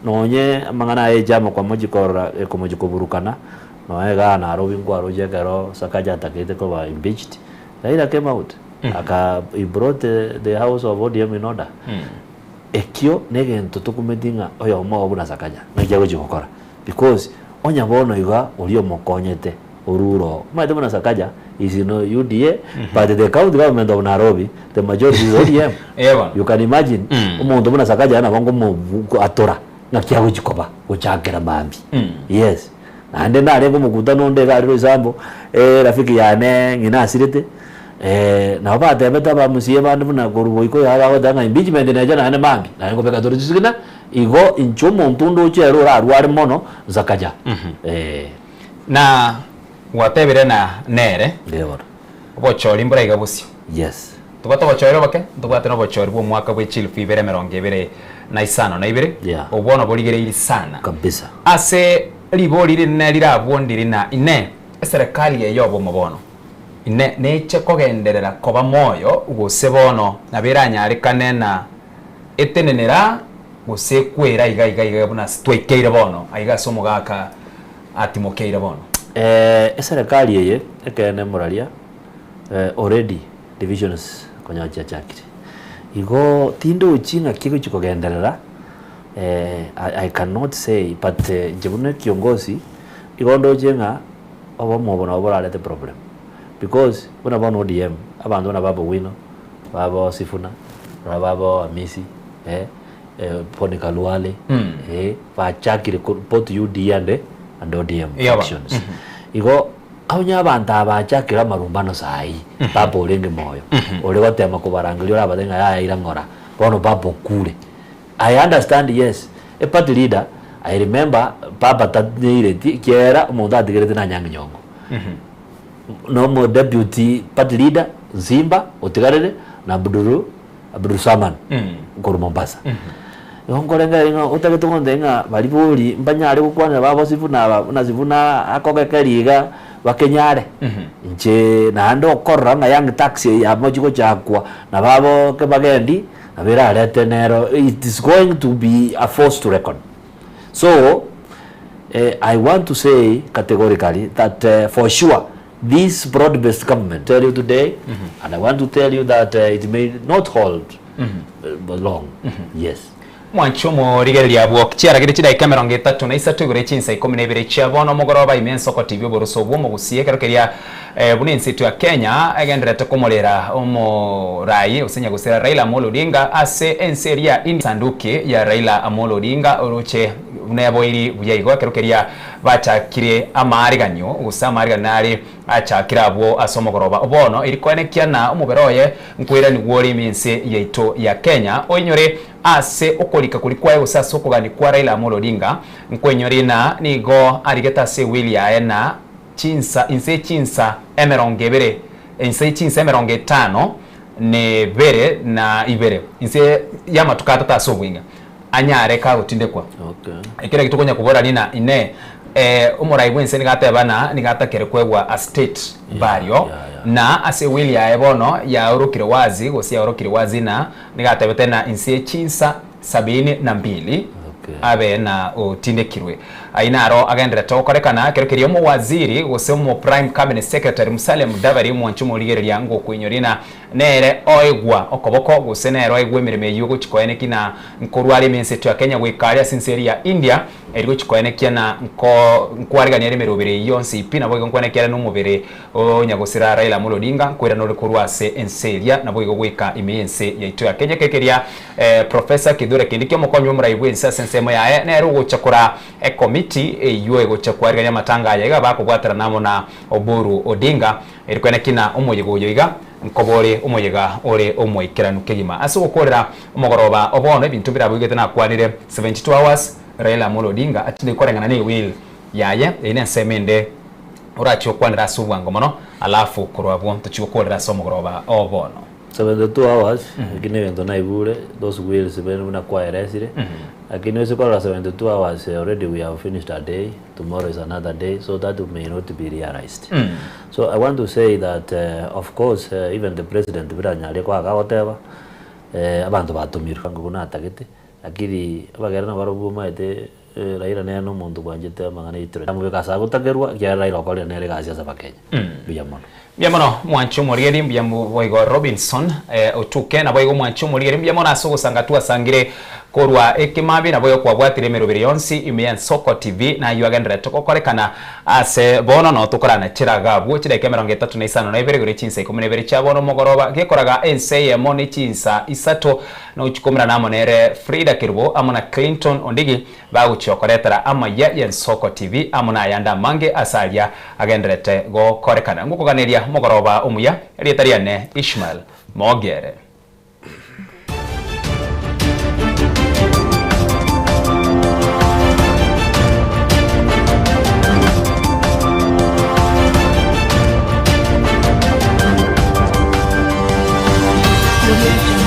nonye mangana ejama kwa mojikorra komojikoburukana no ega na robingwa rojegero sakaja takete ko ba impeached Raila came out aka he brought the house of ODM in order ekyo negento tukumetinga oyo mo buna sakaja najago jikokora because onya bono iga uri omokonyete ururo maite buna sakaja is no UDA but the county government of Nairobi the majority is ODM you can imagine umuntu buna sakaja na bango mu atora nakiago jikoba uchakera bambi yes ande nare ngo mukutano ndega rero zambo rafiki yane ngina asirete na bata beta ba musiye bandu na gorubo iko yaba danga impeachment na jana ane mangi na ngo beka dori tsigina igo incho muntu ndo chero arwari mono zakaja na watebere na nere ndebora bochori mbura igabusio yes tubata bochori bake tubata no bochori bo mwaka bwe chilfi ibere meronge ibere na isano na ibere obona boligere iri sana kabisa ase libori rine lirabwondiri na ine serikali yeyobo mubono ine neche kogenderera koba moyo ugose bono nabiranya kanena etenenera gose kwera iga buna twekeire bono aiga somo gaka atimokeire bono serikali yeye ekene muraria already divisions konyacha chakire igo tindo uchinga kiko chikogenderera I cannot say but jebune kiongozi igo ndo jenga obo mobona obo alete problem because una bono ODM abantu na babo Wino babo Sifuna babo Amisi Poni Kalwale bachakire both UD and ODM factions igo aunya abantu abachakira marumbano sai babo ulenge moyo ole watema kubarangilio abadenga ya irangora bono babo kule. I understand, yes, a party leader. I remember Papa Tadnire Kiera Moda de Nanyang Nyongo. No more deputy party leader Zimba Otigarede Nabduru Abdul Saman Mombasa. Yongorenga Utagatunga Balibuli Banyari Kwana Baba Sifuna Nazivuna Akoga Kariga Wakenyare Nche Nando Korra na young taxi Yamojiko Jakwa Nababo Kebagendi. It is going to be a force to reckon. So, I want to say categorically that for sure, this broad-based government tell you today, and I want to tell you that it may not hold long. Yes. Mwanchumo rigeria bwok chiara gire chida ikamera ngeta tuna isa tugure chinsa 12 chiabono mogoroba imenso ko TV boruso bwo mugusie kerokeria bunensi tu ya Kenya agendera tokomolera omo rai usenya gusera Raila Amolo Odinga ase enseria indi sanduke ya Raila Amolo Odinga oroche nebo iri buyaigo kerokeria bachakire amariganyo usamariganari achakira abo asomogoroba obono iri kwenekiana omuberoye nkwira ni wori imense yaito ya Kenya oinyore ase okolika kulikwaye usasa okogani kwa Raila Amolo Odinga nkwenyorina nigo arigeta se William na chinsa inse chinsa emerongevere inse chinsa emerongevano ne bere na ibere inse yama tukata tasobwinga anyare ka utinde kwa ekira kitukonya kubora nina ine umurai bwense nigata bana nigata kerekwewa a state barrio na ase William ebono ya urukire wazi gosia urukire wazi na nigata betena inse chinsa 72 abe na otindekirwe ainaro agendera tokorekana kerekerio mu waziri gosemo prime cabinet secretary Musalia Mudavadi mwanchumo ligereria ngo kwinyorina nere oigwa okoboko gosenero oigwe mirime yugo chikoene kina nkorwari menseto ya Kenya gwikaria sincere ya India erigo chikoene kina nkwariga ni merobere yonse ipina bogo nkwane kera no mubere onyagosira Raila Amolo Odinga kwera no rekorwase enseria na bogo gwika imense ya ito ya Kenya kekeria professor Kidure Kindiki mokonyo muraibwe sensemo ya nero gochakora committee yuwe gochakwariga matanga yaga bakubwatira namo na Oburu Odinga erikwene kina omoyego yoiga nkobore omoyega ore omoikiranu kegima ase gukorera omogoroba obono ebintu birabugete na kwanire 72 hours Raila Amolo Odinga atinde korengana ni will yaye ine semende uracho kwanira asubwango mono alafu kurwabwo tuchikokorera somogoroba obono 72 hours kine vendo na ibure those wills benu na kwa eresire lakini wese kwa 72 hours already we have finished a day, tomorrow is another day, so that may not be realized. So I want to say that of course even the president biranyale kwa whatever abantu batumirwa nguna atagete akiri bagera na barubu maite Raila neno mundu kwanjete magana itire amubeka sagutagerwa kya Raila kwa nere gasia za Kenya biamono mwancho morieri biamu boigo Robinson otuke na boigo mwancho morieri biamono asogo sangatua sangire korwa ekimabi na boyo kwabwatire merobere yonsi imean Soko TV na yuagendera tokokorekana ase bono no tukorana chiraga bwo chira kemeronge 35 na ibere gore chinsa 12 chabono mogoroba gekoraga NCA moni chinsa isato no chikomera namo nere Frida Kirbo amona Clinton Ondigi baguchokoretera ama ya Soko TV amona yanda mange asalia agenderete go korekana ngukoganeria mogoroba umuya rietariane Ishmael Mogere. Audio Jungle.